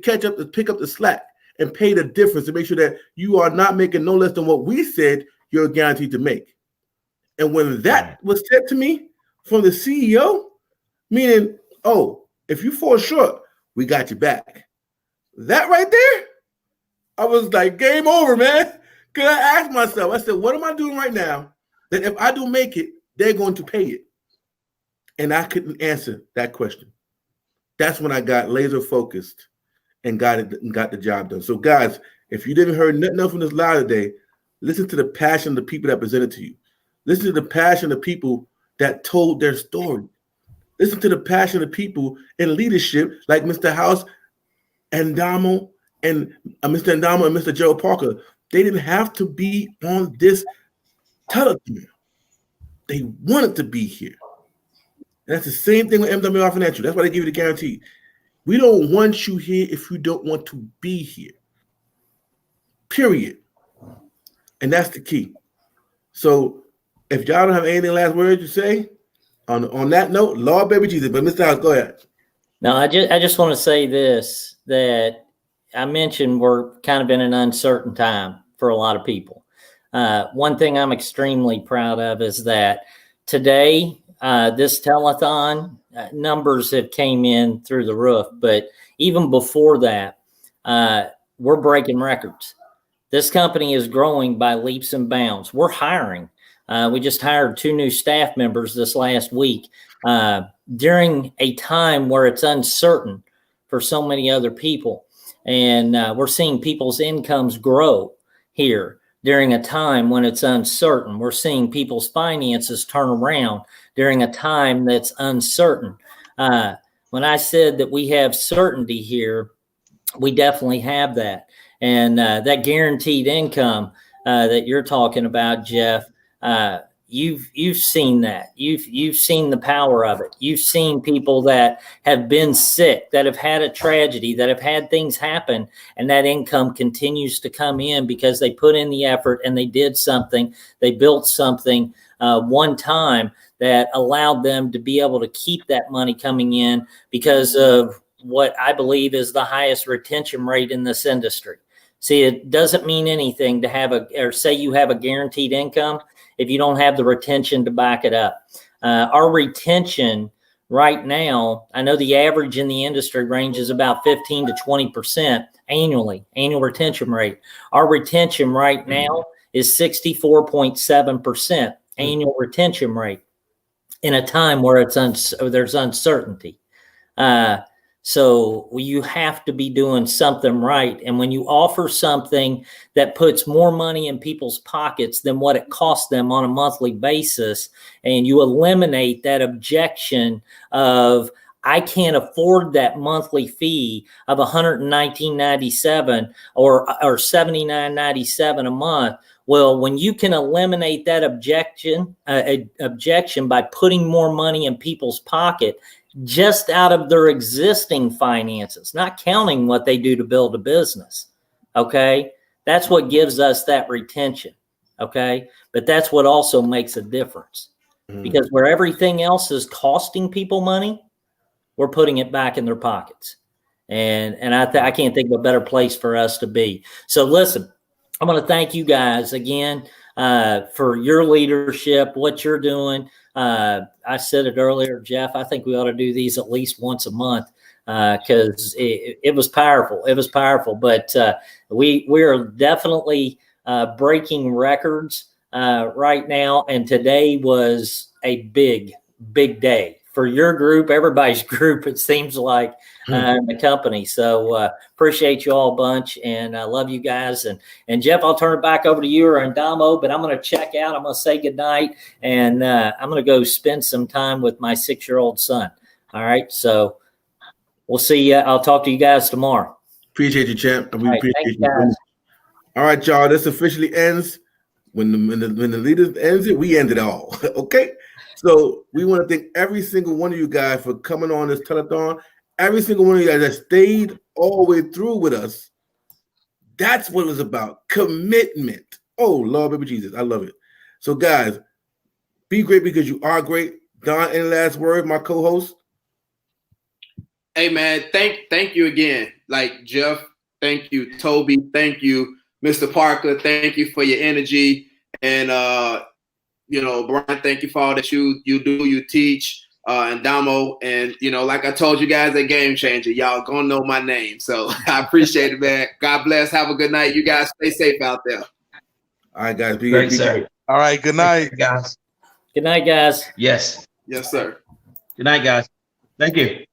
Speaker 1: catch up, to pick up the slack and pay the difference to make sure that you are not making no less than what we said you're guaranteed to make. And when that was said to me from the CEO, meaning, oh, if you fall short, we got you back. That right there, I was like, game over, man. Because I asked myself, I said, what am I doing right now that if I don't make it, they're going to pay it? And I couldn't answer that question. That's when I got laser focused and got the job done. So guys, if you didn't hear nothing else from this live today, listen to the passion of the people that presented to you. Listen to the passion of people that told their story. Listen to the passion of people in leadership like Mr. House and Damo and Mr. Ndamo and Mr. Joe Parker. They didn't have to be on this Tell-A-Thon. They wanted to be here. And that's the same thing with MWR Financial. That's why they give you the guarantee. We don't want you here if you don't want to be here. Period. And that's the key. So if y'all don't have anything last words to say, on that note, Lord baby Jesus. But Mr. House, go ahead.
Speaker 24: No, I just want to say this, that I mentioned we're kind of in an uncertain time for a lot of people. One thing I'm extremely proud of is that today, this Tell-A-Thon numbers have came in through the roof. But even before that, we're breaking records. This company is growing by leaps and bounds. We're hiring. We just hired 2 new staff members this last week during a time where it's uncertain for so many other people. And we're seeing people's incomes grow here during a time when it's uncertain. We're seeing people's finances turn around during a time that's uncertain. When I said that we have certainty here, we definitely have that. And that guaranteed income that you're talking about, Jeff, you've seen that. You've seen the power of it. You've seen people that have been sick, that have had a tragedy, that have had things happen, and that income continues to come in because they put in the effort and they did something. They built something one time that allowed them to be able to keep that money coming in because of what I believe is the highest retention rate in this industry. See, it doesn't mean anything to have or say you have a guaranteed income if you don't have the retention to back it up. Our retention right now, I know the average in the industry range is about 15 to 20% annual retention rate. Our retention right now is 64.7% annual retention rate in a time where there's uncertainty. So you have to be doing something right. And when you offer something that puts more money in people's pockets than what it costs them on a monthly basis, and you eliminate that objection of, I can't afford that monthly fee of $119.97 or $79.97 a month. Well, when you can eliminate that objection by putting more money in people's pocket, just out of their existing finances, not counting what they do to build a business. Okay. That's what gives us that retention. Okay. But that's what also makes a difference because where everything else is costing people money, we're putting it back in their pockets. And I can't think of a better place for us to be. So listen, I'm going to thank you guys again for your leadership, what you're doing. I said it earlier, Jeff, I think we ought to do these at least once a month because it was powerful. It was powerful, but we are definitely breaking records right now. And today was a big day for your group, everybody's group, it seems like, the company. So appreciate you all a bunch, and I love you guys. And Jeff, I'll turn it back over to you or Ndamo, but I'm going to check out. I'm going to say goodnight, and I'm going to go spend some time with my 6-year-old son. All right, so we'll see. I'll talk to you guys tomorrow.
Speaker 1: Appreciate you, champ. And we appreciate you.
Speaker 24: Guys.
Speaker 1: All right, y'all. This officially ends. When the leader ends it, we end it all. Okay? So we want to thank every single one of you guys for coming on this Tell-A-Thon. Every single one of you guys that stayed all the way through with us. That's what it was about. Commitment. Oh, Lord, baby Jesus. I love it. So, guys, be great because you are great. Don, any last word, my co-host?
Speaker 2: Hey, man, thank you again. Like, Jeff, thank you. Toby, thank you. Mr. Parker, thank you for your energy. And you know, Brian, thank you for all that you do, you teach, and Damo. And you know, like I told you guys at Game Changer, y'all gonna know my name. So I appreciate it, man. God bless. Have a good night. You guys stay safe out there.
Speaker 1: All right, guys. Be
Speaker 15: Great,
Speaker 1: good.
Speaker 15: sir.
Speaker 14: All right. Good night,
Speaker 15: guys.
Speaker 24: Good night, guys.
Speaker 15: Yes.
Speaker 2: Yes, sir.
Speaker 15: Good night, guys. Thank you.